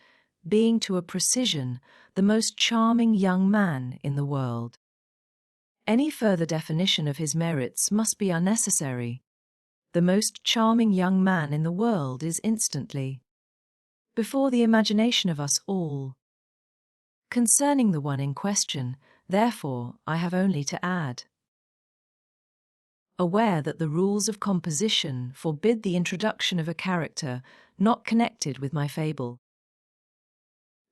being to a precision the most charming young man in the world. Any further definition of his merits must be unnecessary. The most charming young man in the world is instantly before the imagination of us all. Concerning the one in question, therefore, I have only to add, aware that the rules of composition forbid the introduction of a character not connected with my fable,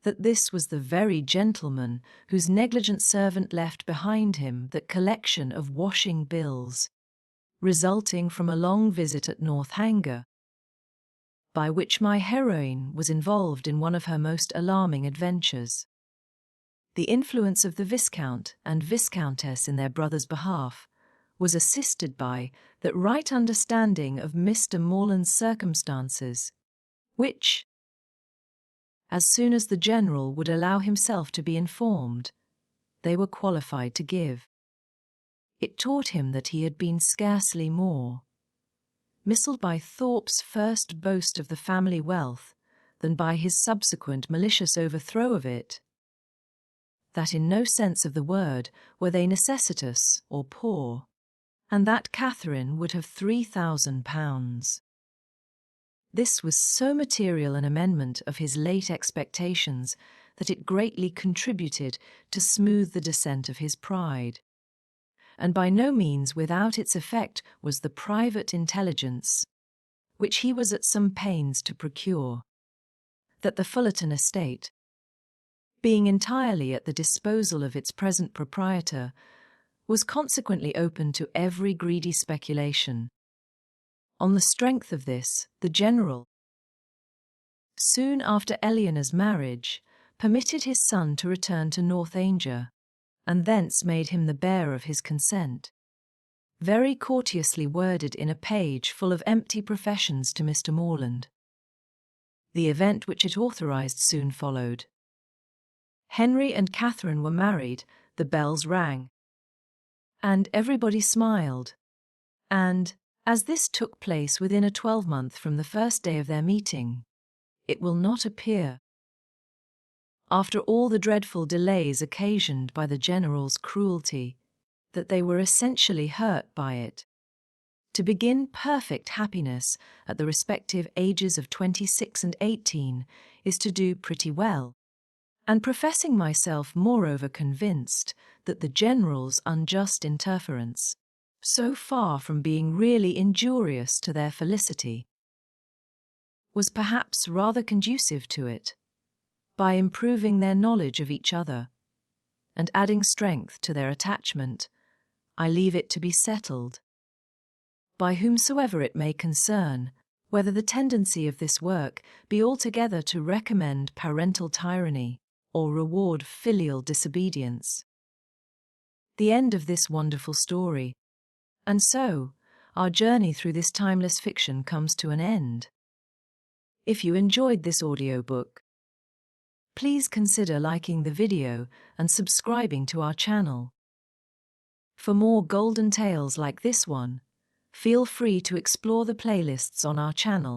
that this was the very gentleman whose negligent servant left behind him that collection of washing bills, resulting from a long visit at Northanger, by which my heroine was involved in one of her most alarming adventures. The influence of the Viscount and Viscountess in their brother's behalf was assisted by that right understanding of Mr. Morland's circumstances, which, as soon as the general would allow himself to be informed, they were qualified to give. It taught him that he had been scarcely more misled by Thorpe's first boast of the family wealth than by his subsequent malicious overthrow of it, that in no sense of the word were they necessitous or poor, and that Catherine would have £3,000. This was so material an amendment of his late expectations that it greatly contributed to smooth the descent of his pride. And by no means without its effect was the private intelligence, which he was at some pains to procure, that the Fullerton estate, being entirely at the disposal of its present proprietor, was consequently open to every greedy speculation. On the strength of this, the general, soon after Eleanor's marriage, permitted his son to return to Northanger, and thence made him the bearer of his consent, very courteously worded in a page full of empty professions to Mr. Morland. The event which it authorized soon followed. Henry and Catherine were married, the bells rang, and everybody smiled, and, as this took place within a 12-month from the first day of their meeting, it will not appear, after all the dreadful delays occasioned by the general's cruelty, that they were essentially hurt by it. To begin perfect happiness at the respective ages of 26 and 18 is to do pretty well, and professing myself moreover convinced that the general's unjust interference, so far from being really injurious to their felicity, was perhaps rather conducive to it, by improving their knowledge of each other, and adding strength to their attachment, I leave it to be settled, by whomsoever it may concern, whether the tendency of this work be altogether to recommend parental tyranny or reward filial disobedience. The end of this wonderful story, and so our journey through this timeless fiction comes to an end. If you enjoyed this audiobook, please consider liking the video and subscribing to our channel. For more golden tales like this one, feel free to explore the playlists on our channel.